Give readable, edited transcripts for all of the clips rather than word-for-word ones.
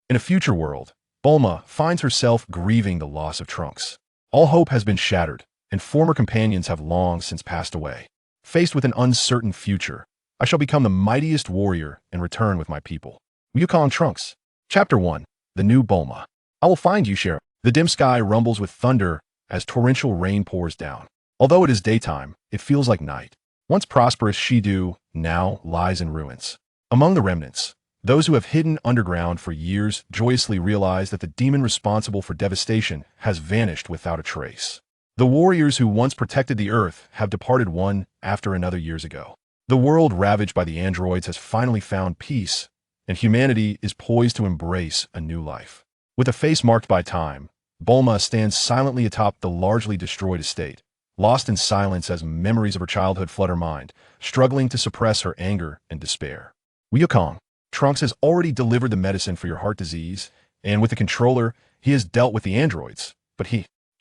In a future world, Bulma finds herself grieving the loss of Trunks. All hope has been shattered, and former companions have long since passed away. Faced with an uncertain future, I shall become the mightiest warrior and return with my people. Wukong Trunks. Chapter 1. The New Bulma. I will find you, Sheriff. The dim sky rumbles with thunder as torrential rain pours down. Although it is daytime, it feels like night. Once prosperous Shidu now lies in ruins. Among the remnants, those who have hidden underground for years joyously realize that the demon responsible for devastation has vanished without a trace. The warriors who once protected the earth have departed one after another years ago. The world ravaged by the androids has finally found peace, and humanity is poised to embrace a new life. With a face marked by time, Bulma stands silently atop the largely destroyed estate, lost in silence as memories of her childhood flood her mind, struggling to suppress her anger and despair. Wukong. Trunks has already delivered the medicine for your heart disease, and with the controller, he has dealt with the androids. But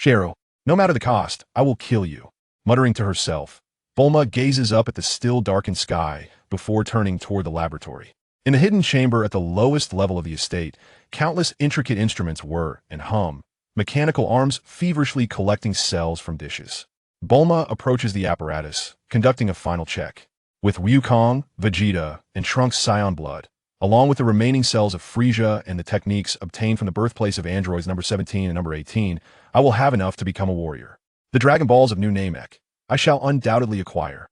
Shero, no matter the cost, I will kill you. Muttering to herself, Bulma gazes up at the still darkened sky before turning toward the laboratory. In the hidden chamber at the lowest level of the estate, countless intricate instruments whir and hum, mechanical arms feverishly collecting cells from dishes. Bulma approaches the apparatus, conducting a final check. With Wukong, Vegeta, and Trunks' Saiyan blood, along with the remaining cells of Frieza and the techniques obtained from the birthplace of androids number 17 and number 18, I will have enough to become a warrior. The Dragon Balls of New Namek, I shall undoubtedly acquire.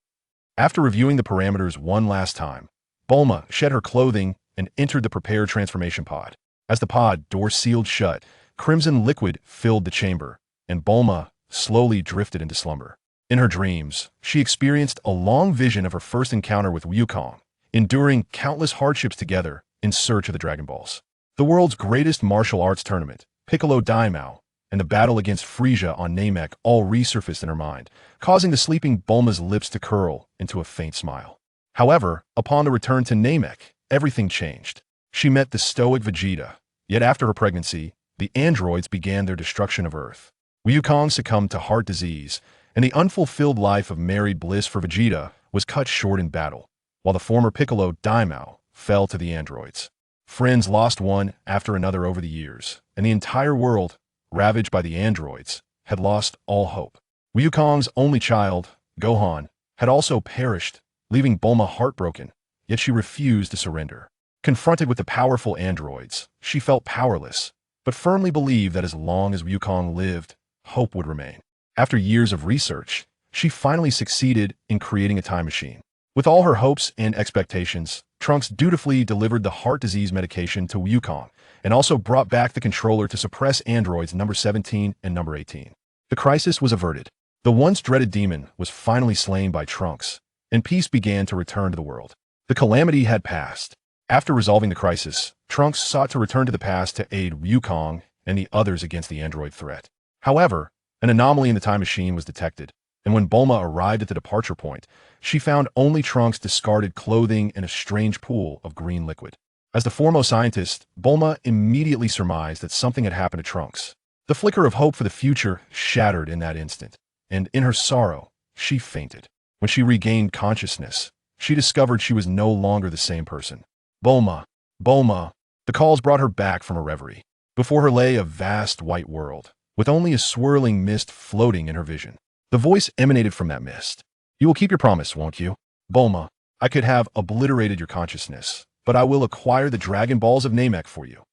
After reviewing the parameters one last time, Bulma shed her clothing and entered the prepared transformation pod. As the pod door sealed shut, crimson liquid filled the chamber, and Bulma slowly drifted into slumber. In her dreams, she experienced a long vision of her first encounter with Wukong, enduring countless hardships together in search of the Dragon Balls. The world's greatest martial arts tournament, Piccolo Daimao, and the battle against Frieza on Namek all resurfaced in her mind, causing the sleeping Bulma's lips to curl into a faint smile. However, upon the return to Namek, everything changed. She met the stoic Vegeta, yet after her pregnancy, the androids began their destruction of Earth. Wukong succumbed to heart disease, and the unfulfilled life of married bliss for Vegeta was cut short in battle, while the former Piccolo Daimao fell to the androids. Friends lost one after another over the years, and the entire world, ravaged by the androids, had lost all hope. Wukong's only child, Gohan, had also perished, leaving Bulma heartbroken, yet she refused to surrender. Confronted with the powerful androids, she felt powerless, but firmly believed that as long as Wukong lived, hope would remain. After years of research, she finally succeeded in creating a time machine. With all her hopes and expectations, Trunks dutifully delivered the heart disease medication to Wukong, and also brought back the controller to suppress androids number 17 and number 18. The crisis was averted. The once dreaded demon was finally slain by Trunks, and peace began to return to the world. The calamity had passed. After resolving the crisis, Trunks sought to return to the past to aid Wukong and the others against the android threat. However, an anomaly in the time machine was detected, and when Bulma arrived at the departure point, she found only Trunks' discarded clothing and a strange pool of green liquid. As the foremost scientist, Bulma immediately surmised that something had happened to Trunks. The flicker of hope for the future shattered in that instant, and in her sorrow, she fainted. When she regained consciousness, she discovered she was no longer the same person. Bulma, Bulma, the calls brought her back from a reverie. Before her lay a vast white world, with only a swirling mist floating in her vision. The voice emanated from that mist. You will keep your promise, won't you? Bulma, I could have obliterated your consciousness, but I will acquire the Dragon Balls of Namek for you.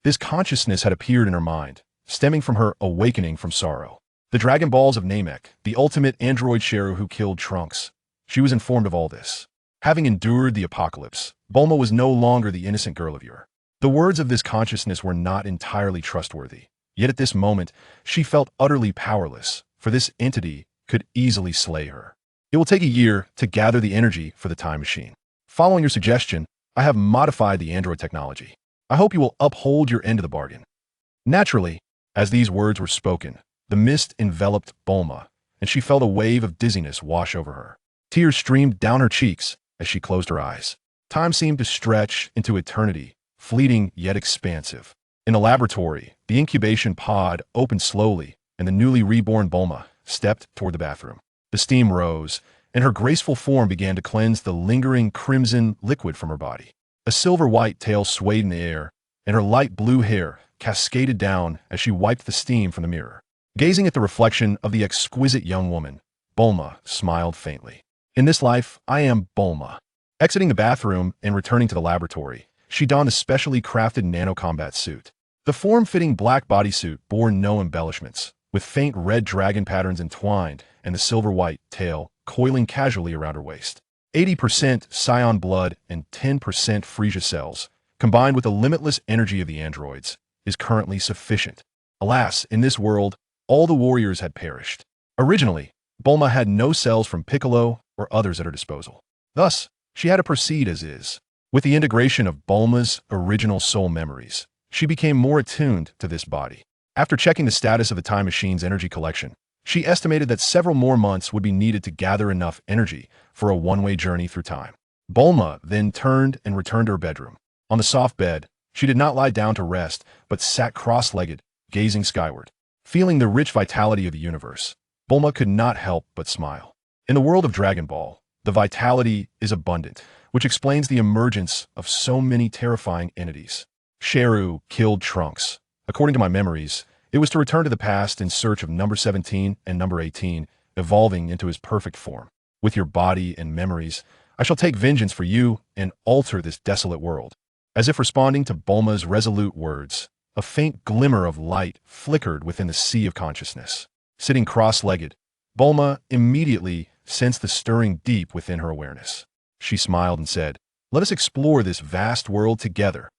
This consciousness had appeared in her mind, stemming from her awakening from sorrow. The Dragon Balls of Namek, the ultimate android Shero who killed Trunks. She was informed of all this. Having endured the apocalypse, Bulma was no longer the innocent girl of yore. The words of this consciousness were not entirely trustworthy. Yet at this moment, she felt utterly powerless, for this entity could easily slay her. It will take a year to gather the energy for the time machine. Following your suggestion, I have modified the android technology. I hope you will uphold your end of the bargain. Naturally, as these words were spoken, the mist enveloped Bulma, and she felt a wave of dizziness wash over her. Tears streamed down her cheeks as she closed her eyes. Time seemed to stretch into eternity, fleeting yet expansive. In the laboratory, the incubation pod opened slowly, and the newly reborn Bulma stepped toward the bathroom. The steam rose, and her graceful form began to cleanse the lingering crimson liquid from her body. A silver-white tail swayed in the air, and her light blue hair cascaded down as she wiped the steam from the mirror. Gazing at the reflection of the exquisite young woman, Bulma smiled faintly. In this life, I am Bulma. Exiting the bathroom and returning to the laboratory, she donned a specially crafted nano-combat suit. The form-fitting black bodysuit bore no embellishments, with faint red dragon patterns entwined and the silver-white tail coiling casually around her waist. 80% Saiyan blood and 10% Frisia cells, combined with the limitless energy of the androids, is currently sufficient. Alas, in this world, all the warriors had perished. Originally, Bulma had no cells from Piccolo or others at her disposal. Thus, she had to proceed as is. With the integration of Bulma's original soul memories, she became more attuned to this body. After checking the status of the time machine's energy collection, she estimated that several more months would be needed to gather enough energy for a one-way journey through time. Bulma then turned and returned to her bedroom. On the soft bed, she did not lie down to rest, but sat cross-legged, gazing skyward. Feeling the rich vitality of the universe, Bulma could not help but smile. In the world of Dragon Ball, the vitality is abundant, which explains the emergence of so many terrifying entities. Sheru killed Trunks. According to my memories, it was to return to the past in search of number 17 and number 18, evolving into his perfect form. With your body and memories, I shall take vengeance for you and alter this desolate world. As if responding to Bulma's resolute words, a faint glimmer of light flickered within the sea of consciousness. Sitting cross-legged, Bulma immediately sensed the stirring deep within her awareness. She smiled and said, "Let us explore this vast world together."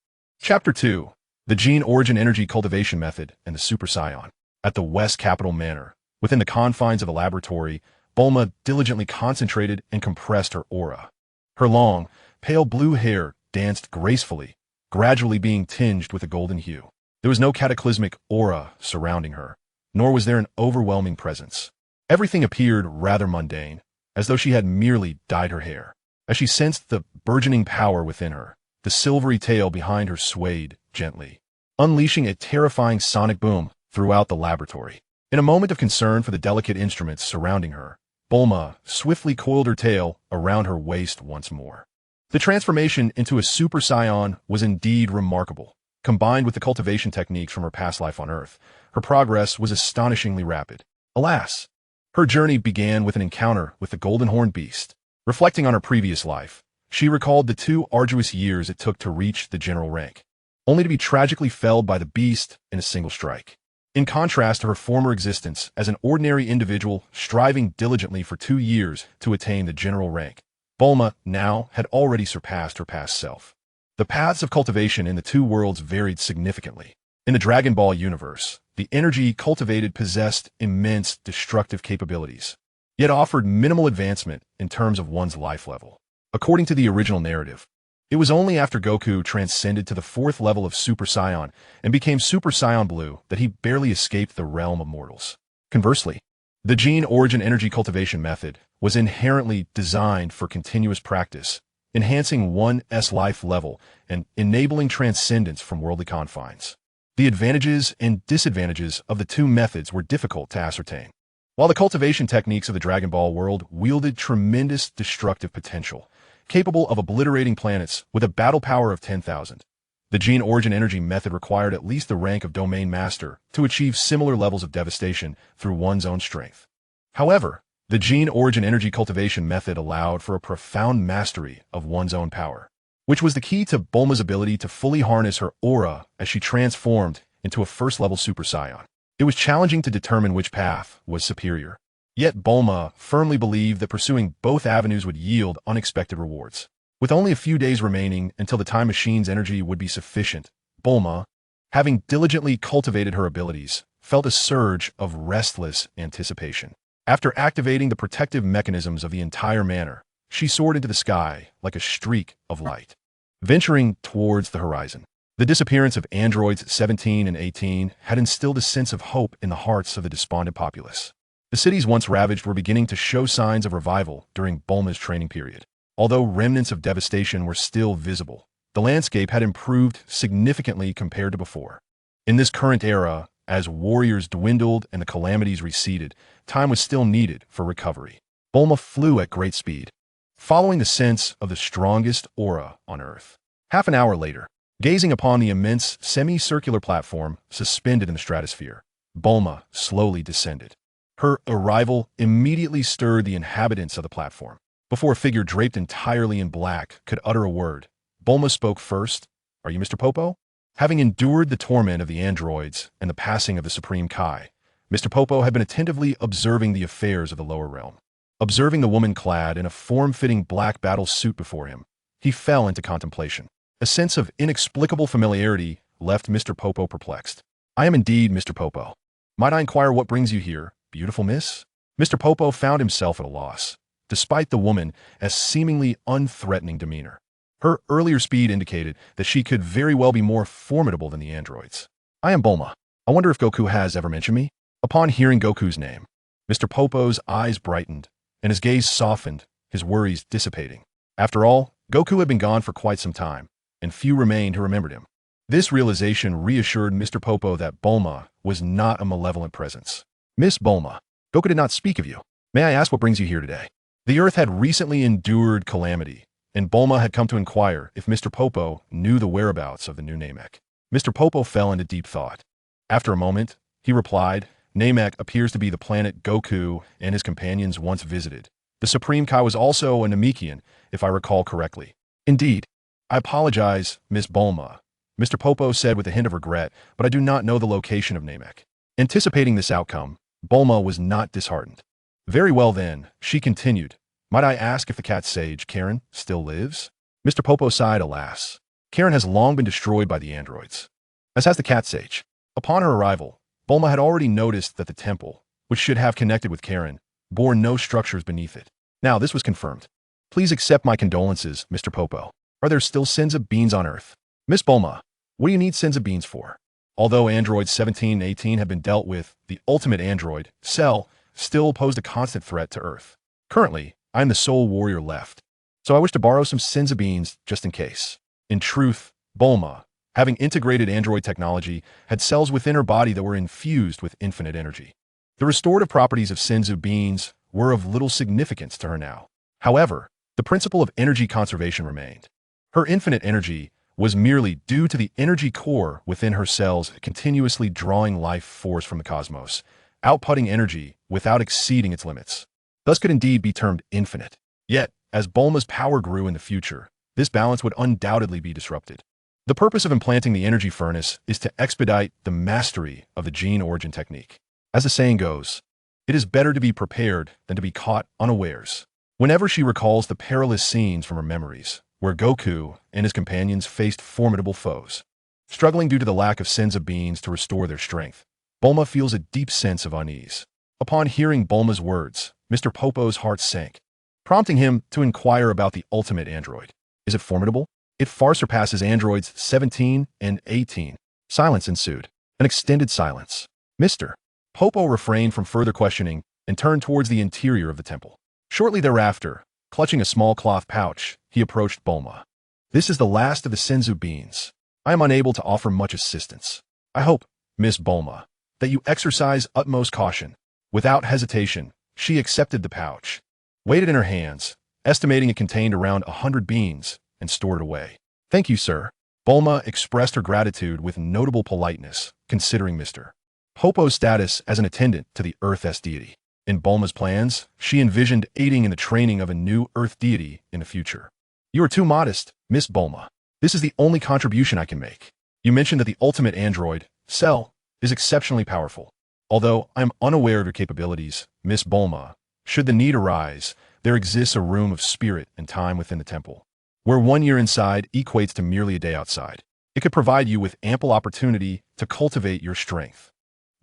Chapter 2. The Gene Origin Energy Cultivation Method and the Super Saiyan. At the West Capital Manor, within the confines of a laboratory, Bulma diligently concentrated and compressed her aura. Her long, pale blue hair danced gracefully, gradually being tinged with a golden hue. There was no cataclysmic aura surrounding her, nor was there an overwhelming presence. Everything appeared rather mundane, as though she had merely dyed her hair. As she sensed the burgeoning power within her, the silvery tail behind her swayed gently, unleashing a terrifying sonic boom throughout the laboratory. In a moment of concern for the delicate instruments surrounding her, Bulma swiftly coiled her tail around her waist once more. The transformation into a Super Saiyan was indeed remarkable. Combined with the cultivation techniques from her past life on Earth, her progress was astonishingly rapid. Alas, her journey began with an encounter with the Golden Horned Beast. Reflecting on her previous life, she recalled the 2 arduous years it took to reach the general rank, only to be tragically felled by the beast in a single strike. In contrast to her former existence as an ordinary individual striving diligently for 2 years to attain the general rank, Bulma now had already surpassed her past self. The paths of cultivation in the 2 worlds varied significantly. In the Dragon Ball universe, the energy cultivated possessed immense destructive capabilities, yet offered minimal advancement in terms of one's life level. According to the original narrative, it was only after Goku transcended to the 4th level of Super Saiyan and became Super Saiyan Blue that he barely escaped the realm of mortals. Conversely, the Gene Origin Energy Cultivation Method was inherently designed for continuous practice, enhancing one's life level and enabling transcendence from worldly confines. The advantages and disadvantages of the 2 methods were difficult to ascertain. While the cultivation techniques of the Dragon Ball world wielded tremendous destructive potential, capable of obliterating planets with a battle power of 10,000, the Gene Origin Energy method required at least the rank of Domain Master to achieve similar levels of devastation through one's own strength. However, the Gene Origin Energy Cultivation method allowed for a profound mastery of one's own power, which was the key to Bulma's ability to fully harness her aura as she transformed into a first-level Super Saiyan. It was challenging to determine which path was superior. Yet Bulma firmly believed that pursuing both avenues would yield unexpected rewards. With only a few days remaining until the time machine's energy would be sufficient, Bulma, having diligently cultivated her abilities, felt a surge of restless anticipation. After activating the protective mechanisms of the entire manor, she soared into the sky like a streak of light, venturing towards the horizon. The disappearance of androids 17 and 18 had instilled a sense of hope in the hearts of the despondent populace. The cities once ravaged were beginning to show signs of revival during Bulma's training period. Although remnants of devastation were still visible, the landscape had improved significantly compared to before. In this current era, as warriors dwindled and the calamities receded, time was still needed for recovery. Bulma flew at great speed, following the sense of the strongest aura on Earth. Half an hour later, Gazing upon the immense, semicircular platform suspended in the stratosphere, Bulma slowly descended. Her arrival immediately stirred the inhabitants of the platform. Before a figure draped entirely in black could utter a word, Bulma spoke first. "Are you Mr. Popo?" Having endured the torment of the androids and the passing of the Supreme Kai, Mr. Popo had been attentively observing the affairs of the lower realm. Observing the woman clad in a form-fitting black battle suit before him, he fell into contemplation. A sense of inexplicable familiarity left Mr. Popo perplexed. "I am indeed Mr. Popo. Might I inquire what brings you here, beautiful miss?" Mr. Popo found himself at a loss, despite the woman's seemingly unthreatening demeanor. Her earlier speed indicated that she could very well be more formidable than the androids. "I am Bulma. I wonder if Goku has ever mentioned me?" Upon hearing Goku's name, Mr. Popo's eyes brightened, and his gaze softened, his worries dissipating. After all, Goku had been gone for quite some time, and few remained who remembered him. This realization reassured Mr. Popo that Bulma was not a malevolent presence. "Miss Bulma, Goku did not speak of you. May I ask what brings you here today?" The Earth had recently endured calamity, and Bulma had come to inquire if Mr. Popo knew the whereabouts of the new Namek. Mr. Popo fell into deep thought. After a moment, he replied, "Namek appears to be the planet Goku and his companions once visited. The Supreme Kai was also a Namekian, if I recall correctly." "Indeed. I apologize, Miss Bulma," Mr. Popo said with a hint of regret, "but I do not know the location of Namek." Anticipating this outcome, Bulma was not disheartened. "Very well then," she continued. "Might I ask if the cat sage, Karen, still lives?" Mr. Popo sighed, "Alas. Karen has long been destroyed by the androids, as has the cat sage." Upon her arrival, Bulma had already noticed that the temple, which should have connected with Karen, bore no structures beneath it. Now this was confirmed. "Please accept my condolences, Mr. Popo. Are there still sins of beans on Earth?" "Miss Bulma, what do you need sins of beans for?" Although androids 17 and 18 had been dealt with, the ultimate android, Cell, still posed a constant threat to Earth. "Currently, I am the sole warrior left, so I wish to borrow some sins of beans just in case." In truth, Bulma, having integrated android technology, had cells within her body that were infused with infinite energy. The restorative properties of Senzu beans were of little significance to her now. However, the principle of energy conservation remained. Her infinite energy was merely due to the energy core within her cells continuously drawing life force from the cosmos, outputting energy without exceeding its limits. Thus could indeed be termed infinite. Yet, as Bulma's power grew in the future, this balance would undoubtedly be disrupted. The purpose of implanting the energy furnace is to expedite the mastery of the gene origin technique. As the saying goes, it is better to be prepared than to be caught unawares. Whenever she recalls the perilous scenes from her memories, where Goku and his companions faced formidable foes, struggling due to the lack of sins of beans to restore their strength, Bulma feels a deep sense of unease. Upon hearing Bulma's words, Mr. Popo's heart sank, prompting him to inquire about the ultimate android. "Is it formidable?" "It far surpasses androids 17 and 18. Silence ensued. An extended silence. Mr. Popo refrained from further questioning and turned towards the interior of the temple. Shortly thereafter, clutching a small cloth pouch, he approached Bulma. "This is the last of the Senzu beans. I am unable to offer much assistance. I hope, Miss Bulma, that you exercise utmost caution." Without hesitation, she accepted the pouch, weighed it in her hands, estimating it contained around 100 beans, and stored it away. "Thank you, sir." Bulma expressed her gratitude with notable politeness, considering Mr. Popo's status as an attendant to the Earth's deity. In Bulma's plans, she envisioned aiding in the training of a new Earth deity in the future. "You are too modest, Miss Bulma. This is the only contribution I can make. You mentioned that the ultimate android, Cell, is exceptionally powerful. Although I am unaware of your capabilities, Miss Bulma, should the need arise, there exists a room of spirit and time within the temple, where 1 year inside equates to merely a day outside. It could provide you with ample opportunity to cultivate your strength."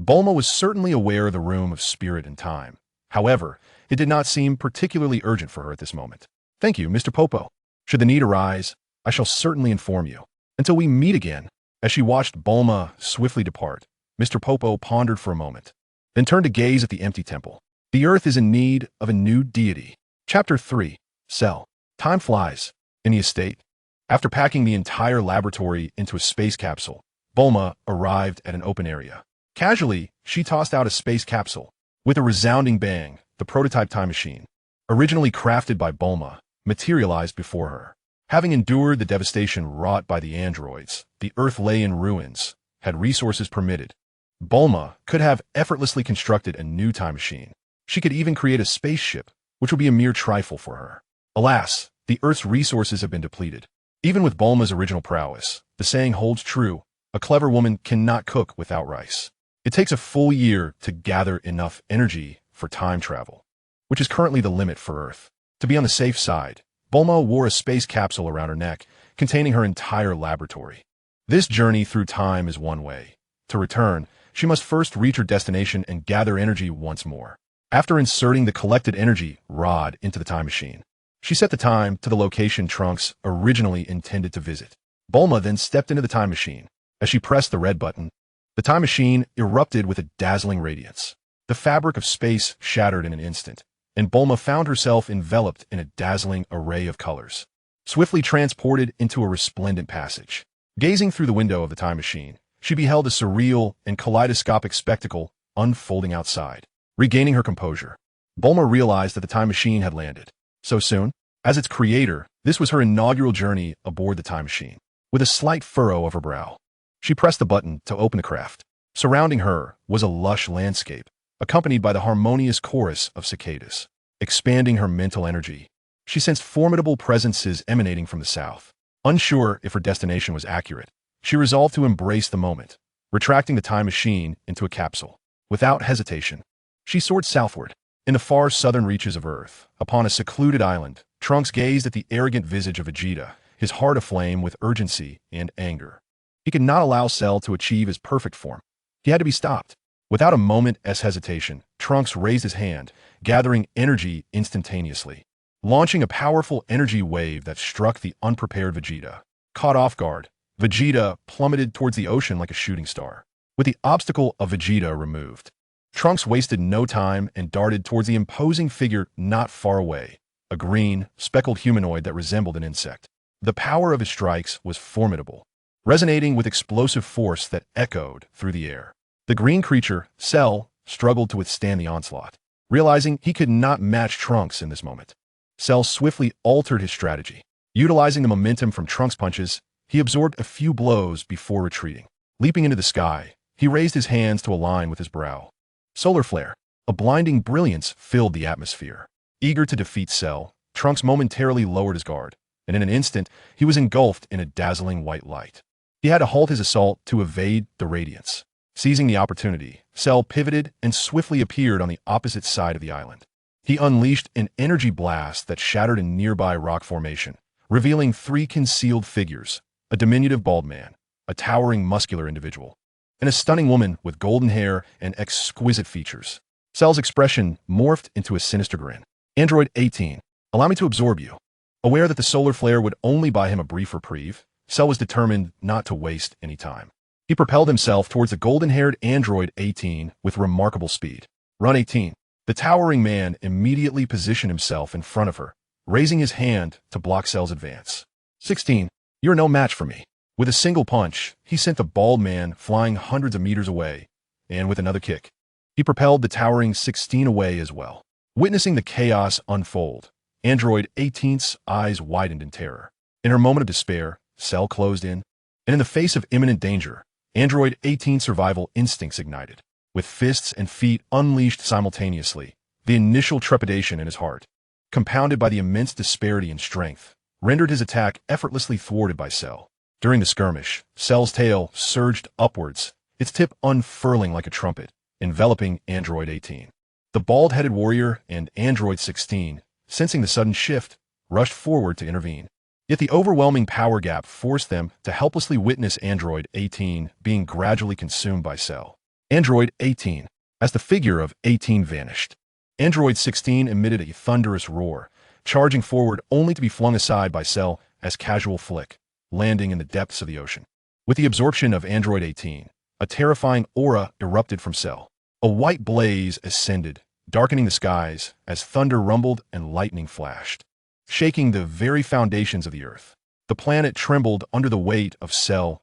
Bulma was certainly aware of the room of spirit and time. However, it did not seem particularly urgent for her at this moment. "Thank you, Mr. Popo. Should the need arise, I shall certainly inform you. Until we meet again." As she watched Bulma swiftly depart, Mr. Popo pondered for a moment, then turned to gaze at the empty temple. The Earth is in need of a new deity. Chapter 3. Cell. Time flies. In the estate, after packing the entire laboratory into a space capsule, Bulma arrived at an open area. Casually, she tossed out a space capsule. With a resounding bang, the prototype time machine, originally crafted by Bulma, materialized before her. Having endured the devastation wrought by the androids, the Earth lay in ruins. Had resources permitted, Bulma could have effortlessly constructed a new time machine. She could even create a spaceship, which would be a mere trifle for her. Alas, the Earth's resources have been depleted. Even with Bulma's original prowess, the saying holds true: a clever woman cannot cook without rice. It takes a full year to gather enough energy for time travel, which is currently the limit for Earth. To be on the safe side, Bulma wore a space capsule around her neck, containing her entire laboratory. This journey through time is one way. To return, she must first reach her destination and gather energy once more. After inserting the collected energy rod into the time machine, she set the time to the location Trunks originally intended to visit. Bulma then stepped into the time machine. As she pressed the red button, the time machine erupted with a dazzling radiance. The fabric of space shattered in an instant, and Bulma found herself enveloped in a dazzling array of colors, swiftly transported into a resplendent passage. Gazing through the window of the time machine, she beheld a surreal and kaleidoscopic spectacle unfolding outside. Regaining her composure, Bulma realized that the time machine had landed. So soon? As its creator, this was her inaugural journey aboard the time machine. With a slight furrow of her brow, she pressed the button to open the craft. Surrounding her was a lush landscape, accompanied by the harmonious chorus of cicadas. Expanding her mental energy, she sensed formidable presences emanating from the south. Unsure if her destination was accurate, she resolved to embrace the moment, retracting the time machine into a capsule. Without hesitation, she soared southward. In the far southern reaches of Earth, upon a secluded island, Trunks gazed at the arrogant visage of Vegeta, his heart aflame with urgency and anger. He could not allow Cell to achieve his perfect form. He had to be stopped. Without a moment's hesitation, Trunks raised his hand, gathering energy instantaneously, launching a powerful energy wave that struck the unprepared Vegeta. Caught off guard, Vegeta plummeted towards the ocean like a shooting star. With the obstacle of Vegeta removed, Trunks wasted no time and darted towards the imposing figure not far away, a green, speckled humanoid that resembled an insect. The power of his strikes was formidable, resonating with explosive force that echoed through the air. The green creature, Cell, struggled to withstand the onslaught. Realizing he could not match Trunks in this moment, Cell swiftly altered his strategy. Utilizing the momentum from Trunks' punches, he absorbed a few blows before retreating. Leaping into the sky, he raised his hands to align with his brow. Solar flare. A blinding brilliance filled the atmosphere. Eager to defeat Cell, Trunks momentarily lowered his guard, and in an instant, he was engulfed in a dazzling white light. He had to halt his assault to evade the radiance. Seizing the opportunity, Cell pivoted and swiftly appeared on the opposite side of the island. He unleashed an energy blast that shattered a nearby rock formation, revealing three concealed figures: a diminutive bald man, a towering muscular individual, and a stunning woman with golden hair and exquisite features. Cell's expression morphed into a sinister grin. Android 18, allow me to absorb you. Aware that the solar flare would only buy him a brief reprieve, Cell was determined not to waste any time. He propelled himself towards the golden-haired Android 18 with remarkable speed. Run 18. The towering man immediately positioned himself in front of her, raising his hand to block Cell's advance. 16. You're no match for me. With a single punch, he sent the bald man flying hundreds of meters away, and with another kick, he propelled the towering 16 away as well. Witnessing the chaos unfold, Android 18's eyes widened in terror. In her moment of despair, Cell closed in, and in the face of imminent danger, Android 18's survival instincts ignited. With fists and feet unleashed simultaneously, the initial trepidation in his heart, compounded by the immense disparity in strength, rendered his attack effortlessly thwarted by Cell. During the skirmish, Cell's tail surged upwards, its tip unfurling like a trumpet, enveloping Android 18. The bald-headed warrior and Android 16, sensing the sudden shift, rushed forward to intervene. Yet the overwhelming power gap forced them to helplessly witness Android 18 being gradually consumed by Cell. Android 18. As the figure of 18 vanished, Android 16 emitted a thunderous roar, charging forward only to be flung aside by Cell as casual flick, landing in the depths of the ocean. With the absorption of Android 18, a terrifying aura erupted from Cell. A white blaze ascended, darkening the skies as thunder rumbled and lightning flashed, shaking the very foundations of the Earth. The planet trembled under the weight of Cell's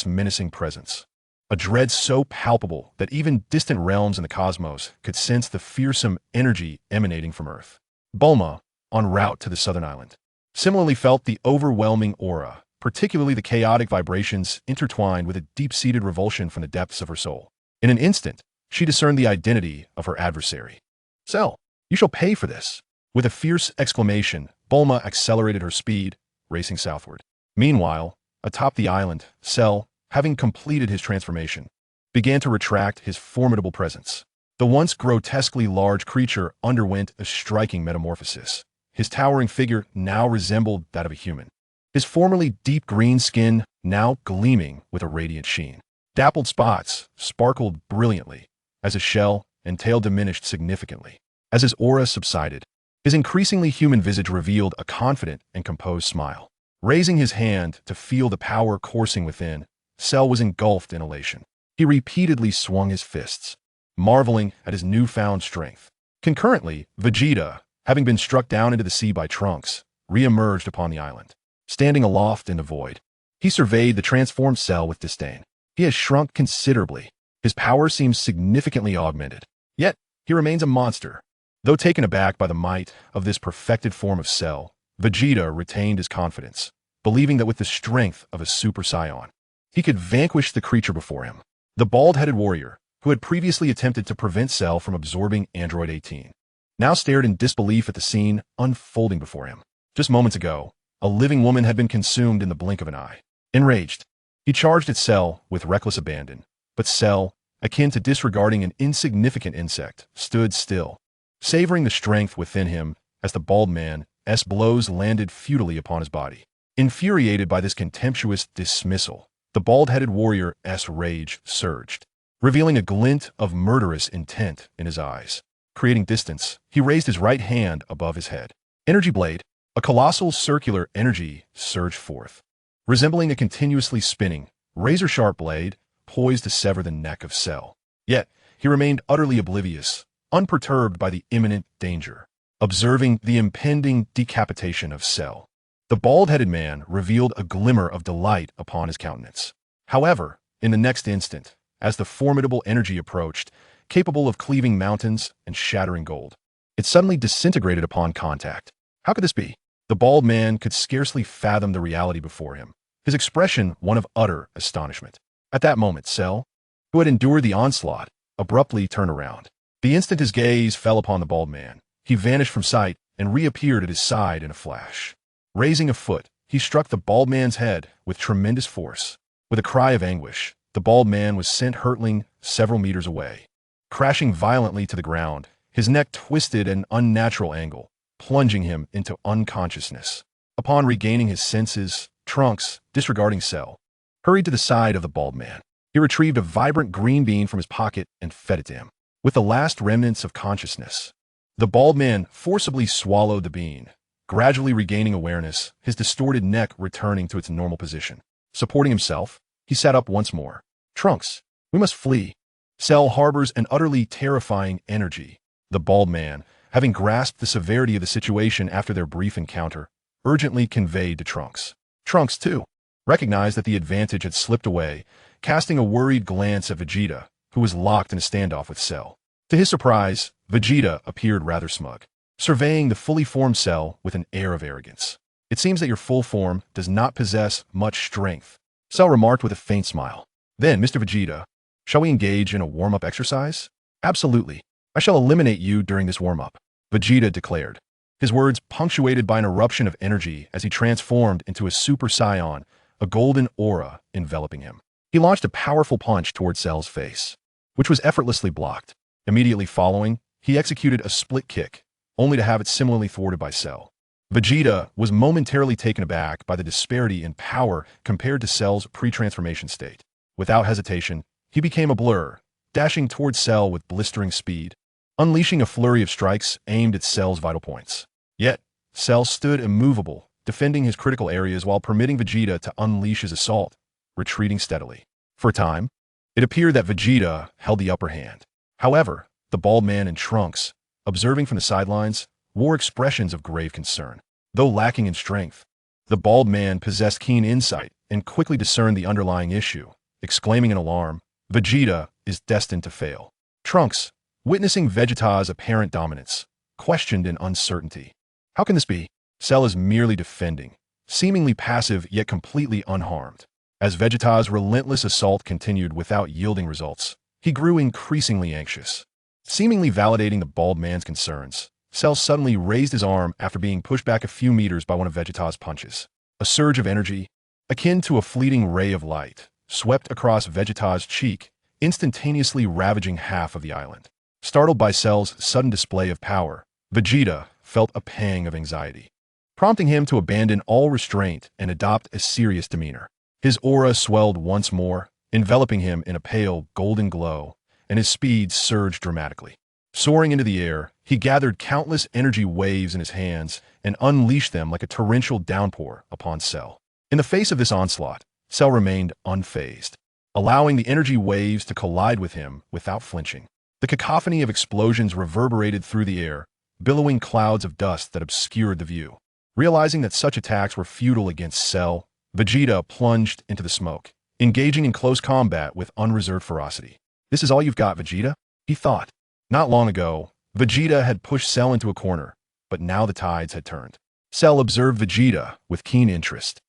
menacing presence. A dread so palpable that even distant realms in the cosmos could sense the fearsome energy emanating from Earth. Bulma, en route to the southern island, similarly felt the overwhelming aura, particularly the chaotic vibrations intertwined with a deep-seated revulsion from the depths of her soul. In an instant, she discerned the identity of her adversary. Cell, you shall pay for this. With a fierce exclamation, Bulma accelerated her speed, racing southward. Meanwhile, atop the island, Cell, having completed his transformation, began to retract his formidable presence. The once grotesquely large creature underwent a striking metamorphosis. His towering figure now resembled that of a human. His formerly deep green skin now gleaming with a radiant sheen. Dappled spots sparkled brilliantly as his shell and tail diminished significantly. As his aura subsided, his increasingly human visage revealed a confident and composed smile. Raising his hand to feel the power coursing within, Cell was engulfed in elation. He repeatedly swung his fists, marveling at his newfound strength. Concurrently, Vegeta, having been struck down into the sea by Trunks, re-emerged upon the island. Standing aloft in the void, he surveyed the transformed Cell with disdain. He has shrunk considerably. His power seems significantly augmented. Yet, he remains a monster. Though taken aback by the might of this perfected form of Cell, Vegeta retained his confidence, believing that with the strength of a Super Saiyan, he could vanquish the creature before him. The bald-headed warrior, who had previously attempted to prevent Cell from absorbing Android 18, now stared in disbelief at the scene unfolding before him. Just moments ago, a living woman had been consumed in the blink of an eye. Enraged, he charged at Cell with reckless abandon, but Cell, akin to disregarding an insignificant insect, stood still, savoring the strength within him as the bald man's blows landed futilely upon his body. Infuriated by this contemptuous dismissal, the bald-headed warrior's rage surged, revealing a glint of murderous intent in his eyes. Creating distance, he raised his right hand above his head. Energy blade, a colossal circular energy surged forth, resembling a continuously spinning, razor-sharp blade poised to sever the neck of Cell. Yet, he remained utterly oblivious, unperturbed by the imminent danger. Observing the impending decapitation of Cell, the bald-headed man revealed a glimmer of delight upon his countenance. However, in the next instant, as the formidable energy approached, capable of cleaving mountains and shattering gold, it suddenly disintegrated upon contact. How could this be? The bald man could scarcely fathom the reality before him, his expression one of utter astonishment. At that moment, Cell, who had endured the onslaught, abruptly turned around. The instant his gaze fell upon the bald man, he vanished from sight and reappeared at his side in a flash. Raising a foot, he struck the bald man's head with tremendous force. With a cry of anguish, the bald man was sent hurtling several meters away. Crashing violently to the ground, his neck twisted at an unnatural angle, plunging him into unconsciousness. Upon regaining his senses, Trunks, disregarding Cell, hurried to the side of the bald man. He retrieved a vibrant green bean from his pocket and fed it to him. With the last remnants of consciousness, the bald man forcibly swallowed the bean, gradually regaining awareness, his distorted neck returning to its normal position. Supporting himself, he sat up once more. Trunks, we must flee. Cell harbors an utterly terrifying energy. The bald man, having grasped the severity of the situation after their brief encounter, urgently conveyed to Trunks. Trunks, too, recognized that the advantage had slipped away, casting a worried glance at Vegeta, who was locked in a standoff with Cell. To his surprise, Vegeta appeared rather smug, surveying the fully formed Cell with an air of arrogance. It seems that your full form does not possess much strength, Cell remarked with a faint smile. Then, Mr. Vegeta, shall we engage in a warm-up exercise? Absolutely. I shall eliminate you during this warm-up, Vegeta declared, his words punctuated by an eruption of energy as he transformed into a Super Saiyan, a golden aura enveloping him. He launched a powerful punch toward Cell's face, which was effortlessly blocked. Immediately following, he executed a split kick, only to have it similarly thwarted by Cell. Vegeta was momentarily taken aback by the disparity in power compared to Cell's pre-transformation state. Without hesitation, he became a blur, dashing towards Cell with blistering speed, unleashing a flurry of strikes aimed at Cell's vital points. Yet, Cell stood immovable, defending his critical areas while permitting Vegeta to unleash his assault, retreating steadily. For a time, it appeared that Vegeta held the upper hand. However, the bald man and Trunks, observing from the sidelines, wore expressions of grave concern. Though lacking in strength, the bald man possessed keen insight and quickly discerned the underlying issue, exclaiming in alarm, "Vegeta is destined to fail." Trunks, witnessing Vegeta's apparent dominance, questioned in uncertainty. How can this be? Cell is merely defending, seemingly passive yet completely unharmed. As Vegeta's relentless assault continued without yielding results, he grew increasingly anxious. Seemingly validating the bald man's concerns, Cell suddenly raised his arm after being pushed back a few meters by one of Vegeta's punches. A surge of energy, akin to a fleeting ray of light, swept across Vegeta's cheek, instantaneously ravaging half of the island. Startled by Cell's sudden display of power, Vegeta felt a pang of anxiety, prompting him to abandon all restraint and adopt a serious demeanor. His aura swelled once more, enveloping him in a pale, golden glow, and his speed surged dramatically. Soaring into the air, he gathered countless energy waves in his hands and unleashed them like a torrential downpour upon Cell. In the face of this onslaught, Cell remained unfazed, allowing the energy waves to collide with him without flinching. The cacophony of explosions reverberated through the air, billowing clouds of dust that obscured the view. Realizing that such attacks were futile against Cell, Vegeta plunged into the smoke, engaging in close combat with unreserved ferocity. "This is all you've got, Vegeta?" he thought. Not long ago, Vegeta had pushed Cell into a corner, but now the tides had turned. Cell observed Vegeta with keen interest,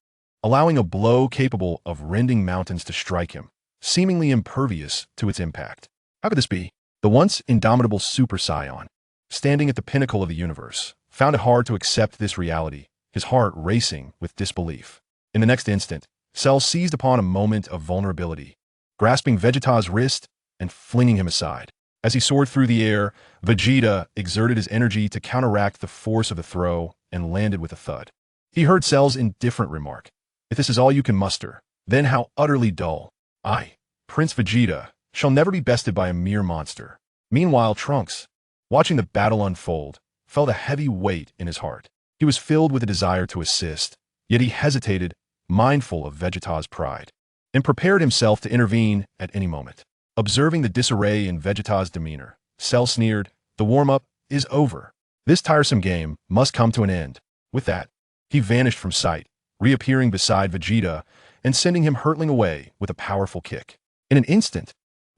allowing a blow capable of rending mountains to strike him, seemingly impervious to its impact. How could this be? The once indomitable Super Saiyan, standing at the pinnacle of the universe, found it hard to accept this reality, his heart racing with disbelief. In the next instant, Cell seized upon a moment of vulnerability, grasping Vegeta's wrist and flinging him aside. As he soared through the air, Vegeta exerted his energy to counteract the force of the throw and landed with a thud. He heard Cell's indifferent remark, "If this is all you can muster, then how utterly dull. I, Prince Vegeta, shall never be bested by a mere monster." Meanwhile, Trunks, watching the battle unfold, felt a heavy weight in his heart. He was filled with a desire to assist, yet he hesitated, mindful of Vegeta's pride, and prepared himself to intervene at any moment. Observing the disarray in Vegeta's demeanor, Cell sneered, "The warm-up is over. This tiresome game must come to an end." With that, he vanished from sight, reappearing beside Vegeta and sending him hurtling away with a powerful kick. In an instant,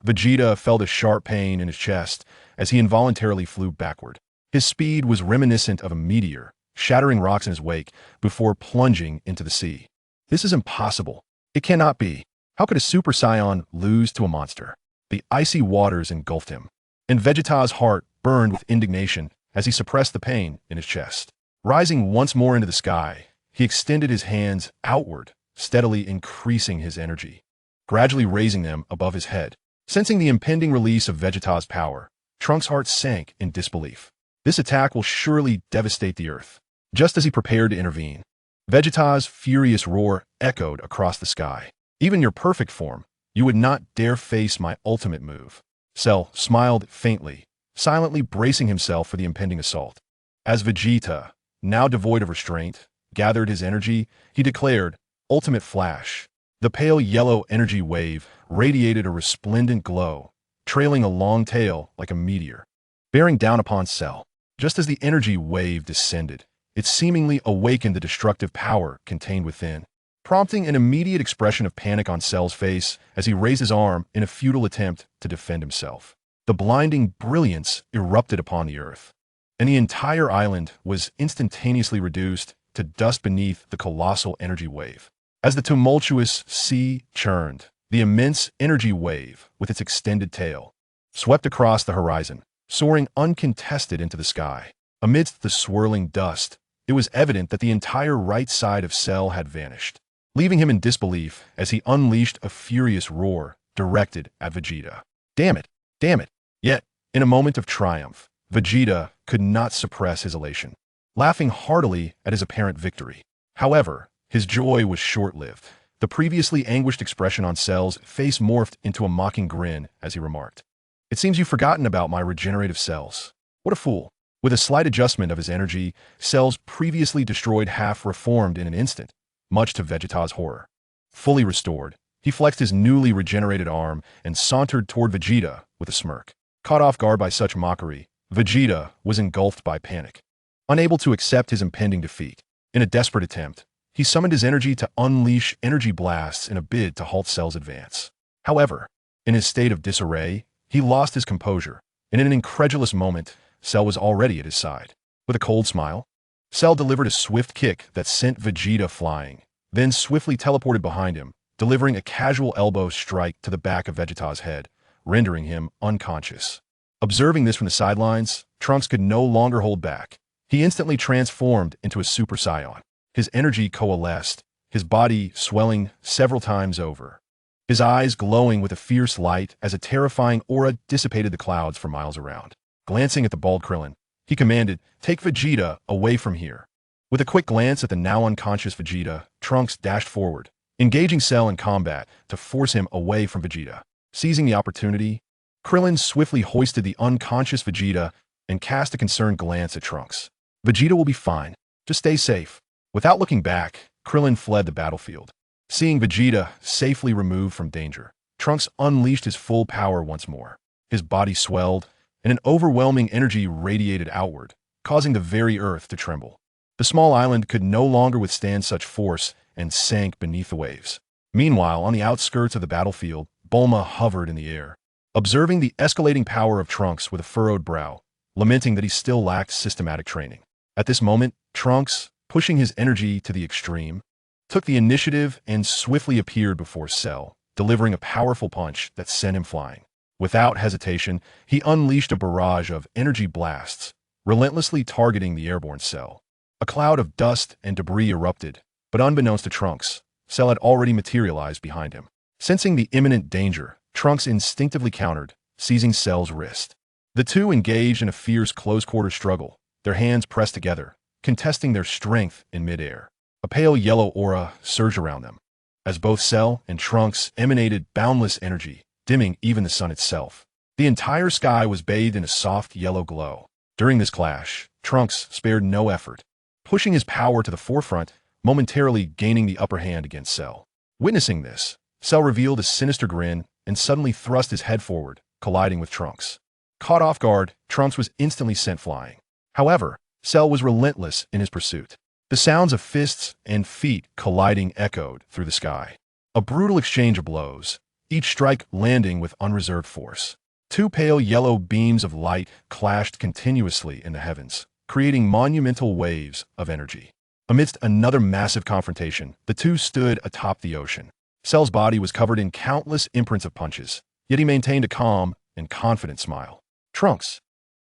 Vegeta felt a sharp pain in his chest as he involuntarily flew backward. His speed was reminiscent of a meteor, shattering rocks in his wake before plunging into the sea. "This is impossible. It cannot be. How could a Super Saiyan lose to a monster?" The icy waters engulfed him, and Vegeta's heart burned with indignation as he suppressed the pain in his chest. Rising once more into the sky, he extended his hands outward, steadily increasing his energy, gradually raising them above his head. Sensing the impending release of Vegeta's power, Trunks' heart sank in disbelief. This attack will surely devastate the Earth. Just as he prepared to intervene, Vegeta's furious roar echoed across the sky. "Even your perfect form, you would not dare face my ultimate move." Cell smiled faintly, silently bracing himself for the impending assault. As Vegeta, now devoid of restraint, gathered his energy, he declared, "Ultimate Flash." The pale yellow energy wave radiated a resplendent glow, trailing a long tail like a meteor, bearing down upon Cell. Just as the energy wave descended, it seemingly awakened the destructive power contained within, prompting an immediate expression of panic on Cell's face as he raised his arm in a futile attempt to defend himself. The blinding brilliance erupted upon the Earth, and the entire island was instantaneously reduced to dust beneath the colossal energy wave. As the tumultuous sea churned, the immense energy wave, with its extended tail, swept across the horizon, soaring uncontested into the sky. Amidst the swirling dust, it was evident that the entire right side of Cell had vanished, leaving him in disbelief as he unleashed a furious roar directed at Vegeta. "Damn it! Damn it!" Yet, in a moment of triumph, Vegeta could not suppress his elation, laughing heartily at his apparent victory. However, his joy was short-lived. The previously anguished expression on Cell's face morphed into a mocking grin as he remarked, "It seems you've forgotten about my regenerative cells. What a fool." With a slight adjustment of his energy, Cell's previously destroyed half reformed in an instant, much to Vegeta's horror. Fully restored, he flexed his newly regenerated arm and sauntered toward Vegeta with a smirk. Caught off guard by such mockery, Vegeta was engulfed by panic. Unable to accept his impending defeat, in a desperate attempt, he summoned his energy to unleash energy blasts in a bid to halt Cell's advance. However, in his state of disarray, he lost his composure, and in an incredulous moment, Cell was already at his side. With a cold smile, Cell delivered a swift kick that sent Vegeta flying, then swiftly teleported behind him, delivering a casual elbow strike to the back of Vegeta's head, rendering him unconscious. Observing this from the sidelines, Trunks could no longer hold back. He instantly transformed into a Super Saiyan. His energy coalesced, his body swelling several times over. His eyes glowing with a fierce light as a terrifying aura dissipated the clouds for miles around. Glancing at the bald Krillin, he commanded, "Take Vegeta away from here." With a quick glance at the now unconscious Vegeta, Trunks dashed forward, engaging Cell in combat to force him away from Vegeta. Seizing the opportunity, Krillin swiftly hoisted the unconscious Vegeta and cast a concerned glance at Trunks. "Vegeta will be fine. Just stay safe." Without looking back, Krillin fled the battlefield. Seeing Vegeta safely removed from danger, Trunks unleashed his full power once more. His body swelled, and an overwhelming energy radiated outward, causing the very earth to tremble. The small island could no longer withstand such force and sank beneath the waves. Meanwhile, on the outskirts of the battlefield, Bulma hovered in the air, observing the escalating power of Trunks with a furrowed brow, lamenting that he still lacked systematic training. At this moment, Trunks, pushing his energy to the extreme, took the initiative and swiftly appeared before Cell, delivering a powerful punch that sent him flying. Without hesitation, he unleashed a barrage of energy blasts, relentlessly targeting the airborne Cell. A cloud of dust and debris erupted, but unbeknownst to Trunks, Cell had already materialized behind him. Sensing the imminent danger, Trunks instinctively countered, seizing Cell's wrist. The two engaged in a fierce close-quarter struggle, their hands pressed together, contesting their strength in midair. A pale yellow aura surged around them, as both Cell and Trunks emanated boundless energy, dimming even the sun itself. The entire sky was bathed in a soft yellow glow. During this clash, Trunks spared no effort, pushing his power to the forefront, momentarily gaining the upper hand against Cell. Witnessing this, Cell revealed a sinister grin and suddenly thrust his head forward, colliding with Trunks. Caught off guard, Trunks was instantly sent flying. However, Cell was relentless in his pursuit. The sounds of fists and feet colliding echoed through the sky. A brutal exchange of blows, each strike landing with unreserved force. Two pale yellow beams of light clashed continuously in the heavens, creating monumental waves of energy. Amidst another massive confrontation, the two stood atop the ocean. Cell's body was covered in countless imprints of punches, yet he maintained a calm and confident smile. "Trunks,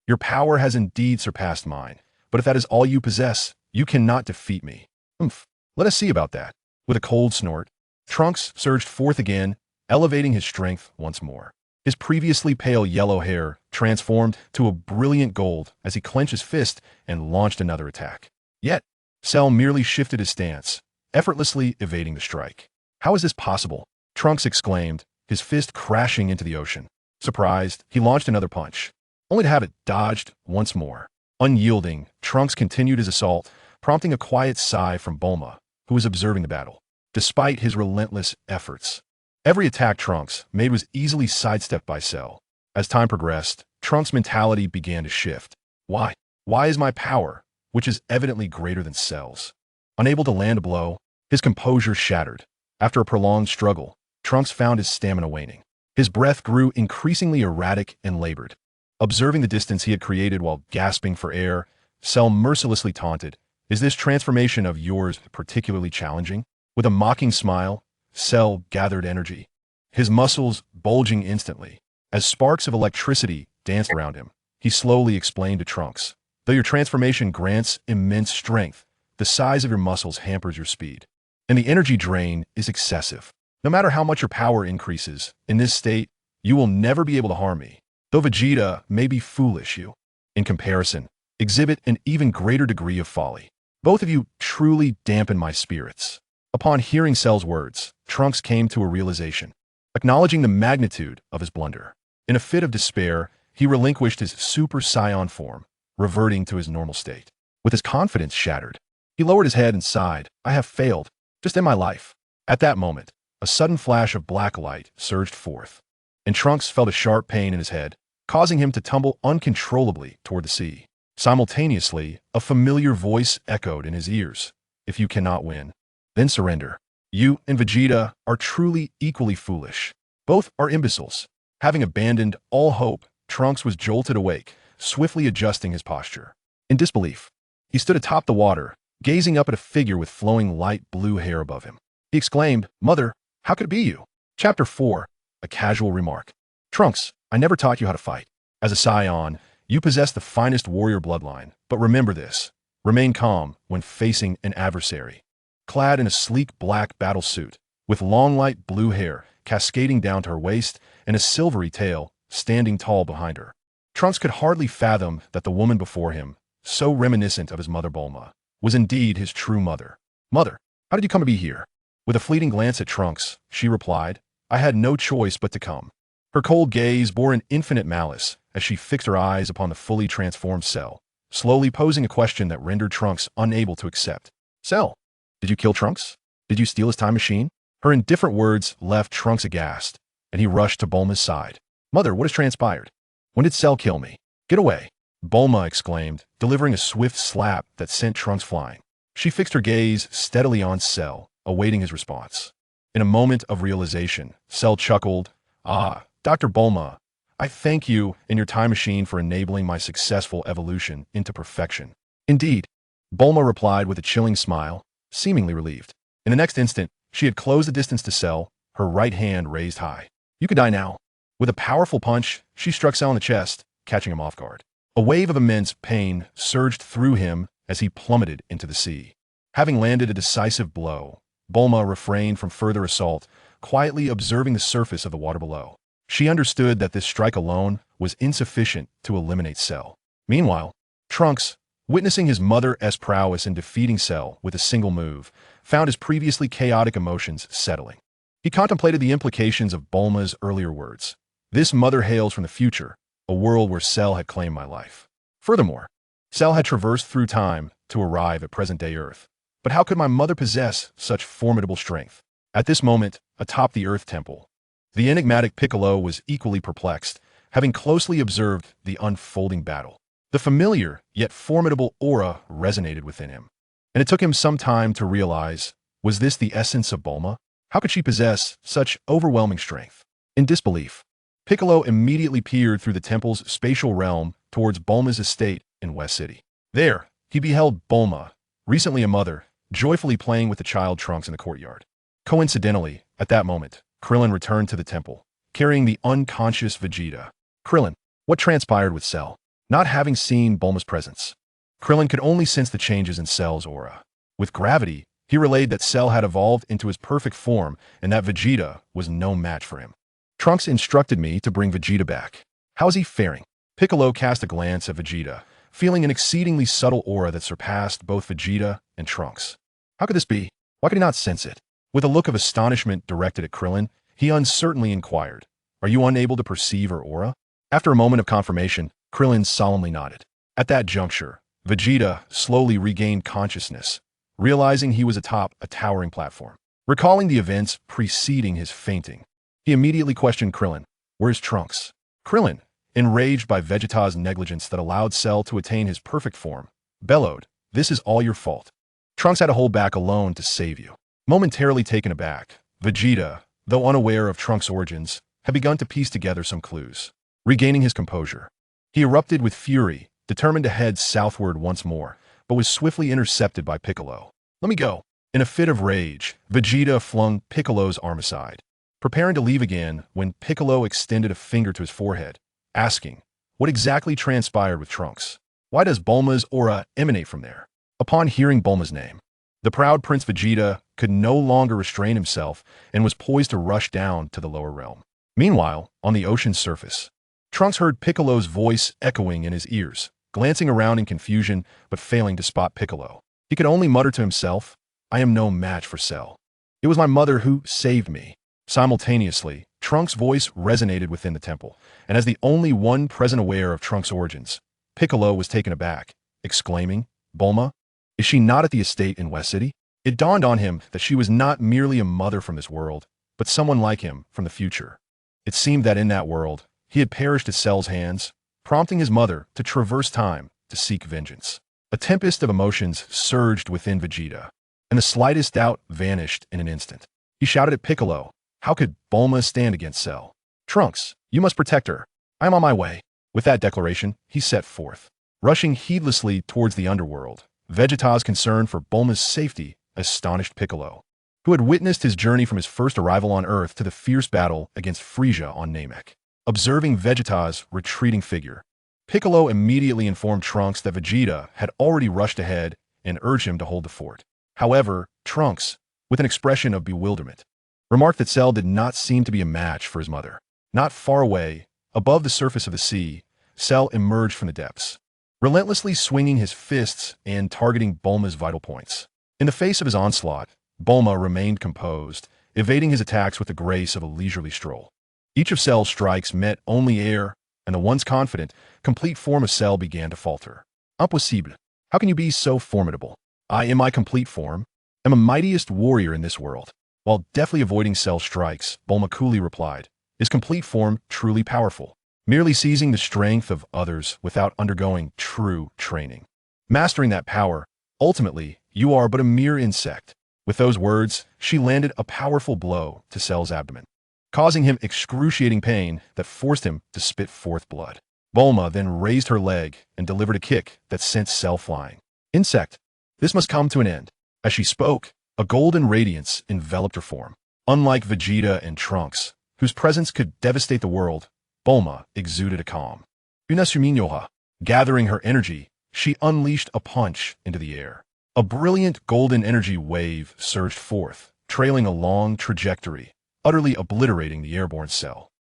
your power has indeed surpassed mine, but if that is all you possess, you cannot defeat me." "Humph, let us see about that." With a cold snort, Trunks surged forth again, elevating his strength once more. His previously pale yellow hair transformed to a brilliant gold as he clenched his fist and launched another attack. Yet, Cell merely shifted his stance, effortlessly evading the strike. "How is this possible?" Trunks exclaimed, his fist crashing into the ocean. Surprised, he launched another punch, only to have it dodged once more. Unyielding, Trunks continued his assault, prompting a quiet sigh from Bulma, who was observing the battle. Despite his relentless efforts, every attack Trunks made was easily sidestepped by Cell. As time progressed, Trunks' mentality began to shift. Why? Why is my power, which is evidently greater than Cell's? Unable to land a blow, his composure shattered. After a prolonged struggle, Trunks found his stamina waning. His breath grew increasingly erratic and labored. Observing the distance he had created while gasping for air, Cell mercilessly taunted, "Is this transformation of yours particularly challenging?" With a mocking smile, Cell gathered energy, his muscles bulging instantly. As sparks of electricity danced around him, he slowly explained to Trunks, "Though your transformation grants immense strength, the size of your muscles hampers your speed, and the energy drain is excessive. No matter how much your power increases, in this state, you will never be able to harm me. Though Vegeta may be foolish, you, in comparison, exhibit an even greater degree of folly. Both of you truly dampen my spirits." Upon hearing Cell's words, Trunks came to a realization, acknowledging the magnitude of his blunder. In a fit of despair, he relinquished his Super Saiyan form, reverting to his normal state. With his confidence shattered, he lowered his head and sighed, "I have failed, just in my life." At that moment, a sudden flash of black light surged forth, and Trunks felt a sharp pain in his head, causing him to tumble uncontrollably toward the sea. Simultaneously, a familiar voice echoed in his ears, "If you cannot win, then surrender. You and Vegeta are truly equally foolish. Both are imbeciles." Having abandoned all hope, Trunks was jolted awake, swiftly adjusting his posture. In disbelief, He stood atop the water, gazing up at a figure with flowing light blue hair above him. He exclaimed, "Mother, how could it be you?" Chapter 4. A Casual Remark. Trunks, I never taught you how to fight. As a Saiyan, you possess the finest warrior bloodline, but remember this. Remain calm when facing an adversary. Clad in a sleek black battle suit, with long light blue hair cascading down to her waist and a silvery tail standing tall behind her, Trunks could hardly fathom that the woman before him, so reminiscent of his mother Bulma, was indeed his true mother. "Mother, how did you come to be here?" With a fleeting glance at Trunks, she replied, "I had no choice but to come." Her cold gaze bore an infinite malice as she fixed her eyes upon the fully transformed Cell, slowly posing a question that rendered Trunks unable to accept. "Cell, did you kill Trunks? Did you steal his time machine?" Her indifferent words left Trunks aghast, and he rushed to Bulma's side. "Mother, what has transpired? When did Cell kill me? Get away!" Bulma exclaimed, delivering a swift slap that sent Trunks flying. She fixed her gaze steadily on Cell, awaiting his response. In a moment of realization, Cell chuckled, "Ah, Dr. Bulma, I thank you and your time machine for enabling my successful evolution into perfection." "Indeed," Bulma replied with a chilling smile, seemingly relieved. In the next instant, she had closed the distance to Cell, her right hand raised high. "You could die now." With a powerful punch, she struck Cell in the chest, catching him off guard. A wave of immense pain surged through him as he plummeted into the sea. Having landed a decisive blow, Bulma refrained from further assault, quietly observing the surface of the water below. She understood that this strike alone was insufficient to eliminate Cell. Meanwhile, Trunks, witnessing his mother's prowess in defeating Cell with a single move, found his previously chaotic emotions settling. He contemplated the implications of Bulma's earlier words. This mother hails from the future, a world where Cell had claimed my life. Furthermore, Cell had traversed through time to arrive at present-day Earth. But how could my mother possess such formidable strength? At this moment, atop the Earth Temple, the enigmatic Piccolo was equally perplexed, having closely observed the unfolding battle. The familiar, yet formidable aura resonated within him, and it took him some time to realize, was this the essence of Bulma? How could she possess such overwhelming strength? In disbelief, Piccolo immediately peered through the temple's spatial realm towards Bulma's estate in West City. There, he beheld Bulma, recently a mother, joyfully playing with the child Trunks in the courtyard. Coincidentally, at that moment, Krillin returned to the temple, carrying the unconscious Vegeta. "Krillin, what transpired with Cell?" Not having seen Bulma's presence, Krillin could only sense the changes in Cell's aura. With gravity, he relayed that Cell had evolved into his perfect form and that Vegeta was no match for him. "Trunks instructed me to bring Vegeta back. How is he faring?" Piccolo cast a glance at Vegeta, feeling an exceedingly subtle aura that surpassed both Vegeta and Trunks. How could this be? Why could he not sense it? With a look of astonishment directed at Krillin, he uncertainly inquired, "Are you unable to perceive her aura?" After a moment of confirmation, Krillin solemnly nodded. At that juncture, Vegeta slowly regained consciousness, realizing he was atop a towering platform. Recalling the events preceding his fainting, he immediately questioned Krillin, "Where's Trunks?" Krillin, enraged by Vegeta's negligence that allowed Cell to attain his perfect form, bellowed, "This is all your fault. Trunks had to hold back alone to save you." Momentarily taken aback, Vegeta, though unaware of Trunks' origins, had begun to piece together some clues. Regaining his composure, he erupted with fury, determined to head southward once more, but was swiftly intercepted by Piccolo. "Let me go." In a fit of rage, Vegeta flung Piccolo's arm aside, preparing to leave again when Piccolo extended a finger to his forehead, asking, "What exactly transpired with Trunks? Why does Bulma's aura emanate from there?" Upon hearing Bulma's name, the proud Prince Vegeta could no longer restrain himself and was poised to rush down to the lower realm. Meanwhile, on the ocean's surface, Trunks heard Piccolo's voice echoing in his ears, glancing around in confusion but failing to spot Piccolo. He could only mutter to himself, "I am no match for Cell. It was my mother who saved me." Simultaneously, Trunks' voice resonated within the temple, and as the only one present aware of Trunks' origins, Piccolo was taken aback, exclaiming, "Bulma? Is she not at the estate in West City?" It dawned on him that she was not merely a mother from this world, but someone like him from the future. It seemed that in that world, he had perished at Cell's hands, prompting his mother to traverse time to seek vengeance. A tempest of emotions surged within Vegeta, and the slightest doubt vanished in an instant. He shouted at Piccolo, "How could Bulma stand against Cell? Trunks, you must protect her. I am on my way." With that declaration, he set forth, rushing heedlessly towards the underworld, Vegeta's concern for Bulma's safety astonished Piccolo, who had witnessed his journey from his first arrival on Earth to the fierce battle against Frieza on Namek. Observing Vegeta's retreating figure, Piccolo immediately informed Trunks that Vegeta had already rushed ahead and urged him to hold the fort. However, Trunks, with an expression of bewilderment, remarked that Cell did not seem to be a match for his mother. Not far away, above the surface of the sea, Cell emerged from the depths, relentlessly swinging his fists and targeting Bulma's vital points. In the face of his onslaught, Bulma remained composed, evading his attacks with the grace of a leisurely stroll. Each of Cell's strikes met only air, and the once confident, complete form of Cell began to falter. Impossible. How can you be so formidable? I, in my complete form, am a mightiest warrior in this world. While deftly avoiding Cell's strikes, Bulma coolly replied, is complete form truly powerful? Merely seizing the strength of others without undergoing true training. Mastering that power, ultimately, you are but a mere insect. With those words, she landed a powerful blow to Cell's abdomen, causing him excruciating pain that forced him to spit forth blood. Bulma then raised her leg and delivered a kick that sent Cell flying. Insect, this must come to an end. As she spoke, a golden radiance enveloped her form. Unlike Vegeta and Trunks, whose presence could devastate the world, Bulma exuded a calm. Unasuminyoha. Gathering her energy, she unleashed a punch into the air. A brilliant golden energy wave surged forth, trailing a long trajectory, utterly obliterating the airborne Cell.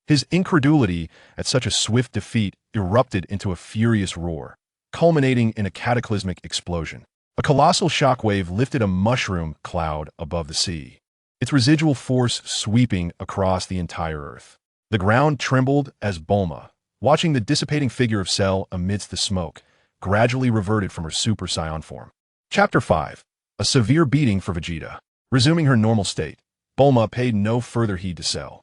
His incredulity at such a swift defeat erupted into a furious roar, culminating in a cataclysmic explosion. A colossal shockwave lifted a mushroom cloud above the sea, its residual force sweeping across the entire Earth. The ground trembled as Bulma, watching the dissipating figure of Cell amidst the smoke, gradually reverted from her Super Saiyan form. Chapter 5. A severe beating for Vegeta. Resuming her normal state, Bulma paid no further heed to Cell.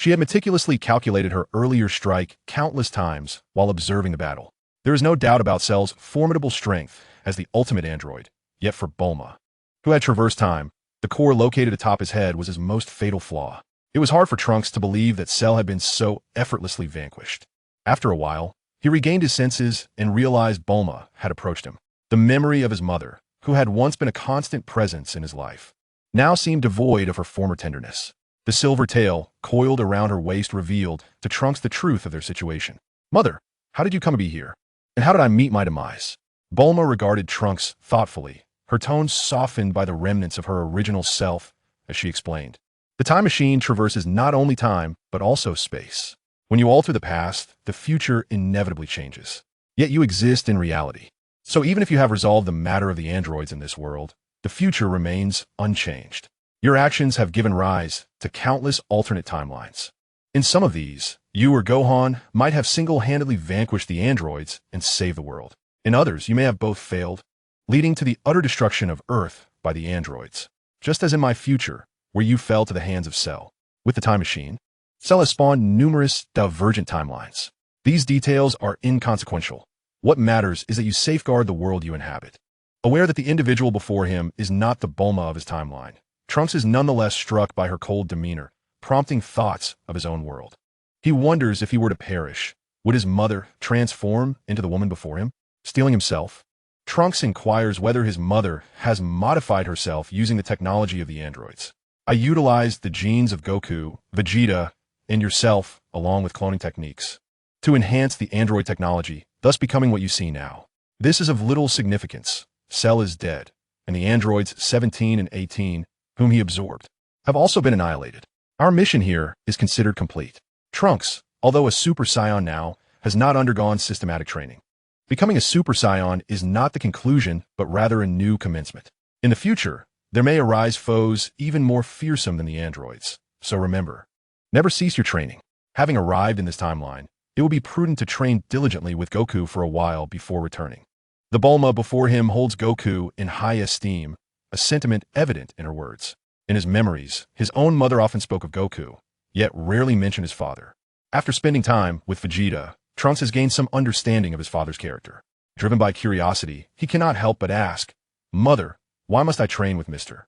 She had meticulously calculated her earlier strike countless times while observing the battle. There is no doubt about Cell's formidable strength as the ultimate android, yet for Bulma, who had traversed time, the core located atop his head was his most fatal flaw. It was hard for Trunks to believe that Cell had been so effortlessly vanquished. After a while, he regained his senses and realized Bulma had approached him. The memory of his mother, who had once been a constant presence in his life, now seemed devoid of her former tenderness. The silver tail, coiled around her waist, revealed to Trunks the truth of their situation. Mother, how did you come to be here? And how did I meet my demise? Bulma regarded Trunks thoughtfully, her tone softened by the remnants of her original self, as she explained. The time machine traverses not only time, but also space. When you alter the past, the future inevitably changes. Yet you exist in reality. So even if you have resolved the matter of the androids in this world, the future remains unchanged. Your actions have given rise to countless alternate timelines. In some of these, you or Gohan might have single-handedly vanquished the androids and saved the world. In others, you may have both failed, leading to the utter destruction of Earth by the androids. Just as in my future, where you fell to the hands of Cell. With the time machine, Cell has spawned numerous divergent timelines. These details are inconsequential. What matters is that you safeguard the world you inhabit. Aware that the individual before him is not the Bulma of his timeline, Trunks is nonetheless struck by her cold demeanor, prompting thoughts of his own world. He wonders if he were to perish, would his mother transform into the woman before him, stealing himself? Trunks inquires whether his mother has modified herself using the technology of the androids. I utilized the genes of Goku, Vegeta, and yourself, along with cloning techniques, to enhance the android technology, thus becoming what you see now. This is of little significance. Cell is dead, and the androids 17 and 18, whom he absorbed, have also been annihilated. Our mission here is considered complete. Trunks, although a Super Saiyan now, has not undergone systematic training. Becoming a Super Saiyan is not the conclusion, but rather a new commencement. In the future, there may arise foes even more fearsome than the androids. So remember, never cease your training. Having arrived in this timeline, it will be prudent to train diligently with Goku for a while before returning. The Bulma before him holds Goku in high esteem, a sentiment evident in her words. In his memories, his own mother often spoke of Goku, yet rarely mentioned his father. After spending time with Vegeta, Trunks has gained some understanding of his father's character. Driven by curiosity, he cannot help but ask, Mother, why must I train with Mr.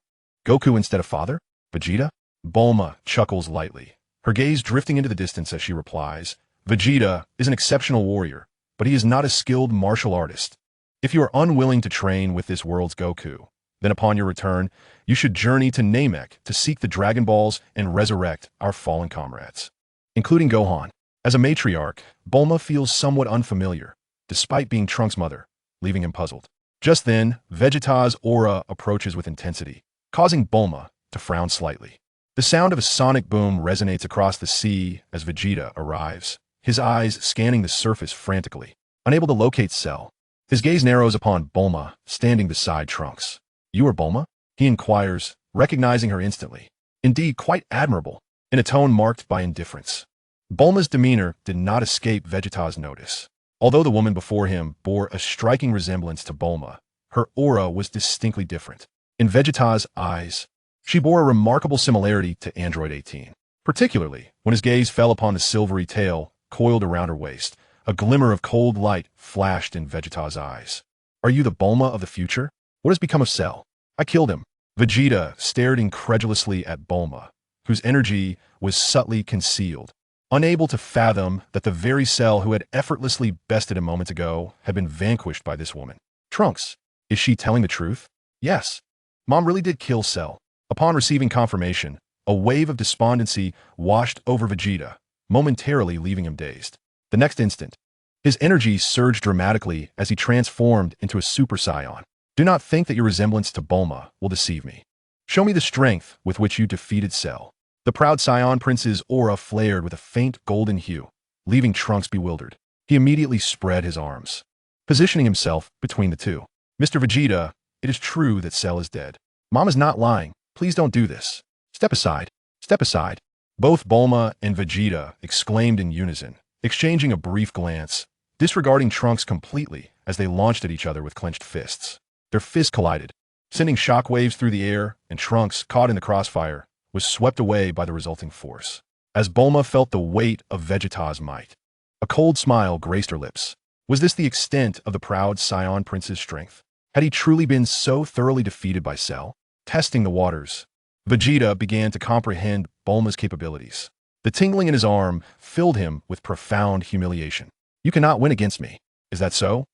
Goku instead of father? Vegeta? Bulma chuckles lightly, her gaze drifting into the distance as she replies, Vegeta is an exceptional warrior, but he is not a skilled martial artist. If you are unwilling to train with this world's Goku, then upon your return, you should journey to Namek to seek the Dragon Balls and resurrect our fallen comrades, including Gohan. As a matriarch, Bulma feels somewhat unfamiliar, despite being Trunks' mother, leaving him puzzled. Just then, Vegeta's aura approaches with intensity, causing Bulma to frown slightly. The sound of a sonic boom resonates across the sea as Vegeta arrives, his eyes scanning the surface frantically. Unable to locate Cell, his gaze narrows upon Bulma, standing beside Trunks. "You are Bulma?" he inquires, recognizing her instantly. Indeed, quite admirable, in a tone marked by indifference. Bulma's demeanor did not escape Vegeta's notice. Although the woman before him bore a striking resemblance to Bulma, her aura was distinctly different. In Vegeta's eyes, she bore a remarkable similarity to Android 18, particularly when his gaze fell upon the silvery tail coiled around her waist. A glimmer of cold light flashed in Vegeta's eyes. "Are you the Bulma of the future? What has become of Cell?" "I killed him." Vegeta stared incredulously at Bulma, whose energy was subtly concealed, unable to fathom that the very Cell who had effortlessly bested him moments ago had been vanquished by this woman. "Trunks, is she telling the truth?" "Yes. Mom really did kill Cell." Upon receiving confirmation, a wave of despondency washed over Vegeta, momentarily leaving him dazed. The next instant, his energy surged dramatically as he transformed into a Super Saiyan. "Do not think that your resemblance to Bulma will deceive me. Show me the strength with which you defeated Cell." The proud Saiyan Prince's aura flared with a faint golden hue, leaving Trunks bewildered. He immediately spread his arms, positioning himself between the two. "Mr. Vegeta, it is true that Cell is dead. Mom is not lying. Please don't do this. Step aside. Step aside." Both Bulma and Vegeta exclaimed in unison, exchanging a brief glance, disregarding Trunks completely as they launched at each other with clenched fists. Their fists collided, sending shockwaves through the air, and Trunks, caught in the crossfire, was swept away by the resulting force. As Bulma felt the weight of Vegeta's might, a cold smile graced her lips. Was this the extent of the proud Saiyan Prince's strength? Had he truly been so thoroughly defeated by Cell? Testing the waters, Vegeta began to comprehend Bulma's capabilities. The tingling in his arm filled him with profound humiliation. "You cannot win against me. Is that so?"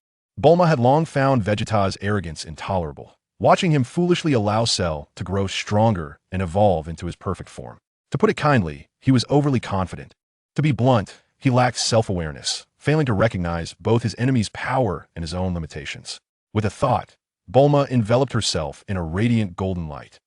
Bulma had long found Vegeta's arrogance intolerable, watching him foolishly allow Cell to grow stronger and evolve into his perfect form. To put it kindly, he was overly confident. To be blunt, he lacked self-awareness, failing to recognize both his enemy's power and his own limitations. With a thought, Bulma enveloped herself in a radiant golden light,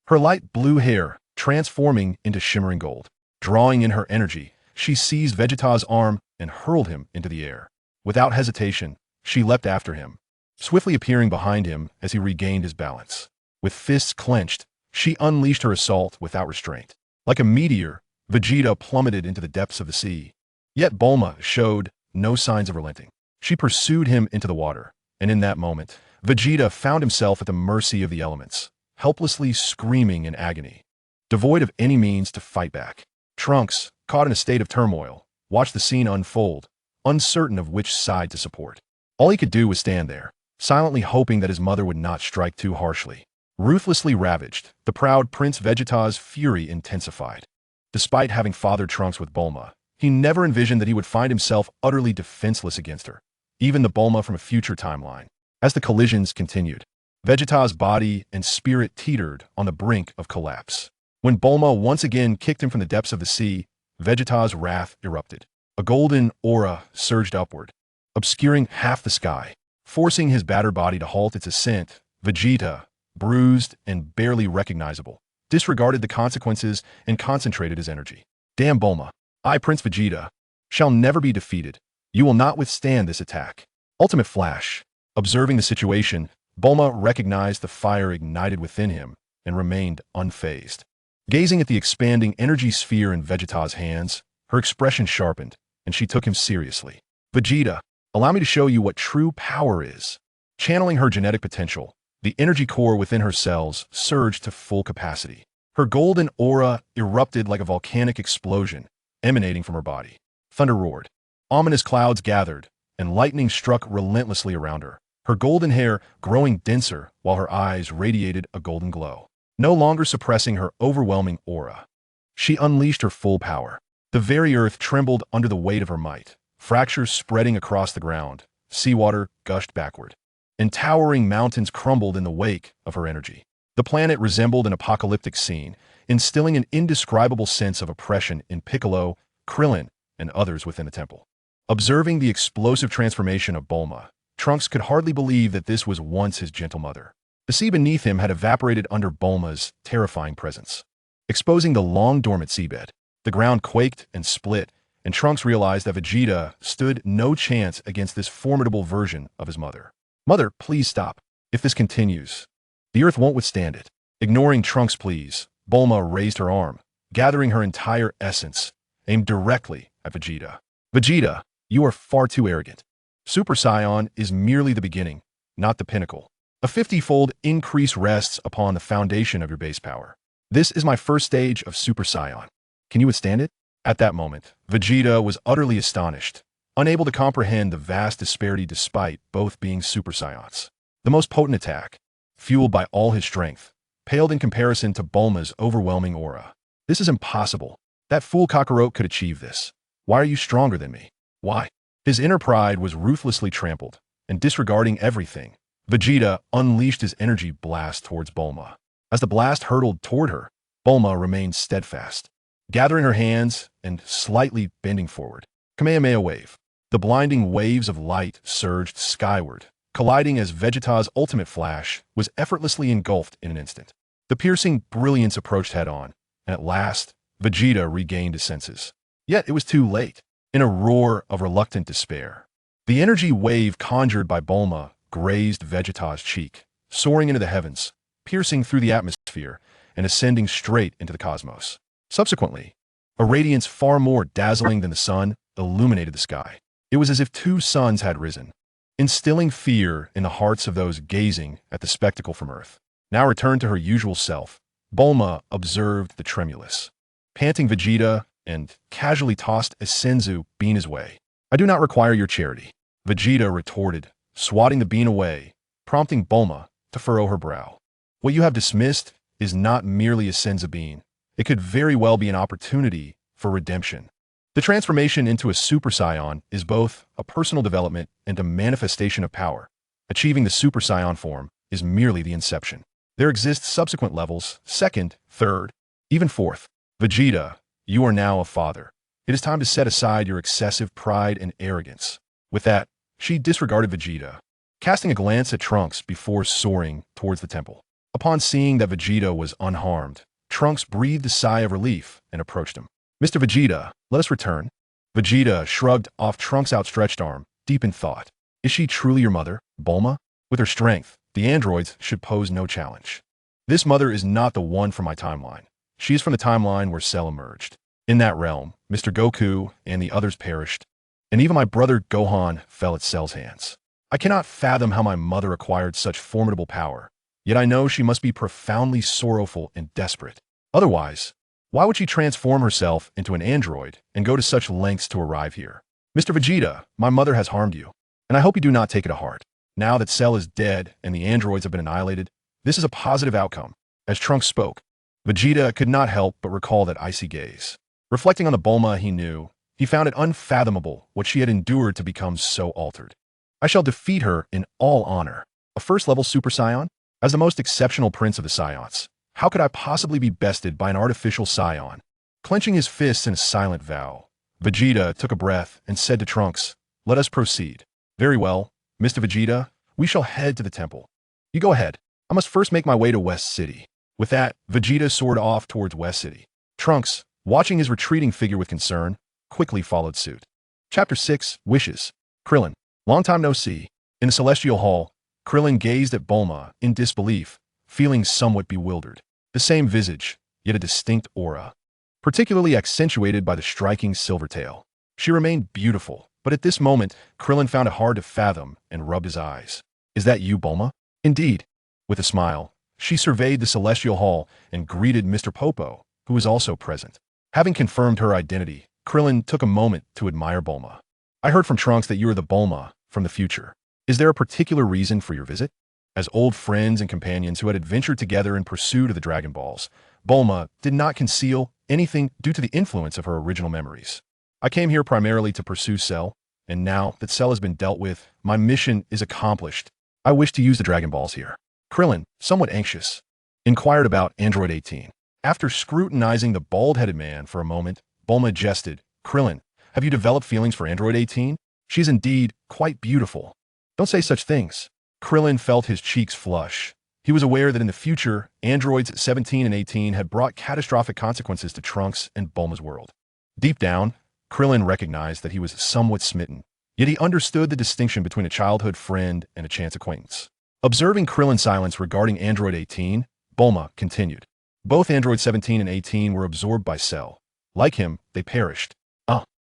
her light blue hair transforming into shimmering gold. Drawing in her energy, she seized Vegeta's arm and hurled him into the air. Without hesitation, she leapt after him, swiftly appearing behind him as he regained his balance. With fists clenched, she unleashed her assault without restraint. Like a meteor, Vegeta plummeted into the depths of the sea. Yet Bulma showed no signs of relenting. She pursued him into the water, and in that moment, Vegeta found himself at the mercy of the elements, helplessly screaming in agony, devoid of any means to fight back. Trunks, caught in a state of turmoil, watched the scene unfold, uncertain of which side to support. All he could do was stand there, silently hoping that his mother would not strike too harshly. Ruthlessly ravaged, the proud Prince Vegeta's fury intensified. Despite having fathered Trunks with Bulma, he never envisioned that he would find himself utterly defenseless against her, even the Bulma from a future timeline. As the collisions continued, Vegeta's body and spirit teetered on the brink of collapse. When Bulma once again kicked him from the depths of the sea, Vegeta's wrath erupted. A golden aura surged upward, obscuring half the sky, forcing his battered body to halt its ascent. Vegeta, bruised and barely recognizable, disregarded the consequences and concentrated his energy. "Damn Bulma, I, Prince Vegeta, shall never be defeated. You will not withstand this attack." Ultimate Flash. Observing the situation, Bulma recognized the fire ignited within him and remained unfazed. Gazing at the expanding energy sphere in Vegeta's hands, her expression sharpened, and she took him seriously. "Vegeta, allow me to show you what true power is." Channeling her genetic potential, the energy core within her cells surged to full capacity. Her golden aura erupted like a volcanic explosion, emanating from her body. Thunder roared. Ominous clouds gathered, and lightning struck relentlessly around her, her golden hair growing denser while her eyes radiated a golden glow. No longer suppressing her overwhelming aura, she unleashed her full power. The very earth trembled under the weight of her might, fractures spreading across the ground, seawater gushed backward. and towering mountains crumbled in the wake of her energy. The planet resembled an apocalyptic scene, instilling an indescribable sense of oppression in Piccolo, Krillin, and others within the temple. Observing the explosive transformation of Bulma, Trunks could hardly believe that this was once his gentle mother. The sea beneath him had evaporated under Bulma's terrifying presence, exposing the long-dormant seabed. The ground quaked and split, and Trunks realized that Vegeta stood no chance against this formidable version of his mother. "Mother, please stop. If this continues, the Earth won't withstand it." Ignoring Trunks' pleas, Bulma raised her arm, gathering her entire essence, aimed directly at Vegeta. "Vegeta, you are far too arrogant. Super Saiyan is merely the beginning, not the pinnacle. A 50-fold increase rests upon the foundation of your base power. This is my first stage of Super Saiyan. Can you withstand it?" At that moment, Vegeta was utterly astonished, unable to comprehend the vast disparity despite both being Super Saiyans. The most potent attack, fueled by all his strength, paled in comparison to Bulma's overwhelming aura. "This is impossible. That fool Kakarot could achieve this. Why are you stronger than me? Why?" His inner pride was ruthlessly trampled, and disregarding everything, Vegeta unleashed his energy blast towards Bulma. As the blast hurtled toward her, Bulma remained steadfast, gathering her hands and slightly bending forward. Kamehameha wave. The blinding waves of light surged skyward, colliding as Vegeta's ultimate flash was effortlessly engulfed in an instant. The piercing brilliance approached head-on, and at last, Vegeta regained his senses. Yet it was too late. In a roar of reluctant despair, the energy wave conjured by Bulma grazed Vegeta's cheek, soaring into the heavens, piercing through the atmosphere, and ascending straight into the cosmos. Subsequently, a radiance far more dazzling than the sun illuminated the sky. It was as if two suns had risen, instilling fear in the hearts of those gazing at the spectacle from Earth. Now returned to her usual self, Bulma observed the tremulous, panting Vegeta and casually tossed a senzu bean his way. "I do not require your charity," Vegeta retorted, swatting the bean away, prompting Bulma to furrow her brow. "What you have dismissed is not merely a senzu bean. It could very well be an opportunity for redemption." The transformation into a Super Saiyan is both a personal development and a manifestation of power. Achieving the Super Saiyan form is merely the inception. There exist subsequent levels, second, third, even fourth. Vegeta, you are now a father. It is time to set aside your excessive pride and arrogance. With that, she disregarded Vegeta, casting a glance at Trunks before soaring towards the temple. Upon seeing that Vegeta was unharmed, Trunks breathed a sigh of relief and approached him. "Mr. Vegeta, let us return." Vegeta shrugged off Trunks' outstretched arm, deep in thought. "Is she truly your mother, Bulma? With her strength, the androids should pose no challenge. This mother is not the one from my timeline. She is from the timeline where Cell emerged. In that realm, Mr. Goku and the others perished, and even my brother Gohan fell at Cell's hands. I cannot fathom how my mother acquired such formidable power, yet I know she must be profoundly sorrowful and desperate. Otherwise, why would she transform herself into an android and go to such lengths to arrive here? Mr. Vegeta, my mother has harmed you, and I hope you do not take it to heart. Now that Cell is dead and the androids have been annihilated, this is a positive outcome." As Trunks spoke, Vegeta could not help but recall that icy gaze. Reflecting on the Bulma he knew, he found it unfathomable what she had endured to become so altered. "I shall defeat her in all honor. A first-level Super Saiyan? As the most exceptional prince of the Saiyans, how could I possibly be bested by an artificial Saiyan?" Clenching his fists in a silent vow, Vegeta took a breath and said to Trunks, "Let us proceed." "Very well, Mr. Vegeta, we shall head to the temple. You go ahead. I must first make my way to West City." With that, Vegeta soared off towards West City. Trunks, watching his retreating figure with concern, quickly followed suit. Chapter 6, Wishes. Krillin. Long time no see. In the Celestial Hall, Krillin gazed at Bulma in disbelief, feeling somewhat bewildered. The same visage, yet a distinct aura, particularly accentuated by the striking silver tail. She remained beautiful, but at this moment, Krillin found it hard to fathom and rubbed his eyes. "Is that you, Bulma?" "Indeed." With a smile, she surveyed the Celestial Hall and greeted Mr. Popo, who was also present. Having confirmed her identity, Krillin took a moment to admire Bulma. "I heard from Trunks that you are the Bulma from the future. Is there a particular reason for your visit?" As old friends and companions who had adventured together in pursuit of the Dragon Balls, Bulma did not conceal anything due to the influence of her original memories. "I came here primarily to pursue Cell, and now that Cell has been dealt with, my mission is accomplished. I wish to use the Dragon Balls here. Krillin, somewhat anxious, inquired about Android 18. After scrutinizing the bald-headed man for a moment, Bulma jested, Krillin, have you developed feelings for Android 18? She is indeed quite beautiful. Don't say such things. Krillin felt his cheeks flush. He was aware that in the future, androids 17 and 18 had brought catastrophic consequences to Trunks and Bulma's world. Deep down, Krillin recognized that he was somewhat smitten, yet he understood the distinction between a childhood friend and a chance acquaintance. Observing Krillin's silence regarding Android 18, Bulma continued. Both Android 17 and 18 were absorbed by Cell. Like him, they perished.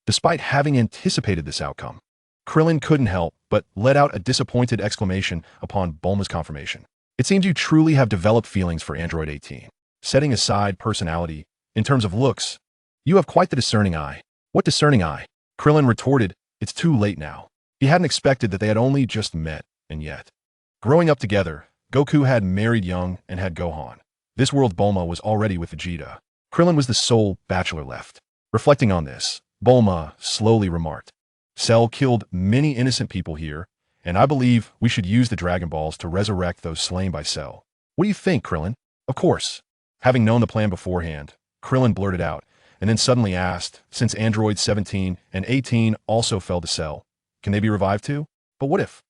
Despite having anticipated this outcome, Krillin couldn't help but let out a disappointed exclamation upon Bulma's confirmation. It seems you truly have developed feelings for Android 18. Setting aside personality, in terms of looks, you have quite the discerning eye. What discerning eye? Krillin retorted, it's too late now. He hadn't expected that they had only just met, and yet. Growing up together, Goku had married young and had Gohan. This world Bulma was already with Vegeta. Krillin was the sole bachelor left. Reflecting on this, Bulma slowly remarked, Cell killed many innocent people here, and I believe we should use the Dragon Balls to resurrect those slain by Cell. What do you think, Krillin? Of course. Having known the plan beforehand, Krillin blurted out, and then suddenly asked, since androids 17 and 18 also fell to Cell, can they be revived too? But what if?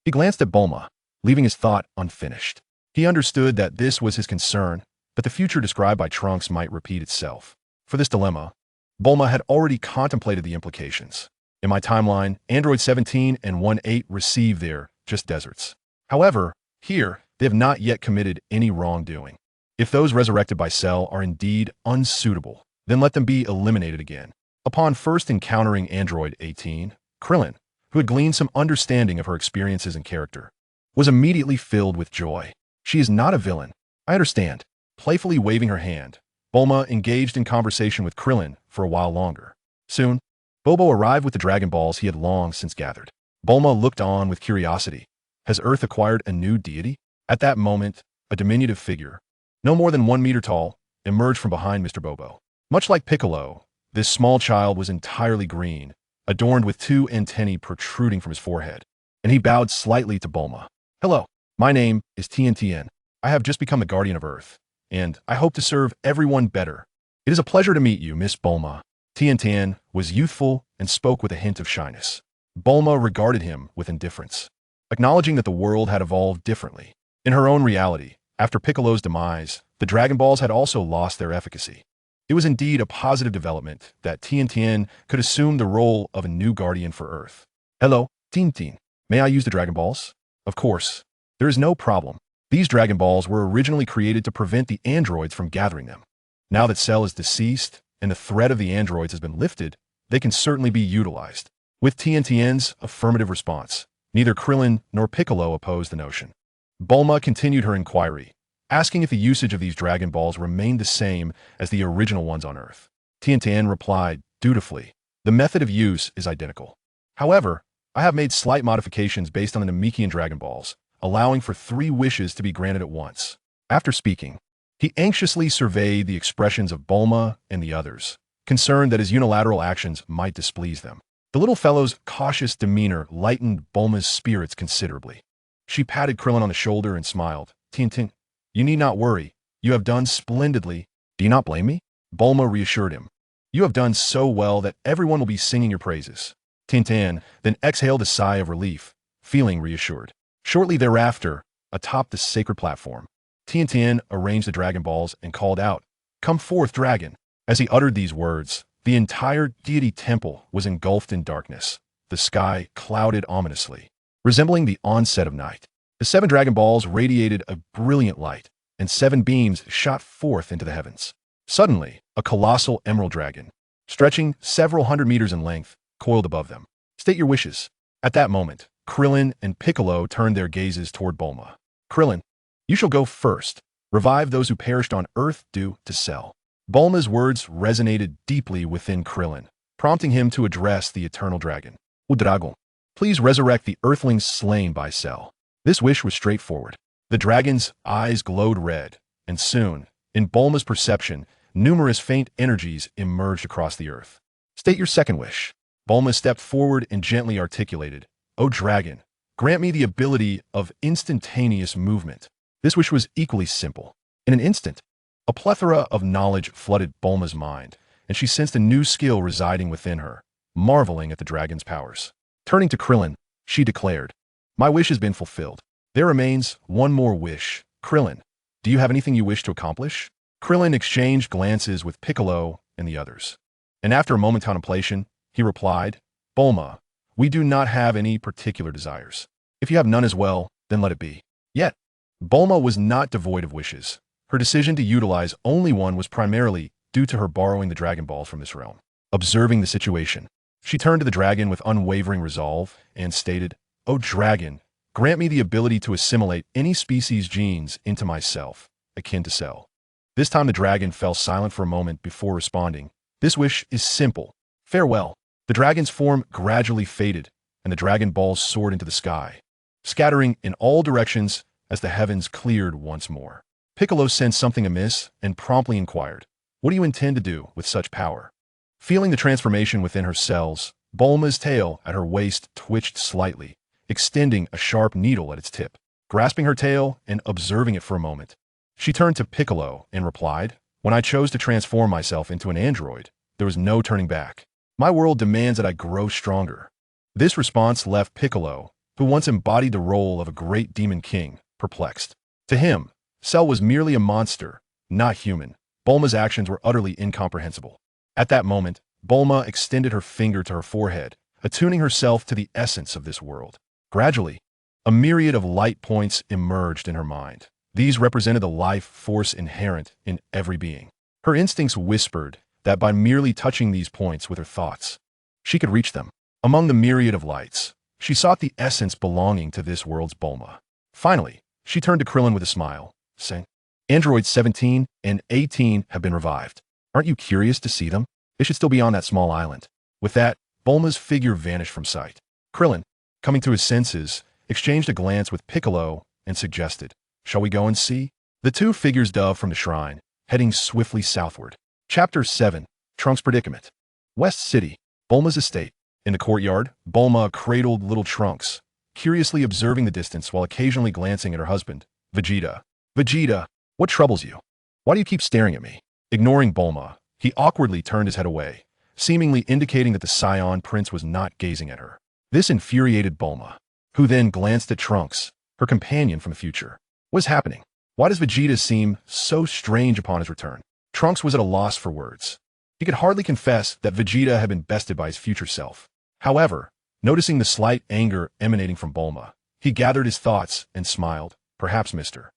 He glanced at Bulma, leaving his thought unfinished. He understood that this was his concern, that the future described by Trunks might repeat itself. For this dilemma, Bulma had already contemplated the implications. In my timeline, Android 17 and 1-8 receive their just deserts. However, here, they have not yet committed any wrongdoing. If those resurrected by Cell are indeed unsuitable, then let them be eliminated again. Upon first encountering Android 18, Krillin, who had gleaned some understanding of her experiences and character, was immediately filled with joy. She is not a villain. I understand. Playfully waving her hand, Bulma engaged in conversation with Krillin for a while longer. Soon, Bobo arrived with the Dragon Balls he had long since gathered. Bulma looked on with curiosity. Has Earth acquired a new deity? At that moment, a diminutive figure, no more than 1 meter tall, emerged from behind Mr. Bobo. Much like Piccolo, this small child was entirely green, adorned with 2 antennae protruding from his forehead, and he bowed slightly to Bulma. Hello, my name is TNTN. I have just become the guardian of Earth, and I hope to serve everyone better. It is a pleasure to meet you, Miss Bulma. TNTN was youthful and spoke with a hint of shyness. Bulma regarded him with indifference, acknowledging that the world had evolved differently. In her own reality, after Piccolo's demise, the Dragon Balls had also lost their efficacy. It was indeed a positive development that TNTN could assume the role of a new guardian for Earth. Hello, Tintin. May I use the Dragon Balls? Of course. There is no problem. These Dragon Balls were originally created to prevent the androids from gathering them. Now that Cell is deceased and the threat of the androids has been lifted, they can certainly be utilized. With TNTN's affirmative response, neither Krillin nor Piccolo opposed the notion. Bulma continued her inquiry, asking if the usage of these Dragon Balls remained the same as the original ones on Earth. TNTN replied, dutifully, the method of use is identical. However, I have made slight modifications based on the Namekian Dragon Balls, allowing for 3 wishes to be granted at once. After speaking, he anxiously surveyed the expressions of Bulma and the others, concerned that his unilateral actions might displease them. The little fellow's cautious demeanor lightened Bulma's spirits considerably. She patted Krillin on the shoulder and smiled. Tintin, you need not worry. You have done splendidly. Do you not blame me? Bulma reassured him. You have done so well that everyone will be singing your praises. Tintin then exhaled a sigh of relief, feeling reassured. Shortly thereafter, atop the sacred platform, Tintin arranged the Dragon Balls and called out, Come forth, dragon. As he uttered these words, the entire deity temple was engulfed in darkness. The sky clouded ominously, resembling the onset of night. The 7 Dragon Balls radiated a brilliant light, and 7 beams shot forth into the heavens. Suddenly, a colossal emerald dragon, stretching several hundred meters in length, coiled above them. State your wishes. At that moment, Krillin and Piccolo turned their gazes toward Bulma. Krillin, you shall go first. Revive those who perished on Earth due to Cell. Bulma's words resonated deeply within Krillin, prompting him to address the eternal dragon. O Dragon, please resurrect the Earthlings slain by Cell. This wish was straightforward. The dragon's eyes glowed red, and soon, in Bulma's perception, numerous faint energies emerged across the Earth. State your second wish. Bulma stepped forward and gently articulated, O dragon, Grant me the ability of instantaneous movement. This wish was equally simple. In an instant, a plethora of knowledge flooded Bulma's mind, and she sensed a new skill residing within her, marveling at the dragon's powers. Turning to Krillin, she declared, "My wish has been fulfilled. There remains one more wish. Krillin, do you have anything you wish to accomplish?" Krillin exchanged glances with Piccolo and the others. And after a moment's contemplation, he replied, "Bulma, we do not have any particular desires. If you have none as well, then let it be." Yet, Bulma was not devoid of wishes. Her decision to utilize only one was primarily due to her borrowing the Dragon Balls from this realm. Observing the situation, she turned to the dragon with unwavering resolve and stated, "O dragon, grant me the ability to assimilate any species genes into myself, akin to Cell." This time the dragon fell silent for a moment before responding, "This wish is simple. Farewell." The dragon's form gradually faded, and the Dragon Balls soared into the sky, scattering in all directions as the heavens cleared once more. Piccolo sensed something amiss and promptly inquired, "What do you intend to do with such power?" Feeling the transformation within her cells, Bulma's tail at her waist twitched slightly, extending a sharp needle at its tip. Grasping her tail and observing it for a moment, she turned to Piccolo and replied, "When I chose to transform myself into an android, there was no turning back. My world demands that I grow stronger." This response left Piccolo, who once embodied the role of a great demon king, perplexed. To him, Cell was merely a monster, not human. Bulma's actions were utterly incomprehensible. At that moment, Bulma extended her finger to her forehead, attuning herself to the essence of this world. Gradually, a myriad of light points emerged in her mind. These represented the life force inherent in every being. Her instincts whispered that by merely touching these points with her thoughts, she could reach them. Among the myriad of lights, she sought the essence belonging to this world's Bulma. Finally, she turned to Krillin with a smile, saying, "Androids 17 and 18 have been revived. Aren't you curious to see them? They should still be on that small island." With that, Bulma's figure vanished from sight. Krillin, coming to his senses, exchanged a glance with Piccolo and suggested, "Shall we go and see?" The two figures dove from the shrine, heading swiftly southward. Chapter 7, Trunks' Predicament. West City, Bulma's estate. In the courtyard, Bulma cradled little Trunks, curiously observing the distance while occasionally glancing at her husband, Vegeta. "Vegeta, what troubles you? Why do you keep staring at me?" Ignoring Bulma, he awkwardly turned his head away, seemingly indicating that the Saiyan prince was not gazing at her. This infuriated Bulma, who then glanced at Trunks, her companion from the future. What is happening? Why does Vegeta seem so strange upon his return? Trunks was at a loss for words. He could hardly confess that Vegeta had been bested by his future self. However, noticing the slight anger emanating from Bulma, he gathered his thoughts and smiled. "Perhaps, mister.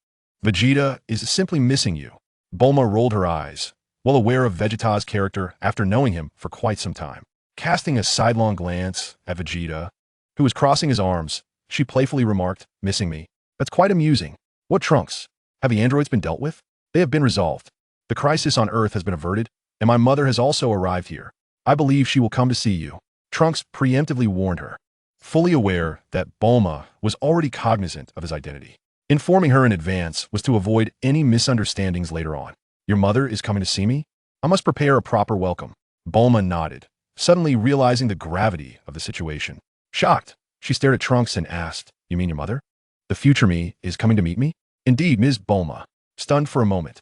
Vegeta is simply missing you." Bulma rolled her eyes, well aware of Vegeta's character after knowing him for quite some time. Casting a sidelong glance at Vegeta, who was crossing his arms, she playfully remarked, "Missing me? That's quite amusing. What, Trunks? Have the androids been dealt with?" "They have been resolved. The crisis on Earth has been averted, and my mother has also arrived here. I believe she will come to see you," Trunks preemptively warned her, fully aware that Bulma was already cognizant of his identity. Informing her in advance was to avoid any misunderstandings later on. "Your mother is coming to see me? I must prepare a proper welcome." Bulma nodded, suddenly realizing the gravity of the situation. Shocked, she stared at Trunks and asked, "You mean your mother? The future me is coming to meet me?" "Indeed, Ms. Bulma." Stunned for a moment,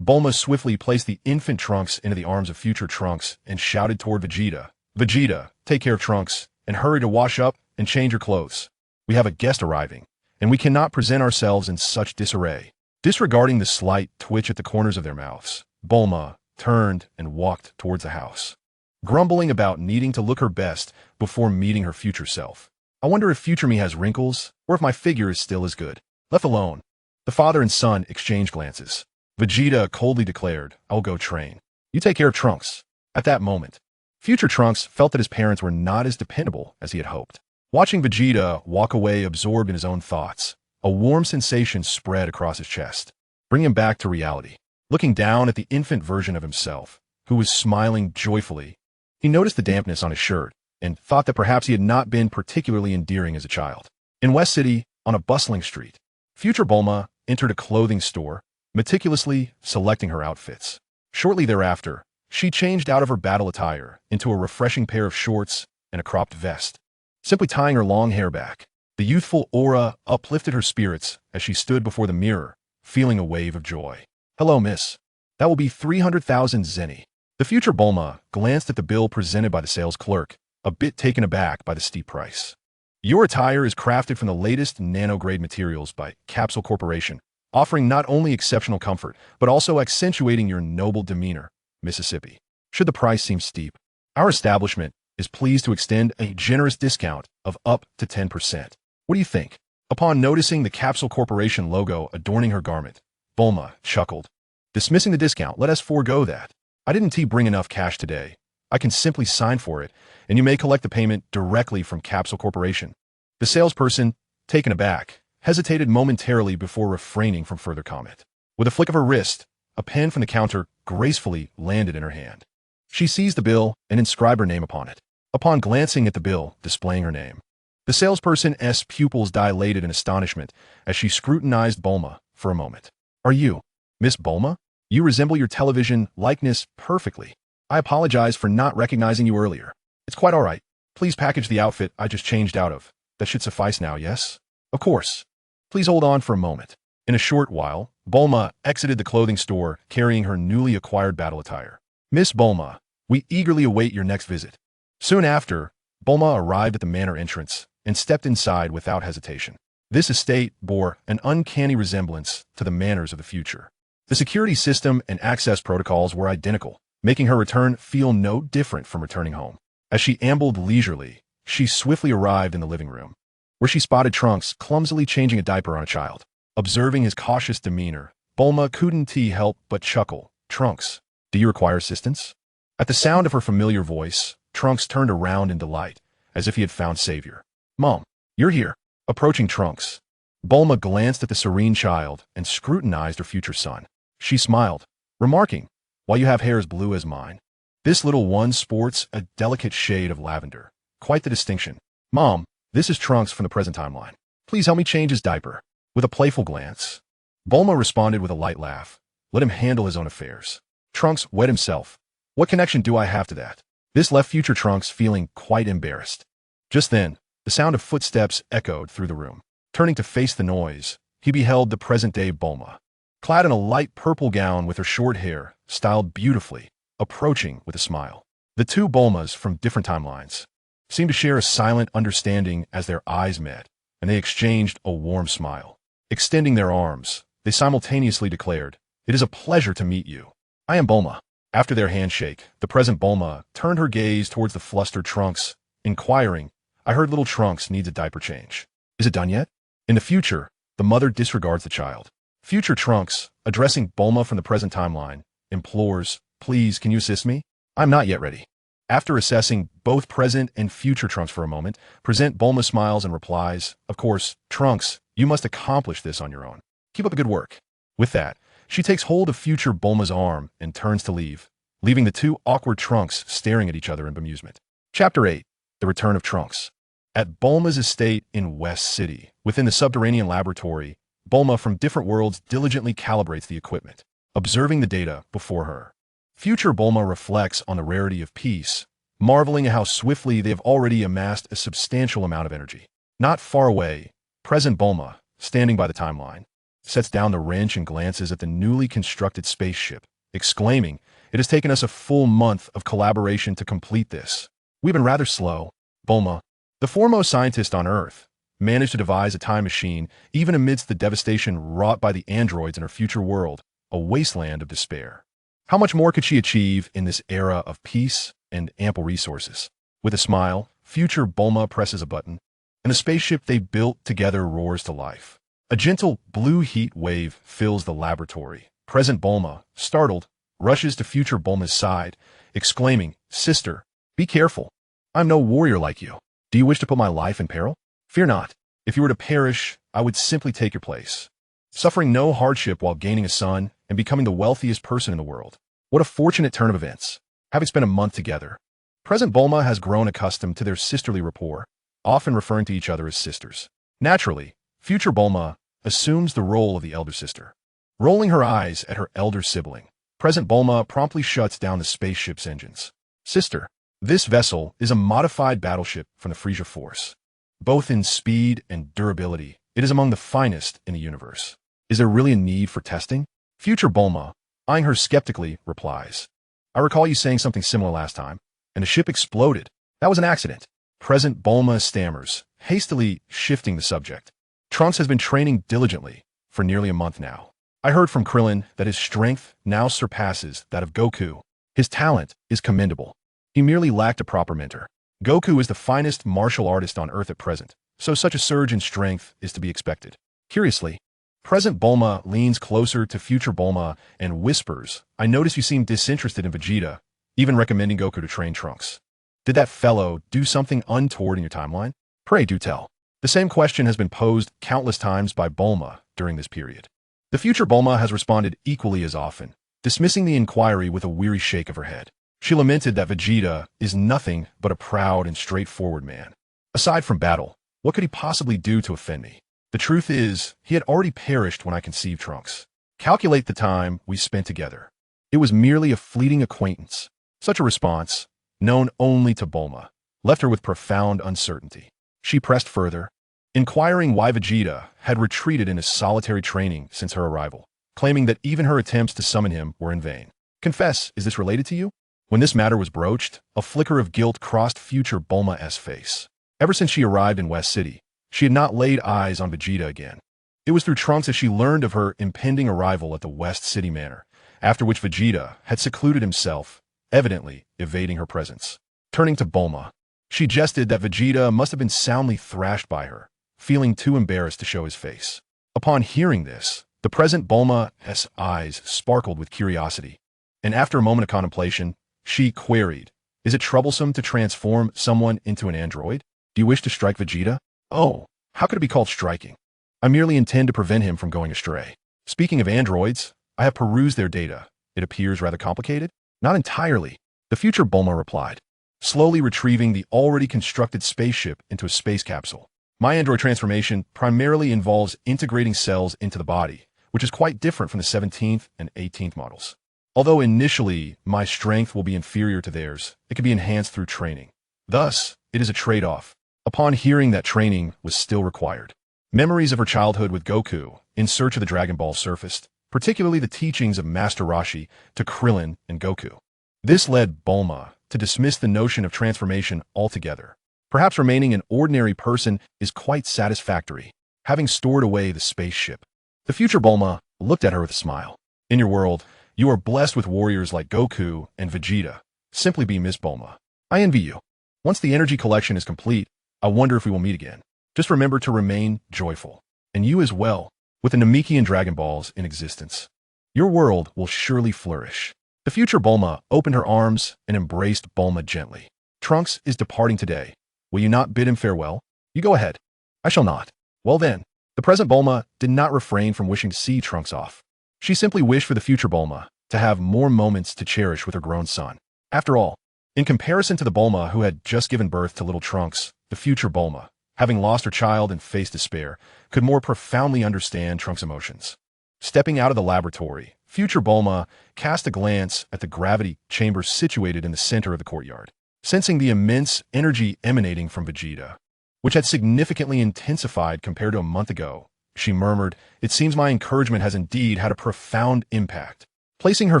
Bulma swiftly placed the infant Trunks into the arms of future Trunks and shouted toward Vegeta, "Vegeta, take care of Trunks, and hurry to wash up and change your clothes. We have a guest arriving, and we cannot present ourselves in such disarray." Disregarding the slight twitch at the corners of their mouths, Bulma turned and walked towards the house, grumbling about needing to look her best before meeting her future self. "I wonder if future me has wrinkles, or if my figure is still as good." Left alone, the father and son exchanged glances. Vegeta coldly declared, "I will go train. You take care of Trunks." At that moment, future Trunks felt that his parents were not as dependable as he had hoped. Watching Vegeta walk away absorbed in his own thoughts, a warm sensation spread across his chest, bringing him back to reality. Looking down at the infant version of himself, who was smiling joyfully, he noticed the dampness on his shirt and thought that perhaps he had not been particularly endearing as a child. In West City, on a bustling street, future Bulma entered a clothing store, meticulously selecting her outfits. Shortly thereafter, she changed out of her battle attire into a refreshing pair of shorts and a cropped vest, simply tying her long hair back. The youthful aura uplifted her spirits as she stood before the mirror, feeling a wave of joy. "Hello, miss. That will be 300,000 zeni." The future Bulma glanced at the bill presented by the sales clerk, a bit taken aback by the steep price. "Your attire is crafted from the latest nanograde materials by Capsule Corporation, offering not only exceptional comfort, but also accentuating your noble demeanor, Mississippi. Should the price seem steep, our establishment is pleased to extend a generous discount of up to 10%. What do you think?" Upon noticing the Capsule Corporation logo adorning her garment, Bulma chuckled. "Dismissing the discount, let us forego that. I didn't bring enough cash today. I can simply sign for it, and you may collect the payment directly from Capsule Corporation." The salesperson, taken aback, hesitated momentarily before refraining from further comment. With a flick of her wrist, a pen from the counter gracefully landed in her hand. She seized the bill and inscribed her name upon it. Upon glancing at the bill displaying her name, the salesperson's pupils dilated in astonishment as she scrutinized Bulma for a moment. "Are you Miss Bulma? You resemble your television likeness perfectly. I apologize for not recognizing you earlier. It's quite all right. Please package the outfit I just changed out of. That should suffice now, yes? Of course. Please hold on for a moment." In a short while, Bulma exited the clothing store carrying her newly acquired battle attire. "Miss Bulma, we eagerly await your next visit." Soon after, Bulma arrived at the manor entrance and stepped inside without hesitation. This estate bore an uncanny resemblance to the manors of the future. The security system and access protocols were identical, making her return feel no different from returning home. As she ambled leisurely, she swiftly arrived in the living room, where she spotted Trunks clumsily changing a diaper on a child. Observing his cautious demeanor, Bulma couldn't help but chuckle. "Trunks, do you require assistance?" At the sound of her familiar voice, Trunks turned around in delight, as if he had found savior. "Mom, you're here." Approaching Trunks, Bulma glanced at the serene child and scrutinized her future son. She smiled, remarking, "Why you have hair as blue as mine? This little one sports a delicate shade of lavender. Quite the distinction. Mom, this is Trunks from the present timeline. Please help me change his diaper." With a playful glance, Bulma responded with a light laugh. "Let him handle his own affairs. Trunks wet himself. What connection do I have to that?" This left future Trunks feeling quite embarrassed. Just then, the sound of footsteps echoed through the room. Turning to face the noise, he beheld the present-day Bulma, clad in a light purple gown with her short hair styled beautifully, approaching with a smile. The two Bulmas from different timelines seemed to share a silent understanding as their eyes met, and they exchanged a warm smile. Extending their arms, they simultaneously declared, "It is a pleasure to meet you. I am Bulma." After their handshake, the present Bulma turned her gaze towards the flustered Trunks, inquiring, "I heard little Trunks needs a diaper change. Is it done yet?" In the future, the mother disregards the child. Future Trunks, addressing Bulma from the present timeline, implores, "Please, can you assist me? I'm not yet ready." After assessing both present and future Trunks for a moment, present Bulma smiles and replies, "Of course, Trunks, you must accomplish this on your own. Keep up the good work." With that, she takes hold of future Bulma's arm and turns to leave, leaving the two awkward Trunks staring at each other in bemusement. Chapter 8. The Return of Trunks. At Bulma's estate in West City, within the subterranean laboratory, Bulma from different worlds diligently calibrates the equipment, observing the data before her. Future Bulma reflects on the rarity of peace, marveling at how swiftly they have already amassed a substantial amount of energy. Not far away, present Bulma, standing by the timeline, sets down the wrench and glances at the newly constructed spaceship, exclaiming, "It has taken us a full month of collaboration to complete this. We've been rather slow." Bulma, the foremost scientist on Earth, managed to devise a time machine even amidst the devastation wrought by the androids in her future world, a wasteland of despair. How much more could she achieve in this era of peace and ample resources? With a smile, future Bulma presses a button, and the spaceship they built together roars to life. A gentle blue heat wave fills the laboratory. Present Bulma, startled, rushes to future Bulma's side, exclaiming, "Sister, be careful. I'm no warrior like you. Do you wish to put my life in peril? Fear not. If you were to perish, I would simply take your place. Suffering no hardship while gaining a son and becoming the wealthiest person in the world. What a fortunate turn of events. Having spent a month together, present Bulma has grown accustomed to their sisterly rapport, often referring to each other as sisters. Naturally, future Bulma assumes the role of the elder sister. Rolling her eyes at her elder sibling, present Bulma promptly shuts down the spaceship's engines. "Sister, this vessel is a modified battleship from the Frisia Force. Both in speed and durability, it is among the finest in the universe. Is there really a need for testing? Future Bulma, eyeing her skeptically, replies. I recall you saying something similar last time, and the ship exploded. That was an accident. Present Bulma stammers, hastily shifting the subject. Trunks has been training diligently for nearly a month now. I heard from Krillin that his strength now surpasses that of Goku. His talent is commendable. He merely lacked a proper mentor. Goku is the finest martial artist on Earth at present, so such a surge in strength is to be expected. Curiously, present Bulma leans closer to future Bulma and whispers, I notice you seem disinterested in Vegeta, even recommending Goku to train Trunks. Did that fellow do something untoward in your timeline? Pray do tell. The same question has been posed countless times by Bulma during this period. The future Bulma has responded equally as often, dismissing the inquiry with a weary shake of her head. She lamented that Vegeta is nothing but a proud and straightforward man. Aside from battle, what could he possibly do to offend me? The truth is, he had already perished when I conceived Trunks. Calculate the time we spent together. It was merely a fleeting acquaintance. Such a response, known only to Bulma, left her with profound uncertainty. She pressed further, inquiring why Vegeta had retreated in his solitary training since her arrival, claiming that even her attempts to summon him were in vain. Confess, is this related to you? When this matter was broached, a flicker of guilt crossed future Bulma's face. Ever since she arrived in West City, she had not laid eyes on Vegeta again. It was through Trunks that she learned of her impending arrival at the West City Manor, after which Vegeta had secluded himself, evidently evading her presence. Turning to Bulma, she jested that Vegeta must have been soundly thrashed by her, feeling too embarrassed to show his face. Upon hearing this, the present Bulma's eyes sparkled with curiosity, and after a moment of contemplation, she queried, is it troublesome to transform someone into an android? Do you wish to strike Vegeta? Oh, how could it be called striking? I merely intend to prevent him from going astray. Speaking of androids, I have perused their data. It appears rather complicated? Not entirely, the future Bulma replied, slowly retrieving the already constructed spaceship into a space capsule. My android transformation primarily involves integrating cells into the body, which is quite different from the 17th and 18th models. Although initially my strength will be inferior to theirs, it can be enhanced through training. Thus, it is a trade-off. Upon hearing that training was still required, memories of her childhood with Goku in search of the Dragon Ball surfaced, particularly the teachings of Master Roshi to Krillin and Goku. This led Bulma to dismiss the notion of transformation altogether. Perhaps remaining an ordinary person is quite satisfactory, having stored away the spaceship. The future Bulma looked at her with a smile. In your world, you are blessed with warriors like Goku and Vegeta. Simply be Miss Bulma. I envy you. Once the energy collection is complete, I wonder if we will meet again. Just remember to remain joyful. And you as well, with the Namekian Dragon Balls in existence. Your world will surely flourish. The future Bulma opened her arms and embraced Bulma gently. Trunks is departing today. Will you not bid him farewell? You go ahead. I shall not. Well then, the present Bulma did not refrain from wishing to see Trunks off. She simply wished for the future Bulma to have more moments to cherish with her grown son. After all, in comparison to the Bulma who had just given birth to little Trunks, the future Bulma, having lost her child and faced despair, could more profoundly understand Trunks' emotions. Stepping out of the laboratory, future Bulma cast a glance at the gravity chamber situated in the center of the courtyard. Sensing the immense energy emanating from Vegeta, which had significantly intensified compared to a month ago, she murmured, it seems my encouragement has indeed had a profound impact. Placing her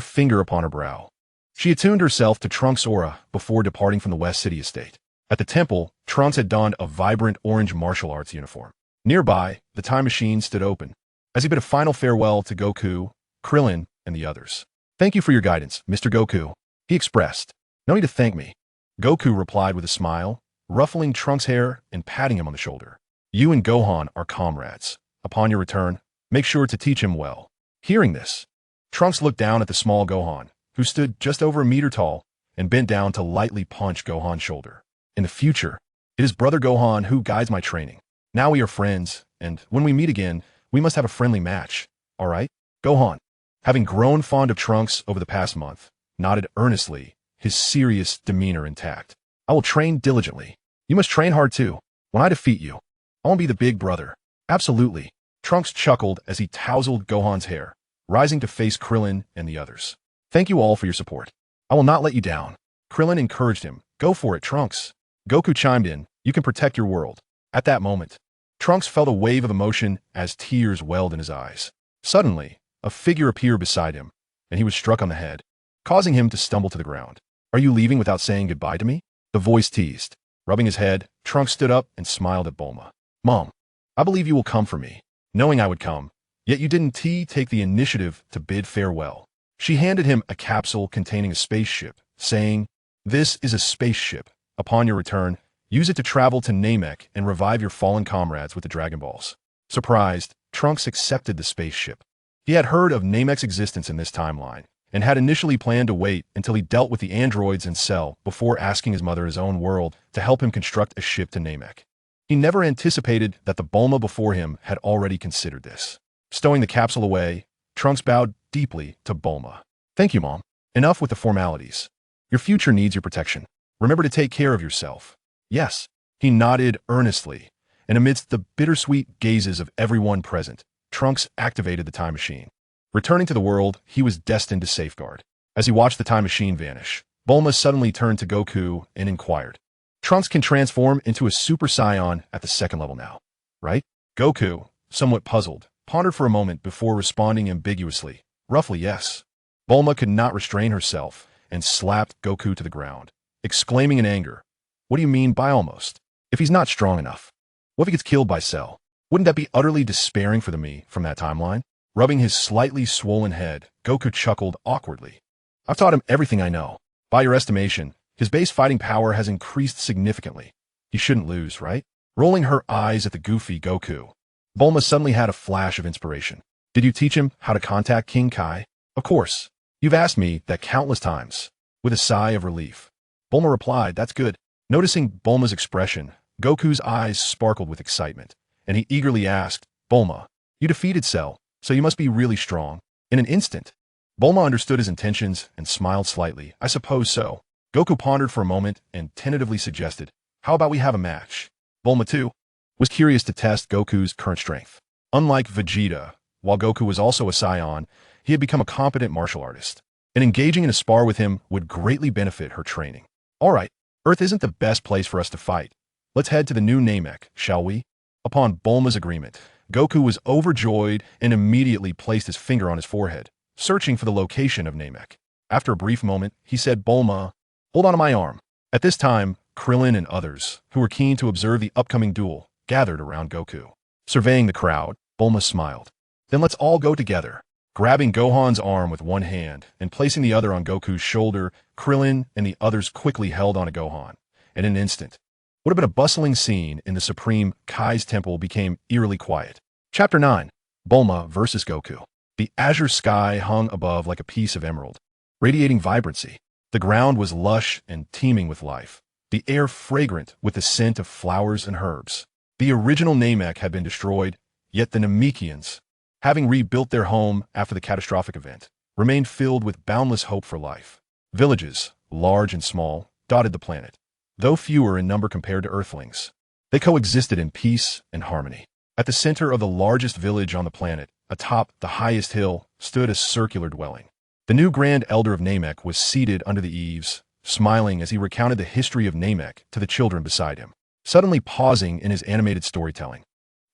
finger upon her brow, she attuned herself to Trunks' aura before departing from the West City estate. At the temple, Trunks had donned a vibrant orange martial arts uniform. Nearby, the time machine stood open, as he bid a final farewell to Goku, Krillin, and the others. Thank you for your guidance, Mr. Goku, he expressed. No need to thank me. Goku replied with a smile, ruffling Trunks' hair and patting him on the shoulder. You and Gohan are comrades. Upon your return, make sure to teach him well. Hearing this, Trunks looked down at the small Gohan, who stood just over a meter tall, and bent down to lightly punch Gohan's shoulder. In the future, it is brother Gohan who guides my training. Now we are friends, and when we meet again, we must have a friendly match. All right? Gohan, having grown fond of Trunks over the past month, nodded earnestly, his serious demeanor intact. I will train diligently. You must train hard too. When I defeat you, I won't be the big brother. Absolutely. Trunks chuckled as he tousled Gohan's hair, rising to face Krillin and the others. Thank you all for your support. I will not let you down. Krillin encouraged him. Go for it, Trunks. Goku chimed in. You can protect your world. At that moment, Trunks felt a wave of emotion as tears welled in his eyes. Suddenly, a figure appeared beside him, and he was struck on the head, causing him to stumble to the ground. "Are you leaving without saying goodbye to me?" The voice teased. Rubbing his head, Trunks stood up and smiled at Bulma. "Mom, I believe you will come for me, knowing I would come, yet you didn't take the initiative to bid farewell." She handed him a capsule containing a spaceship, saying, "This is a spaceship. Upon your return, use it to travel to Namek and revive your fallen comrades with the Dragon Balls." Surprised, Trunks accepted the spaceship. He had heard of Namek's existence in this timeline, and had initially planned to wait until he dealt with the androids in Cell before asking his mother his own world to help him construct a ship to Namek. He never anticipated that the Bulma before him had already considered this. Stowing the capsule away, Trunks bowed deeply to Bulma. "Thank you, Mom. Enough with the formalities. Your future needs your protection. Remember to take care of yourself." "Yes." He nodded earnestly, and amidst the bittersweet gazes of everyone present, Trunks activated the time machine. Returning to the world he was destined to safeguard. As he watched the time machine vanish, Bulma suddenly turned to Goku and inquired, "Trunks can transform into a Super Saiyan at the second level now, right?" Goku, somewhat puzzled, pondered for a moment before responding ambiguously, "Roughly, yes." Bulma could not restrain herself and slapped Goku to the ground, exclaiming in anger, "What do you mean by almost? If he's not strong enough, what if he gets killed by Cell? Wouldn't that be utterly despairing for me from that timeline?" Rubbing his slightly swollen head, Goku chuckled awkwardly. "I've taught him everything I know. By your estimation, his base fighting power has increased significantly. He shouldn't lose, right?" Rolling her eyes at the goofy Goku, Bulma suddenly had a flash of inspiration. "Did you teach him how to contact King Kai?" "Of course. You've asked me that countless times." With a sigh of relief, Bulma replied, "That's good." Noticing Bulma's expression, Goku's eyes sparkled with excitement, and he eagerly asked, "Bulma, you defeated Cell, so you must be really strong." In an instant, Bulma understood his intentions and smiled slightly. "I suppose so." Goku pondered for a moment and tentatively suggested, "How about we have a match?" Bulma, too, was curious to test Goku's current strength. Unlike Vegeta, while Goku was also a Saiyan, he had become a competent martial artist, and engaging in a spar with him would greatly benefit her training. "All right, Earth isn't the best place for us to fight. Let's head to the new Namek, shall we?" Upon Bulma's agreement, Goku was overjoyed and immediately placed his finger on his forehead, searching for the location of Namek. After a brief moment, he said, "Bulma, hold on to my arm." At this time, Krillin and others, who were keen to observe the upcoming duel, gathered around Goku. Surveying the crowd, Bulma smiled. "Then let's all go together." Grabbing Gohan's arm with one hand and placing the other on Goku's shoulder, Krillin and the others quickly held onto Gohan. In an instant, what had been a bustling scene in the Supreme Kai's temple became eerily quiet. Chapter 9. Bulma vs. Goku. The azure sky hung above like a piece of emerald, radiating vibrancy. The ground was lush and teeming with life, the air fragrant with the scent of flowers and herbs. The original Namek had been destroyed, yet the Namekians, having rebuilt their home after the catastrophic event, remained filled with boundless hope for life. Villages, large and small, dotted the planet, though fewer in number compared to Earthlings. They coexisted in peace and harmony. At the center of the largest village on the planet, atop the highest hill, stood a circular dwelling. The new Grand Elder of Namek was seated under the eaves, smiling as he recounted the history of Namek to the children beside him, suddenly pausing in his animated storytelling.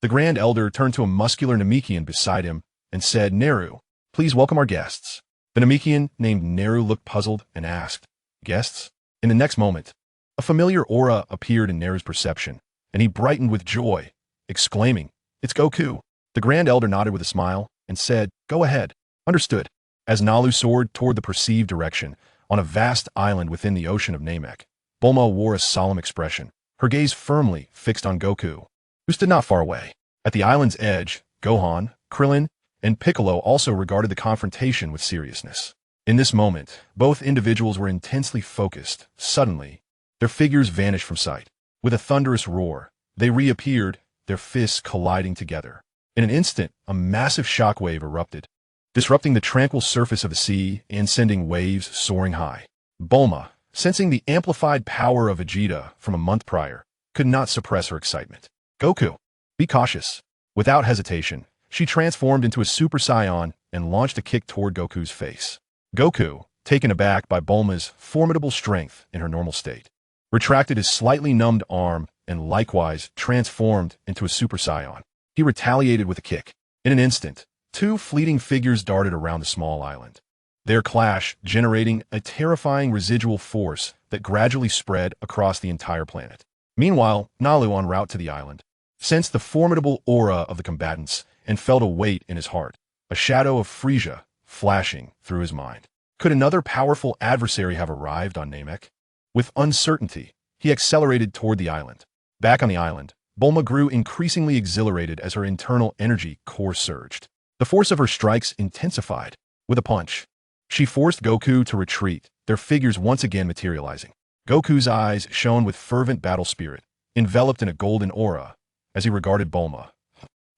The Grand Elder turned to a muscular Namekian beside him and said, "Neru, please welcome our guests." The Namekian named Neru looked puzzled and asked, "Guests?" In the next moment, a familiar aura appeared in Neru's perception, and he brightened with joy, exclaiming, "It's Goku." The Grand Elder nodded with a smile and said, "Go ahead." "Understood." As Nalu soared toward the perceived direction, on a vast island within the ocean of Namek, Bulma wore a solemn expression, her gaze firmly fixed on Goku, who stood not far away. At the island's edge, Gohan, Krillin, and Piccolo also regarded the confrontation with seriousness. In this moment, both individuals were intensely focused. Suddenly, their figures vanished from sight. With a thunderous roar, they reappeared, their fists colliding together. In an instant, a massive shockwave erupted, disrupting the tranquil surface of the sea and sending waves soaring high. Bulma, sensing the amplified power of Vegeta from a month prior, could not suppress her excitement. "Goku, be cautious." Without hesitation, she transformed into a Super Saiyan and launched a kick toward Goku's face. Goku, taken aback by Bulma's formidable strength in her normal state, retracted his slightly numbed arm and likewise transformed into a Super Saiyan. He retaliated with a kick. In an instant, two fleeting figures darted around the small island. Their clash generating a terrifying residual force that gradually spread across the entire planet. Meanwhile, Nalu, en route to the island, sensed the formidable aura of the combatants and felt a weight in his heart, a shadow of Frisia flashing through his mind. Could another powerful adversary have arrived on Namek? With uncertainty, he accelerated toward the island. Back on the island, Bulma grew increasingly exhilarated as her internal energy core surged. The force of her strikes intensified. With a punch, she forced Goku to retreat, their figures once again materializing. Goku's eyes shone with fervent battle spirit, enveloped in a golden aura, as he regarded Bulma.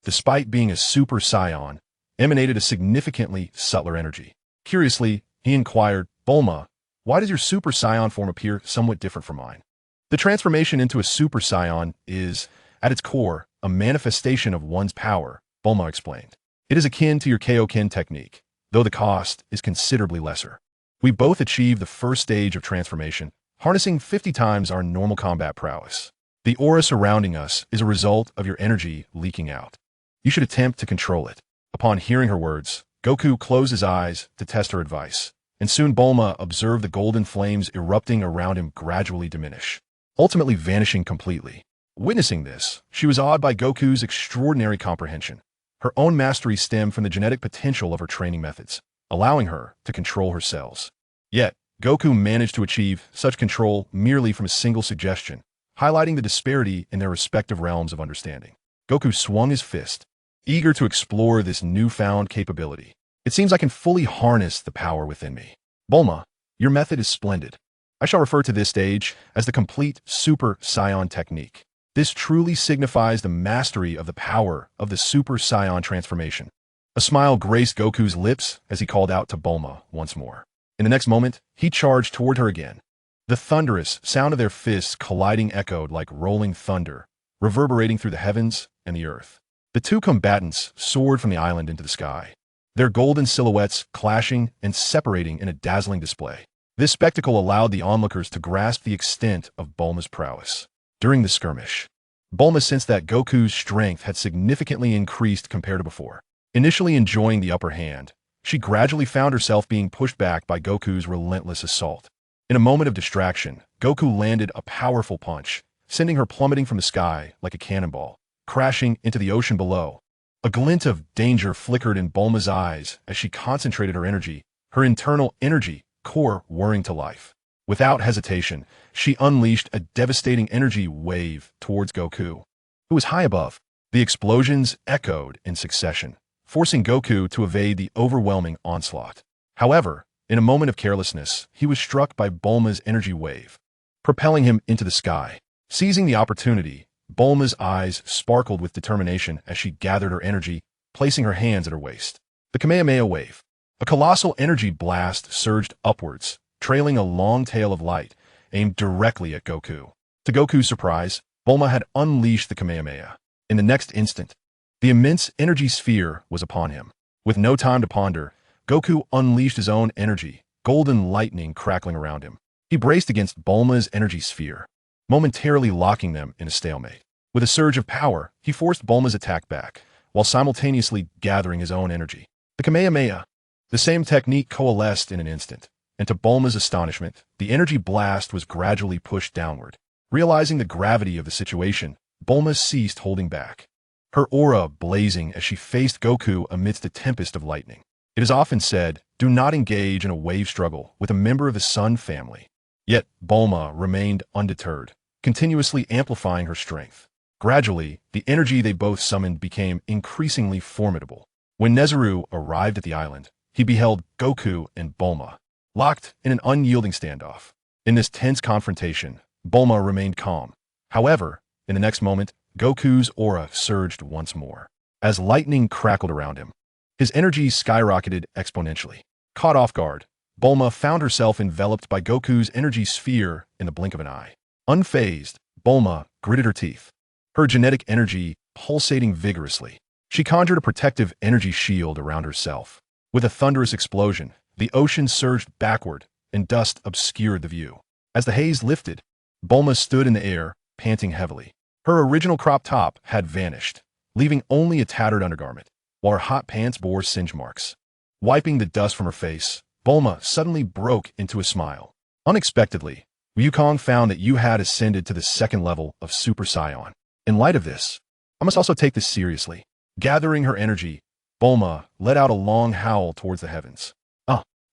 Despite being a Super Saiyan, emanated a significantly subtler energy. Curiously, he inquired, "Bulma, why does your Super Saiyan form appear somewhat different from mine?" The transformation into a Super Saiyan is, at its core, a manifestation of one's power, Bulma explained. It is akin to your Kaioken technique, though the cost is considerably lesser. We both achieve the first stage of transformation, harnessing 50 times our normal combat prowess. The aura surrounding us is a result of your energy leaking out. You should attempt to control it. Upon hearing her words, Goku closed his eyes to test her advice, and soon Bulma observed the golden flames erupting around him gradually diminish, ultimately vanishing completely. Witnessing this, she was awed by Goku's extraordinary comprehension. Her own mastery stemmed from the genetic potential of her training methods, allowing her to control her cells. Yet, Goku managed to achieve such control merely from a single suggestion, highlighting the disparity in their respective realms of understanding. Goku swung his fist, eager to explore this newfound capability. It seems I can fully harness the power within me. Bulma, your method is splendid. I shall refer to this stage as the complete Super Saiyan technique. This truly signifies the mastery of the power of the Super Saiyan transformation. A smile graced Goku's lips as he called out to Bulma once more. In the next moment, he charged toward her again. The thunderous sound of their fists colliding echoed like rolling thunder, reverberating through the heavens and the earth. The two combatants soared from the island into the sky, their golden silhouettes clashing and separating in a dazzling display. This spectacle allowed the onlookers to grasp the extent of Bulma's prowess. During the skirmish, Bulma sensed that Goku's strength had significantly increased compared to before. Initially enjoying the upper hand, she gradually found herself being pushed back by Goku's relentless assault. In a moment of distraction, Goku landed a powerful punch, sending her plummeting from the sky like a cannonball, crashing into the ocean below. A glint of danger flickered in Bulma's eyes as she concentrated her energy, her internal energy core whirring to life. Without hesitation, she unleashed a devastating energy wave towards Goku, who was high above. The explosions echoed in succession, forcing Goku to evade the overwhelming onslaught. However, in a moment of carelessness, he was struck by Bulma's energy wave, propelling him into the sky. Seizing the opportunity, Bulma's eyes sparkled with determination as she gathered her energy, placing her hands at her waist. The Kamehameha wave. A colossal energy blast surged upwards, trailing a long tail of light aimed directly at Goku. To Goku's surprise, Bulma had unleashed the Kamehameha. In the next instant, the immense energy sphere was upon him. With no time to ponder, Goku unleashed his own energy, golden lightning crackling around him. He braced against Bulma's energy sphere, momentarily locking them in a stalemate. With a surge of power, he forced Bulma's attack back, while simultaneously gathering his own energy. The Kamehameha. The same technique coalesced in an instant, and to Bulma's astonishment, the energy blast was gradually pushed downward. Realizing the gravity of the situation, Bulma ceased holding back, her aura blazing as she faced Goku amidst a tempest of lightning. It is often said, do not engage in a wave struggle with a member of the Sun family. Yet Bulma remained undeterred, continuously amplifying her strength. Gradually, the energy they both summoned became increasingly formidable. When Nezaru arrived at the island, he beheld Goku and Bulma, locked in an unyielding standoff. In this tense confrontation, Bulma remained calm. However, in the next moment, Goku's aura surged once more. As lightning crackled around him, his energy skyrocketed exponentially. Caught off guard, Bulma found herself enveloped by Goku's energy sphere in the blink of an eye. Unfazed, Bulma gritted her teeth, her genetic energy pulsating vigorously. She conjured a protective energy shield around herself. With a thunderous explosion, the ocean surged backward, and dust obscured the view. As the haze lifted, Bulma stood in the air, panting heavily. Her original crop top had vanished, leaving only a tattered undergarment, while her hot pants bore singe marks. Wiping the dust from her face, Bulma suddenly broke into a smile. Unexpectedly, Wukong found that you had ascended to the second level of Super Saiyan. In light of this, I must also take this seriously. Gathering her energy, Bulma let out a long howl towards the heavens.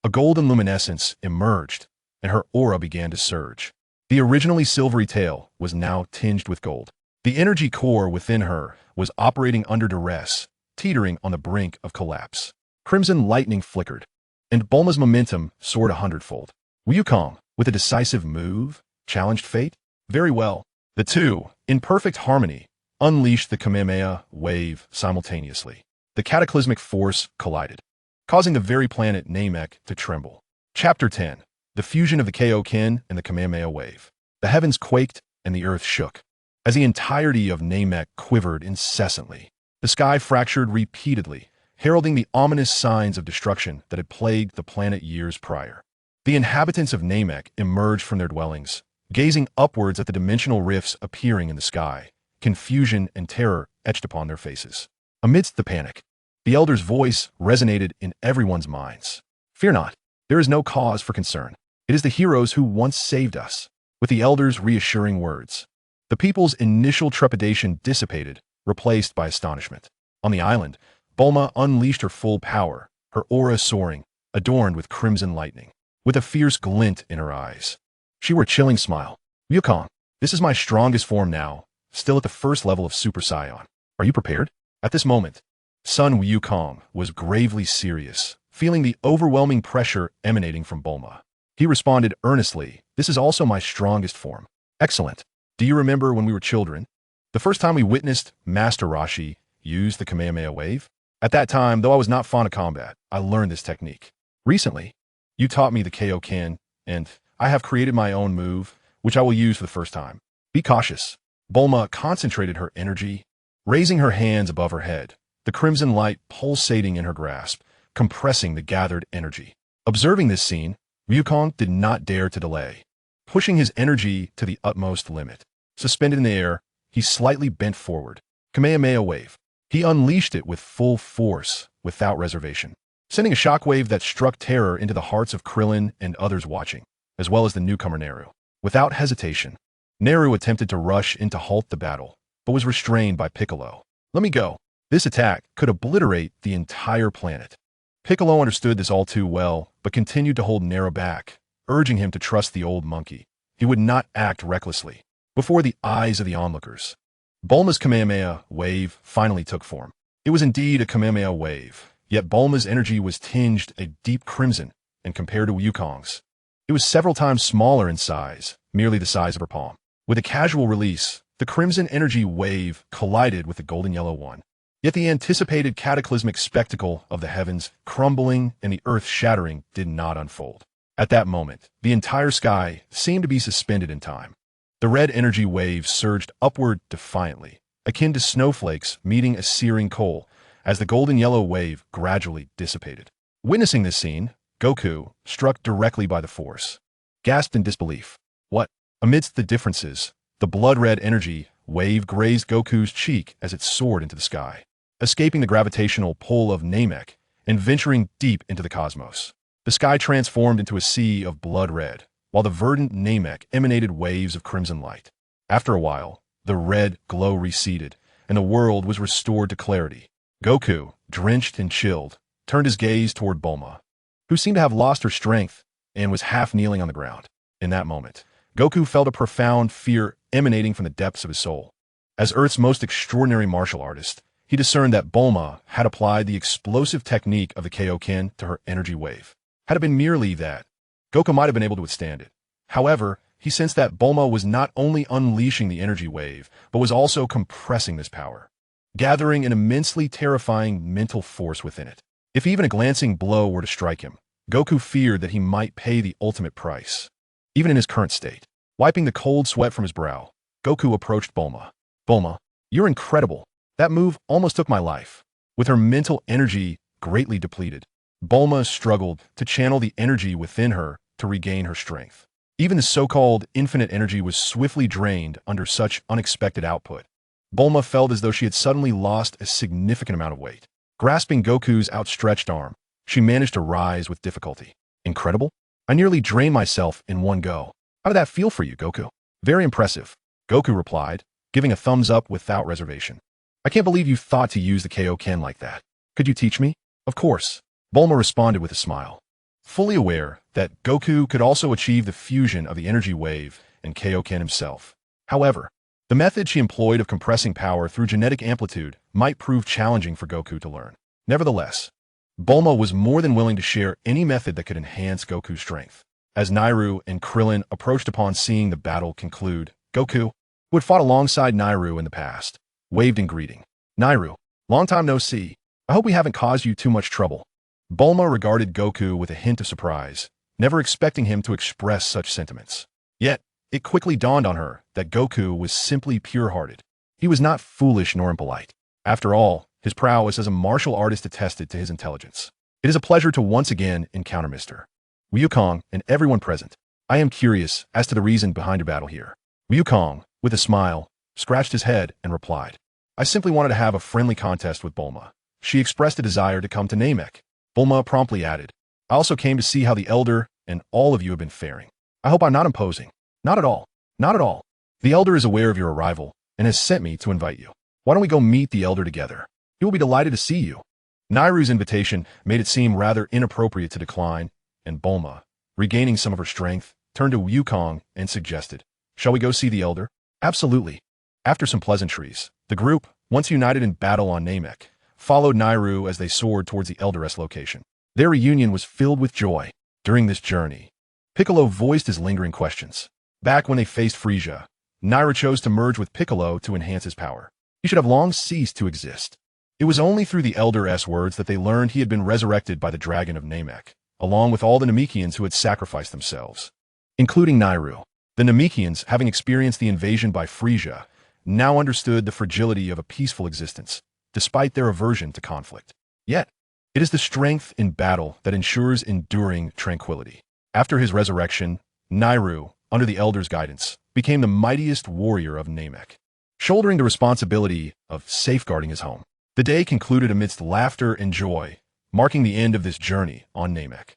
A golden luminescence emerged, and her aura began to surge. The originally silvery tail was now tinged with gold. The energy core within her was operating under duress, teetering on the brink of collapse. Crimson lightning flickered, and Bulma's momentum soared 100-fold. Wukong, with a decisive move, challenged fate. Very well. The two, in perfect harmony, unleashed the Kamehameha wave simultaneously. The cataclysmic force collided, causing the very planet Namek to tremble. Chapter 10. The fusion of the Kaioken and the Kamehameha wave. The heavens quaked and the earth shook, as the entirety of Namek quivered incessantly. The sky fractured repeatedly, heralding the ominous signs of destruction that had plagued the planet years prior. The inhabitants of Namek emerged from their dwellings, gazing upwards at the dimensional rifts appearing in the sky, confusion and terror etched upon their faces. Amidst the panic, the elder's voice resonated in everyone's minds. Fear not, there is no cause for concern. It is the heroes who once saved us. With the elder's reassuring words, the people's initial trepidation dissipated, replaced by astonishment. On the island, Bulma unleashed her full power, her aura soaring, adorned with crimson lightning. With a fierce glint in her eyes, she wore a chilling smile. Wukong, this is my strongest form now, still at the first level of Super Saiyan. Are you prepared? At this moment, Son Wukong was gravely serious, feeling the overwhelming pressure emanating from Bulma. He responded earnestly, this is also my strongest form. Excellent. Do you remember when we were children? The first time we witnessed Master Roshi use the Kamehameha wave? At that time, though I was not fond of combat, I learned this technique. Recently, you taught me the Kaioken, and I have created my own move, which I will use for the first time. Be cautious. Bulma concentrated her energy, raising her hands above her head, the crimson light pulsating in her grasp, compressing the gathered energy. Observing this scene, Wukong did not dare to delay. Pushing his energy to the utmost limit, suspended in the air, he slightly bent forward. Kamehameha wave. He unleashed it with full force, without reservation, sending a shockwave that struck terror into the hearts of Krillin and others watching, as well as the newcomer Naru. Without hesitation, Naru attempted to rush in to halt the battle, but was restrained by Piccolo. Let me go. This attack could obliterate the entire planet. Piccolo understood this all too well, but continued to hold Naru back, urging him to trust the old monkey. He would not act recklessly. Before the eyes of the onlookers, Bulma's Kamehameha wave finally took form. It was indeed a Kamehameha wave, yet Bulma's energy was tinged a deep crimson, and compared to Wukong's, it was several times smaller in size, merely the size of her palm. With a casual release, the crimson energy wave collided with the golden yellow one. Yet the anticipated cataclysmic spectacle of the heavens crumbling and the earth shattering did not unfold. At that moment, the entire sky seemed to be suspended in time. The red energy wave surged upward defiantly, akin to snowflakes meeting a searing coal, as the golden yellow wave gradually dissipated. Witnessing this scene, Goku, struck directly by the force, gasped in disbelief. What? Amidst the differences, the blood-red energy wave grazed Goku's cheek as it soared into the sky, escaping the gravitational pull of Namek and venturing deep into the cosmos. The sky transformed into a sea of blood red, while the verdant Namek emanated waves of crimson light. After a while, the red glow receded, and the world was restored to clarity. Goku, drenched and chilled, turned his gaze toward Bulma, who seemed to have lost her strength and was half kneeling on the ground. In that moment, Goku felt a profound fear emanating from the depths of his soul. As Earth's most extraordinary martial artist, he discerned that Bulma had applied the explosive technique of the Kaioken to her energy wave. Had it been merely that, Goku might have been able to withstand it. However, he sensed that Bulma was not only unleashing the energy wave, but was also compressing this power, gathering an immensely terrifying mental force within it. If even a glancing blow were to strike him, Goku feared that he might pay the ultimate price, even in his current state. Wiping the cold sweat from his brow, Goku approached Bulma. Bulma, you're incredible. That move almost took my life. With her mental energy greatly depleted, Bulma struggled to channel the energy within her to regain her strength. Even the so-called infinite energy was swiftly drained under such unexpected output. Bulma felt as though she had suddenly lost a significant amount of weight. Grasping Goku's outstretched arm, she managed to rise with difficulty. Incredible? I nearly drained myself in one go. How did that feel for you, Goku? Very impressive, Goku replied, giving a thumbs up without reservation. I can't believe you thought to use the Kaioken like that. Could you teach me? Of course, Bulma responded with a smile. Fully aware that Goku could also achieve the fusion of the energy wave and Kaioken himself. However, the method she employed of compressing power through genetic amplitude might prove challenging for Goku to learn. Nevertheless, Bulma was more than willing to share any method that could enhance Goku's strength. As Nairu and Krillin approached upon seeing the battle conclude, Goku, who had fought alongside Nairu in the past, waved in greeting. Nairu, long time no see. I hope we haven't caused you too much trouble. Bulma regarded Goku with a hint of surprise, never expecting him to express such sentiments. Yet, it quickly dawned on her that Goku was simply pure-hearted. He was not foolish nor impolite. After all, his prowess as a martial artist attested to his intelligence. It is a pleasure to once again encounter Mr. Wukong and everyone present. I am curious as to the reason behind your battle here. Wukong, with a smile, scratched his head and replied, I simply wanted to have a friendly contest with Bulma. She expressed a desire to come to Namek. Bulma promptly added, I also came to see how the Elder and all of you have been faring. I hope I'm not imposing. Not at all. Not at all. The Elder is aware of your arrival and has sent me to invite you. Why don't we go meet the Elder together? He will be delighted to see you. Nairu's invitation made it seem rather inappropriate to decline, and Bulma, regaining some of her strength, turned to Wukong and suggested, Shall we go see the Elder? Absolutely. After some pleasantries, the group, once united in battle on Namek, followed Nairu as they soared towards the Elder's location. Their reunion was filled with joy. During this journey, Piccolo voiced his lingering questions. Back when they faced Frieza, Nairu chose to merge with Piccolo to enhance his power. He should have long ceased to exist. It was only through the Elder's words that they learned he had been resurrected by the Dragon of Namek, along with all the Namekians who had sacrificed themselves, including Nairu. The Namekians, having experienced the invasion by Frieza, now understood the fragility of a peaceful existence, despite their aversion to conflict. Yet, it is the strength in battle that ensures enduring tranquility. After his resurrection, Nairu, under the Elder's guidance, became the mightiest warrior of Namek, shouldering the responsibility of safeguarding his home. The day concluded amidst laughter and joy, marking the end of this journey on Namek.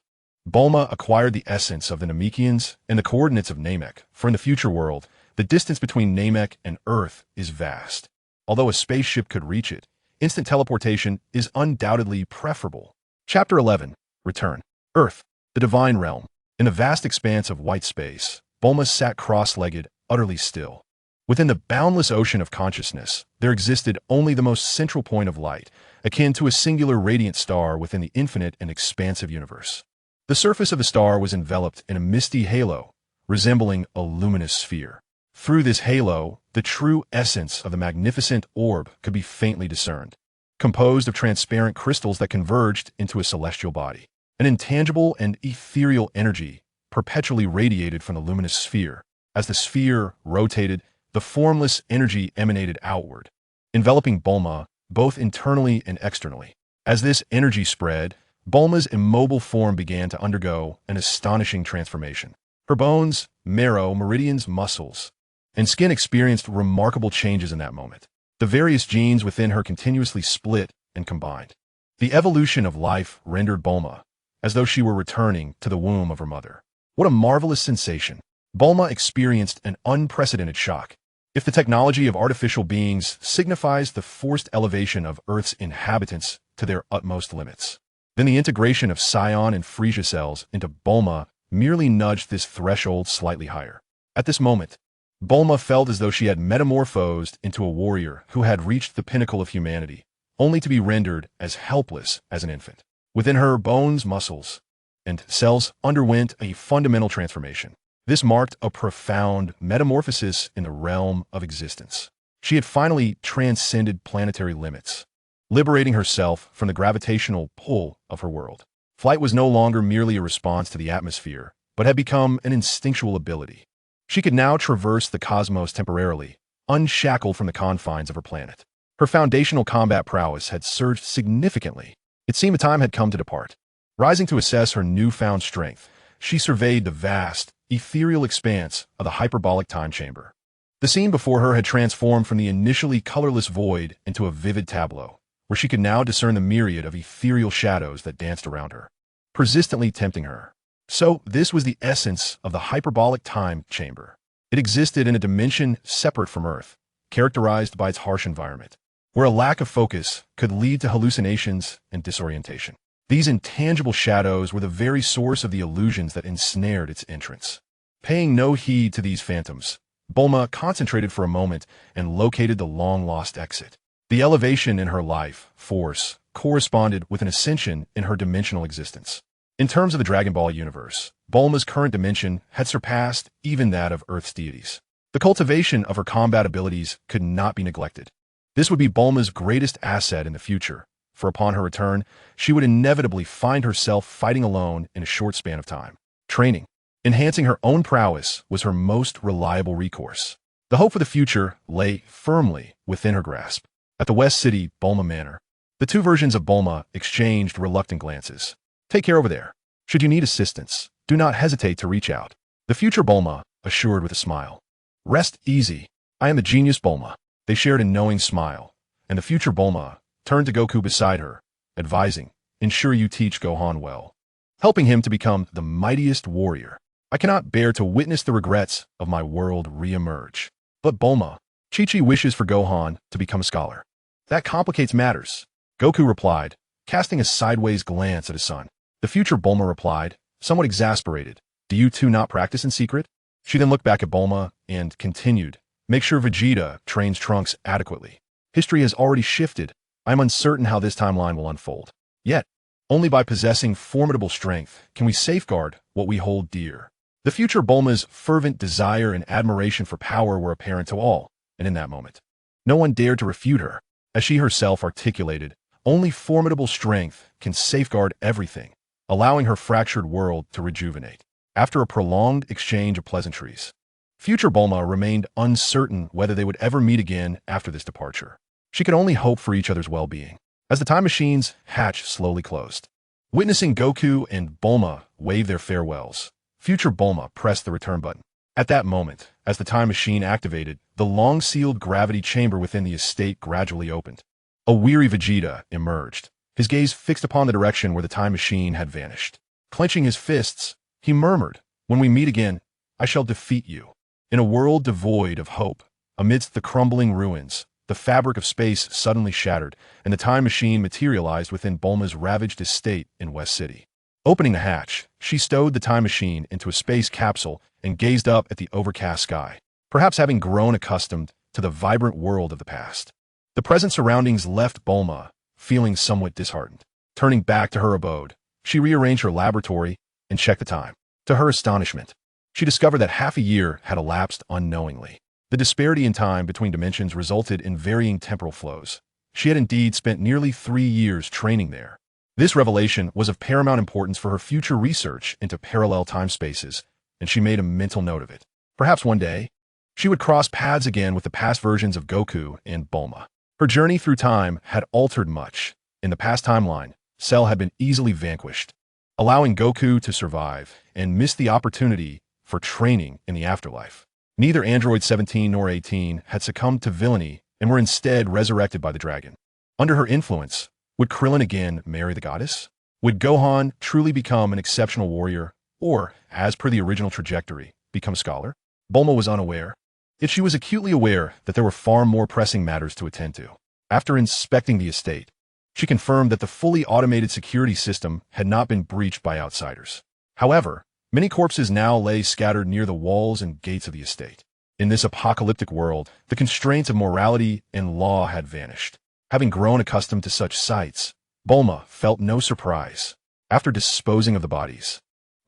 Bulma acquired the essence of the Namekians and the coordinates of Namek, for in the future world, the distance between Namek and Earth is vast. Although a spaceship could reach it, instant teleportation is undoubtedly preferable. Chapter 11. Return. Earth, the Divine Realm. In the vast expanse of white space, Bulma sat cross-legged, utterly still. Within the boundless ocean of consciousness, there existed only the most central point of light, akin to a singular radiant star within the infinite and expansive universe. The surface of the star was enveloped in a misty halo, resembling a luminous sphere. Through this halo, the true essence of the magnificent orb could be faintly discerned, composed of transparent crystals that converged into a celestial body. An intangible and ethereal energy perpetually radiated from the luminous sphere. As the sphere rotated, the formless energy emanated outward, enveloping Bulma both internally and externally. As this energy spread, Bulma's immobile form began to undergo an astonishing transformation. Her bones, marrow, meridians, muscles, and skin experienced remarkable changes in that moment. The various genes within her continuously split and combined. The evolution of life rendered Bulma as though she were returning to the womb of her mother. What a marvelous sensation! Bulma experienced an unprecedented shock. If the technology of artificial beings signifies the forced elevation of Earth's inhabitants to their utmost limits, then the integration of Saiyan and Frieza cells into Bulma merely nudged this threshold slightly higher. At this moment, Bulma felt as though she had metamorphosed into a warrior who had reached the pinnacle of humanity, only to be rendered as helpless as an infant. Within her, bones, muscles, and cells underwent a fundamental transformation. This marked a profound metamorphosis in the realm of existence. She had finally transcended planetary limits, liberating herself from the gravitational pull of her world. Flight was no longer merely a response to the atmosphere, but had become an instinctual ability. She could now traverse the cosmos temporarily, unshackled from the confines of her planet. Her foundational combat prowess had surged significantly. It seemed the time had come to depart. Rising to assess her newfound strength, she surveyed the vast, ethereal expanse of the hyperbolic time chamber. The scene before her had transformed from the initially colorless void into a vivid tableau, where she could now discern the myriad of ethereal shadows that danced around her, persistently tempting her. So, this was the essence of the hyperbolic time chamber. It existed in a dimension separate from Earth, characterized by its harsh environment, where a lack of focus could lead to hallucinations and disorientation. These intangible shadows were the very source of the illusions that ensnared its entrance. Paying no heed to these phantoms, Bulma concentrated for a moment and located the long-lost exit. The elevation in her life force corresponded with an ascension in her dimensional existence. In terms of the Dragon Ball universe, Bulma's current dimension had surpassed even that of Earth's deities. The cultivation of her combat abilities could not be neglected. This would be Bulma's greatest asset in the future, for upon her return, she would inevitably find herself fighting alone in a short span of time. Training, enhancing her own prowess, was her most reliable recourse. The hope for the future lay firmly within her grasp. At the West City Bulma Manor, the two versions of Bulma exchanged reluctant glances. Take care over there. Should you need assistance, do not hesitate to reach out. The future Bulma assured with a smile. Rest easy. I am the genius Bulma. They shared a knowing smile, and the future Bulma turned to Goku beside her, advising, ensure you teach Gohan well, helping him to become the mightiest warrior. I cannot bear to witness the regrets of my world re-emerge. But Bulma, Chi-Chi wishes for Gohan to become a scholar. That complicates matters, Goku replied, casting a sideways glance at his son. The future Bulma replied, somewhat exasperated, do you two not practice in secret? She then looked back at Bulma and continued, make sure Vegeta trains Trunks adequately. History has already shifted. I am uncertain how this timeline will unfold. Yet, only by possessing formidable strength can we safeguard what we hold dear. The future Bulma's fervent desire and admiration for power were apparent to all, and in that moment, no one dared to refute her. As she herself articulated, only formidable strength can safeguard everything, allowing her fractured world to rejuvenate. After a prolonged exchange of pleasantries, future Bulma remained uncertain whether they would ever meet again after this departure. She could only hope for each other's well-being. As the time machine's hatch slowly closed, witnessing Goku and Bulma wave their farewells, future Bulma pressed the return button. At that moment, as the time machine activated, the long-sealed gravity chamber within the estate gradually opened. A weary Vegeta emerged, his gaze fixed upon the direction where the time machine had vanished. Clenching his fists, he murmured, when we meet again, I shall defeat you. In a world devoid of hope, amidst the crumbling ruins, the fabric of space suddenly shattered, and the time machine materialized within Bulma's ravaged estate in West City. Opening the hatch, she stowed the time machine into a space capsule and gazed up at the overcast sky, perhaps having grown accustomed to the vibrant world of the past. The present surroundings left Bulma feeling somewhat disheartened. Turning back to her abode, she rearranged her laboratory and checked the time. To her astonishment, she discovered that half a year had elapsed unknowingly. The disparity in time between dimensions resulted in varying temporal flows. She had indeed spent nearly 3 years training there. This revelation was of paramount importance for her future research into parallel time spaces, and she made a mental note of it. Perhaps one day, she would cross paths again with the past versions of Goku and Bulma. Her journey through time had altered much. In the past timeline, Cell had been easily vanquished, allowing Goku to survive and miss the opportunity for training in the afterlife. Neither Android 17 nor 18 had succumbed to villainy and were instead resurrected by the dragon. Under her influence, would Krillin again marry the goddess? Would Gohan truly become an exceptional warrior, or, as per the original trajectory, become a scholar? Bulma was unaware, yet she was acutely aware that there were far more pressing matters to attend to. After inspecting the estate, she confirmed that the fully automated security system had not been breached by outsiders. However, many corpses now lay scattered near the walls and gates of the estate. In this apocalyptic world, the constraints of morality and law had vanished. Having grown accustomed to such sights, Bulma felt no surprise. After disposing of the bodies,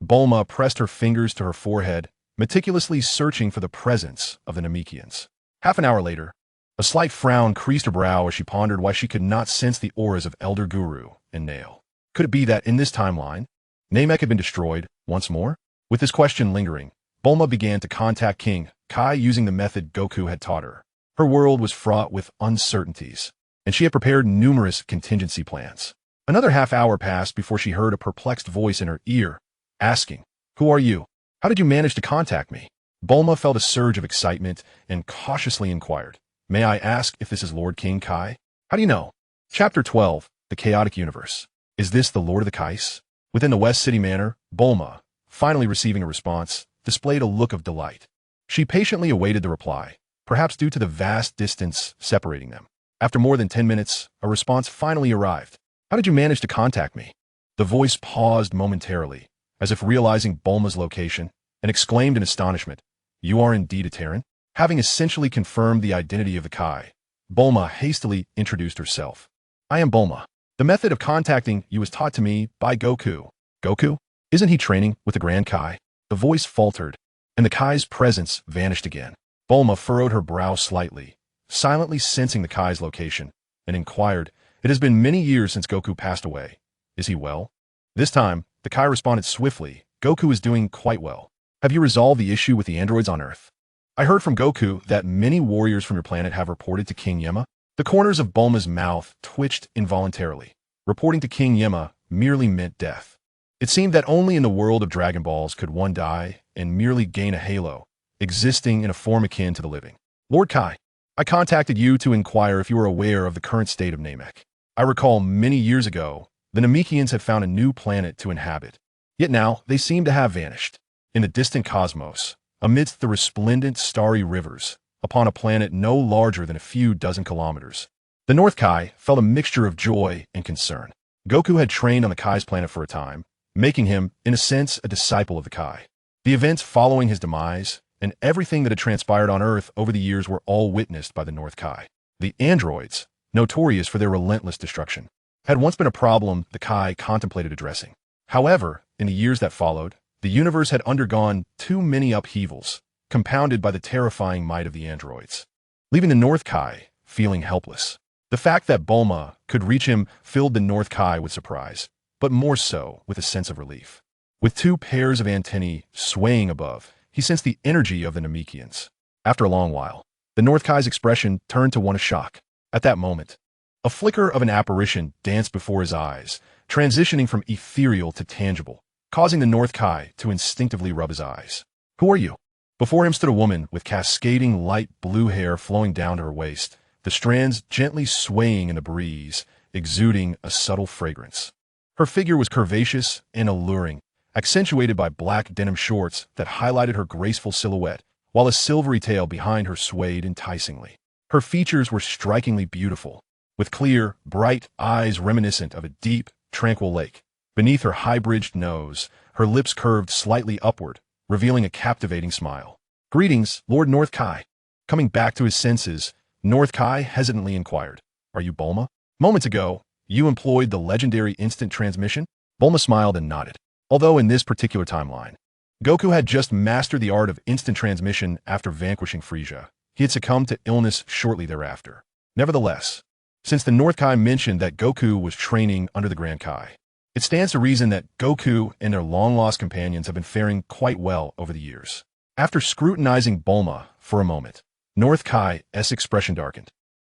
Bulma pressed her fingers to her forehead, meticulously searching for the presence of the Namekians. Half an hour later, a slight frown creased her brow as she pondered why she could not sense the auras of Elder Guru and Nail. Could it be that in this timeline, Namek had been destroyed once more? With this question lingering, Bulma began to contact King Kai using the method Goku had taught her. Her world was fraught with uncertainties, and she had prepared numerous contingency plans. Another half hour passed before she heard a perplexed voice in her ear, asking, "Who are you? How did you manage to contact me? Bulma felt a surge of excitement and cautiously inquired, May I ask if this is Lord King Kai? How do you know? Chapter 12, The Chaotic Universe. Is this the Lord of the Kais? Within the West City Manor, Bulma, finally receiving a response, displayed a look of delight. She patiently awaited the reply, perhaps due to the vast distance separating them. After more than 10 minutes, a response finally arrived. How did you manage to contact me? The voice paused momentarily, as if realizing Bulma's location, and exclaimed in astonishment, You are indeed a Terran? Having essentially confirmed the identity of the Kai, Bulma hastily introduced herself. I am Bulma. The method of contacting you was taught to me by Goku. Goku? Isn't he training with the Grand Kai? The voice faltered, and the Kai's presence vanished again. Bulma furrowed her brow slightly, silently sensing the Kai's location, and inquired, It has been many years since Goku passed away. Is he well? This time, the Kai responded swiftly, Goku is doing quite well. Have you resolved the issue with the androids on Earth? I heard from Goku that many warriors from your planet have reported to King Yema. The corners of Bulma's mouth twitched involuntarily. Reporting to King Yema merely meant death. It seemed that only in the world of Dragon Balls could one die and merely gain a halo, existing in a form akin to the living. Lord Kai, I contacted you to inquire if you were aware of the current state of Namek. I recall many years ago, the Namekians had found a new planet to inhabit. Yet now, they seem to have vanished. In the distant cosmos, amidst the resplendent starry rivers, upon a planet no larger than a few dozen kilometers, the North Kai felt a mixture of joy and concern. Goku had trained on the Kai's planet for a time, making him, in a sense, a disciple of the Kai. The events following his demise, and everything that had transpired on Earth over the years were all witnessed by the North Kai. The androids, notorious for their relentless destruction, had once been a problem the Kai contemplated addressing. However, in the years that followed, the universe had undergone too many upheavals, compounded by the terrifying might of the androids, leaving the North Kai feeling helpless. The fact that Bulma could reach him filled the North Kai with surprise, but more so with a sense of relief. With two pairs of antennae swaying above, he sensed the energy of the Namekians. After a long while, the North Kai's expression turned to one of shock. At that moment, a flicker of an apparition danced before his eyes, transitioning from ethereal to tangible, causing the North Kai to instinctively rub his eyes. Who are you? Before him stood a woman with cascading light blue hair flowing down to her waist, the strands gently swaying in the breeze, exuding a subtle fragrance. Her figure was curvaceous and alluring, accentuated by black denim shorts that highlighted her graceful silhouette, while a silvery tail behind her swayed enticingly. Her features were strikingly beautiful, with clear, bright eyes reminiscent of a deep, tranquil lake. Beneath her high-bridged nose, her lips curved slightly upward, revealing a captivating smile. Greetings, Lord North Kai. Coming back to his senses, North Kai hesitantly inquired, Are you Bulma? Moments ago, you employed the legendary instant transmission? Bulma smiled and nodded. Although in this particular timeline, Goku had just mastered the art of instant transmission after vanquishing Frieza, he had succumbed to illness shortly thereafter. Nevertheless, since the North Kai mentioned that Goku was training under the Grand Kai, it stands to reason that Goku and their long-lost companions have been faring quite well over the years. After scrutinizing Bulma for a moment, North Kai's expression darkened.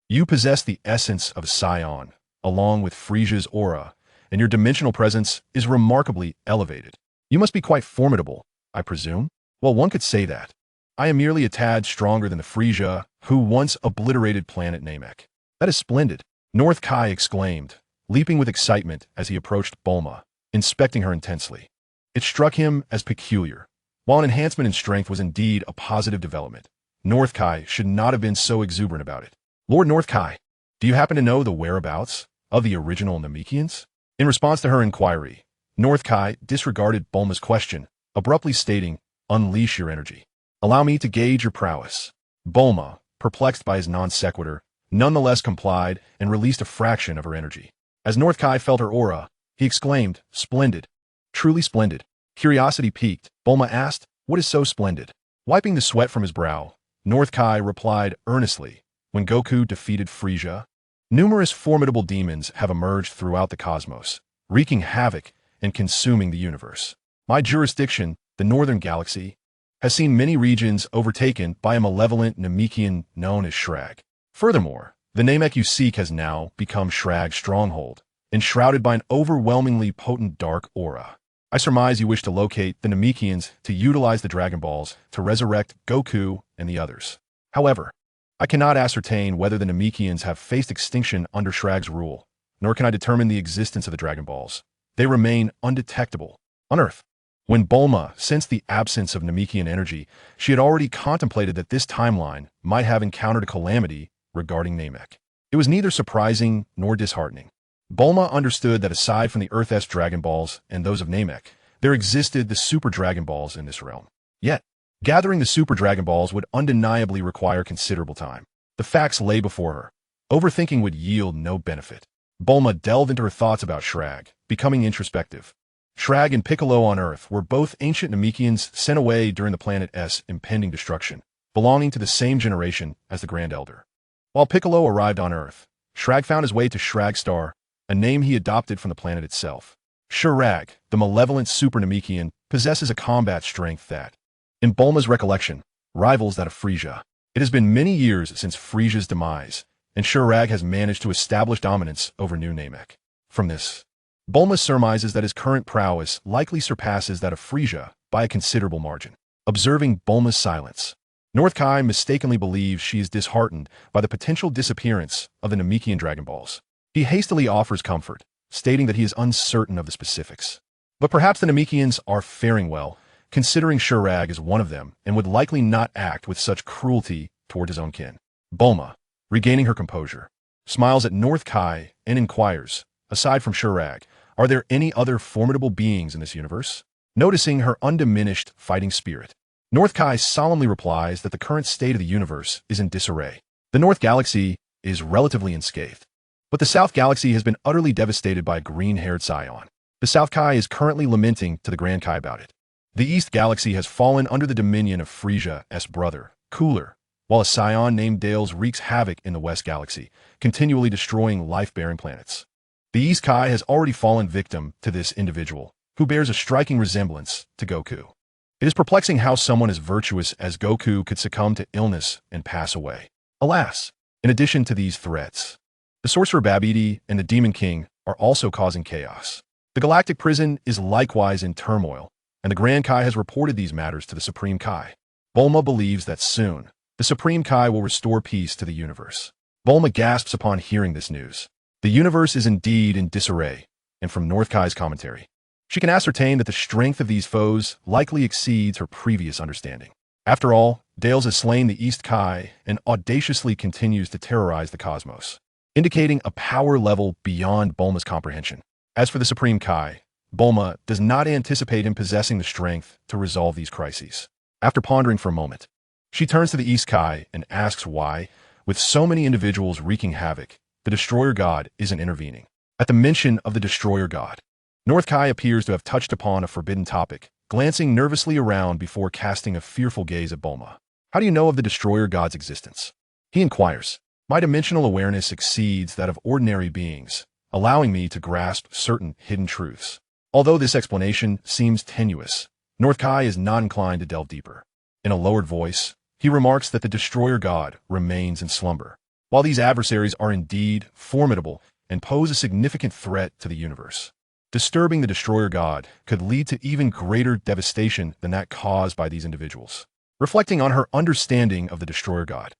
You possess the essence of a Saiyan, along with Frieza's aura, and your dimensional presence is remarkably elevated. You must be quite formidable, I presume? Well, one could say that. I am merely a tad stronger than the Frieza who once obliterated planet Namek. That is splendid, North Kai exclaimed, leaping with excitement as he approached Bulma, inspecting her intensely. It struck him as peculiar. While an enhancement in strength was indeed a positive development, North Kai should not have been so exuberant about it. Lord North Kai, do you happen to know the whereabouts of the original Namekians? In response to her inquiry, North Kai disregarded Bulma's question, abruptly stating, Unleash your energy. Allow me to gauge your prowess. Bulma, perplexed by his non-sequitur, nonetheless complied and released a fraction of her energy. As North Kai felt her aura, he exclaimed, Splendid. Truly splendid. Curiosity piqued, Bulma asked, What is so splendid? Wiping the sweat from his brow, North Kai replied earnestly, When Goku defeated Frieza, numerous formidable demons have emerged throughout the cosmos, wreaking havoc and consuming the universe. My jurisdiction, the Northern Galaxy, has seen many regions overtaken by a malevolent Namekian known as Shrag. Furthermore, the Namek you seek has now become Shrag's stronghold, enshrouded by an overwhelmingly potent dark aura. I surmise you wish to locate the Namekians to utilize the Dragon Balls to resurrect Goku and the others. However, I cannot ascertain whether the Namekians have faced extinction under Shrag's rule, nor can I determine the existence of the Dragon Balls. They remain undetectable on Earth. When Bulma sensed the absence of Namekian energy, she had already contemplated that this timeline might have encountered a calamity regarding Namek. It was neither surprising nor disheartening. Bulma understood that aside from the Earth-S Dragon Balls and those of Namek, there existed the Super Dragon Balls in this realm. Yet, gathering the Super Dragon Balls would undeniably require considerable time. The facts lay before her. Overthinking would yield no benefit. Bulma delved into her thoughts about Shrag, becoming introspective. Shrag and Piccolo on Earth were both ancient Namekians sent away during the Planet S impending destruction, belonging to the same generation as the Grand Elder. While Piccolo arrived on Earth, Shrag found his way to Shrag Star, a name he adopted from the planet itself. Shrag, the malevolent Super Namekian, possesses a combat strength that, in Bulma's recollection, rivals that of Frieza. It has been many years since Frieza's demise, and Shrag has managed to establish dominance over New Namek. From this, Bulma surmises that his current prowess likely surpasses that of Frieza by a considerable margin. Observing Bulma's silence, North Kai mistakenly believes she is disheartened by the potential disappearance of the Namekian Dragon Balls. He hastily offers comfort, stating that he is uncertain of the specifics. But perhaps the Namekians are faring well, considering Shrag is one of them and would likely not act with such cruelty toward his own kin. Bulma, regaining her composure, smiles at North Kai and inquires, aside from Shrag, are there any other formidable beings in this universe? Noticing her undiminished fighting spirit, North Kai solemnly replies that the current state of the universe is in disarray. The North Galaxy is relatively unscathed, but the South Galaxy has been utterly devastated by a green-haired Saiyan. The South Kai is currently lamenting to the Grand Kai about it. The East Galaxy has fallen under the dominion of Frieza's brother, Cooler, while a Saiyan named Dales wreaks havoc in the West Galaxy, continually destroying life-bearing planets. The East Kai has already fallen victim to this individual, who bears a striking resemblance to Goku. It is perplexing how someone as virtuous as Goku could succumb to illness and pass away. Alas, in addition to these threats, the Sorcerer Babidi and the Demon King are also causing chaos. The Galactic Prison is likewise in turmoil, and the Grand Kai has reported these matters to the Supreme Kai. Bulma believes that soon, the Supreme Kai will restore peace to the universe. Bulma gasps upon hearing this news. The universe is indeed in disarray, and from North Kai's commentary, she can ascertain that the strength of these foes likely exceeds her previous understanding. After all, Dales has slain the East Kai and audaciously continues to terrorize the cosmos, indicating a power level beyond Bulma's comprehension. As for the Supreme Kai, Bulma does not anticipate him possessing the strength to resolve these crises. After pondering for a moment, she turns to the East Kai and asks why, with so many individuals wreaking havoc, the Destroyer God isn't intervening. At the mention of the Destroyer God, North Kai appears to have touched upon a forbidden topic, glancing nervously around before casting a fearful gaze at Bulma. How do you know of the Destroyer God's existence? He inquires. My dimensional awareness exceeds that of ordinary beings, allowing me to grasp certain hidden truths. Although this explanation seems tenuous, North Kai is not inclined to delve deeper. In a lowered voice, he remarks that the Destroyer God remains in slumber. While these adversaries are indeed formidable and pose a significant threat to the universe, disturbing the Destroyer God could lead to even greater devastation than that caused by these individuals. Reflecting on her understanding of the Destroyer God,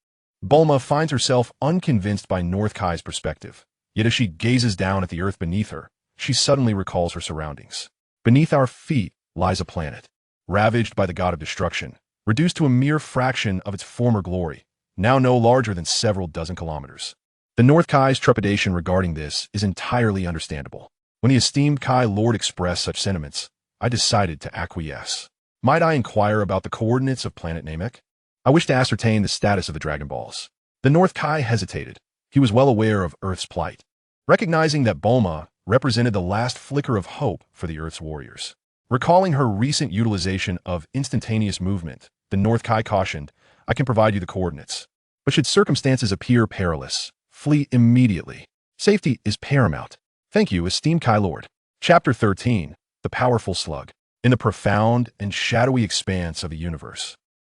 Bulma finds herself unconvinced by North Kai's perspective. Yet as she gazes down at the earth beneath her, she suddenly recalls her surroundings. Beneath our feet lies a planet, ravaged by the god of destruction, reduced to a mere fraction of its former glory, now no larger than several dozen kilometers. The North Kai's trepidation regarding this is entirely understandable. When the esteemed Kai Lord expressed such sentiments, I decided to acquiesce. Might I inquire about the coordinates of planet Namek? I wish to ascertain the status of the Dragon Balls. The North Kai hesitated. He was well aware of Earth's plight, recognizing that Bulma represented the last flicker of hope for the Earth's warriors. Recalling her recent utilization of instantaneous movement, the North Kai cautioned, I can provide you the coordinates. But should circumstances appear perilous, flee immediately. Safety is paramount. Thank you, esteemed Kai Lord. Chapter 13, The Powerful Slug. In the profound and shadowy expanse of the universe,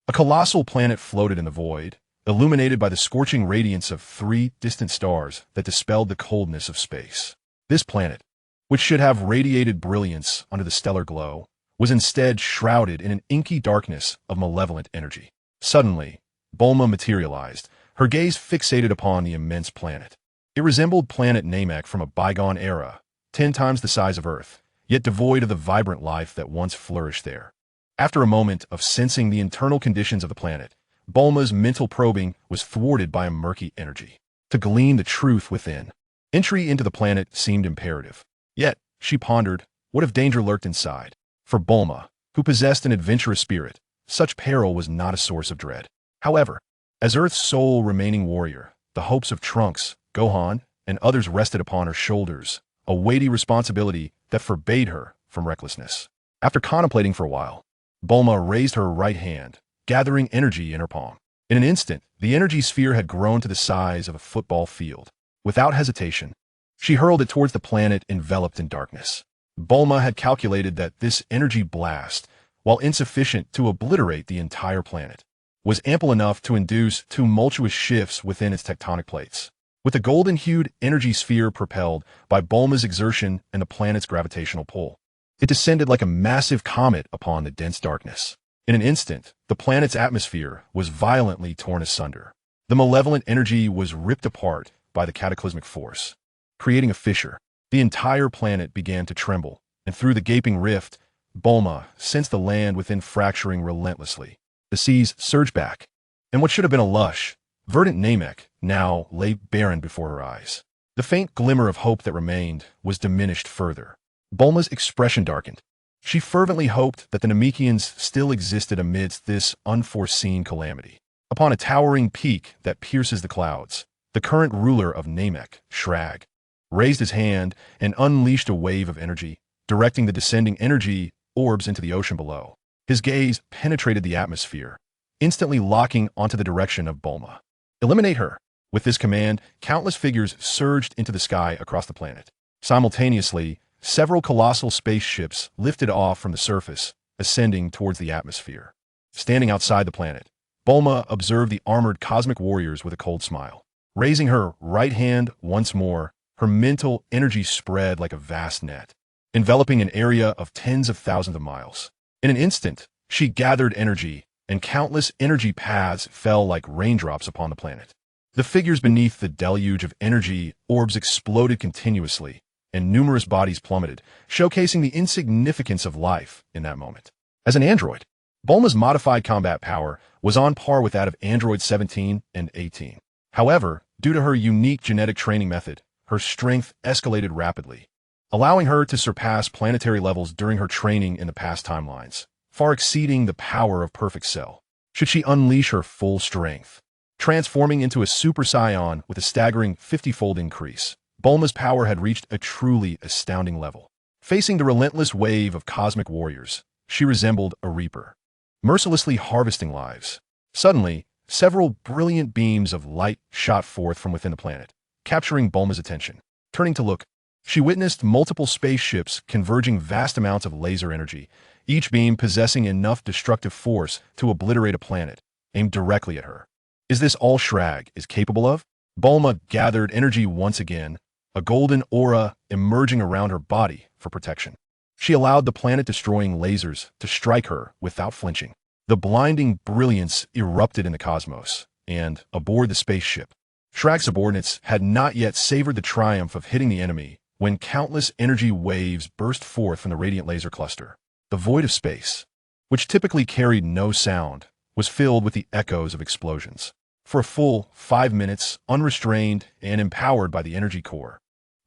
a colossal planet floated in the void, illuminated by the scorching radiance of 3 distant stars that dispelled the coldness of space. This planet, which should have radiated brilliance under the stellar glow, was instead shrouded in an inky darkness of malevolent energy. Suddenly, Bulma materialized, her gaze fixated upon the immense planet. It resembled planet Namek from a bygone era, 10 times the size of Earth, yet devoid of the vibrant life that once flourished there. After a moment of sensing the internal conditions of the planet, Bulma's mental probing was thwarted by a murky energy. To glean the truth within, entry into the planet seemed imperative. Yet, she pondered, what if danger lurked inside? For Bulma, who possessed an adventurous spirit, such peril was not a source of dread. However, as Earth's sole remaining warrior, the hopes of Trunks, Gohan, and others rested upon her shoulders, a weighty responsibility that forbade her from recklessness. After contemplating for a while, Bulma raised her right hand, gathering energy in her palm. In an instant, the energy sphere had grown to the size of a football field. Without hesitation, she hurled it towards the planet enveloped in darkness. Bulma had calculated that this energy blast, while insufficient to obliterate the entire planet, was ample enough to induce tumultuous shifts within its tectonic plates. With the golden-hued energy sphere propelled by Bulma's exertion and the planet's gravitational pull, it descended like a massive comet upon the dense darkness. In an instant, the planet's atmosphere was violently torn asunder. The malevolent energy was ripped apart by the cataclysmic force, creating a fissure. The entire planet began to tremble, and through the gaping rift, Bulma sensed the land within fracturing relentlessly. The seas surged back, and what should have been a lush, verdant Namek now lay barren before her eyes. The faint glimmer of hope that remained was diminished further. Bulma's expression darkened. She fervently hoped that the Namekians still existed amidst this unforeseen calamity. Upon a towering peak that pierces the clouds, the current ruler of Namek, Shrag, raised his hand and unleashed a wave of energy, directing the descending energy orbs into the ocean below. His gaze penetrated the atmosphere, instantly locking onto the direction of Bulma. Eliminate her! With this command, countless figures surged into the sky across the planet. Simultaneously, several colossal spaceships lifted off from the surface, ascending towards the atmosphere. Standing outside the planet, Bulma observed the armored cosmic warriors with a cold smile. Raising her right hand once more, her mental energy spread like a vast net, enveloping an area of tens of thousands of miles. In an instant, she gathered energy, and countless energy paths fell like raindrops upon the planet. The figures beneath the deluge of energy orbs exploded continuously, and numerous bodies plummeted, showcasing the insignificance of life in that moment. As an android, Bulma's modified combat power was on par with that of androids 17 and 18. However, due to her unique genetic training method, her strength escalated rapidly, allowing her to surpass planetary levels during her training in the past timelines, far exceeding the power of Perfect Cell. Should she unleash her full strength, transforming into a Super Saiyan with a staggering 50-fold increase, Bulma's power had reached a truly astounding level. Facing the relentless wave of cosmic warriors, she resembled a reaper, mercilessly harvesting lives. Suddenly, several brilliant beams of light shot forth from within the planet, capturing Bulma's attention. Turning to look, she witnessed multiple spaceships converging vast amounts of laser energy, each beam possessing enough destructive force to obliterate a planet, aimed directly at her. Is this all Shrag is capable of? Bulma gathered energy once again, a golden aura emerging around her body for protection. She allowed the planet-destroying lasers to strike her without flinching. The blinding brilliance erupted in the cosmos, and, aboard the spaceship, Shrag's subordinates had not yet savored the triumph of hitting the enemy when countless energy waves burst forth from the radiant laser cluster. The void of space, which typically carried no sound, was filled with the echoes of explosions. For a full 5 minutes, unrestrained and empowered by the energy core,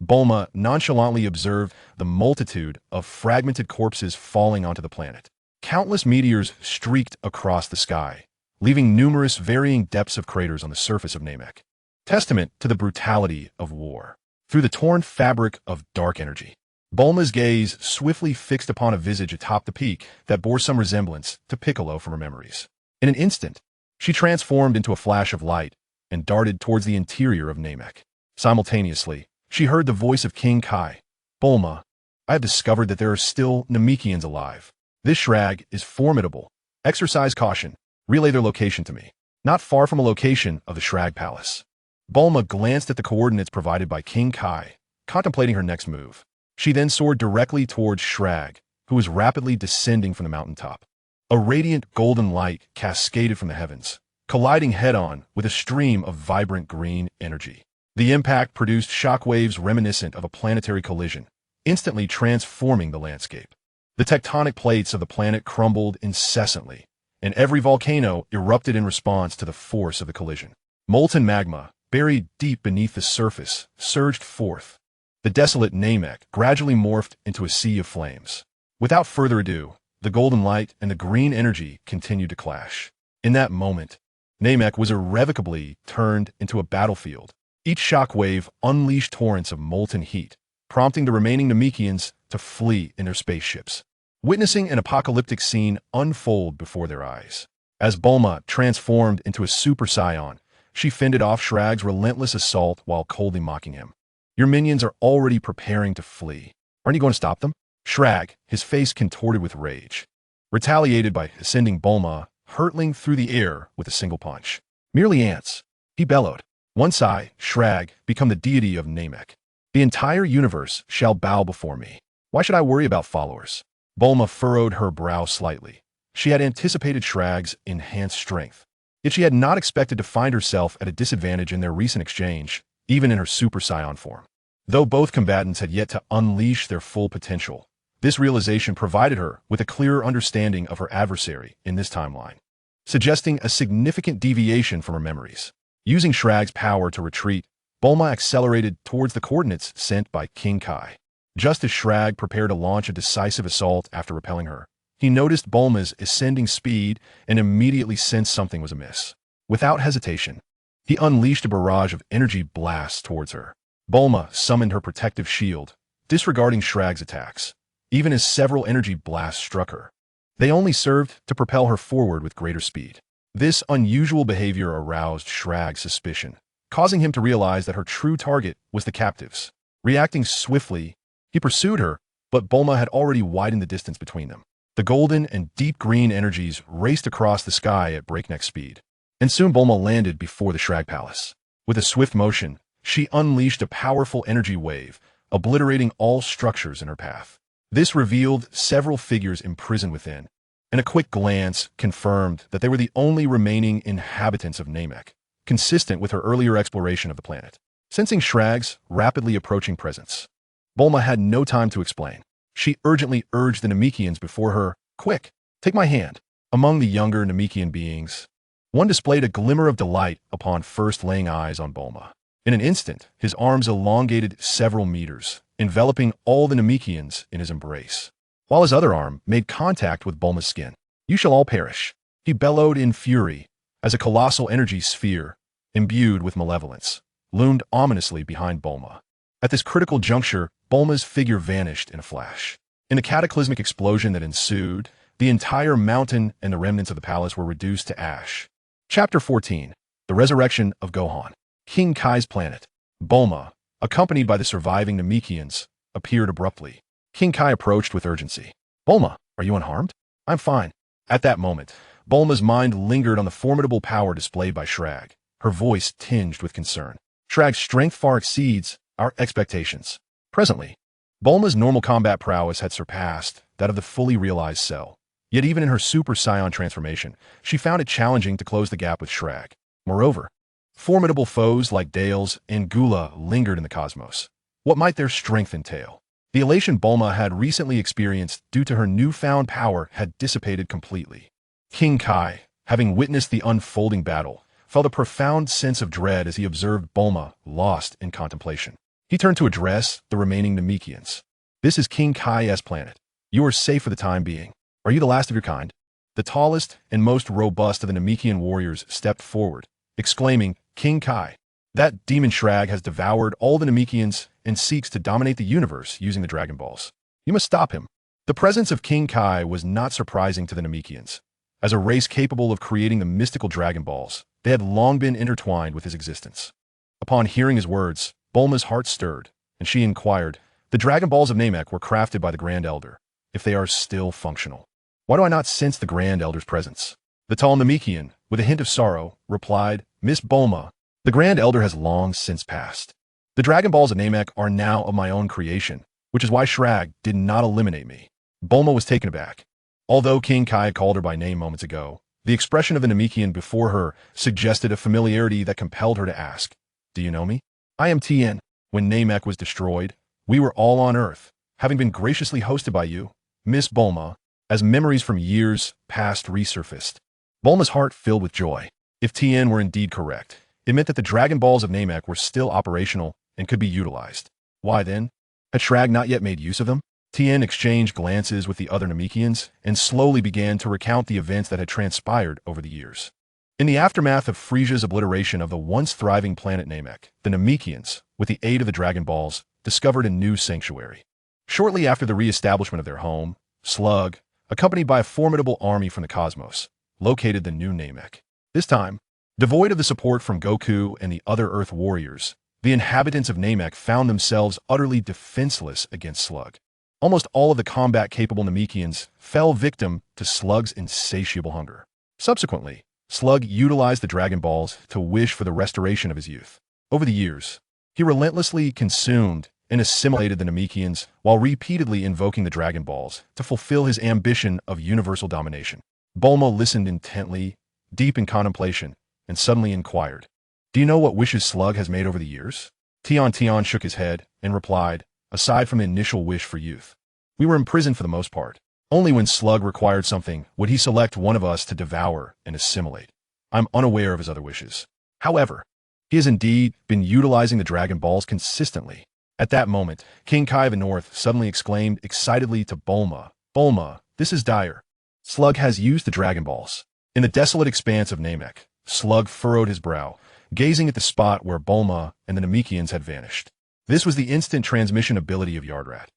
Bulma nonchalantly observed the multitude of fragmented corpses falling onto the planet. Countless meteors streaked across the sky, leaving numerous varying depths of craters on the surface of Namek. Testament to the brutality of war. Through the torn fabric of dark energy, Bulma's gaze swiftly fixed upon a visage atop the peak that bore some resemblance to Piccolo from her memories. In an instant, she transformed into a flash of light and darted towards the interior of Namek. Simultaneously, she heard the voice of King Kai. Bulma, I have discovered that there are still Namekians alive. This Shrag is formidable. Exercise caution. Relay their location to me. Not far from a location of the Shrag Palace. Bulma glanced at the coordinates provided by King Kai, contemplating her next move. She then soared directly towards Shrag, who was rapidly descending from the mountaintop. A radiant golden light cascaded from the heavens, colliding head-on with a stream of vibrant green energy. The impact produced shockwaves reminiscent of a planetary collision, instantly transforming the landscape. The tectonic plates of the planet crumbled incessantly, and every volcano erupted in response to the force of the collision. Molten magma, buried deep beneath the surface, surged forth. The desolate Namek gradually morphed into a sea of flames. Without further ado, the golden light and the green energy continued to clash. In that moment, Namek was irrevocably turned into a battlefield. Each shockwave unleashed torrents of molten heat, prompting the remaining Namekians to flee in their spaceships, witnessing an apocalyptic scene unfold before their eyes. As Bulma transformed into a Super Saiyan, she fended off Shrag's relentless assault while coldly mocking him. Your minions are already preparing to flee. Aren't you going to stop them? Shrag, his face contorted with rage, retaliated by ascending Bulma, hurtling through the air with a single punch. Merely ants, he bellowed. Once I, Shrag, become the deity of Namek, the entire universe shall bow before me. Why should I worry about followers? Bulma furrowed her brow slightly. She had anticipated Shrag's enhanced strength, yet she had not expected to find herself at a disadvantage in their recent exchange, even in her Super Saiyan form. Though both combatants had yet to unleash their full potential, this realization provided her with a clearer understanding of her adversary in this timeline, suggesting a significant deviation from her memories. Using Shrag's power to retreat, Bulma accelerated towards the coordinates sent by King Kai. Just as Shrag prepared to launch a decisive assault after repelling her, he noticed Bulma's ascending speed and immediately sensed something was amiss. Without hesitation, he unleashed a barrage of energy blasts towards her. Bulma summoned her protective shield, disregarding Shrag's attacks, even as several energy blasts struck her. They only served to propel her forward with greater speed. This unusual behavior aroused Shrag's suspicion, causing him to realize that her true target was the captives. Reacting swiftly, he pursued her, but Bulma had already widened the distance between them. The golden and deep green energies raced across the sky at breakneck speed, and soon Bulma landed before the Shrag Palace. With a swift motion, she unleashed a powerful energy wave, obliterating all structures in her path. This revealed several figures imprisoned within, and a quick glance confirmed that they were the only remaining inhabitants of Namek, consistent with her earlier exploration of the planet. Sensing Shrag's rapidly approaching presence, Bulma had no time to explain. She urgently urged the Namekians before her, "Quick, take my hand." Among the younger Namekian beings, one displayed a glimmer of delight upon first laying eyes on Bulma. In an instant, his arms elongated several meters, enveloping all the Namekians in his embrace, while his other arm made contact with Bulma's skin. "You shall all perish," he bellowed in fury, as a colossal energy sphere, imbued with malevolence, loomed ominously behind Bulma. At this critical juncture, Bulma's figure vanished in a flash. In the cataclysmic explosion that ensued, the entire mountain and the remnants of the palace were reduced to ash. Chapter 14. The Resurrection of Gohan. King Kai's planet. Bulma, accompanied by the surviving Namekians, appeared abruptly. King Kai approached with urgency. "Bulma, are you unharmed?" "I'm fine." At that moment, Bulma's mind lingered on the formidable power displayed by Shrag, her voice tinged with concern. "Shrag's strength far exceeds our expectations." Presently, Bulma's normal combat prowess had surpassed that of the fully realized Cell. Yet even in her Super Saiyan transformation, she found it challenging to close the gap with Shrag. Moreover, formidable foes like Dales and Gula lingered in the cosmos. What might their strength entail? The elation Bulma had recently experienced due to her newfound power had dissipated completely. King Kai, having witnessed the unfolding battle, felt a profound sense of dread as he observed Bulma lost in contemplation. He turned to address the remaining Namekians. "This is King Kai's planet. You are safe for the time being. Are you the last of your kind?" The tallest and most robust of the Namekian warriors stepped forward, exclaiming, "King Kai, that demon Shrag has devoured all the Namekians and seeks to dominate the universe using the Dragon Balls. You must stop him." The presence of King Kai was not surprising to the Namekians. As a race capable of creating the mystical Dragon Balls, they had long been intertwined with his existence. Upon hearing his words, Bulma's heart stirred, and she inquired, "The Dragon Balls of Namek were crafted by the Grand Elder, if they are still functional. Why do I not sense the Grand Elder's presence?" The tall Namekian, with a hint of sorrow, replied, "Miss Bulma, the Grand Elder has long since passed. The Dragon Balls of Namek are now of my own creation, which is why Shrag did not eliminate me. Bulma was taken aback. Although King Kai had called her by name moments ago, the expression of the Namekian before her suggested a familiarity that compelled her to ask, "Do you know me?" "I am Tien. When Namek was destroyed, we were all on Earth, having been graciously hosted by you, Miss Bulma," as memories from years past resurfaced. Bulma's heart filled with joy. If Tien were indeed correct, it meant that the Dragon Balls of Namek were still operational and could be utilized. Why then? Had Shrag not yet made use of them? Tien exchanged glances with the other Namekians and slowly began to recount the events that had transpired over the years. In the aftermath of Frisia's obliteration of the once thriving planet Namek, the Namekians, with the aid of the Dragon Balls, discovered a new sanctuary. Shortly after the re-establishment of their home, Slug, accompanied by a formidable army from the cosmos, located the new Namek. This time, devoid of the support from Goku and the other Earth warriors, the inhabitants of Namek found themselves utterly defenseless against Slug. Almost all of the combat-capable Namekians fell victim to Slug's insatiable hunger. Subsequently, Slug utilized the Dragon Balls to wish for the restoration of his youth. Over the years, he relentlessly consumed and assimilated the Namekians while repeatedly invoking the Dragon Balls to fulfill his ambition of universal domination. Bulma listened intently, deep in contemplation, and suddenly inquired, "Do you know what wishes Slug has made over the years?" Tian shook his head and replied, "Aside from the initial wish for youth, we were imprisoned for the most part. Only when Slug required something would he select one of us to devour and assimilate. I'm unaware of his other wishes. However, he has indeed been utilizing the Dragon Balls consistently." At that moment, King Kai of the North suddenly exclaimed excitedly to Bulma, "Bulma, this is dire. Slug has used the Dragon Balls." In the desolate expanse of Namek, Slug furrowed his brow, gazing at the spot where Bulma and the Namekians had vanished. This was the instant transmission ability of Yardrat.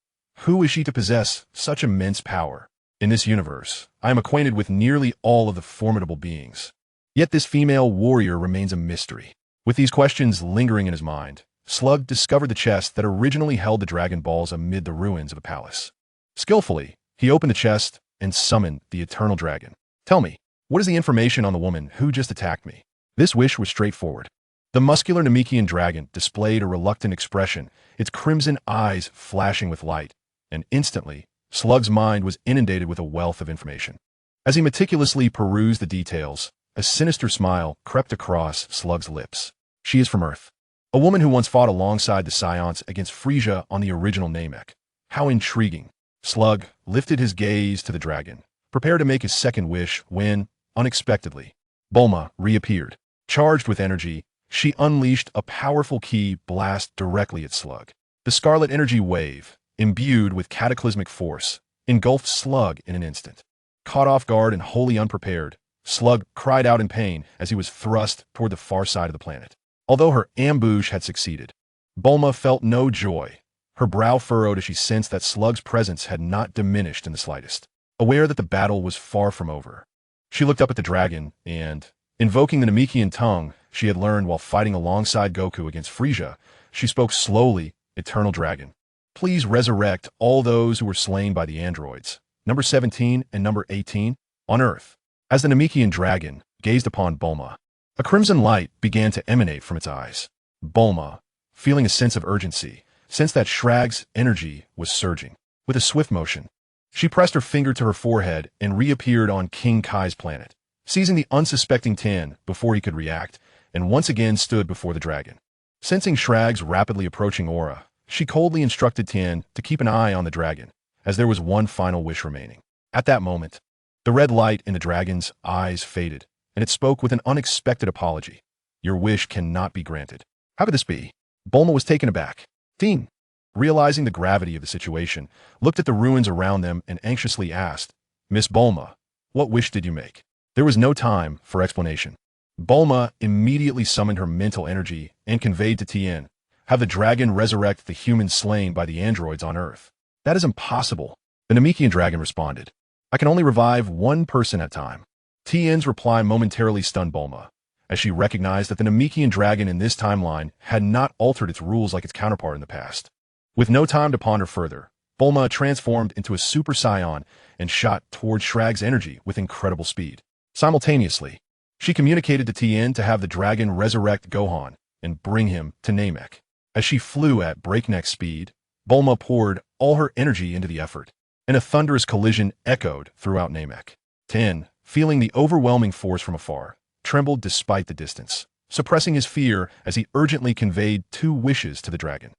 Who is she to possess such immense power? In this universe, I am acquainted with nearly all of the formidable beings. Yet this female warrior remains a mystery. With these questions lingering in his mind, Slug discovered the chest that originally held the Dragon Balls amid the ruins of a palace. Skillfully, he opened the chest and summoned the Eternal Dragon. "Tell me, what is the information on the woman who just attacked me?" This wish was straightforward. The muscular Namekian dragon displayed a reluctant expression, its crimson eyes flashing with light, and instantly, Slug's mind was inundated with a wealth of information. As he meticulously perused the details, a sinister smile crept across Slug's lips. "She is from Earth. A woman who once fought alongside the Saiyans against Frisia on the original Namek. How intriguing." Slug lifted his gaze to the dragon, prepared to make his second wish when, unexpectedly, Bulma reappeared. Charged with energy, she unleashed a powerful ki blast directly at Slug. The scarlet energy wave, imbued with cataclysmic force, engulfed Slug in an instant. Caught off guard and wholly unprepared, Slug cried out in pain as he was thrust toward the far side of the planet. Although her ambush had succeeded, Bulma felt no joy. Her brow furrowed as she sensed that Slug's presence had not diminished in the slightest. Aware that the battle was far from over, she looked up at the dragon and, invoking the Namekian tongue she had learned while fighting alongside Goku against Frisia, she spoke slowly, "Eternal Dragon, please resurrect all those who were slain by the androids, number 17 and number 18, on Earth." As the Namekian dragon gazed upon Bulma, a crimson light began to emanate from its eyes. Bulma, feeling a sense of urgency, sensed that Shrag's energy was surging. With a swift motion, she pressed her finger to her forehead and reappeared on King Kai's planet, seizing the unsuspecting Tien before he could react, and once again stood before the dragon. Sensing Shrag's rapidly approaching aura, she coldly instructed Tien to keep an eye on the dragon, as there was one final wish remaining. At that moment, the red light in the dragon's eyes faded, and it spoke with an unexpected apology. "Your wish cannot be granted." How could this be? Bulma was taken aback. Tien, realizing the gravity of the situation, looked at the ruins around them and anxiously asked, "Miss Bulma, what wish did you make?" There was no time for explanation. Bulma immediately summoned her mental energy and conveyed to Tien, "Have the dragon resurrect the humans slain by the androids on Earth." "That is impossible," the Namekian dragon responded. "I can only revive one person at a time." Tien's reply momentarily stunned Bulma, as she recognized that the Namekian dragon in this timeline had not altered its rules like its counterpart in the past. With no time to ponder further, Bulma transformed into a Super Saiyan and shot towards Shrag's energy with incredible speed. Simultaneously, she communicated to Tien to have the dragon resurrect Gohan and bring him to Namek. As she flew at breakneck speed, Bulma poured all her energy into the effort, and a thunderous collision echoed throughout Namek. Tien, feeling the overwhelming force from afar, trembled despite the distance, suppressing his fear as he urgently conveyed 2 wishes to the dragon.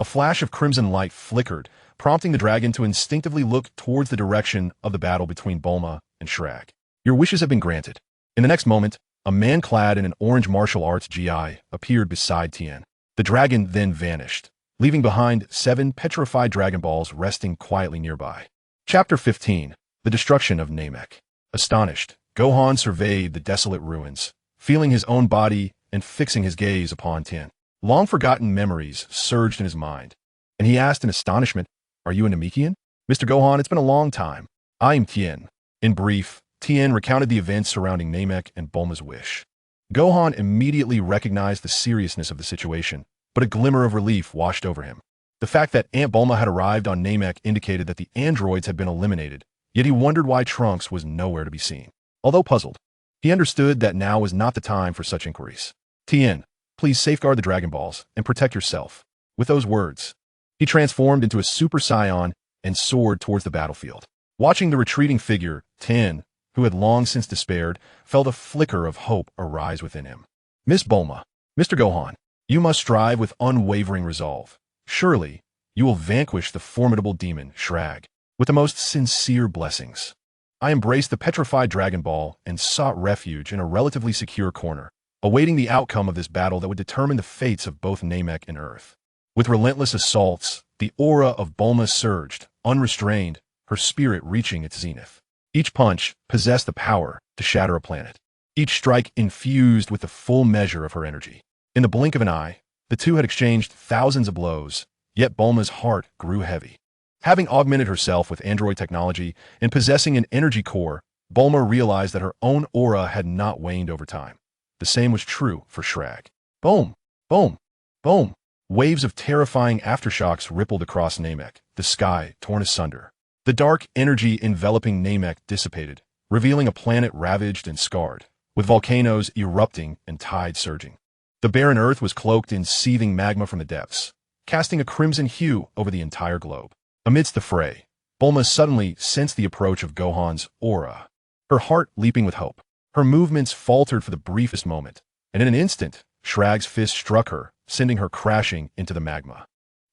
A flash of crimson light flickered, prompting the dragon to instinctively look towards the direction of the battle between Bulma and Shrag. Your wishes have been granted. In the next moment, a man clad in an orange martial arts GI appeared beside Tien. The dragon then vanished, leaving behind 7 petrified Dragon Balls resting quietly nearby. Chapter 15. The Destruction of Namek. Astonished, Gohan surveyed the desolate ruins, feeling his own body and fixing his gaze upon Tien. Long-forgotten memories surged in his mind, and he asked in astonishment, "Are you a Namekian?" "Mr. Gohan, it's been a long time. I am Tien." In brief, Tien recounted the events surrounding Namek and Bulma's wish. Gohan immediately recognized the seriousness of the situation, but a glimmer of relief washed over him. The fact that Aunt Bulma had arrived on Namek indicated that the androids had been eliminated, yet he wondered why Trunks was nowhere to be seen. Although puzzled, he understood that now was not the time for such inquiries. "Tien, please safeguard the Dragon Balls and protect yourself." With those words, he transformed into a Super Saiyan and soared towards the battlefield. Watching the retreating figure, Tien, who had long since despaired, felt a flicker of hope arise within him. "Miss Bulma, Mr. Gohan, you must strive with unwavering resolve. Surely, you will vanquish the formidable demon, Shrag, with the most sincere blessings." I embraced the petrified Dragon Ball and sought refuge in a relatively secure corner, awaiting the outcome of this battle that would determine the fates of both Namek and Earth. With relentless assaults, the aura of Bulma surged, unrestrained, her spirit reaching its zenith. Each punch possessed the power to shatter a planet, each strike infused with the full measure of her energy. In the blink of an eye, the two had exchanged thousands of blows, yet Bulma's heart grew heavy. Having augmented herself with android technology and possessing an energy core, Bulma realized that her own aura had not waned over time. The same was true for Shrag. Boom! Boom! Boom! Waves of terrifying aftershocks rippled across Namek, the sky torn asunder. The dark energy enveloping Namek dissipated, revealing a planet ravaged and scarred, with volcanoes erupting and tides surging. The barren earth was cloaked in seething magma from the depths, casting a crimson hue over the entire globe. Amidst the fray, Bulma suddenly sensed the approach of Gohan's aura, her heart leaping with hope. Her movements faltered for the briefest moment, and in an instant, Shrag's fist struck her, sending her crashing into the magma.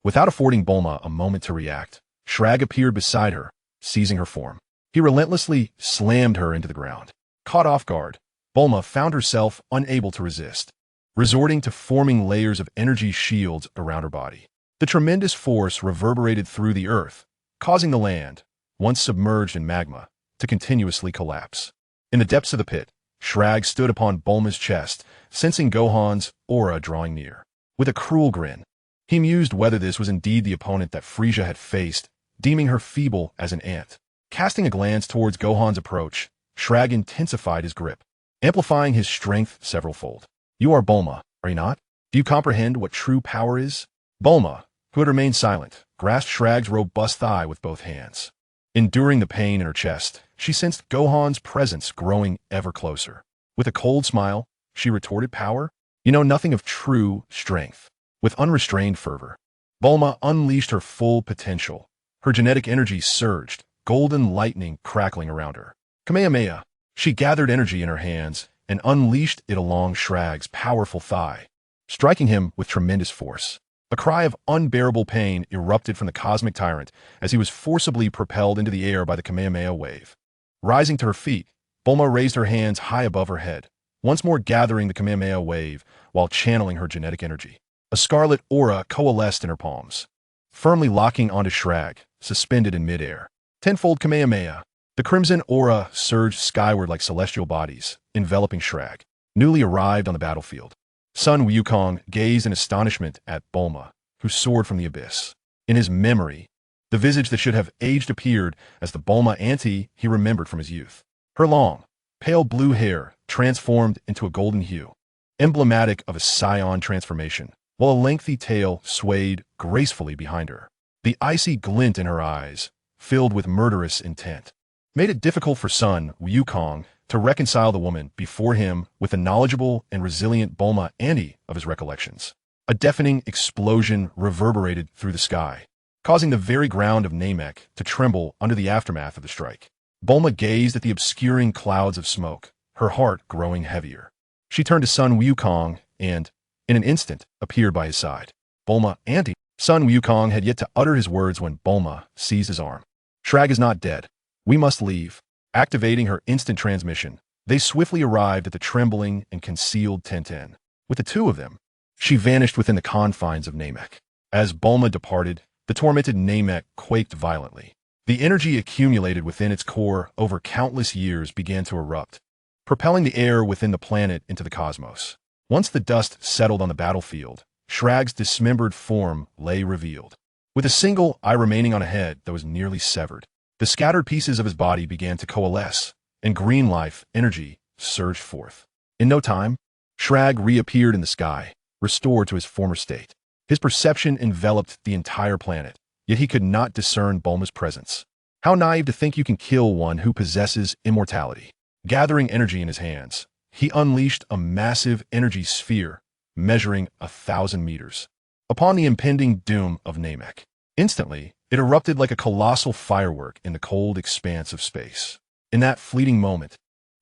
Without affording Bulma a moment to react, Shrag appeared beside her, seizing her form. He relentlessly slammed her into the ground. Caught off guard, Bulma found herself unable to resist, resorting to forming layers of energy shields around her body. The tremendous force reverberated through the earth, causing the land, once submerged in magma, to continuously collapse. In the depths of the pit, Shrag stood upon Bulma's chest, sensing Gohan's aura drawing near. With a cruel grin, he mused whether this was indeed the opponent that Frieza had faced, deeming her feeble as an ant. Casting a glance towards Gohan's approach, Shrag intensified his grip, amplifying his strength severalfold. "You are Bulma, are you not? Do you comprehend what true power is?" Bulma, who had remained silent, grasped Shrag's robust thigh with both hands. Enduring the pain in her chest, she sensed Gohan's presence growing ever closer. With a cold smile, she retorted, "Power? You know nothing of true strength." With unrestrained fervor, Bulma unleashed her full potential. Her genetic energy surged, golden lightning crackling around her. Kamehameha! She gathered energy in her hands and unleashed it along Shrag's powerful thigh, striking him with tremendous force. A cry of unbearable pain erupted from the cosmic tyrant as he was forcibly propelled into the air by the Kamehameha wave. Rising to her feet, Bulma raised her hands high above her head, once more gathering the Kamehameha wave while channeling her genetic energy. A scarlet aura coalesced in her palms, firmly locking onto Shrag, suspended in midair. Tenfold Kamehameha. The crimson aura surged skyward like celestial bodies, enveloping Shrag, newly arrived on the battlefield. Sun Wukong gazed in astonishment at Bulma, who soared from the abyss. In his memory, the visage that should have aged appeared as the Bulma auntie he remembered from his youth. Her long, pale blue hair transformed into a golden hue, emblematic of a Saiyan transformation, while a lengthy tail swayed gracefully behind her. The icy glint in her eyes, filled with murderous intent, made it difficult for Sun Wukong to reconcile the woman before him with the knowledgeable and resilient Bulma auntie of his recollections. A deafening explosion reverberated through the sky, causing the very ground of Namek to tremble under the aftermath of the strike. Bulma gazed at the obscuring clouds of smoke, her heart growing heavier. She turned to Sun Wukong and, in an instant, appeared by his side. Bulma, Auntie. Sun Wukong had yet to utter his words when Bulma seized his arm. Shrag is not dead. We must leave. Activating her instant transmission, they swiftly arrived at the trembling and concealed Tenten. With the two of them, she vanished within the confines of Namek. As Bulma departed, the tormented Namek quaked violently. The energy accumulated within its core over countless years began to erupt, propelling the air within the planet into the cosmos. Once the dust settled on the battlefield, Shrag's dismembered form lay revealed, with a single eye remaining on a head that was nearly severed. The scattered pieces of his body began to coalesce, and green life energy surged forth. In no time, Shrag reappeared in the sky, restored to his former state. His perception enveloped the entire planet, yet he could not discern Bulma's presence. How naive to think you can kill one who possesses immortality. Gathering energy in his hands, he unleashed a massive energy sphere, measuring 1,000 meters, upon the impending doom of Namek. Instantly, it erupted like a colossal firework in the cold expanse of space. In that fleeting moment,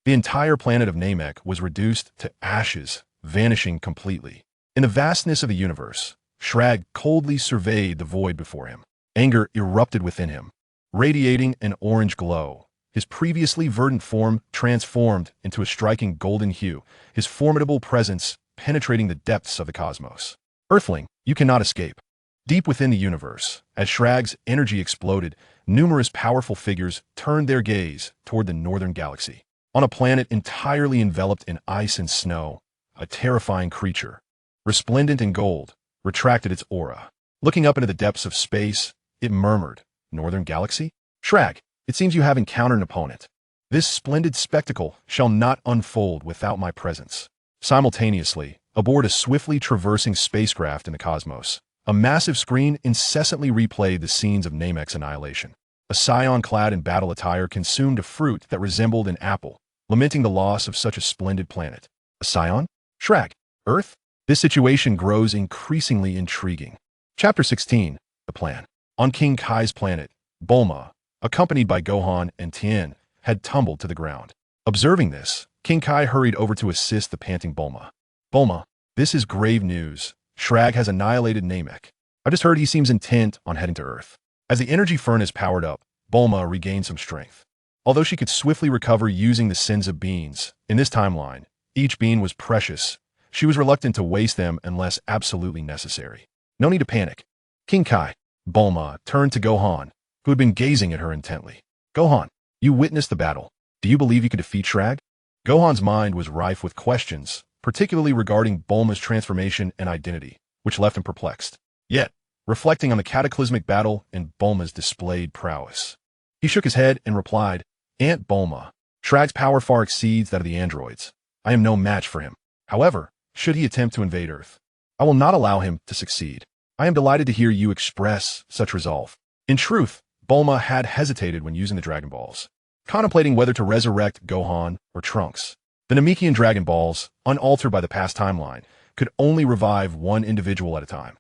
the entire planet of Namek was reduced to ashes, vanishing completely. In the vastness of the universe, Shrag coldly surveyed the void before him. Anger erupted within him, radiating an orange glow. His previously verdant form transformed into a striking golden hue, his formidable presence penetrating the depths of the cosmos. Earthling, you cannot escape. Deep within the universe, as Shrag's energy exploded, numerous powerful figures turned their gaze toward the northern galaxy. On a planet entirely enveloped in ice and snow, a terrifying creature, resplendent in gold, retracted its aura. Looking up into the depths of space, it murmured, "Northern Galaxy? Shrag, it seems you have encountered an opponent. This splendid spectacle shall not unfold without my presence." Simultaneously, aboard a swiftly traversing spacecraft in the cosmos, a massive screen incessantly replayed the scenes of Namek's annihilation. A Saiyan clad in battle attire consumed a fruit that resembled an apple, lamenting the loss of such a splendid planet. A Saiyan? Shrag? Earth? This situation grows increasingly intriguing. Chapter 16. The Plan. On King Kai's planet, Bulma, accompanied by Gohan and Tien, had tumbled to the ground. Observing this, King Kai hurried over to assist the panting Bulma. "Bulma, this is grave news. Shrag has annihilated Namek. I just heard he seems intent on heading to Earth." As the energy furnace powered up, Bulma regained some strength. Although she could swiftly recover using the Senza beans, in this timeline, each bean was precious. She was reluctant to waste them unless absolutely necessary. "No need to panic. King Kai." Bulma turned to Gohan, who had been gazing at her intently. "Gohan, you witnessed the battle. Do you believe you could defeat Shrag?" Gohan's mind was rife with questions, particularly regarding Bulma's transformation and identity, which left him perplexed. Yet, reflecting on the cataclysmic battle and Bulma's displayed prowess, he shook his head and replied, "Aunt Bulma, Shrag's power far exceeds that of the androids. I am no match for him. However, should he attempt to invade Earth, I will not allow him to succeed." "I am delighted to hear you express such resolve." In truth, Bulma had hesitated when using the Dragon Balls, contemplating whether to resurrect Gohan or Trunks. The Namekian Dragon Balls, unaltered by the past timeline, could only revive one individual at a time.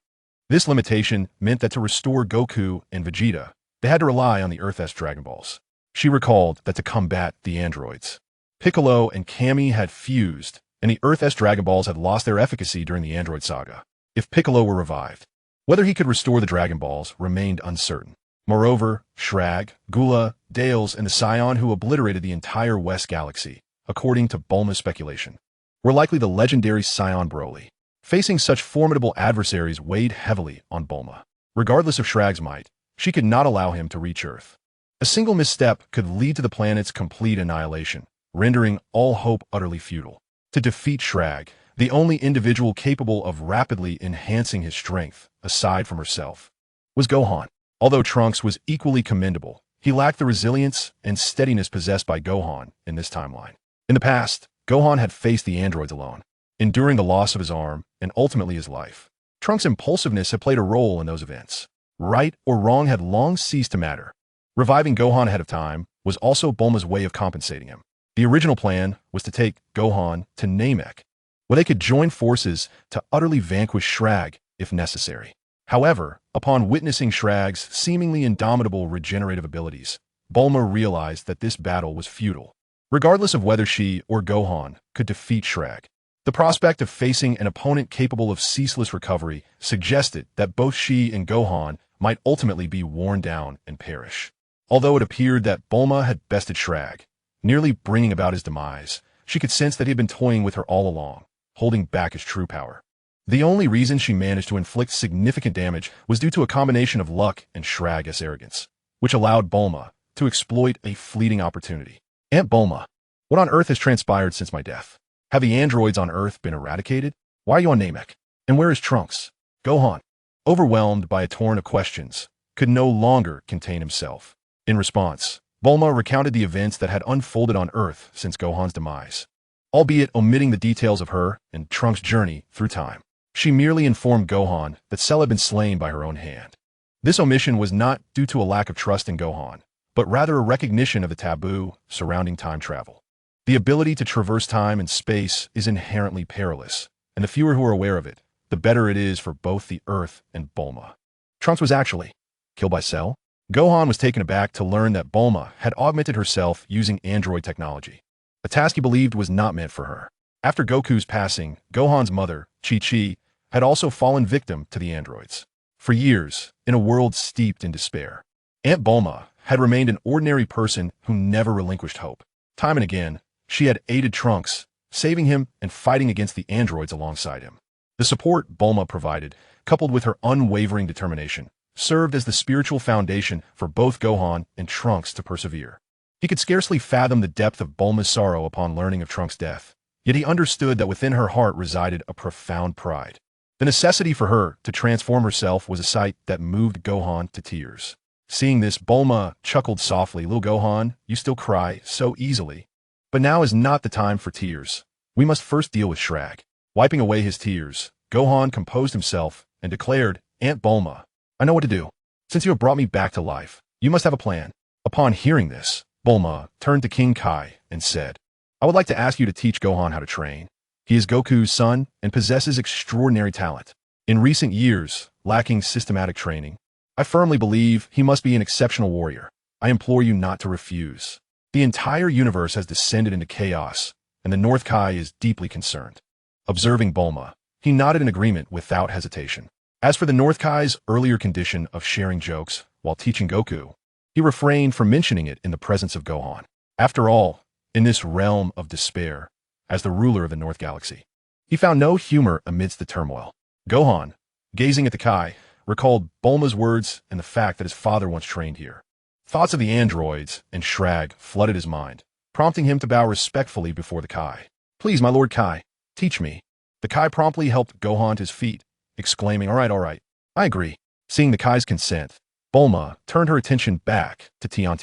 This limitation meant that to restore Goku and Vegeta, they had to rely on the Earth-S Dragon Balls. She recalled that to combat the androids, Piccolo and Kami had fused, and the Earth-S Dragon Balls had lost their efficacy during the Android Saga. If Piccolo were revived, whether he could restore the Dragon Balls remained uncertain. Moreover, Shrag, Gula, Dales, and the Saiyan who obliterated the entire West Galaxy, according to Bulma's speculation, were likely the legendary Saiyan Broly. Facing such formidable adversaries weighed heavily on Bulma. Regardless of Shrag's might, she could not allow him to reach Earth. A single misstep could lead to the planet's complete annihilation, rendering all hope utterly futile. To defeat Shrag, the only individual capable of rapidly enhancing his strength, aside from herself, was Gohan. Although Trunks was equally commendable, he lacked the resilience and steadiness possessed by Gohan in this timeline. In the past, Gohan had faced the androids alone, enduring the loss of his arm and ultimately his life. Trunks' impulsiveness had played a role in those events. Right or wrong had long ceased to matter. Reviving Gohan ahead of time was also Bulma's way of compensating him. The original plan was to take Gohan to Namek, where they could join forces to utterly vanquish Shrag if necessary. However, upon witnessing Shrag's seemingly indomitable regenerative abilities, Bulma realized that this battle was futile. Regardless of whether she or Gohan could defeat Shrag, the prospect of facing an opponent capable of ceaseless recovery suggested that both she and Gohan might ultimately be worn down and perish. Although it appeared that Bulma had bested Shrag, nearly bringing about his demise, she could sense that he had been toying with her all along, holding back his true power. The only reason she managed to inflict significant damage was due to a combination of luck and Shrag's arrogance, which allowed Bulma to exploit a fleeting opportunity. Aunt Bulma, what on earth has transpired since my death? Have the androids on Earth been eradicated? Why are you on Namek? And where is Trunks? Gohan, overwhelmed by a torrent of questions, could no longer contain himself. In response, Bulma recounted the events that had unfolded on Earth since Gohan's demise, albeit omitting the details of her and Trunks' journey through time. She merely informed Gohan that Cell had been slain by her own hand. This omission was not due to a lack of trust in Gohan, but rather a recognition of the taboo surrounding time travel. The ability to traverse time and space is inherently perilous, and the fewer who are aware of it, the better it is for both the Earth and Bulma. Trunks was actually killed by Cell? Gohan was taken aback to learn that Bulma had augmented herself using android technology, a task he believed was not meant for her. After Goku's passing, Gohan's mother, Chi-Chi, had also fallen victim to the androids. For years, in a world steeped in despair, Aunt Bulma had remained an ordinary person who never relinquished hope. Time and again, she had aided Trunks, saving him and fighting against the androids alongside him. The support Bulma provided, coupled with her unwavering determination, served as the spiritual foundation for both Gohan and Trunks to persevere. He could scarcely fathom the depth of Bulma's sorrow upon learning of Trunks' death, yet he understood that within her heart resided a profound pride. The necessity for her to transform herself was a sight that moved Gohan to tears. Seeing this, Bulma chuckled softly, "Little Gohan, you still cry so easily. But now is not the time for tears. We must first deal with Shrag." Wiping away his tears, Gohan composed himself and declared, "Aunt Bulma, I know what to do. Since you have brought me back to life, you must have a plan." Upon hearing this, Bulma turned to King Kai and said, "I would like to ask you to teach Gohan how to train. He is Goku's son and possesses extraordinary talent. In recent years, lacking systematic training, I firmly believe he must be an exceptional warrior. I implore you not to refuse. The entire universe has descended into chaos, and the North Kai is deeply concerned." Observing Bulma, he nodded in agreement without hesitation. As for the North Kai's earlier condition of sharing jokes while teaching Goku, he refrained from mentioning it in the presence of Gohan. After all, in this realm of despair, as the ruler of the North Galaxy, he found no humor amidst the turmoil. Gohan, gazing at the Kai, recalled Bulma's words and the fact that his father once trained here. Thoughts of the androids and Shrag flooded his mind, prompting him to bow respectfully before the Kai. "Please, my Lord Kai, teach me." The Kai promptly helped Gohan to his feet, exclaiming, all right, I agree." Seeing the Kai's consent, Bulma turned her attention back to Tian.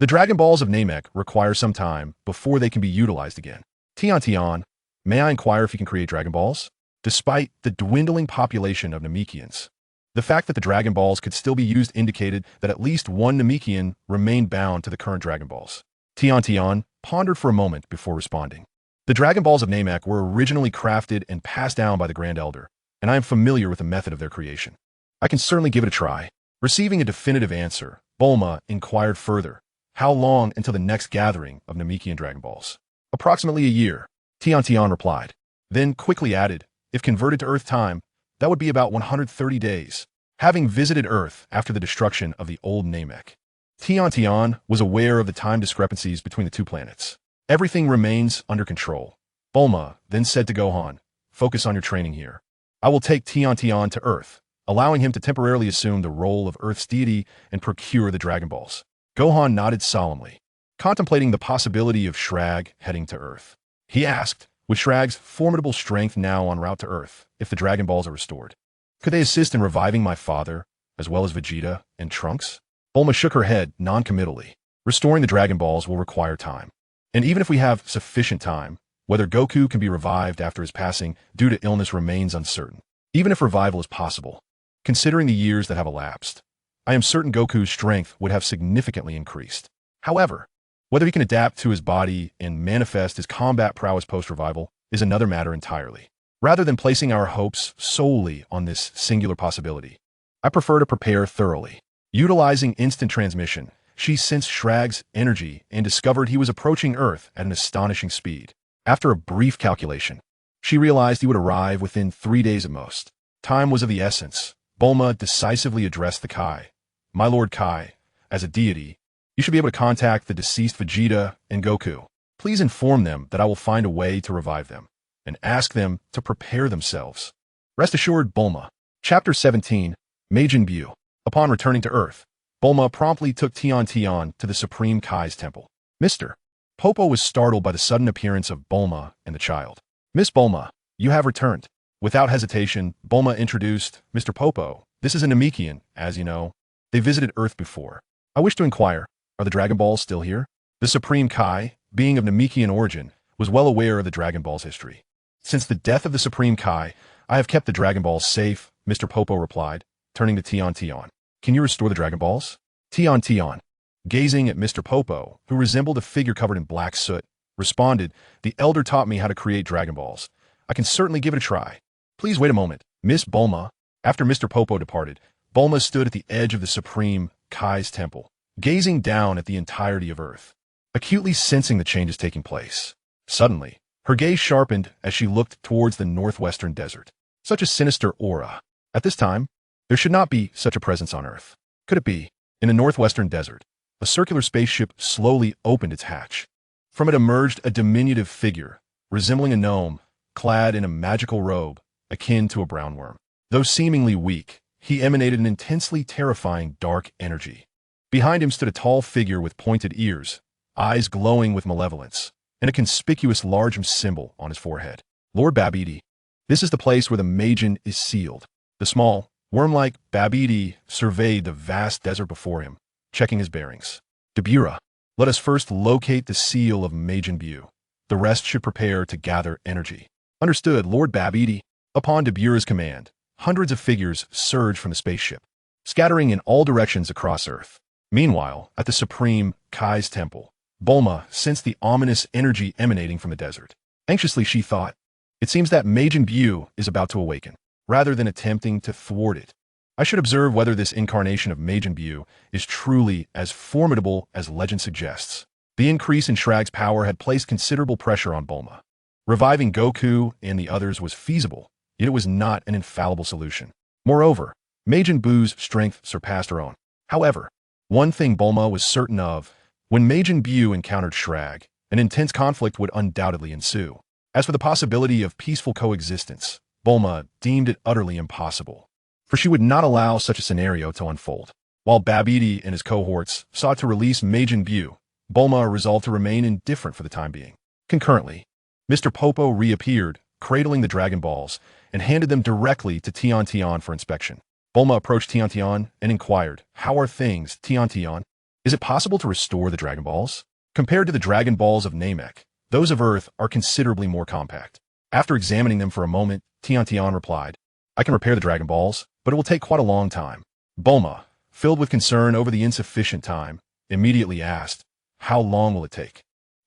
The Dragon Balls of Namek require some time before they can be utilized again. Tian, may I inquire if you can create Dragon Balls? Despite the dwindling population of Namekians, the fact that the Dragon Balls could still be used indicated that at least one Namekian remained bound to the current Dragon Balls. Tian pondered for a moment before responding. The Dragon Balls of Namek were originally crafted and passed down by the Grand Elder, and I am familiar with the method of their creation. I can certainly give it a try. Receiving a definitive answer, Bulma inquired further, how long until the next gathering of Namekian Dragon Balls? Approximately a year, Tian replied, then quickly added, if converted to Earth time, that would be about 130 days. Having visited Earth after the destruction of the old Namek, Tian was aware of the time discrepancies between the two planets. Everything remains under control. Bulma then said to Gohan, focus on your training here. I will take Tian to Earth, allowing him to temporarily assume the role of Earth's deity and procure the Dragon Balls. Gohan nodded solemnly, contemplating the possibility of Shrag heading to Earth. He asked, with Shrag's formidable strength now en route to Earth, if the Dragon Balls are restored, could they assist in reviving my father, as well as Vegeta and Trunks? Bulma shook her head non-committally. Restoring the Dragon Balls will require time. And even if we have sufficient time, whether Goku can be revived after his passing due to illness remains uncertain. Even if revival is possible, considering the years that have elapsed, I am certain Goku's strength would have significantly increased. However, whether he can adapt to his body and manifest his combat prowess post-revival is another matter entirely. Rather than placing our hopes solely on this singular possibility, I prefer to prepare thoroughly. Utilizing instant transmission, she sensed Shrag's energy and discovered he was approaching Earth at an astonishing speed. After a brief calculation, she realized he would arrive within 3 days at most. Time was of the essence. Bulma decisively addressed the Kai. My Lord Kai, as a deity, you should be able to contact the deceased Vegeta and Goku. Please inform them that I will find a way to revive them, and ask them to prepare themselves. Rest assured, Bulma. Chapter 17, Majin Buu. Upon returning to Earth, Bulma promptly took Tian Tian to the Supreme Kai's temple. Mr. Popo was startled by the sudden appearance of Bulma and the child. Miss Bulma, you have returned. Without hesitation, Bulma introduced Mr. Popo. This is a Namekian, as you know. They visited Earth before. I wish to inquire, are the Dragon Balls still here? The Supreme Kai, being of Namekian origin, was well aware of the Dragon Ball's history. Since the death of the Supreme Kai, I have kept the Dragon Balls safe, Mr. Popo replied, turning to Tian Tian. Can you restore the Dragon Balls? Tian Tian, gazing at Mr. Popo, who resembled a figure covered in black soot, responded, the elder taught me how to create Dragon Balls. I can certainly give it a try. Please wait a moment, Miss Bulma. After Mr. Popo departed, Bulma stood at the edge of the Supreme Kai's temple, gazing down at the entirety of Earth, acutely sensing the changes taking place. Suddenly, her gaze sharpened as she looked towards the northwestern desert. Such a sinister aura. At this time, there should not be such a presence on Earth. Could it be? In the northwestern desert, a circular spaceship slowly opened its hatch. From it emerged a diminutive figure, resembling a gnome, clad in a magical robe, akin to a brown worm. Though seemingly weak, he emanated an intensely terrifying dark energy. Behind him stood a tall figure with pointed ears, eyes glowing with malevolence, and a conspicuous large symbol on his forehead. Lord Babidi. This is the place where the Majin is sealed. The small, worm-like Babidi surveyed the vast desert before him, checking his bearings. Dabura, let us first locate the seal of Majin Buu. The rest should prepare to gather energy. Understood, Lord Babidi. Upon Dabura's command, hundreds of figures surged from the spaceship, scattering in all directions across Earth. Meanwhile, at the Supreme Kai's temple, Bulma sensed the ominous energy emanating from the desert. Anxiously, she thought, it seems that Majin Buu is about to awaken. Rather than attempting to thwart it, I should observe whether this incarnation of Majin Buu is truly as formidable as legend suggests. The increase in Shrag's power had placed considerable pressure on Bulma. Reviving Goku and the others was feasible, yet it was not an infallible solution. Moreover, Majin Buu's strength surpassed her own. However, one thing Bulma was certain of, when Majin Buu encountered Shrag, an intense conflict would undoubtedly ensue. As for the possibility of peaceful coexistence, Bulma deemed it utterly impossible, for she would not allow such a scenario to unfold. While Babidi and his cohorts sought to release Majin Buu, Bulma resolved to remain indifferent for the time being. Concurrently, Mr. Popo reappeared, cradling the Dragon Balls, and handed them directly to Tian Tian for inspection. Bulma approached Tian Tian and inquired, how are things, Tian Tian? Is it possible to restore the Dragon Balls? Compared to the Dragon Balls of Namek, those of Earth are considerably more compact. After examining them for a moment, Tian Tian replied, I can repair the Dragon Balls, but it will take quite a long time. Bulma, filled with concern over the insufficient time, immediately asked, how long will it take?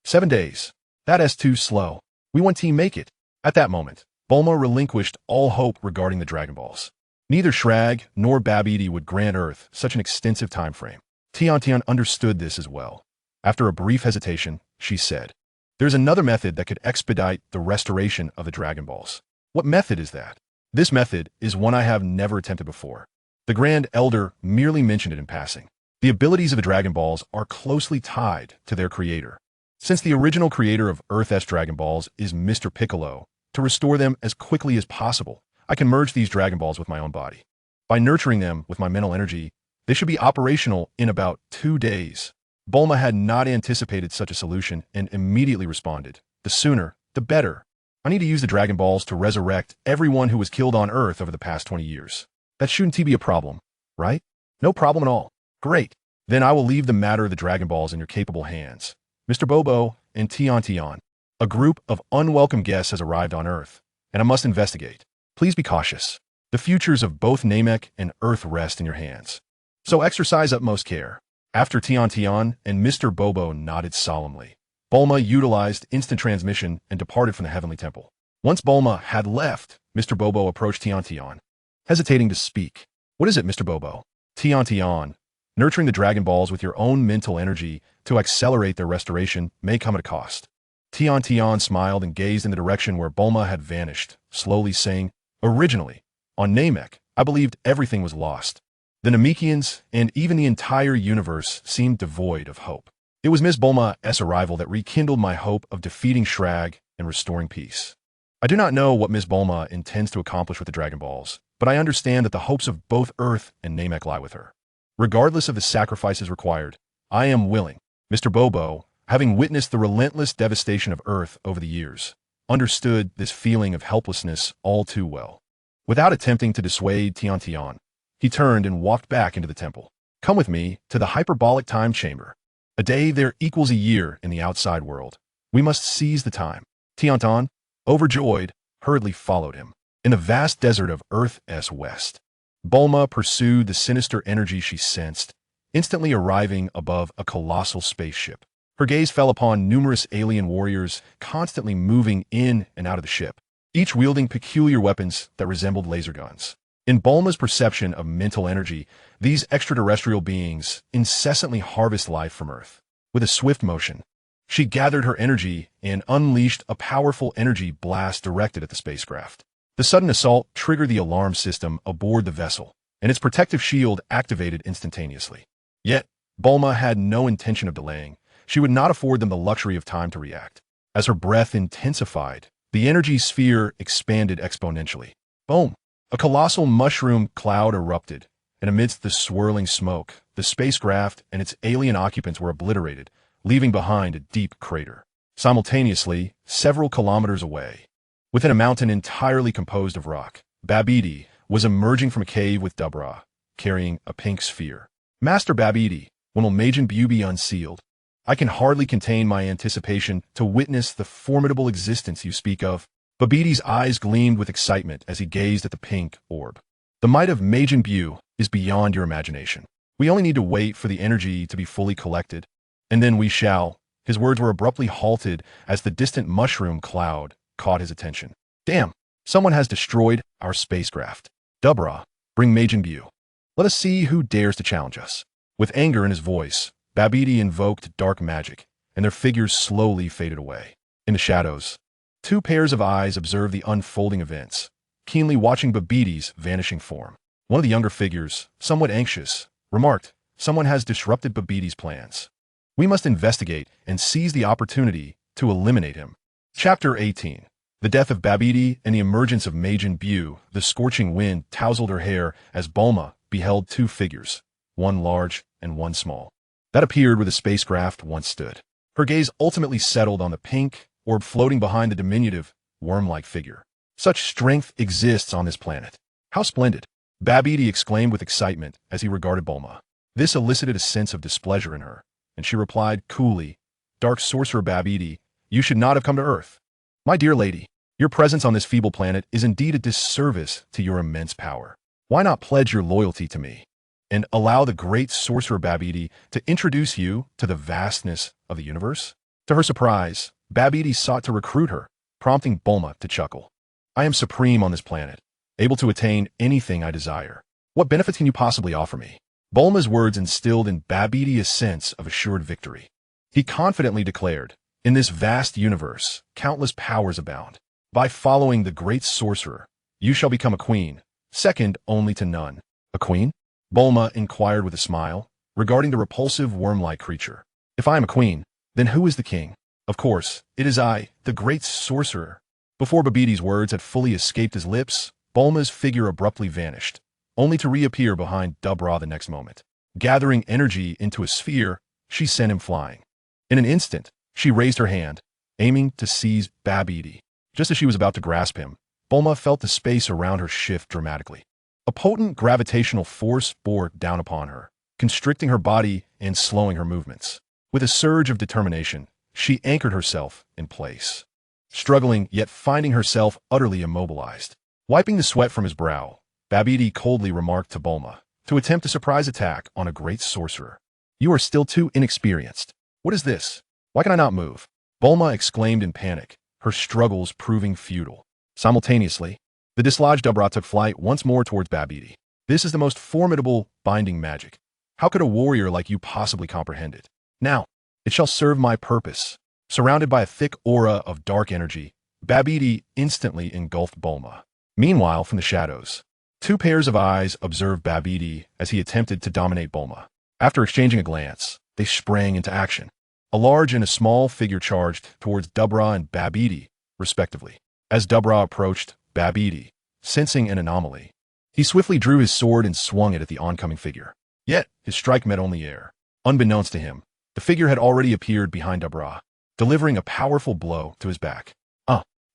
7 days. That is too slow. We want to make it. At that moment, Bulma relinquished all hope regarding the Dragon Balls. Neither Shrag nor Babidi would grant Earth such an extensive time frame. Tian Tian understood this as well. After a brief hesitation, she said, there's another method that could expedite the restoration of the Dragon Balls. What method is that? This method is one I have never attempted before. The Grand Elder merely mentioned it in passing. The abilities of the Dragon Balls are closely tied to their creator. Since the original creator of Earth's Dragon Balls is Mr. Piccolo, to restore them as quickly as possible, I can merge these Dragon Balls with my own body. By nurturing them with my mental energy, they should be operational in about 2 days. Bulma had not anticipated such a solution and immediately responded, the sooner, the better. I need to use the Dragon Balls to resurrect everyone who was killed on Earth over the past 20 years. That shouldn't be a problem, right? No problem at all. Great. Then I will leave the matter of the Dragon Balls in your capable hands. Mr. Bobo and Tian Tian, a group of unwelcome guests has arrived on Earth, and I must investigate. Please be cautious. The futures of both Namek and Earth rest in your hands. So exercise utmost care. After Tian Tian and Mr. Bobo nodded solemnly, Bulma utilized instant transmission and departed from the Heavenly Temple. Once Bulma had left, Mr. Bobo approached Tian, hesitating to speak. What is it, Mr. Bobo? Tian, nurturing the Dragon Balls with your own mental energy to accelerate their restoration may come at a cost. Tian smiled and gazed in the direction where Bulma had vanished, slowly saying, Originally, on Namek, I believed everything was lost. The Namekians and even the entire universe seemed devoid of hope. It was Miss Bulma's arrival that rekindled my hope of defeating Shrag and restoring peace. I do not know what Miss Bulma intends to accomplish with the Dragon Balls, but I understand that the hopes of both Earth and Namek lie with her. Regardless of the sacrifices required, I am willing. Mr. Bobo, having witnessed the relentless devastation of Earth over the years, understood this feeling of helplessness all too well. Without attempting to dissuade Tian, he turned and walked back into the temple. Come with me to the hyperbolic time chamber. A day there equals a year in the outside world. We must seize the time. Tian, overjoyed, hurriedly followed him. In the vast desert of Earth's west, Bulma pursued the sinister energy she sensed, instantly arriving above a colossal spaceship. Her gaze fell upon numerous alien warriors constantly moving in and out of the ship, each wielding peculiar weapons that resembled laser guns. In Bulma's perception of mental energy, these extraterrestrial beings incessantly harvest life from Earth. With a swift motion, she gathered her energy and unleashed a powerful energy blast directed at the spacecraft. The sudden assault triggered the alarm system aboard the vessel, and its protective shield activated instantaneously. Yet, Bulma had no intention of delaying. She would not afford them the luxury of time to react. As her breath intensified, the energy sphere expanded exponentially. Boom! A colossal mushroom cloud erupted, and amidst the swirling smoke, the spacecraft and its alien occupants were obliterated, leaving behind a deep crater. Simultaneously, several kilometers away, within a mountain entirely composed of rock, Babidi was emerging from a cave with Dabra, carrying a pink sphere. Master Babidi, when will Majin Buu be unsealed? I can hardly contain my anticipation to witness the formidable existence you speak of. Babidi's eyes gleamed with excitement as he gazed at the pink orb. The might of Majin Buu is beyond your imagination. We only need to wait for the energy to be fully collected, and then we shall. His words were abruptly halted as the distant mushroom cloud caught his attention. Damn, someone has destroyed our spacecraft. Dabra, bring Majin Buu. Let us see who dares to challenge us. With anger in his voice, Babidi invoked dark magic, and their figures slowly faded away. In the shadows, two pairs of eyes observed the unfolding events, keenly watching Babidi's vanishing form. One of the younger figures, somewhat anxious, remarked, Someone has disrupted Babidi's plans. We must investigate and seize the opportunity to eliminate him. Chapter 18. The death of Babidi and the emergence of Majin Buu. The scorching wind tousled her hair as Bulma beheld two figures, one large and one small, that appeared where the spacecraft once stood. Her gaze ultimately settled on the pink orb floating behind the diminutive, worm-like figure. Such strength exists on this planet. How splendid! Babidi exclaimed with excitement as he regarded Bulma. This elicited a sense of displeasure in her, and she replied coolly, Dark Sorcerer Babidi, you should not have come to Earth. My dear lady, your presence on this feeble planet is indeed a disservice to your immense power. Why not pledge your loyalty to me, and allow the great Sorcerer Babidi to introduce you to the vastness of the universe? To her surprise, Babidi sought to recruit her, prompting Bulma to chuckle. I am supreme on this planet, able to attain anything I desire. What benefits can you possibly offer me? Bulma's words instilled in Babidi a sense of assured victory. He confidently declared, in this vast universe, countless powers abound. By following the great sorcerer, you shall become a queen, second only to none. A queen? Bulma inquired with a smile, regarding the repulsive worm-like creature. If I am a queen, then who is the king? Of course, it is I, the great sorcerer. Before Babidi's words had fully escaped his lips, Bulma's figure abruptly vanished, only to reappear behind Dabra the next moment. Gathering energy into a sphere, she sent him flying. In an instant, she raised her hand, aiming to seize Babidi. Just as she was about to grasp him, Bulma felt the space around her shift dramatically. A potent gravitational force bore down upon her, constricting her body and slowing her movements. With a surge of determination, she anchored herself in place, struggling yet finding herself utterly immobilized. Wiping the sweat from his brow, Babidi coldly remarked to Bulma, to attempt a surprise attack on a great sorcerer. You are still too inexperienced. What is this? Why can I not move? Bulma exclaimed in panic, her struggles proving futile. Simultaneously, the dislodged Dabra took flight once more towards Babidi. This is the most formidable binding magic. How could a warrior like you possibly comprehend it? Now, it shall serve my purpose. Surrounded by a thick aura of dark energy, Babidi instantly engulfed Bulma. Meanwhile, from the shadows, two pairs of eyes observed Babidi as he attempted to dominate Bulma. After exchanging a glance, they sprang into action. A large and a small figure charged towards Dabra and Babidi, respectively. As Dabra approached Babidi, sensing an anomaly, he swiftly drew his sword and swung it at the oncoming figure. Yet, his strike met only air. Unbeknownst to him, the figure had already appeared behind Dabra, delivering a powerful blow to his back.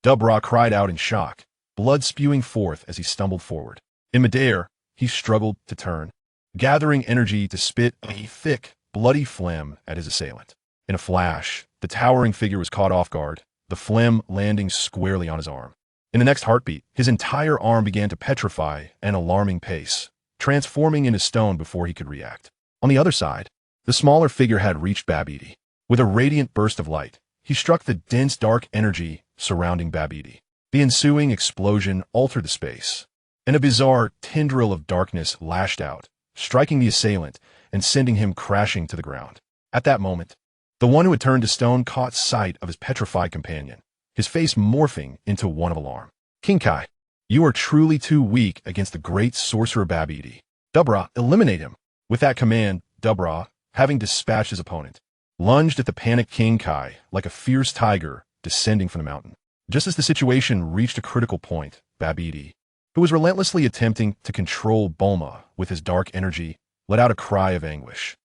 Dabra cried out in shock, blood spewing forth as he stumbled forward. In midair, he struggled to turn, gathering energy to spit a thick, bloody phlegm at his assailant. In a flash, the towering figure was caught off guard, the phlegm landing squarely on his arm. In the next heartbeat, his entire arm began to petrify at an alarming pace, transforming into stone before he could react. On the other side, the smaller figure had reached Babidi. With a radiant burst of light, he struck the dense dark energy surrounding Babidi. The ensuing explosion altered the space, and a bizarre tendril of darkness lashed out, striking the assailant and sending him crashing to the ground. At that moment, the one who had turned to stone caught sight of his petrified companion, his face morphing into one of alarm. King Kai, you are truly too weak against the great sorcerer Babidi. Dabra, eliminate him. With that command, Dabra, having dispatched his opponent, lunged at the panicked King Kai like a fierce tiger descending from the mountain. Just as the situation reached a critical point, Babidi, who was relentlessly attempting to control Bulma with his dark energy, let out a cry of anguish.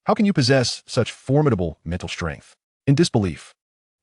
How can you possess such formidable mental strength? In disbelief,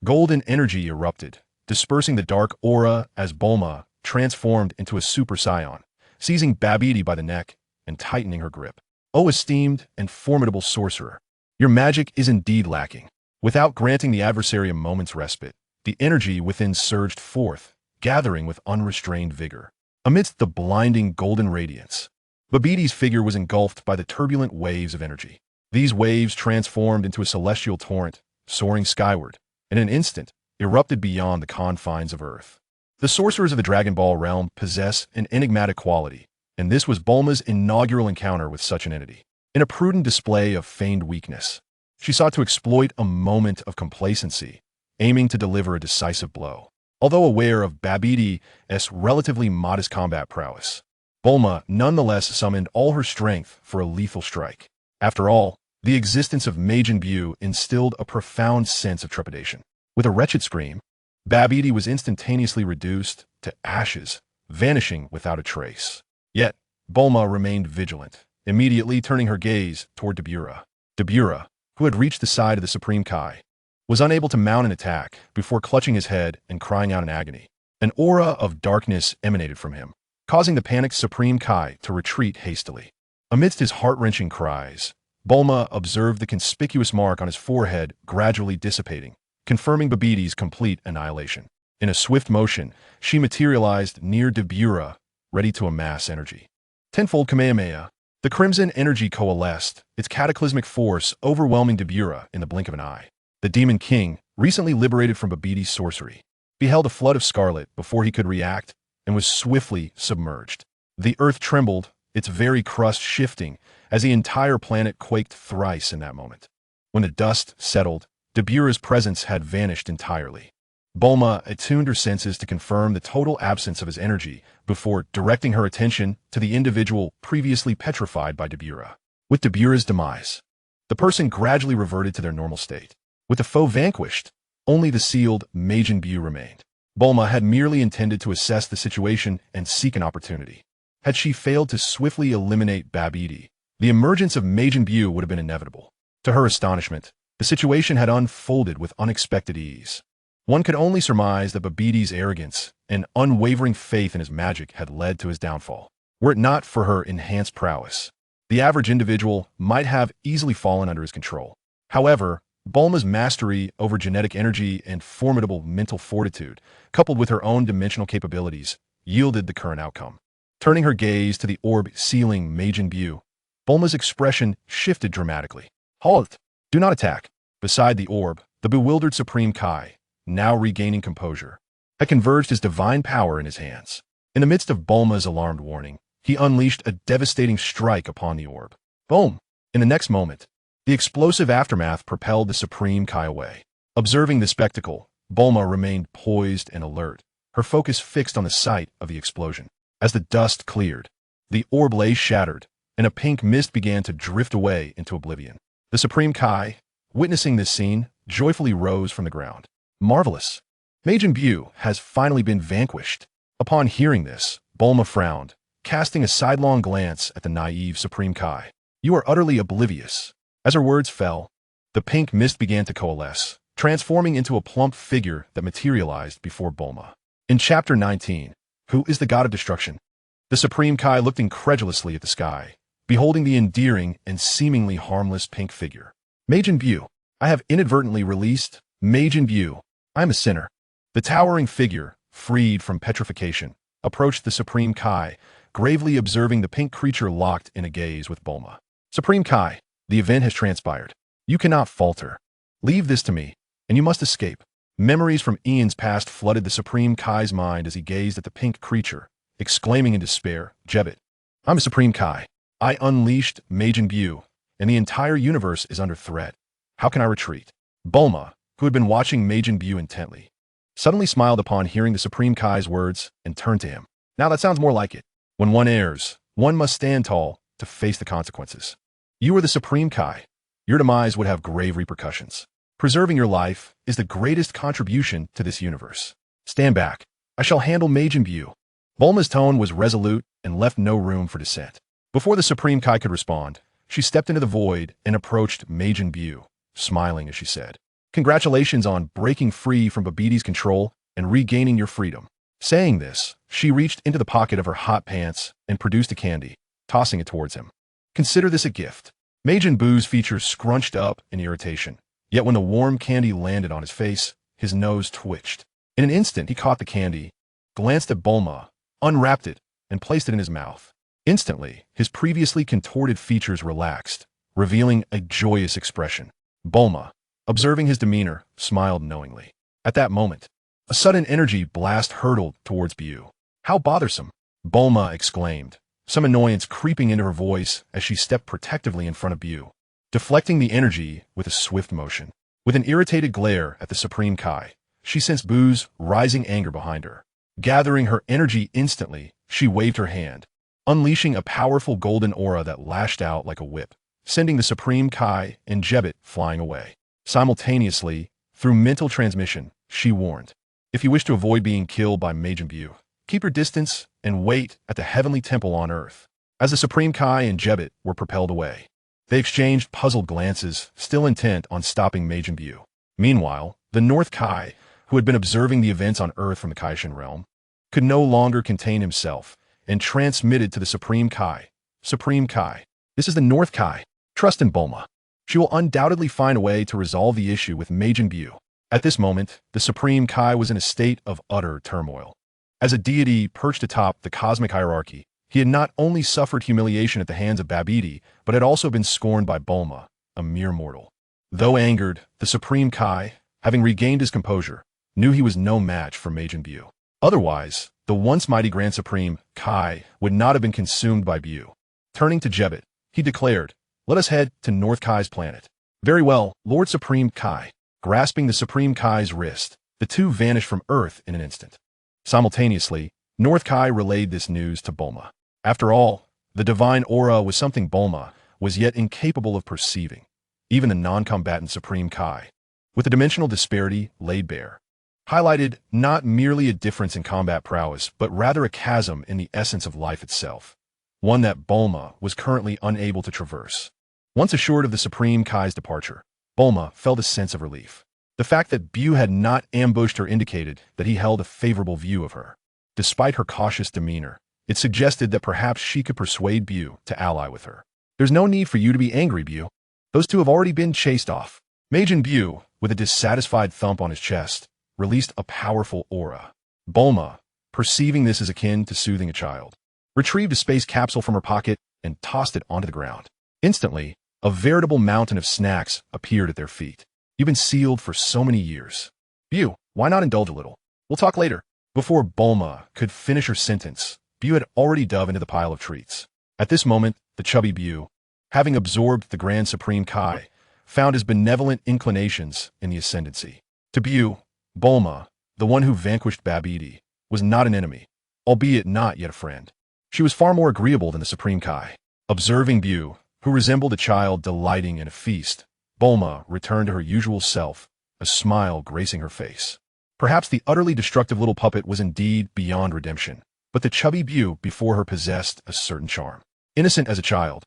golden energy erupted, dispersing the dark aura as Bulma transformed into a Super Saiyan, seizing Babidi by the neck and tightening her grip. O esteemed and formidable sorcerer, your magic is indeed lacking. Without granting the adversary a moment's respite, the energy within surged forth, gathering with unrestrained vigor. Amidst the blinding golden radiance, Babidi's figure was engulfed by the turbulent waves of energy. These waves transformed into a celestial torrent, soaring skyward, and in an instant, erupted beyond the confines of Earth. The sorcerers of the Dragon Ball realm possess an enigmatic quality, and this was Bulma's inaugural encounter with such an entity. In a prudent display of feigned weakness, she sought to exploit a moment of complacency, aiming to deliver a decisive blow. Although aware of Babidi's relatively modest combat prowess, Bulma nonetheless summoned all her strength for a lethal strike. After all, the existence of Majin Buu instilled a profound sense of trepidation. With a wretched scream, Babidi was instantaneously reduced to ashes, vanishing without a trace. Yet, Bulma remained vigilant, immediately turning her gaze toward Dabura. Dabura, who had reached the side of the Supreme Kai, was unable to mount an attack before clutching his head and crying out in agony. An aura of darkness emanated from him, causing the panicked Supreme Kai to retreat hastily. Amidst his heart-wrenching cries, Bulma observed the conspicuous mark on his forehead gradually dissipating, confirming Babidi's complete annihilation. In a swift motion, she materialized near Dabura, ready to amass energy. Tenfold Kamehameha, the crimson energy coalesced, its cataclysmic force overwhelming Dabura in the blink of an eye. The Demon King, recently liberated from Babidi's sorcery, beheld a flood of scarlet before he could react and was swiftly submerged. The earth trembled, its very crust shifting as the entire planet quaked thrice in that moment. When the dust settled, Dabura's presence had vanished entirely. Bulma attuned her senses to confirm the total absence of his energy before directing her attention to the individual previously petrified by Dabura. With Dabura's demise, the person gradually reverted to their normal state. With the foe vanquished, only the sealed Majin Buu remained. Bulma had merely intended to assess the situation and seek an opportunity. Had she failed to swiftly eliminate Babidi, the emergence of Majin Buu would have been inevitable. To her astonishment, the situation had unfolded with unexpected ease. One could only surmise that Babidi's arrogance and unwavering faith in his magic had led to his downfall. Were it not for her enhanced prowess, the average individual might have easily fallen under his control. However, Bulma's mastery over genetic energy and formidable mental fortitude, coupled with her own dimensional capabilities, yielded the current outcome. Turning her gaze to the orb sealing Majin Buu, Bulma's expression shifted dramatically. Halt! Do not attack. Beside the orb, the bewildered Supreme Kai, now regaining composure, had converged his divine power in his hands. In the midst of Bulma's alarmed warning, he unleashed a devastating strike upon the orb. Boom! In the next moment, the explosive aftermath propelled the Supreme Kai away. Observing the spectacle, Bulma remained poised and alert, her focus fixed on the site of the explosion. As the dust cleared, the orb lay shattered, and a pink mist began to drift away into oblivion. The Supreme Kai, witnessing this scene, joyfully rose from the ground. Marvelous! Majin Buu has finally been vanquished. Upon hearing this, Bulma frowned, casting a sidelong glance at the naive Supreme Kai. You are utterly oblivious. As her words fell, the pink mist began to coalesce, transforming into a plump figure that materialized before Bulma. In Chapter 19, Who is the God of Destruction? The Supreme Kai looked incredulously at the sky, beholding the endearing and seemingly harmless pink figure. Majin Buu, I have inadvertently released Majin Buu. I am a sinner. The towering figure, freed from petrification, approached the Supreme Kai, gravely observing the pink creature locked in a gaze with Bulma. Supreme Kai, the event has transpired. You cannot falter. Leave this to me, and you must escape. Memories from eons past flooded the Supreme Kai's mind as he gazed at the pink creature, exclaiming in despair, Jebbit, I'm a Supreme Kai. I unleashed Majin Buu, and the entire universe is under threat. How can I retreat? Bulma, who had been watching Majin Buu intently, suddenly smiled upon hearing the Supreme Kai's words and turned to him. Now that sounds more like it. When one errs, one must stand tall to face the consequences. You are the Supreme Kai. Your demise would have grave repercussions. Preserving your life is the greatest contribution to this universe. Stand back. I shall handle Majin Buu. Bulma's tone was resolute and left no room for dissent. Before the Supreme Kai could respond, she stepped into the void and approached Majin Buu, smiling as she said, Congratulations on breaking free from Babiti's control and regaining your freedom. Saying this, she reached into the pocket of her hot pants and produced a candy, tossing it towards him. Consider this a gift. Majin Buu's features scrunched up in irritation. Yet when the warm candy landed on his face, his nose twitched. In an instant, he caught the candy, glanced at Bulma, unwrapped it, and placed it in his mouth. Instantly, his previously contorted features relaxed, revealing a joyous expression. Bulma, observing his demeanor, smiled knowingly. At that moment, a sudden energy blast hurtled towards Buu. How bothersome! Bulma exclaimed, some annoyance creeping into her voice as she stepped protectively in front of Buu, deflecting the energy with a swift motion. With an irritated glare at the Supreme Kai, she sensed Buu's rising anger behind her. Gathering her energy instantly, she waved her hand, unleashing a powerful golden aura that lashed out like a whip, sending the Supreme Kai and Jebbit flying away. Simultaneously, through mental transmission, she warned, if you wish to avoid being killed by Majin Buu, keep your distance and wait at the heavenly temple on Earth. As the Supreme Kai and Jebbit were propelled away, they exchanged puzzled glances, still intent on stopping Majin Buu. Meanwhile, the North Kai, who had been observing the events on Earth from the Kaishin realm, could no longer contain himself and transmitted to the Supreme Kai. Supreme Kai, this is the North Kai. Trust in Bulma. She will undoubtedly find a way to resolve the issue with Majin Buu. At this moment, the Supreme Kai was in a state of utter turmoil. As a deity perched atop the cosmic hierarchy, he had not only suffered humiliation at the hands of Babidi, but had also been scorned by Bulma, a mere mortal. Though angered, the Supreme Kai, having regained his composure, knew he was no match for Majin Buu. Otherwise, the once mighty Grand Supreme Kai would not have been consumed by Buu. Turning to Jebbit, he declared, let us head to North Kai's planet. Very well, Lord Supreme Kai. Grasping the Supreme Kai's wrist, the two vanished from Earth in an instant. Simultaneously, North Kai relayed this news to Bulma. After all, the divine aura was something Bulma was yet incapable of perceiving, even the non-combatant Supreme Kai. With the dimensional disparity laid bare, highlighted not merely a difference in combat prowess, but rather a chasm in the essence of life itself, one that Bulma was currently unable to traverse. Once assured of the Supreme Kai's departure, Bulma felt a sense of relief. The fact that Buu had not ambushed her indicated that he held a favorable view of her. Despite her cautious demeanor, it suggested that perhaps she could persuade Buu to ally with her. There's no need for you to be angry, Buu. Those two have already been chased off. Majin Buu, with a dissatisfied thump on his chest, released a powerful aura. Bulma, perceiving this as akin to soothing a child, retrieved a space capsule from her pocket and tossed it onto the ground. Instantly, a veritable mountain of snacks appeared at their feet. You've been sealed for so many years. Buu, why not indulge a little? We'll talk later. Before Bulma could finish her sentence, Bu had already dove into the pile of treats. At this moment, the chubby Bu, having absorbed the Grand Supreme Kai, found his benevolent inclinations in the ascendancy. To Bu, Bulma, the one who vanquished Babidi, was not an enemy, albeit not yet a friend. She was far more agreeable than the Supreme Kai. Observing Bu, who resembled a child delighting in a feast, Bulma returned to her usual self, a smile gracing her face. Perhaps the utterly destructive little puppet was indeed beyond redemption, but the chubby Bu before her possessed a certain charm. Innocent as a child,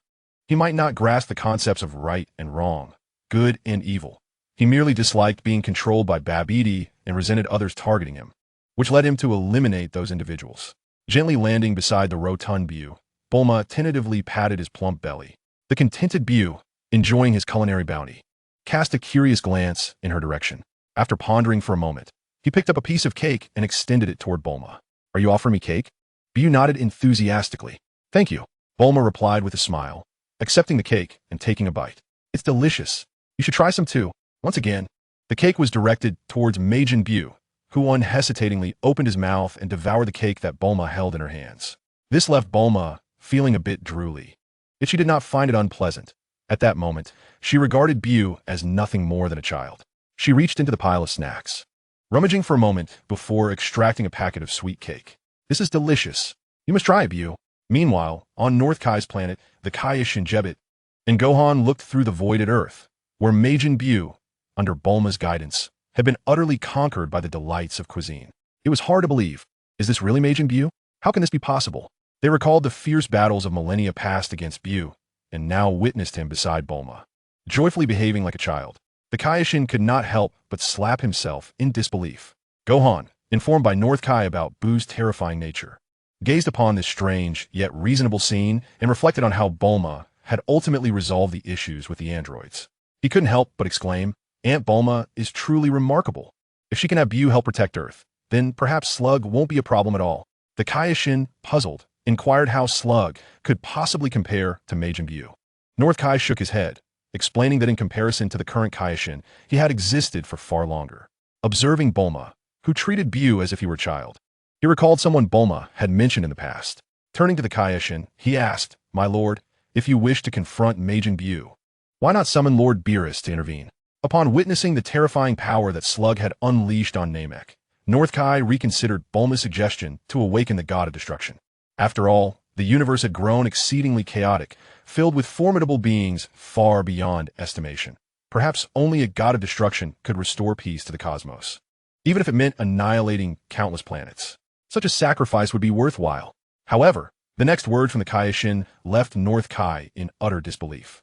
he might not grasp the concepts of right and wrong, good and evil. He merely disliked being controlled by Babidi and resented others targeting him, which led him to eliminate those individuals. Gently landing beside the rotund Bu, Bulma tentatively patted his plump belly. The contented Bu, enjoying his culinary bounty, cast a curious glance in her direction. After pondering for a moment, he picked up a piece of cake and extended it toward Bulma. "Are you offering me cake?" Bu nodded enthusiastically. "Thank you," Bulma replied with a smile, accepting the cake and taking a bite. "It's delicious. You should try some too." Once again, the cake was directed towards Majin Bu, who unhesitatingly opened his mouth and devoured the cake that Bulma held in her hands. This left Bulma feeling a bit drooly. Yet she did not find it unpleasant. At that moment, she regarded Bu as nothing more than a child. She reached into the pile of snacks, rummaging for a moment before extracting a packet of sweet cake. "This is delicious. You must try it, Bu." Meanwhile, on North Kai's planet, the Kaioshin Jebit and Gohan looked through the voided earth, where Majin Bu, under Bulma's guidance, had been utterly conquered by the delights of cuisine. It was hard to believe. Is this really Majin Bu? How can this be possible? They recalled the fierce battles of millennia past against Bu, and now witnessed him beside Bulma, joyfully behaving like a child. The Kaioshin could not help but slap himself in disbelief. Gohan, informed by North Kai about Bu's terrifying nature, gazed upon this strange yet reasonable scene and reflected on how Bulma had ultimately resolved the issues with the androids. He couldn't help but exclaim, "Aunt Bulma is truly remarkable. If she can have Bu help protect Earth, then perhaps Slug won't be a problem at all." The Kaioshin, puzzled, inquired how Slug could possibly compare to Majin Bu. North Kai shook his head, explaining that in comparison to the current Kaioshin, he had existed for far longer. Observing Bulma, who treated Bu as if he were a child, he recalled someone Bulma had mentioned in the past. Turning to the Kaioshin, he asked, "My lord, if you wish to confront Majin Bu, why not summon Lord Beerus to intervene?" Upon witnessing the terrifying power that Slug had unleashed on Namek, North Kai reconsidered Bulma's suggestion to awaken the god of destruction. After all, the universe had grown exceedingly chaotic, filled with formidable beings far beyond estimation. Perhaps only a god of destruction could restore peace to the cosmos, even if it meant annihilating countless planets. Such a sacrifice would be worthwhile. However, the next word from the Kaioshin left North Kai in utter disbelief.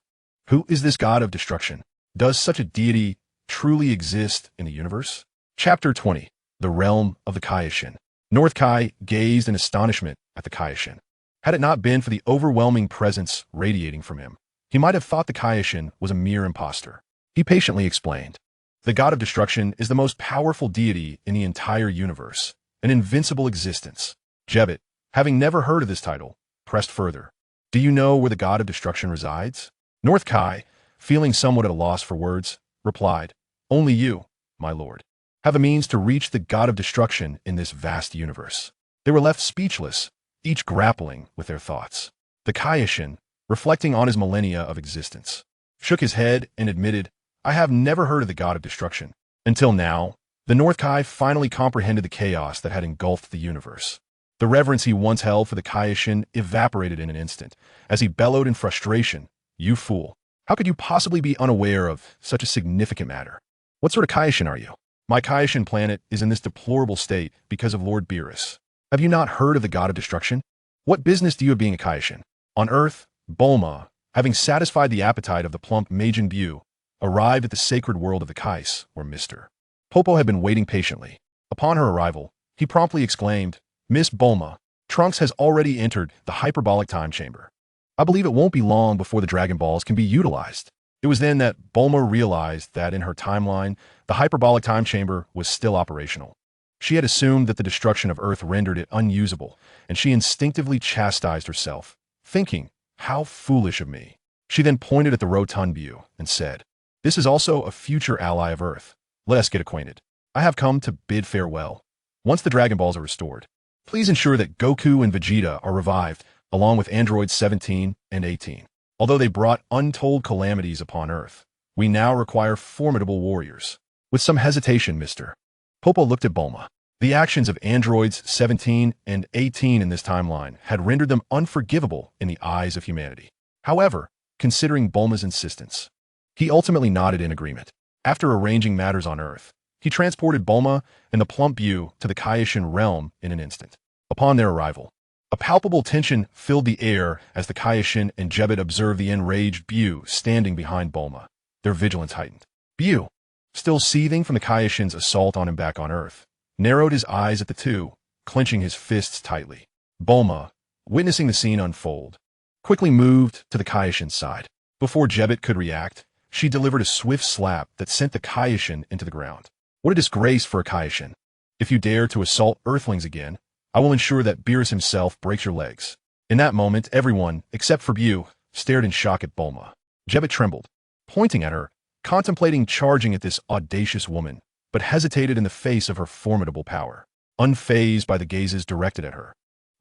Who is this god of destruction? Does such a deity truly exist in the universe? Chapter 20. The Realm of the Kaioshin. North Kai gazed in astonishment at the Kaioshin. Had it not been for the overwhelming presence radiating from him, he might have thought the Kaioshin was a mere impostor. He patiently explained, "The god of destruction is the most powerful deity in the entire universe, an invincible existence." Jebit, having never heard of this title, pressed further. "Do you know where the god of destruction resides?" North Kai, feeling somewhat at a loss for words, replied, "Only you, my lord, have a means to reach the god of destruction in this vast universe." They were left speechless, each grappling with their thoughts. The Kaioshin, reflecting on his millennia of existence, shook his head and admitted, "I have never heard of the god of destruction." Until now, the North Kai finally comprehended the chaos that had engulfed the universe. The reverence he once held for the Kaioshin evaporated in an instant, as he bellowed in frustration, "You fool! How could you possibly be unaware of such a significant matter? What sort of Kaioshin are you? My Kaioshin planet is in this deplorable state because of Lord Beerus. Have you not heard of the god of destruction? What business do you have being a Kaioshin?" On Earth, Bulma, having satisfied the appetite of the plump Majin Bu, arrived at the sacred world of the Kais, where Mr. Popo had been waiting patiently. Upon her arrival, he promptly exclaimed, "Miss Bulma, Trunks has already entered the hyperbolic time chamber. I believe it won't be long before the Dragon Balls can be utilized." It was then that Bulma realized that in her timeline, the hyperbolic time chamber was still operational. She had assumed that the destruction of Earth rendered it unusable, and she instinctively chastised herself, thinking, "How foolish of me." She then pointed at the rotund Bu and said, "This is also a future ally of Earth. Let us get acquainted. I have come to bid farewell." Once the Dragon Balls are restored, please ensure that Goku and Vegeta are revived, along with androids 17 and 18. Although they brought untold calamities upon Earth, we now require formidable warriors. With some hesitation, Mr. Popo looked at Bulma. The actions of androids 17 and 18 in this timeline had rendered them unforgivable in the eyes of humanity. However, considering Bulma's insistence, he ultimately nodded in agreement. After arranging matters on Earth, he transported Bulma and the plump Buu to the Kaioshin realm in an instant. Upon their arrival, a palpable tension filled the air as the Kaioshin and Jebbet observed the enraged Buu standing behind Bulma. Their vigilance heightened. Buu, still seething from the Kaioshin's assault on him back on Earth, narrowed his eyes at the two, clenching his fists tightly. Bulma, witnessing the scene unfold, quickly moved to the Kaioshin's side. Before Jebbet could react, she delivered a swift slap that sent the Kaioshin into the ground. What a disgrace for a Kaioshin. If you dare to assault Earthlings again, I will ensure that Beerus himself breaks your legs. In that moment, everyone, except for Buu, stared in shock at Bulma. Jebbet trembled, pointing at her, contemplating charging at this audacious woman, but hesitated in the face of her formidable power, unfazed by the gazes directed at her.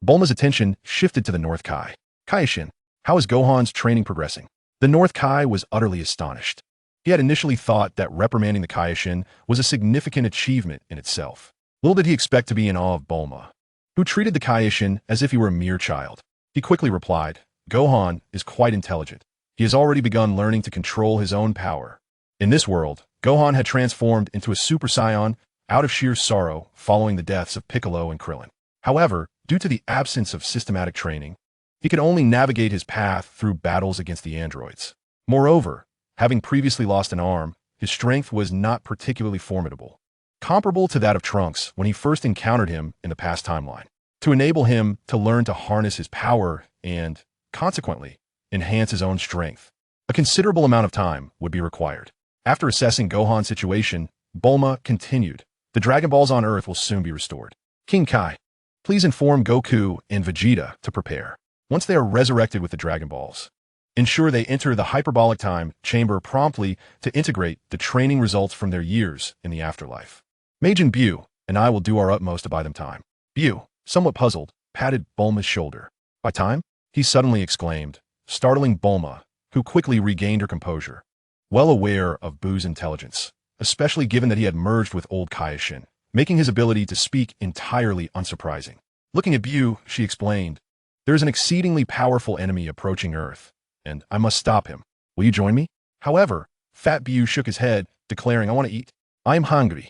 Bulma's attention shifted to the North Kai. Kaioshin, how is Gohan's training progressing? The North Kai was utterly astonished. He had initially thought that reprimanding the Kaioshin was a significant achievement in itself. Little did he expect to be in awe of Bulma, who treated the Kaioshin as if he were a mere child. He quickly replied, Gohan is quite intelligent. He has already begun learning to control his own power. In this world, Gohan had transformed into a Super Saiyan out of sheer sorrow following the deaths of Piccolo and Krillin. However, due to the absence of systematic training, he could only navigate his path through battles against the androids. Moreover, having previously lost an arm, his strength was not particularly formidable, comparable to that of Trunks when he first encountered him in the past timeline. To enable him to learn to harness his power and, consequently, enhance his own strength, a considerable amount of time would be required. After assessing Gohan's situation, Bulma continued, the Dragon Balls on Earth will soon be restored. King Kai, please inform Goku and Vegeta to prepare. Once they are resurrected with the Dragon Balls, ensure they enter the hyperbolic time chamber promptly to integrate the training results from their years in the afterlife. Majin Buu and I will do our utmost to buy them time. Buu, somewhat puzzled, patted Bulma's shoulder. By time? He suddenly exclaimed, startling Bulma, who quickly regained her composure. Well aware of Buu's intelligence, especially given that he had merged with old Kaioshin, making his ability to speak entirely unsurprising. Looking at Buu, she explained, there is an exceedingly powerful enemy approaching Earth, and I must stop him. Will you join me? However, Fat Buu shook his head, declaring, I want to eat. I am hungry.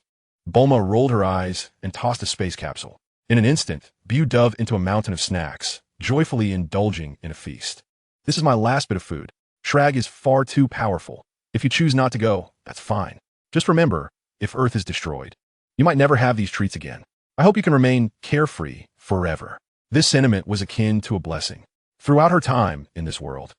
Bulma rolled her eyes and tossed a space capsule. In an instant, Buu dove into a mountain of snacks, joyfully indulging in a feast. This is my last bit of food. Shrag is far too powerful. If you choose not to go, that's fine. Just remember, if Earth is destroyed, you might never have these treats again. I hope you can remain carefree forever. This sentiment was akin to a blessing. Throughout her time in this world,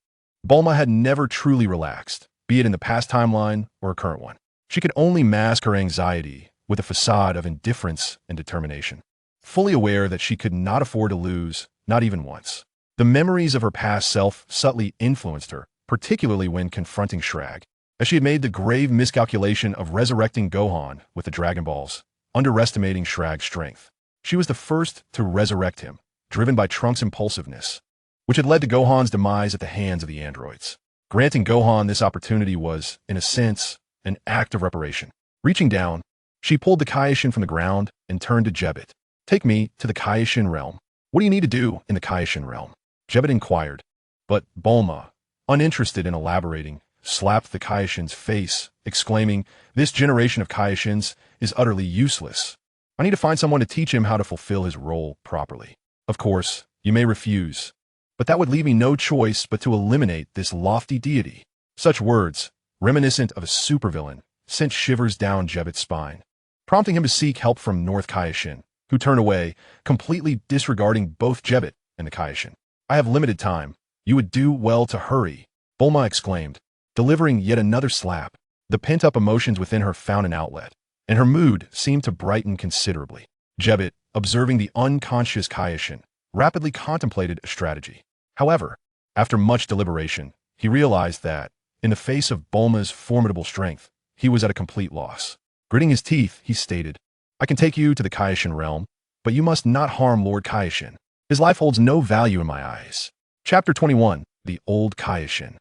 Bulma had never truly relaxed, be it in the past timeline or a current one. She could only mask her anxiety with a facade of indifference and determination, fully aware that she could not afford to lose, not even once. The memories of her past self subtly influenced her, particularly when confronting Shrag, as she had made the grave miscalculation of resurrecting Gohan with the Dragon Balls, underestimating Shrag's strength. She was the first to resurrect him, driven by Trunks' impulsiveness, which had led to Gohan's demise at the hands of the androids. Granting Gohan this opportunity was, in a sense, an act of reparation. Reaching down, she pulled the Kaioshin from the ground and turned to Jebbet. Take me to the Kaioshin realm. What do you need to do in the Kaioshin realm? Jebbet inquired, but Bulma, uninterested in elaborating, slapped the Kaioshin's face, exclaiming, this generation of Kaioshins is utterly useless. I need to find someone to teach him how to fulfill his role properly. Of course, you may refuse, but that would leave me no choice but to eliminate this lofty deity. Such words, reminiscent of a supervillain, sent shivers down Jebbet's spine, prompting him to seek help from North Kaioshin, who turned away, completely disregarding both Jebbet and the Kaioshin. I have limited time. You would do well to hurry, Bulma exclaimed, delivering yet another slap. The pent-up emotions within her found an outlet, and her mood seemed to brighten considerably. Jebbet, observing the unconscious Kaioshin, rapidly contemplated a strategy. However, after much deliberation, he realized that, in the face of Bulma's formidable strength, he was at a complete loss. Gritting his teeth, he stated, I can take you to the Kaioshin realm, but you must not harm Lord Kaioshin. His life holds no value in my eyes. Chapter 21. The Old Kaioshin.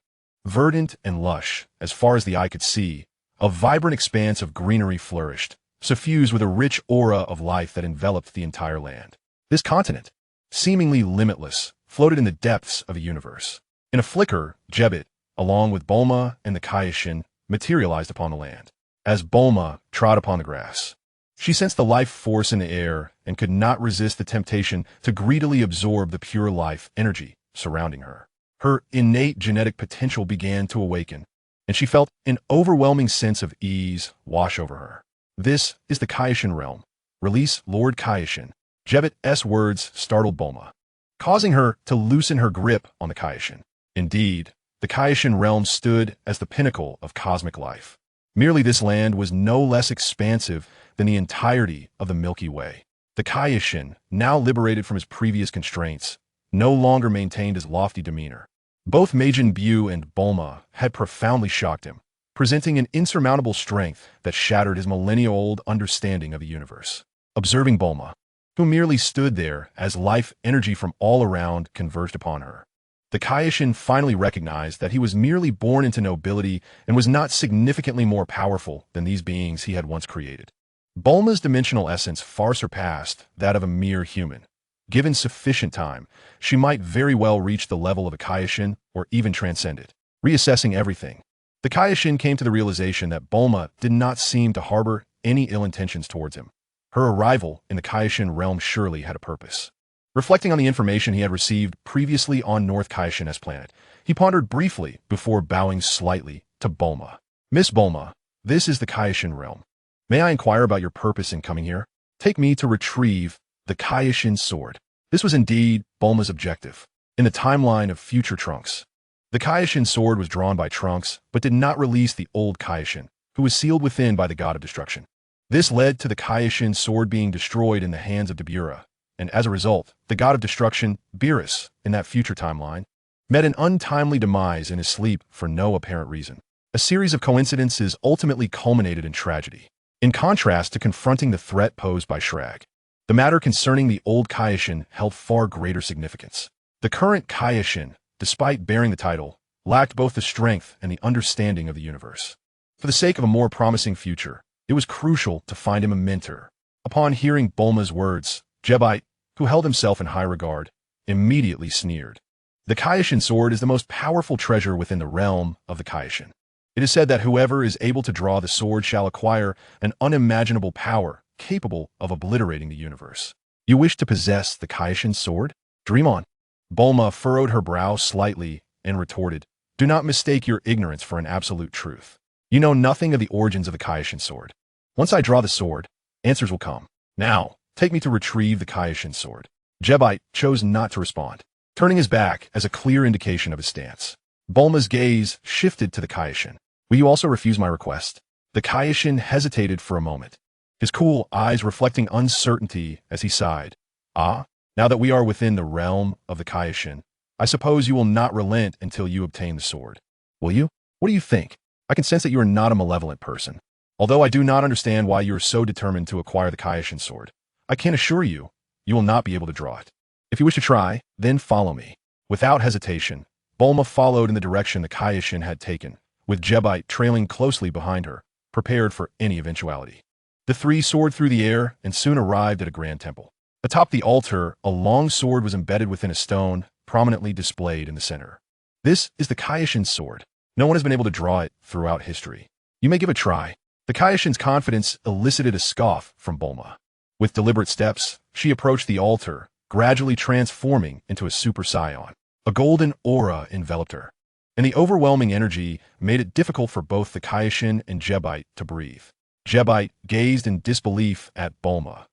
Verdant and lush, as far as the eye could see, a vibrant expanse of greenery flourished, suffused with a rich aura of life that enveloped the entire land. This continent, seemingly limitless, floated in the depths of a universe. In a flicker, Jebit, along with Bulma and the Kaioshin, materialized upon the land. As Bulma trod upon the grass, she sensed the life force in the air and could not resist the temptation to greedily absorb the pure life energy surrounding her. Her innate genetic potential began to awaken, and she felt an overwhelming sense of ease wash over her. This is the Kaioshin realm. Release Lord Kaioshin. Jebit's words startled Bulma, causing her to loosen her grip on the Kaioshin. Indeed, the Kaioshin realm stood as the pinnacle of cosmic life. Merely this land was no less expansive than the entirety of the Milky Way. The Kaioshin, now liberated from his previous constraints, no longer maintained his lofty demeanor. Both Majin Buu and Bulma had profoundly shocked him, presenting an insurmountable strength that shattered his millennia-old understanding of the universe. Observing Bulma, who merely stood there as life energy from all around converged upon her, the Kaioshin finally recognized that he was merely born into nobility and was not significantly more powerful than these beings he had once created. Bulma's dimensional essence far surpassed that of a mere human. Given sufficient time, she might very well reach the level of a Kaioshin or even transcend it. Reassessing everything, the Kaioshin came to the realization that Bulma did not seem to harbor any ill intentions towards him. Her arrival in the Kaioshin realm surely had a purpose. Reflecting on the information he had received previously on North Kaioshin's planet, he pondered briefly before bowing slightly to Bulma. Miss Bulma, this is the Kaioshin realm. May I inquire about your purpose in coming here? Take me to retrieve the Kaioshin sword. This was indeed Bulma's objective. In the timeline of future Trunks, the Kaioshin sword was drawn by Trunks, but did not release the old Kaioshin, who was sealed within by the god of destruction. This led to the Kaioshin sword being destroyed in the hands of Dabura, and as a result, the god of destruction, Beerus, in that future timeline, met an untimely demise in his sleep for no apparent reason. A series of coincidences ultimately culminated in tragedy. In contrast to confronting the threat posed by Shrag, the matter concerning the old Kaioshin held far greater significance. The current Kaioshin, despite bearing the title, lacked both the strength and the understanding of the universe. For the sake of a more promising future, it was crucial to find him a mentor. Upon hearing Bulma's words, Jebite, who held himself in high regard, immediately sneered. The Kaioshin sword is the most powerful treasure within the realm of the Kaioshin. It is said that whoever is able to draw the sword shall acquire an unimaginable power capable of obliterating the universe. You wish to possess the Kaioshin sword? Dream on. Bulma furrowed her brow slightly and retorted, Do not mistake your ignorance for an absolute truth. You know nothing of the origins of the Kaioshin sword. Once I draw the sword, answers will come. Now, take me to retrieve the Kaioshin sword. Jebite chose not to respond, turning his back as a clear indication of his stance. Bulma's gaze shifted to the Kaioshin. Will you also refuse my request? The Kaioshin hesitated for a moment, his cool eyes reflecting uncertainty as he sighed. Ah, now that we are within the realm of the Kaioshin, I suppose you will not relent until you obtain the sword. Will you? What do you think? I can sense that you are not a malevolent person. Although I do not understand why you are so determined to acquire the Kaioshin sword, I can assure you, you will not be able to draw it. If you wish to try, then follow me. Without hesitation, Bulma followed in the direction the Kaioshin had taken, with Jebite trailing closely behind her, prepared for any eventuality. The three soared through the air and soon arrived at a grand temple. Atop the altar, a long sword was embedded within a stone, prominently displayed in the center. This is the Kaioshin sword. No one has been able to draw it throughout history. You may give it a try. The Kaioshin's confidence elicited a scoff from Bulma. With deliberate steps, she approached the altar, gradually transforming into a Super Saiyan. A golden aura enveloped her, and the overwhelming energy made it difficult for both the Kaioshin and Jebite to breathe. Jebite gazed in disbelief at Bulma.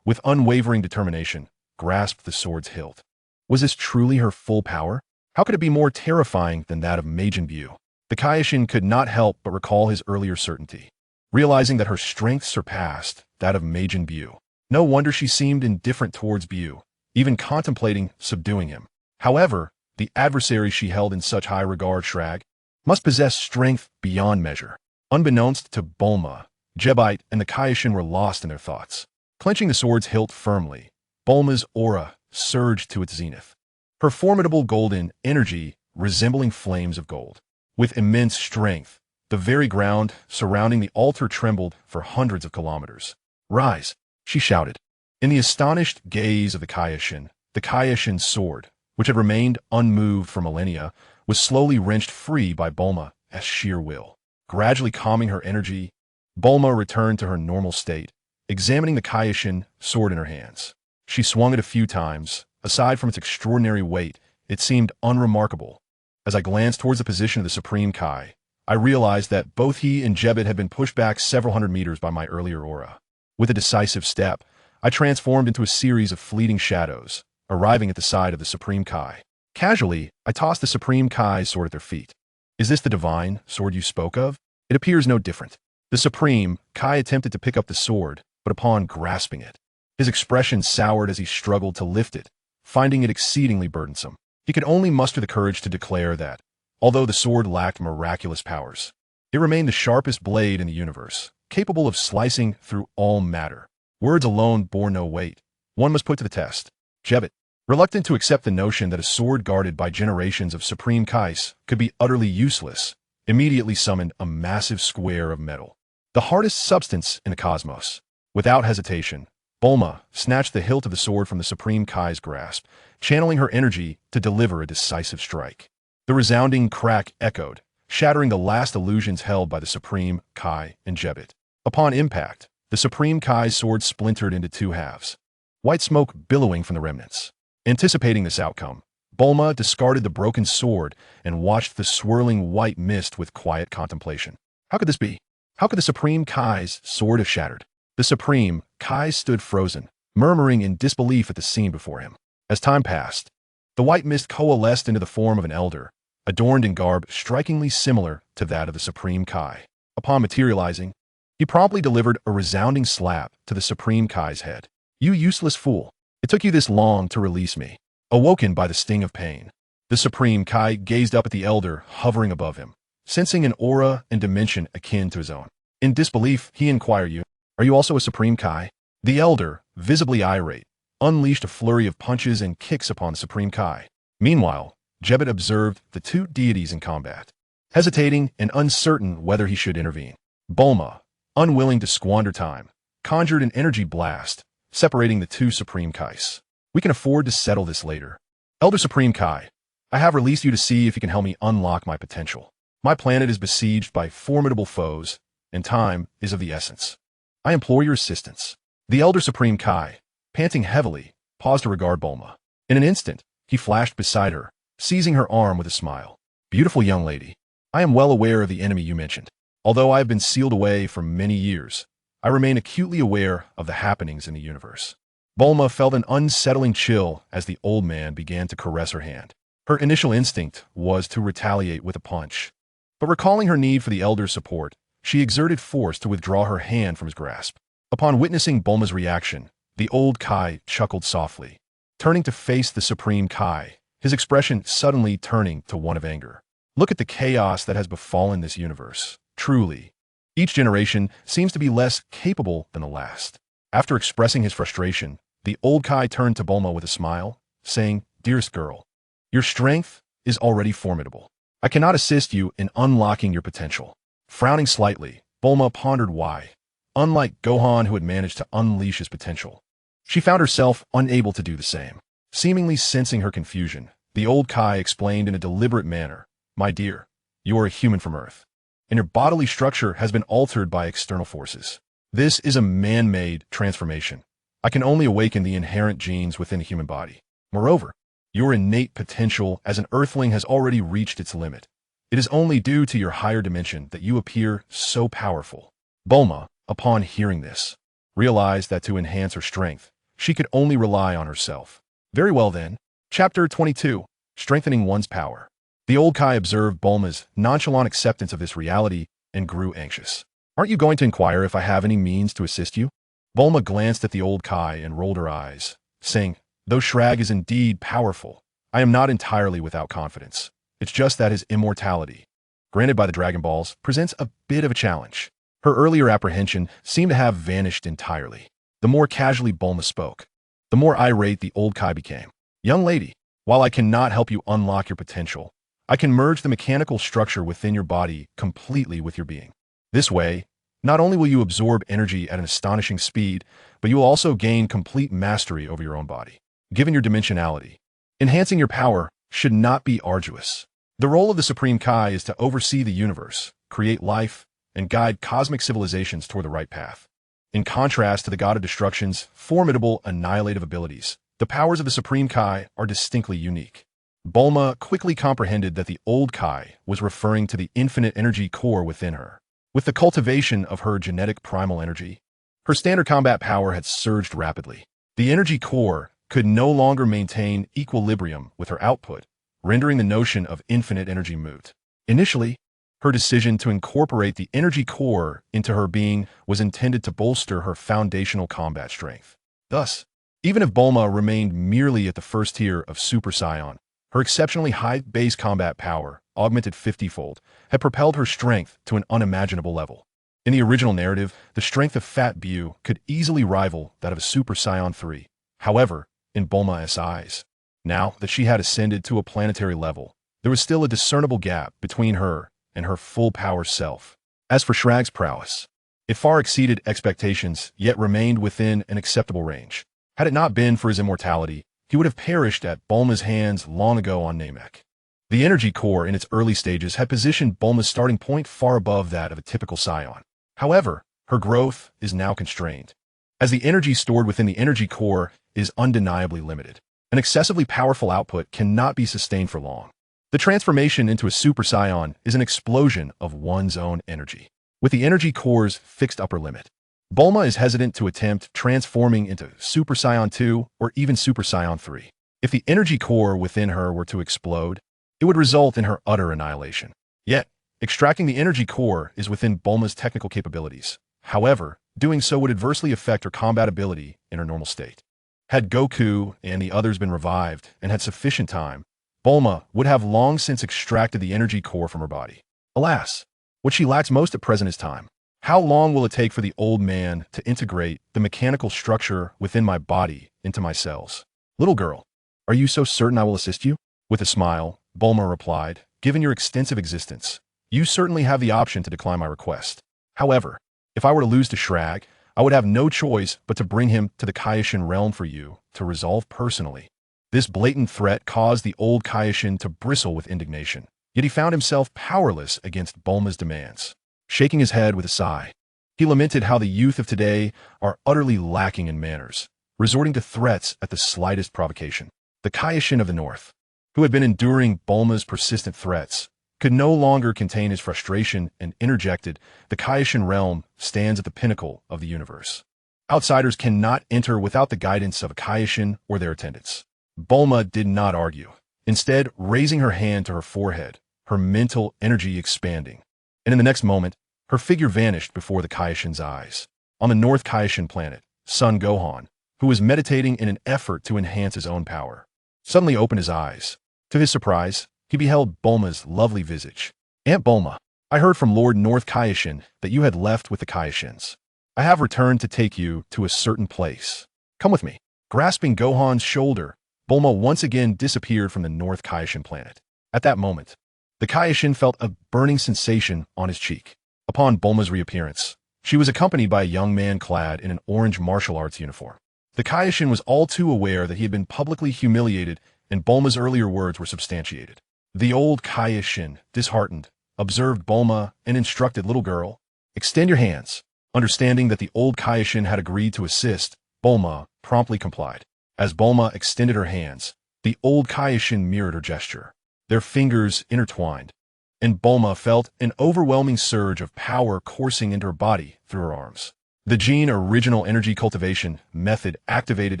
With unwavering determination, grasped the sword's hilt. Was this truly her full power? How could it be more terrifying than that of Majin Buu? The Kaioshin could not help but recall his earlier certainty, realizing that her strength surpassed that of Majin Buu. No wonder she seemed indifferent towards Buu, even contemplating subduing him. However, the adversary she held in such high regard, Shrag, must possess strength beyond measure. Unbeknownst to Bulma, Jebite and the Kaioshin were lost in their thoughts. Clenching the sword's hilt firmly, Bulma's aura surged to its zenith. Her formidable golden energy resembling flames of gold. With immense strength, the very ground surrounding the altar trembled for hundreds of kilometers. "Rise!" she shouted. In the astonished gaze of the Kaioshin's sword, which had remained unmoved for millennia, was slowly wrenched free by Bulma as sheer will. Gradually calming her energy, Bulma returned to her normal state, examining the Kaioshin sword in her hands. She swung it a few times. Aside from its extraordinary weight, it seemed unremarkable. As I glanced towards the position of the Supreme Kai, I realized that both he and Jebit had been pushed back several hundred meters by my earlier aura. With a decisive step, I transformed into a series of fleeting shadows, arriving at the side of the Supreme Kai. Casually, I tossed the Supreme Kai's sword at their feet. "Is this the divine sword you spoke of?" "It appears no different." The Supreme Kai attempted to pick up the sword, but upon grasping it, his expression soured as he struggled to lift it, finding it exceedingly burdensome. He could only muster the courage to declare that, although the sword lacked miraculous powers, it remained the sharpest blade in the universe, capable of slicing through all matter. Words alone bore no weight. One must put to the test. Jebit, reluctant to accept the notion that a sword guarded by generations of Supreme Kais could be utterly useless, immediately summoned a massive square of metal, the hardest substance in the cosmos. Without hesitation, Bulma snatched the hilt of the sword from the Supreme Kai's grasp, channeling her energy to deliver a decisive strike. The resounding crack echoed, shattering the last illusions held by the Supreme Kai and Jebit. Upon impact, the Supreme Kai's sword splintered into two halves, white smoke billowing from the remnants. Anticipating this outcome, Bulma discarded the broken sword and watched the swirling white mist with quiet contemplation. How could this be? How could the Supreme Kai's sword have shattered? The Supreme Kai stood frozen, murmuring in disbelief at the scene before him. As time passed, the white mist coalesced into the form of an elder, adorned in garb strikingly similar to that of the Supreme Kai. Upon materializing, he promptly delivered a resounding slap to the Supreme Kai's head. "You useless fool! It took you this long to release me." Awoken by the sting of pain, the Supreme Kai gazed up at the elder hovering above him, sensing an aura and dimension akin to his own. In disbelief, he inquired, "Are you also a Supreme Kai?" The elder, visibly irate, unleashed a flurry of punches and kicks upon the Supreme Kai. Meanwhile, Jebit observed the two deities in combat, hesitating and uncertain whether he should intervene. Bulma, unwilling to squander time, conjured an energy blast, separating the two Supreme Kais. "We can afford to settle this later. Elder Supreme Kai, I have released you to see if you can help me unlock my potential. My planet is besieged by formidable foes, and time is of the essence. I implore your assistance." The Elder Supreme Kai, panting heavily, paused to regard Bulma. In an instant, he flashed beside her, seizing her arm with a smile. "Beautiful young lady, I am well aware of the enemy you mentioned. Although I have been sealed away for many years, I remain acutely aware of the happenings in the universe." Bulma felt an unsettling chill as the old man began to caress her hand. Her initial instinct was to retaliate with a punch, but recalling her need for the elder's support, she exerted force to withdraw her hand from his grasp. Upon witnessing Bulma's reaction, the old Kai chuckled softly, turning to face the Supreme Kai, his expression suddenly turning to one of anger. "Look at the chaos that has befallen this universe. Truly, each generation seems to be less capable than the last." After expressing his frustration, the old Kai turned to Bulma with a smile, saying, "Dearest girl, your strength is already formidable. I cannot assist you in unlocking your potential." Frowning slightly, Bulma pondered why, unlike Gohan who had managed to unleash his potential, she found herself unable to do the same. Seemingly sensing her confusion, the old Kai explained in a deliberate manner, "My dear, you are a human from Earth, and your bodily structure has been altered by external forces. This is a man-made transformation. I can only awaken the inherent genes within the human body. Moreover, your innate potential as an Earthling has already reached its limit. It is only due to your higher dimension that you appear so powerful." Bulma, upon hearing this, realized that to enhance her strength, she could only rely on herself. Very well then. Chapter 22. Strengthening One's Power. The old Kai observed Bulma's nonchalant acceptance of this reality and grew anxious. "Aren't you going to inquire if I have any means to assist you?" Bulma glanced at the old Kai and rolled her eyes, saying, "Though Shrag is indeed powerful, I am not entirely without confidence. It's just that his immortality, granted by the Dragon Balls, presents a bit of a challenge." Her earlier apprehension seemed to have vanished entirely. The more casually Bulma spoke, the more irate the old Kai became. Young lady, while I cannot help you unlock your potential, I can merge the mechanical structure within your body completely with your being. This way, not only will you absorb energy at an astonishing speed, but you will also gain complete mastery over your own body. Given your dimensionality, enhancing your power should not be arduous. The role of the Supreme Kai is to oversee the universe, create life, and guide cosmic civilizations toward the right path. In contrast to the God of Destruction's formidable annihilative abilities, the powers of the Supreme Kai are distinctly unique. Bulma quickly comprehended that the old Kai was referring to the infinite energy core within her. With the cultivation of her genetic primal energy, her standard combat power had surged rapidly. The energy core could no longer maintain equilibrium with her output, rendering the notion of infinite energy moot. Initially, her decision to incorporate the energy core into her being was intended to bolster her foundational combat strength. Thus, even if Bulma remained merely at the first tier of Super Saiyan, her exceptionally high base combat power, augmented 50-fold, had propelled her strength to an unimaginable level. In the original narrative, the strength of Fat Bu could easily rival that of a Super Saiyan 3. However, in Bulma's eyes, now that she had ascended to a planetary level, there was still a discernible gap between her and her full-power self. As for Shrag's prowess, it far exceeded expectations, yet remained within an acceptable range. Had it not been for his immortality, he would have perished at Bulma's hands long ago on Namek. The energy core in its early stages had positioned Bulma's starting point far above that of a typical Saiyan. However, her growth is now constrained, as the energy stored within the energy core is undeniably limited. An excessively powerful output cannot be sustained for long. The transformation into a Super Saiyan is an explosion of one's own energy, with the energy core's fixed upper limit. Bulma is hesitant to attempt transforming into Super Saiyan 2 or even Super Saiyan 3. If the energy core within her were to explode, it would result in her utter annihilation. Yet, extracting the energy core is within Bulma's technical capabilities. However, doing so would adversely affect her combat ability in her normal state. Had Goku and the others been revived and had sufficient time, Bulma would have long since extracted the energy core from her body. Alas, what she lacks most at present is time. How long will it take for the old man to integrate the mechanical structure within my body into my cells? Little girl, are you so certain I will assist you? With a smile, Bulma replied, given your extensive existence, you certainly have the option to decline my request. However, if I were to lose to Shrag, I would have no choice but to bring him to the Kaioshin realm for you to resolve personally. This blatant threat caused the old Kaioshin to bristle with indignation, yet he found himself powerless against Bulma's demands. Shaking his head with a sigh, he lamented how the youth of today are utterly lacking in manners, resorting to threats at the slightest provocation. The Kaioshin of the North, who had been enduring Bulma's persistent threats, could no longer contain his frustration and interjected, the Kaioshin realm stands at the pinnacle of the universe. Outsiders cannot enter without the guidance of a Kaioshin or their attendants. Bulma did not argue, instead raising her hand to her forehead, her mental energy expanding. And in the next moment, her figure vanished before the Kaioshin's eyes. On the North Kaioshin planet, Son Gohan, who was meditating in an effort to enhance his own power, suddenly opened his eyes. To his surprise, he beheld Bulma's lovely visage. Aunt Bulma, I heard from Lord North Kaioshin that you had left with the Kaioshins. I have returned to take you to a certain place. Come with me. Grasping Gohan's shoulder, Bulma once again disappeared from the North Kaioshin planet. At that moment, the Kaioshin felt a burning sensation on his cheek. Upon Bulma's reappearance, she was accompanied by a young man clad in an orange martial arts uniform. The Kaioshin was all too aware that he had been publicly humiliated, and Bulma's earlier words were substantiated. The old Kaioshin, disheartened, observed Bulma and instructed, little girl, extend your hands. Understanding that the old Kaioshin had agreed to assist, Bulma promptly complied. As Bulma extended her hands, the old Kaioshin mirrored her gesture. Their fingers intertwined, and Bulma felt an overwhelming surge of power coursing into her body through her arms. The Gene Original Energy Cultivation method activated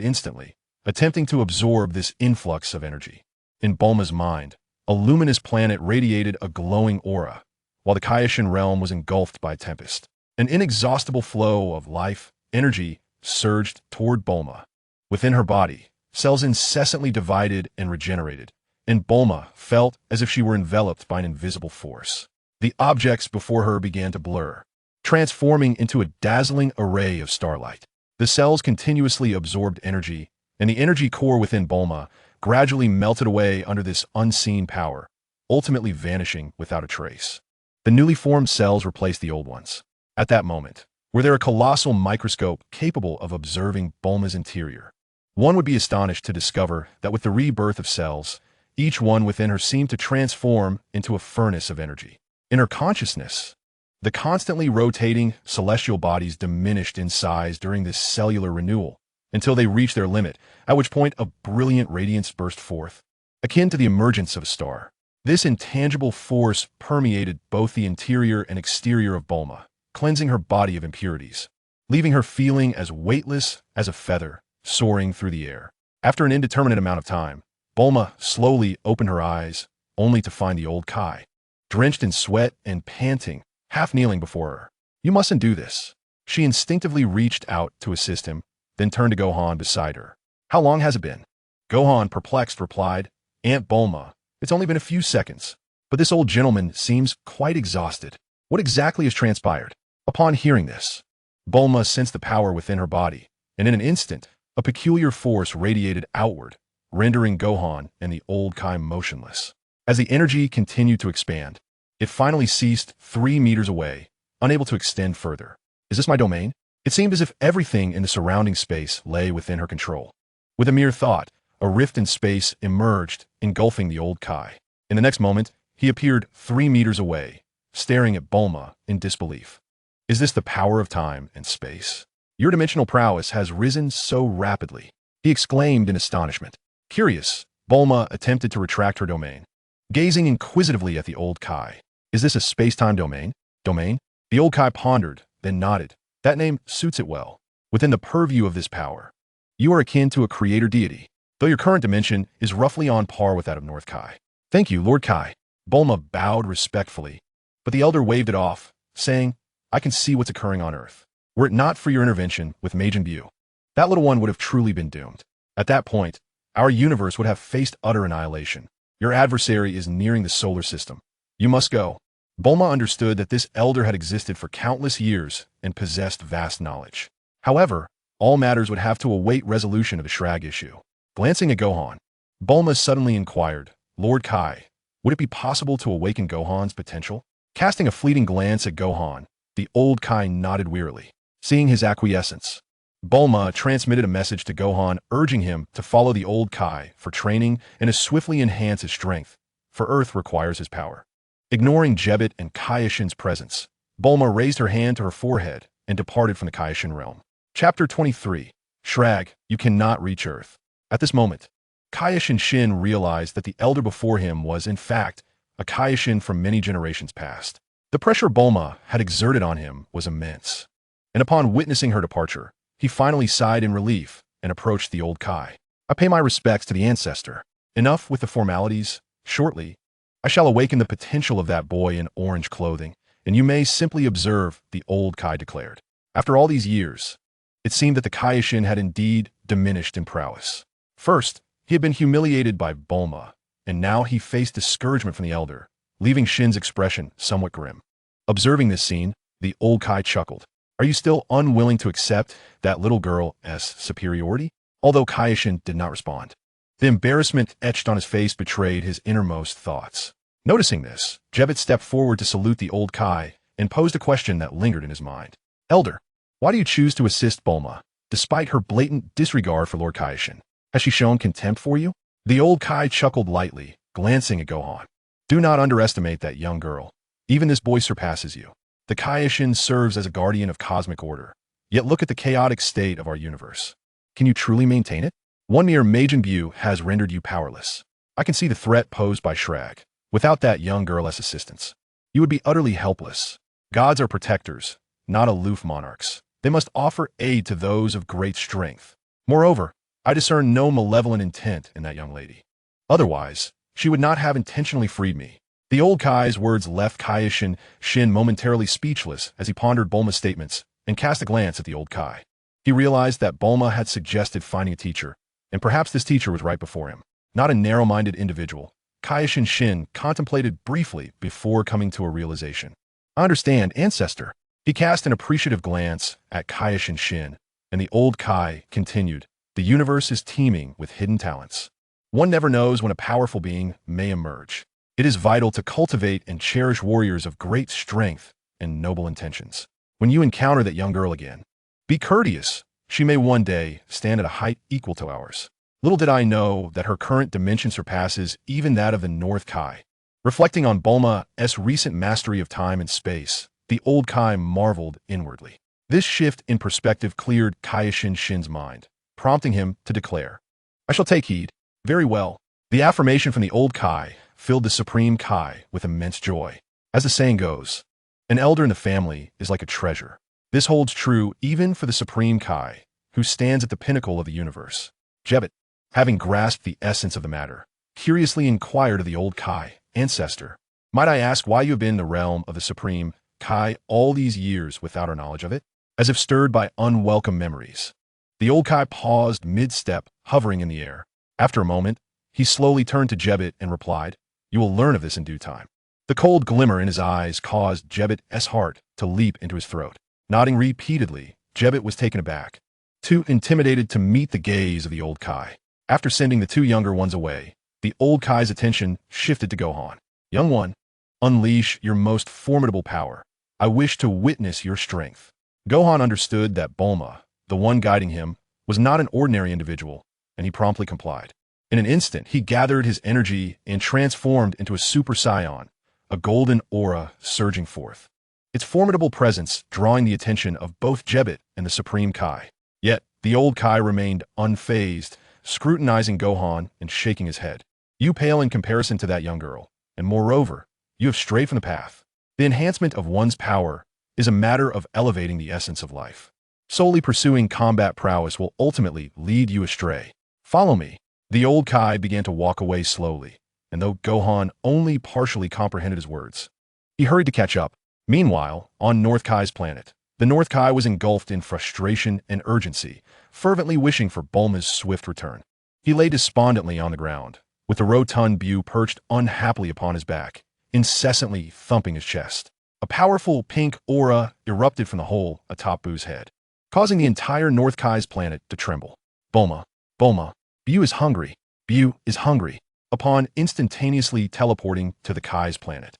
instantly, attempting to absorb this influx of energy. In Bulma's mind, a luminous planet radiated a glowing aura, while the Kaioshin realm was engulfed by a tempest. An inexhaustible flow of life, energy, surged toward Bulma. Within her body, cells incessantly divided and regenerated, and Bulma felt as if she were enveloped by an invisible force. The objects before her began to blur, transforming into a dazzling array of starlight. The cells continuously absorbed energy, and the energy core within Bulma gradually melted away under this unseen power, ultimately vanishing without a trace. The newly formed cells replaced the old ones. At that moment, were there a colossal microscope capable of observing Bulma's interior? One would be astonished to discover that with the rebirth of cells, each one within her seemed to transform into a furnace of energy. In her consciousness, the constantly rotating celestial bodies diminished in size during this cellular renewal until they reached their limit, at which point a brilliant radiance burst forth, akin to the emergence of a star. This intangible force permeated both the interior and exterior of Bulma, cleansing her body of impurities, leaving her feeling as weightless as a feather soaring through the air. After an indeterminate amount of time, Bulma slowly opened her eyes, only to find the old Kai, drenched in sweat and panting, half kneeling before her. "You mustn't do this." She instinctively reached out to assist him, then turned to Gohan beside her. "How long has it been?" Gohan, perplexed, replied, "Aunt Bulma, it's only been a few seconds, but this old gentleman seems quite exhausted. What exactly has transpired?" Upon hearing this, Bulma sensed the power within her body, and in an instant, a peculiar force radiated outward, rendering Gohan and the old Kai motionless. As the energy continued to expand, it finally ceased 3 meters away, unable to extend further. "Is this my domain?" It seemed as if everything in the surrounding space lay within her control. With a mere thought, a rift in space emerged, engulfing the old Kai. In the next moment, he appeared 3 meters away, staring at Bulma in disbelief. "Is this the power of time and space? Your dimensional prowess has risen so rapidly," he exclaimed in astonishment. Curious, Bulma attempted to retract her domain, gazing inquisitively at the old Kai. "Is this a space-time domain?" "Domain?" The old Kai pondered, then nodded. "That name suits it well. Within the purview of this power, you are akin to a creator deity, though your current dimension is roughly on par with that of North Kai." "Thank you, Lord Kai." Bulma bowed respectfully, but the elder waved it off, saying, "I can see what's occurring on Earth. Were it not for your intervention with Majin Buu, that little one would have truly been doomed. At that point, our universe would have faced utter annihilation. Your adversary is nearing the solar system. You must go." Bulma understood that this elder had existed for countless years and possessed vast knowledge. However, all matters would have to await resolution of the Shrag issue. Glancing at Gohan, Bulma suddenly inquired, "Lord Kai, would it be possible to awaken Gohan's potential?" Casting a fleeting glance at Gohan, the old Kai nodded wearily. Seeing his acquiescence, Bulma transmitted a message to Gohan urging him to follow the old Kai for training and to swiftly enhance his strength, for Earth requires his power. Ignoring Jebet and Kaioshin's presence, Bulma raised her hand to her forehead and departed from the Kaioshin realm. Chapter 23. Shrag, you cannot reach Earth. At this moment, Kaioshin Shin realized that the elder before him was, in fact, a Kaioshin from many generations past. The pressure Bulma had exerted on him was immense, and upon witnessing her departure, he finally sighed in relief and approached the old Kai. "I pay my respects to the ancestor. Enough with the formalities. Shortly, I shall awaken the potential of that boy in orange clothing, and you may simply observe," the old Kai declared. After all these years, it seemed that the Kaioshin had indeed diminished in prowess. First, he had been humiliated by Bulma, and now he faced discouragement from the elder, leaving Shin's expression somewhat grim. Observing this scene, the old Kai chuckled. "Are you still unwilling to accept that little girl's superiority?" Although Kaioshin did not respond, the embarrassment etched on his face betrayed his innermost thoughts. Noticing this, Jebet stepped forward to salute the old Kai and posed a question that lingered in his mind. "Elder, why do you choose to assist Bulma, despite her blatant disregard for Lord Kaioshin? Has she shown contempt for you?" The old Kai chuckled lightly, glancing at Gohan. "Do not underestimate that young girl. Even this boy surpasses you. The Kaioshin serves as a guardian of cosmic order. Yet look at the chaotic state of our universe. Can you truly maintain it? One mere Majin Buu has rendered you powerless. I can see the threat posed by Shrag. Without that young girl as assistance, you would be utterly helpless. Gods are protectors, not aloof monarchs. They must offer aid to those of great strength. Moreover, I discern no malevolent intent in that young lady. Otherwise, she would not have intentionally freed me." The old Kai's words left Kaioshin Shin momentarily speechless as he pondered Bulma's statements and cast a glance at the old Kai. He realized that Bulma had suggested finding a teacher, and perhaps this teacher was right before him. Not a narrow-minded individual, Kaioshin Shin contemplated briefly before coming to a realization. "I understand, ancestor. He cast an appreciative glance at Kaioshin Shin, and the old Kai continued, "The universe is teeming with hidden talents. One never knows when a powerful being may emerge. It is vital to cultivate and cherish warriors of great strength and noble intentions. When you encounter that young girl again, be courteous. She may one day stand at a height equal to ours." Little did I know that her current dimension surpasses even that of the North Kai. Reflecting on Bulma's recent mastery of time and space, the old Kai marveled inwardly. This shift in perspective cleared Kaioshin Shin's mind, prompting him to declare, "I shall take heed." Very well. The affirmation from the old Kai filled the Supreme Kai with immense joy. As the saying goes, an elder in the family is like a treasure. This holds true even for the Supreme Kai, who stands at the pinnacle of the universe. Jebet, having grasped the essence of the matter, curiously inquired of the old Kai, "Ancestor, might I ask why you have been in the realm of the Supreme Kai all these years without our knowledge of it?" As if stirred by unwelcome memories, the old Kai paused mid-step, hovering in the air. After a moment, he slowly turned to Jebet and replied, "You will learn of this in due time." The cold glimmer in his eyes caused Jebet's heart to leap into his throat. Nodding repeatedly, Jebet was taken aback, too intimidated to meet the gaze of the old Kai. After sending the two younger ones away, the old Kai's attention shifted to Gohan. "Young one, unleash your most formidable power. I wish to witness your strength." Gohan understood that Bulma, the one guiding him, was not an ordinary individual, and he promptly complied. In an instant, he gathered his energy and transformed into a Super Saiyan, a golden aura surging forth, its formidable presence drawing the attention of both Jebet and the Supreme Kai. Yet, the old Kai remained unfazed, scrutinizing Gohan and shaking his head. "You pale in comparison to that young girl, and moreover, you have strayed from the path. The enhancement of one's power is a matter of elevating the essence of life. Solely pursuing combat prowess will ultimately lead you astray. Follow me." The old Kai began to walk away slowly, and though Gohan only partially comprehended his words, he hurried to catch up. Meanwhile, on North Kai's planet, the North Kai was engulfed in frustration and urgency, fervently wishing for Bulma's swift return. He lay despondently on the ground, with the rotund Bu perched unhappily upon his back, incessantly thumping his chest. A powerful pink aura erupted from the hole atop Bu's head, causing the entire North Kai's planet to tremble. "Bulma, Bulma, Bu is hungry. Bu is hungry." Upon instantaneously teleporting to the Kai's planet,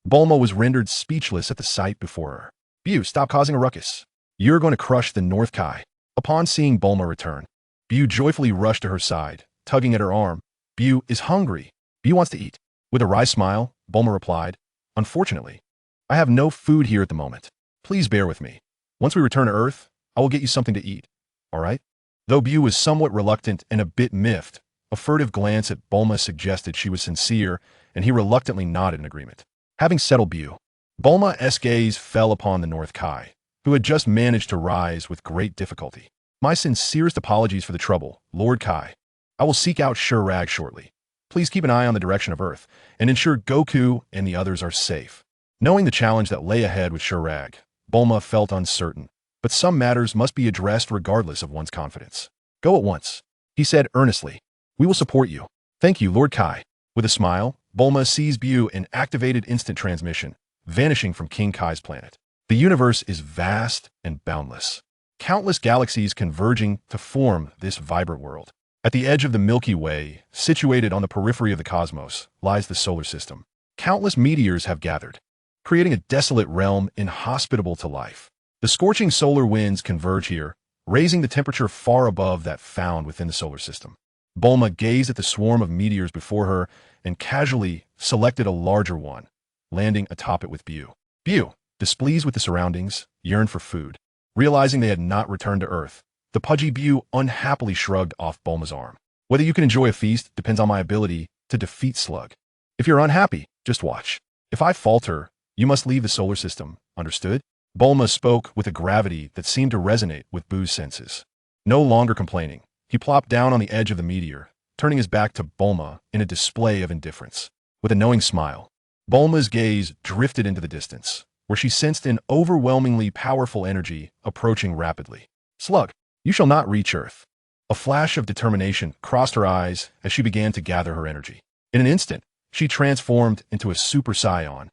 Bulma was rendered speechless at the sight before her. "Bu, stop causing a ruckus. You're going to crush the North Kai." Upon seeing Bulma return, Bu joyfully rushed to her side, tugging at her arm. "Bu is hungry. Bu wants to eat." With a wry smile, Bulma replied, "Unfortunately, I have no food here at the moment. Please bear with me. Once we return to Earth, I will get you something to eat. All right?" Though Bu was somewhat reluctant and a bit miffed, a furtive glance at Bulma suggested she was sincere, and he reluctantly nodded in agreement. Having settled Bu, Bulma's gaze fell upon the North Kai, who had just managed to rise with great difficulty. "My sincerest apologies for the trouble, Lord Kai. I will seek out Shurag shortly. Please keep an eye on the direction of Earth, and ensure Goku and the others are safe." Knowing the challenge that lay ahead with Shurag, Bulma felt uncertain, but some matters must be addressed regardless of one's confidence. "Go at once," he said earnestly. "We will support you." "Thank you, Lord Kai." With a smile, Bulma seized Bu and activated instant transmission, vanishing from King Kai's planet. The universe is vast and boundless, countless galaxies converging to form this vibrant world. At the edge of the Milky Way, situated on the periphery of the cosmos, lies the solar system. Countless meteors have gathered, creating a desolate realm inhospitable to life. The scorching solar winds converge here, raising the temperature far above that found within the solar system. Bulma gazed at the swarm of meteors before her and casually selected a larger one, landing atop it with Bu. Bu, displeased with the surroundings, yearned for food. Realizing they had not returned to Earth, the pudgy Bu unhappily shrugged off Bulma's arm. "Whether you can enjoy a feast depends on my ability to defeat Slug. If you're unhappy, just watch. If I falter, you must leave the solar system, understood?" Bulma spoke with a gravity that seemed to resonate with Bu's senses. No longer complaining, he plopped down on the edge of the meteor, turning his back to Bulma in a display of indifference. With a knowing smile, Bulma's gaze drifted into the distance, where she sensed an overwhelmingly powerful energy approaching rapidly. "Slug, you shall not reach Earth." A flash of determination crossed her eyes as she began to gather her energy. In an instant, she transformed into a Super Saiyan,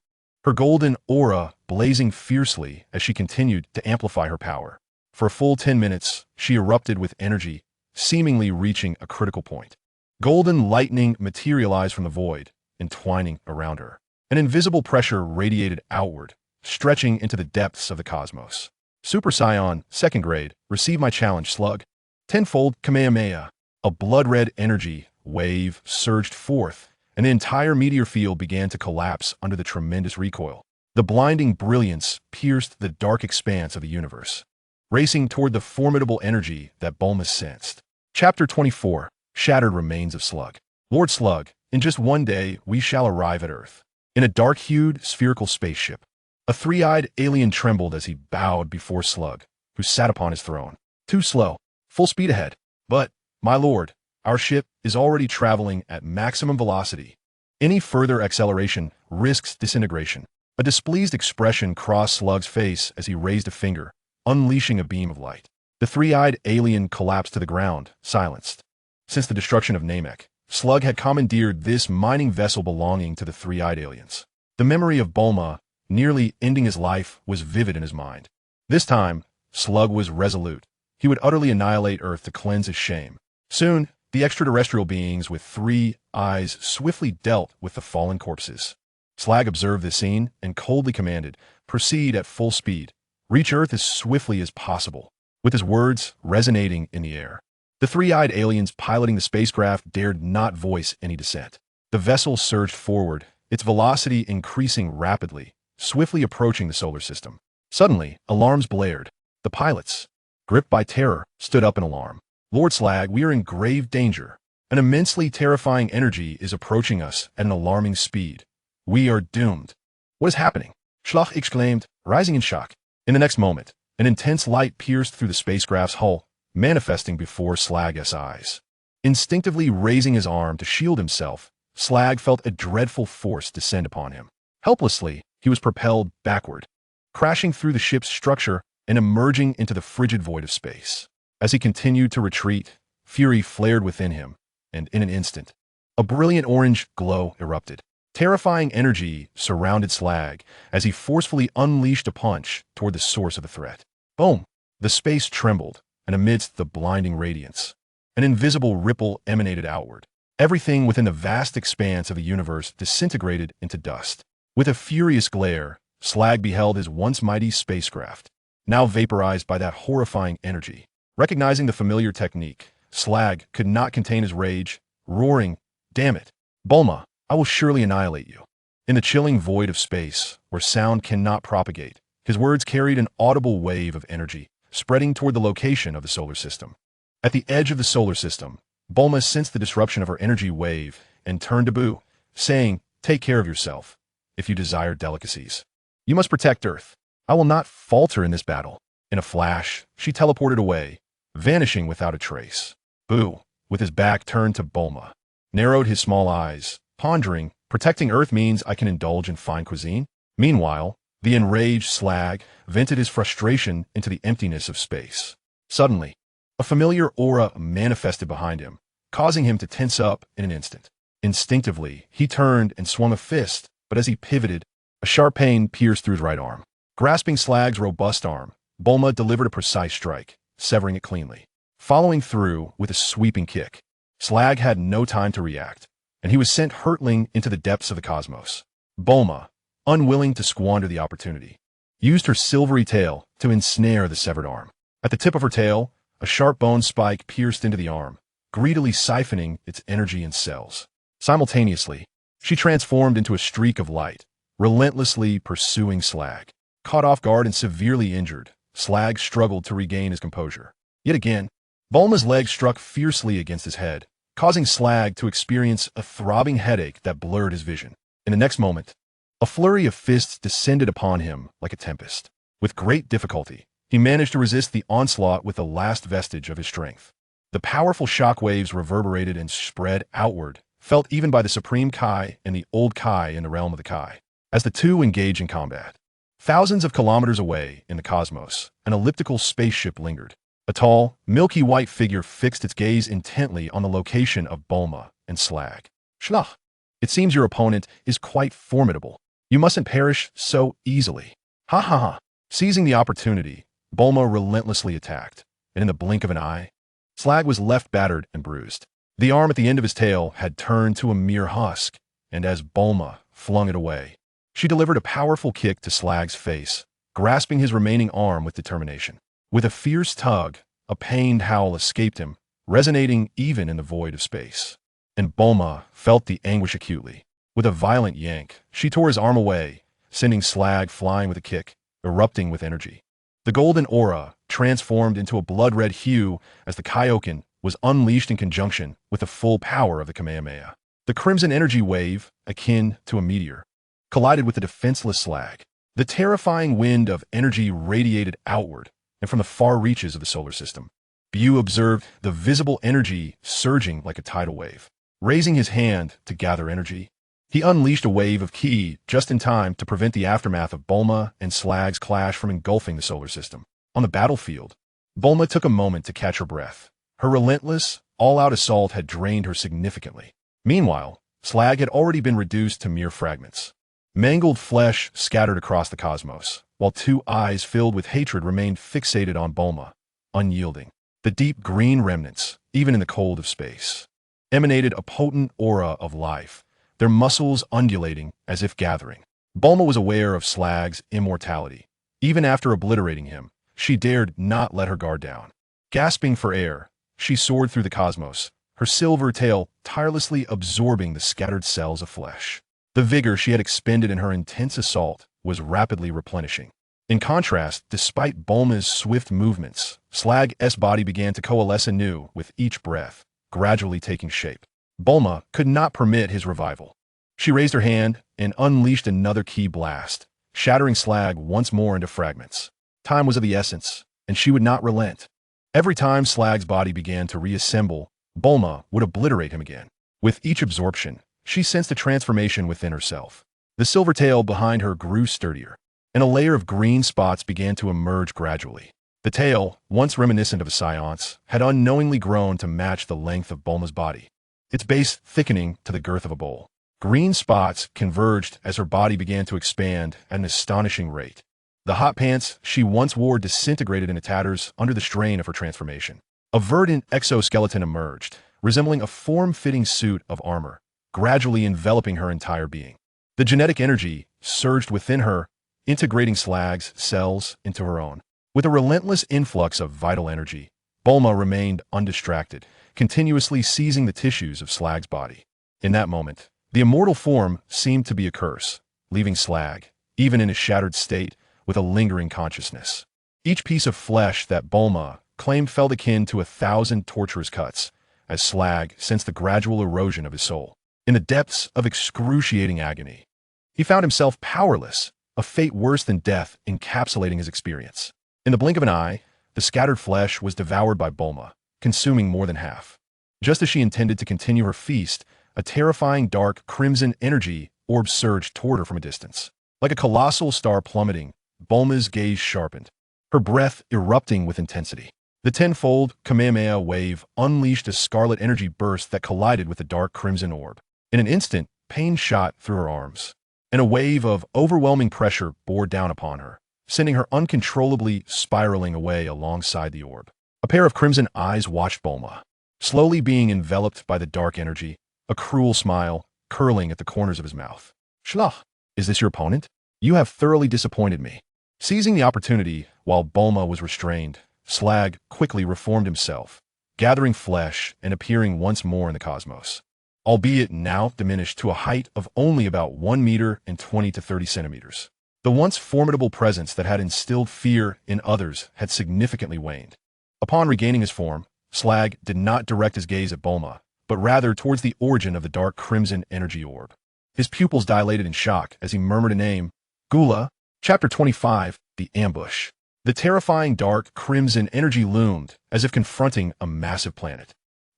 her golden aura blazing fiercely as she continued to amplify her power. For a full 10 minutes, she erupted with energy, seemingly reaching a critical point. Golden lightning materialized from the void, entwining around her. An invisible pressure radiated outward, stretching into the depths of the cosmos. Super Saiyan, 2nd grade, receive my challenge, Slug. Tenfold Kamehameha. A blood-red energy wave surged forth, and the entire meteor field began to collapse under the tremendous recoil. The blinding brilliance pierced the dark expanse of the universe, racing toward the formidable energy that Bulma sensed. Chapter 24. Shattered Remains of Slug. Lord Slug, in just one day we shall arrive at Earth. In a dark-hued, spherical spaceship. A three-eyed alien trembled as he bowed before Slug, who sat upon his throne. Too slow. Full speed ahead. But, my lord, our ship is already traveling at maximum velocity. Any further acceleration risks disintegration. A displeased expression crossed Slug's face as he raised a finger, unleashing a beam of light. The three-eyed alien collapsed to the ground, silenced. Since the destruction of Namek, Slug had commandeered this mining vessel belonging to the three-eyed aliens. The memory of Bulma, nearly ending his life, was vivid in his mind. This time, Slug was resolute. He would utterly annihilate Earth to cleanse his shame. Soon, the extraterrestrial beings with 3 eyes swiftly dealt with the fallen corpses. Slag observed this scene and coldly commanded, "Proceed at full speed. Reach Earth as swiftly as possible." With his words resonating in the air, the three-eyed aliens piloting the spacecraft dared not voice any dissent. The vessel surged forward, its velocity increasing rapidly, swiftly approaching the solar system. Suddenly, alarms blared. The pilots, gripped by terror, stood up in alarm. "Lord Slag, we are in grave danger. An immensely terrifying energy is approaching us at an alarming speed. We are doomed." "What is happening?" Schloch exclaimed, rising in shock. In the next moment, an intense light pierced through the spacecraft's hull, manifesting before Slag's eyes. Instinctively raising his arm to shield himself, Slag felt a dreadful force descend upon him. Helplessly, he was propelled backward, crashing through the ship's structure and emerging into the frigid void of space. As he continued to retreat, fury flared within him, and in an instant, a brilliant orange glow erupted. Terrifying energy surrounded Slag as he forcefully unleashed a punch toward the source of the threat. Boom! The space trembled, and amidst the blinding radiance, an invisible ripple emanated outward. Everything within the vast expanse of the universe disintegrated into dust. With a furious glare, Slag beheld his once mighty spacecraft, now vaporized by that horrifying energy. Recognizing the familiar technique, Slag could not contain his rage, roaring, "Damn it! Bulma, I will surely annihilate you." In the chilling void of space, where sound cannot propagate, his words carried an audible wave of energy, spreading toward the location of the solar system. At the edge of the solar system, Bulma sensed the disruption of her energy wave and turned to Boo, saying, "Take care of yourself, if you desire delicacies. You must protect Earth. I will not falter in this battle." In a flash, she teleported away, vanishing without a trace. Boo, with his back turned to Bulma, narrowed his small eyes, pondering, protecting Earth means I can indulge in fine cuisine? Meanwhile, the enraged Slag vented his frustration into the emptiness of space. Suddenly, a familiar aura manifested behind him, causing him to tense up in an instant. Instinctively, he turned and swung a fist, but as he pivoted, a sharp pain pierced through his right arm. Grasping Slag's robust arm, Bulma delivered a precise strike, severing it cleanly. Following through with a sweeping kick, Slag had no time to react, and he was sent hurtling into the depths of the cosmos. Bulma, unwilling to squander the opportunity, used her silvery tail to ensnare the severed arm. At the tip of her tail, a sharp bone spike pierced into the arm, greedily siphoning its energy and cells. Simultaneously, she transformed into a streak of light, relentlessly pursuing Slag. Caught off guard and severely injured, Slag struggled to regain his composure. Yet again, Bulma's leg struck fiercely against his head, causing Slag to experience a throbbing headache that blurred his vision. In the next moment, a flurry of fists descended upon him like a tempest. With great difficulty, he managed to resist the onslaught with the last vestige of his strength. The powerful shockwaves reverberated and spread outward, felt even by the Supreme Kai and the Old Kai in the realm of the Kai, as the two engaged in combat. Thousands of kilometers away in the cosmos, an elliptical spaceship lingered. A tall, milky white figure fixed its gaze intently on the location of Bulma and Slag. "Schlach, it seems your opponent is quite formidable. You mustn't perish so easily. Ha ha ha. Seizing the opportunity, Bulma relentlessly attacked, and in the blink of an eye, Slag was left battered and bruised. The arm at the end of his tail had turned to a mere husk, and as Bulma flung it away, she delivered a powerful kick to Slag's face, grasping his remaining arm with determination. With a fierce tug, a pained howl escaped him, resonating even in the void of space. And Bulma felt the anguish acutely. With a violent yank, she tore his arm away, sending Slag flying with a kick, erupting with energy. The golden aura transformed into a blood-red hue as the Kaioken was unleashed in conjunction with the full power of the Kamehameha. The crimson energy wave, akin to a meteor, collided with the defenseless Slag. The terrifying wind of energy radiated outward and from the far reaches of the solar system. Bu observed the visible energy surging like a tidal wave. Raising his hand to gather energy, he unleashed a wave of ki just in time to prevent the aftermath of Bulma and Slag's clash from engulfing the solar system. On the battlefield, Bulma took a moment to catch her breath. Her relentless, all-out assault had drained her significantly. Meanwhile, Slag had already been reduced to mere fragments. Mangled flesh scattered across the cosmos, while two eyes filled with hatred remained fixated on Bulma, unyielding. The deep green remnants, even in the cold of space, emanated a potent aura of life, their muscles undulating as if gathering. Bulma was aware of Slag's immortality. Even after obliterating him, she dared not let her guard down. Gasping for air, she soared through the cosmos, her silver tail tirelessly absorbing the scattered cells of flesh. The vigor she had expended in her intense assault was rapidly replenishing. In contrast, despite Bulma's swift movements, Slag's body began to coalesce anew with each breath, gradually taking shape. Bulma could not permit his revival. She raised her hand and unleashed another ki blast, shattering Slag once more into fragments. Time was of the essence, and she would not relent. Every time Slag's body began to reassemble, Bulma would obliterate him again. With each absorption, she sensed a transformation within herself. The silver tail behind her grew sturdier, and a layer of green spots began to emerge gradually. The tail, once reminiscent of a Saiyan's, had unknowingly grown to match the length of Bulma's body, its base thickening to the girth of a bowl. Green spots converged as her body began to expand at an astonishing rate. The hot pants she once wore disintegrated into tatters under the strain of her transformation. A verdant exoskeleton emerged, resembling a form-fitting suit of armor, gradually enveloping her entire being. The genetic energy surged within her, integrating Slag's cells into her own. With a relentless influx of vital energy, Bulma remained undistracted, continuously seizing the tissues of Slag's body. In that moment, the immortal form seemed to be a curse, leaving Slag, even in his shattered state, with a lingering consciousness. Each piece of flesh that Bulma claimed felt akin to 1,000 torturous cuts, as Slag sensed the gradual erosion of his soul. In the depths of excruciating agony, he found himself powerless, a fate worse than death encapsulating his experience. In the blink of an eye, the scattered flesh was devoured by Bulma, consuming more than half. Just as she intended to continue her feast, a terrifying dark crimson energy orb surged toward her from a distance. Like a colossal star plummeting, Bulma's gaze sharpened, her breath erupting with intensity. The tenfold Kamehameha wave unleashed a scarlet energy burst that collided with the dark crimson orb. In an instant, pain shot through her arms, and a wave of overwhelming pressure bore down upon her, sending her uncontrollably spiraling away alongside the orb. A pair of crimson eyes watched Bulma, slowly being enveloped by the dark energy, a cruel smile curling at the corners of his mouth. "Schlah, is this your opponent? You have thoroughly disappointed me." Seizing the opportunity while Bulma was restrained, Slag quickly reformed himself, gathering flesh and appearing once more in the cosmos, albeit now diminished to a height of only about 1 meter and 20 to 30 centimeters. The once formidable presence that had instilled fear in others had significantly waned. Upon regaining his form, Slag did not direct his gaze at Bulma, but rather towards the origin of the dark crimson energy orb. His pupils dilated in shock as he murmured a name, Gula. Chapter 25, The Ambush. The terrifying dark crimson energy loomed as if confronting a massive planet.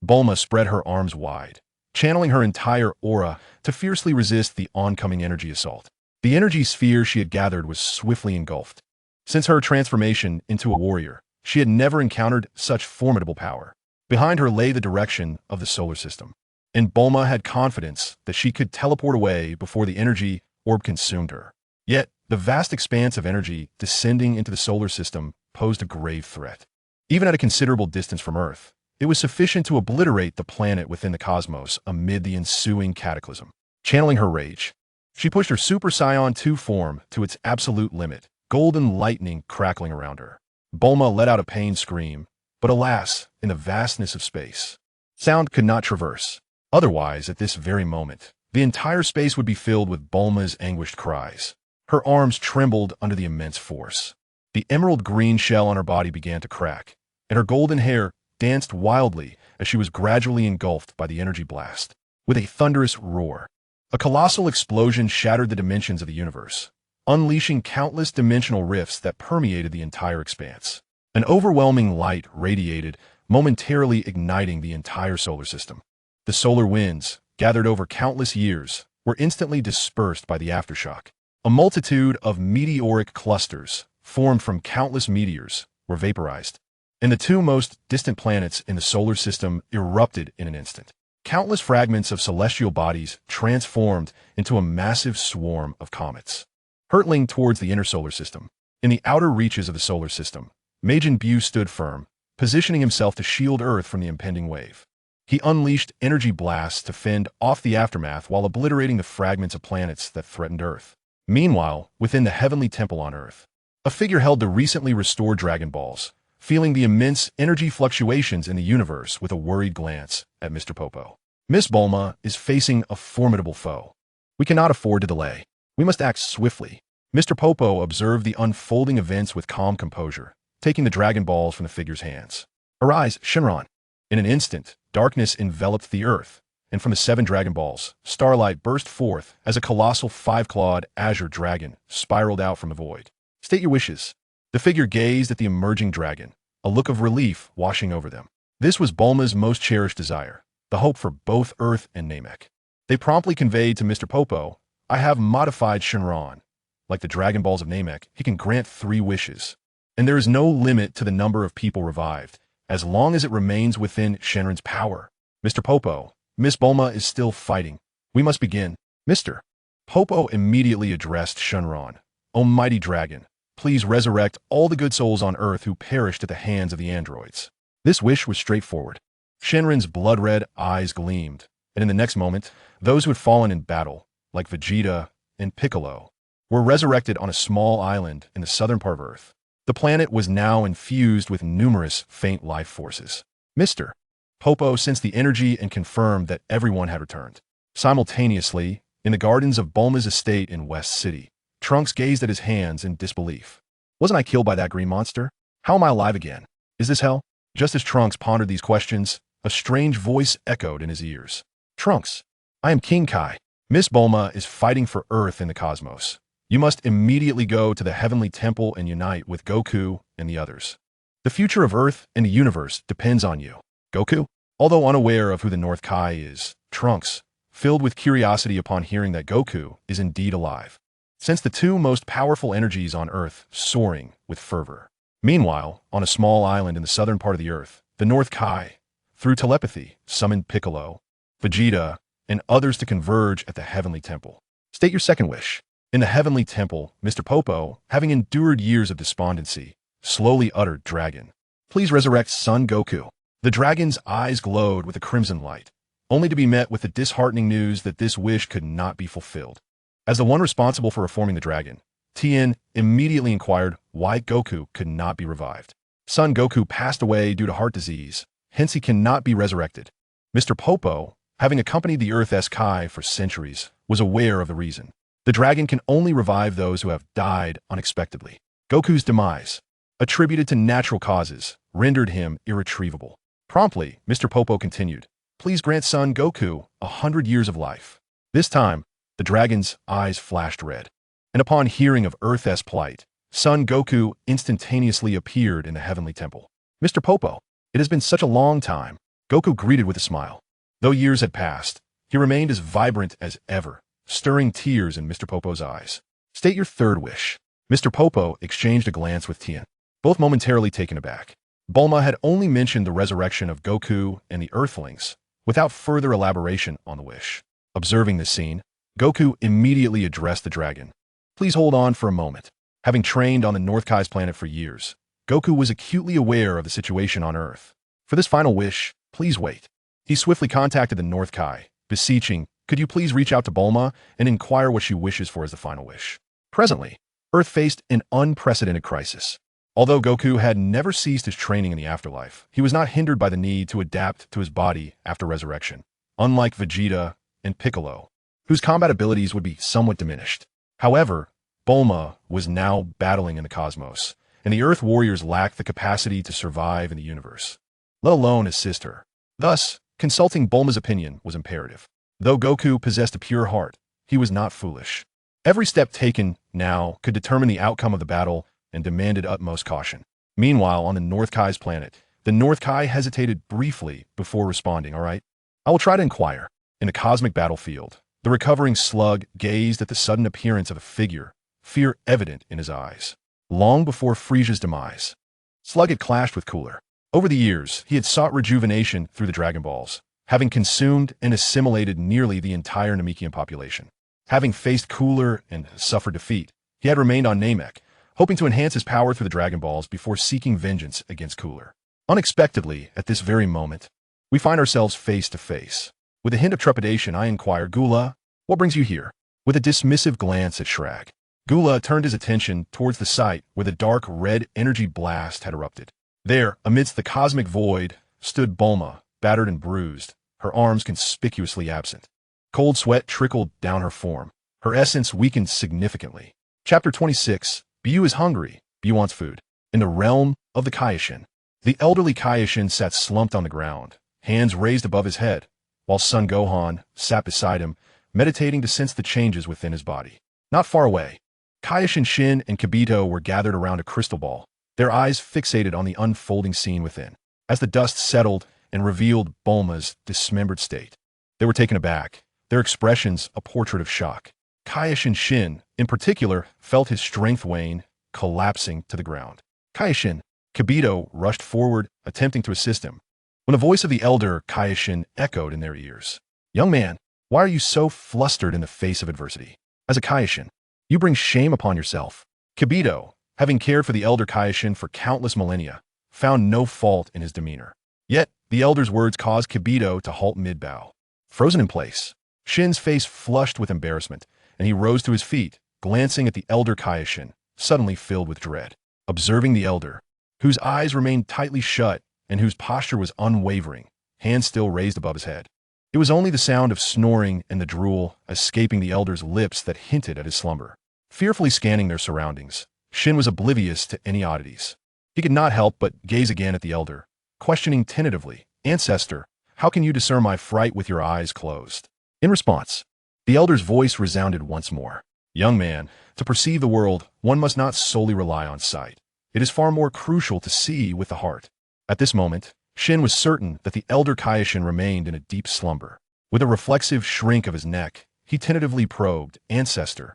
Bulma spread her arms wide, channeling her entire aura to fiercely resist the oncoming energy assault. The energy sphere she had gathered was swiftly engulfed. Since her transformation into a warrior, she had never encountered such formidable power. Behind her lay the direction of the solar system, and Bulma had confidence that she could teleport away before the energy orb consumed her. Yet, the vast expanse of energy descending into the solar system posed a grave threat. Even at a considerable distance from Earth, it was sufficient to obliterate the planet within the cosmos amid the ensuing cataclysm. Channeling her rage, she pushed her Super Saiyan 2 form to its absolute limit, golden lightning crackling around her. Bulma let out a pained scream, but alas, in the vastness of space, sound could not traverse. Otherwise, at this very moment, the entire space would be filled with Bulma's anguished cries. Her arms trembled under the immense force. The emerald green shell on her body began to crack, and her golden hair danced wildly as she was gradually engulfed by the energy blast. With a thunderous roar, a colossal explosion shattered the dimensions of the universe, unleashing countless dimensional rifts that permeated the entire expanse. An overwhelming light radiated, momentarily igniting the entire solar system. The solar winds, gathered over countless years, were instantly dispersed by the aftershock. A multitude of meteoric clusters, formed from countless meteors, were vaporized, and the two most distant planets in the solar system erupted in an instant. Countless fragments of celestial bodies transformed into a massive swarm of comets, hurtling towards the inner solar system. In the outer reaches of the solar system, Majin Buu stood firm, positioning himself to shield Earth from the impending wave. He unleashed energy blasts to fend off the aftermath while obliterating the fragments of planets that threatened Earth. Meanwhile, within the heavenly temple on Earth, a figure held the recently restored Dragon Balls, feeling the immense energy fluctuations in the universe with a worried glance at Mr. Popo. Miss Bulma is facing a formidable foe. We cannot afford to delay. We must act swiftly. Mr. Popo observed the unfolding events with calm composure, taking the Dragon Balls from the figure's hands. Arise, Shenron. In an instant, darkness enveloped the earth, and from the 7 Dragon Balls, starlight burst forth as a colossal 5-clawed azure dragon spiraled out from the void. State your wishes. The figure gazed at the emerging dragon, a look of relief washing over them. This was Bulma's most cherished desire, the hope for both Earth and Namek. They promptly conveyed to Mr. Popo, I have modified Shenron. Like the Dragon Balls of Namek, he can grant 3 wishes. And there is no limit to the number of people revived, as long as it remains within Shenron's power. Mr. Popo, Miss Bulma is still fighting. We must begin. Mr. Popo immediately addressed Shenron. O mighty dragon, please resurrect all the good souls on Earth who perished at the hands of the androids. This wish was straightforward. Shenron's blood-red eyes gleamed, and in the next moment, those who had fallen in battle, like Vegeta and Piccolo, were resurrected on a small island in the southern part of Earth. The planet was now infused with numerous faint life forces. Mr. Popo sensed the energy and confirmed that everyone had returned. Simultaneously, in the gardens of Bulma's estate in West City, Trunks gazed at his hands in disbelief. Wasn't I killed by that green monster? How am I alive again? Is this hell? Just as Trunks pondered these questions, a strange voice echoed in his ears. Trunks, I am King Kai. Miss Bulma is fighting for Earth in the cosmos. You must immediately go to the Heavenly Temple and unite with Goku and the others. The future of Earth and the universe depends on you. Goku? Although unaware of who the North Kai is, Trunks, filled with curiosity upon hearing that Goku is indeed alive, sensed the 2 most powerful energies on Earth soaring with fervor. Meanwhile, on a small island in the southern part of the Earth, the North Kai, through telepathy, summoned Piccolo, Vegeta, and others to converge at the Heavenly Temple. State your second wish. In the Heavenly Temple, Mr. Popo, having endured years of despondency, slowly uttered, Dragon, please resurrect Son Goku. The dragon's eyes glowed with a crimson light, only to be met with the disheartening news that this wish could not be fulfilled. As the one responsible for reforming the dragon, Tien immediately inquired why Goku could not be revived. Son Goku passed away due to heart disease, hence he cannot be resurrected. Mr. Popo, having accompanied the Earth's Kai for centuries, was aware of the reason. The dragon can only revive those who have died unexpectedly. Goku's demise, attributed to natural causes, rendered him irretrievable. Promptly, Mr. Popo continued, please grant Son Goku 100 years of life. This time, the dragon's eyes flashed red, and upon hearing of Earth's plight, Son Goku instantaneously appeared in the Heavenly Temple. Mr. Popo, it has been such a long time. Goku greeted with a smile. Though years had passed, he remained as vibrant as ever, stirring tears in Mr. Popo's eyes. State your third wish. Mr. Popo exchanged a glance with Tien, both momentarily taken aback. Bulma had only mentioned the resurrection of Goku and the Earthlings, without further elaboration on the wish. Observing this scene, Goku immediately addressed the dragon. Please hold on for a moment. Having trained on the North Kai's planet for years, Goku was acutely aware of the situation on Earth. For this final wish, please wait. He swiftly contacted the North Kai, beseeching, could you please reach out to Bulma and inquire what she wishes for as the final wish? Presently, Earth faced an unprecedented crisis. Although Goku had never ceased his training in the afterlife, he was not hindered by the need to adapt to his body after resurrection, unlike Vegeta and Piccolo, whose combat abilities would be somewhat diminished. However, Bulma was now battling in the cosmos, and the Earth warriors lacked the capacity to survive in the universe, let alone assist her. Thus, consulting Bulma's opinion was imperative. Though Goku possessed a pure heart, he was not foolish. Every step taken now could determine the outcome of the battle and demanded utmost caution. Meanwhile, on the North Kai's planet, the North Kai hesitated briefly before responding, all right? I will try to inquire. In the cosmic battlefield, the recovering slug gazed at the sudden appearance of a figure, fear evident in his eyes. Long before Frieza's demise, Slug had clashed with Cooler. Over the years, he had sought rejuvenation through the Dragon Balls, having consumed and assimilated nearly the entire Namekian population. Having faced Cooler and suffered defeat, he had remained on Namek, hoping to enhance his power through the Dragon Balls before seeking vengeance against Cooler. Unexpectedly, at this very moment, we find ourselves face to face. With a hint of trepidation, I inquire, Gula, what brings you here? With a dismissive glance at Shrag, Gula turned his attention towards the site where the dark red energy blast had erupted. There, amidst the cosmic void, stood Bulma, battered and bruised, her arms conspicuously absent. Cold sweat trickled down her form. Her essence weakened significantly. Chapter 26. Bu is hungry. Bu wants food. In the realm of the Kaioshin, the elderly Kaioshin sat slumped on the ground, hands raised above his head, while Son Gohan sat beside him, meditating to sense the changes within his body. Not far away, Kaioshin Shin and Kibito were gathered around a crystal ball, their eyes fixated on the unfolding scene within. As the dust settled and revealed Bulma's dismembered state, they were taken aback, their expressions a portrait of shock. Kaioshin Shin, in particular, felt his strength wane, collapsing to the ground. Kaioshin, Kibito rushed forward, attempting to assist him, when the voice of the elder Kaioshin echoed in their ears. Young man, why are you so flustered in the face of adversity? As a Kaioshin, you bring shame upon yourself. Kibito, having cared for the elder Kaioshin for countless millennia, found no fault in his demeanor. Yet, the elder's words caused Kibito to halt mid-bow. Frozen in place, Shin's face flushed with embarrassment, and he rose to his feet, glancing at the elder Kaioshin, suddenly filled with dread. Observing the elder, whose eyes remained tightly shut and whose posture was unwavering, hands still raised above his head. It was only the sound of snoring and the drool escaping the elder's lips that hinted at his slumber. Fearfully scanning their surroundings, Shin was oblivious to any oddities. He could not help but gaze again at the elder, questioning tentatively, Ancestor, how can you discern my fright with your eyes closed? In response, the elder's voice resounded once more. Young man, to perceive the world, one must not solely rely on sight. It is far more crucial to see with the heart. At this moment, Shin was certain that the elder Kaioshin remained in a deep slumber. With a reflexive shrink of his neck, he tentatively probed, Ancestor,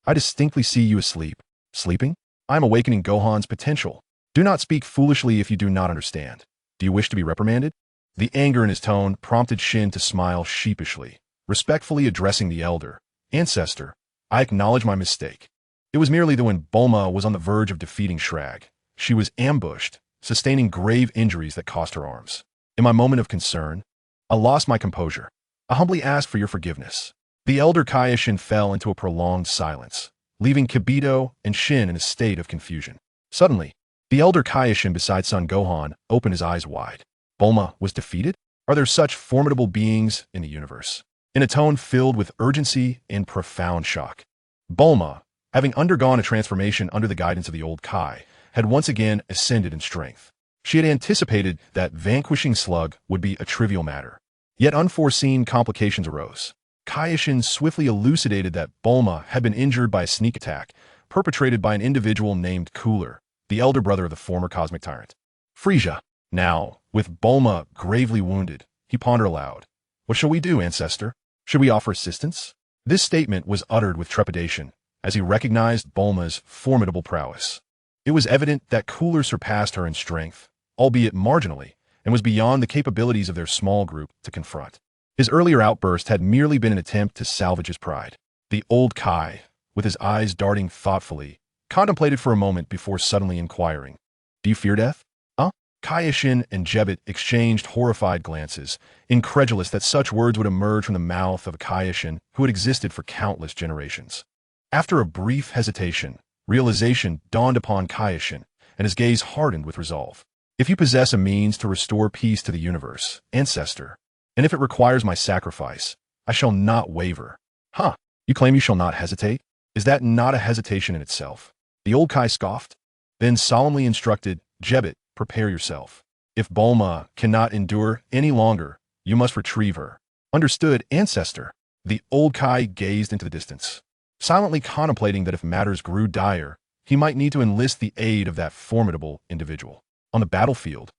I distinctly see you asleep. Sleeping? I am awakening Gohan's potential. Do not speak foolishly if you do not understand. Do you wish to be reprimanded? The anger in his tone prompted Shin to smile sheepishly, respectfully addressing the elder. Ancestor, I acknowledge my mistake. It was merely that when Bulma was on the verge of defeating Shrag, she was ambushed, sustaining grave injuries that cost her arms. In my moment of concern, I lost my composure. I humbly ask for your forgiveness. The elder Kaioshin fell into a prolonged silence, leaving Kibito and Shin in a state of confusion. Suddenly, the elder Kaioshin beside Son Gohan opened his eyes wide. Bulma was defeated? Are there such formidable beings in the universe? In a tone filled with urgency and profound shock. Bulma, having undergone a transformation under the guidance of the old Kai, had once again ascended in strength. She had anticipated that vanquishing Slug would be a trivial matter. Yet unforeseen complications arose. Kaioshin swiftly elucidated that Bulma had been injured by a sneak attack perpetrated by an individual named Cooler, the elder brother of the former cosmic tyrant. Frieza. Now, with Bulma gravely wounded, he pondered aloud. What shall we do, Ancestor? Should we offer assistance? This statement was uttered with trepidation, as he recognized Bulma's formidable prowess. It was evident that Cooler surpassed her in strength, albeit marginally, and was beyond the capabilities of their small group to confront. His earlier outburst had merely been an attempt to salvage his pride. The old Kai, with his eyes darting thoughtfully, contemplated for a moment before suddenly inquiring, "Do you fear death?" Huh? Kaioshin and Jebit exchanged horrified glances, incredulous that such words would emerge from the mouth of a Kaioshin who had existed for countless generations. After a brief hesitation, realization dawned upon Kaioshin, and his gaze hardened with resolve. "If you possess a means to restore peace to the universe, ancestor, and if it requires my sacrifice, I shall not waver." "Huh? You claim you shall not hesitate? Is that not a hesitation in itself?" The old Kai scoffed, then solemnly instructed, "Jebit, prepare yourself. If Bulma cannot endure any longer, you must retrieve her." "Understood, ancestor." The old Kai gazed into the distance, silently contemplating that if matters grew dire, he might need to enlist the aid of that formidable individual. On the battlefield,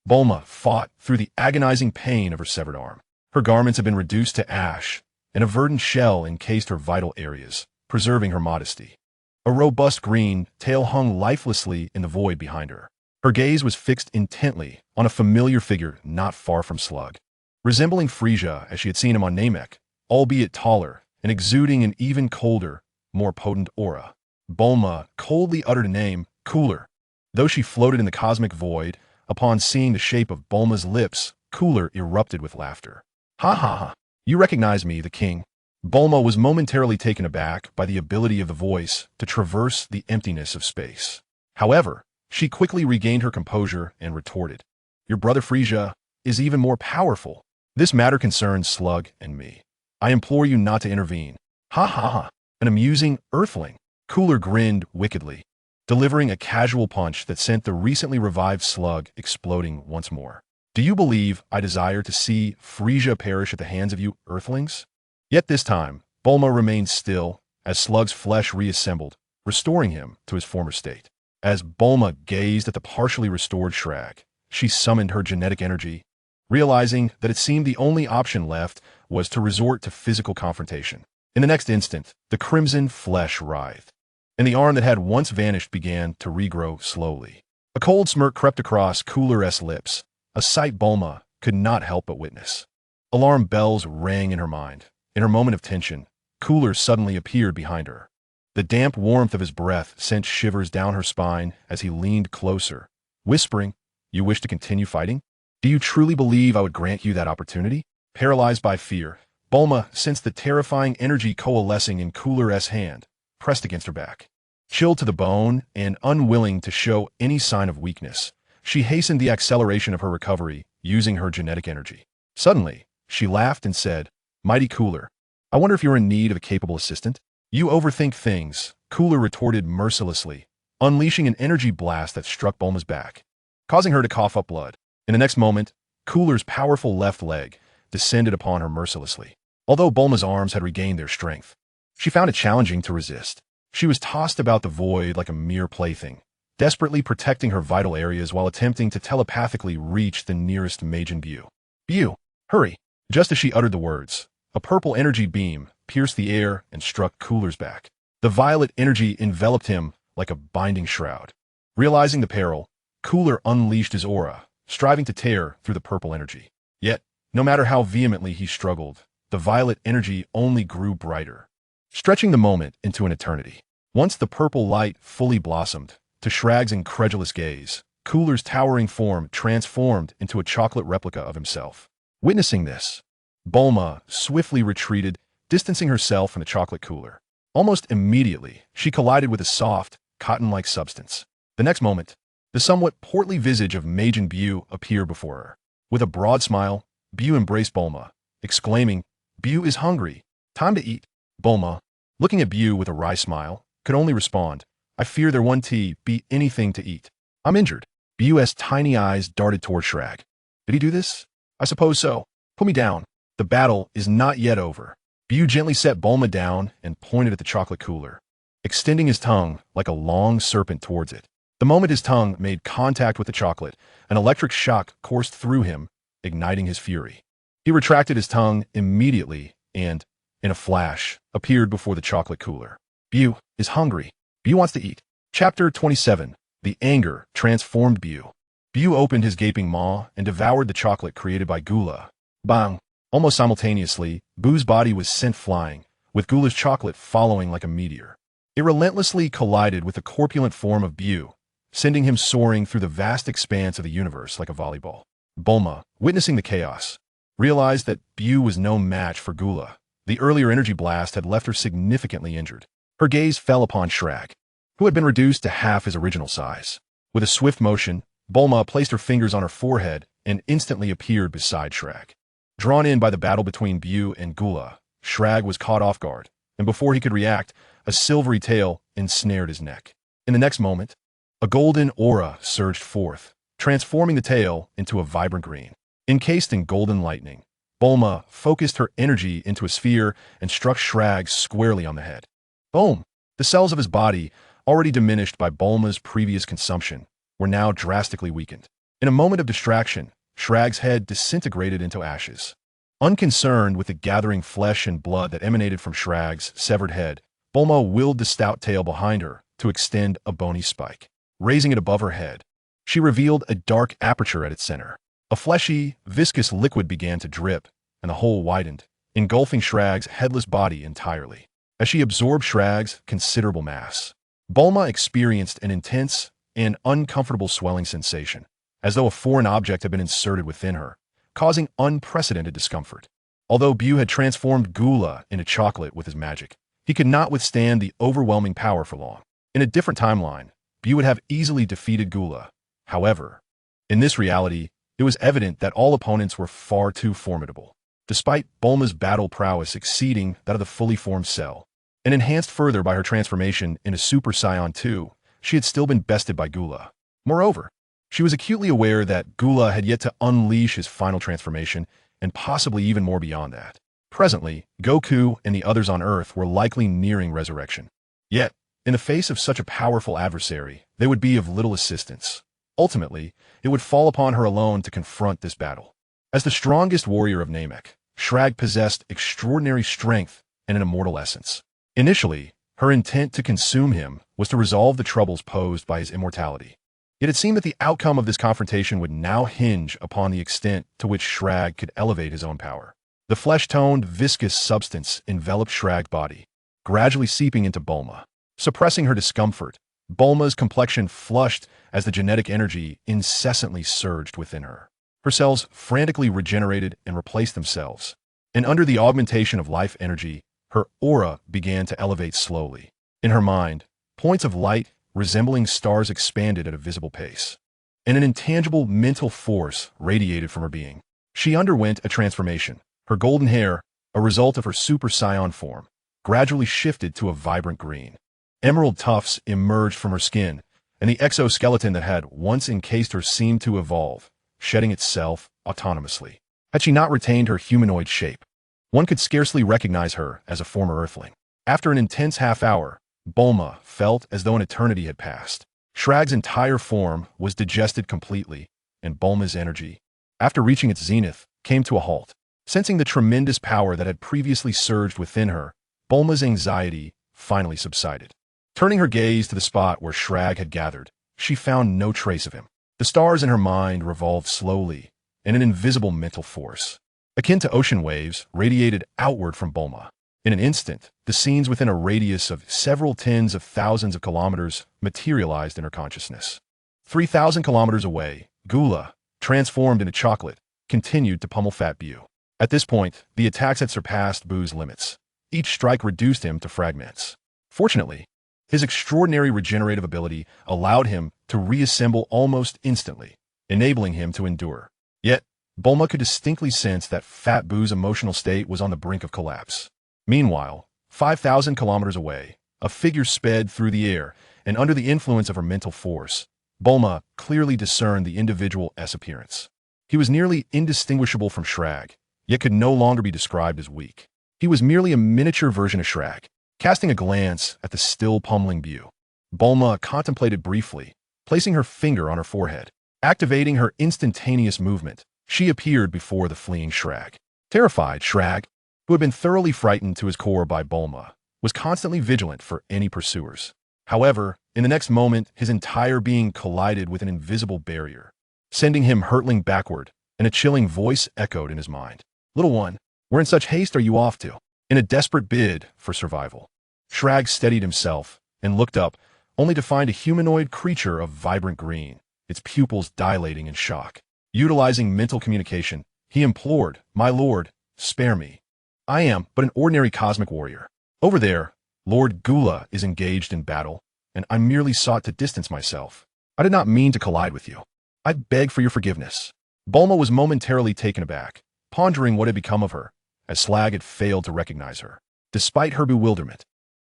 Bulma fought through the agonizing pain of her severed arm. Her garments had been reduced to ash, and a verdant shell encased her vital areas, preserving her modesty. A robust green tail hung lifelessly in the void behind her. Her gaze was fixed intently on a familiar figure not far from Slug. Resembling Frisia as she had seen him on Namek, albeit taller and exuding an even colder, more potent aura, Bulma coldly uttered a name, Cooler. Though she floated in the cosmic void, upon seeing the shape of Bulma's lips, Cooler erupted with laughter. "Ha ha ha! You recognize me, the king." Bulma was momentarily taken aback by the ability of the voice to traverse the emptiness of space. However, she quickly regained her composure and retorted, "Your brother Frisia is even more powerful. This matter concerns Slug and me. I implore you not to intervene." "Ha ha ha! An amusing earthling." Cooler grinned wickedly, delivering a casual punch that sent the recently revived Slug exploding once more. "Do you believe I desire to see Frisia perish at the hands of you earthlings?" Yet this time, Bulma remained still as Slug's flesh reassembled, restoring him to his former state. As Bulma gazed at the partially restored Shrag, she summoned her genetic energy, realizing that it seemed the only option left was to resort to physical confrontation. In the next instant, the crimson flesh writhed, and the arm that had once vanished began to regrow slowly. A cold smirk crept across Cooler's lips, a sight Bulma could not help but witness. Alarm bells rang in her mind. In her moment of tension, Cooler suddenly appeared behind her. The damp warmth of his breath sent shivers down her spine as he leaned closer, whispering, "You wish to continue fighting? Do you truly believe I would grant you that opportunity?" Paralyzed by fear, Bulma sensed the terrifying energy coalescing in Cooler's hand, pressed against her back. Chilled to the bone and unwilling to show any sign of weakness, she hastened the acceleration of her recovery using her genetic energy. Suddenly, she laughed and said, "Mighty Cooler, I wonder if you're in need of a capable assistant?" "You overthink things," Cooler retorted mercilessly, unleashing an energy blast that struck Bulma's back, causing her to cough up blood. In the next moment, Cooler's powerful left leg descended upon her mercilessly. Although Bulma's arms had regained their strength, she found it challenging to resist. She was tossed about the void like a mere plaything, desperately protecting her vital areas while attempting to telepathically reach the nearest Majin Buu. "Buu, hurry!" Just as she uttered the words, a purple energy beam pierced the air and struck Cooler's back. The violet energy enveloped him like a binding shroud. Realizing the peril, Cooler unleashed his aura, striving to tear through the purple energy. Yet, no matter how vehemently he struggled, the violet energy only grew brighter, stretching the moment into an eternity. Once the purple light fully blossomed, to Shrag's incredulous gaze, Cooler's towering form transformed into a chocolate replica of himself. Witnessing this, Bulma swiftly retreated, distancing herself from the chocolate Cooler. Almost immediately, she collided with a soft, cotton-like substance. The next moment, the somewhat portly visage of Majin Buu appeared before her. With a broad smile, Buu embraced Bulma, exclaiming, "Buu is hungry. Time to eat." Bulma, looking at Buu with a wry smile, could only respond, "I fear there won't be anything to eat. I'm injured." Buu's tiny eyes darted toward Shrag. "Did he do this? I suppose so. Put me down. The battle is not yet over." Buu gently set Bulma down and pointed at the chocolate Cooler, extending his tongue like a long serpent towards it. The moment his tongue made contact with the chocolate, an electric shock coursed through him, igniting his fury. He retracted his tongue immediately and, in a flash, appeared before the chocolate Cooler. "Buu is hungry. Buu wants to eat." Chapter 27. The anger transformed Buu. Buu opened his gaping maw and devoured the chocolate created by Gula. Bang! Almost simultaneously, Buu's body was sent flying, with Gula's chocolate following like a meteor. It relentlessly collided with the corpulent form of Bu, sending him soaring through the vast expanse of the universe like a volleyball. Bulma, witnessing the chaos, realized that Bu was no match for Gula. The earlier energy blast had left her significantly injured. Her gaze fell upon Shrag, who had been reduced to half his original size. With a swift motion, Bulma placed her fingers on her forehead and instantly appeared beside Shrag. Drawn in by the battle between Bu and Gula, Shrag was caught off guard, and before he could react, a silvery tail ensnared his neck. In the next moment, a golden aura surged forth, transforming the tail into a vibrant green. Encased in golden lightning, Bulma focused her energy into a sphere and struck Shrag squarely on the head. Boom! The cells of his body, already diminished by Bulma's previous consumption, were now drastically weakened. In a moment of distraction, Shrag's head disintegrated into ashes. Unconcerned with the gathering flesh and blood that emanated from Shrag's severed head, Bulma willed the stout tail behind her to extend a bony spike. Raising it above her head, she revealed a dark aperture at its center. A fleshy, viscous liquid began to drip, and the hole widened, engulfing Shrag's headless body entirely. As she absorbed Shrag's considerable mass, Bulma experienced an intense and uncomfortable swelling sensation, as though a foreign object had been inserted within her, causing unprecedented discomfort. Although Bu had transformed Gula into chocolate with his magic, he could not withstand the overwhelming power for long. In a different timeline, Bu would have easily defeated Gula. However, in this reality, it was evident that all opponents were far too formidable. Despite Bulma's battle prowess exceeding that of the fully formed Cell, and enhanced further by her transformation into Super Saiyan 2, she had still been bested by Gula. Moreover, she was acutely aware that Gula had yet to unleash his final transformation, and possibly even more beyond that. Presently, Goku and the others on Earth were likely nearing resurrection. Yet, in the face of such a powerful adversary, they would be of little assistance. Ultimately, it would fall upon her alone to confront this battle. As the strongest warrior of Namek, Shrag possessed extraordinary strength and an immortal essence. Initially, her intent to consume him was to resolve the troubles posed by his immortality. Yet it seemed that the outcome of this confrontation would now hinge upon the extent to which Shrag could elevate his own power. The flesh-toned, viscous substance enveloped Shrag's body, gradually seeping into Bulma. Suppressing her discomfort, Bulma's complexion flushed as the genetic energy incessantly surged within her. Her cells frantically regenerated and replaced themselves, and under the augmentation of life energy, her aura began to elevate slowly. In her mind, points of light resembling stars expanded at a visible pace, and an intangible mental force radiated from her being. She underwent a transformation. Her golden hair, a result of her Super Saiyan form, gradually shifted to a vibrant green. Emerald tufts emerged from her skin, and the exoskeleton that had once encased her seemed to evolve, shedding itself autonomously. Had she not retained her humanoid shape, one could scarcely recognize her as a former Earthling. After an intense half-hour, Bulma felt as though an eternity had passed. Shrag's entire form was digested completely, and Bulma's energy, after reaching its zenith, came to a halt. Sensing the tremendous power that had previously surged within her, Bulma's anxiety finally subsided. Turning her gaze to the spot where Shrag had gathered, she found no trace of him. The stars in her mind revolved slowly, and an invisible mental force, akin to ocean waves, radiated outward from Bulma. In an instant, the scenes within a radius of several tens of thousands of kilometers materialized in her consciousness. 3,000 kilometers away, Gula, transformed into chocolate, continued to pummel Fat Bu. At this point, the attacks had surpassed Bu's limits. Each strike reduced him to fragments. Fortunately, his extraordinary regenerative ability allowed him to reassemble almost instantly, enabling him to endure. Yet, Bulma could distinctly sense that Fat Bu's emotional state was on the brink of collapse. Meanwhile, 5,000 kilometers away, a figure sped through the air, and under the influence of her mental force, Bulma clearly discerned the individual's appearance. He was nearly indistinguishable from Shrag, yet could no longer be described as weak. He was merely a miniature version of Shrag. Casting a glance at the still pummeling Bu, Bulma contemplated briefly, placing her finger on her forehead. Activating her instantaneous movement, she appeared before the fleeing Shrag. Terrified, Shrag, who had been thoroughly frightened to his core by Bulma, was constantly vigilant for any pursuers. However, in the next moment, his entire being collided with an invisible barrier, sending him hurtling backward, and a chilling voice echoed in his mind. "Little one, where in such haste are you off to?" in a desperate bid for survival. Shrag steadied himself and looked up, only to find a humanoid creature of vibrant green, its pupils dilating in shock. Utilizing mental communication, he implored, "My lord, spare me. I am but an ordinary cosmic warrior. Over there, Lord Gula is engaged in battle, and I merely sought to distance myself. I did not mean to collide with you. I beg for your forgiveness." Bulma was momentarily taken aback, pondering what had become of her, as Slag had failed to recognize her. Despite her bewilderment,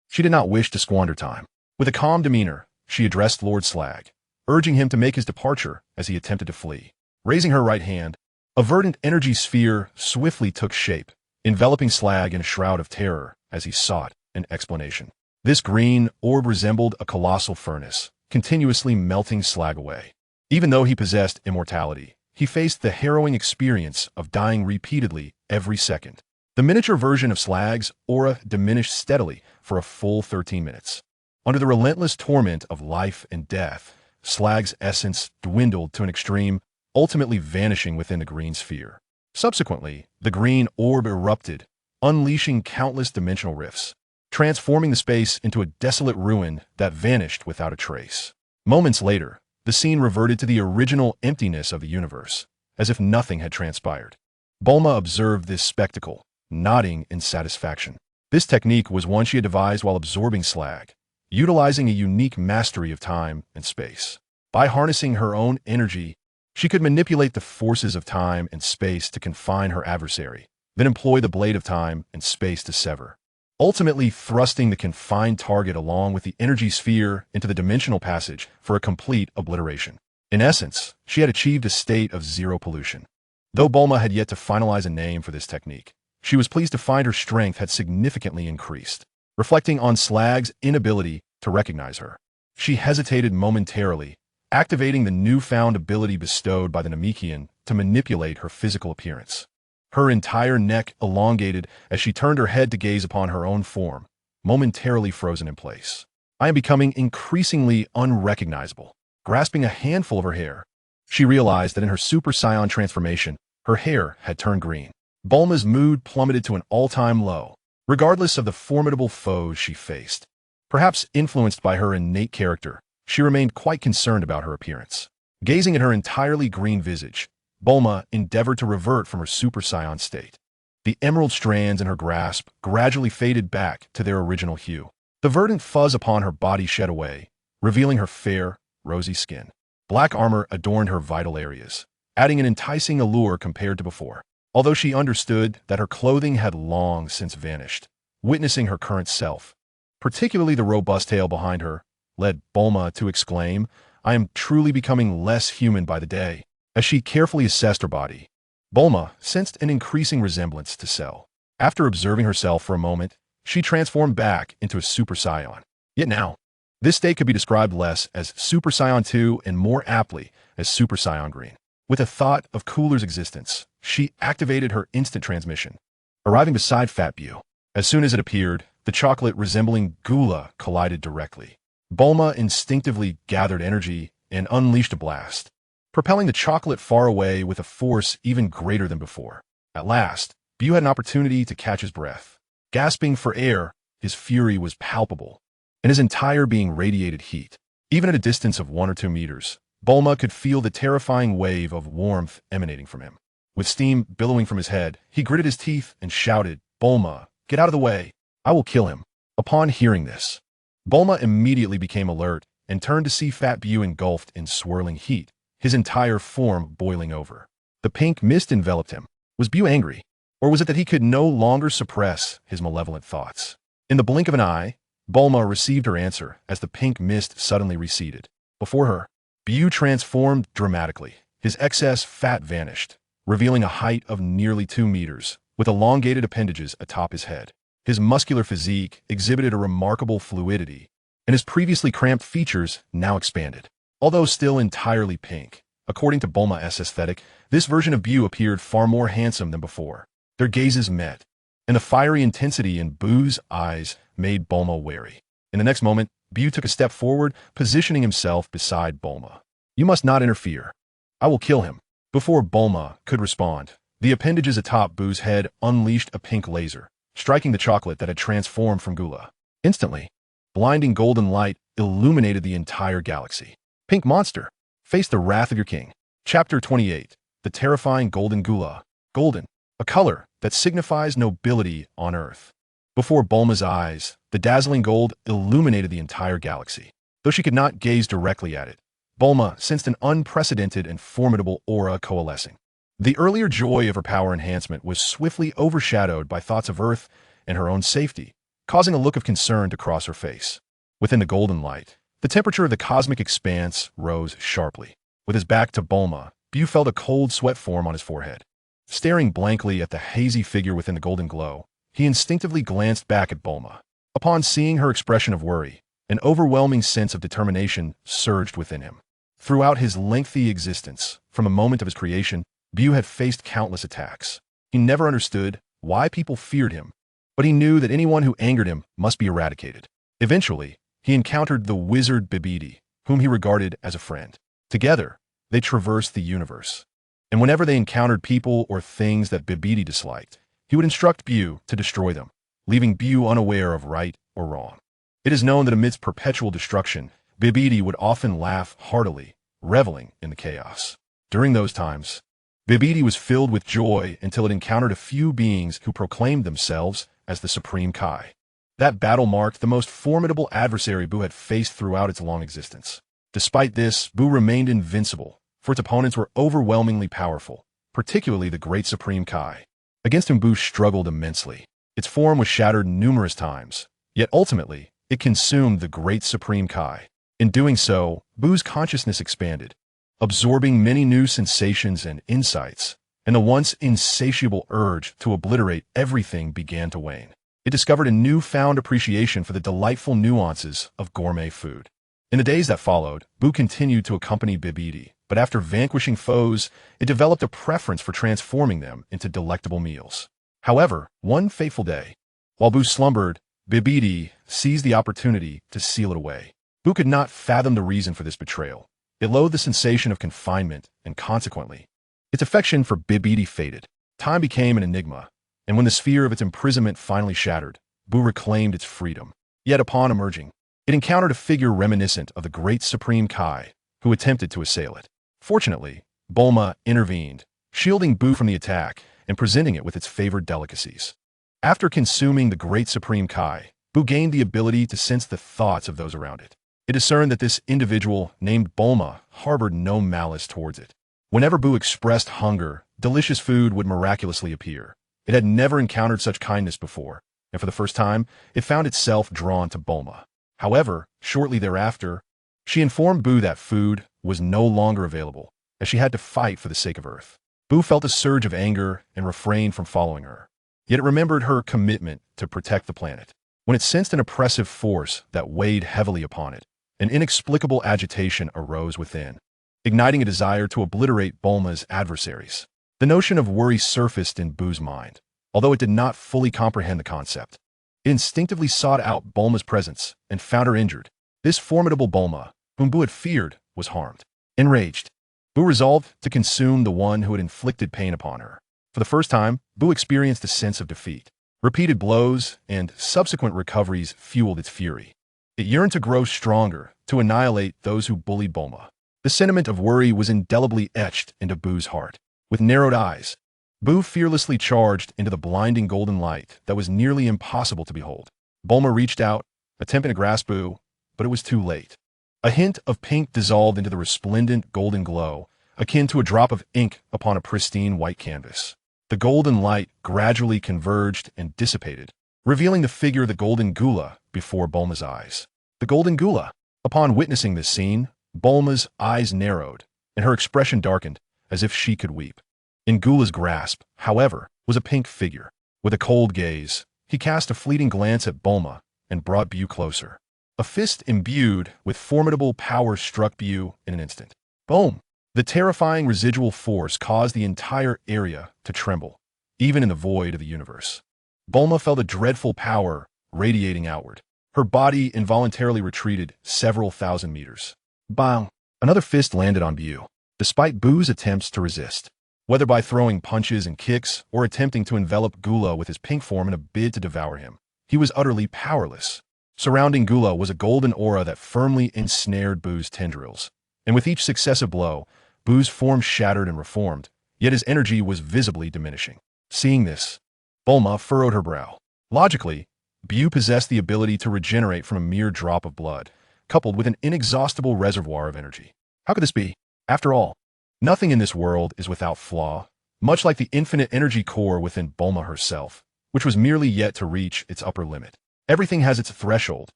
she did not wish to squander time. With a calm demeanor, she addressed Lord Slag, urging him to make his departure as he attempted to flee. Raising her right hand, a verdant energy sphere swiftly took shape, enveloping Slag in a shroud of terror as he sought an explanation. This green orb resembled a colossal furnace, continuously melting Slag away. Even though he possessed immortality, he faced the harrowing experience of dying repeatedly every second. The miniature version of Slag's aura diminished steadily for a full 13 minutes. Under the relentless torment of life and death, Slag's essence dwindled to an extreme, ultimately vanishing within the green sphere. Subsequently, the green orb erupted, unleashing countless dimensional rifts, transforming the space into a desolate ruin that vanished without a trace. Moments later, the scene reverted to the original emptiness of the universe, as if nothing had transpired. Bulma observed this spectacle, nodding in satisfaction. This technique was one she had devised while absorbing Slag, utilizing a unique mastery of time and space. By harnessing her own energy, she could manipulate the forces of time and space to confine her adversary, then employ the blade of time and space to sever, ultimately thrusting the confined target along with the energy sphere into the dimensional passage for a complete obliteration. In essence, she had achieved a state of zero pollution. Though Bulma had yet to finalize a name for this technique, she was pleased to find her strength had significantly increased. Reflecting on Slag's inability to recognize her, she hesitated momentarily, activating the newfound ability bestowed by the Namekian to manipulate her physical appearance. Her entire neck elongated as she turned her head to gaze upon her own form, momentarily frozen in place. "I am becoming increasingly unrecognizable." Grasping a handful of her hair, she realized that in her Super Saiyan transformation, her hair had turned green. Bulma's mood plummeted to an all-time low, regardless of the formidable foes she faced. Perhaps influenced by her innate character, she remained quite concerned about her appearance. Gazing at her entirely green visage, Bulma endeavored to revert from her Super Saiyan state. The emerald strands in her grasp gradually faded back to their original hue. The verdant fuzz upon her body shed away, revealing her fair, rosy skin. Black armor adorned her vital areas, adding an enticing allure compared to before. Although she understood that her clothing had long since vanished, witnessing her current self, particularly the robust tail behind her, led Bulma to exclaim, "I am truly becoming less human by the day." As she carefully assessed her body, Bulma sensed an increasing resemblance to Cell. After observing herself for a moment, she transformed back into a Super Saiyan. Yet now, this state could be described less as Super Saiyan 2 and more aptly as Super Saiyan Green. With a thought of Cooler's existence, she activated her instant transmission, arriving beside Fat Bew. As soon as it appeared, the chocolate resembling Gula collided directly. Bulma instinctively gathered energy and unleashed a blast, propelling the chocolate far away with a force even greater than before. At last, Bew had an opportunity to catch his breath. Gasping for air, his fury was palpable, and his entire being radiated heat. Even at a distance of 1 or 2 meters, Bulma could feel the terrifying wave of warmth emanating from him. With steam billowing from his head, he gritted his teeth and shouted, "Bulma, get out of the way. I will kill him." Upon hearing this, Bulma immediately became alert and turned to see Fat Bew engulfed in swirling heat, his entire form boiling over. The pink mist enveloped him. Was Bew angry? Or was it that he could no longer suppress his malevolent thoughts? In the blink of an eye, Bulma received her answer as the pink mist suddenly receded. Before her, Bew transformed dramatically. His excess fat vanished, revealing a height of nearly 2 meters, with elongated appendages atop his head. His muscular physique exhibited a remarkable fluidity, and his previously cramped features now expanded. Although still entirely pink, according to Bulma's aesthetic, this version of Bew appeared far more handsome than before. Their gazes met, and the fiery intensity in Bew's eyes made Bulma wary. In the next moment, Bew took a step forward, positioning himself beside Bulma. "You must not interfere. I will kill him." Before Bulma could respond, the appendages atop Bew's head unleashed a pink laser, striking the chocolate that had transformed from gula. Instantly, blinding golden light illuminated the entire galaxy. Pink monster, face the wrath of your king. Chapter 28. The terrifying golden gula. Golden, a color that signifies nobility on Earth. Before Bulma's eyes, the dazzling gold illuminated the entire galaxy. Though she could not gaze directly at it, Bulma sensed an unprecedented and formidable aura coalescing. The earlier joy of her power enhancement was swiftly overshadowed by thoughts of Earth and her own safety, causing a look of concern to cross her face. Within the golden light, the temperature of the cosmic expanse rose sharply. With his back to Bulma, Bu felt a cold sweat form on his forehead. Staring blankly at the hazy figure within the golden glow, he instinctively glanced back at Bulma. Upon seeing her expression of worry, an overwhelming sense of determination surged within him. Throughout his lengthy existence, from the moment of his creation, Bu had faced countless attacks. He never understood why people feared him, but he knew that anyone who angered him must be eradicated. Eventually, he encountered the wizard Bibidi, whom he regarded as a friend. Together, they traversed the universe. And whenever they encountered people or things that Bibidi disliked, he would instruct Bu to destroy them, leaving Bu unaware of right or wrong. It is known that amidst perpetual destruction, Bibidi would often laugh heartily, reveling in the chaos. During those times, Bibidi was filled with joy until it encountered a few beings who proclaimed themselves as the Supreme Kai. That battle marked the most formidable adversary Bu had faced throughout its long existence. Despite this, Bu remained invincible, for its opponents were overwhelmingly powerful, particularly the Great Supreme Kai. Against him, Bu struggled immensely. Its form was shattered numerous times, yet ultimately, it consumed the Great Supreme Kai. In doing so, Bu's consciousness expanded, absorbing many new sensations and insights, and the once insatiable urge to obliterate everything began to wane. It discovered a newfound appreciation for the delightful nuances of gourmet food. In the days that followed, Bu continued to accompany Bibidi, but after vanquishing foes, it developed a preference for transforming them into delectable meals. However, one fateful day, while Bu slumbered, Bibidi seized the opportunity to seal it away. Bu could not fathom the reason for this betrayal. It loathed the sensation of confinement, and consequently, its affection for Bibidi faded. Time became an enigma, and when the sphere of its imprisonment finally shattered, Bu reclaimed its freedom. Yet upon emerging, it encountered a figure reminiscent of the Great Supreme Kai, who attempted to assail it. Fortunately, Bulma intervened, shielding Bu from the attack and presenting it with its favored delicacies. After consuming the Great Supreme Kai, Bu gained the ability to sense the thoughts of those around it. It discerned that this individual, named Bulma, harbored no malice towards it. Whenever Bu expressed hunger, delicious food would miraculously appear. It had never encountered such kindness before, and for the first time, it found itself drawn to Bulma. However, shortly thereafter, she informed Bu that food was no longer available, as she had to fight for the sake of Earth. Bu felt a surge of anger and refrained from following her. Yet it remembered her commitment to protect the planet. When it sensed an oppressive force that weighed heavily upon it, an inexplicable agitation arose within, igniting a desire to obliterate Bulma's adversaries. The notion of worry surfaced in Bu's mind, although it did not fully comprehend the concept. It instinctively sought out Bulma's presence and found her injured. This formidable Bulma, whom Bu had feared, was harmed. Enraged, Bu resolved to consume the one who had inflicted pain upon her. For the first time, Bu experienced a sense of defeat. Repeated blows and subsequent recoveries fueled its fury. It yearned to grow stronger, to annihilate those who bullied Bulma. The sentiment of worry was indelibly etched into Bu's heart. With narrowed eyes, Bu fearlessly charged into the blinding golden light that was nearly impossible to behold. Bulma reached out, attempting to grasp Bu, but it was too late. A hint of pink dissolved into the resplendent golden glow, akin to a drop of ink upon a pristine white canvas. The golden light gradually converged and dissipated, revealing the figure of the golden gula before Bulma's eyes. The golden gula. Upon witnessing this scene, Bulma's eyes narrowed, and her expression darkened, as if she could weep. In Gula's grasp, however, was a pink figure. With a cold gaze, he cast a fleeting glance at Bulma and brought Bu closer. A fist imbued with formidable power struck Bu in an instant. Boom! The terrifying residual force caused the entire area to tremble, even in the void of the universe. Bulma felt a dreadful power radiating outward. Her body involuntarily retreated several thousand meters. Bang! Another fist landed on Bu, despite Bu's attempts to resist. Whether by throwing punches and kicks or attempting to envelop Gula with his pink form in a bid to devour him, he was utterly powerless. Surrounding Gula was a golden aura that firmly ensnared Buu's tendrils, and with each successive blow, Buu's form shattered and reformed, yet his energy was visibly diminishing. Seeing this, Bulma furrowed her brow. Logically, Bu possessed the ability to regenerate from a mere drop of blood, coupled with an inexhaustible reservoir of energy. How could this be? After all, nothing in this world is without flaw, much like the infinite energy core within Bulma herself, which was merely yet to reach its upper limit. Everything has its threshold.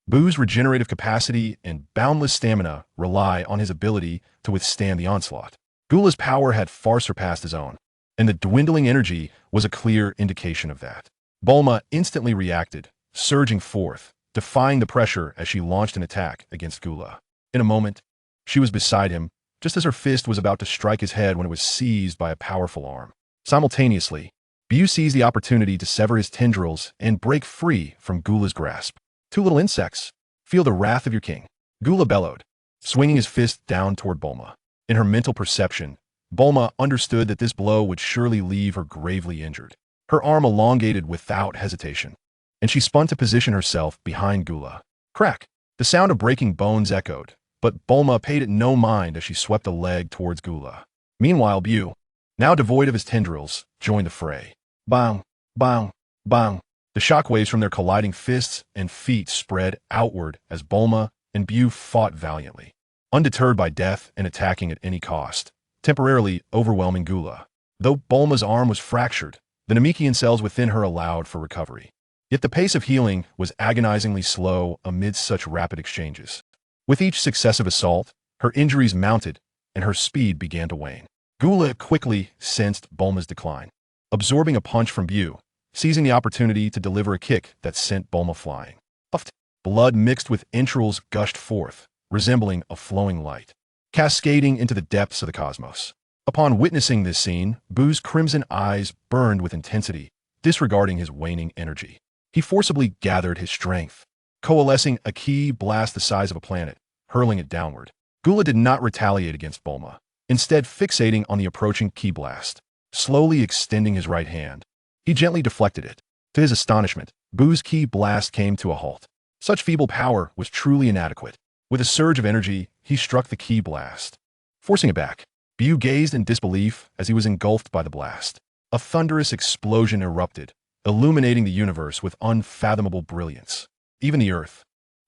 Buu's regenerative capacity and boundless stamina rely on his ability to withstand the onslaught. Gula's power had far surpassed his own, and the dwindling energy was a clear indication of that. Bulma instantly reacted, surging forth, defying the pressure as she launched an attack against Gula. In a moment, she was beside him, just as her fist was about to strike his head when it was seized by a powerful arm. Simultaneously, Bu seized the opportunity to sever his tendrils and break free from Gula's grasp. "Two little insects, feel the wrath of your king," Gula bellowed, swinging his fist down toward Bulma. In her mental perception, Bulma understood that this blow would surely leave her gravely injured. Her arm elongated without hesitation, and she spun to position herself behind Gula. Crack! The sound of breaking bones echoed, but Bulma paid it no mind as she swept a leg towards Gula. Meanwhile, Bu, now devoid of his tendrils, joined the fray. Bang! Bang! Bang! The shockwaves from their colliding fists and feet spread outward as Bulma and Bu fought valiantly, undeterred by death and attacking at any cost, temporarily overwhelming Gula. Though Bulma's arm was fractured, the Namekian cells within her allowed for recovery. Yet the pace of healing was agonizingly slow amidst such rapid exchanges. With each successive assault, her injuries mounted and her speed began to wane. Gula quickly sensed Bulma's decline, absorbing a punch from Bu, seizing the opportunity to deliver a kick that sent Bulma flying. Puffed. Blood mixed with entrails gushed forth, resembling a flowing light, cascading into the depths of the cosmos. Upon witnessing this scene, Buu's crimson eyes burned with intensity, disregarding his waning energy. He forcibly gathered his strength, coalescing a ki blast the size of a planet, hurling it downward. Gula did not retaliate against Bulma, instead fixating on the approaching ki blast. Slowly extending his right hand, he gently deflected it. To his astonishment, Buu's ki blast came to a halt. Such feeble power was truly inadequate. With a surge of energy, he struck the ki blast, forcing it back. Bu gazed in disbelief as he was engulfed by the blast. A thunderous explosion erupted, illuminating the universe with unfathomable brilliance. Even the Earth,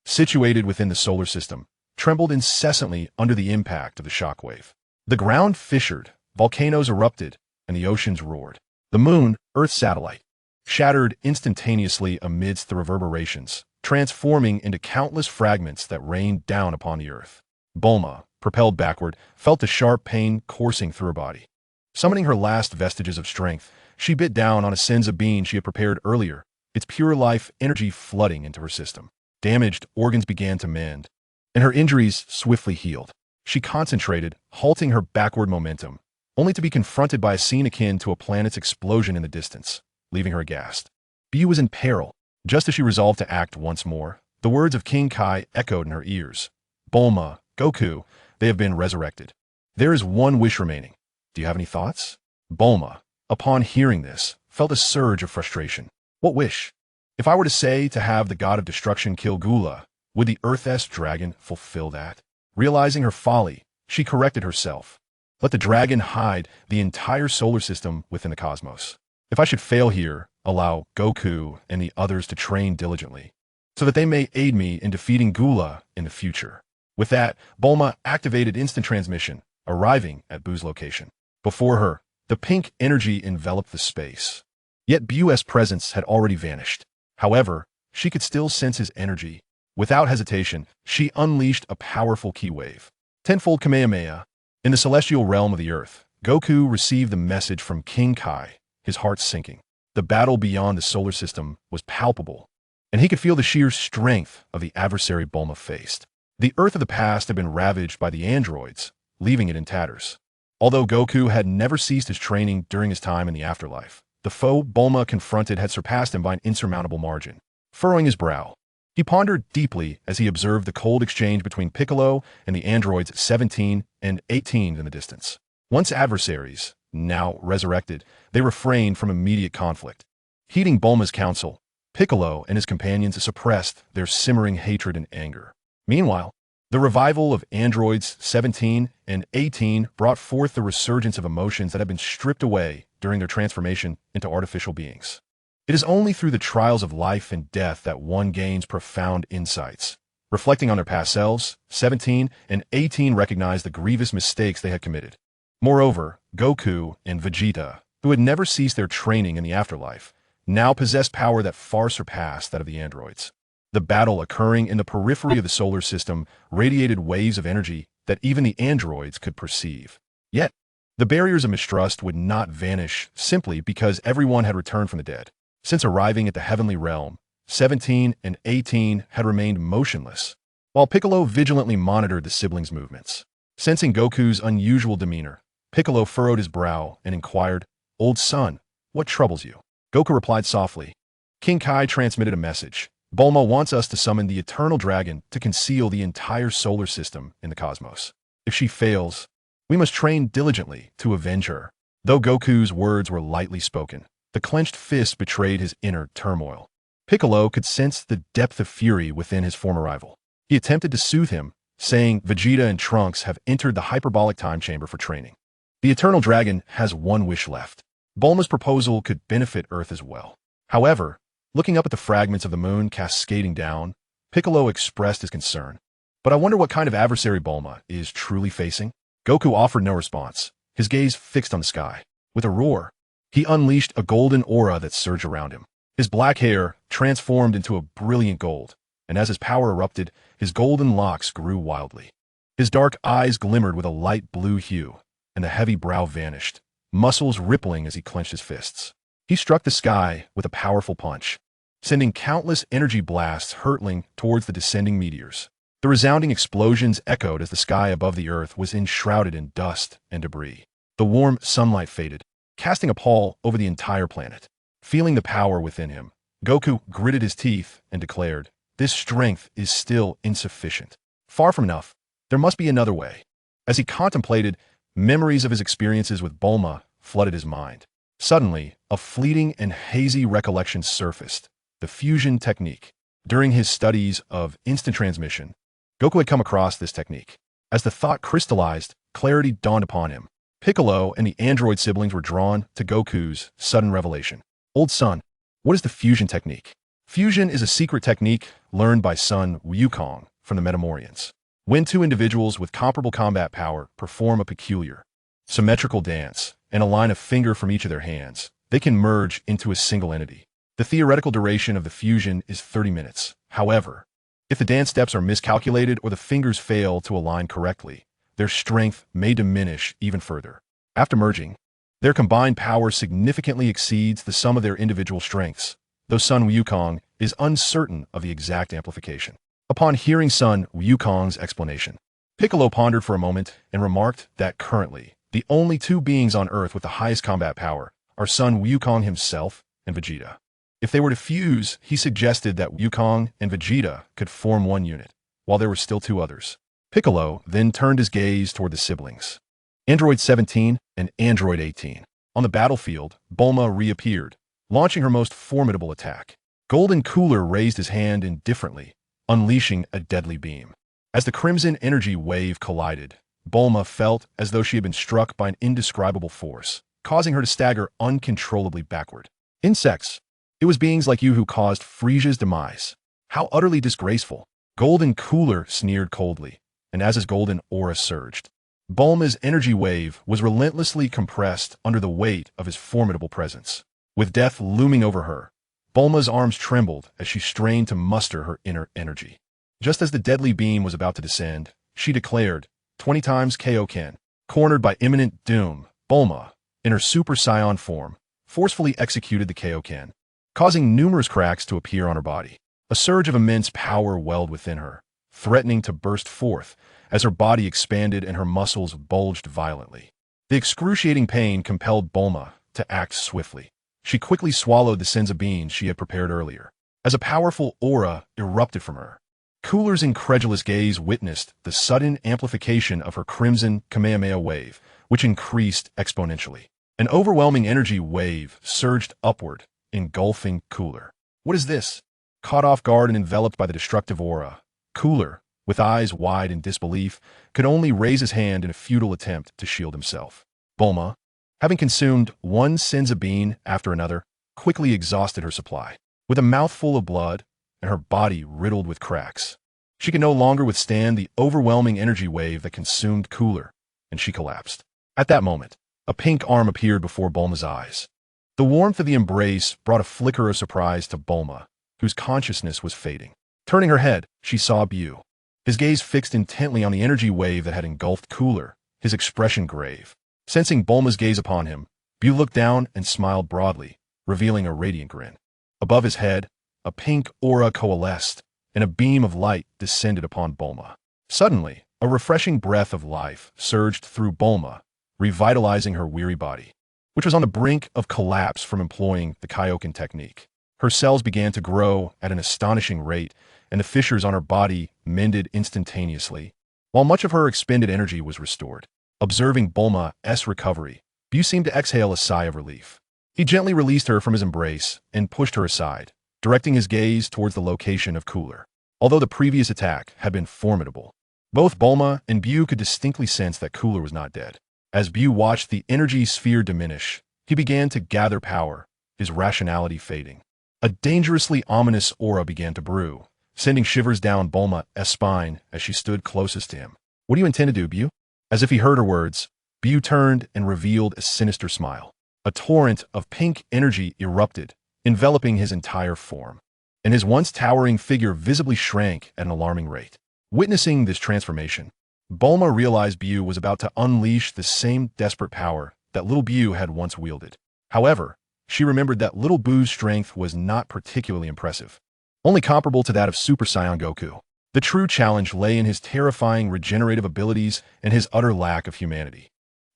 situated within the solar system, trembled incessantly under the impact of the shockwave. The ground fissured, volcanoes erupted, and the oceans roared. The moon, Earth's satellite, shattered instantaneously amidst the reverberations, transforming into countless fragments that rained down upon the Earth. Bulma, propelled backward, felt a sharp pain coursing through her body. Summoning her last vestiges of strength, she bit down on a senza bean she had prepared earlier, its pure life energy flooding into her system. Damaged organs began to mend, and her injuries swiftly healed. She concentrated, halting her backward momentum, only to be confronted by a scene akin to a planet's explosion in the distance, leaving her aghast. Bu was in peril. Just as she resolved to act once more, the words of King Kai echoed in her ears. "Bulma, Goku, they have been resurrected. There is one wish remaining. Do you have any thoughts?" Bulma, upon hearing this, felt a surge of frustration. What wish? If I were to say to have the god of destruction kill Gula, would the Earth-S dragon fulfill that? Realizing her folly, she corrected herself. Let the dragon hide the entire solar system within the cosmos. If I should fail here, allow Goku and the others to train diligently, so that they may aid me in defeating Gula in the future. With that, Bulma activated instant transmission, arriving at Buu's location. Before her, the pink energy enveloped the space. Yet Buu's presence had already vanished. However, she could still sense his energy. Without hesitation, she unleashed a powerful ki wave. Tenfold Kamehameha. In the celestial realm of the Earth, Goku received the message from King Kai, his heart sinking. The battle beyond the solar system was palpable, and he could feel the sheer strength of the adversary Bulma faced. The Earth of the past had been ravaged by the androids, leaving it in tatters. Although Goku had never ceased his training during his time in the afterlife, the foe Bulma confronted had surpassed him by an insurmountable margin. Furrowing his brow, he pondered deeply as he observed the cold exchange between Piccolo and the androids 17 and 18 in the distance. Once adversaries, Now resurrected, they refrained from immediate conflict. Heeding Bulma's counsel, Piccolo and his companions suppressed their simmering hatred and anger. Meanwhile, the revival of androids 17 and 18 brought forth the resurgence of emotions that had been stripped away during their transformation into artificial beings. It is only through the trials of life and death that one gains profound insights. Reflecting on their past selves, 17 and 18 recognized the grievous mistakes they had committed. Moreover, Goku and Vegeta, who had never ceased their training in the afterlife, now possessed power that far surpassed that of the androids. The battle occurring in the periphery of the solar system radiated waves of energy that even the androids could perceive. Yet, the barriers of mistrust would not vanish simply because everyone had returned from the dead. Since arriving at the heavenly realm, 17 and 18 had remained motionless, while Piccolo vigilantly monitored the siblings' movements. Sensing Goku's unusual demeanor, Piccolo furrowed his brow and inquired, "Old son, what troubles you?" Goku replied softly, "King Kai transmitted a message. Bulma wants us to summon the eternal dragon to conceal the entire solar system in the cosmos. If she fails, we must train diligently to avenge her." Though Goku's words were lightly spoken, the clenched fist betrayed his inner turmoil. Piccolo could sense the depth of fury within his former rival. He attempted to soothe him, saying Vegeta and Trunks have entered the hyperbolic time chamber for training. The eternal dragon has one wish left. Bulma's proposal could benefit Earth as well. However, looking up at the fragments of the moon cascading down, Piccolo expressed his concern. "But I wonder what kind of adversary Bulma is truly facing?" Goku offered no response, his gaze fixed on the sky. With a roar, he unleashed a golden aura that surged around him. His black hair transformed into a brilliant gold, and as his power erupted, his golden locks grew wildly. His dark eyes glimmered with a light blue hue, and the heavy brow vanished, muscles rippling as he clenched his fists. He struck the sky with a powerful punch, sending countless energy blasts hurtling towards the descending meteors. The resounding explosions echoed as the sky above the earth was enshrouded in dust and debris. The warm sunlight faded, casting a pall over the entire planet. Feeling the power within him, Goku gritted his teeth and declared, "This strength is still insufficient. Far from enough. There must be another way." As he contemplated, memories of his experiences with Bulma flooded his mind. Suddenly, a fleeting and hazy recollection surfaced: the fusion technique. During his studies of instant transmission, Goku had come across this technique. As the thought crystallized, clarity dawned upon him. Piccolo and the android siblings were drawn to Goku's sudden revelation. "Old son, what is the fusion technique?" Fusion is a secret technique learned by son Wukong from the Metamorians. When two individuals with comparable combat power perform a peculiar, symmetrical dance and a line of finger from each of their hands, they can merge into a single entity. The theoretical duration of the fusion is 30 minutes. However, if the dance steps are miscalculated or the fingers fail to align correctly, their strength may diminish even further. After merging, their combined power significantly exceeds the sum of their individual strengths, though Sun Wukong is uncertain of the exact amplification. Upon hearing Sun Wukong's explanation, Piccolo pondered for a moment and remarked that currently, the only two beings on Earth with the highest combat power are Sun Wukong himself and Vegeta. If they were to fuse, he suggested that Wukong and Vegeta could form one unit, while there were still two others. Piccolo then turned his gaze toward the siblings, Android 17 and Android 18. On the battlefield, Bulma reappeared, launching her most formidable attack. Golden Cooler raised his hand indifferently, unleashing a deadly beam. As the crimson energy wave collided, Bulma felt as though she had been struck by an indescribable force, causing her to stagger uncontrollably backward. "Insects! It was beings like you who caused Friesia's demise. How utterly disgraceful!" Golden Cooler sneered coldly, and as his golden aura surged, Bulma's energy wave was relentlessly compressed under the weight of his formidable presence. With death looming over her, Bulma's arms trembled as she strained to muster her inner energy. Just as the deadly beam was about to descend, she declared, 20 times Kaioken. Cornered by imminent doom, Bulma, in her Super Saiyan form, forcefully executed the Kaioken, causing numerous cracks to appear on her body. A surge of immense power welled within her, threatening to burst forth as her body expanded and her muscles bulged violently. The excruciating pain compelled Bulma to act swiftly. She quickly swallowed the senzu beans she had prepared earlier, as a powerful aura erupted from her. Cooler's incredulous gaze witnessed the sudden amplification of her crimson Kamehameha wave, which increased exponentially. An overwhelming energy wave surged upward, engulfing Cooler. What is this? Caught off guard and enveloped by the destructive aura, Cooler, with eyes wide in disbelief, could only raise his hand in a futile attempt to shield himself. Bulma, having consumed one senzu bean after another, quickly exhausted her supply. With a mouthful of blood and her body riddled with cracks, she could no longer withstand the overwhelming energy wave that consumed Cooler, and she collapsed. At that moment, a pink arm appeared before Bulma's eyes. The warmth of the embrace brought a flicker of surprise to Bulma, whose consciousness was fading. Turning her head, she saw Bu. His gaze fixed intently on the energy wave that had engulfed Cooler, his expression grave. Sensing Bulma's gaze upon him, Bu looked down and smiled broadly, revealing a radiant grin. Above his head, a pink aura coalesced, and a beam of light descended upon Bulma. Suddenly, a refreshing breath of life surged through Bulma, revitalizing her weary body, which was on the brink of collapse from employing the Kaioken technique. Her cells began to grow at an astonishing rate, and the fissures on her body mended instantaneously, while much of her expended energy was restored. Observing Bulma's recovery, Bu seemed to exhale a sigh of relief. He gently released her from his embrace and pushed her aside, directing his gaze towards the location of Cooler. Although the previous attack had been formidable, both Bulma and Bu could distinctly sense that Cooler was not dead. As Bu watched the energy sphere diminish, he began to gather power, his rationality fading. A dangerously ominous aura began to brew, sending shivers down Bulma's spine as she stood closest to him. What do you intend to do, Bu? As if he heard her words, Bu turned and revealed a sinister smile. A torrent of pink energy erupted, enveloping his entire form, and his once towering figure visibly shrank at an alarming rate. Witnessing this transformation, Bulma realized Bu was about to unleash the same desperate power that little Bu had once wielded. However, she remembered that little Bu's strength was not particularly impressive, only comparable to that of Super Saiyan Goku. The true challenge lay in his terrifying regenerative abilities and his utter lack of humanity,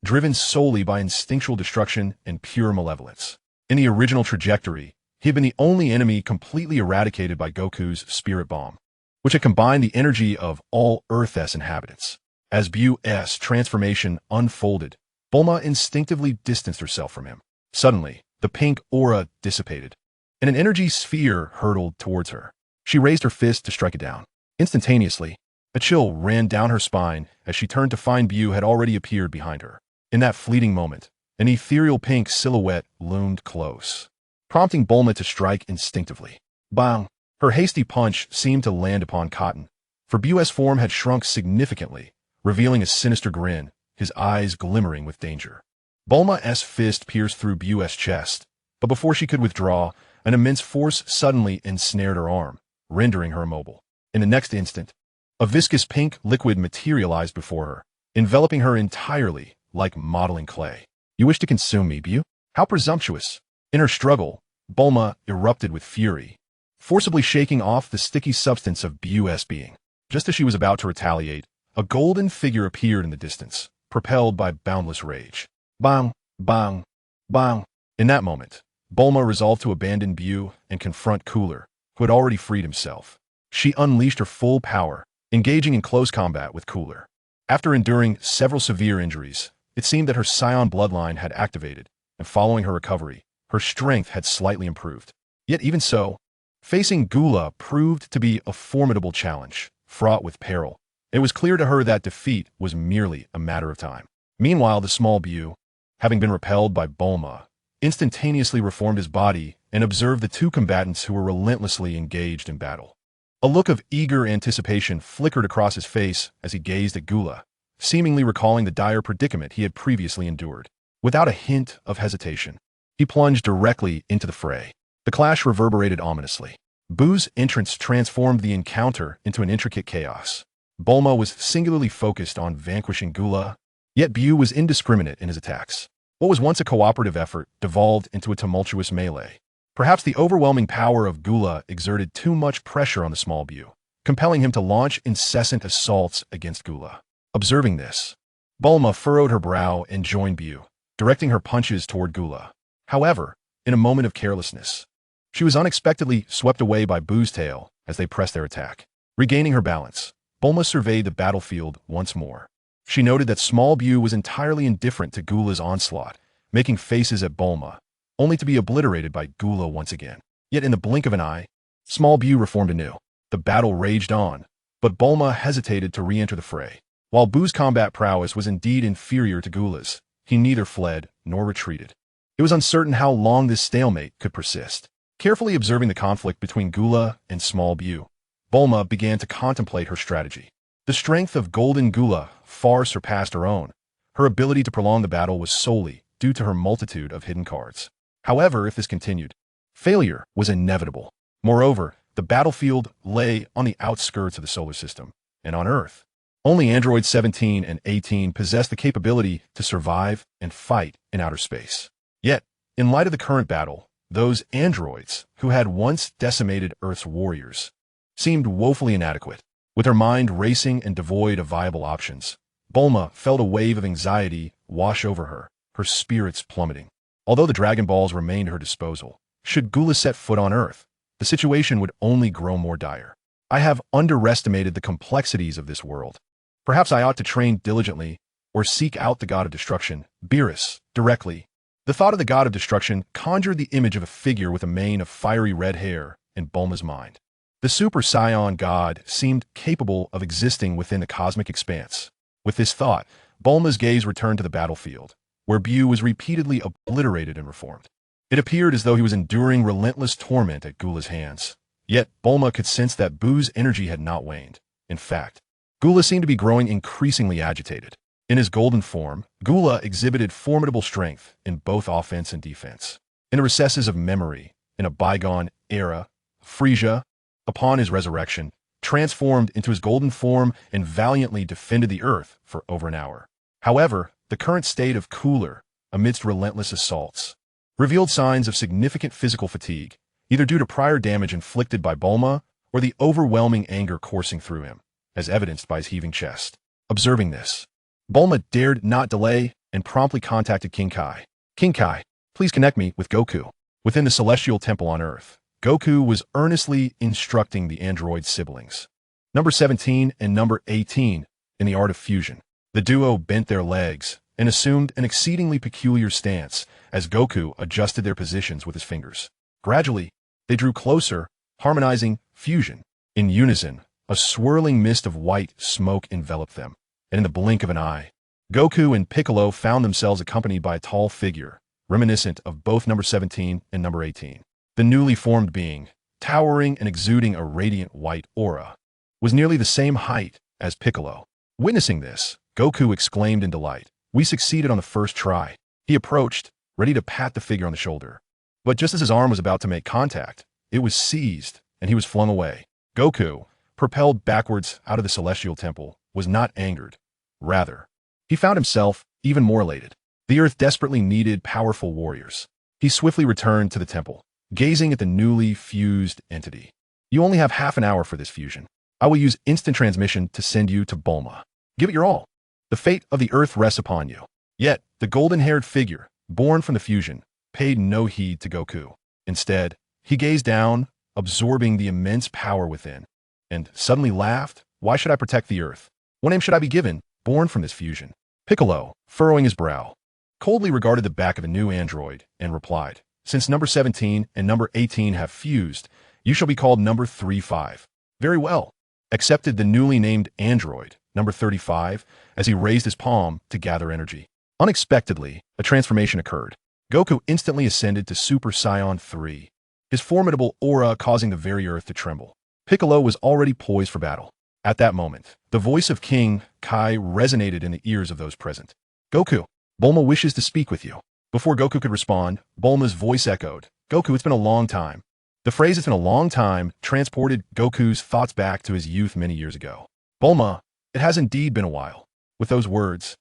driven solely by instinctual destruction and pure malevolence. In the original trajectory, he had been the only enemy completely eradicated by Goku's spirit bomb, which had combined the energy of all Earth's inhabitants. As Bu's transformation unfolded, Bulma instinctively distanced herself from him. Suddenly, the pink aura dissipated, and an energy sphere hurtled towards her. She raised her fist to strike it down. Instantaneously, a chill ran down her spine as she turned to find Bu had already appeared behind her. In that fleeting moment, an ethereal pink silhouette loomed close, prompting Bulma to strike instinctively. Bang! Her hasty punch seemed to land upon cotton, for Bu's form had shrunk significantly, revealing a sinister grin, his eyes glimmering with danger. Bulma's fist pierced through Bu's chest, but before she could withdraw, an immense force suddenly ensnared her arm, rendering her immobile. In the next instant, a viscous pink liquid materialized before her, enveloping her entirely like modeling clay. You wish to consume me, Bu? How presumptuous! In her struggle, Bulma erupted with fury, forcibly shaking off the sticky substance of Bu's being. Just as she was about to retaliate, a golden figure appeared in the distance, propelled by boundless rage. Bang! Bang! Bang! In that moment, Bulma resolved to abandon Bu and confront Cooler, who had already freed himself. She unleashed her full power, engaging in close combat with Cooler. After enduring several severe injuries, it seemed that her Saiyan bloodline had activated, and following her recovery, her strength had slightly improved. Yet even so, facing Gula proved to be a formidable challenge, fraught with peril. It was clear to her that defeat was merely a matter of time. Meanwhile, the small Bu, having been repelled by Bulma, instantaneously reformed his body and observed the two combatants who were relentlessly engaged in battle. A look of eager anticipation flickered across his face as he gazed at Gula, seemingly recalling the dire predicament he had previously endured. Without a hint of hesitation, he plunged directly into the fray. The clash reverberated ominously. Bu's entrance transformed the encounter into an intricate chaos. Bulma was singularly focused on vanquishing Gula, yet Bu was indiscriminate in his attacks. What was once a cooperative effort devolved into a tumultuous melee. Perhaps the overwhelming power of Gula exerted too much pressure on the small Bu, compelling him to launch incessant assaults against Gula. Observing this, Bulma furrowed her brow and joined Bu, directing her punches toward Gula. However, in a moment of carelessness, she was unexpectedly swept away by Bu's tail as they pressed their attack. Regaining her balance, Bulma surveyed the battlefield once more. She noted that small Bu was entirely indifferent to Gula's onslaught, making faces at Bulma, only to be obliterated by Gula once again. Yet in the blink of an eye, Small Bu reformed anew. The battle raged on, but Bulma hesitated to re-enter the fray. While Bu's combat prowess was indeed inferior to Gula's, he neither fled nor retreated. It was uncertain how long this stalemate could persist. Carefully observing the conflict between Gula and Small Bu, Bulma began to contemplate her strategy. The strength of Golden Gula far surpassed her own. Her ability to prolong the battle was solely due to her multitude of hidden cards. However, if this continued, failure was inevitable. Moreover, the battlefield lay on the outskirts of the solar system, and on Earth. Only androids 17 and 18 possessed the capability to survive and fight in outer space. Yet, in light of the current battle, those androids, who had once decimated Earth's warriors, seemed woefully inadequate. With her mind racing and devoid of viable options, Bulma felt a wave of anxiety wash over her, her spirits plummeting. Although the Dragon Balls remained at her disposal, should Gula set foot on Earth, the situation would only grow more dire. I have underestimated the complexities of this world. Perhaps I ought to train diligently or seek out the god of destruction, Beerus, directly. The thought of the god of destruction conjured the image of a figure with a mane of fiery red hair in Bulma's mind. The Super Saiyan god seemed capable of existing within the cosmic expanse. With this thought, Bulma's gaze returned to the battlefield, where Bu was repeatedly obliterated and reformed. It appeared as though he was enduring relentless torment at Gula's hands. Yet, Bulma could sense that Bu's energy had not waned. In fact, Gula seemed to be growing increasingly agitated. In his golden form, Gula exhibited formidable strength in both offense and defense. In the recesses of memory, in a bygone era, Frieza, upon his resurrection, transformed into his golden form and valiantly defended the Earth for over an hour. However, the current state of Cooler, amidst relentless assaults, revealed signs of significant physical fatigue, either due to prior damage inflicted by Bulma or the overwhelming anger coursing through him, as evidenced by his heaving chest. Observing this, Bulma dared not delay and promptly contacted King Kai. King Kai, please connect me with Goku. Within the Celestial Temple on Earth, Goku was earnestly instructing the android siblings, number 17 and number 18, in the art of fusion. The duo bent their legs and assumed an exceedingly peculiar stance as Goku adjusted their positions with his fingers. Gradually, they drew closer, harmonizing fusion. In unison, a swirling mist of white smoke enveloped them, and in the blink of an eye, Goku and Piccolo found themselves accompanied by a tall figure, reminiscent of both number 17 and number 18. The newly formed being, towering and exuding a radiant white aura, was nearly the same height as Piccolo. Witnessing this, Goku exclaimed in delight, "We succeeded on the first try." He approached, ready to pat the figure on the shoulder. But just as his arm was about to make contact, it was seized, and he was flung away. Goku, propelled backwards out of the Celestial Temple, was not angered. Rather, he found himself even more elated. The Earth desperately needed powerful warriors. He swiftly returned to the temple, gazing at the newly fused entity. "You only have half an hour for this fusion. I will use instant transmission to send you to Bulma. Give it your all. The fate of the Earth rests upon you." Yet, the golden-haired figure, born from the fusion, paid no heed to Goku. Instead, he gazed down, absorbing the immense power within, and suddenly laughed. "Why should I protect the Earth? What name should I be given, born from this fusion?" Piccolo, furrowing his brow, coldly regarded the back of the new android and replied, "Since number 17 and number 18 have fused, you shall be called number 35. "Very well," accepted the newly named android, number 35, as he raised his palm to gather energy. Unexpectedly, a transformation occurred. Goku instantly ascended to Super Saiyan 3, his formidable aura causing the very earth to tremble. Piccolo was already poised for battle. At that moment, the voice of King Kai resonated in the ears of those present. "Goku, Bulma wishes to speak with you." Before Goku could respond, Bulma's voice echoed, "Goku, it's been a long time." The phrase "it's been a long time" transported Goku's thoughts back to his youth many years ago. "Bulma, it has indeed been a while." With those words,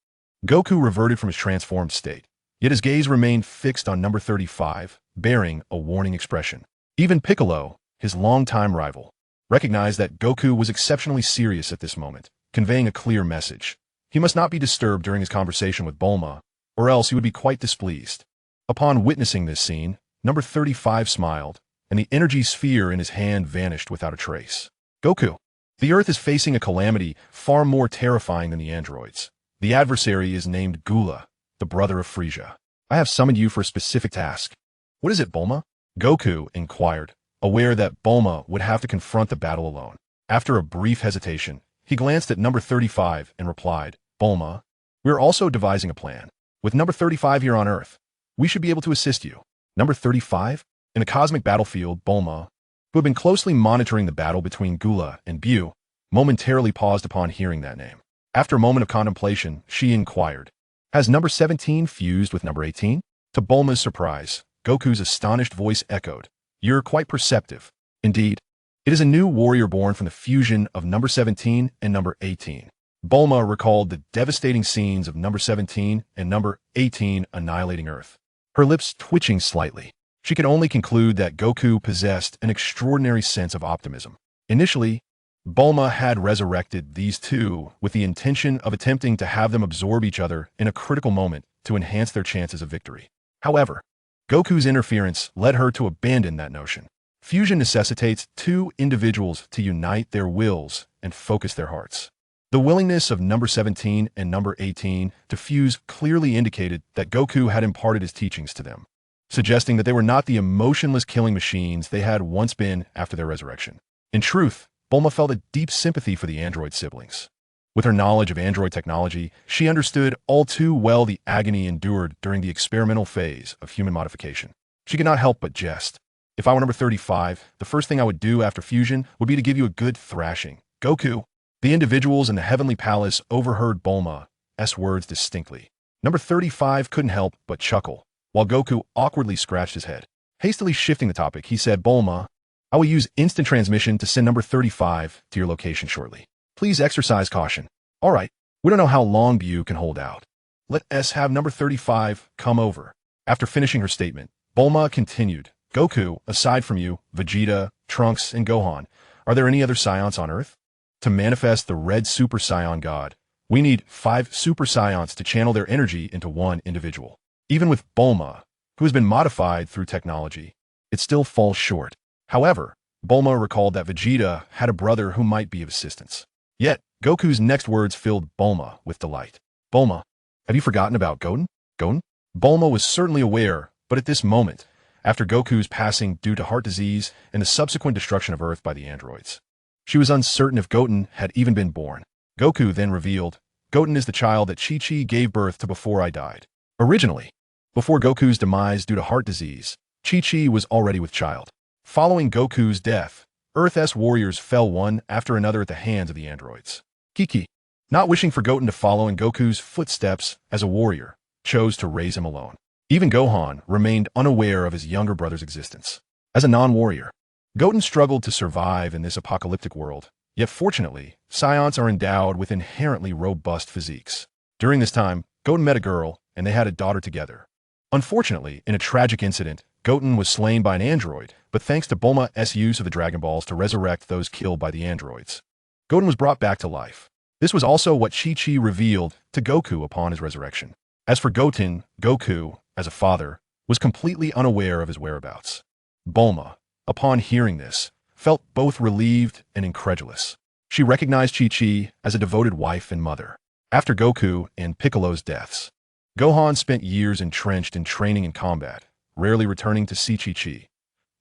Goku reverted from his transformed state, yet his gaze remained fixed on number 35, bearing a warning expression. Even Piccolo, his longtime rival, recognized that Goku was exceptionally serious at this moment, conveying a clear message. He must not be disturbed during his conversation with Bulma, or else he would be quite displeased. Upon witnessing this scene, number 35 smiled, and the energy sphere in his hand vanished without a trace. "Goku, the Earth is facing a calamity far more terrifying than the androids. The adversary is named Gula, the brother of Frieza. I have summoned you for a specific task. What is it, Bulma? Goku inquired, aware that Bulma would have to confront the battle alone. After a brief hesitation, he glanced at number 35 and replied, Bulma, we are also devising a plan. With number 35 here on Earth, we should be able to assist you. Number 35? In the cosmic battlefield, Bulma, who had been closely monitoring the battle between Gula and Bu, momentarily paused upon hearing that name. After a moment of contemplation, she inquired, has number 17 fused with number 18? To Bulma's surprise, Goku's astonished voice echoed, you're quite perceptive. Indeed, it is a new warrior born from the fusion of number 17 and number 18. Bulma recalled the devastating scenes of number 17 and number 18 annihilating Earth, her lips twitching slightly. She could only conclude that Goku possessed an extraordinary sense of optimism. Initially, Bulma had resurrected these two with the intention of attempting to have them absorb each other in a critical moment to enhance their chances of victory. However, Goku's interference led her to abandon that notion. Fusion necessitates two individuals to unite their wills and focus their hearts. The willingness of number 17 and number 18 to fuse clearly indicated that Goku had imparted his teachings to them, suggesting that they were not the emotionless killing machines they had once been after their resurrection. In truth, Bulma felt a deep sympathy for the android siblings. With her knowledge of android technology, she understood all too well the agony endured during the experimental phase of human modification. She could not help but jest. If I were number 35, the first thing I would do after fusion would be to give you a good thrashing. Goku. The individuals in the Heavenly Palace overheard Bulma's words distinctly. Number 35 couldn't help but chuckle, while Goku awkwardly scratched his head. Hastily shifting the topic, he said, Bulma, I will use instant transmission to send number 35 to your location shortly. Please exercise caution. All right, we don't know how long Bu can hold out. Let us have number 35 come over. After finishing her statement, Bulma continued, Goku, aside from you, Vegeta, Trunks, and Gohan, are there any other Saiyans on Earth? To manifest the Red Super Saiyan God, we need 5 Super Saiyans to channel their energy into one individual. Even with Bulma, who has been modified through technology, it still falls short. However, Bulma recalled that Vegeta had a brother who might be of assistance. Yet, Goku's next words filled Bulma with delight. Bulma, have you forgotten about Goten? Goten? Bulma was certainly aware, but at this moment, after Goku's passing due to heart disease and the subsequent destruction of Earth by the androids, she was uncertain if Goten had even been born. Goku then revealed, Goten is the child that Chi-Chi gave birth to before I died. Originally, before Goku's demise due to heart disease, Chi-Chi was already with child. Following Goku's death, Earth's warriors fell one after another at the hands of the androids. Kiki, not wishing for Goten to follow in Goku's footsteps as a warrior, chose to raise him alone. Even Gohan remained unaware of his younger brother's existence. As a non-warrior, Goten struggled to survive in this apocalyptic world, yet fortunately, Saiyans are endowed with inherently robust physiques. During this time, Goten met a girl, and they had a daughter together. Unfortunately, in a tragic incident, Goten was slain by an android, but thanks to Bulma's use of the Dragon Balls to resurrect those killed by the androids, Goten was brought back to life. This was also what Chi-Chi revealed to Goku upon his resurrection. As for Goten, Goku, as a father, was completely unaware of his whereabouts. Bulma, upon hearing this, felt both relieved and incredulous. She recognized Chi-Chi as a devoted wife and mother. After Goku and Piccolo's deaths, Gohan spent years entrenched in training and combat, rarely returning to see Chi-Chi.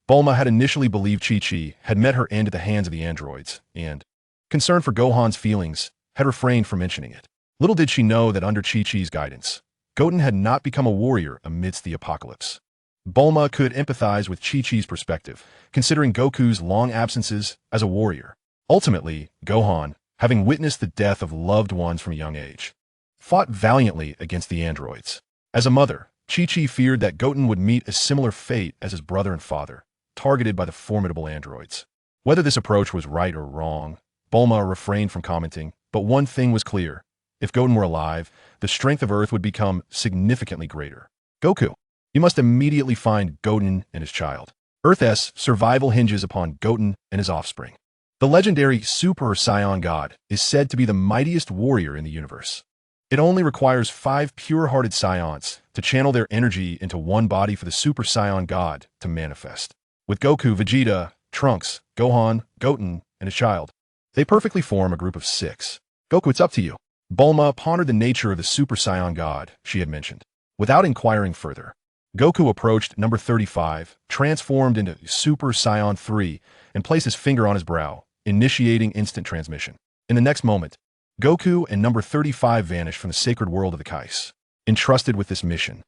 Bulma had initially believed Chi-Chi had met her end at the hands of the androids, and, concerned for Gohan's feelings, had refrained from mentioning it. Little did she know that under Chi-Chi's guidance, Goten had not become a warrior amidst the apocalypse. Bulma could empathize with Chi-Chi's perspective, considering Goku's long absences as a warrior. Ultimately, Gohan, having witnessed the death of loved ones from a young age, fought valiantly against the androids. As a mother, Chi-Chi feared that Goten would meet a similar fate as his brother and father, targeted by the formidable androids. Whether this approach was right or wrong, Bulma refrained from commenting, but one thing was clear. If Goten were alive, the strength of Earth would become significantly greater. Goku, you must immediately find Goten and his child. Earth's survival hinges upon Goten and his offspring. The legendary Super Saiyan God is said to be the mightiest warrior in the universe. It only requires 5 pure-hearted Saiyans to channel their energy into one body for the Super Saiyan God to manifest. With Goku, Vegeta, Trunks, Gohan, Goten, and his child, they perfectly form a group of 6. Goku, it's up to you. Bulma pondered the nature of the Super Saiyan God she had mentioned. Without inquiring further, Goku approached number 35, transformed into Super Saiyan 3, and placed his finger on his brow, initiating instant transmission. In the next moment, Goku and number 35 vanished from the sacred world of the Kais. Entrusted with this mission,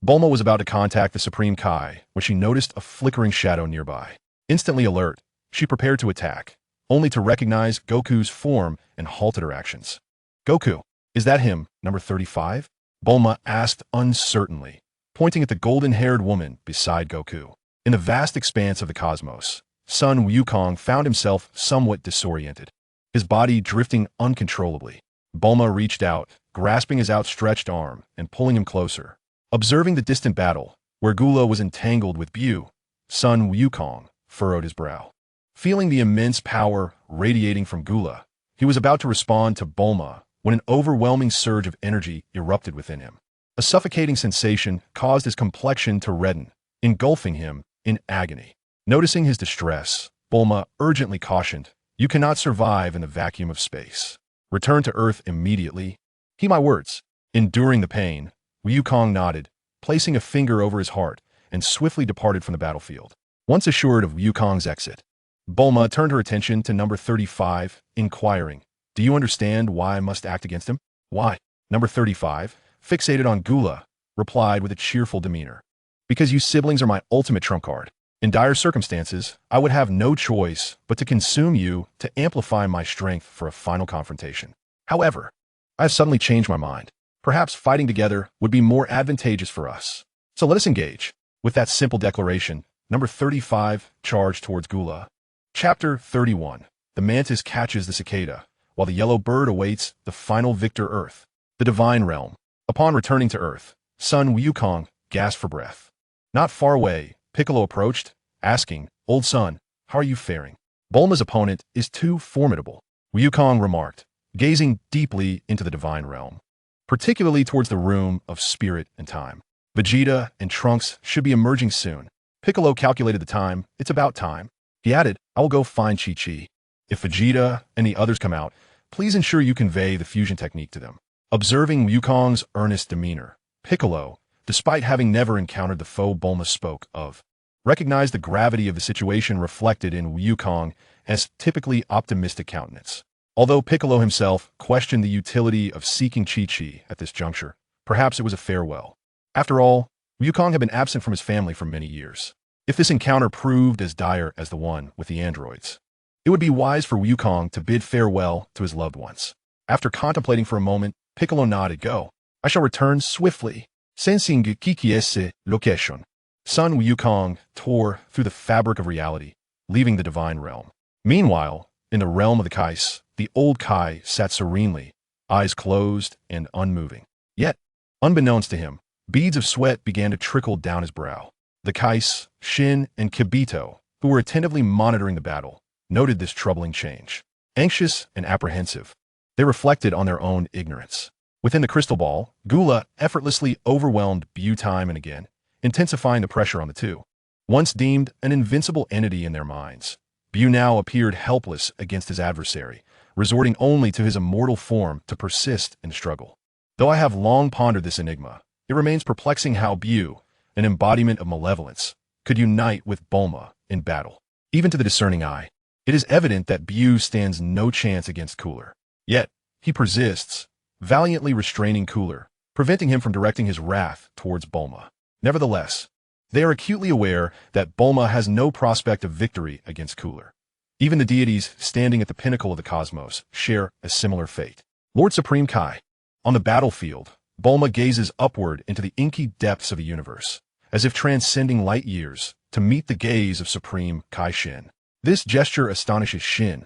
Bulma was about to contact the Supreme Kai when she noticed a flickering shadow nearby. Instantly alert, she prepared to attack, only to recognize Goku's form and halted her actions. "Goku, is that him, number 35? Bulma asked uncertainly, pointing at the golden-haired woman beside Goku. In the vast expanse of the cosmos, Sun Wukong found himself somewhat disoriented, his body drifting uncontrollably. Bulma reached out, grasping his outstretched arm and pulling him closer. Observing the distant battle, where Gula was entangled with Bu, Sun Wukong furrowed his brow. Feeling the immense power radiating from Gula, he was about to respond to Bulma when an overwhelming surge of energy erupted within him. A suffocating sensation caused his complexion to redden, engulfing him in agony. Noticing his distress, Bulma urgently cautioned, "You cannot survive in the vacuum of space. Return to Earth immediately." "Heed my words." Enduring the pain, Wukong nodded, placing a finger over his heart, and swiftly departed from the battlefield. Once assured of Wukong's exit, Bulma turned her attention to number 35, inquiring, "Do you understand why I must act against him?" "Why?" Number 35, fixated on Gula, replied with a cheerful demeanor. "Because you siblings are my ultimate trump card. In dire circumstances, I would have no choice but to consume you to amplify my strength for a final confrontation. However, I have suddenly changed my mind. Perhaps fighting together would be more advantageous for us. So let us engage." With that simple declaration, number 35 charged towards Gula. Chapter 31. The mantis catches the cicada, while the yellow bird awaits the final victor Earth. The Divine Realm. Upon returning to Earth, Sun Wukong gasped for breath. Not far away, Piccolo approached, asking, "Old son, how are you faring?" "Bulma's opponent is too formidable," Wukong remarked, gazing deeply into the Divine Realm, particularly towards the room of spirit and time. "Vegeta and Trunks should be emerging soon." Piccolo calculated the time. "It's about time." He added, "I will go find Chi-Chi. If Vegeta and the others come out, please ensure you convey the fusion technique to them." Observing Wukong's earnest demeanor, Piccolo, despite having never encountered the foe Bulma spoke of, recognized the gravity of the situation reflected in Wukong as typically optimistic countenance. Although Piccolo himself questioned the utility of seeking Chi-Chi at this juncture, perhaps it was a farewell. After all, Wukong had been absent from his family for many years. If this encounter proved as dire as the one with the androids, it would be wise for Wukong to bid farewell to his loved ones. After contemplating for a moment, Piccolo nodded. "Go. I shall return swiftly." Sensing Kikiese location, Sun Wukong tore through the fabric of reality, leaving the Divine Realm. Meanwhile, in the realm of the Kais, the old Kai sat serenely, eyes closed and unmoving. Yet, unbeknownst to him, beads of sweat began to trickle down his brow. The Kais, Shin, and Kibito, who were attentively monitoring the battle, noted this troubling change. Anxious and apprehensive, they reflected on their own ignorance. Within the crystal ball, Gula effortlessly overwhelmed Bu time and again, intensifying the pressure on the two. Once deemed an invincible entity in their minds, Bu now appeared helpless against his adversary, resorting only to his immortal form to persist in the struggle. Though I have long pondered this enigma, it remains perplexing how Bu, an embodiment of malevolence, could unite with Bulma in battle. Even to the discerning eye, it is evident that Bu stands no chance against Cooler. Yet, he persists, valiantly restraining Cooler, preventing him from directing his wrath towards Bulma. Nevertheless, they are acutely aware that Bulma has no prospect of victory against Cooler. Even the deities standing at the pinnacle of the cosmos share a similar fate. Lord Supreme Kai. On the battlefield, Bulma gazes upward into the inky depths of the universe, as if transcending light years to meet the gaze of Supreme Kai Shin. This gesture astonishes Shin.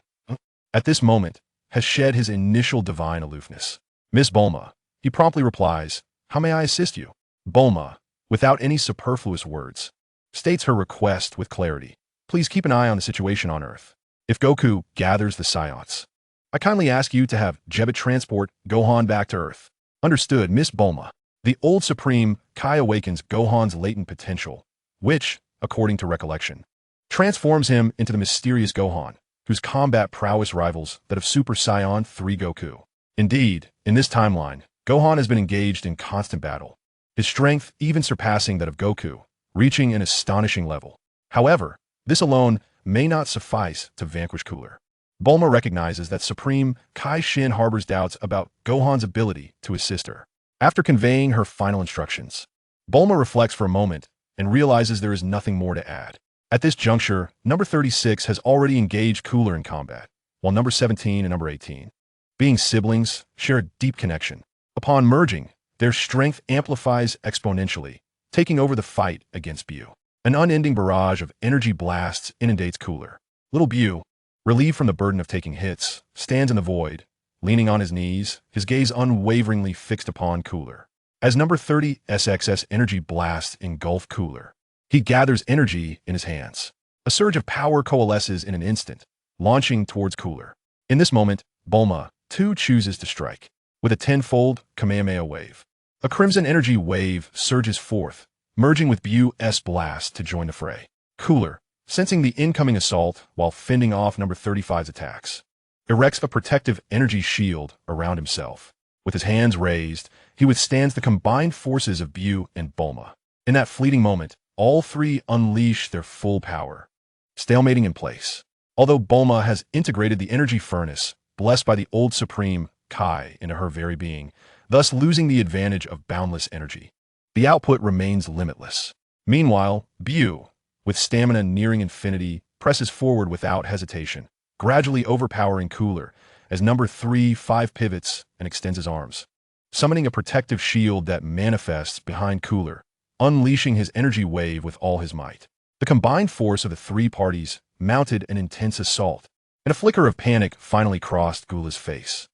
At this moment, has shed his initial divine aloofness. "Miss Bulma," he promptly replies, "How may I assist you?" Bulma, without any superfluous words, states her request with clarity. "Please keep an eye on the situation on Earth. If Goku gathers the Saiyans, I kindly ask you to have Jebbit transport Gohan back to Earth." "Understood, Miss Bulma." The old Supreme Kai awakens Gohan's latent potential, which, according to recollection, transforms him into the mysterious Gohan, whose combat prowess rivals that of Super Saiyan 3 Goku. Indeed, in this timeline, Gohan has been engaged in constant battle, his strength even surpassing that of Goku, reaching an astonishing level. However, this alone may not suffice to vanquish Cooler. Bulma recognizes that Supreme Kai Shin harbors doubts about Gohan's ability to assist her. After conveying her final instructions, Bulma reflects for a moment and realizes there is nothing more to add. At this juncture, number 36 has already engaged Cooler in combat, while number 17 and number 18, being siblings, share a deep connection. Upon merging, their strength amplifies exponentially, taking over the fight against Bu. An unending barrage of energy blasts inundates Cooler. Little Bu, relieved from the burden of taking hits, stands in the void, leaning on his knees, his gaze unwaveringly fixed upon Cooler. As number 30 SXS energy blasts engulf Cooler, he gathers energy in his hands. A surge of power coalesces in an instant, launching towards Cooler. In this moment, Bulma, too, chooses to strike. With a tenfold Kamehameha wave. A crimson energy wave surges forth, merging with Bu's blast to join the fray. Cooler, sensing the incoming assault while fending off number 35's attacks, erects a protective energy shield around himself. With his hands raised, he withstands the combined forces of Bu and Bulma. In that fleeting moment, all three unleash their full power, stalemating in place. Although Bulma has integrated the energy furnace, blessed by the old Supreme Kai into her very being, thus losing the advantage of boundless energy, the output remains limitless. Meanwhile, Bu, with stamina nearing infinity, presses forward without hesitation, gradually overpowering Cooler as number 35 pivots and extends his arms, summoning a protective shield that manifests behind Cooler, unleashing his energy wave with all his might. The combined force of the three parties mounted an intense assault, and a flicker of panic finally crossed Gula's face.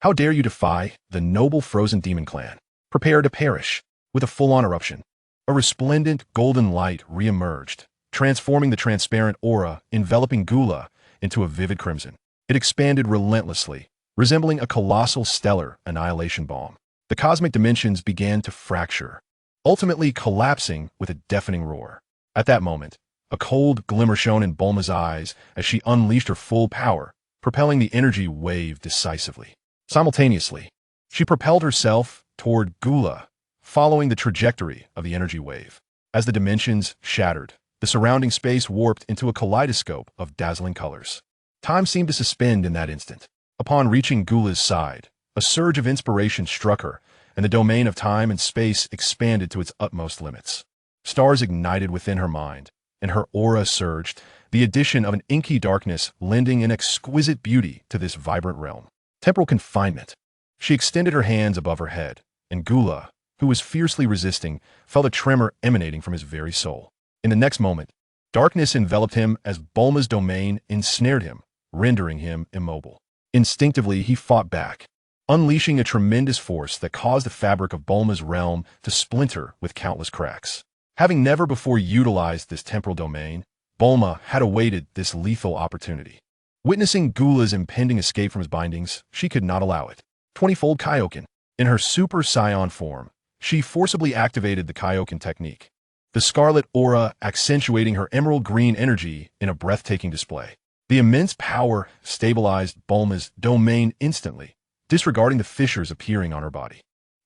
How dare you defy the noble frozen demon clan? Prepare to perish. With a full-on eruption, a resplendent golden light re-emerged, transforming the transparent aura enveloping Gula into a vivid crimson. It expanded relentlessly, resembling a colossal stellar annihilation bomb. The cosmic dimensions began to fracture, ultimately collapsing with a deafening roar. At that moment, a cold glimmer shone in Bulma's eyes as she unleashed her full power, propelling the energy wave decisively. Simultaneously, she propelled herself toward Gula, following the trajectory of the energy wave. As the dimensions shattered, the surrounding space warped into a kaleidoscope of dazzling colors. Time seemed to suspend in that instant. Upon reaching Gula's side, a surge of inspiration struck her, and the domain of time and space expanded to its utmost limits. Stars ignited within her mind, and her aura surged, the addition of an inky darkness lending an exquisite beauty to this vibrant realm. Temporal confinement. She extended her hands above her head, and Gula, who was fiercely resisting, felt a tremor emanating from his very soul. In the next moment, darkness enveloped him as Bulma's domain ensnared him, rendering him immobile. Instinctively, he fought back, unleashing a tremendous force that caused the fabric of Bulma's realm to splinter with countless cracks. Having never before utilized this temporal domain, Bulma had awaited this lethal opportunity. Witnessing Gula's impending escape from his bindings, she could not allow it. 20-fold Kaioken. In her Super Saiyan form, she forcibly activated the Kaioken technique, the scarlet aura accentuating her emerald green energy in a breathtaking display. The immense power stabilized Bulma's domain instantly, disregarding the fissures appearing on her body.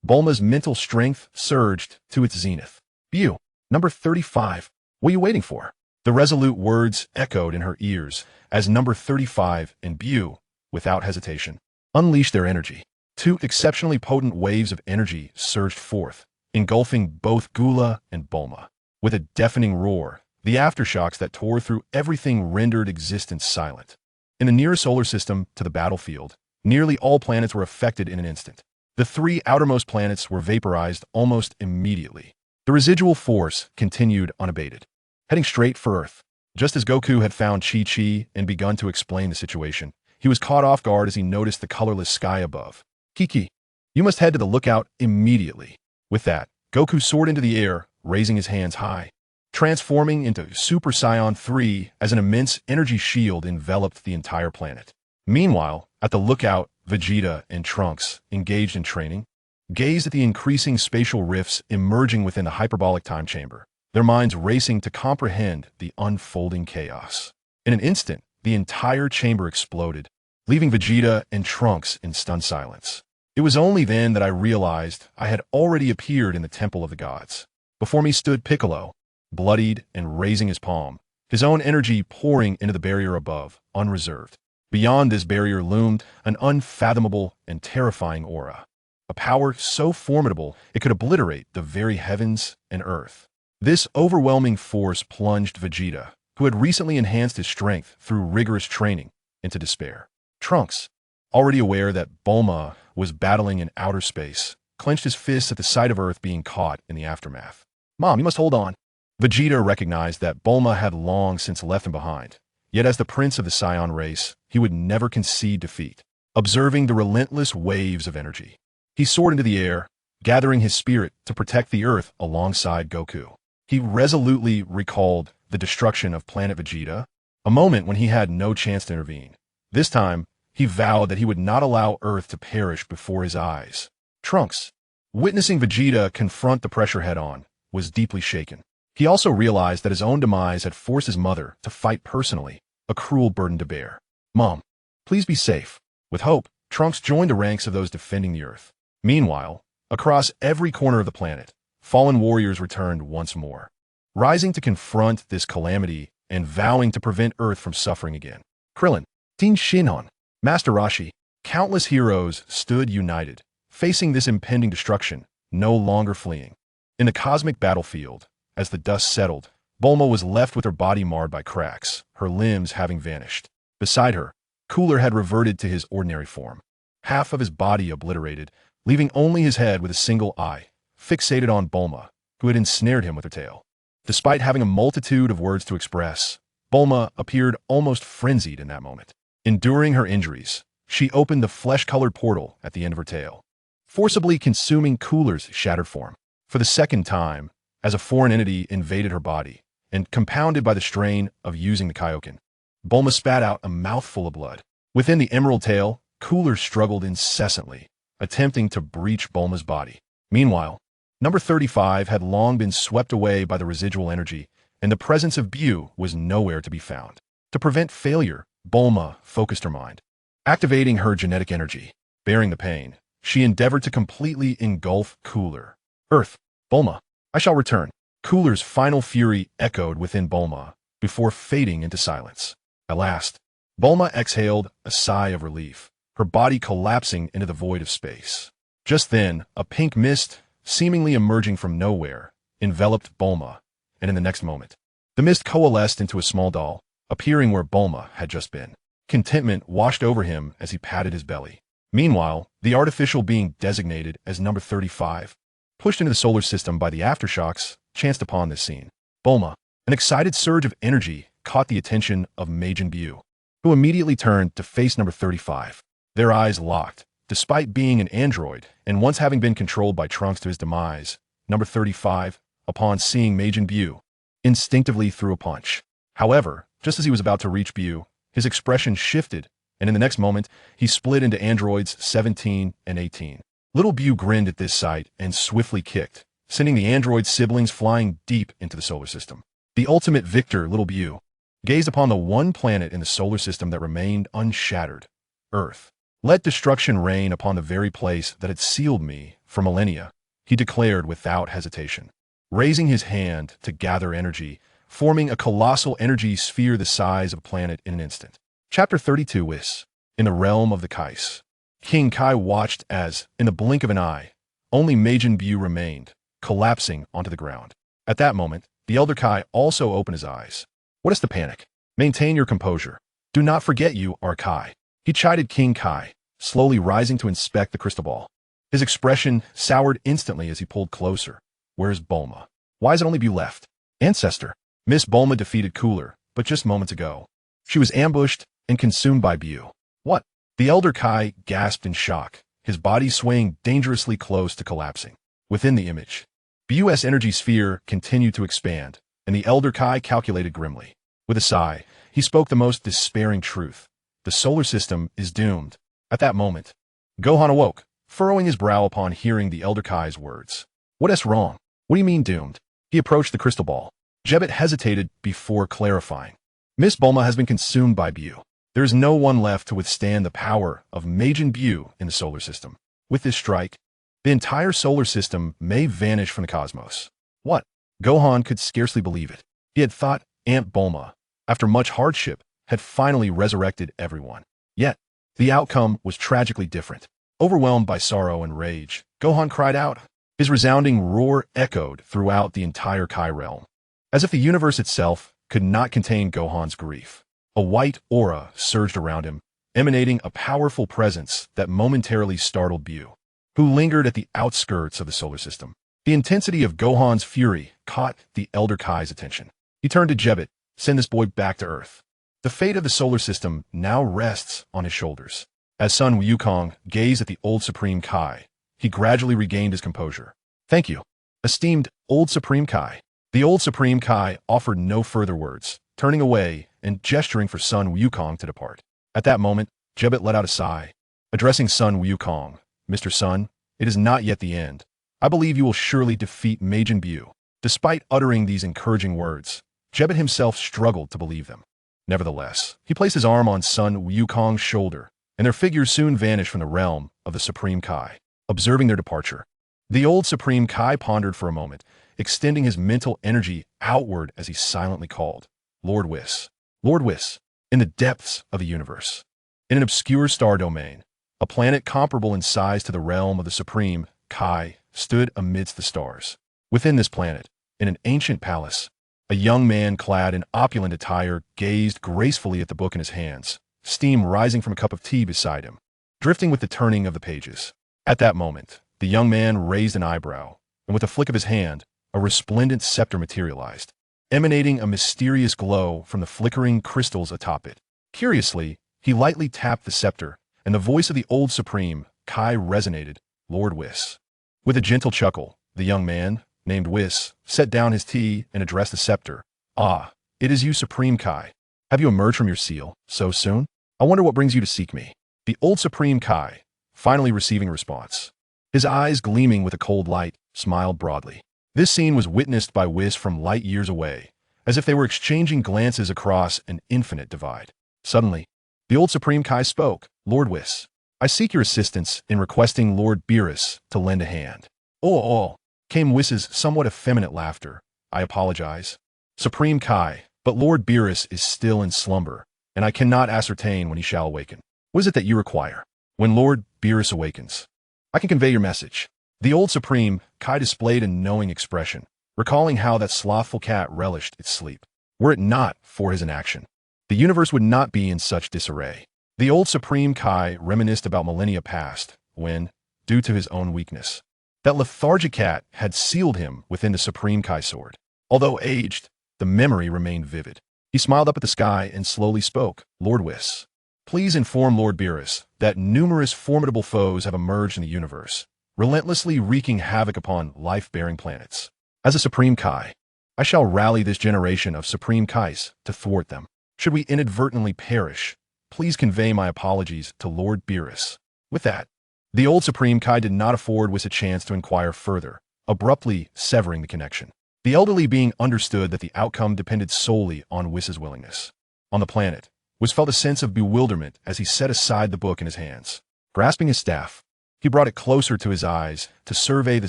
Bulma's mental strength surged to its zenith. Bu, number 35, what are you waiting for? The resolute words echoed in her ears as number 35 and Bu, without hesitation, unleashed their energy. Two exceptionally potent waves of energy surged forth, engulfing both Gula and Bulma. With a deafening roar, the aftershocks that tore through everything rendered existence silent. In the nearest solar system to the battlefield, nearly all planets were affected in an instant. The three outermost planets were vaporized almost immediately. The residual force continued unabated, heading straight for Earth. Just as Goku had found Chi-Chi and begun to explain the situation, he was caught off guard as he noticed the colorless sky above. Kiki, you must head to the lookout immediately. With that, Goku soared into the air, raising his hands high, transforming into Super Saiyan 3 as an immense energy shield enveloped the entire planet. Meanwhile, at the lookout, Vegeta and Trunks, engaged in training, gazed at the increasing spatial rifts emerging within the hyperbolic time chamber, their minds racing to comprehend the unfolding chaos. In an instant, the entire chamber exploded, leaving Vegeta and Trunks in stunned silence. It was only then that I realized I had already appeared in the temple of the gods. Before me stood Piccolo, bloodied and raising his palm, his own energy pouring into the barrier above, unreserved. Beyond this barrier loomed an unfathomable and terrifying aura, a power so formidable it could obliterate the very heavens and earth. This overwhelming force plunged Vegeta, who had recently enhanced his strength through rigorous training, into despair. Trunks, already aware that Bulma was battling in outer space, clenched his fists at the sight of Earth being caught in the aftermath. "Mom, you must hold on." Vegeta recognized that Bulma had long since left him behind, yet as the prince of the Saiyan race, he would never concede defeat. Observing the relentless waves of energy, he soared into the air, gathering his spirit to protect the Earth alongside Goku. He resolutely recalled the destruction of planet Vegeta, a moment when he had no chance to intervene. This time, he vowed that he would not allow Earth to perish before his eyes. Trunks, witnessing Vegeta confront the pressure head-on, was deeply shaken. He also realized that his own demise had forced his mother to fight personally, a cruel burden to bear. "Mom, please be safe." With hope, Trunks joined the ranks of those defending the Earth. Meanwhile, across every corner of the planet, fallen warriors returned once more, rising to confront this calamity and vowing to prevent Earth from suffering again. Krillin, Teen Shinhan, Master Roshi, countless heroes stood united, facing this impending destruction, no longer fleeing. In the cosmic battlefield, as the dust settled, Bulma was left with her body marred by cracks, her limbs having vanished. Beside her, Cooler had reverted to his ordinary form, half of his body obliterated, leaving only his head with a single eye, fixated on Bulma, who had ensnared him with her tail. Despite having a multitude of words to express, Bulma appeared almost frenzied in that moment. Enduring her injuries, she opened the flesh-colored portal at the end of her tail, forcibly consuming Cooler's shattered form. For the second time, as a foreign entity invaded her body, and compounded by the strain of using the Kaioken, Bulma spat out a mouthful of blood. Within the emerald tail, Cooler struggled incessantly, attempting to breach Bulma's body. Meanwhile, number 35 had long been swept away by the residual energy, and the presence of Bu was nowhere to be found. To prevent failure, Bulma focused her mind. Activating her genetic energy, bearing the pain, she endeavored to completely engulf Cooler. "Earth, Bulma, I shall return." Cooler's final fury echoed within Bulma before fading into silence. At last, Bulma exhaled a sigh of relief, her body collapsing into the void of space. Just then, a pink mist, seemingly emerging from nowhere, enveloped Bulma, and in the next moment, the mist coalesced into a small doll, appearing where Bulma had just been. Contentment washed over him as he patted his belly. Meanwhile, the artificial being designated as number 35, pushed into the solar system by the aftershocks, chanced upon this scene. Bulma, an excited surge of energy, caught the attention of Majin Buu, who immediately turned to face number 35. Their eyes locked. Despite being an android, and once having been controlled by Trunks to his demise, number 35, upon seeing Majin Buu, instinctively threw a punch. However, just as he was about to reach Buu, his expression shifted, and in the next moment, he split into androids 17 and 18. Little Bu grinned at this sight and swiftly kicked, sending the android siblings flying deep into the solar system. The ultimate victor, Little Bu, gazed upon the one planet in the solar system that remained unshattered, Earth. "Let destruction reign upon the very place that had sealed me for millennia," he declared without hesitation, raising his hand to gather energy, forming a colossal energy sphere the size of a planet in an instant. Chapter 32 is, in the realm of the Kais. King Kai watched as, in the blink of an eye, only Majin Buu remained, collapsing onto the ground. At that moment, the Elder Kai also opened his eyes. "What is the panic? Maintain your composure. Do not forget you are Kai," he chided King Kai, slowly rising to inspect the crystal ball. His expression soured instantly as he pulled closer. "Where's Bulma? Why is it only Bu left?" "Ancestor." Miss Bulma defeated Cooler, but just moments ago. She was ambushed and consumed by Bu. "What?" The Elder Kai gasped in shock, his body swaying dangerously close to collapsing. Within the image, Bu's energy sphere continued to expand, and the Elder Kai calculated grimly. With a sigh, he spoke the most despairing truth. "The solar system is doomed." At that moment, Gohan awoke, furrowing his brow upon hearing the Elder Kai's words. "What is wrong? What do you mean doomed?" He approached the crystal ball. Jebbet hesitated before clarifying. "Miss Bulma has been consumed by Bu. There is no one left to withstand the power of Majin Bu in the solar system." With this strike, the entire solar system may vanish from the cosmos. What? Gohan could scarcely believe it. He had thought Aunt Bulma, after much hardship, had finally resurrected everyone. Yet, the outcome was tragically different. Overwhelmed by sorrow and rage, Gohan cried out. His resounding roar echoed throughout the entire Kai realm, as if the universe itself could not contain Gohan's grief. A white aura surged around him, emanating a powerful presence that momentarily startled Bu, who lingered at the outskirts of the solar system. The intensity of Gohan's fury caught the Elder Kai's attention. He turned to Jebbet. Send this boy back to Earth. The fate of the solar system now rests on his shoulders. As Sun Wukong gazed at the old Supreme Kai, he gradually regained his composure. Thank you, esteemed old Supreme Kai. The old Supreme Kai offered no further words, turning away and gesturing for Sun Wukong to depart. At that moment, Jebbet let out a sigh. Addressing Sun Wukong, Mr. Sun, it is not yet the end. I believe you will surely defeat Majin Bu. Despite uttering these encouraging words, Jebbet himself struggled to believe them. Nevertheless, he placed his arm on Sun Wukong's shoulder, and their figures soon vanished from the realm of the Supreme Kai. Observing their departure, the old Supreme Kai pondered for a moment, extending his mental energy outward as he silently called, Lord Whis. Lord Whis, in the depths of the universe. In an obscure star domain, a planet comparable in size to the realm of the Supreme Kai stood amidst the stars. Within this planet, in an ancient palace, a young man clad in opulent attire gazed gracefully at the book in his hands, steam rising from a cup of tea beside him, drifting with the turning of the pages. At that moment, the young man raised an eyebrow, and with a flick of his hand, a resplendent scepter materialized, emanating a mysterious glow from the flickering crystals atop it. Curiously, he lightly tapped the scepter, and the voice of the old Supreme Kai resonated, Lord Whis. With a gentle chuckle, the young man, named Whis, set down his tea and addressed the scepter. Ah, it is you, Supreme Kai. Have you emerged from your seal so soon? I wonder what brings you to seek me. The old Supreme Kai, finally receiving a response, his eyes gleaming with a cold light, smiled broadly. This scene was witnessed by Whis from light years away, as if they were exchanging glances across an infinite divide. Suddenly, the old Supreme Kai spoke. Lord Whis, I seek your assistance in requesting Lord Beerus to lend a hand. Oh, came Whis's somewhat effeminate laughter. I apologize, Supreme Kai, but Lord Beerus is still in slumber, and I cannot ascertain when he shall awaken. What is it that you require? When Lord Beerus awakens, I can convey your message. The old Supreme Kai displayed a knowing expression, recalling how that slothful cat relished its sleep. Were it not for his inaction, the universe would not be in such disarray. The old Supreme Kai reminisced about millennia past, when, due to his own weakness, that lethargic cat had sealed him within the Supreme Kai sword. Although aged, the memory remained vivid. He smiled up at the sky and slowly spoke. Lord Whis, please inform Lord Beerus that numerous formidable foes have emerged in the universe, relentlessly wreaking havoc upon life-bearing planets. As a Supreme Kai, I shall rally this generation of Supreme Kais to thwart them. Should we inadvertently perish, please convey my apologies to Lord Beerus. With that, the old Supreme Kai did not afford Whis a chance to inquire further, abruptly severing the connection. The elderly being understood that the outcome depended solely on Whis's willingness. On the planet, Whis felt a sense of bewilderment as he set aside the book in his hands. Grasping his staff, he brought it closer to his eyes to survey the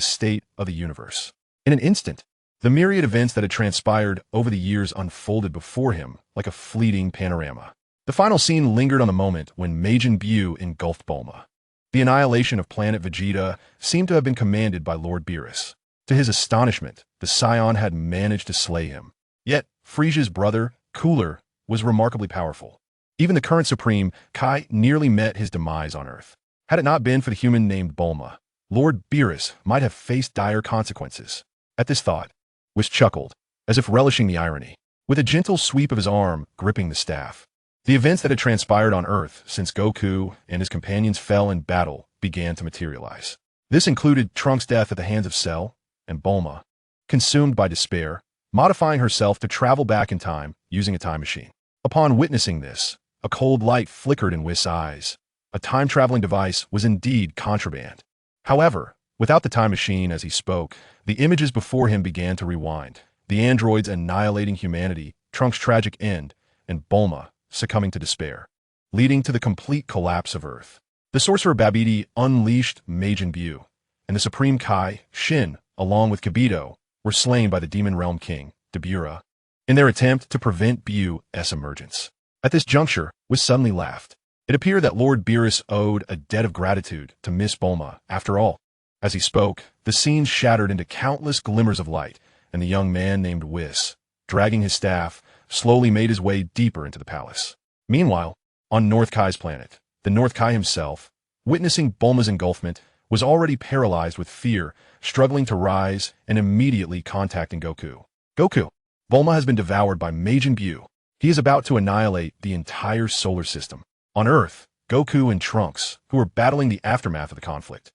state of the universe. In an instant, the myriad events that had transpired over the years unfolded before him like a fleeting panorama. The final scene lingered on the moment when Majin Bu engulfed Bulma. The annihilation of planet Vegeta seemed to have been commanded by Lord Beerus. To his astonishment, the Saiyan had managed to slay him. Yet, Frisia's brother, Cooler, was remarkably powerful. Even the current Supreme Kai nearly met his demise on Earth. Had it not been for the human named Bulma, Lord Beerus might have faced dire consequences. At this thought, Whis chuckled, as if relishing the irony, with a gentle sweep of his arm gripping the staff. The events that had transpired on Earth since Goku and his companions fell in battle began to materialize. This included Trunks' death at the hands of Cell, and Bulma, consumed by despair, modifying herself to travel back in time using a time machine. Upon witnessing this, a cold light flickered in Whis' eyes. A time-traveling device was indeed contraband. However, without the time machine as he spoke, the images before him began to rewind. The androids annihilating humanity, Trunks' tragic end, and Bulma succumbing to despair, leading to the complete collapse of Earth. The sorcerer Babidi unleashed Majin Buu, and the supreme Kai, Shin, along with Kibito, were slain by the Demon Realm King, Dabura, in their attempt to prevent Bu's emergence. At this juncture, Whis suddenly laughed. It appeared that Lord Beerus owed a debt of gratitude to Miss Bulma, after all. As he spoke, the scene shattered into countless glimmers of light, and the young man named Whis, dragging his staff, slowly made his way deeper into the palace. Meanwhile, on North Kai's planet, the North Kai himself, witnessing Bulma's engulfment, was already paralyzed with fear, struggling to rise and immediately contacting Goku. Goku, Bulma has been devoured by Majin Buu. He is about to annihilate the entire solar system. On Earth, Goku and Trunks, who were battling the aftermath of the conflict,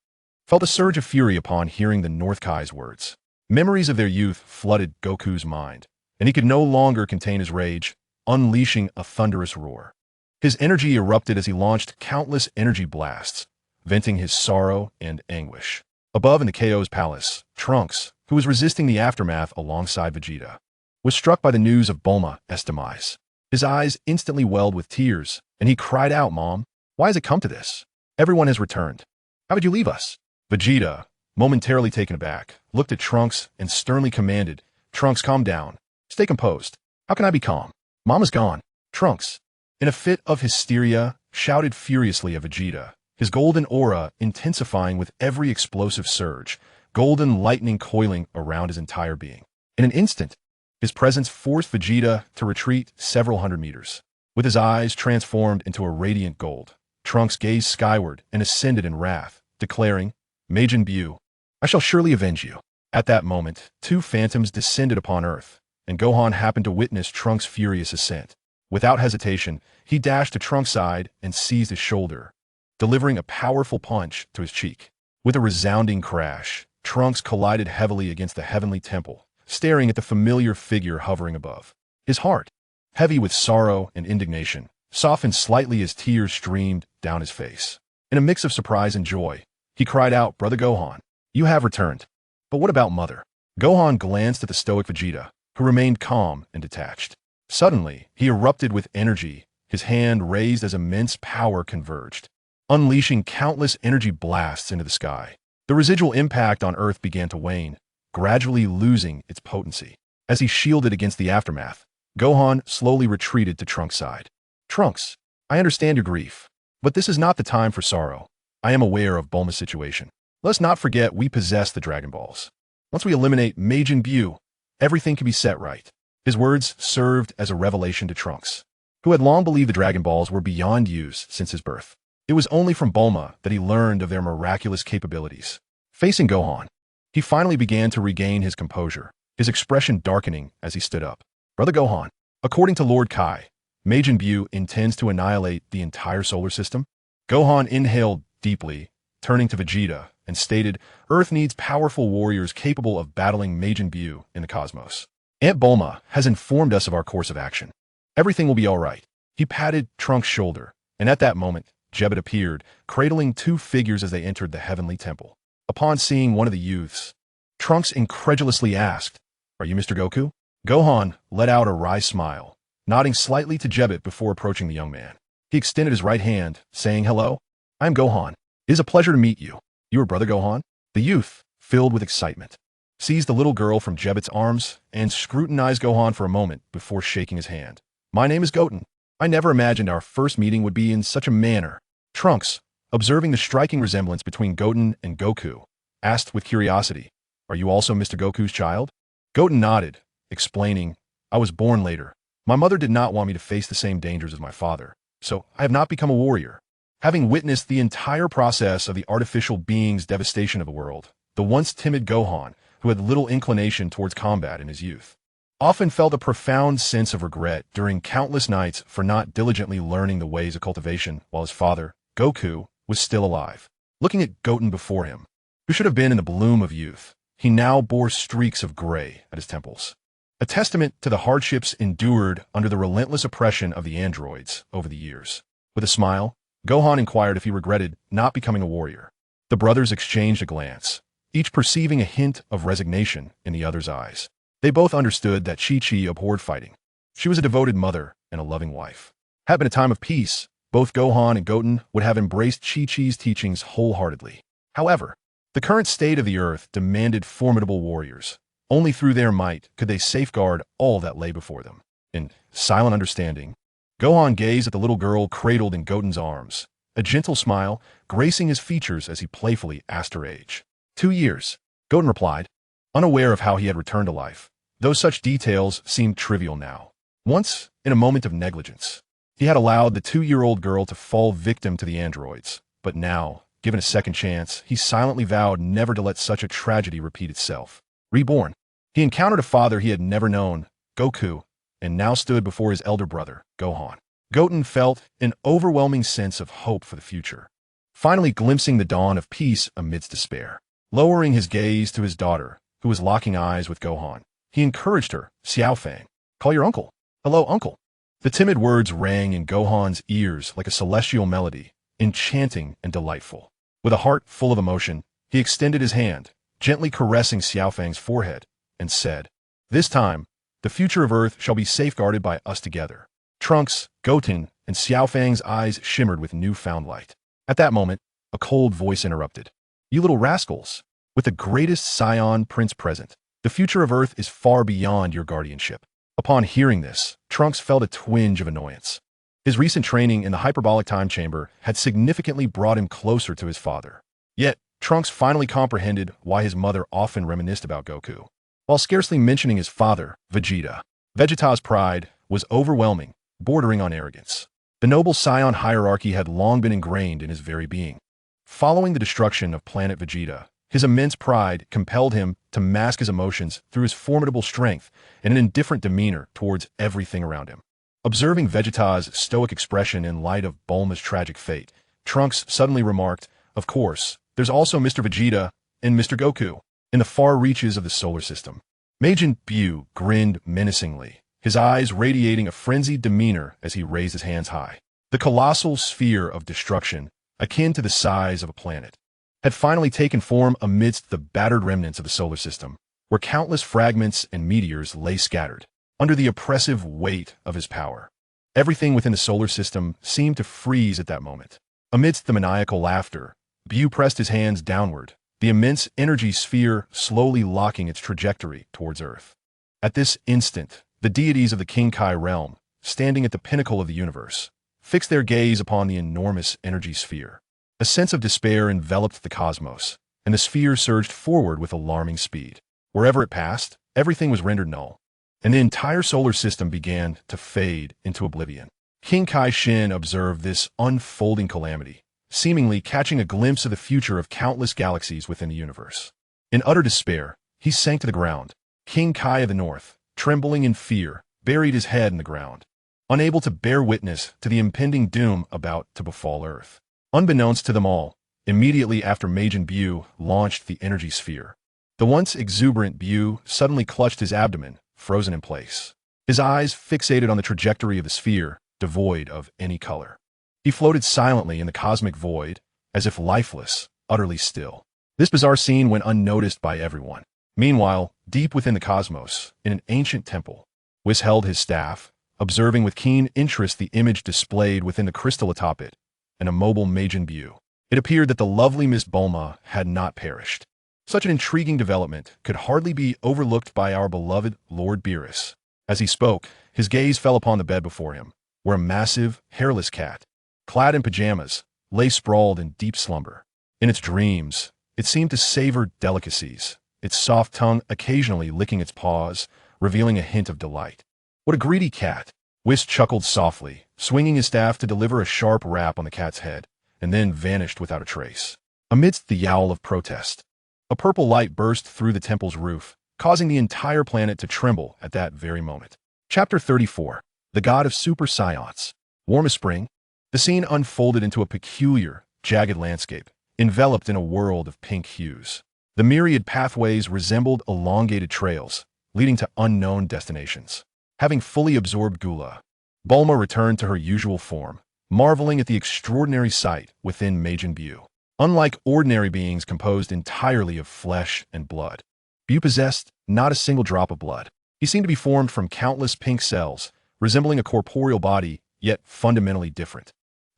felt a surge of fury upon hearing the North Kai's words. Memories of their youth flooded Goku's mind, and he could no longer contain his rage, unleashing a thunderous roar. His energy erupted as he launched countless energy blasts, venting his sorrow and anguish. Above in the KO's palace, Trunks, who was resisting the aftermath alongside Vegeta, was struck by the news of Bulma's demise. His eyes instantly welled with tears, and he cried out, "Mom, why has it come to this? Everyone has returned. How would you leave us?" Vegeta, momentarily taken aback, looked at Trunks and sternly commanded, "Trunks, calm down. Stay composed. How can I be calm? Mom is gone." Trunks, in a fit of hysteria, shouted furiously at Vegeta, his golden aura intensifying with every explosive surge, golden lightning coiling around his entire being. In an instant, his presence forced Vegeta to retreat several hundred meters. With his eyes transformed into a radiant gold, Trunks gazed skyward and ascended in wrath, declaring, "Majin Buu, I shall surely avenge you." At that moment, two phantoms descended upon Earth, and Gohan happened to witness Trunks' furious ascent. Without hesitation, he dashed to Trunks' side and seized his shoulder, delivering a powerful punch to his cheek. With a resounding crash, Trunks collided heavily against the heavenly temple, staring at the familiar figure hovering above. His heart, heavy with sorrow and indignation, softened slightly as tears streamed down his face. In a mix of surprise and joy, he cried out, "Brother Gohan, you have returned. But what about Mother?" Gohan glanced at the stoic Vegeta, who remained calm and detached. Suddenly, he erupted with energy, his hand raised as immense power converged, unleashing countless energy blasts into the sky. The residual impact on Earth began to wane, gradually losing its potency. As he shielded against the aftermath, Gohan slowly retreated to Trunks' side. "Trunks, I understand your grief, but this is not the time for sorrow. I am aware of Bulma's situation. Let's not forget we possess the Dragon Balls. Once we eliminate Majin Buu, everything can be set right." His words served as a revelation to Trunks, who had long believed the Dragon Balls were beyond use since his birth. It was only from Bulma that he learned of their miraculous capabilities. Facing Gohan, he finally began to regain his composure, his expression darkening as he stood up. "Brother Gohan, according to Lord Kai, Majin Buu intends to annihilate the entire solar system?" Gohan inhaled deeply, turning to Vegeta, and stated, "Earth needs powerful warriors capable of battling Majin Buu in the cosmos. Aunt Bulma has informed us of our course of action. Everything will be all right." He patted Trunks' shoulder, and at that moment, Jebbet appeared, cradling two figures as they entered the heavenly temple. Upon seeing one of the youths, Trunks incredulously asked, "Are you Mr. Goku?" Gohan let out a wry smile, nodding slightly to Jebbet before approaching the young man. He extended his right hand, saying, "Hello, I am Gohan. It is a pleasure to meet you. You are Brother Gohan?" The youth, filled with excitement, seized the little girl from Jebbet's arms and scrutinized Gohan for a moment before shaking his hand. "My name is Goten. I never imagined our first meeting would be in such a manner." Trunks, observing the striking resemblance between Goten and Goku, asked with curiosity, "Are you also Mr. Goku's child?" Goten nodded, explaining, "I was born later. My mother did not want me to face the same dangers as my father, so I have not become a warrior." Having witnessed the entire process of the artificial being's devastation of the world, the once timid Gohan, who had little inclination towards combat in his youth, often felt a profound sense of regret during countless nights for not diligently learning the ways of cultivation while his father, Goku, was still alive. Looking at Goten before him, who should have been in the bloom of youth, he now bore streaks of gray at his temples, a testament to the hardships endured under the relentless oppression of the androids over the years. With a smile, Gohan inquired if he regretted not becoming a warrior. The brothers exchanged a glance, each perceiving a hint of resignation in the other's eyes. They both understood that Chi-Chi abhorred fighting. She was a devoted mother and a loving wife. Had been a time of peace, both Gohan and Goten would have embraced Chi-Chi's teachings wholeheartedly. However, the current state of the Earth demanded formidable warriors. Only through their might could they safeguard all that lay before them. In silent understanding, Gohan gazed at the little girl cradled in Goten's arms, a gentle smile gracing his features as he playfully asked her age. 2 years, Goten replied, unaware of how he had returned to life, though such details seemed trivial now. Once, in a moment of negligence, he had allowed the 2-year-old girl to fall victim to the androids, but now, given a second chance, he silently vowed never to let such a tragedy repeat itself. Reborn, he encountered a father he had never known, Goku, and now stood before his elder brother, Gohan. Goten felt an overwhelming sense of hope for the future, finally glimpsing the dawn of peace amidst despair. Lowering his gaze to his daughter, who was locking eyes with Gohan, he encouraged her, Xiaofang, call your uncle. Hello, uncle. The timid words rang in Gohan's ears like a celestial melody, enchanting and delightful. With a heart full of emotion, he extended his hand, gently caressing Xiaofang's forehead, and said, this time, the future of Earth shall be safeguarded by us together. Trunks, Goten, and Xiaofang's eyes shimmered with newfound light. At that moment, a cold voice interrupted. You little rascals, with the greatest Saiyan prince present, the future of Earth is far beyond your guardianship. Upon hearing this, Trunks felt a twinge of annoyance. His recent training in the hyperbolic time chamber had significantly brought him closer to his father. Yet, Trunks finally comprehended why his mother often reminisced about Goku. While scarcely mentioning his father, Vegeta's pride was overwhelming, bordering on arrogance. The noble Saiyan hierarchy had long been ingrained in his very being. Following the destruction of planet Vegeta, his immense pride compelled him to mask his emotions through his formidable strength and an indifferent demeanor towards everything around him. Observing Vegeta's stoic expression in light of Bulma's tragic fate, Trunks suddenly remarked, of course, there's also Mr. Vegeta and Mr. Goku in the far reaches of the solar system. Majin Buu grinned menacingly, his eyes radiating a frenzied demeanor as he raised his hands high. The colossal sphere of destruction, akin to the size of a planet, had finally taken form amidst the battered remnants of the solar system, where countless fragments and meteors lay scattered. Under the oppressive weight of his power, everything within the solar system seemed to freeze at that moment. Amidst the maniacal laughter, Bu pressed his hands downward, the immense energy sphere slowly locking its trajectory towards Earth. At this instant, the deities of the King Kai realm, standing at the pinnacle of the universe, fixed their gaze upon the enormous energy sphere. A sense of despair enveloped the cosmos, and the sphere surged forward with alarming speed. Wherever it passed, everything was rendered null, and the entire solar system began to fade into oblivion. King Kai Shin observed this unfolding calamity, seemingly catching a glimpse of the future of countless galaxies within the universe. In utter despair, he sank to the ground. King Kai of the North, trembling in fear, buried his head in the ground, unable to bear witness to the impending doom about to befall Earth. Unbeknownst to them all, immediately after Majin Buu launched the energy sphere, the once exuberant Bu suddenly clutched his abdomen, frozen in place. His eyes fixated on the trajectory of the sphere, devoid of any color. He floated silently in the cosmic void, as if lifeless, utterly still. This bizarre scene went unnoticed by everyone. Meanwhile, deep within the cosmos, in an ancient temple, Whis held his staff, observing with keen interest the image displayed within the crystal atop it, an immobile Majin Buu. It appeared that the lovely Miss Bulma had not perished. Such an intriguing development could hardly be overlooked by our beloved Lord Beerus. As he spoke, his gaze fell upon the bed before him, where a massive, hairless cat, clad in pajamas, lay sprawled in deep slumber. In its dreams, it seemed to savor delicacies, its soft tongue occasionally licking its paws, revealing a hint of delight. What a greedy cat! Whis chuckled softly, swinging his staff to deliver a sharp rap on the cat's head, and then vanished without a trace. Amidst the yowl of protest, a purple light burst through the temple's roof, causing the entire planet to tremble at that very moment. Chapter 34. The God of Super Saiyans. Warm as spring, the scene unfolded into a peculiar, jagged landscape, enveloped in a world of pink hues. The myriad pathways resembled elongated trails, leading to unknown destinations. Having fully absorbed Gula, Bulma returned to her usual form, marveling at the extraordinary sight within Majin Buu. Unlike ordinary beings composed entirely of flesh and blood, Bu possessed not a single drop of blood. He seemed to be formed from countless pink cells, resembling a corporeal body, yet fundamentally different.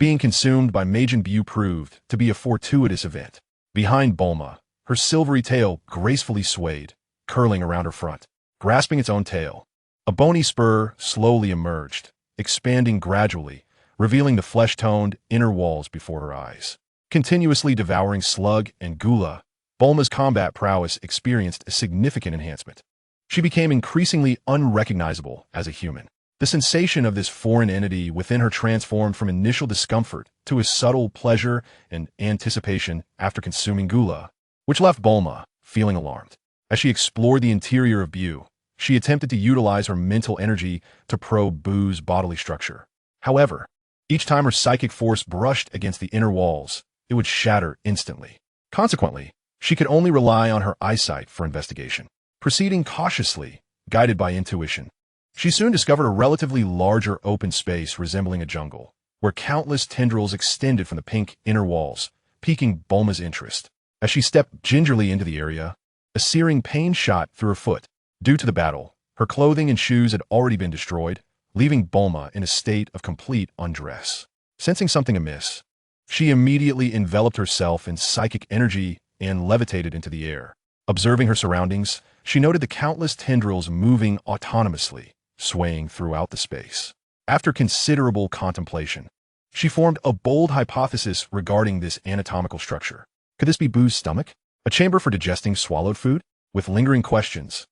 Being consumed by Majin Buu proved to be a fortuitous event. Behind Bulma, her silvery tail gracefully swayed, curling around her front, grasping its own tail. A bony spur slowly emerged, expanding gradually, revealing the flesh-toned inner walls before her eyes. Continuously devouring Slug and Gula, Bulma's combat prowess experienced a significant enhancement. She became increasingly unrecognizable as a human. The sensation of this foreign entity within her transformed from initial discomfort to a subtle pleasure and anticipation after consuming Gula, which left Bulma feeling alarmed. As she explored the interior of Buu, she attempted to utilize her mental energy to probe Buu's bodily structure. However, each time her psychic force brushed against the inner walls, it would shatter instantly. Consequently, she could only rely on her eyesight for investigation. Proceeding cautiously, guided by intuition, she soon discovered a relatively larger open space resembling a jungle, where countless tendrils extended from the pink inner walls, piquing Bulma's interest. As she stepped gingerly into the area, a searing pain shot through her foot. Due to the battle, her clothing and shoes had already been destroyed, leaving Bulma in a state of complete undress. Sensing something amiss, she immediately enveloped herself in psychic energy and levitated into the air. Observing her surroundings, she noted the countless tendrils moving autonomously, swaying throughout the space. After considerable contemplation, she formed a bold hypothesis regarding this anatomical structure. Could this be Buu's stomach? A chamber for digesting swallowed food? With lingering questions,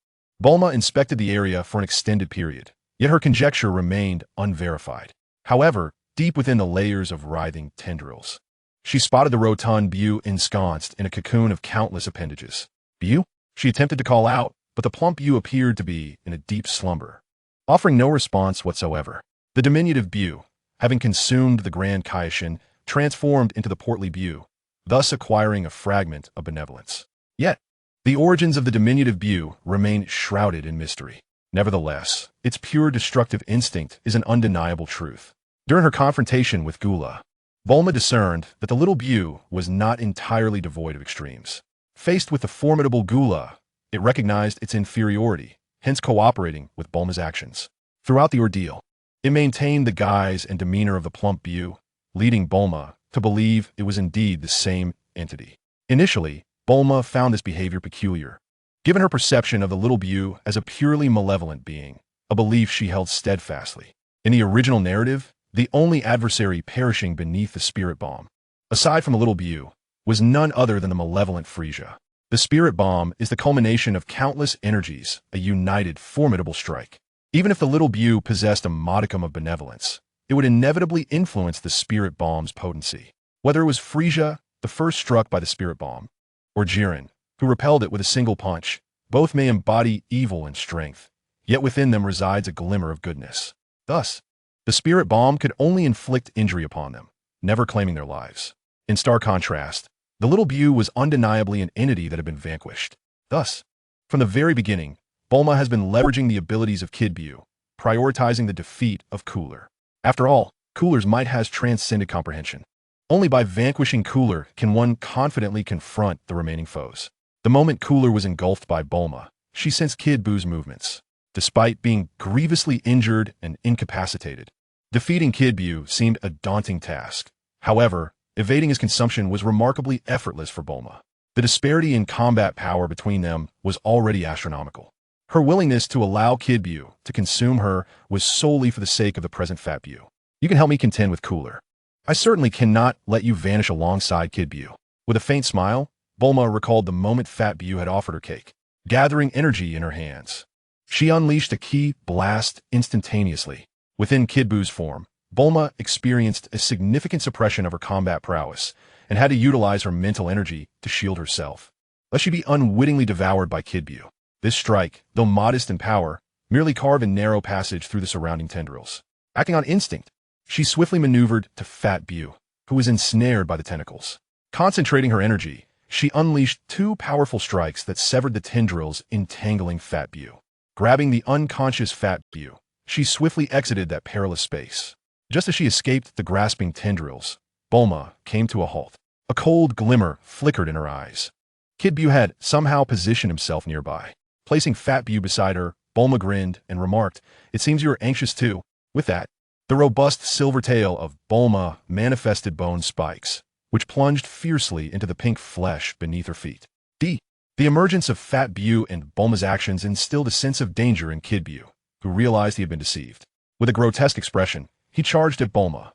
Bulma inspected the area for an extended period, yet her conjecture remained unverified. However, deep within the layers of writhing tendrils, she spotted the rotund Buu ensconced in a cocoon of countless appendages. Buu? She attempted to call out, but the plump Buu appeared to be in a deep slumber, offering no response whatsoever. The diminutive Buu, having consumed the Grand Kaishin, transformed into the portly Buu, thus acquiring a fragment of benevolence. Yet, the origins of the diminutive Buu remain shrouded in mystery. Nevertheless, its pure destructive instinct is an undeniable truth. During her confrontation with Gula, Bulma discerned that the little Buu was not entirely devoid of extremes. Faced with the formidable Gula, it recognized its inferiority, hence cooperating with Bulma's actions. Throughout the ordeal, it maintained the guise and demeanor of the plump Buu, leading Bulma to believe it was indeed the same entity. Initially, Bulma found this behavior peculiar. Given her perception of the little Buu as a purely malevolent being, a belief she held steadfastly. In the original narrative, the only adversary perishing beneath the spirit bomb, aside from the little Buu, was none other than the malevolent Frisia. The spirit bomb is the culmination of countless energies, a united, formidable strike. Even if the little Buu possessed a modicum of benevolence, it would inevitably influence the spirit bomb's potency. Whether it was Frisia, the first struck by the spirit bomb, or Jiren, who repelled it with a single punch, both may embody evil and strength, yet within them resides a glimmer of goodness. Thus, the spirit bomb could only inflict injury upon them, never claiming their lives. In stark contrast, the little Buu was undeniably an entity that had been vanquished. Thus, from the very beginning, Bulma has been leveraging the abilities of Kid Buu, prioritizing the defeat of Cooler. After all, Cooler's might has transcended comprehension. Only by vanquishing Cooler can one confidently confront the remaining foes. The moment Cooler was engulfed by Bulma, she sensed Kid Buu's movements. Despite being grievously injured and incapacitated, defeating Kid Buu seemed a daunting task. However, evading his consumption was remarkably effortless for Bulma. The disparity in combat power between them was already astronomical. Her willingness to allow Kid Buu to consume her was solely for the sake of the present fat Buu. You can help me contend with Cooler. I certainly cannot let you vanish alongside Kid Buu. With a faint smile, Bulma recalled the moment fat Buu had offered her cake. Gathering energy in her hands, she unleashed a ki blast instantaneously. Within Kid Buu's form, Bulma experienced a significant suppression of her combat prowess and had to utilize her mental energy to shield herself, lest she be unwittingly devoured by Kid Buu. This strike, though modest in power, merely carved a narrow passage through the surrounding tendrils. Acting on instinct, she swiftly maneuvered to fat Buu, who was ensnared by the tentacles. Concentrating her energy, she unleashed two powerful strikes that severed the tendrils entangling fat Buu. Grabbing the unconscious fat Buu, she swiftly exited that perilous space. Just as she escaped the grasping tendrils, Bulma came to a halt. A cold glimmer flickered in her eyes. Kid Buu had somehow positioned himself nearby. Placing fat Buu beside her, Bulma grinned and remarked, "It seems you are anxious too." With that, The robust silver tail of Bulma manifested bone spikes, which plunged fiercely into the pink flesh beneath her feet. The emergence of Fat Bu and Bulma's actions instilled a sense of danger in Kid Bu, who realized he had been deceived. With a grotesque expression, he charged at Bulma.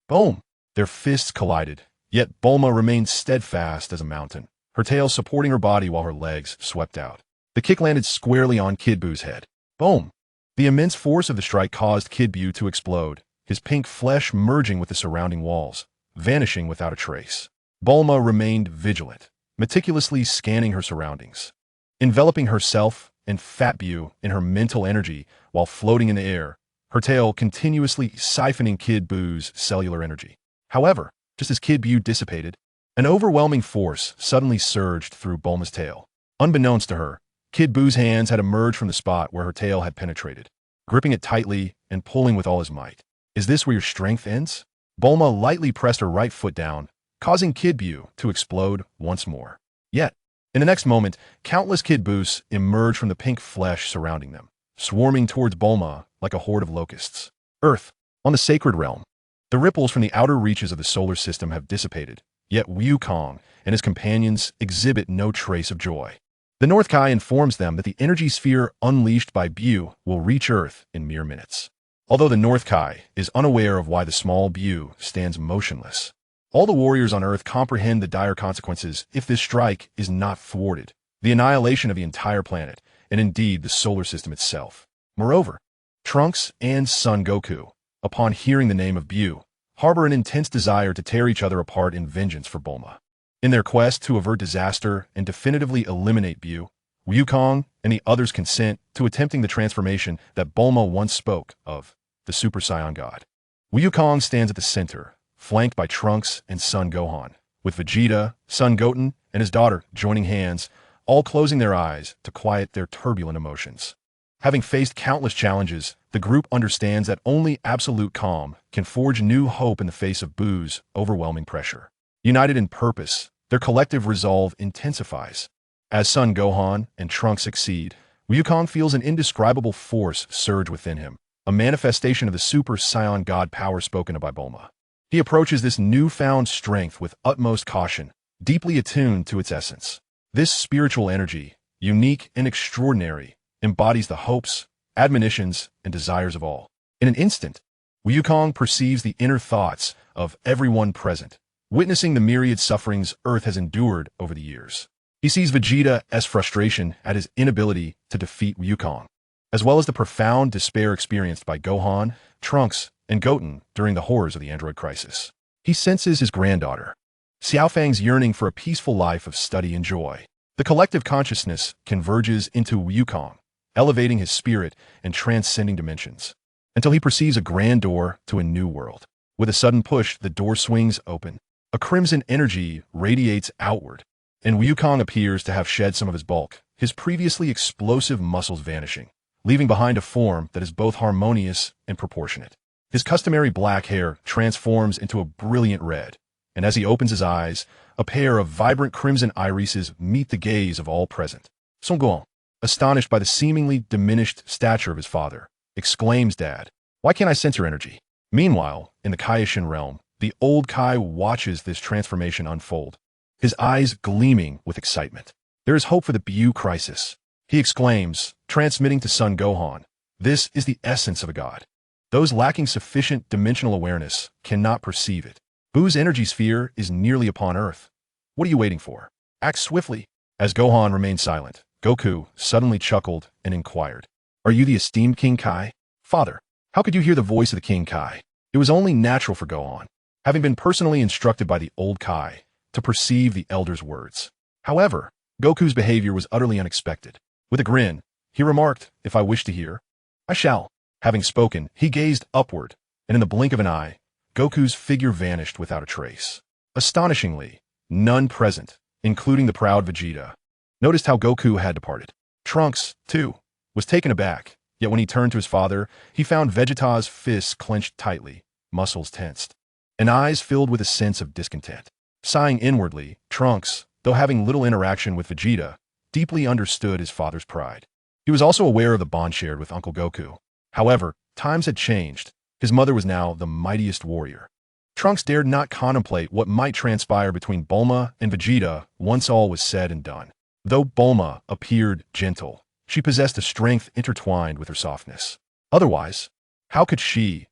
Boom! Their fists collided, yet Bulma remained steadfast as a mountain, her tail supporting her body while her legs swept out. The kick landed squarely on Kid Bu's head. Boom! The immense force of the strike caused Kid Bu to explode, his pink flesh merging with the surrounding walls, vanishing without a trace. Bulma remained vigilant, meticulously scanning her surroundings, enveloping herself and Fat Bu in her mental energy while floating in the air, her tail continuously siphoning Kid Bu's cellular energy. However, just as Kid Bu dissipated, an overwhelming force suddenly surged through Bulma's tail. Unbeknownst to her, Kid Bu's hands had emerged from the spot where her tail had penetrated, gripping it tightly and pulling with all his might. Is this where your strength ends? Bulma lightly pressed her right foot down, causing Kid Bu to explode once more. Yet, in the next moment, countless Kid Bus emerged from the pink flesh surrounding them, swarming towards Bulma like a horde of locusts. Earth, on the sacred realm. The ripples from the outer reaches of the solar system have dissipated, yet Wukong and his companions exhibit no trace of joy. The North Kai informs them that the energy sphere unleashed by Bu will reach Earth in mere minutes. Although the North Kai is unaware of why the small Bu stands motionless, all the warriors on Earth comprehend the dire consequences if this strike is not thwarted, the annihilation of the entire planet, and indeed the solar system itself. Moreover, Trunks and Son Goku, upon hearing the name of Bu, harbor an intense desire to tear each other apart in vengeance for Bulma. In their quest to avert disaster and definitively eliminate Bu, Wukong and the others consent to attempting the transformation that Bulma once spoke of, the Super Saiyan God. Wukong stands at the center, flanked by Trunks and Son Gohan, with Vegeta, Son Goten, and his daughter joining hands, all closing their eyes to quiet their turbulent emotions. Having faced countless challenges, the group understands that only absolute calm can forge new hope in the face of Bu's overwhelming pressure. United in purpose, their collective resolve intensifies. As Son Gohan and Trunks succeed, Wukong feels an indescribable force surge within him, a manifestation of the Super Saiyan God power spoken of by Bulma. He approaches this newfound strength with utmost caution, deeply attuned to its essence. This spiritual energy, unique and extraordinary, embodies the hopes, admonitions, and desires of all. In an instant, Wukong perceives the inner thoughts of everyone present, witnessing the myriad sufferings Earth has endured over the years. He sees Vegeta's frustration at his inability to defeat Wukong, as well as the profound despair experienced by Gohan, Trunks, and Goten during the horrors of the android crisis. He senses his granddaughter, Xiaofang's yearning for a peaceful life of study and joy. The collective consciousness converges into Wukong, elevating his spirit and transcending dimensions, until he perceives a grand door to a new world. With a sudden push, the door swings open. A crimson energy radiates outward, and Wukong appears to have shed some of his bulk, his previously explosive muscles vanishing, leaving behind a form that is both harmonious and proportionate. His customary black hair transforms into a brilliant red, and as he opens his eyes, a pair of vibrant crimson irises meet the gaze of all present. Son Gohan, astonished by the seemingly diminished stature of his father, exclaims, "Dad, why can't I sense your energy?" Meanwhile, in the Kaioshin realm, the old Kai watches this transformation unfold, his eyes gleaming with excitement. There is hope for the Bu crisis. He exclaims, transmitting to Son Gohan, "This is the essence of a god. Those lacking sufficient dimensional awareness cannot perceive it. Bu's energy sphere is nearly upon Earth. What are you waiting for? Act swiftly." As Gohan remained silent, Goku suddenly chuckled and inquired, "Are you the esteemed King Kai?" "Father, how could you hear the voice of the King Kai?" It was only natural for Gohan, having been personally instructed by the old Kai, to perceive the elder's words. However, Goku's behavior was utterly unexpected. With a grin, he remarked, "If I wish to hear, I shall." Having spoken, he gazed upward, and in the blink of an eye, Goku's figure vanished without a trace. Astonishingly, none present, including the proud Vegeta, noticed how Goku had departed. Trunks, too, was taken aback, yet when he turned to his father, he found Vegeta's fists clenched tightly, muscles tensed, and eyes filled with a sense of discontent. Sighing inwardly, Trunks, though having little interaction with Vegeta, deeply understood his father's pride. He was also aware of the bond shared with Uncle Goku. However, times had changed, His mother was now the mightiest warrior. Trunks dared not contemplate what might transpire between Bulma and Vegeta once all was said and done. Though Bulma appeared gentle, she possessed a strength intertwined with her softness. Otherwise, how could she,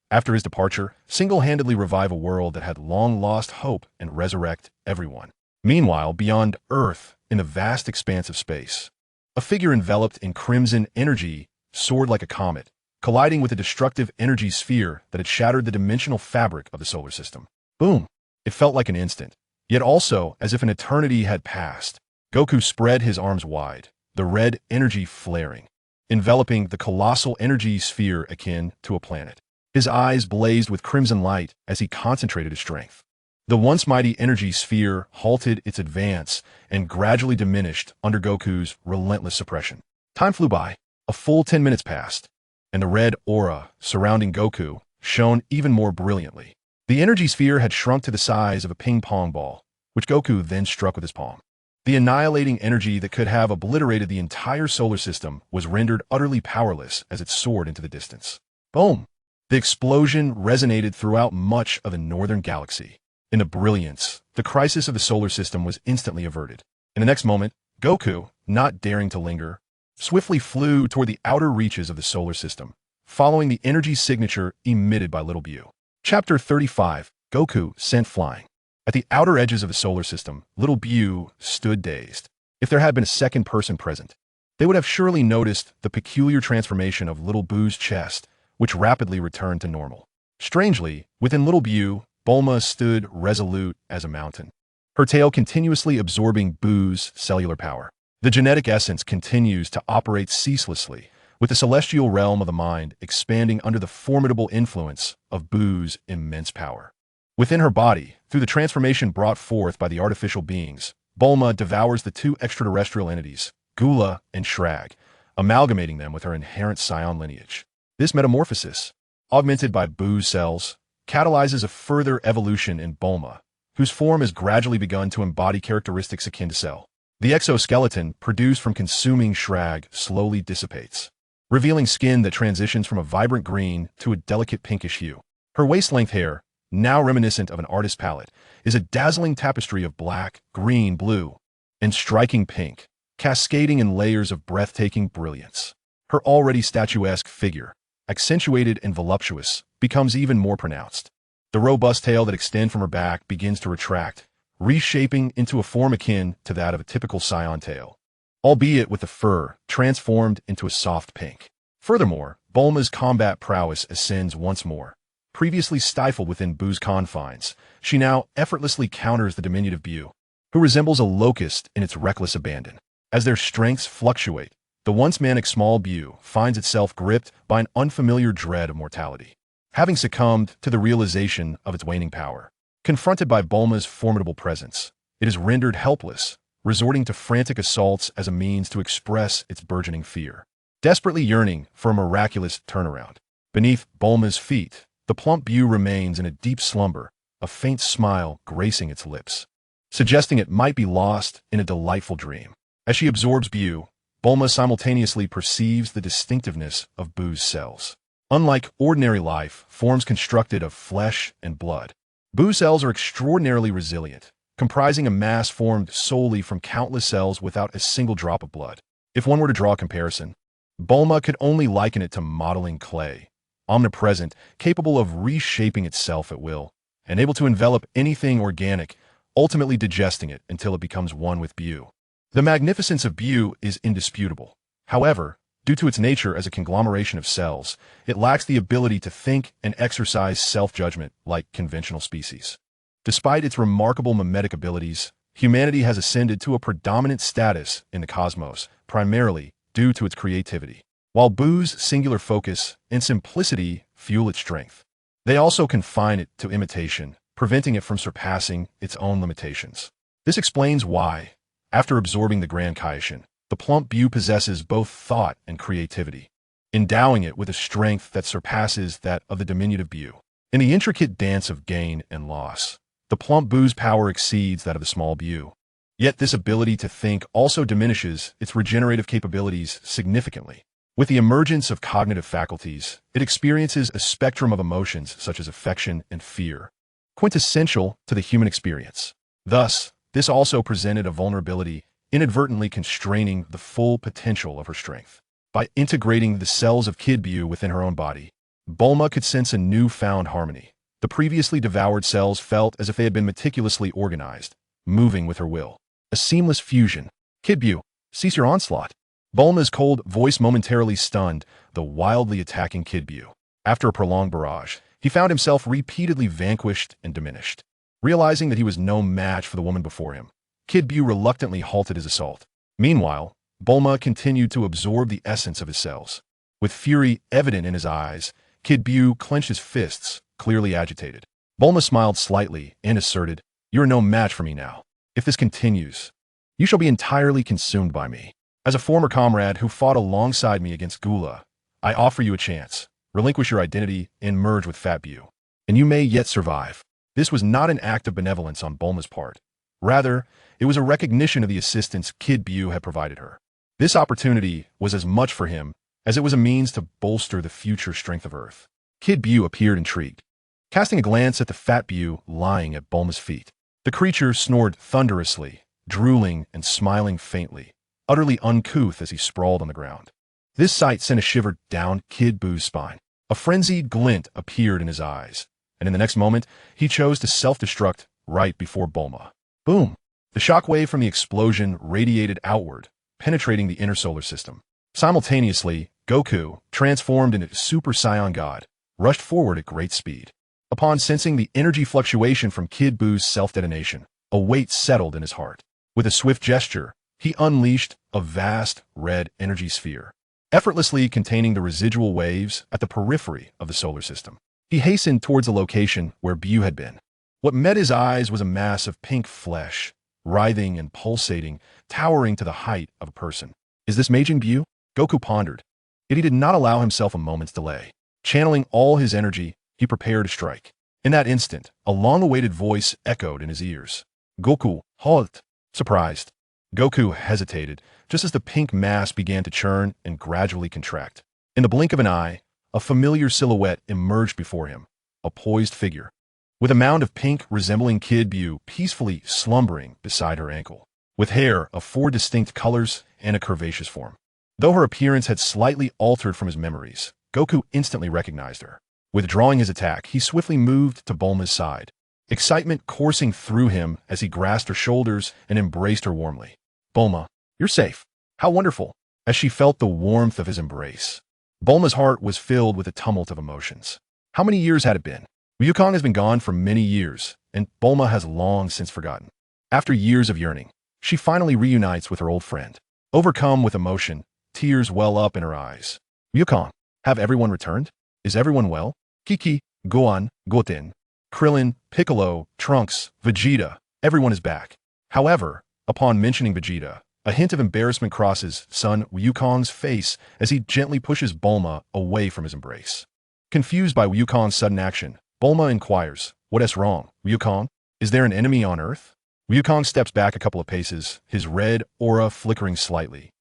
after his departure, single-handedly revive a world that had long lost hope and resurrect everyone? Meanwhile, beyond Earth, in the vast expanse of space, a figure enveloped in crimson energy soared like a comet, colliding with a destructive energy sphere that had shattered the dimensional fabric of the solar system. Boom! It felt like an instant, yet also as if an eternity had passed. Goku spread his arms wide, the red energy flaring, enveloping the colossal energy sphere akin to a planet. His eyes blazed with crimson light as he concentrated his strength. The once mighty energy sphere halted its advance and gradually diminished under Goku's relentless suppression. Time flew by. A full 10 minutes passed, and the red aura surrounding Goku shone even more brilliantly. The energy sphere had shrunk to the size of a ping-pong ball, which Goku then struck with his palm. The annihilating energy that could have obliterated the entire solar system was rendered utterly powerless as it soared into the distance. Boom! The explosion resonated throughout much of the northern galaxy. In the brilliance, the crisis of the solar system was instantly averted. In the next moment, Goku, not daring to linger, swiftly flew toward the outer reaches of the solar system, following the energy signature emitted by Little Bu. Chapter 35, Goku Sent Flying. At the outer edges of the solar system, Little Bu stood dazed. If there had been a second person present, they would have surely noticed the peculiar transformation of Little Bu's chest, which rapidly returned to normal. Strangely, within Little Bu, Bulma stood resolute as a mountain, her tail continuously absorbing Bu's cellular power. The genetic essence continues to operate ceaselessly, with the celestial realm of the mind expanding under the formidable influence of Bu's immense power. Within her body, through the transformation brought forth by the artificial beings, Bulma devours the two extraterrestrial entities, Gula and Shrag, amalgamating them with her inherent Saiyan lineage. This metamorphosis, augmented by Bu's cells, catalyzes a further evolution in Bulma, whose form has gradually begun to embody characteristics akin to Cell. The exoskeleton produced from consuming Shrag slowly dissipates, revealing skin that transitions from a vibrant green to a delicate pinkish hue. Her waist-length hair, now reminiscent of an artist's palette, is a dazzling tapestry of black, green, blue, and striking pink, cascading in layers of breathtaking brilliance. Her already statuesque figure, accentuated and voluptuous, becomes even more pronounced. The robust tail that extends from her back begins to retract, reshaping into a form akin to that of a typical Saiyan tail, albeit with the fur transformed into a soft pink. Furthermore, Bulma's combat prowess ascends once more. Previously stifled within Bu's confines, she now effortlessly counters the diminutive Bu, who resembles a locust in its reckless abandon. As their strengths fluctuate, the once manic small Bu finds itself gripped by an unfamiliar dread of mortality. Having succumbed to the realization of its waning power, confronted by Bulma's formidable presence, it is rendered helpless, resorting to frantic assaults as a means to express its burgeoning fear. Desperately yearning for a miraculous turnaround, beneath Bulma's feet, the plump Bu remains in a deep slumber, a faint smile gracing its lips, suggesting it might be lost in a delightful dream. As she absorbs Bu, Bulma simultaneously perceives the distinctiveness of Bu's cells. Unlike ordinary life, forms constructed of flesh and blood, Bu cells are extraordinarily resilient, comprising a mass formed solely from countless cells without a single drop of blood. If one were to draw a comparison, Bulma could only liken it to modeling clay, omnipresent, capable of reshaping itself at will, and able to envelop anything organic, ultimately digesting it until it becomes one with Bu. The magnificence of Bu is indisputable. However, due to its nature as a conglomeration of cells, it lacks the ability to think and exercise self-judgment like conventional species. Despite its remarkable mimetic abilities, humanity has ascended to a predominant status in the cosmos, primarily due to its creativity. While Bu's singular focus and simplicity fuel its strength, they also confine it to imitation, preventing it from surpassing its own limitations. This explains why, after absorbing the Grand Kaishin, the plump Bu possesses both thought and creativity, endowing it with a strength that surpasses that of the diminutive Bu. In the intricate dance of gain and loss, the plump Bu's power exceeds that of the small Bu. Yet this ability to think also diminishes its regenerative capabilities significantly. With the emergence of cognitive faculties, it experiences a spectrum of emotions such as affection and fear, quintessential to the human experience. Thus, this also presented a vulnerability, inadvertently constraining the full potential of her strength. By integrating the cells of Kid Buu within her own body, Bulma could sense a newfound harmony. The previously devoured cells felt as if they had been meticulously organized, moving with her will. A seamless fusion. Kid Buu, cease your onslaught. Bulma's cold voice momentarily stunned the wildly attacking Kid Buu. After a prolonged barrage, he found himself repeatedly vanquished and diminished. Realizing that he was no match for the woman before him, Kid Buu reluctantly halted his assault. Meanwhile, Bulma continued to absorb the essence of his cells. With fury evident in his eyes, Kid Buu clenched his fists, clearly agitated. Bulma smiled slightly and asserted, "You are no match for me now. If this continues, you shall be entirely consumed by me. As a former comrade who fought alongside me against Gula, I offer you a chance. Relinquish your identity and merge with Fat Buu, and you may yet survive." This was not an act of benevolence on Bulma's part. Rather, it was a recognition of the assistance Kid Buu had provided her. This opportunity was as much for him as it was a means to bolster the future strength of Earth. Kid Buu appeared intrigued, casting a glance at the Fat Buu lying at Bulma's feet. The creature snored thunderously, drooling and smiling faintly, utterly uncouth as he sprawled on the ground. This sight sent a shiver down Kid Buu's spine. A frenzied glint appeared in his eyes, and in the next moment, he chose to self-destruct right before Bulma. Boom! The shockwave from the explosion radiated outward, penetrating the inner solar system. Simultaneously, Goku, transformed into Super Saiyan God, rushed forward at great speed. Upon sensing the energy fluctuation from Kid Buu's self-detonation, a weight settled in his heart. With a swift gesture, he unleashed a vast red energy sphere, effortlessly containing the residual waves at the periphery of the solar system. He hastened towards the location where Buu had been. What met his eyes was a mass of pink flesh, writhing and pulsating, towering to the height of a person. Is this Majin Buu? Goku pondered. Yet he did not allow himself a moment's delay. Channeling all his energy, he prepared to strike. In that instant, a long-awaited voice echoed in his ears. Goku, halt! Surprised, Goku hesitated, just as the pink mass began to churn and gradually contract. In the blink of an eye, a familiar silhouette emerged before him, a poised figure, with a mound of pink resembling Kid Buu peacefully slumbering beside her ankle, with hair of 4 distinct colors and a curvaceous form. Though her appearance had slightly altered from his memories, Goku instantly recognized her. Withdrawing his attack, he swiftly moved to Bulma's side, excitement coursing through him as he grasped her shoulders and embraced her warmly. Bulma, you're safe. How wonderful! As she felt the warmth of his embrace, Bulma's heart was filled with a tumult of emotions. How many years had it been? Ryukong has been gone for many years, and Bulma has long since forgotten. After years of yearning, she finally reunites with her old friend. Overcome with emotion, tears well up in her eyes. Ryukong, have everyone returned? Is everyone well? Kiki, Gohan, Goten, Krillin, Piccolo, Trunks, Vegeta, everyone is back. However, upon mentioning Vegeta, a hint of embarrassment crosses son Ryukong's face as he gently pushes Bulma away from his embrace. Confused by Ryukong's sudden action, Bulma inquires, "What is wrong, Ryukong? Is there an enemy on Earth?" Ryukong steps back a couple of paces, his red aura flickering slightly,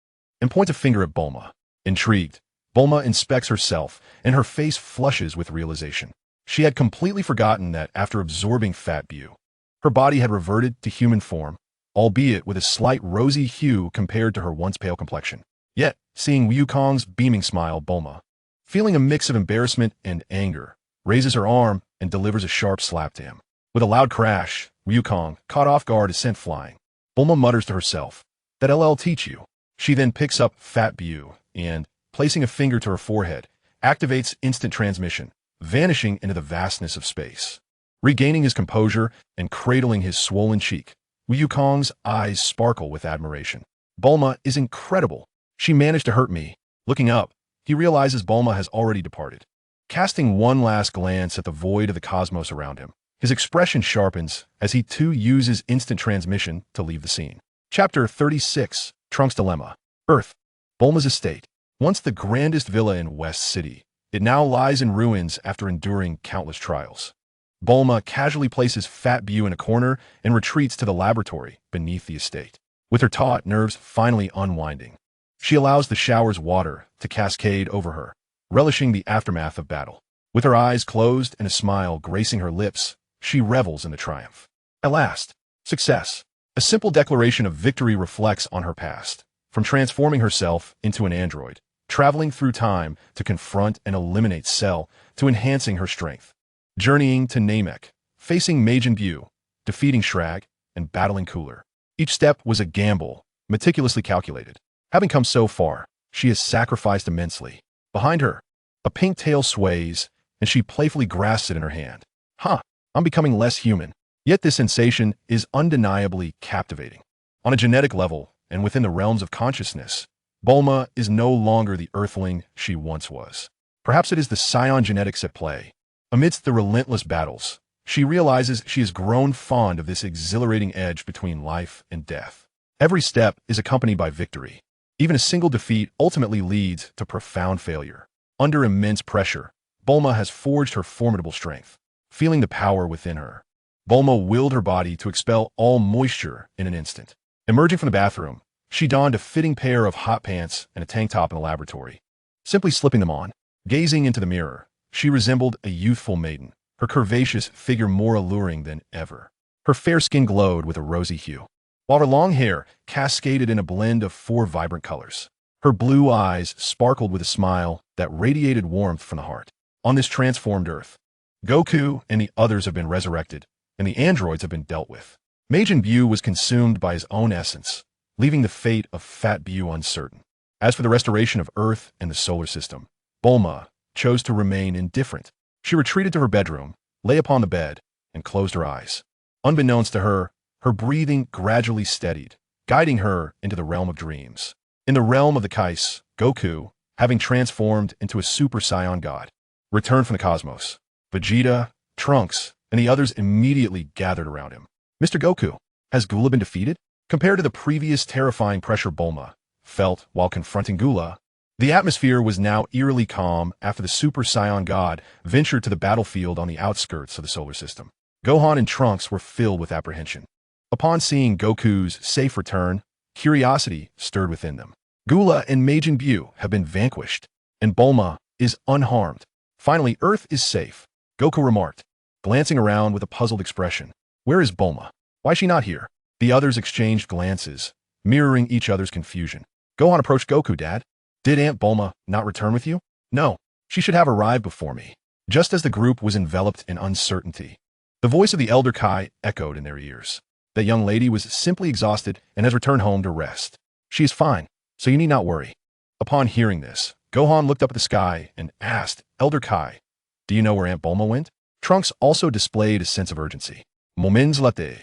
and points a finger at Bulma. Intrigued, Bulma inspects herself, and her face flushes with realization. She had completely forgotten that after absorbing Fat Buu, her body had reverted to human form, albeit with a slight rosy hue compared to her once pale complexion. Yet, seeing Ryukong's beaming smile, Bulma, feeling a mix of embarrassment and anger, raises her arm and delivers a sharp slap to him. With a loud crash, Ryukong, caught off guard, is sent flying. Bulma mutters to herself, "That'll I'll teach you." She then picks up Fat Buu and, placing a finger to her forehead, activates instant transmission, vanishing into the vastness of space. Regaining his composure and cradling his swollen cheek, Ryukong's eyes sparkle with admiration. Bulma is incredible. She managed to hurt me. Looking up, he realizes Bulma has already departed. Casting one last glance at the void of the cosmos around him, his expression sharpens as he too uses instant transmission to leave the scene. Chapter 36, Trunks' Dilemma. Earth. Bulma's estate. Once the grandest villa in West City, it now lies in ruins after enduring countless trials. Bulma casually places Fat Buu in a corner and retreats to the laboratory beneath the estate. With her taut nerves finally unwinding, She allows the shower's water to cascade over her, relishing the aftermath of battle. With her eyes closed and a smile gracing her lips, she revels in the triumph. At last, success. A simple declaration of victory reflects on her past, from transforming herself into an android, traveling through time to confront and eliminate Cell, to enhancing her strength, journeying to Namek, facing Majin Buu, defeating Shrag, and battling Cooler. Each step was a gamble, meticulously calculated. Having come so far, she has sacrificed immensely. Behind her, a pink tail sways, and she playfully grasps it in her hand. I'm becoming less human. Yet this sensation is undeniably captivating. On a genetic level, and within the realms of consciousness, Bulma is no longer the earthling she once was. Perhaps it is the Saiyan genetics at play. Amidst the relentless battles, she realizes she has grown fond of this exhilarating edge between life and death. Every step is accompanied by victory. Even a single defeat ultimately leads to profound failure. Under immense pressure, Bulma has forged her formidable strength. Feeling the power within her, Bulma willed her body to expel all moisture in an instant. Emerging from the bathroom, she donned a fitting pair of hot pants and a tank top in the laboratory. Simply slipping them on, gazing into the mirror, she resembled a youthful maiden, her curvaceous figure more alluring than ever. Her fair skin glowed with a rosy hue, while her long hair cascaded in a blend of 4 vibrant colors. Her blue eyes sparkled with a smile that radiated warmth from the heart. On this transformed Earth, Goku and the others have been resurrected, and the androids have been dealt with. Majin Buu was consumed by his own essence, leaving the fate of Fat Buu uncertain. As for the restoration of Earth and the solar system, Bulma chose to remain indifferent. She retreated to her bedroom, lay upon the bed, and closed her eyes. Unbeknownst to her, her breathing gradually steadied, guiding her into the realm of dreams. In the realm of the Kais, Goku, having transformed into a Super Saiyan God, returned from the cosmos. Vegeta, Trunks, and the others immediately gathered around him. Mr. Goku, has Gula been defeated? Compared to the previous terrifying pressure Bulma felt while confronting Gula, the atmosphere was now eerily calm after the Super Saiyan God ventured to the battlefield on the outskirts of the solar system. Gohan and Trunks were filled with apprehension. Upon seeing Goku's safe return, curiosity stirred within them. Gula and Majin Buu have been vanquished, and Bulma is unharmed. Finally, Earth is safe, Goku remarked, glancing around with a puzzled expression. Where is Bulma? Why is she not here? The others exchanged glances, mirroring each other's confusion. Gohan approached Goku. Dad, did Aunt Bulma not return with you? No, she should have arrived before me. Just as the group was enveloped in uncertainty, the voice of the elder Kai echoed in their ears. That young lady was simply exhausted and has returned home to rest. She is fine, so you need not worry. Upon hearing this, Gohan looked up at the sky and asked, Elder Kai, do you know where Aunt Bulma went? Trunks also displayed a sense of urgency. Moments later,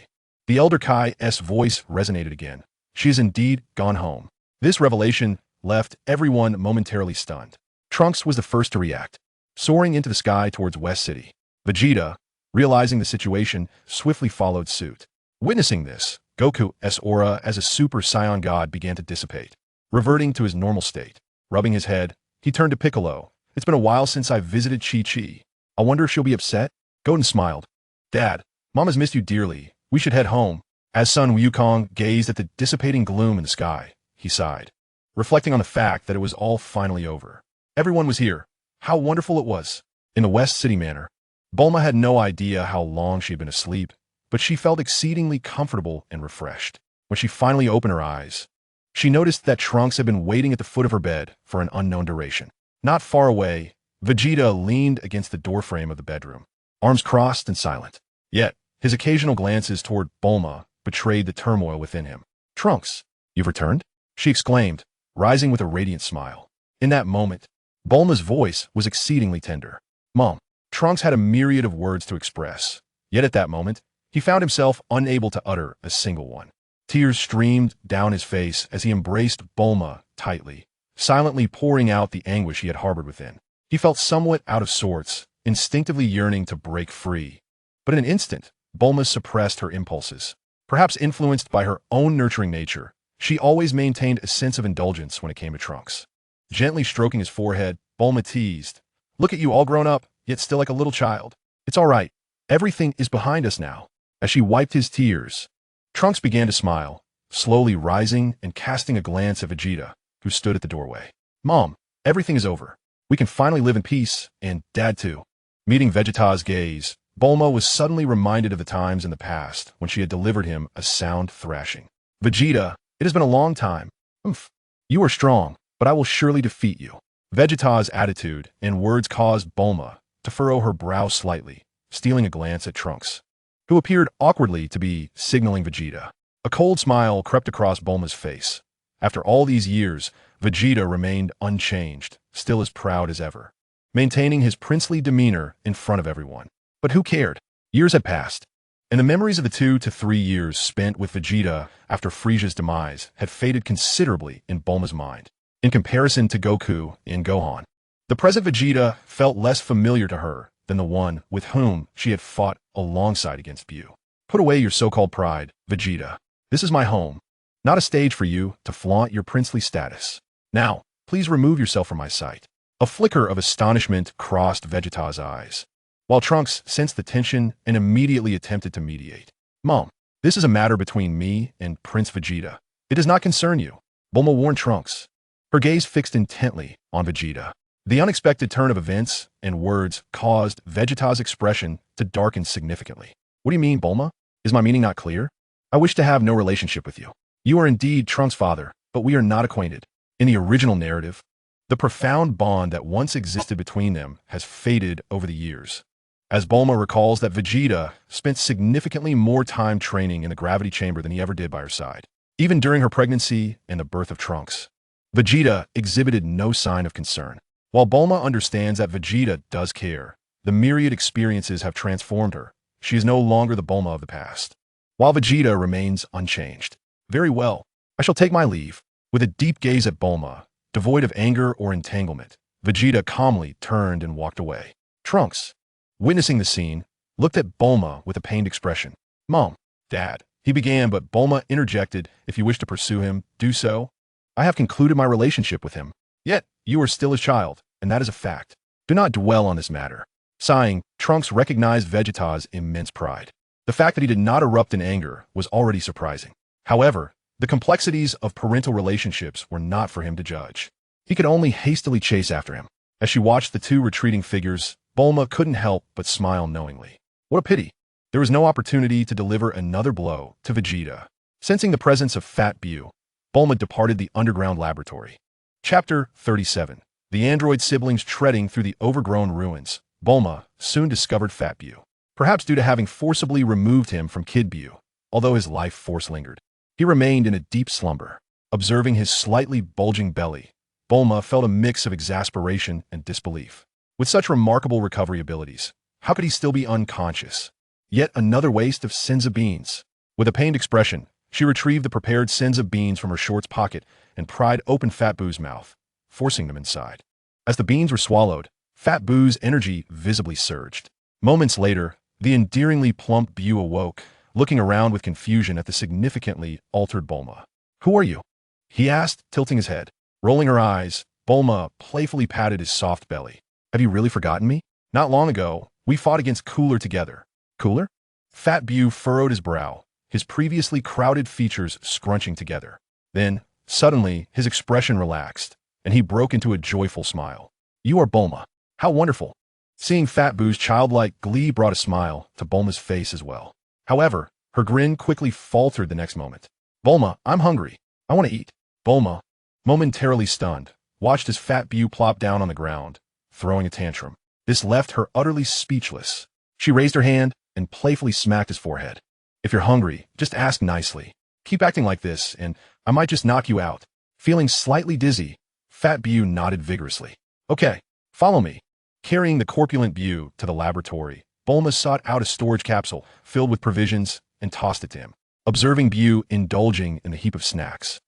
the Elder Kai's voice resonated again. She is indeed gone home. This revelation left everyone momentarily stunned. Trunks was the first to react, soaring into the sky towards West City. Vegeta, realizing the situation, swiftly followed suit. Witnessing this, Goku's aura as a Super Saiyan God began to dissipate, reverting to his normal state. Rubbing his head, he turned to Piccolo. It's been a while since I visited Chi-Chi. I wonder if she'll be upset? Goten smiled. Dad, Mom has missed you dearly. We should head home. As Sun Wukong gazed at the dissipating gloom in the sky, he sighed, reflecting on the fact that it was all finally over. Everyone was here. How wonderful it was. In the West City Manor, Bulma had no idea how long she had been asleep, but she felt exceedingly comfortable and refreshed. When she finally opened her eyes, she noticed that Trunks had been waiting at the foot of her bed for an unknown duration. Not far away, Vegeta leaned against the doorframe of the bedroom, arms crossed and silent. Yet, his occasional glances toward Bulma betrayed the turmoil within him. Trunks, you've returned? She exclaimed, rising with a radiant smile. In that moment, Bulma's voice was exceedingly tender. Mom, Trunks had a myriad of words to express, yet at that moment, he found himself unable to utter a single one. Tears streamed down his face as he embraced Bulma tightly, silently pouring out the anguish he had harbored within. He felt somewhat out of sorts, instinctively yearning to break free. But in an instant, Bulma suppressed her impulses. Perhaps influenced by her own nurturing nature, she always maintained a sense of indulgence when it came to Trunks. Gently stroking his forehead, Bulma teased, Look at you all grown up, yet still like a little child. It's all right. Everything is behind us now. As she wiped his tears, Trunks began to smile, slowly rising and casting a glance at Vegeta. who stood at the doorway. Mom, everything is over. We can finally live in peace, and Dad too. Meeting Vegeta's gaze, Bulma was suddenly reminded of the times in the past when she had delivered him a sound thrashing. Vegeta, it has been a long time. Oomph. You are strong, but I will surely defeat you. Vegeta's attitude and words caused Bulma to furrow her brow slightly, stealing a glance at Trunks, who appeared awkwardly to be signaling Vegeta. A cold smile crept across Bulma's face. After all these years, Vegeta remained unchanged, still as proud as ever, maintaining his princely demeanor in front of everyone. But who cared? Years had passed, and the memories of the 2 to 3 years spent with Vegeta after Frieza's demise had faded considerably in Bulma's mind. In comparison to Goku and Gohan, the present Vegeta felt less familiar to her than the one with whom she had fought alongside against Buu. Put away your so-called pride, Vegeta. This is my home, not a stage for you to flaunt your princely status. Now, please remove yourself from my sight. A flicker of astonishment crossed Vegeta's eyes, while Trunks sensed the tension and immediately attempted to mediate. Mom, this is a matter between me and Prince Vegeta. It does not concern you. Bulma warned Trunks, her gaze fixed intently on Vegeta. The unexpected turn of events and words caused Vegeta's expression to darken significantly. What do you mean, Bulma? Is my meaning not clear? I wish to have no relationship with you. You are indeed Trunks' father, but we are not acquainted. In the original narrative, the profound bond that once existed between them has faded over the years, as Bulma recalls that Vegeta spent significantly more time training in the gravity chamber than he ever did by her side. Even during her pregnancy and the birth of Trunks, Vegeta exhibited no sign of concern. While Bulma understands that Vegeta does care, the myriad experiences have transformed her. She is no longer the Bulma of the past, while Vegeta remains unchanged. Very well, I shall take my leave. With a deep gaze at Bulma, devoid of anger or entanglement, Vegeta calmly turned and walked away. Trunks, witnessing the scene, looked at Bulma with a pained expression. Mom, Dad, he began, but Bulma interjected, if you wish to pursue him, do so. I have concluded my relationship with him. Yet, you are still his child, and that is a fact. Do not dwell on this matter. Sighing, Trunks recognized Vegeta's immense pride. The fact that he did not erupt in anger was already surprising. However, the complexities of parental relationships were not for him to judge. He could only hastily chase after him. As she watched the 2 retreating figures, Bulma couldn't help but smile knowingly. What a pity. There was no opportunity to deliver another blow to Vegeta. Sensing the presence of Fat Buu, Bulma departed the underground laboratory. Chapter 37. The android siblings treading through the overgrown ruins. Bulma soon discovered Fat Buu, perhaps due to having forcibly removed him from Kid Buu, although his life force lingered. He remained in a deep slumber. Observing his slightly bulging belly, Bulma felt a mix of exasperation and disbelief. With such remarkable recovery abilities, how could he still be unconscious? Yet another waste of senza beans. With a pained expression, she retrieved the prepared senza beans from her shorts pocket and pried open Fat Buu's mouth, forcing them inside. As the beans were swallowed, Fat Buu's energy visibly surged. Moments later, the endearingly plump Buu awoke, looking around with confusion at the significantly altered Bulma. Who are you? He asked, tilting his head. Rolling her eyes, Bulma playfully patted his soft belly. Have you really forgotten me? Not long ago, we fought against Cooler together. Cooler? Fat Buu furrowed his brow, his previously crowded features scrunching together. Then, suddenly, his expression relaxed, and he broke into a joyful smile. You are Bulma. How wonderful. Seeing Fat Buu's childlike glee brought a smile to Bulma's face as well. However, her grin quickly faltered the next moment. Bulma, I'm hungry. I want to eat. Bulma, momentarily stunned, watched as Fat Buu plop down on the ground, throwing a tantrum. This left her utterly speechless. She raised her hand and playfully smacked his forehead. If you're hungry, just ask nicely. Keep acting like this, and I might just knock you out. Feeling slightly dizzy, Fat Buu nodded vigorously. Okay, follow me. Carrying the corpulent Buu to the laboratory, Bulma sought out a storage capsule filled with provisions and tossed it to him. Observing Buu indulging in the heap of snacks,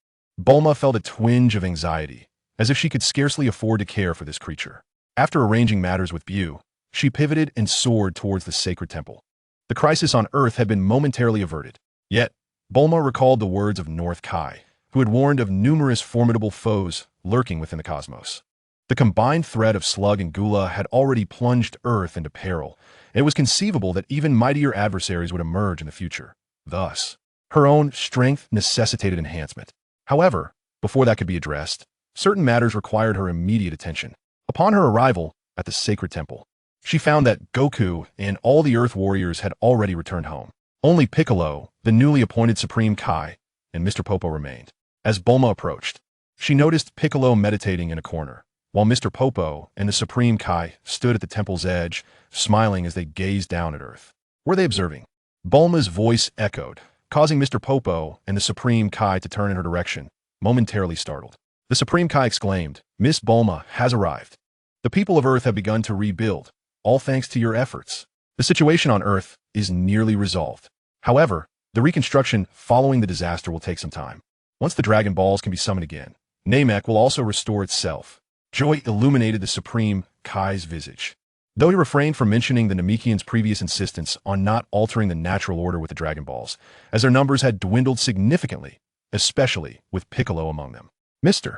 Bulma felt a twinge of anxiety, as if she could scarcely afford to care for this creature. After arranging matters with Buu, she pivoted and soared towards the sacred temple. The crisis on Earth had been momentarily averted. Yet, Bulma recalled the words of North Kai, who had warned of numerous formidable foes lurking within the cosmos. The combined threat of Slug and Gula had already plunged Earth into peril, and it was conceivable that even mightier adversaries would emerge in the future. Thus, her own strength necessitated enhancement. However, before that could be addressed, certain matters required her immediate attention. Upon her arrival at the sacred temple, she found that Goku and all the Earth warriors had already returned home. Only Piccolo, the newly appointed Supreme Kai, and Mr. Popo remained. As Bulma approached, she noticed Piccolo meditating in a corner, while Mr. Popo and the Supreme Kai stood at the temple's edge, smiling as they gazed down at Earth. Were they observing? Bulma's voice echoed, causing Mr. Popo and the Supreme Kai to turn in her direction, momentarily startled. The Supreme Kai exclaimed, "Miss Bulma has arrived. The people of Earth have begun to rebuild, all thanks to your efforts. The situation on Earth is nearly resolved. However, the reconstruction following the disaster will take some time. Once the Dragon Balls can be summoned again, Namek will also restore itself." Joy illuminated the Supreme Kai's visage. Though he refrained from mentioning the Namekians' previous insistence on not altering the natural order with the Dragon Balls, as their numbers had dwindled significantly, especially with Piccolo among them. Mr.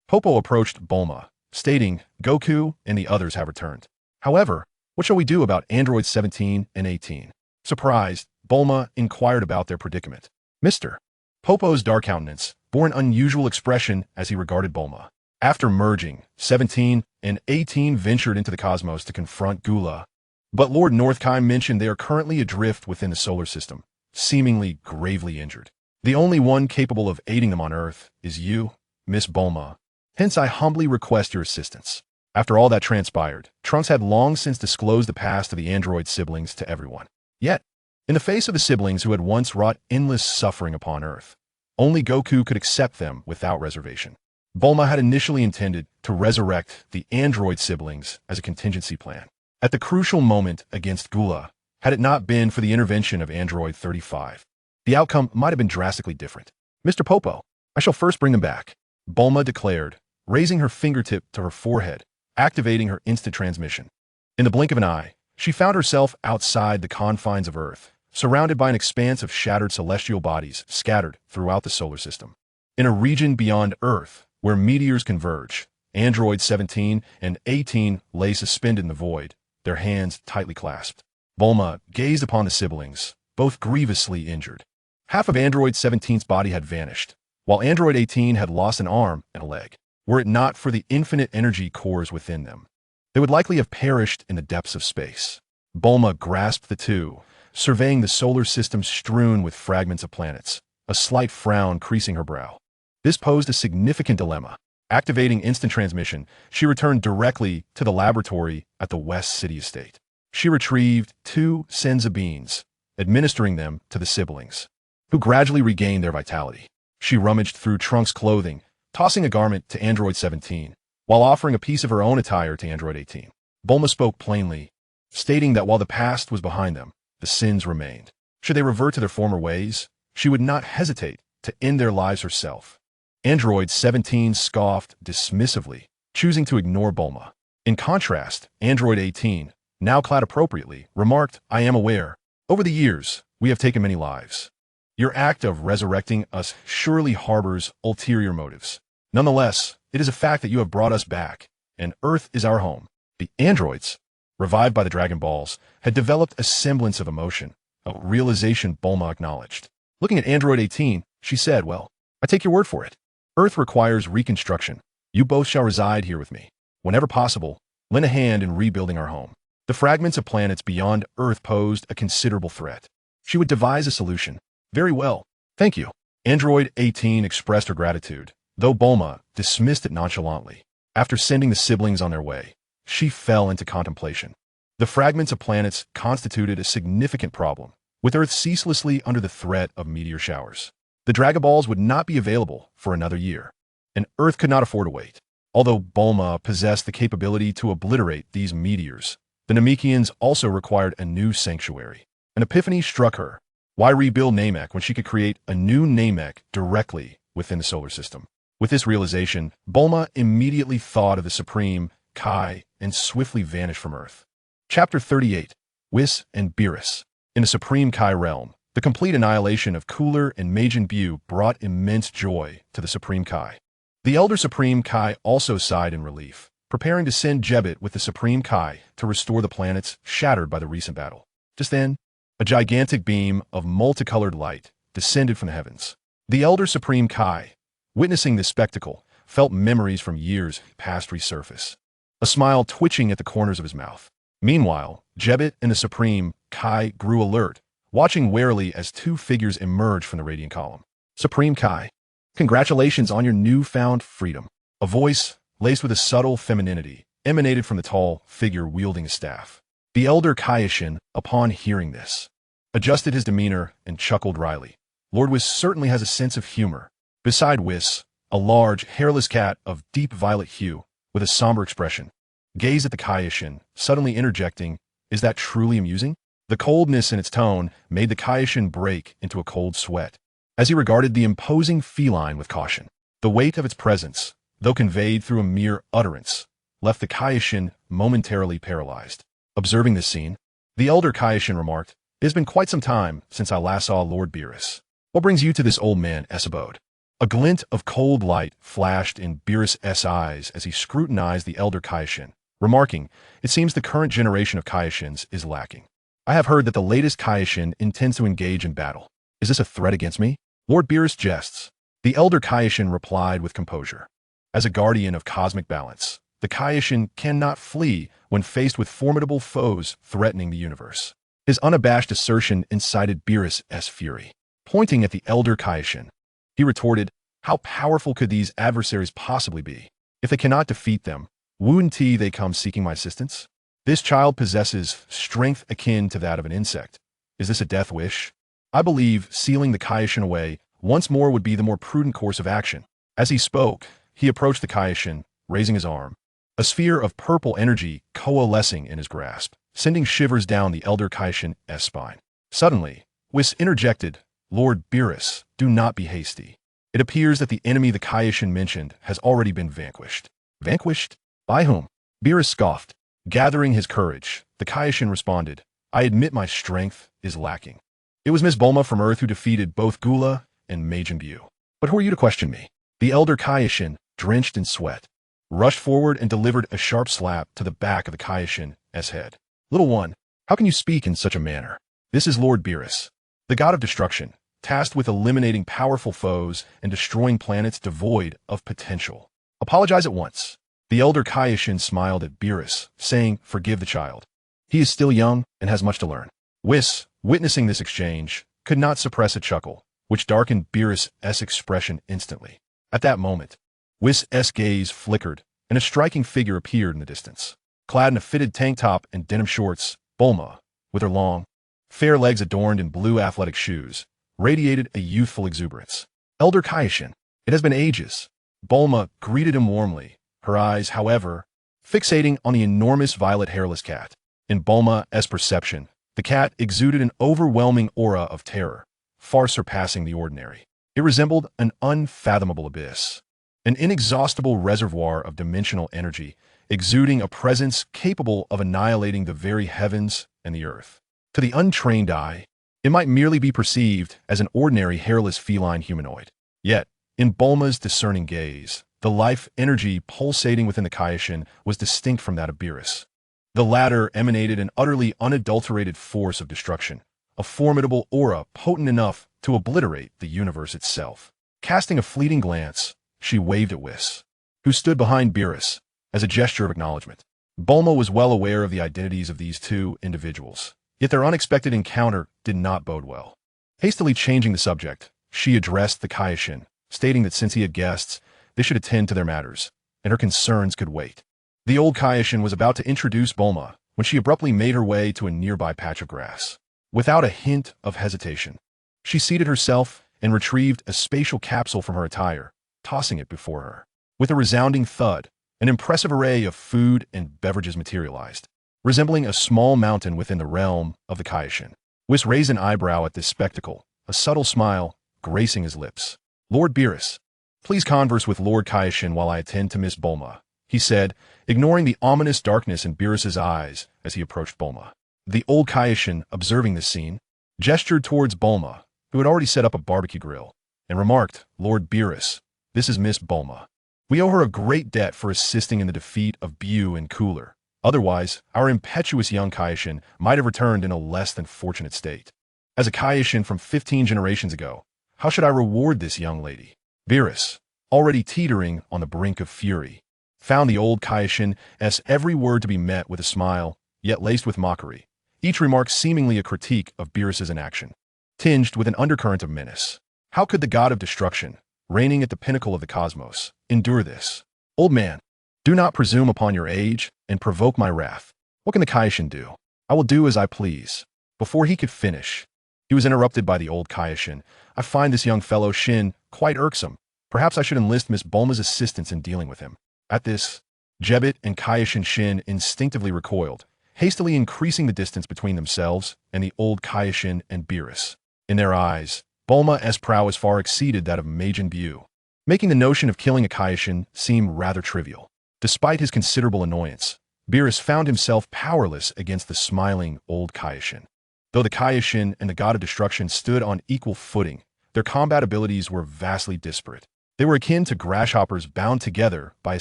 Popo approached Bulma, stating, "Goku and the others have returned. However, what shall we do about androids 17 and 18? Surprised, Bulma inquired about their predicament. Mr. Popo's dark countenance bore an unusual expression as he regarded Bulma. After merging, 17 and 18 ventured into the cosmos to confront Gula. But Lord Northkai mentioned they are currently adrift within the solar system, seemingly gravely injured. The only one capable of aiding them on Earth is you, Miss Bulma. Hence I humbly request your assistance." After all that transpired, Trunks had long since disclosed the past of the android siblings to everyone. Yet, in the face of the siblings who had once wrought endless suffering upon Earth, only Goku could accept them without reservation. Bulma had initially intended to resurrect the android siblings as a contingency plan. At the crucial moment against Gula, had it not been for the intervention of Android 35, the outcome might have been drastically different. "Mr. Popo, I shall first bring them back," Bulma declared, raising her fingertip to her forehead, activating her instant transmission. In the blink of an eye, she found herself outside the confines of Earth, surrounded by an expanse of shattered celestial bodies scattered throughout the solar system. In a region beyond Earth, where meteors converge, Android 17 and 18 lay suspended in the void, their hands tightly clasped. Bulma gazed upon the siblings, both grievously injured. Half of Android 17's body had vanished, while Android 18 had lost an arm and a leg. Were it not for the infinite energy cores within them, they would likely have perished in the depths of space. Bulma grasped the two, surveying the solar system strewn with fragments of planets, a slight frown creasing her brow. This posed a significant dilemma. Activating instant transmission, she returned directly to the laboratory at the West City Estate. She retrieved 2 senza beans, administering them to the siblings, who gradually regained their vitality. She rummaged through Trunks' clothing, tossing a garment to Android 17, while offering a piece of her own attire to Android 18. Bulma spoke plainly, stating that while the past was behind them, the sins remained. Should they revert to their former ways, she would not hesitate to end their lives herself. Android 17 scoffed dismissively, choosing to ignore Bulma. In contrast, Android 18, now clad appropriately, remarked, "I am aware. Over the years, we have taken many lives. Your act of resurrecting us surely harbors ulterior motives. Nonetheless, it is a fact that you have brought us back, and Earth is our home." The androids, revived by the Dragon Balls, had developed a semblance of emotion, a realization Bulma acknowledged. Looking at Android 18, she said, "Well, I take your word for it. Earth requires reconstruction. You both shall reside here with me. Whenever possible, lend a hand in rebuilding our home." The fragments of planets beyond Earth posed a considerable threat. She would devise a solution. "Very well. Thank you." Android 18 expressed her gratitude, though Bulma dismissed it nonchalantly. After sending the siblings on their way, she fell into contemplation. The fragments of planets constituted a significant problem, with Earth ceaselessly under the threat of meteor showers. The Dragon Balls would not be available for another year, and Earth could not afford to wait. Although Bulma possessed the capability to obliterate these meteors, the Namekians also required a new sanctuary. An epiphany struck her. Why rebuild Namek when she could create a new Namek directly within the solar system? With this realization, Bulma immediately thought of the Supreme Kai and swiftly vanished from Earth. Chapter 38. Whis and Beerus. In the Supreme Kai realm, the complete annihilation of Cooler and Majin Buu brought immense joy to the Supreme Kai. The Elder Supreme Kai also sighed in relief, preparing to send Jebbet with the Supreme Kai to restore the planets shattered by the recent battle. Just then, a gigantic beam of multicolored light descended from the heavens. The Elder Supreme Kai, witnessing this spectacle, felt memories from years past resurface, a smile twitching at the corners of his mouth. Meanwhile, Jebbet and the Supreme Kai grew alert, watching warily as two figures emerged from the radiant column. Supreme Kai, congratulations on your newfound freedom. A voice, laced with a subtle femininity, emanated from the tall figure wielding a staff. The elder Kaioshin, upon hearing this, adjusted his demeanor and chuckled wryly. Lord Whis certainly has a sense of humor. Beside Whis, a large, hairless cat of deep violet hue, with a somber expression, gazed at the Kaioshin, suddenly interjecting, "Is that truly amusing?" The coldness in its tone made the Kaioshin break into a cold sweat, as he regarded the imposing feline with caution. The weight of its presence, though conveyed through a mere utterance, left the Kaioshin momentarily paralyzed. Observing this scene, the elder Kaioshin remarked, "It has been quite some time since I last saw Lord Beerus. What brings you to this old man's abode?" A glint of cold light flashed in Beerus' eyes as he scrutinized the elder Kaioshin, remarking, "It seems the current generation of Kaioshins is lacking. I have heard that the latest Kaioshin intends to engage in battle. Is this a threat against me?" Lord Beerus jests. The elder Kaioshin replied with composure. As a guardian of cosmic balance, the Kaioshin cannot flee when faced with formidable foes threatening the universe. His unabashed assertion incited Beerus' fury. Pointing at the elder Kaioshin, he retorted, "How powerful could these adversaries possibly be? If they cannot defeat them, wouldn't they come seeking my assistance? This child possesses strength akin to that of an insect. Is this a death wish? I believe sealing the Kaioshin away once more would be the more prudent course of action." As he spoke, he approached the Kaioshin, raising his arm, a sphere of purple energy coalescing in his grasp, sending shivers down the elder Kaioshin's spine. Suddenly, Whis interjected, "Lord Beerus, do not be hasty. It appears that the enemy the Kaioshin mentioned has already been vanquished." "Vanquished? By whom?" Beerus scoffed. Gathering his courage, the Kaioshin responded, "I admit my strength is lacking. It was Miss Bulma from Earth who defeated both Gula and Majin Buu. But who are you to question me?" The elder Kaioshin, drenched in sweat, rushed forward and delivered a sharp slap to the back of the Kaioshin's head. "Little one, how can you speak in such a manner? This is Lord Beerus, the god of destruction, tasked with eliminating powerful foes and destroying planets devoid of potential. Apologize at once." The elder Kaioshin smiled at Beerus, saying, "Forgive the child. He is still young and has much to learn." Whis, witnessing this exchange, could not suppress a chuckle, which darkened Beerus' expression instantly. At that moment, Whis' gaze flickered, and a striking figure appeared in the distance. Clad in a fitted tank top and denim shorts, Bulma, with her long, fair legs adorned in blue athletic shoes, radiated a youthful exuberance. "Elder Kaioshin, it has been ages." Bulma greeted him warmly, her eyes, however, fixating on the enormous violet hairless cat. In Bulma's perception, the cat exuded an overwhelming aura of terror, far surpassing the ordinary. It resembled an unfathomable abyss, an inexhaustible reservoir of dimensional energy, exuding a presence capable of annihilating the very heavens and the earth. To the untrained eye, it might merely be perceived as an ordinary hairless feline humanoid. Yet, in Bulma's discerning gaze, the life energy pulsating within the Kaioshin was distinct from that of Beerus. The latter emanated an utterly unadulterated force of destruction, a formidable aura potent enough to obliterate the universe itself. Casting a fleeting glance, she waved at Whis, who stood behind Beerus, as a gesture of acknowledgement. Bulma was well aware of the identities of these two individuals, yet their unexpected encounter did not bode well. Hastily changing the subject, she addressed the Kaioshin, stating that since he had guests, they should attend to their matters, and her concerns could wait. The old Kaioshin was about to introduce Bulma when she abruptly made her way to a nearby patch of grass. Without a hint of hesitation, she seated herself and retrieved a spatial capsule from her attire, tossing it before her. With a resounding thud, an impressive array of food and beverages materialized, resembling a small mountain within the realm of the Kaioshin. Whis raised an eyebrow at this spectacle, a subtle smile gracing his lips. "Lord Beerus, please converse with Lord Kaioshin while I attend to Miss Bulma," he said, ignoring the ominous darkness in Beerus' eyes as he approached Bulma. The old Kaioshin, observing this scene, gestured towards Bulma, who had already set up a barbecue grill, and remarked, "Lord Beerus, this is Miss Bulma. We owe her a great debt for assisting in the defeat of Buu and Cooler. Otherwise, our impetuous young Kaioshin might have returned in a less than fortunate state. As a Kaioshin from 15 generations ago, how should I reward this young lady?" "Beerus, already teetering on the brink of fury, found the old Kaioshin's every word to be met with a smile, yet laced with mockery, each remark seemingly a critique of Beerus's inaction, tinged with an undercurrent of menace. How could the god of destruction, reigning at the pinnacle of the cosmos, endure this? Old man, do not presume upon your age and provoke my wrath. What can the Kaioshin do? I will do as I please. Before he could finish, he was interrupted by the old Kaioshin. I find this young fellow Shin quite irksome. Perhaps I should enlist Miss Bulma's assistance in dealing with him. At this, Jebit and Kaioshin Shin instinctively recoiled, hastily increasing the distance between themselves and the old Kaioshin and Beerus. In their eyes, Bulma's prowess far exceeded that of Majin Buu, making the notion of killing a Kaioshin seem rather trivial. Despite his considerable annoyance, Beerus found himself powerless against the smiling old Kaioshin. Though the Kaioshin and the god of destruction stood on equal footing, their combat abilities were vastly disparate. They were akin to grasshoppers bound together by a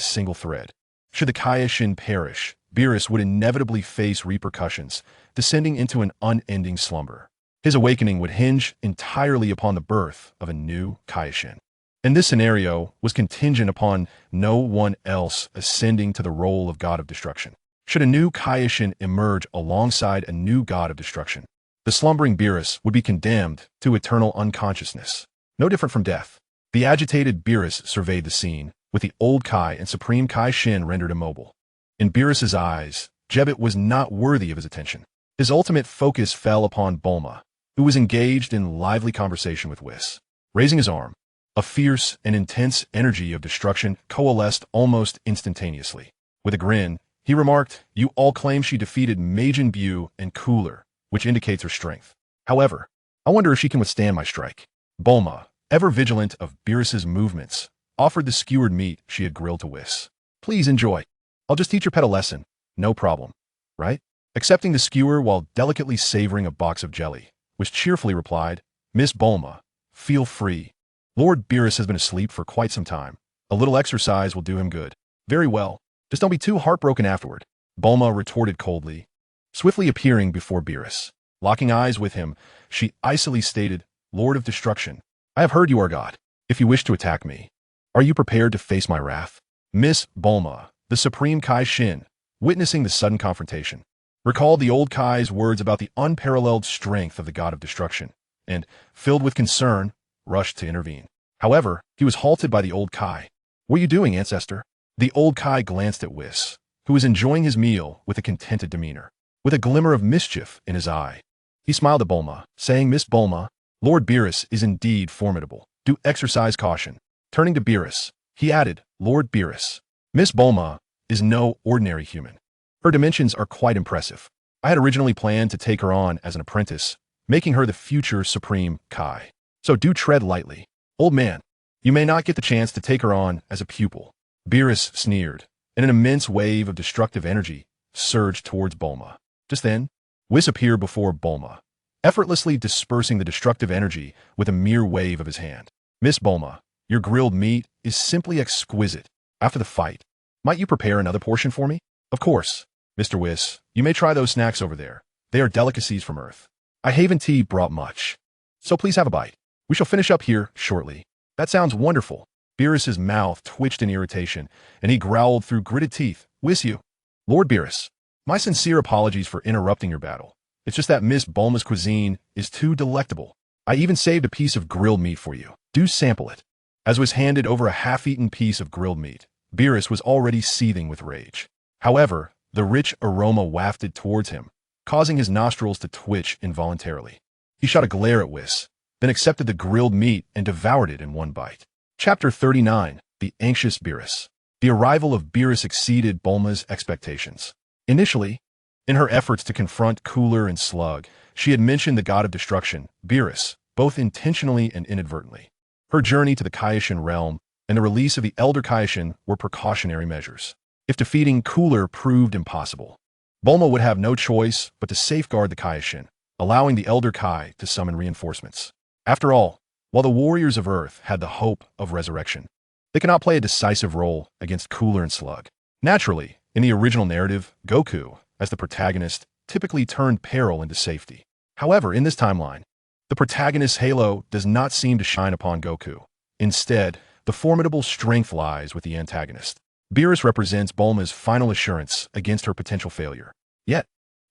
single thread. Should the Kaioshin perish, Beerus would inevitably face repercussions, descending into an unending slumber. His awakening would hinge entirely upon the birth of a new Kaioshin. And this scenario was contingent upon no one else ascending to the role of god of destruction. Should a new Kaioshin emerge alongside a new god of destruction, the slumbering Beerus would be condemned to eternal unconsciousness, no different from death. The agitated Beerus surveyed the scene, with the old Kai and Supreme Kaioshin rendered immobile. In Beerus's eyes, Jebit was not worthy of his attention. His ultimate focus fell upon Bulma, who was engaged in lively conversation with Whis. Raising his arm, a fierce and intense energy of destruction coalesced almost instantaneously. With a grin, he remarked, "You all claim she defeated Majin Buu and Cooler, which indicates her strength. However, I wonder if she can withstand my strike." Bulma, ever vigilant of Beerus's movements, offered the skewered meat she had grilled to Whis. "Please enjoy. I'll just teach your pet a lesson. No problem. Right?" Accepting the skewer while delicately savoring a box of jelly, Whis cheerfully replied, "Miss Bulma, feel free. Lord Beerus has been asleep for quite some time. A little exercise will do him good." "Very well. Just don't be too heartbroken afterward," Bulma retorted coldly, swiftly appearing before Beerus. Locking eyes with him, she icily stated, "Lord of Destruction, I have heard you are God. If you wish to attack me, are you prepared to face my wrath?" Miss Bulma, the Supreme Kaioshin, witnessing the sudden confrontation, recalled the old Kai's words about the unparalleled strength of the god of destruction, and, filled with concern, rushed to intervene. However, he was halted by the old Kai. "What are you doing, ancestor?" The old Kai glanced at Whis, who was enjoying his meal with a contented demeanor, with a glimmer of mischief in his eye. He smiled at Bulma, saying, "Miss Bulma, Lord Beerus is indeed formidable. Do exercise caution." Turning to Beerus, he added, "Lord Beerus, Miss Bulma is no ordinary human. Her dimensions are quite impressive. I had originally planned to take her on as an apprentice, making her the future Supreme Kai. So do tread lightly. Old man, you may not get the chance to take her on as a pupil." Beerus sneered, and an immense wave of destructive energy surged towards Bulma. Just then, Whis appeared before Bulma, effortlessly dispersing the destructive energy with a mere wave of his hand. "Miss Bulma, your grilled meat is simply exquisite. After the fight, might you prepare another portion for me?" "Of course, Mr. Whis, you may try those snacks over there. They are delicacies from Earth. I haven't tea brought much, so please have a bite. We shall finish up here shortly." "That sounds wonderful." Beerus's mouth twitched in irritation, and he growled through gritted teeth, "Whis you." "Lord Beerus, my sincere apologies for interrupting your battle. It's just that Miss Bulma's cuisine is too delectable. I even saved a piece of grilled meat for you. Do sample it." As was handed over a half-eaten piece of grilled meat, Beerus was already seething with rage. However, the rich aroma wafted towards him, causing his nostrils to twitch involuntarily. He shot a glare at Whis, then accepted the grilled meat and devoured it in one bite. Chapter 39. The Anxious Beerus. The arrival of Beerus exceeded Bulma's expectations. Initially, in her efforts to confront Cooler and Slug, she had mentioned the god of destruction, Beerus, both intentionally and inadvertently. Her journey to the Kaioshin realm and the release of the Elder Kaioshin were precautionary measures. If defeating Cooler proved impossible, Bulma would have no choice but to safeguard the Kaioshin, allowing the Elder Kai to summon reinforcements. After all, while the warriors of Earth had the hope of resurrection, they cannot play a decisive role against Cooler and Slug. Naturally, in the original narrative, Goku, as the protagonist, typically turned peril into safety. However, in this timeline, the protagonist's halo does not seem to shine upon Goku. Instead, the formidable strength lies with the antagonist. Beerus represents Bulma's final assurance against her potential failure. Yet,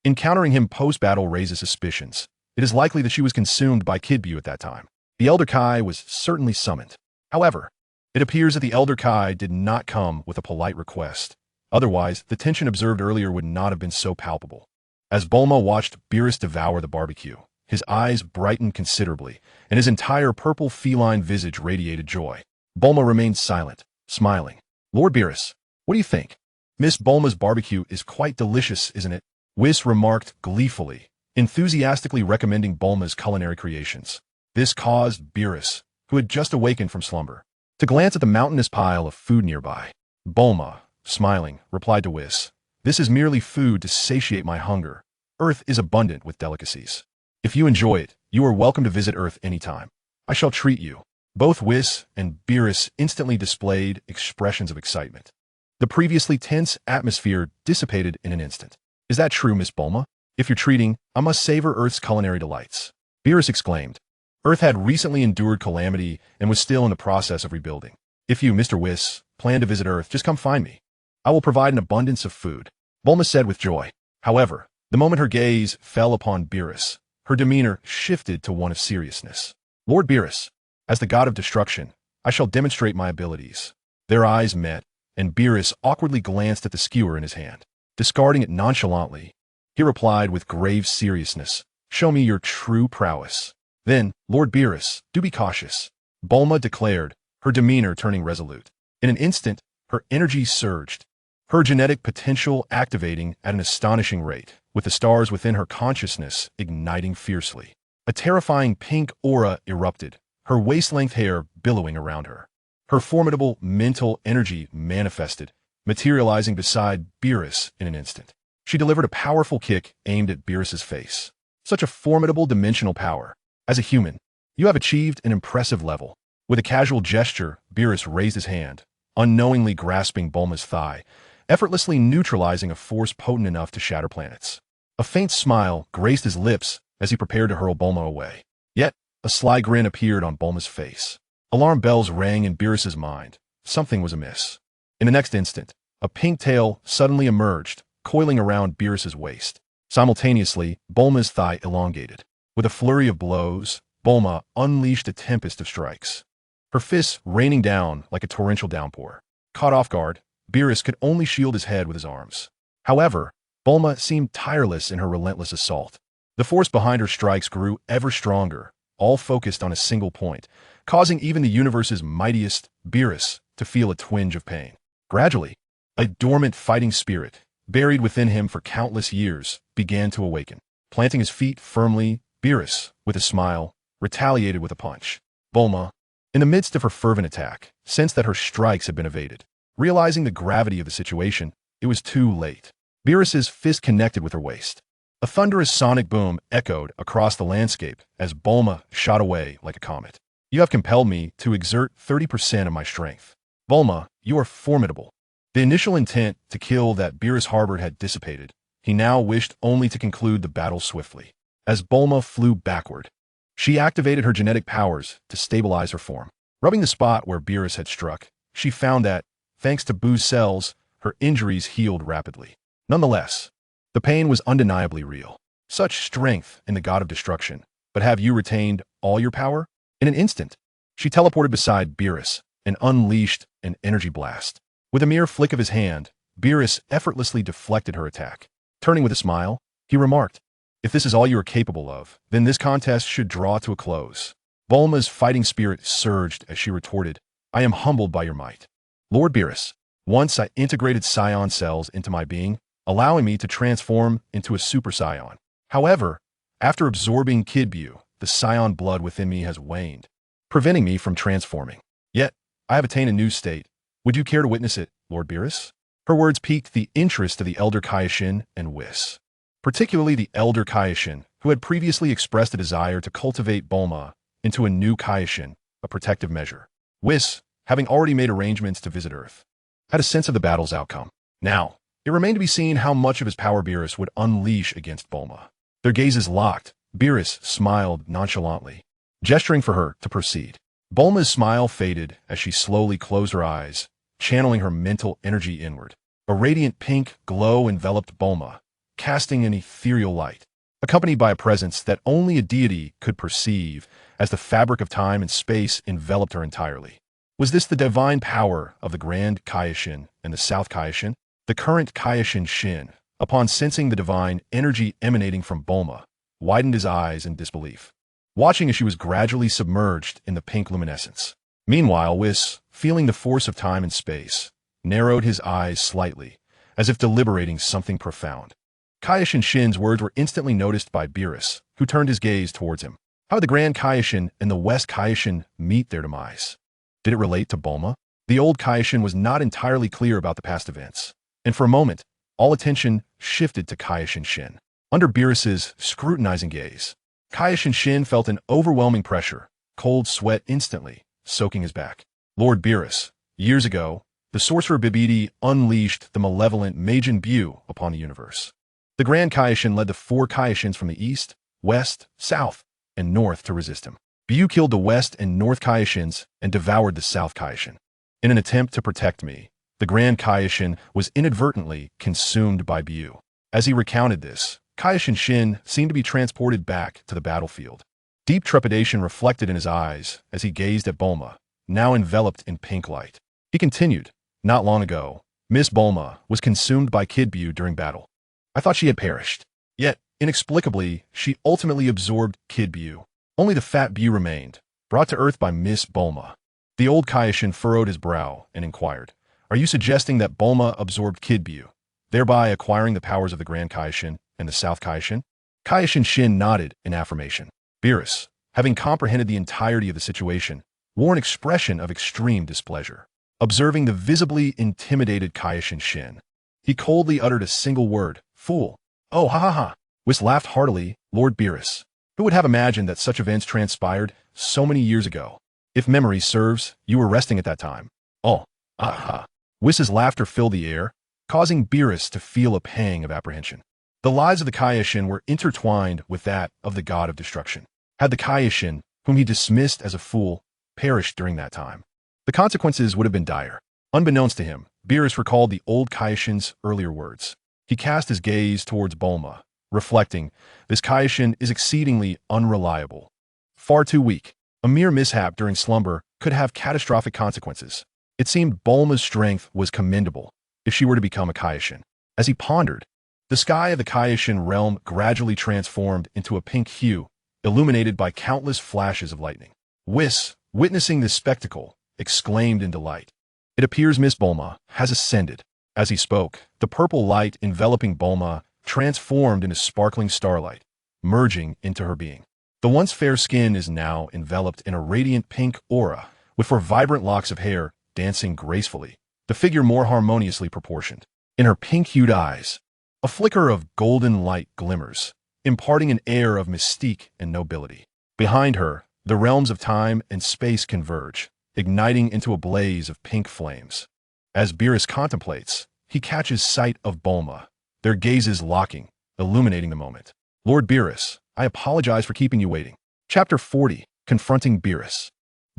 encountering him post-battle raises suspicions. It is likely that she was consumed by Kid Buu at that time. The Elder Kai was certainly summoned. However, it appears that the Elder Kai did not come with a polite request. Otherwise, the tension observed earlier would not have been so palpable. As Bulma watched Beerus devour the barbecue, his eyes brightened considerably, and his entire purple feline visage radiated joy. Bulma remained silent, smiling. Lord Beerus, what do you think? Miss Bulma's barbecue is quite delicious, isn't it? Whis remarked gleefully, enthusiastically recommending Bulma's culinary creations. This caused Beerus, who had just awakened from slumber, to glance at the mountainous pile of food nearby. Bulma, smiling, replied to Whis, "This is merely food to satiate my hunger. Earth is abundant with delicacies. If you enjoy it, you are welcome to visit Earth anytime. I shall treat you." Both Whis and Beerus instantly displayed expressions of excitement. The previously tense atmosphere dissipated in an instant. "Is that true, Miss Bulma? If you're treating, I must savor Earth's culinary delights." Beerus exclaimed. Earth had recently endured calamity and was still in the process of rebuilding. "If you, Mr. Whis, plan to visit Earth, just come find me. I will provide an abundance of food," Bulma said with joy. However, the moment her gaze fell upon Beerus, her demeanor shifted to one of seriousness. "Lord Beerus, as the god of destruction, I shall demonstrate my abilities." Their eyes met, and Beerus awkwardly glanced at the skewer in his hand. Discarding it nonchalantly, he replied with grave seriousness, "Show me your true prowess." "Then, Lord Beerus, do be cautious," Bulma declared, her demeanor turning resolute. In an instant, her energy surged, her genetic potential activating at an astonishing rate, with the stars within her consciousness igniting fiercely. A terrifying pink aura erupted, her waist-length hair billowing around her. Her formidable mental energy manifested, materializing beside Beerus in an instant. She delivered a powerful kick aimed at Beerus's face. Such a formidable dimensional power. As a human, you have achieved an impressive level. With a casual gesture, Beerus raised his hand, unknowingly grasping Bulma's thigh, effortlessly neutralizing a force potent enough to shatter planets. A faint smile graced his lips as he prepared to hurl Bulma away. Yet, a sly grin appeared on Bulma's face. Alarm bells rang in Beerus's mind. Something was amiss. In the next instant, a pink tail suddenly emerged, coiling around Beerus's waist. Simultaneously, Bulma's thigh elongated. With a flurry of blows, Bulma unleashed a tempest of strikes, her fists raining down like a torrential downpour. Caught off guard, Beerus could only shield his head with his arms. However, Bulma seemed tireless in her relentless assault. The force behind her strikes grew ever stronger, all focused on a single point, causing even the universe's mightiest, Beerus, to feel a twinge of pain. Gradually, a dormant fighting spirit, buried within him for countless years, began to awaken. Planting his feet firmly, Beerus, with a smile, retaliated with a punch. Bulma, in the midst of her fervent attack, sensed that her strikes had been evaded. Realizing the gravity of the situation, it was too late. Beerus's fist connected with her waist. A thunderous sonic boom echoed across the landscape as Bulma shot away like a comet. "You have compelled me to exert 30% of my strength. Bulma, you are formidable." The initial intent to kill that Beerus harbored had dissipated. He now wished only to conclude the battle swiftly. As Bulma flew backward, she activated her genetic powers to stabilize her form. Rubbing the spot where Beerus had struck, she found that, thanks to Buu's cells, her injuries healed rapidly. Nonetheless, the pain was undeniably real. Such strength in the god of destruction, but have you retained all your power? In an instant, she teleported beside Beerus and unleashed an energy blast. With a mere flick of his hand, Beerus effortlessly deflected her attack. Turning with a smile, he remarked, "If this is all you are capable of, then this contest should draw to a close." Bulma's fighting spirit surged as she retorted, "I am humbled by your might. Lord Beerus, once I integrated Saiyan cells into my being, allowing me to transform into a Super Saiyan. However, after absorbing Kid Buu, the Saiyan blood within me has waned, preventing me from transforming. Yet, I have attained a new state. Would you care to witness it, Lord Beerus?" Her words piqued the interest of the Elder Kaioshin and Whis, particularly the Elder Kaioshin, who had previously expressed a desire to cultivate Bulma into a new Kaioshin, a protective measure. Whis, having already made arrangements to visit Earth, had a sense of the battle's outcome. Now, it remained to be seen how much of his power Beerus would unleash against Bulma. Their gazes locked. Beerus smiled nonchalantly, gesturing for her to proceed. Bulma's smile faded as she slowly closed her eyes, channeling her mental energy inward. A radiant pink glow enveloped Bulma, casting an ethereal light, accompanied by a presence that only a deity could perceive as the fabric of time and space enveloped her entirely. Was this the divine power of the Grand Kaioshin and the South Kaioshin? The current Kaioshin Shin, upon sensing the divine energy emanating from Bulma, widened his eyes in disbelief, watching as she was gradually submerged in the pink luminescence. Meanwhile, Whis, feeling the force of time and space, narrowed his eyes slightly, as if deliberating something profound. Kaioshin Shin's words were instantly noticed by Beerus, who turned his gaze towards him. How did the Grand Kaioshin and the West Kaioshin meet their demise? Did it relate to Bulma? The old Kaioshin was not entirely clear about the past events, and for a moment, all attention shifted to Kaioshin Shin. Under Beerus's scrutinizing gaze, Kaioshin Shin felt an overwhelming pressure, cold sweat instantly, soaking his back. Lord Beerus, years ago, the sorcerer Bibidi unleashed the malevolent Majin Buu upon the universe. The Grand Kaioshin led the 4 Kaioshins from the east, west, south, and north to resist him. Buu killed the west and north Kaioshins and devoured the south Kaioshin. In an attempt to protect me, the Grand Kaioshin was inadvertently consumed by Buu. As he recounted this, Kaioshin Shin seemed to be transported back to the battlefield. Deep trepidation reflected in his eyes as he gazed at Bulma, now enveloped in pink light. He continued, "Not long ago, Miss Bulma was consumed by Kid Buu during battle. I thought she had perished. Yet, inexplicably, she ultimately absorbed Kid Buu. Only the fat Buu remained, brought to earth by Miss Bulma." The old Kaioshin furrowed his brow and inquired, "Are you suggesting that Bulma absorbed Kid Buu, thereby acquiring the powers of the Grand Kaioshin and the South Kaioshin?" Kaioshin Shin nodded in affirmation. Beerus, having comprehended the entirety of the situation, wore an expression of extreme displeasure. Observing the visibly intimidated Kaioshin Shin, he coldly uttered a single word, "Fool." "Oh, ha ha ha." Whis laughed heartily. "Lord Beerus, who would have imagined that such events transpired so many years ago? If memory serves, you were resting at that time." "Oh, ah ha." Whis's laughter filled the air, causing Beerus to feel a pang of apprehension. The lives of the Kaioshin were intertwined with that of the god of destruction. Had the Kaioshin, whom he dismissed as a fool, perished during that time, the consequences would have been dire. Unbeknownst to him, Beerus recalled the old Kaioshin's earlier words. He cast his gaze towards Bulma, reflecting, "This Kaioshin is exceedingly unreliable. Far too weak. A mere mishap during slumber could have catastrophic consequences." It seemed Bulma's strength was commendable if she were to become a Kaioshin. As he pondered, the sky of the Kaioshin realm gradually transformed into a pink hue, illuminated by countless flashes of lightning. Whis, witnessing this spectacle, exclaimed in delight, "It appears Miss Bulma has ascended." As he spoke, the purple light enveloping Bulma transformed into sparkling starlight, merging into her being. The once fair skin is now enveloped in a radiant pink aura, with her vibrant locks of hair dancing gracefully, the figure more harmoniously proportioned. In her pink-hued eyes, a flicker of golden light glimmers, imparting an air of mystique and nobility. Behind her, the realms of time and space converge, igniting into a blaze of pink flames. As Beerus contemplates, he catches sight of Bulma, their gazes locking, illuminating the moment. "Lord Beerus, I apologize for keeping you waiting." Chapter 40, Confronting Beerus.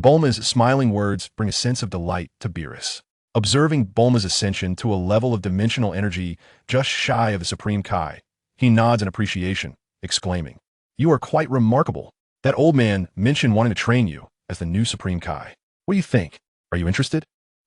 Bulma's smiling words bring a sense of delight to Beerus. Observing Bulma's ascension to a level of dimensional energy just shy of the Supreme Kai, he nods in appreciation, exclaiming, "You are quite remarkable. That old man mentioned wanting to train you as the new Supreme Kai. What do you think? Are you interested?"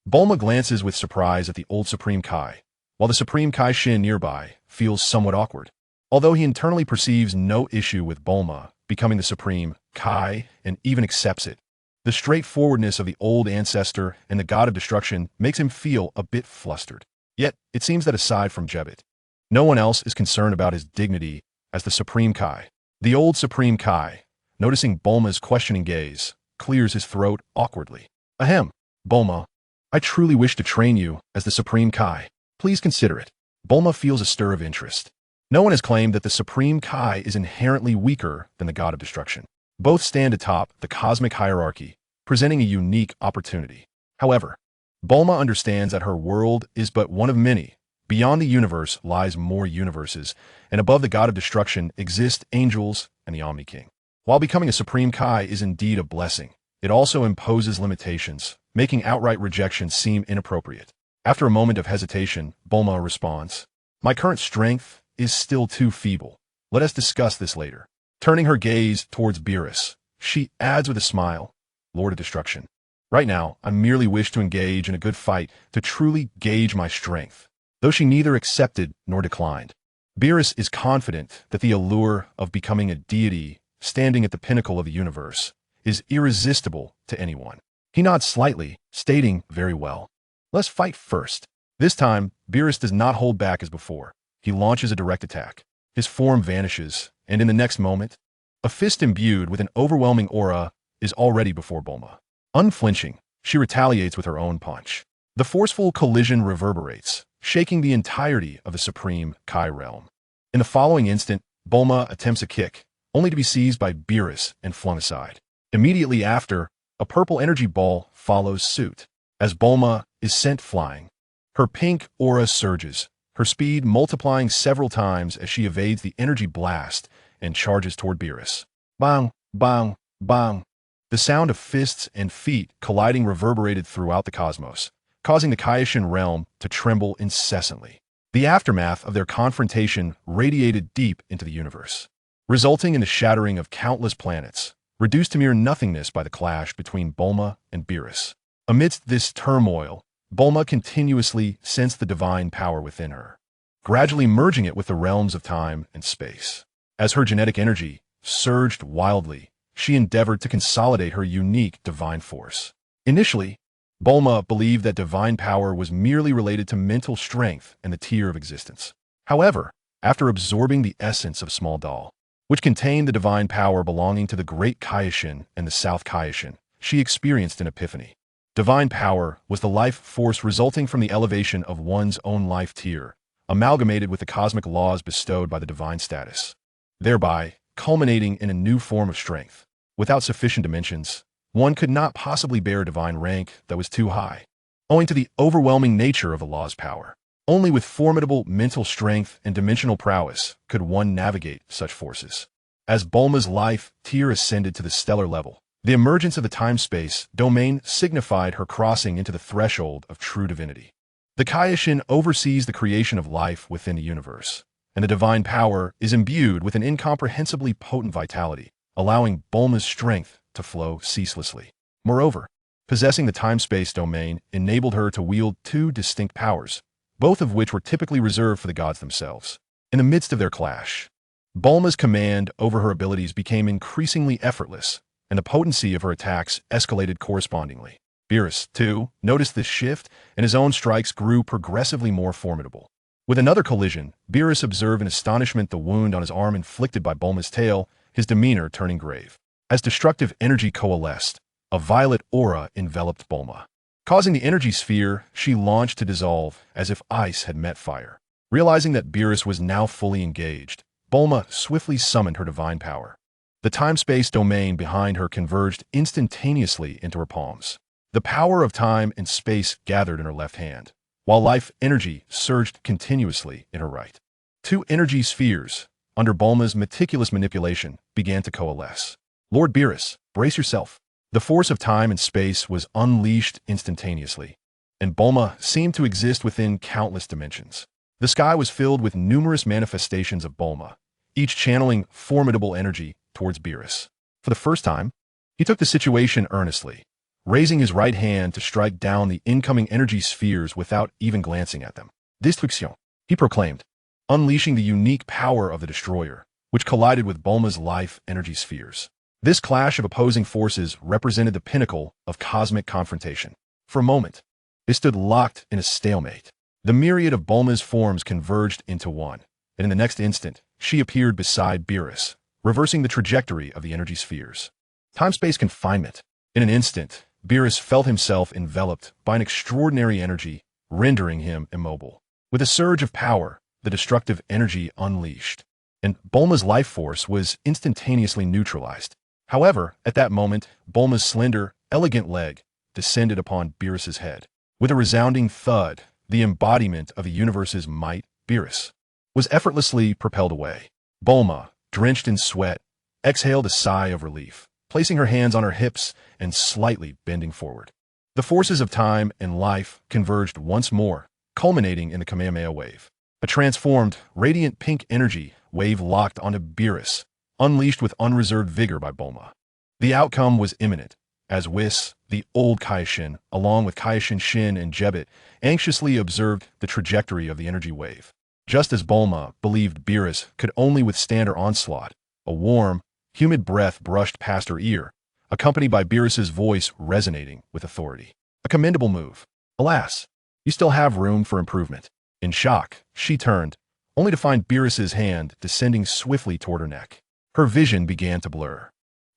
Bulma glances with surprise at the old Supreme Kai, while the Supreme Kai Shin nearby feels somewhat awkward. Although he internally perceives no issue with Bulma becoming the Supreme Kai and even accepts it, the straightforwardness of the old ancestor and the god of destruction makes him feel a bit flustered. Yet, it seems that aside from Jebbit, no one else is concerned about his dignity as the Supreme Kai. The old Supreme Kai, noticing Bulma's questioning gaze, clears his throat awkwardly. "Ahem, Bulma, I truly wish to train you as the Supreme Kai. Please consider it." Bulma feels a stir of interest. No one has claimed that the Supreme Kai is inherently weaker than the god of destruction. Both stand atop the cosmic hierarchy, presenting a unique opportunity. However, Bulma understands that her world is but one of many. Beyond the universe lies more universes, and above the god of destruction exist angels and the Omni King. While becoming a Supreme Kai is indeed a blessing, it also imposes limitations, making outright rejection seem inappropriate. After a moment of hesitation, Bulma responds, "My current strength is still too feeble. Let us discuss this later." Turning her gaze towards Beerus, she adds with a smile, "Lord of Destruction. Right now, I merely wish to engage in a good fight to truly gauge my strength." Though she neither accepted nor declined, Beerus is confident that the allure of becoming a deity standing at the pinnacle of the universe is irresistible to anyone. He nods slightly, stating, "Very well. Let's fight first." This time, Beerus does not hold back as before. He launches a direct attack. His form vanishes, and in the next moment, a fist imbued with an overwhelming aura is already before Bulma. Unflinching, she retaliates with her own punch. The forceful collision reverberates, shaking the entirety of the Supreme Kai realm. In the following instant, Bulma attempts a kick, only to be seized by Beerus and flung aside. Immediately after, a purple energy ball follows suit. As Bulma is sent flying, her pink aura surges, her speed multiplying several times as she evades the energy blast and charges toward Beerus. Bang, bang, bang. The sound of fists and feet colliding reverberated throughout the cosmos, causing the Kaioshin realm to tremble incessantly. The aftermath of their confrontation radiated deep into the universe, resulting in the shattering of countless planets, reduced to mere nothingness by the clash between Bulma and Beerus. Amidst this turmoil, Bulma continuously sensed the divine power within her, gradually merging it with the realms of time and space. As her genetic energy surged wildly, she endeavored to consolidate her unique divine force. Initially, Bulma believed that divine power was merely related to mental strength and the tier of existence. However, after absorbing the essence of Small Doll, which contained the divine power belonging to the Great Kaioshin and the South Kaioshin, she experienced an epiphany. Divine power was the life force resulting from the elevation of one's own life tier, amalgamated with the cosmic laws bestowed by the divine status, thereby culminating in a new form of strength. Without sufficient dimensions, one could not possibly bear a divine rank that was too high, owing to the overwhelming nature of the law's power. Only with formidable mental strength and dimensional prowess could one navigate such forces. As Bulma's life tier ascended to the stellar level, the emergence of the time-space domain signified her crossing into the threshold of true divinity. The Kaioshin oversees the creation of life within the universe, and the divine power is imbued with an incomprehensibly potent vitality, allowing Bulma's strength to flow ceaselessly. Moreover, possessing the time-space domain enabled her to wield two distinct powers, both of which were typically reserved for the gods themselves. In the midst of their clash, Bulma's command over her abilities became increasingly effortless, and the potency of her attacks escalated correspondingly. Beerus, too, noticed this shift, and his own strikes grew progressively more formidable. With another collision, Beerus observed in astonishment the wound on his arm inflicted by Bulma's tail, his demeanor turning grave. As destructive energy coalesced, a violet aura enveloped Bulma, causing the energy sphere she launched to dissolve as if ice had met fire. Realizing that Beerus was now fully engaged, Bulma swiftly summoned her divine power. The time-space domain behind her converged instantaneously into her palms. The power of time and space gathered in her left hand, while life energy surged continuously in her right. Two energy spheres, under Bulma's meticulous manipulation, began to coalesce. "Lord Beerus, brace yourself." The force of time and space was unleashed instantaneously, and Bulma seemed to exist within countless dimensions. The sky was filled with numerous manifestations of Bulma, each channeling formidable energy towards Beerus. For the first time, he took the situation earnestly, raising his right hand to strike down the incoming energy spheres without even glancing at them. "Destruction," he proclaimed, unleashing the unique power of the destroyer, which collided with Bulma's life energy spheres. This clash of opposing forces represented the pinnacle of cosmic confrontation. For a moment, they stood locked in a stalemate. The myriad of Bulma's forms converged into one, and in the next instant, she appeared beside Beerus, reversing the trajectory of the energy spheres. Time-space confinement. In an instant, Beerus felt himself enveloped by an extraordinary energy, rendering him immobile. With a surge of power, the destructive energy unleashed, and Bulma's life force was instantaneously neutralized. However, at that moment, Bulma's slender, elegant leg descended upon Beerus's head. With a resounding thud, the embodiment of the universe's might, Beerus, was effortlessly propelled away. Bulma, drenched in sweat, exhaled a sigh of relief, placing her hands on her hips and slightly bending forward. The forces of time and life converged once more, culminating in the Kamehameha wave. A transformed, radiant pink energy wave locked onto Beerus, unleashed with unreserved vigor by Bulma. The outcome was imminent, as Whis, the old Kaioshin, along with Kaioshin Shin and Jebbet, anxiously observed the trajectory of the energy wave. Just as Bulma believed Beerus could only withstand her onslaught, a warm, humid breath brushed past her ear, accompanied by Beerus's voice resonating with authority. A commendable move. Alas, you still have room for improvement. In shock, she turned, only to find Beerus's hand descending swiftly toward her neck. Her vision began to blur.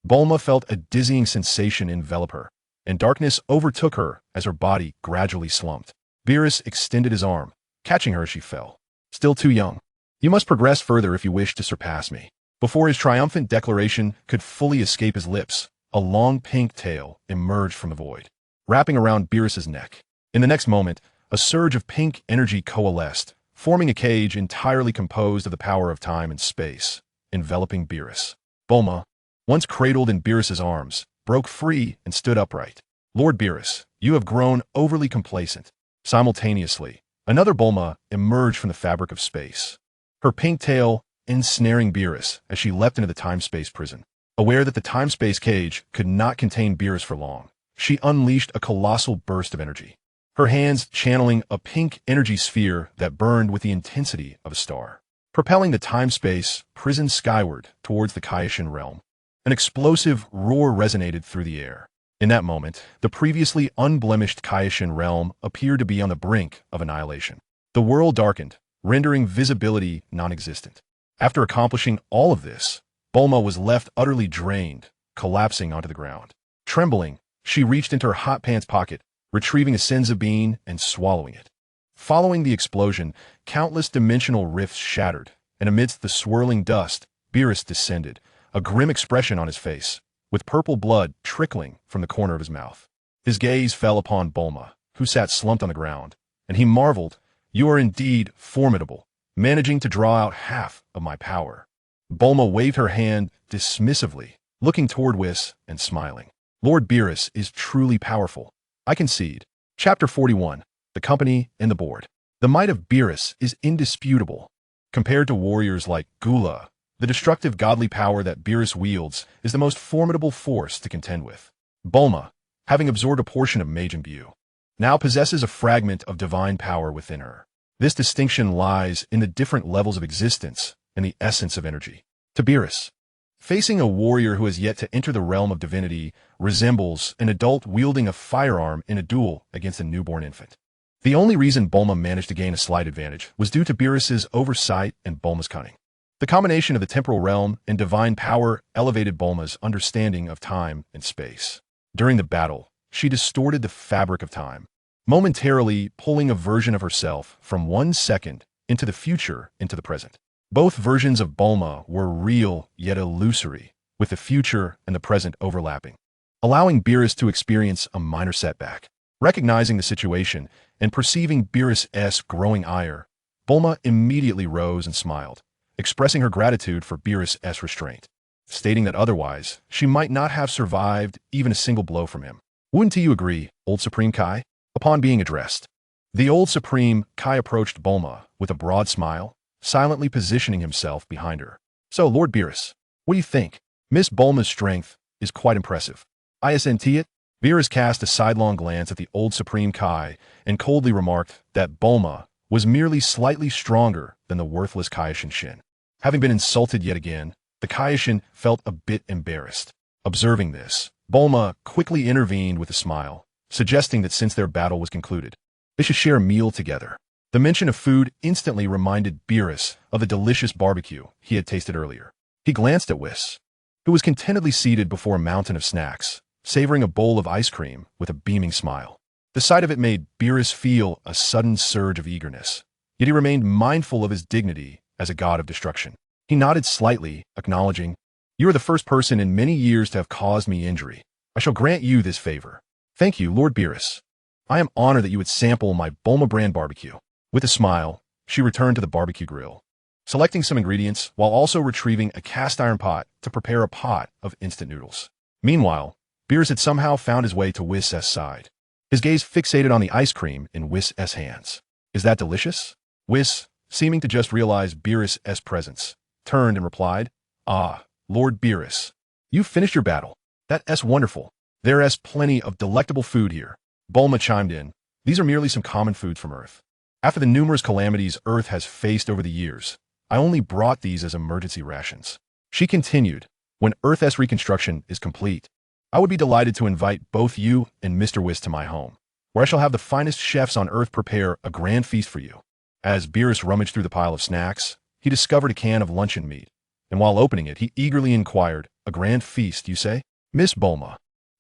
Bulma felt a dizzying sensation envelop her, and darkness overtook her as her body gradually slumped. Beerus extended his arm, catching her as she fell. Still too young. You must progress further if you wish to surpass me. Before his triumphant declaration could fully escape his lips, a long pink tail emerged from the void, wrapping around Beerus's neck. In the next moment, a surge of pink energy coalesced, forming a cage entirely composed of the power of time and space, enveloping Beerus. Bulma, once cradled in Beerus's arms, broke free and stood upright. Lord Beerus, you have grown overly complacent. Simultaneously, another Bulma emerged from the fabric of space, her pink tail ensnaring Beerus as she leapt into the time-space prison. Aware that the time-space cage could not contain Beerus for long, she unleashed a colossal burst of energy, her hands channeling a pink energy sphere that burned with the intensity of a star, propelling the time-space prison skyward towards the Kaioshin realm. An explosive roar resonated through the air. In that moment, the previously unblemished Kaioshin realm appeared to be on the brink of annihilation. The world darkened, rendering visibility non-existent. After accomplishing all of this, Bulma was left utterly drained, collapsing onto the ground. Trembling, she reached into her hot pants pocket, retrieving a senzu bean and swallowing it. Following the explosion, countless dimensional rifts shattered, and amidst the swirling dust, Beerus descended, a grim expression on his face, with purple blood trickling from the corner of his mouth. His gaze fell upon Bulma, who sat slumped on the ground, and he marveled, "You are indeed formidable, managing to draw out half of my power." Bulma waved her hand dismissively, looking toward Whis and smiling. Lord Beerus is truly powerful. I concede. Chapter 41. The Company and the Board. The might of Beerus is indisputable. Compared to warriors like Gula, the destructive godly power that Beerus wields is the most formidable force to contend with. Bulma, having absorbed a portion of Majin Buu, now possesses a fragment of divine power within her. This distinction lies in the different levels of existence and the essence of energy. To Beerus, facing a warrior who has yet to enter the realm of divinity resembles an adult wielding a firearm in a duel against a newborn infant. The only reason Bulma managed to gain a slight advantage was due to Beerus's oversight and Bulma's cunning. The combination of the temporal realm and divine power elevated Bulma's understanding of time and space. During the battle, she distorted the fabric of time, momentarily pulling a version of herself from 1 second into the future into the present. Both versions of Bulma were real yet illusory, with the future and the present overlapping, allowing Beerus to experience a minor setback. Recognizing the situation and perceiving Beerus's growing ire, Bulma immediately rose and smiled, expressing her gratitude for Beerus's restraint, stating that otherwise she might not have survived even a single blow from him. Wouldn't you agree, Old Supreme Kai? Upon being addressed, the Old Supreme Kai approached Bulma with a broad smile, silently positioning himself behind her. So, Lord Beerus, what do you think? Miss Bulma's strength is quite impressive. Isn't it? Beerus cast a sidelong glance at the Old Supreme Kai and coldly remarked that Bulma was merely slightly stronger than the worthless Kaioshin Shin. Having been insulted yet again, the Kaioshin felt a bit embarrassed. Observing this, Bulma quickly intervened with a smile, suggesting that since their battle was concluded, they should share a meal together. The mention of food instantly reminded Beerus of the delicious barbecue he had tasted earlier. He glanced at Whis, who was contentedly seated before a mountain of snacks, savoring a bowl of ice cream with a beaming smile. The sight of it made Beerus feel a sudden surge of eagerness, yet he remained mindful of his dignity as a god of destruction. He nodded slightly, acknowledging, "You are the first person in many years to have caused me injury. I shall grant you this favor." "Thank you, Lord Beerus. I am honored that you would sample my Bulma brand barbecue." With a smile, she returned to the barbecue grill, selecting some ingredients while also retrieving a cast iron pot to prepare a pot of instant noodles. Meanwhile, Beerus had somehow found his way to Whis' side. His gaze fixated on the ice cream in Whis' hands. Is that delicious? Whis, seeming to just realize Beerus' presence, turned and replied, Ah, Lord Beerus, you've finished your battle. That's wonderful. There's plenty of delectable food here. Bulma chimed in. These are merely some common foods from Earth. After the numerous calamities Earth has faced over the years, I only brought these as emergency rations. She continued, when Earth's reconstruction is complete, I would be delighted to invite both you and Mr. Whis to my home, where I shall have the finest chefs on Earth prepare a grand feast for you. As Beerus rummaged through the pile of snacks, he discovered a can of luncheon meat, and while opening it, he eagerly inquired, A grand feast, you say? Miss Bulma,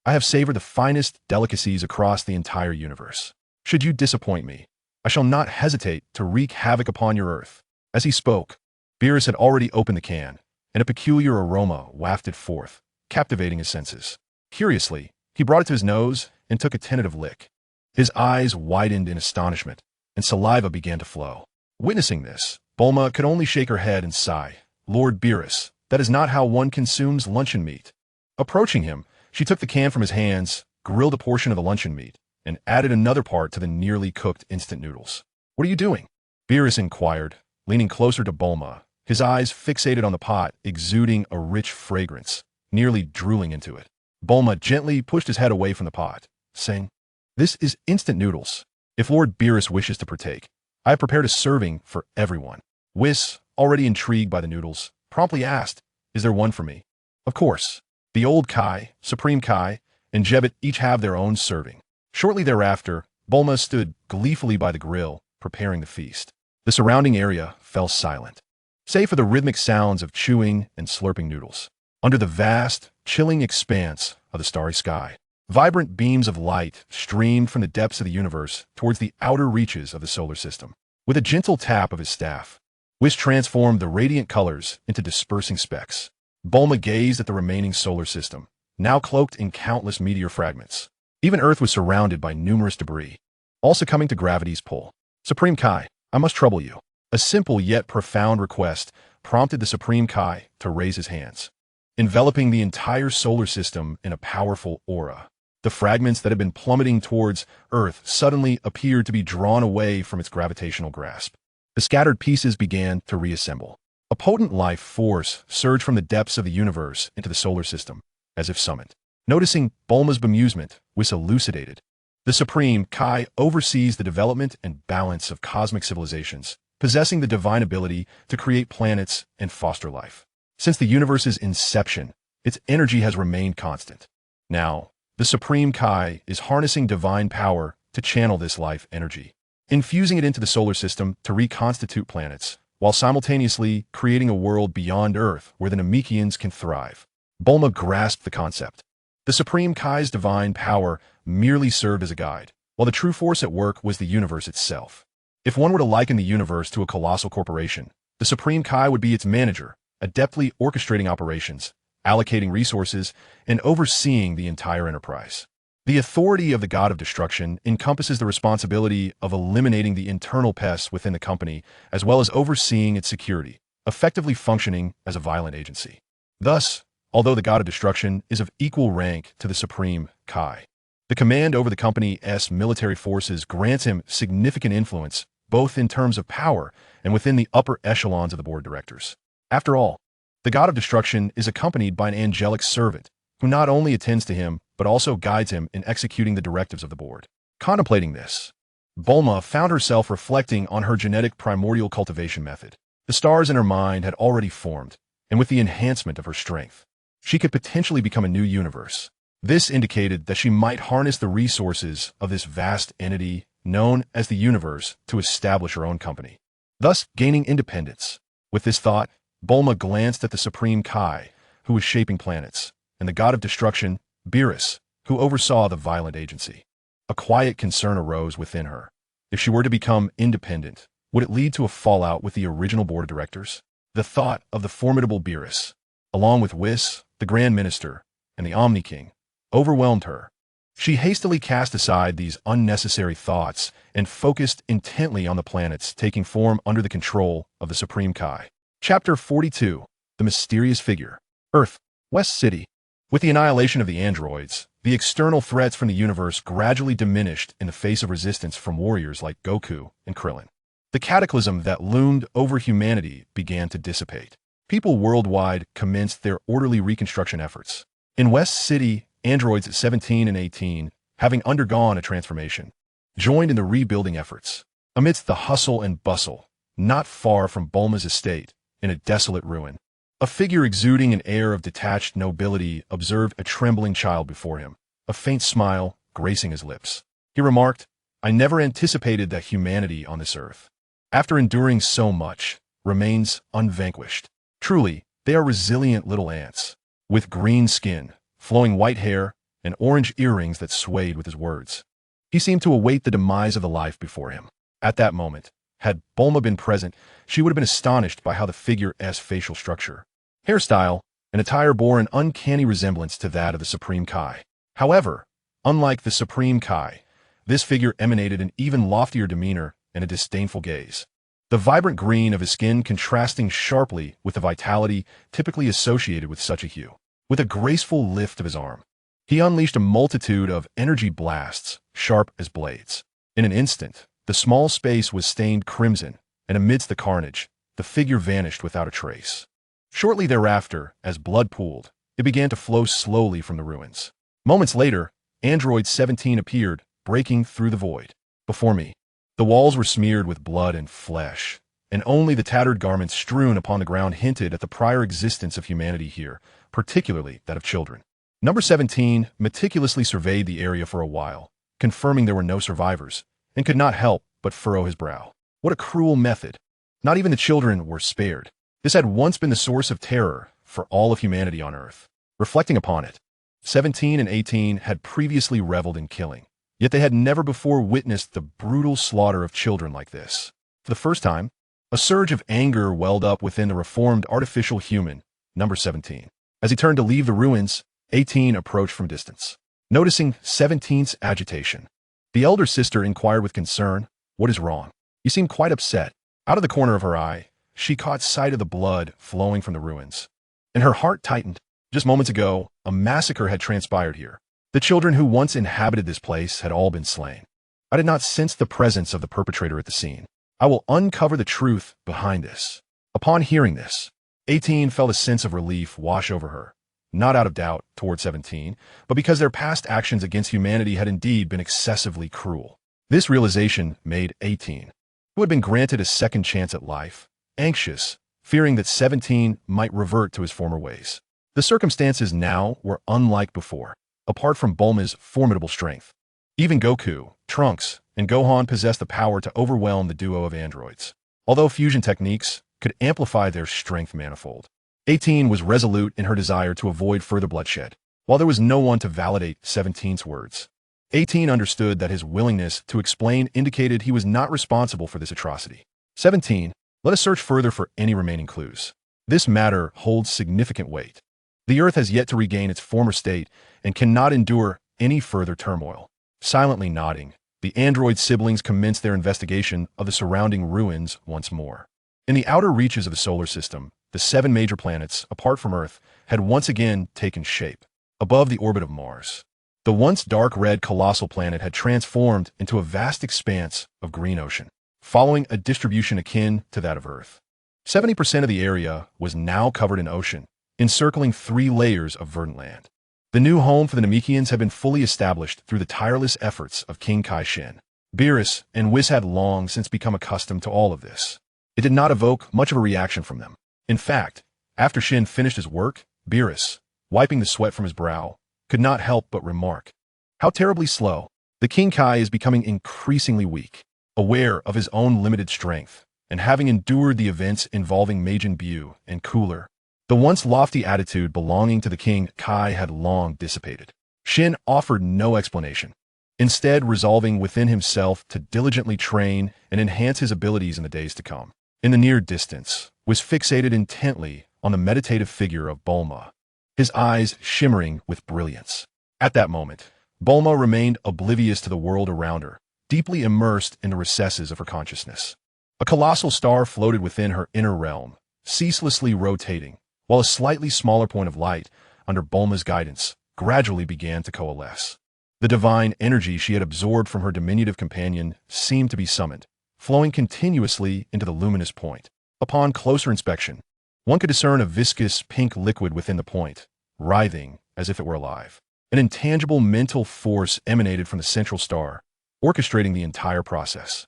I have savored the finest delicacies across the entire universe. Should you disappoint me, I shall not hesitate to wreak havoc upon your Earth. As he spoke, Beerus had already opened the can, and a peculiar aroma wafted forth, captivating his senses. Curiously, he brought it to his nose and took a tentative lick. His eyes widened in astonishment, and saliva began to flow. Witnessing this, Bulma could only shake her head and sigh. Lord Beerus, that is not how one consumes luncheon meat. Approaching him, she took the can from his hands, grilled a portion of the luncheon meat, and added another part to the nearly cooked instant noodles. What are you doing? Beerus inquired, leaning closer to Bulma, his eyes fixated on the pot, exuding a rich fragrance, nearly drooling into it. Bulma gently pushed his head away from the pot, saying, This is instant noodles. If Lord Beerus wishes to partake, I have prepared a serving for everyone. Whis, already intrigued by the noodles, promptly asked, Is there one for me? Of course. The old Kai, Supreme Kai, and Jebbit each have their own serving. Shortly thereafter, Bulma stood gleefully by the grill, preparing the feast. The surrounding area fell silent, save for the rhythmic sounds of chewing and slurping noodles. Under the vast, chilling expanse of the starry sky, vibrant beams of light streamed from the depths of the universe towards the outer reaches of the solar system. With a gentle tap of his staff, Whis transformed the radiant colors into dispersing specks. Bulma gazed at the remaining solar system, now cloaked in countless meteor fragments. Even Earth was surrounded by numerous debris, all succumbing to gravity's pull. Supreme Kai, I must trouble you. A simple yet profound request prompted the Supreme Kai to raise his hands, enveloping the entire solar system in a powerful aura. The fragments that had been plummeting towards Earth suddenly appeared to be drawn away from its gravitational grasp. The scattered pieces began to reassemble. A potent life force surged from the depths of the universe into the solar system, as if summoned. Noticing Bulma's bemusement, Whis elucidated. The Supreme Kai oversees the development and balance of cosmic civilizations, possessing the divine ability to create planets and foster life. Since the universe's inception, its energy has remained constant. Now, the Supreme Kai is harnessing divine power to channel this life energy, infusing it into the solar system to reconstitute planets, while simultaneously creating a world beyond Earth where the Namekians can thrive. Bulma grasped the concept. The Supreme Kai's divine power merely served as a guide, while the true force at work was the universe itself. If one were to liken the universe to a colossal corporation, the Supreme Kai would be its manager, adeptly orchestrating operations, allocating resources, and overseeing the entire enterprise. The authority of the God of Destruction encompasses the responsibility of eliminating the internal pests within the company, as well as overseeing its security, effectively functioning as a violent agency. Thus, although the God of Destruction is of equal rank to the Supreme Kai, the command over the company's military forces grants him significant influence, both in terms of power and within the upper echelons of the board of directors. After all, the God of Destruction is accompanied by an angelic servant, who not only attends to him, but also guides him in executing the directives of the board. Contemplating this, Bulma found herself reflecting on her genetic primordial cultivation method. The stars in her mind had already formed, and with the enhancement of her strength, she could potentially become a new universe. This indicated that she might harness the resources of this vast entity known as the universe to establish her own company, thus gaining independence. With this thought, Bulma glanced at the Supreme Kai, who was shaping planets, and the God of Destruction, Beerus, who oversaw the violent agency. A quiet concern arose within her. If she were to become independent, would it lead to a fallout with the original board of directors? The thought of the formidable Beerus, along with Whis, the Grand Minister, and the Omni King, overwhelmed her. She hastily cast aside these unnecessary thoughts and focused intently on the planets taking form under the control of the Supreme Kai. Chapter 42. The Mysterious Figure. Earth, West City. With the annihilation of the androids, the external threats from the universe gradually diminished in the face of resistance from warriors like Goku and Krillin. The cataclysm that loomed over humanity began to dissipate. People worldwide commenced their orderly reconstruction efforts. In West City, androids 17 and 18, having undergone a transformation, joined in the rebuilding efforts. Amidst the hustle and bustle, not far from Bulma's estate, in a desolate ruin, a figure exuding an air of detached nobility observed a trembling child before him, a faint smile gracing his lips. He remarked, "I never anticipated that humanity on this earth, after enduring so much, remains unvanquished. Truly, they are resilient little ants, with green skin, flowing white hair, and orange earrings that swayed with his words." He seemed to await the demise of the life before him. At that moment, had Bulma been present, she would have been astonished by how the figure's facial structure, hairstyle, and attire bore an uncanny resemblance to that of the Supreme Kai. However, unlike the Supreme Kai, this figure emanated an even loftier demeanor and a disdainful gaze. The vibrant green of his skin contrasting sharply with the vitality typically associated with such a hue. With a graceful lift of his arm, he unleashed a multitude of energy blasts, sharp as blades. In an instant, the small space was stained crimson, and amidst the carnage, the figure vanished without a trace. Shortly thereafter, as blood pooled, it began to flow slowly from the ruins. Moments later, Android 17 appeared, breaking through the void. Before me, the walls were smeared with blood and flesh, and only the tattered garments strewn upon the ground hinted at the prior existence of humanity here, particularly that of children. Number 17 meticulously surveyed the area for a while, confirming there were no survivors, and could not help but furrow his brow. What a cruel method. Not even the children were spared. This had once been the source of terror for all of humanity on Earth. Reflecting upon it, 17 and 18 had previously reveled in killing, yet they had never before witnessed the brutal slaughter of children like this. For the first time, a surge of anger welled up within the reformed artificial human, number 17. As he turned to leave the ruins, 18 approached from distance. Noticing 17's agitation, the elder sister inquired with concern, "What is wrong? You seem quite upset." Out of the corner of her eye, she caught sight of the blood flowing from the ruins, and her heart tightened. Just moments ago, a massacre had transpired here. The children who once inhabited this place had all been slain. I did not sense the presence of the perpetrator at the scene. I will uncover the truth behind this. Upon hearing this, 18 felt a sense of relief wash over her, not out of doubt toward 17, but because their past actions against humanity had indeed been excessively cruel. This realization made 18, who had been granted a second chance at life, anxious, fearing that 17 might revert to his former ways. The circumstances now were unlike before. Apart from Bulma's formidable strength, even Goku, Trunks, and Gohan possessed the power to overwhelm the duo of androids. Although fusion techniques could amplify their strength manifold, 18 was resolute in her desire to avoid further bloodshed. While there was no one to validate 17's words, 18 understood that his willingness to explain indicated he was not responsible for this atrocity. 17, let us search further for any remaining clues. This matter holds significant weight. The Earth has yet to regain its former state and cannot endure any further turmoil. Silently nodding, the android siblings commenced their investigation of the surrounding ruins once more. In the outer reaches of the solar system, the 7 major planets, apart from Earth, had once again taken shape. Above the orbit of Mars, the once dark red colossal planet had transformed into a vast expanse of green ocean, following a distribution akin to that of Earth. 70% of the area was now covered in ocean, encircling 3 layers of verdant land. The new home for the Namekians had been fully established through the tireless efforts of King Kai-Shin. Beerus and Whis had long since become accustomed to all of this. It did not evoke much of a reaction from them. In fact, after Shin finished his work, Beerus, wiping the sweat from his brow, could not help but remark, "How terribly slow. The King Kai is becoming increasingly weak." Aware of his own limited strength, and having endured the events involving Majin Buu and Cooler, the once lofty attitude belonging to the King Kai had long dissipated. Shin offered no explanation, instead resolving within himself to diligently train and enhance his abilities in the days to come. In the near distance, was fixated intently on the meditative figure of Bulma, his eyes shimmering with brilliance. At that moment, Bulma remained oblivious to the world around her, deeply immersed in the recesses of her consciousness. A colossal star floated within her inner realm, ceaselessly rotating, while a slightly smaller point of light, under Bulma's guidance, gradually began to coalesce. The divine energy she had absorbed from her diminutive companion seemed to be summoned, flowing continuously into the luminous point. Upon closer inspection, one could discern a viscous pink liquid within the point, writhing as if it were alive. An intangible mental force emanated from the central star, orchestrating the entire process.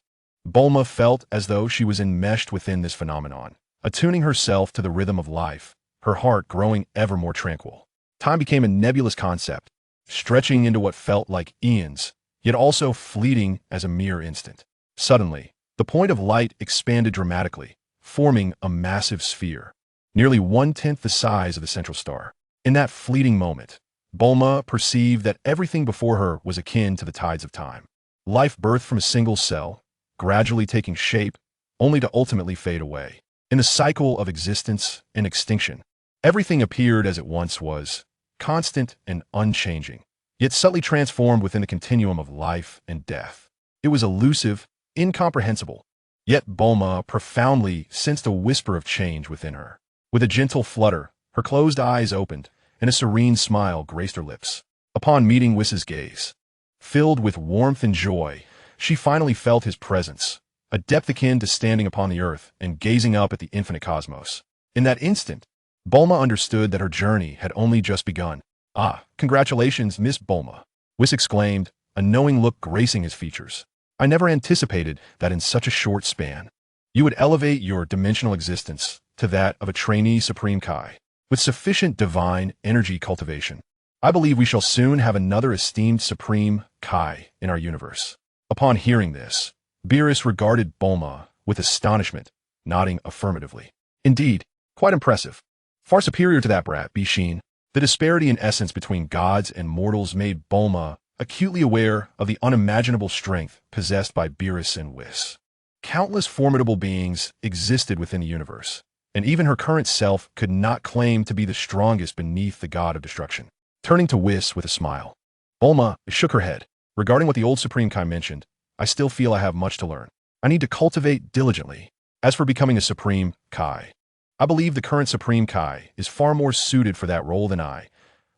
Bulma felt as though she was enmeshed within this phenomenon, attuning herself to the rhythm of life, her heart growing ever more tranquil. Time became a nebulous concept, stretching into what felt like eons, yet also fleeting as a mere instant. Suddenly, the point of light expanded dramatically, forming a massive sphere, nearly 1/10 the size of the central star. In that fleeting moment, Bulma perceived that everything before her was akin to the tides of time. Life birthed from a single cell, gradually taking shape, only to ultimately fade away. In the cycle of existence and extinction, everything appeared as it once was, constant and unchanging, yet subtly transformed within the continuum of life and death. It was elusive, incomprehensible, yet Bulma profoundly sensed a whisper of change within her. With a gentle flutter, her closed eyes opened, and a serene smile graced her lips. Upon meeting Whis' gaze, filled with warmth and joy, she finally felt his presence, a depth akin to standing upon the earth and gazing up at the infinite cosmos. In that instant, Bulma understood that her journey had only just begun. "Ah, congratulations, Miss Bulma," Whis exclaimed, a knowing look gracing his features. "I never anticipated that in such a short span, you would elevate your dimensional existence to that of a trainee Supreme Kai. With sufficient divine energy cultivation, I believe we shall soon have another esteemed Supreme Kai in our universe." Upon hearing this, Beerus regarded Bulma with astonishment, nodding affirmatively. "Indeed, quite impressive. Far superior to that brat, Bishin." The disparity in essence between gods and mortals made Bulma acutely aware of the unimaginable strength possessed by Beerus and Whis. Countless formidable beings existed within the universe, and even her current self could not claim to be the strongest beneath the god of destruction. Turning to Whis with a smile, Bulma shook her head. "Regarding what the old Supreme Kai mentioned, I still feel I have much to learn. I need to cultivate diligently. As for becoming a Supreme Kai, I believe the current Supreme Kai is far more suited for that role than I."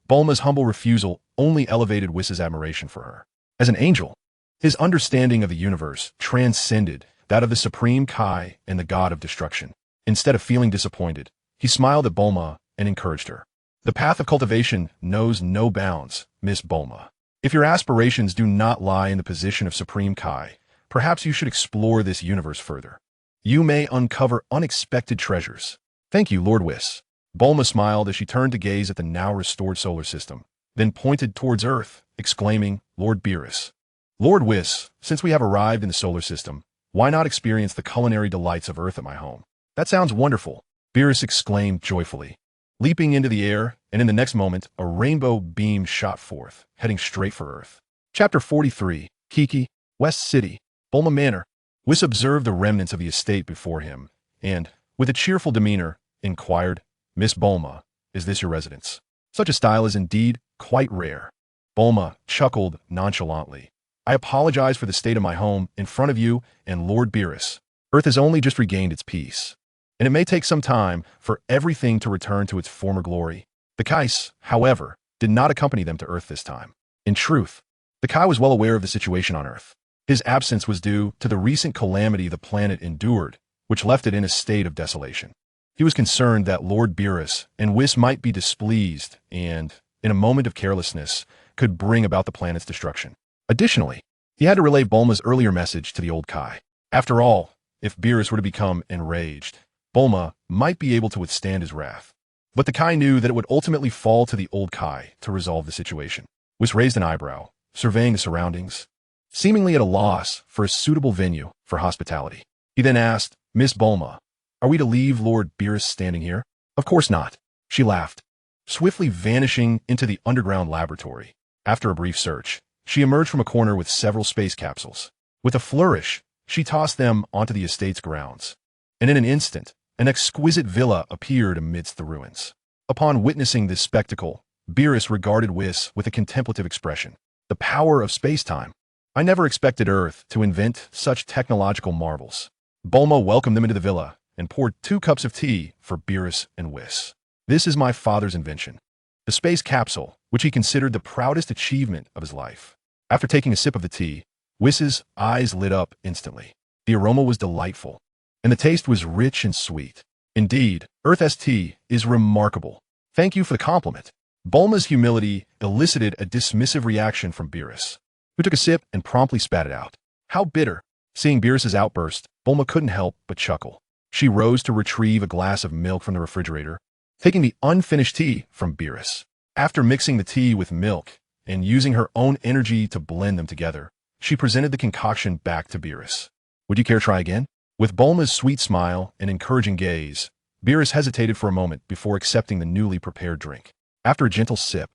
Bulma's humble refusal only elevated Whis' admiration for her. As an angel, his understanding of the universe transcended that of the Supreme Kai and the god of destruction. Instead of feeling disappointed, he smiled at Bulma and encouraged her. "The path of cultivation knows no bounds, Miss Bulma. If your aspirations do not lie in the position of Supreme Kai, perhaps you should explore this universe further. You may uncover unexpected treasures." "Thank you, Lord Whis." Bulma smiled as she turned to gaze at the now restored solar system, then pointed towards Earth, exclaiming, "Lord Beerus." "Lord Whis, since we have arrived in the solar system, why not experience the culinary delights of Earth at my home?" "That sounds wonderful," Beerus exclaimed joyfully, leaping into the air, and in the next moment, a rainbow beam shot forth, heading straight for Earth. Chapter 43, Kiki, West City, Bulma Manor. Whis observed the remnants of the estate before him, and, with a cheerful demeanor, inquired, "Miss Bulma, is this your residence?" "Such a style is indeed quite rare." Bulma chuckled nonchalantly. "I apologize for the state of my home in front of you and Lord Beerus. Earth has only just regained its peace, and it may take some time for everything to return to its former glory." The Kais, however, did not accompany them to Earth this time. In truth, the Kai was well aware of the situation on Earth. His absence was due to the recent calamity the planet endured, which left it in a state of desolation. He was concerned that Lord Beerus and Whis might be displeased and, in a moment of carelessness, could bring about the planet's destruction. Additionally, he had to relay Bulma's earlier message to the old Kai. After all, if Beerus were to become enraged, Bulma might be able to withstand his wrath. But the Kai knew that it would ultimately fall to the old Kai to resolve the situation. Whis raised an eyebrow, surveying the surroundings, seemingly at a loss for a suitable venue for hospitality. He then asked, "Miss Bulma, are we to leave Lord Beerus standing here?" "Of course not," she laughed, swiftly vanishing into the underground laboratory. After a brief search, she emerged from a corner with several space capsules. With a flourish, she tossed them onto the estate's grounds, and in an instant, an exquisite villa appeared amidst the ruins. Upon witnessing this spectacle, Beerus regarded Whis with a contemplative expression. "The power of space-time. I never expected Earth to invent such technological marvels." Bulma welcomed them into the villa and poured 2 cups of tea for Beerus and Whis. "This is my father's invention, the space capsule, which he considered the proudest achievement of his life. After taking a sip of the tea, Whiss's eyes lit up instantly. The aroma was delightful, and the taste was rich and sweet. Indeed, Earth's tea is remarkable. Thank you for the compliment. Bulma's humility elicited a dismissive reaction from Beerus, who took a sip and promptly spat it out. How bitter! Seeing Beerus's outburst, Bulma couldn't help but chuckle. She rose to retrieve a glass of milk from the refrigerator, taking the unfinished tea from Beerus. After mixing the tea with milk and using her own energy to blend them together, she presented the concoction back to Beerus. Would you care to try again? With Bulma's sweet smile and encouraging gaze, Beerus hesitated for a moment before accepting the newly prepared drink. After a gentle sip,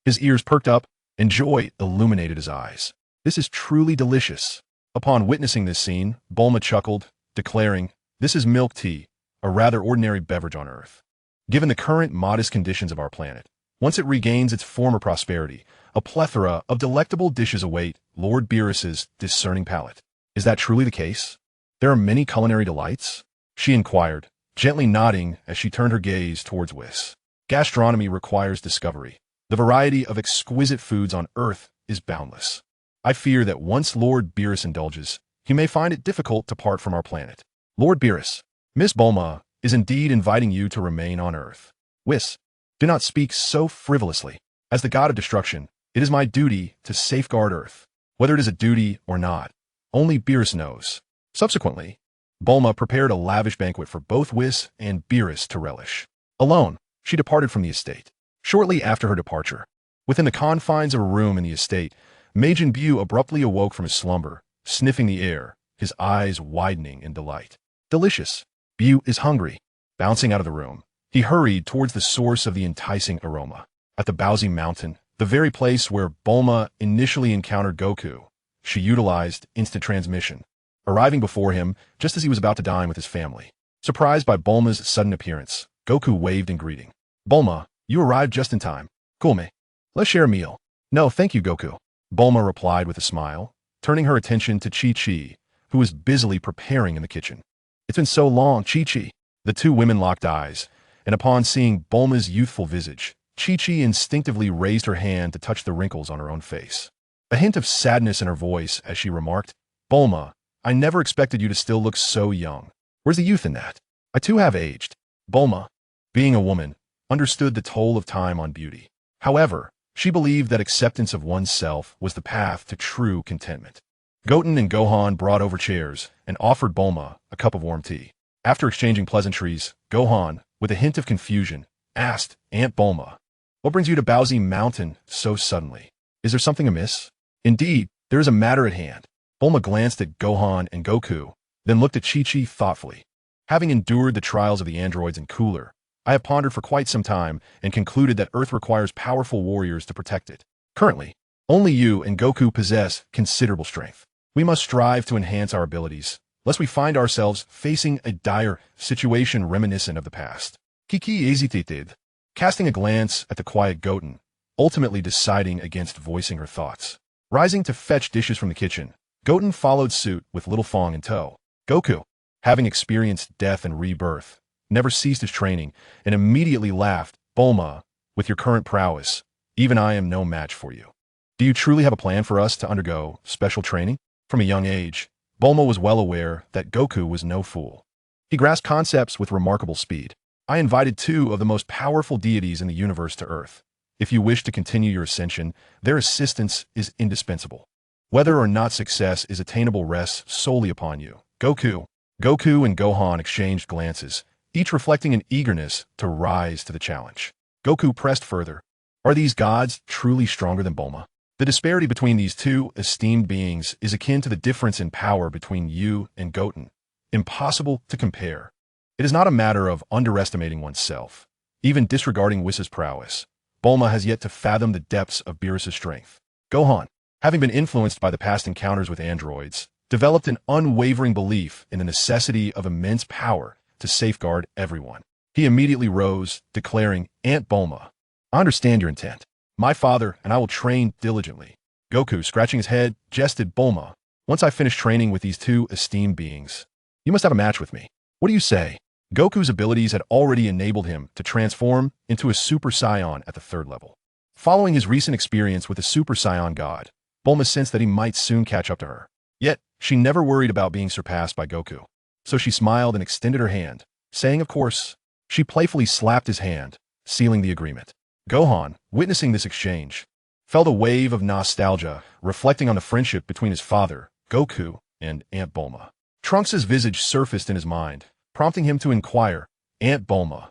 his ears perked up and joy illuminated his eyes. This is truly delicious. Upon witnessing this scene, Bulma chuckled, declaring, "This is milk tea, a rather ordinary beverage on Earth. Given the current modest conditions of our planet, once it regains its former prosperity, a plethora of delectable dishes await Lord Beerus's discerning palate. Is that truly the case? There are many culinary delights?" she inquired, gently nodding as she turned her gaze towards Whis. Gastronomy requires discovery. The variety of exquisite foods on Earth is boundless. I fear that once Lord Beerus indulges, he may find it difficult to part from our planet. Lord Beerus, Miss Bulma is indeed inviting you to remain on Earth. Whis, do not speak so frivolously. As the god of destruction, it is my duty to safeguard Earth. Whether it is a duty or not, only Beerus knows. Subsequently, Bulma prepared a lavish banquet for both Whis and Beerus to relish. Alone, she departed from the estate. Shortly after her departure, within the confines of a room in the estate, Majin Buu abruptly awoke from his slumber, sniffing the air, his eyes widening in delight. Delicious. Buu is hungry. Bouncing out of the room, he hurried towards the source of the enticing aroma. At the Baozi Mountain, the very place where Bulma initially encountered Goku, she utilized instant transmission, arriving before him just as he was about to dine with his family. Surprised by Bulma's sudden appearance, Goku waved in greeting. "Bulma, you arrived just in time. Cool me. Let's share a meal." "No, thank you, Goku," Bulma replied with a smile, turning her attention to Chi-Chi, who was busily preparing in the kitchen. "It's been so long, Chi-Chi." The two women locked eyes, and upon seeing Bulma's youthful visage, Chi-Chi instinctively raised her hand to touch the wrinkles on her own face. A hint of sadness in her voice as she remarked, "Bulma, I never expected you to still look so young. Where's the youth in that? I too have aged." Bulma, being a woman, understood the toll of time on beauty. However, she believed that acceptance of oneself was the path to true contentment. Goten and Gohan brought over chairs and offered Bulma a cup of warm tea. After exchanging pleasantries, Gohan, with a hint of confusion, asked Aunt Bulma, "What brings you to Baozi Mountain so suddenly? Is there something amiss?" "Indeed, there is a matter at hand." Bulma glanced at Gohan and Goku, then looked at Chi-Chi thoughtfully. "Having endured the trials of the androids and Cooler, I have pondered for quite some time and concluded that Earth requires powerful warriors to protect it. Currently, only you and Goku possess considerable strength. We must strive to enhance our abilities, lest we find ourselves facing a dire situation reminiscent of the past." Kiki hesitated, casting a glance at the quiet Goten, ultimately deciding against voicing her thoughts. Rising to fetch dishes from the kitchen, Goten followed suit with Little Fong in tow. Goku, having experienced death and rebirth, never ceased his training, and immediately laughed. "Bulma, with your current prowess, even I am no match for you. Do you truly have a plan for us to undergo special training?" From a young age, Bulma was well aware that Goku was no fool. He grasped concepts with remarkable speed. "I invited two of the most powerful deities in the universe to Earth. If you wish to continue your ascension, their assistance is indispensable. Whether or not success is attainable rests solely upon you." Goku and Gohan exchanged glances, each reflecting an eagerness to rise to the challenge. Goku pressed further. "Are these gods truly stronger than Bulma? The disparity between these two esteemed beings is akin to the difference in power between you and Goten. Impossible to compare. It is not a matter of underestimating oneself. Even disregarding Whis' prowess, Bulma has yet to fathom the depths of Beerus' strength." Gohan, having been influenced by the past encounters with androids, developed an unwavering belief in the necessity of immense power to safeguard everyone. He immediately rose, declaring, "Aunt Bulma, I understand your intent. My father and I will train diligently." Goku, scratching his head, jested, "Bulma, once I finish training with these two esteemed beings, you must have a match with me. What do you say?" Goku's abilities had already enabled him to transform into a Super Saiyan at the 3rd level. Following his recent experience with the Super Saiyan God, Bulma sensed that he might soon catch up to her. Yet, she never worried about being surpassed by Goku. So she smiled and extended her hand, saying, "Of course." She playfully slapped his hand, sealing the agreement. Gohan, witnessing this exchange, felt a wave of nostalgia, reflecting on the friendship between his father, Goku, and Aunt Bulma. Trunks' visage surfaced in his mind, prompting him to inquire, "Aunt Bulma,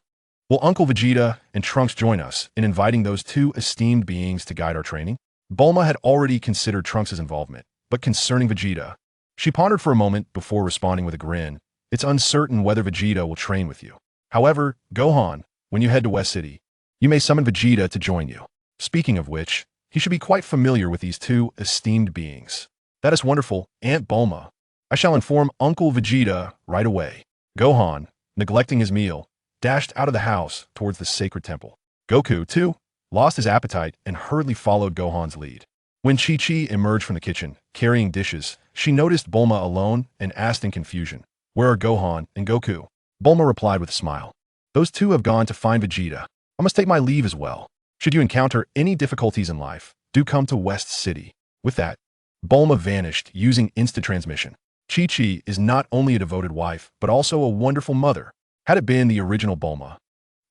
will Uncle Vegeta and Trunks join us in inviting those two esteemed beings to guide our training?" Bulma had already considered Trunks' involvement, but concerning Vegeta, she pondered for a moment before responding with a grin. "It's uncertain whether Vegeta will train with you. However, Gohan, when you head to West City, you may summon Vegeta to join you. Speaking of which, he should be quite familiar with these two esteemed beings." "That is wonderful, Aunt Bulma. I shall inform Uncle Vegeta right away." Gohan, neglecting his meal, dashed out of the house towards the sacred temple. Goku, too, lost his appetite and hurriedly followed Gohan's lead. When Chi-Chi emerged from the kitchen, carrying dishes, she noticed Bulma alone and asked in confusion, "Where are Gohan and Goku?" Bulma replied with a smile, "Those two have gone to find Vegeta. I must take my leave as well. Should you encounter any difficulties in life, do come to West City." With that, Bulma vanished using instant transmission. Chi-Chi is not only a devoted wife, but also a wonderful mother. Had it been the original Bulma,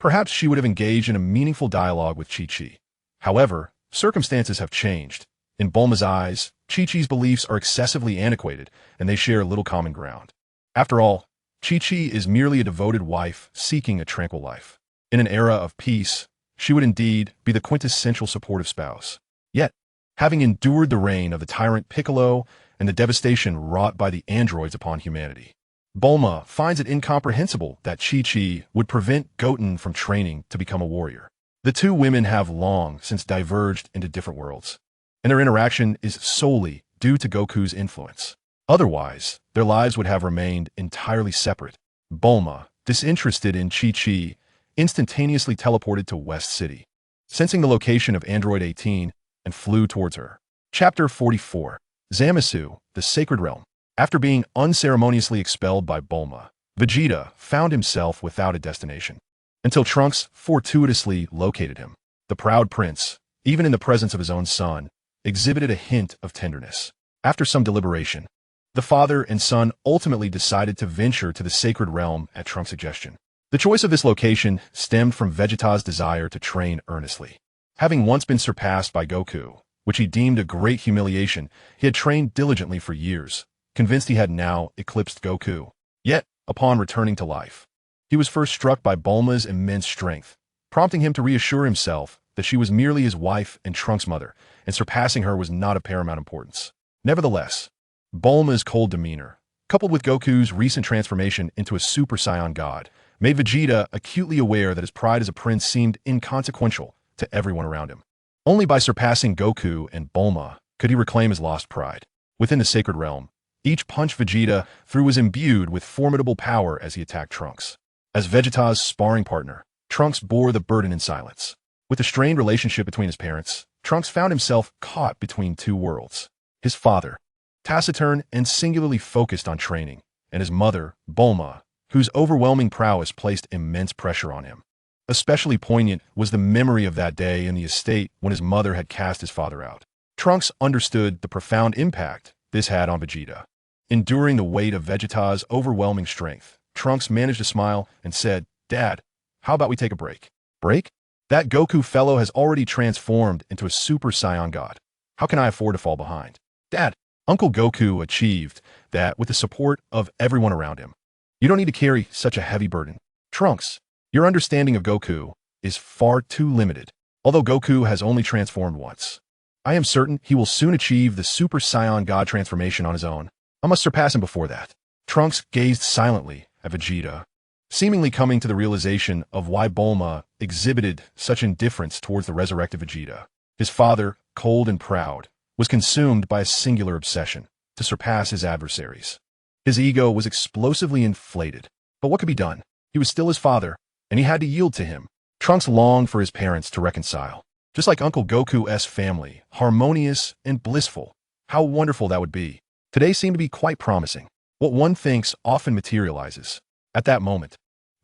perhaps she would have engaged in a meaningful dialogue with Chi-Chi. However, circumstances have changed. In Bulma's eyes, Chi-Chi's beliefs are excessively antiquated, and they share little common ground. After all, Chi-Chi is merely a devoted wife seeking a tranquil life. In an era of peace, she would indeed be the quintessential supportive spouse. Yet, having endured the reign of the tyrant Piccolo and the devastation wrought by the androids upon humanity, Bulma finds it incomprehensible that Chi-Chi would prevent Goten from training to become a warrior. The two women have long since diverged into different worlds, and their interaction is solely due to Goku's influence. Otherwise, their lives would have remained entirely separate. Bulma, disinterested in Chi-Chi, instantaneously teleported to West City, sensing the location of Android 18, and flew towards her. Chapter 44. Zamasu, the Sacred Realm. After being unceremoniously expelled by Bulma, Vegeta found himself without a destination, until Trunks fortuitously located him. The proud prince, even in the presence of his own son, exhibited a hint of tenderness. After some deliberation, the father and son ultimately decided to venture to the Sacred Realm at Trunks' suggestion. The choice of this location stemmed from Vegeta's desire to train earnestly. Having once been surpassed by Goku, which he deemed a great humiliation, he had trained diligently for years, convinced he had now eclipsed Goku. Yet, upon returning to life, he was first struck by Bulma's immense strength, prompting him to reassure himself that she was merely his wife and Trunks' mother, and surpassing her was not of paramount importance. Nevertheless, Bulma's cold demeanor, coupled with Goku's recent transformation into a Super Saiyan God, made Vegeta acutely aware that his pride as a prince seemed inconsequential to everyone around him. Only by surpassing Goku and Bulma could he reclaim his lost pride. Within the Sacred Realm, each punch Vegeta threw was imbued with formidable power as he attacked Trunks. As Vegeta's sparring partner, Trunks bore the burden in silence. With the strained relationship between his parents, Trunks found himself caught between two worlds. His father, taciturn and singularly focused on training, and his mother, Bulma, whose overwhelming prowess placed immense pressure on him. Especially poignant was the memory of that day in the estate when his mother had cast his father out. Trunks understood the profound impact this had on Vegeta. Enduring the weight of Vegeta's overwhelming strength, Trunks managed to smile and said, "Dad, how about we take a break?" "Break? That Goku fellow has already transformed into a Super Saiyan God. How can I afford to fall behind?" "Dad, Uncle Goku achieved that with the support of everyone around him. You don't need to carry such a heavy burden." "Trunks, your understanding of Goku is far too limited. Although Goku has only transformed once, I am certain he will soon achieve the Super Saiyan God transformation on his own. I must surpass him before that." Trunks gazed silently at Vegeta, seemingly coming to the realization of why Bulma exhibited such indifference towards the resurrected Vegeta. His father, cold and proud, was consumed by a singular obsession to surpass his adversaries. His ego was explosively inflated, but what could be done? He was still his father, and he had to yield to him. Trunks longed for his parents to reconcile, just like Uncle Goku's family, harmonious and blissful. How wonderful that would be. Today seemed to be quite promising. What one thinks often materializes. At that moment,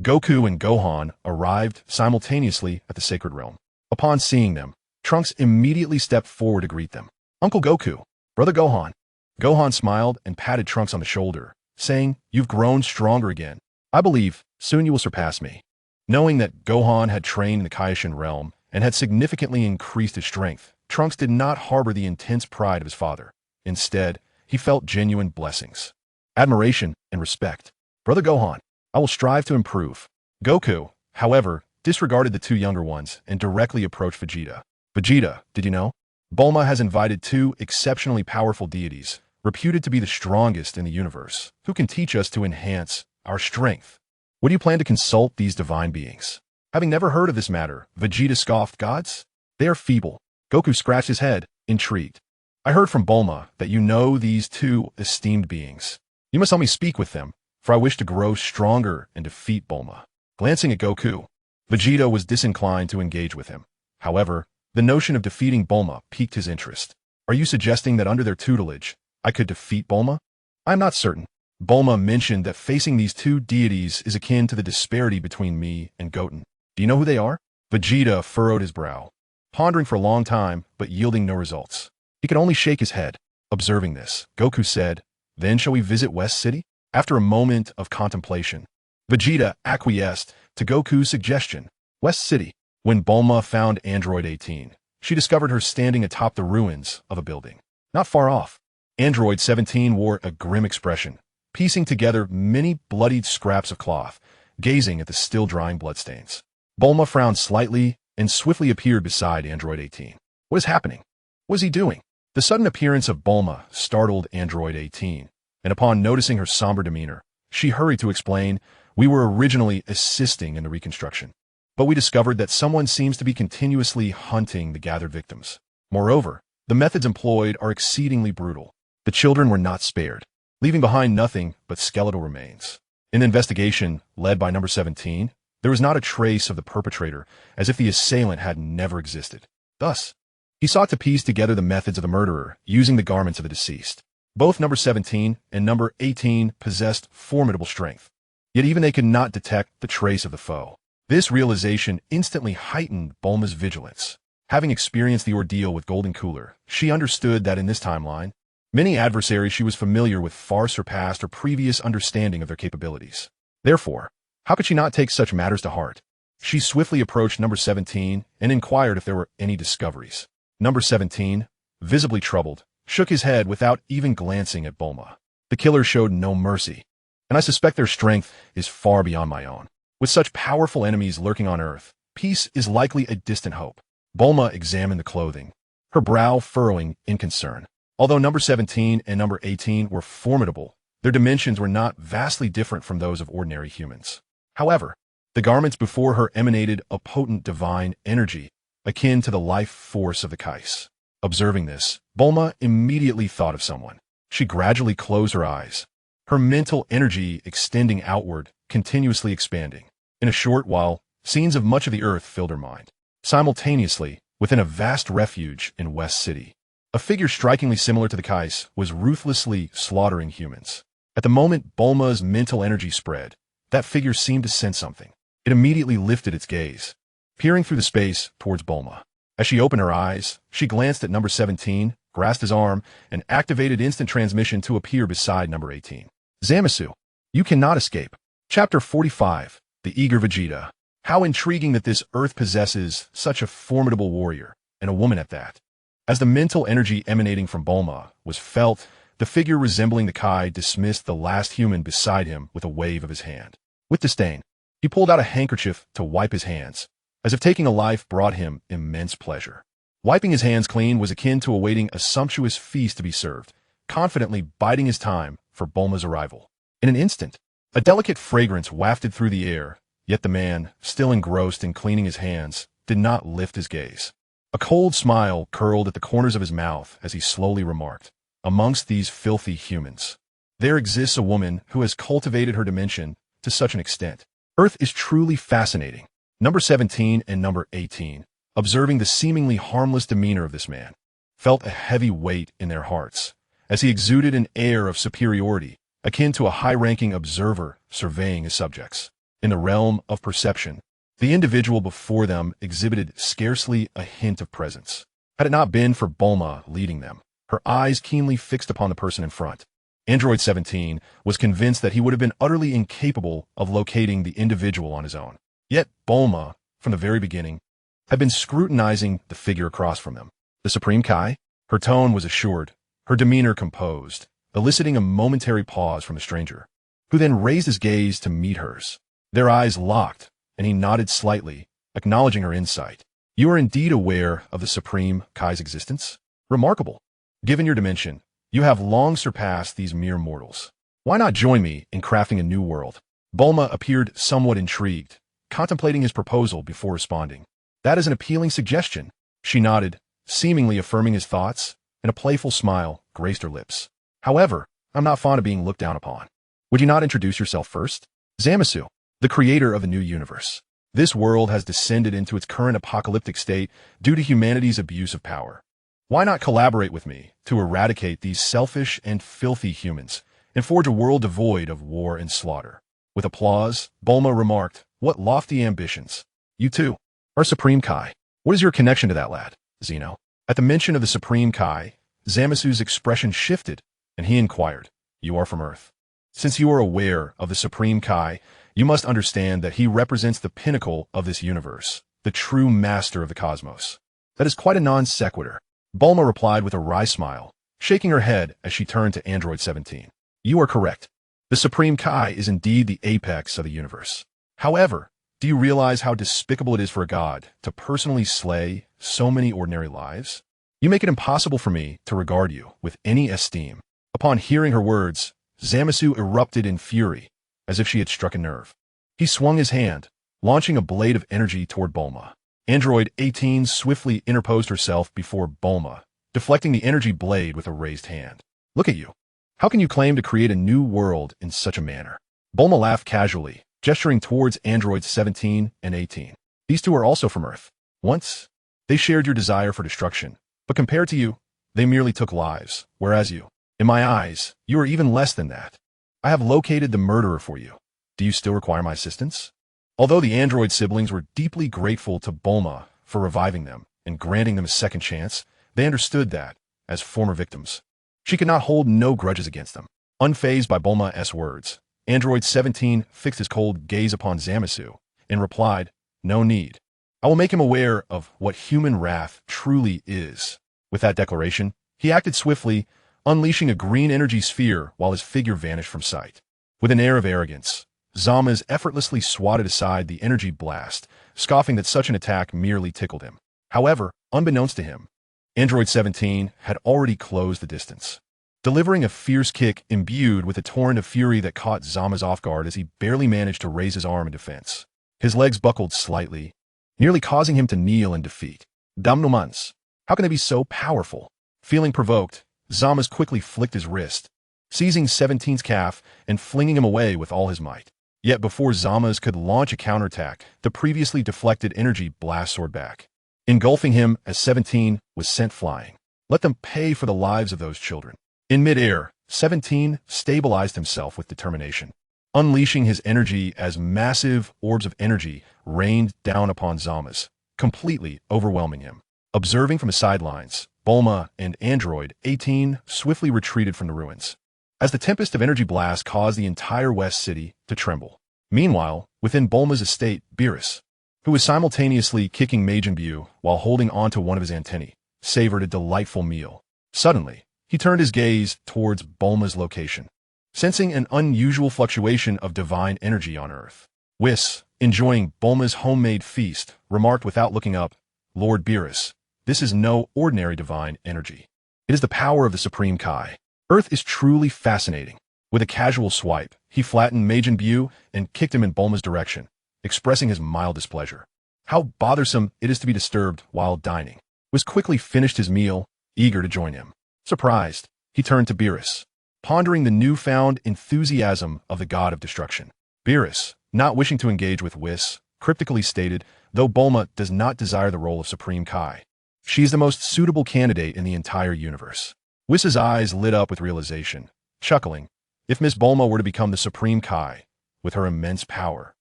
Goku and Gohan arrived simultaneously at the sacred realm. Upon seeing them, Trunks immediately stepped forward to greet them. Uncle Goku, Brother Gohan. Gohan smiled and patted Trunks on the shoulder, saying, "You've grown stronger again. I believe soon you will surpass me." Knowing that Gohan had trained in the Kaishin realm and had significantly increased his strength, Trunks did not harbor the intense pride of his father. Instead, he felt genuine blessings, admiration, and respect. Brother Gohan, I will strive to improve. Goku, however, disregarded the two younger ones and directly approached Vegeta. Vegeta, did you know? Bulma has invited two exceptionally powerful deities, reputed to be the strongest in the universe, who can teach us to enhance our strength. Would you plan to consult these divine beings? Having never heard of this matter, Vegeta scoffed. Gods? They are feeble. Goku scratched his head, intrigued. I heard from Bulma that you know these two esteemed beings. You must help me speak with them, for I wish to grow stronger and defeat Bulma. Glancing at Goku, Vegeta was disinclined to engage with him. However, the notion of defeating Bulma piqued his interest. Are you suggesting that under their tutelage, I could defeat Bulma? I am not certain. Bulma mentioned that facing these two deities is akin to the disparity between me and Goten. Do you know who they are? Vegeta furrowed his brow, pondering for a long time, but yielding no results. He could only shake his head. Observing this, Goku said, "Then shall we visit West City?" After a moment of contemplation, Vegeta acquiesced to Goku's suggestion. West City. When Bulma found Android 18, she discovered her standing atop the ruins of a building. Not far off, Android 17 wore a grim expression, piecing together many bloodied scraps of cloth, gazing at the still-drying bloodstains. Bulma frowned slightly and swiftly appeared beside Android 18. What is happening? What is he doing? The sudden appearance of Bulma startled Android 18, and upon noticing her somber demeanor, she hurried to explain, "We were originally assisting in the reconstruction, but we discovered that someone seems to be continuously hunting the gathered victims. Moreover, the methods employed are exceedingly brutal. The children were not spared, leaving behind nothing but skeletal remains. In the investigation led by number 17, there was not a trace of the perpetrator, as if the assailant had never existed. Thus, he sought to piece together the methods of the murderer using the garments of the deceased. Both number 17 and number 18 possessed formidable strength, yet even they could not detect the trace of the foe. This realization instantly heightened Bulma's vigilance. Having experienced the ordeal with Golden Cooler, she understood that in this timeline, many adversaries she was familiar with far surpassed her previous understanding of their capabilities. Therefore, how could she not take such matters to heart? She swiftly approached number 17 and inquired if there were any discoveries. Number 17, visibly troubled, shook his head without even glancing at Bulma. The killer showed no mercy, and I suspect their strength is far beyond my own. With such powerful enemies lurking on Earth, peace is likely a distant hope. Bulma examined the clothing, her brow furrowing in concern. Although number 17 and number 18 were formidable, their dimensions were not vastly different from those of ordinary humans. However, the garments before her emanated a potent divine energy, akin to the life force of the Kais. Observing this, Bulma immediately thought of someone. She gradually closed her eyes, her mental energy extending outward, continuously expanding. In a short while, scenes of much of the earth filled her mind. Simultaneously, within a vast refuge in West City, a figure strikingly similar to the Kais was ruthlessly slaughtering humans. At the moment Bulma's mental energy spread, that figure seemed to sense something. It immediately lifted its gaze, peering through the space towards Bulma. As she opened her eyes, she glanced at number 17, grasped his arm, and activated instant transmission to appear beside number 18. Zamasu, you cannot escape. Chapter 45, The Eager Vegeta. How intriguing that this Earth possesses such a formidable warrior, and a woman at that. As the mental energy emanating from Bulma was felt, the figure resembling the Kai dismissed the last human beside him with a wave of his hand. With disdain, he pulled out a handkerchief to wipe his hands, as if taking a life brought him immense pleasure. Wiping his hands clean was akin to awaiting a sumptuous feast to be served, confidently biding his time for Bulma's arrival. In an instant, a delicate fragrance wafted through the air, yet the man, still engrossed in cleaning his hands, did not lift his gaze. A cold smile curled at the corners of his mouth as he slowly remarked, "Amongst these filthy humans, there exists a woman who has cultivated her dimension to such an extent. Earth is truly fascinating." Number 17 and number 18, observing the seemingly harmless demeanor of this man, felt a heavy weight in their hearts, as he exuded an air of superiority, akin to a high-ranking observer surveying his subjects. In the realm of perception, the individual before them exhibited scarcely a hint of presence. Had it not been for Bulma leading them, her eyes keenly fixed upon the person in front, Android 17 was convinced that he would have been utterly incapable of locating the individual on his own. Yet Bulma, from the very beginning, had been scrutinizing the figure across from them. The Supreme Kai? Her tone was assured, her demeanor composed, eliciting a momentary pause from the stranger, who then raised his gaze to meet hers. Their eyes locked, and he nodded slightly, acknowledging her insight. You are indeed aware of the Supreme Kai's existence? Remarkable. Given your dimension, you have long surpassed these mere mortals. Why not join me in crafting a new world? Bulma appeared somewhat intrigued, contemplating his proposal before responding. That is an appealing suggestion. She nodded, seemingly affirming his thoughts, and a playful smile graced her lips. However, I'm not fond of being looked down upon. Would you not introduce yourself first? Zamasu, the creator of a new universe. This world has descended into its current apocalyptic state due to humanity's abuse of power. Why not collaborate with me to eradicate these selfish and filthy humans and forge a world devoid of war and slaughter? With applause, Bulma remarked, what lofty ambitions. You too are Supreme Kai. What is your connection to that lad, Zeno? At the mention of the Supreme Kai, Zamasu's expression shifted, and he inquired, you are from Earth. Since you are aware of the Supreme Kai, you must understand that he represents the pinnacle of this universe, the true master of the cosmos. That is quite a non sequitur. Bulma replied with a wry smile, shaking her head as she turned to Android 17. You are correct. The Supreme Kai is indeed the apex of the universe. However, do you realize how despicable it is for a god to personally slay so many ordinary lives? You make it impossible for me to regard you with any esteem. Upon hearing her words, Zamasu erupted in fury, as if she had struck a nerve. He swung his hand, launching a blade of energy toward Bulma. Android 18 swiftly interposed herself before Bulma, deflecting the energy blade with a raised hand. Look at you. How can you claim to create a new world in such a manner? Bulma laughed casually, gesturing towards Androids 17 and 18. These two are also from Earth. Once, they shared your desire for destruction, but compared to you, they merely took lives, whereas you, in my eyes, you are even less than that. I have located the murderer for you. Do you still require my assistance? Although the android siblings were deeply grateful to Bulma for reviving them and granting them a second chance, they understood that, as former victims, she could not hold no grudges against them. Unfazed by Bulma's words, Android 17 fixed his cold gaze upon Zamasu and replied, no need. I will make him aware of what human wrath truly is. With that declaration, he acted swiftly, unleashing a green energy sphere while his figure vanished from sight. With an air of arrogance, Zamasu effortlessly swatted aside the energy blast, scoffing that such an attack merely tickled him. However, unbeknownst to him, Android 17 had already closed the distance, delivering a fierce kick imbued with a torrent of fury that caught Zamasu off guard as he barely managed to raise his arm in defense. His legs buckled slightly, nearly causing him to kneel in defeat. Damnomans, how can they be so powerful? Feeling provoked, Zamasu quickly flicked his wrist, seizing 17's calf and flinging him away with all his might. Yet before Zamasu could launch a counterattack, the previously deflected energy blast soared back, engulfing him as 17 was sent flying. Let them pay for the lives of those children. In midair, 17 stabilized himself with determination, unleashing his energy as massive orbs of energy rained down upon Zamasu, completely overwhelming him. Observing from the sidelines, Bulma and Android 18 swiftly retreated from the ruins, as the tempest of energy blast caused the entire West City to tremble. Meanwhile, within Bulma's estate, Beerus, who was simultaneously kicking Majin Buu while holding onto one of his antennae, savored a delightful meal. Suddenly, he turned his gaze towards Bulma's location, sensing an unusual fluctuation of divine energy on Earth. Whis, enjoying Bulma's homemade feast, remarked without looking up, Lord Beerus, this is no ordinary divine energy. It is the power of the Supreme Kai. Earth is truly fascinating. With a casual swipe, he flattened Majin Buu and kicked him in Bulma's direction, expressing his mild displeasure. How bothersome it is to be disturbed while dining. Whis quickly finished his meal, eager to join him. Surprised, he turned to Beerus, pondering the newfound enthusiasm of the god of destruction. Beerus, not wishing to engage with Whis, cryptically stated, though Bulma does not desire the role of Supreme Kai, she is the most suitable candidate in the entire universe. Whis' eyes lit up with realization, chuckling, if Miss Bulma were to become the Supreme Kai, with her immense power,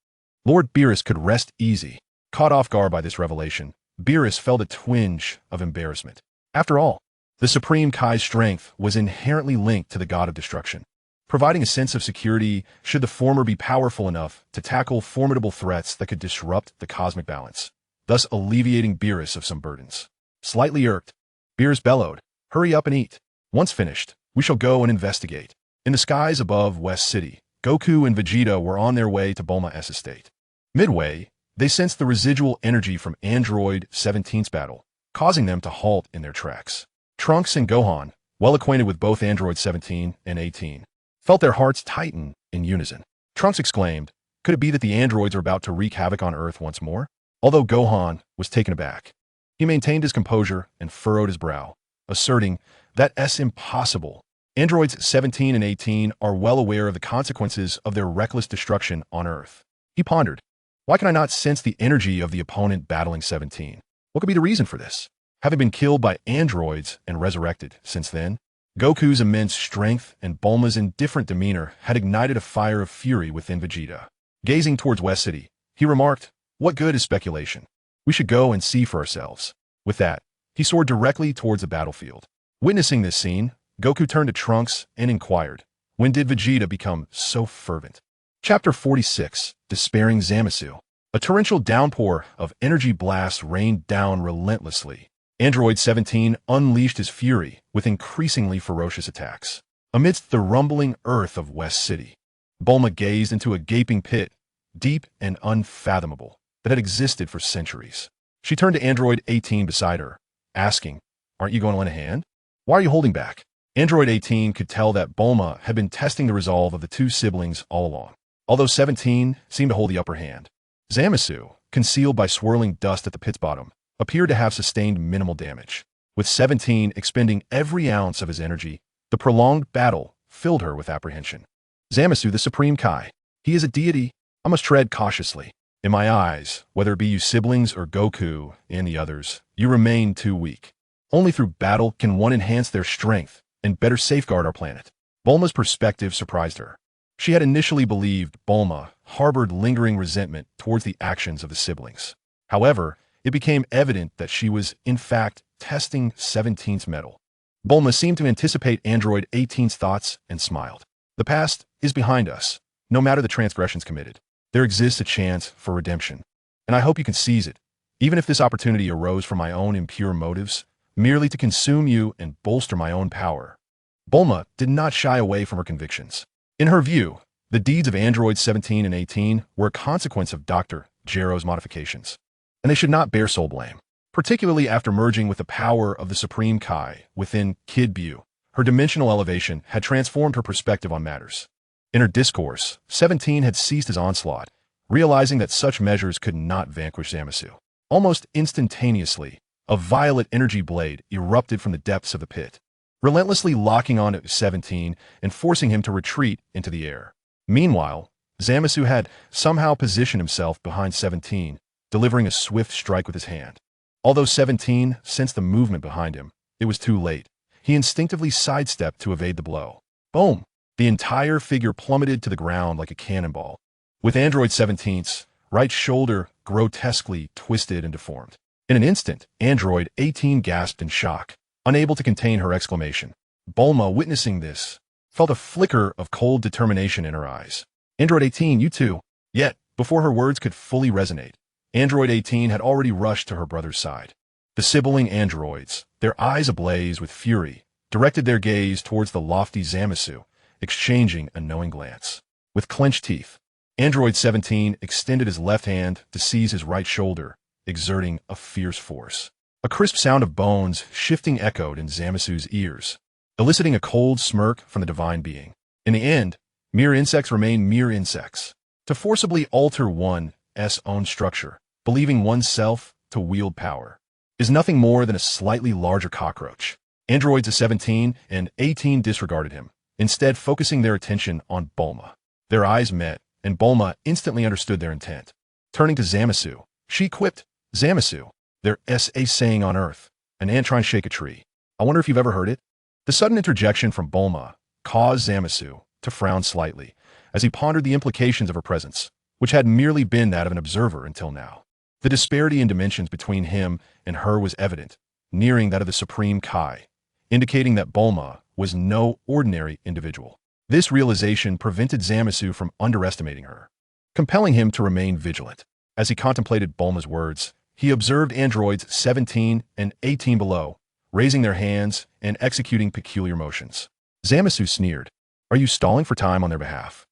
Lord Beerus could rest easy. Caught off guard by this revelation, Beerus felt a twinge of embarrassment. After all, the Supreme Kai's strength was inherently linked to the god of destruction, providing a sense of security should the former be powerful enough to tackle formidable threats that could disrupt the cosmic balance, thus alleviating Beerus of some burdens. Slightly irked, Beerus bellowed, "Hurry up and eat. Once finished, we shall go and investigate." In the skies above West City, Goku and Vegeta were on their way to Bulma's estate. Midway, they sensed the residual energy from Android 17's battle, causing them to halt in their tracks. Trunks and Gohan, well acquainted with both Android 17 and 18, felt their hearts tighten in unison. Trunks exclaimed, could it be that the androids are about to wreak havoc on Earth once more? Although Gohan was taken aback, he maintained his composure and furrowed his brow, asserting, that's impossible. Androids 17 and 18 are well aware of the consequences of their reckless destruction on Earth. He pondered, why can I not sense the energy of the opponent battling 17? What could be the reason for this? Having been killed by androids and resurrected since then, Goku's immense strength and Bulma's indifferent demeanor had ignited a fire of fury within Vegeta. Gazing towards West City, he remarked, what good is speculation? We should go and see for ourselves. With that, he soared directly towards the battlefield. Witnessing this scene, Goku turned to Trunks and inquired, when did Vegeta become so fervent? Chapter 46, Despairing Zamasu. A torrential downpour of energy blasts rained down relentlessly. Android 17 unleashed his fury with increasingly ferocious attacks. Amidst the rumbling earth of West City, Bulma gazed into a gaping pit, deep and unfathomable, that had existed for centuries. She turned to Android 18 beside her, asking, aren't you going to lend a hand? Why are you holding back? Android 18 could tell that Bulma had been testing the resolve of the two siblings all along, although 17 seemed to hold the upper hand. Zamasu, concealed by swirling dust at the pit's bottom, appeared to have sustained minimal damage. With 17 expending every ounce of his energy, the prolonged battle filled her with apprehension. Zamasu, the Supreme Kai. He is a deity. I must tread cautiously. In my eyes, whether it be you siblings or Goku and the others, you remain too weak. Only through battle can one enhance their strength and better safeguard our planet. Bulma's perspective surprised her. She had initially believed Bulma harbored lingering resentment towards the actions of the siblings. However, it became evident that she was, in fact, testing 17's mettle. Bulma seemed to anticipate Android 18's thoughts and smiled. The past is behind us. No matter the transgressions committed, there exists a chance for redemption, and I hope you can seize it, even if this opportunity arose from my own impure motives, merely to consume you and bolster my own power. Bulma did not shy away from her convictions. In her view, the deeds of Androids 17 and 18 were a consequence of Dr. Gero's modifications, and they should not bear sole blame. Particularly after merging with the power of the Supreme Kai within Kid Buu, her dimensional elevation had transformed her perspective on matters. In her discourse, 17 had ceased his onslaught, realizing that such measures could not vanquish Zamasu. Almost instantaneously, a violet energy blade erupted from the depths of the pit, relentlessly locking on 17 and forcing him to retreat into the air. Meanwhile, Zamasu had somehow positioned himself behind 17, delivering a swift strike with his hand. Although 17 sensed the movement behind him, it was too late. He instinctively sidestepped to evade the blow. Boom! The entire figure plummeted to the ground like a cannonball, with Android 17's right shoulder grotesquely twisted and deformed. In an instant, Android 18 gasped in shock, unable to contain her exclamation. Bulma, witnessing this, felt a flicker of cold determination in her eyes. Android 18, you too. Yet, before her words could fully resonate, Android 18 had already rushed to her brother's side. The sibling androids, their eyes ablaze with fury, directed their gaze towards the lofty Zamasu, exchanging a knowing glance. With clenched teeth, Android 17 extended his left hand to seize his right shoulder, exerting a fierce force. A crisp sound of bones shifting echoed in Zamasu's ears, eliciting a cold smirk from the divine being. In the end, mere insects remain mere insects. To forcibly alter one's own structure, believing oneself to wield power, is nothing more than a slightly larger cockroach. Androids 17 and 18 disregarded him, instead focusing their attention on Bulma. Their eyes met, and Bulma instantly understood their intent. Turning to Zamasu, she quipped, Zamasu, there's a saying on Earth, an ant trying to shake a tree. I wonder if you've ever heard it? The sudden interjection from Bulma caused Zamasu to frown slightly, as he pondered the implications of her presence. which had merely been that of an observer until now. The disparity in dimensions between him and her was evident, nearing that of the Supreme Kai, indicating that Bulma was no ordinary individual. This realization prevented Zamasu from underestimating her, compelling him to remain vigilant. As he contemplated Bulma's words, he observed androids 17 and 18 below, raising their hands and executing peculiar motions. Zamasu sneered. Are you stalling for time on their behalf?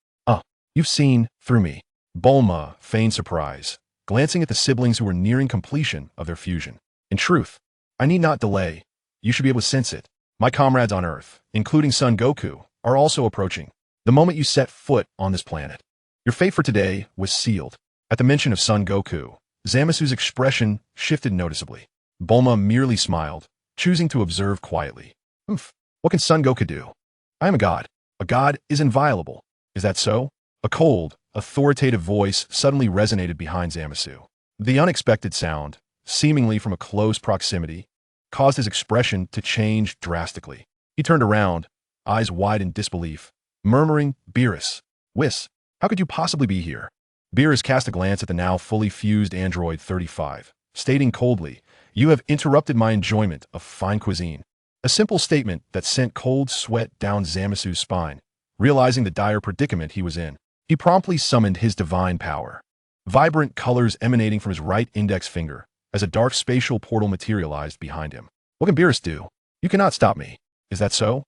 You've seen through me. Bulma feigned surprise, glancing at the siblings who were nearing completion of their fusion. In truth, I need not delay. You should be able to sense it. My comrades on Earth, including Son Goku, are also approaching. The moment you set foot on this planet, your fate for today was sealed. At the mention of Son Goku, Zamasu's expression shifted noticeably. Bulma merely smiled, choosing to observe quietly. What can Son Goku do? I am a god. A god is inviolable. Is that so? A cold, authoritative voice suddenly resonated behind Zamasu. The unexpected sound, seemingly from a close proximity, caused his expression to change drastically. He turned around, eyes wide in disbelief, murmuring, Beerus, Whis, how could you possibly be here? Beerus cast a glance at the now fully fused android 35, stating coldly, You have interrupted my enjoyment of fine cuisine. A simple statement that sent cold sweat down Zamasu's spine. Realizing the dire predicament he was in, he promptly summoned his divine power. Vibrant colors emanating from his right index finger as a dark spatial portal materialized behind him. What can Beerus do? You cannot stop me. Is that so?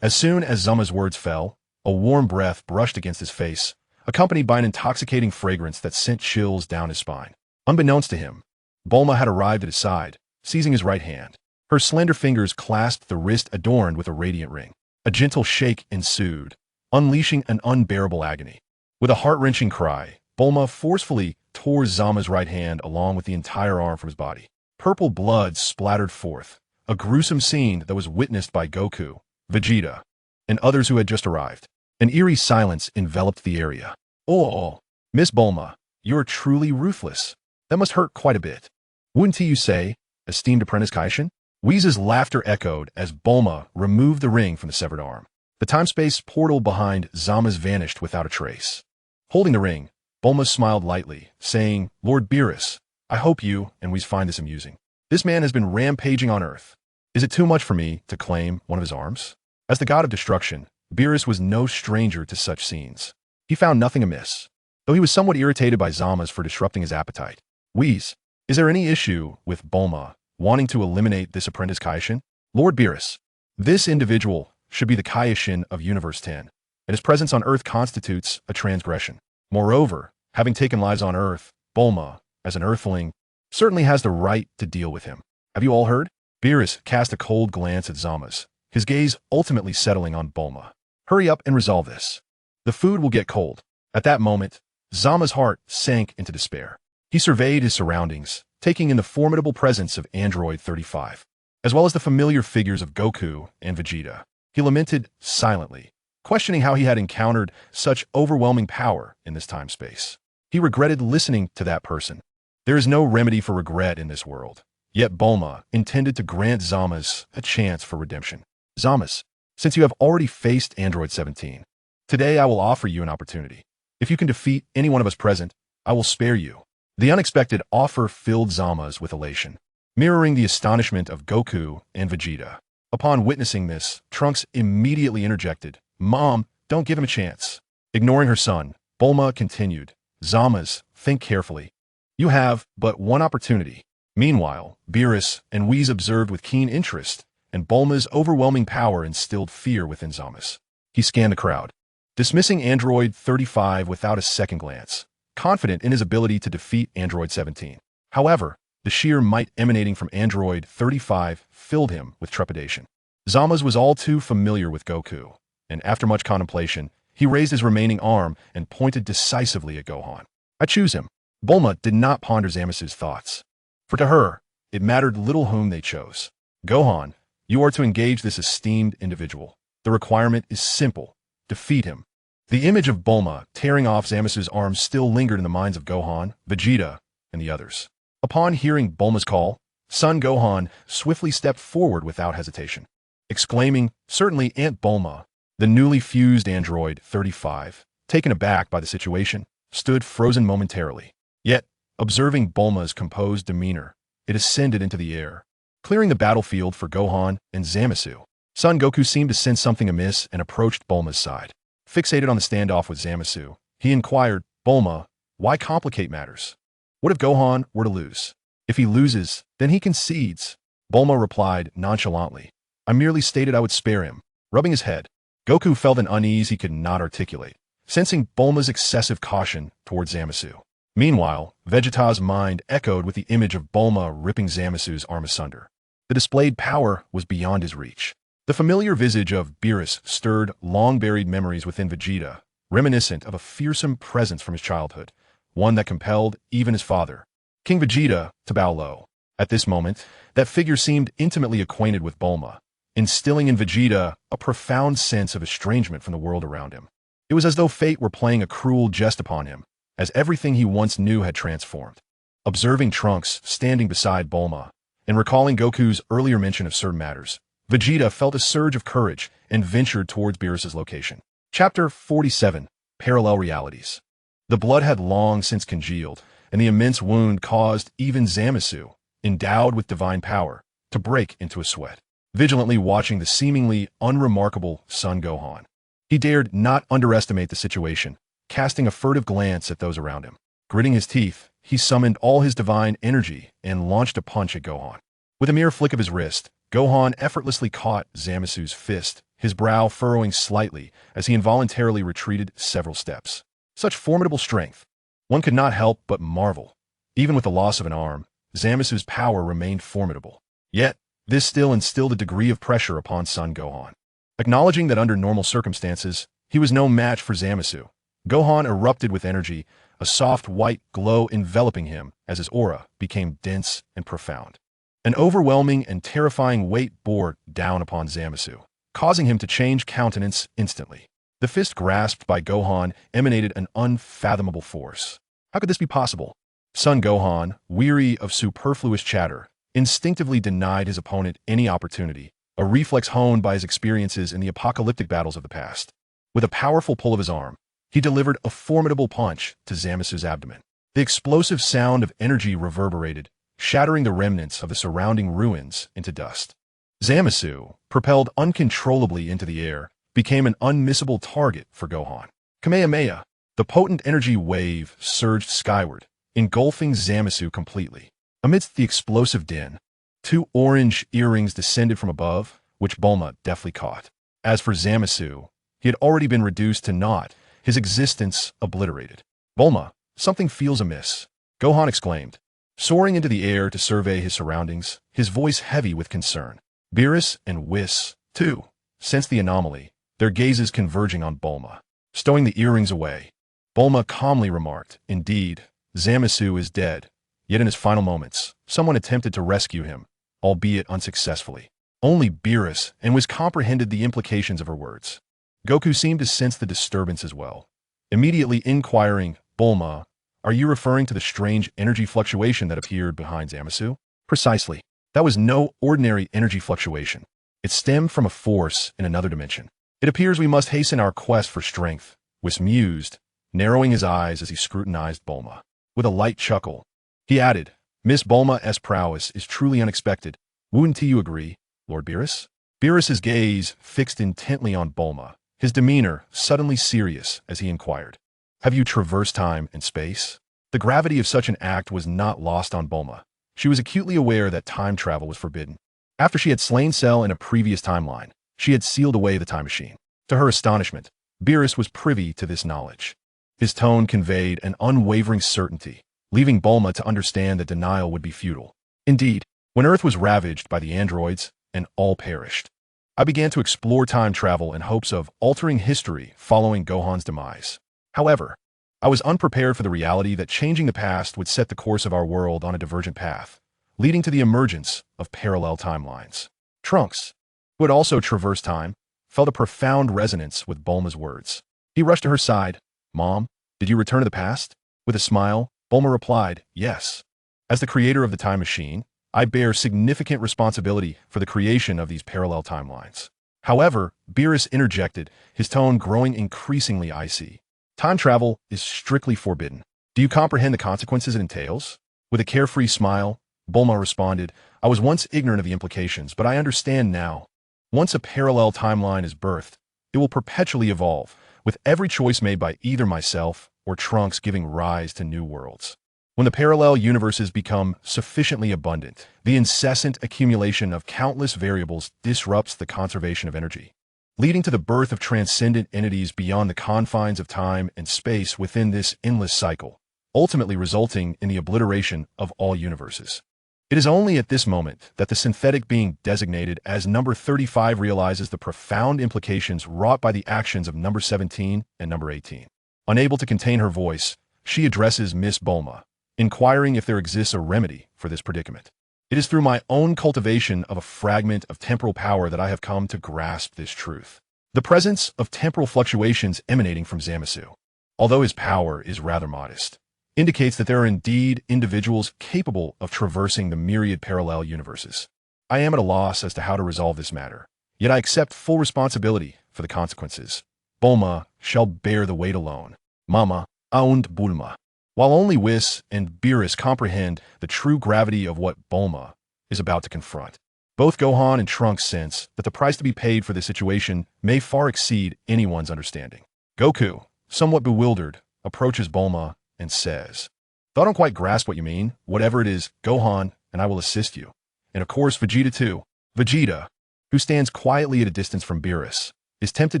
As soon as Zama's words fell, a warm breath brushed against his face, accompanied by an intoxicating fragrance that sent chills down his spine. Unbeknownst to him, Bulma had arrived at his side, seizing his right hand. Her slender fingers clasped the wrist adorned with a radiant ring. A gentle shake ensued, unleashing an unbearable agony. With a heart-wrenching cry, Bulma forcefully tore Zama's right hand along with the entire arm from his body. Purple blood splattered forth, a gruesome scene that was witnessed by Goku, Vegeta, and others who had just arrived. An eerie silence enveloped the area. Oh, Miss Bulma, you're truly ruthless. That must hurt quite a bit. Wouldn't you say, esteemed apprentice Kaishin? Whis' laughter echoed as Bulma removed the ring from the severed arm. The time-space portal behind Zama's vanished without a trace. Holding the ring, Bulma smiled lightly, saying, Lord Beerus, I hope you and Whis find this amusing. This man has been rampaging on Earth. Is it too much for me to claim one of his arms? As the god of destruction, Beerus was no stranger to such scenes. He found nothing amiss, though he was somewhat irritated by Zama's for disrupting his appetite. Whis, is there any issue with Bulma wanting to eliminate this apprentice Kaishin? Lord Beerus, this individual should be the Kaishin of Universe 10. And his presence on Earth constitutes a transgression. Moreover, having taken lives on Earth, Bulma, as an Earthling, certainly has the right to deal with him. Have you all heard? Beerus cast a cold glance at Zama's, his gaze ultimately settling on Bulma. Hurry up and resolve this. The food will get cold. At that moment, Zama's heart sank into despair. He surveyed his surroundings, taking in the formidable presence of Android 35, as well as the familiar figures of Goku and Vegeta. He lamented silently, questioning how he had encountered such overwhelming power in this time-space. He regretted listening to that person. There is no remedy for regret in this world. Yet Bulma intended to grant Zama's a chance for redemption. Zama's, since you have already faced Android 17, today I will offer you an opportunity. If you can defeat any one of us present, I will spare you. The unexpected offer filled Zama's with elation, mirroring the astonishment of Goku and Vegeta. Upon witnessing this, Trunks immediately interjected, Mom, don't give him a chance. Ignoring her son, Bulma continued, Zama's, think carefully. You have but one opportunity. Meanwhile, Beerus and Whis observed with keen interest, and Bulma's overwhelming power instilled fear within Zama's. He scanned the crowd, dismissing Android 35 without a second glance, confident in his ability to defeat Android 17. However, the sheer might emanating from Android 35 filled him with trepidation. Zama's was all too familiar with Goku, and after much contemplation, he raised his remaining arm and pointed decisively at Gohan. I choose him. Bulma did not ponder Zamasu's thoughts, for to her, it mattered little whom they chose. Gohan, you are to engage this esteemed individual. The requirement is simple. Defeat him. The image of Bulma tearing off Zamasu's arm still lingered in the minds of Gohan, Vegeta, and the others. Upon hearing Bulma's call, son Gohan swiftly stepped forward without hesitation, exclaiming, Certainly, Aunt Bulma. The newly fused android 35, taken aback by the situation, stood frozen momentarily. Yet, observing Bulma's composed demeanor, it ascended into the air, clearing the battlefield for Gohan and Zamasu. Son Goku seemed to sense something amiss and approached Bulma's side. Fixated on the standoff with Zamasu, he inquired, "Bulma, why complicate matters? What if Gohan were to lose? If he loses, then he concedes." Bulma replied nonchalantly, "I merely stated I would spare him." Rubbing his head, Goku felt an unease he could not articulate, sensing Bulma's excessive caution towards Zamasu. Meanwhile, Vegeta's mind echoed with the image of Bulma ripping Zamasu's arm asunder. The displayed power was beyond his reach. The familiar visage of Beerus stirred long-buried memories within Vegeta, reminiscent of a fearsome presence from his childhood, one that compelled even his father, King Vegeta, to bow low. At this moment, that figure seemed intimately acquainted with Bulma, instilling in Vegeta a profound sense of estrangement from the world around him. It was as though fate were playing a cruel jest upon him, as everything he once knew had transformed. Observing Trunks standing beside Bulma, and recalling Goku's earlier mention of certain matters, Vegeta felt a surge of courage and ventured towards Beerus's location. Chapter 47: Parallel Realities. The blood had long since congealed, and the immense wound caused even Zamasu, endowed with divine power, to break into a sweat, vigilantly watching the seemingly unremarkable Son Gohan. He dared not underestimate the situation, casting a furtive glance at those around him. Gritting his teeth, he summoned all his divine energy and launched a punch at Gohan. With a mere flick of his wrist, Gohan effortlessly caught Zamasu's fist, his brow furrowing slightly as he involuntarily retreated several steps. Such formidable strength! One could not help but marvel. Even with the loss of an arm, Zamasu's power remained formidable. Yet, this still instilled a degree of pressure upon Son Gohan. Acknowledging that under normal circumstances, he was no match for Zamasu, Gohan erupted with energy, a soft white glow enveloping him as his aura became dense and profound. An overwhelming and terrifying weight bore down upon Zamasu, causing him to change countenance instantly. The fist grasped by Gohan emanated an unfathomable force. How could this be possible? Son Gohan, weary of superfluous chatter, instinctively denied his opponent any opportunity, a reflex honed by his experiences in the apocalyptic battles of the past. With a powerful pull of his arm, he delivered a formidable punch to Zamasu's abdomen. The explosive sound of energy reverberated, shattering the remnants of the surrounding ruins into dust. Zamasu, propelled uncontrollably into the air, became an unmissable target for Gohan. Kamehameha, the potent energy wave surged skyward, engulfing Zamasu completely. Amidst the explosive din, 2 orange earrings descended from above, which Bulma deftly caught. As for Zamasu, he had already been reduced to naught, his existence obliterated. "Bulma, something feels amiss," Gohan exclaimed, soaring into the air to survey his surroundings, his voice heavy with concern. Beerus and Whis, too, sensed the anomaly, their gazes converging on Bulma. Stowing the earrings away, Bulma calmly remarked, "Indeed, Zamasu is dead, yet in his final moments, someone attempted to rescue him, albeit unsuccessfully." Only Beerus and Whis comprehended the implications of her words. Goku seemed to sense the disturbance as well, immediately inquiring, "Bulma, are you referring to the strange energy fluctuation that appeared behind Zamasu?" "Precisely. That was no ordinary energy fluctuation. It stemmed from a force in another dimension. It appears we must hasten our quest for strength," Whis mused, narrowing his eyes as he scrutinized Bulma. With a light chuckle, he added, "Miss Bulma's prowess is truly unexpected. Wouldn't you agree, Lord Beerus?" Beerus's gaze fixed intently on Bulma, his demeanor suddenly serious as he inquired, "Have you traversed time and space?" The gravity of such an act was not lost on Bulma. She was acutely aware that time travel was forbidden. After she had slain Cell in a previous timeline, she had sealed away the time machine. To her astonishment, Beerus was privy to this knowledge. His tone conveyed an unwavering certainty, leaving Bulma to understand that denial would be futile. "Indeed, when Earth was ravaged by the androids and all perished, I began to explore time travel in hopes of altering history following Gohan's demise. However, I was unprepared for the reality that changing the past would set the course of our world on a divergent path, leading to the emergence of parallel timelines." Trunks, who had also traversed time, felt a profound resonance with Bulma's words. He rushed to her side. "Mom, did you return to the past?" With a smile, Bulma replied, "Yes. As the creator of the time machine, I bear significant responsibility for the creation of these parallel timelines." However, Beerus interjected, his tone growing increasingly icy. Time travel is strictly forbidden. Do you comprehend the consequences it entails? With a carefree smile, Bulma responded, I was once ignorant of the implications, but I understand now. Once a parallel timeline is birthed, it will perpetually evolve, with every choice made by either myself or Trunks giving rise to new worlds. When the parallel universes become sufficiently abundant, the incessant accumulation of countless variables disrupts the conservation of energy, leading to the birth of transcendent entities beyond the confines of time and space within this endless cycle, ultimately resulting in the obliteration of all universes. It is only at this moment that the synthetic being designated as number 35 realizes the profound implications wrought by the actions of number 17 and number 18. Unable to contain her voice, she addresses Miss Bulma, inquiring if there exists a remedy for this predicament. It is through my own cultivation of a fragment of temporal power that I have come to grasp this truth. The presence of temporal fluctuations emanating from Zamasu, although his power is rather modest, indicates that there are indeed individuals capable of traversing the myriad parallel universes. I am at a loss as to how to resolve this matter, yet I accept full responsibility for the consequences. Bulma shall bear the weight alone. Mama, und Bulma. While only Whis and Beerus comprehend the true gravity of what Bulma is about to confront, both Gohan and Trunks sense that the price to be paid for this situation may far exceed anyone's understanding. Goku, somewhat bewildered, approaches Bulma and says, "Though I don't quite grasp what you mean. Whatever it is, Gohan, and I will assist you. And of course Vegeta too." Vegeta, who stands quietly at a distance from Beerus, is tempted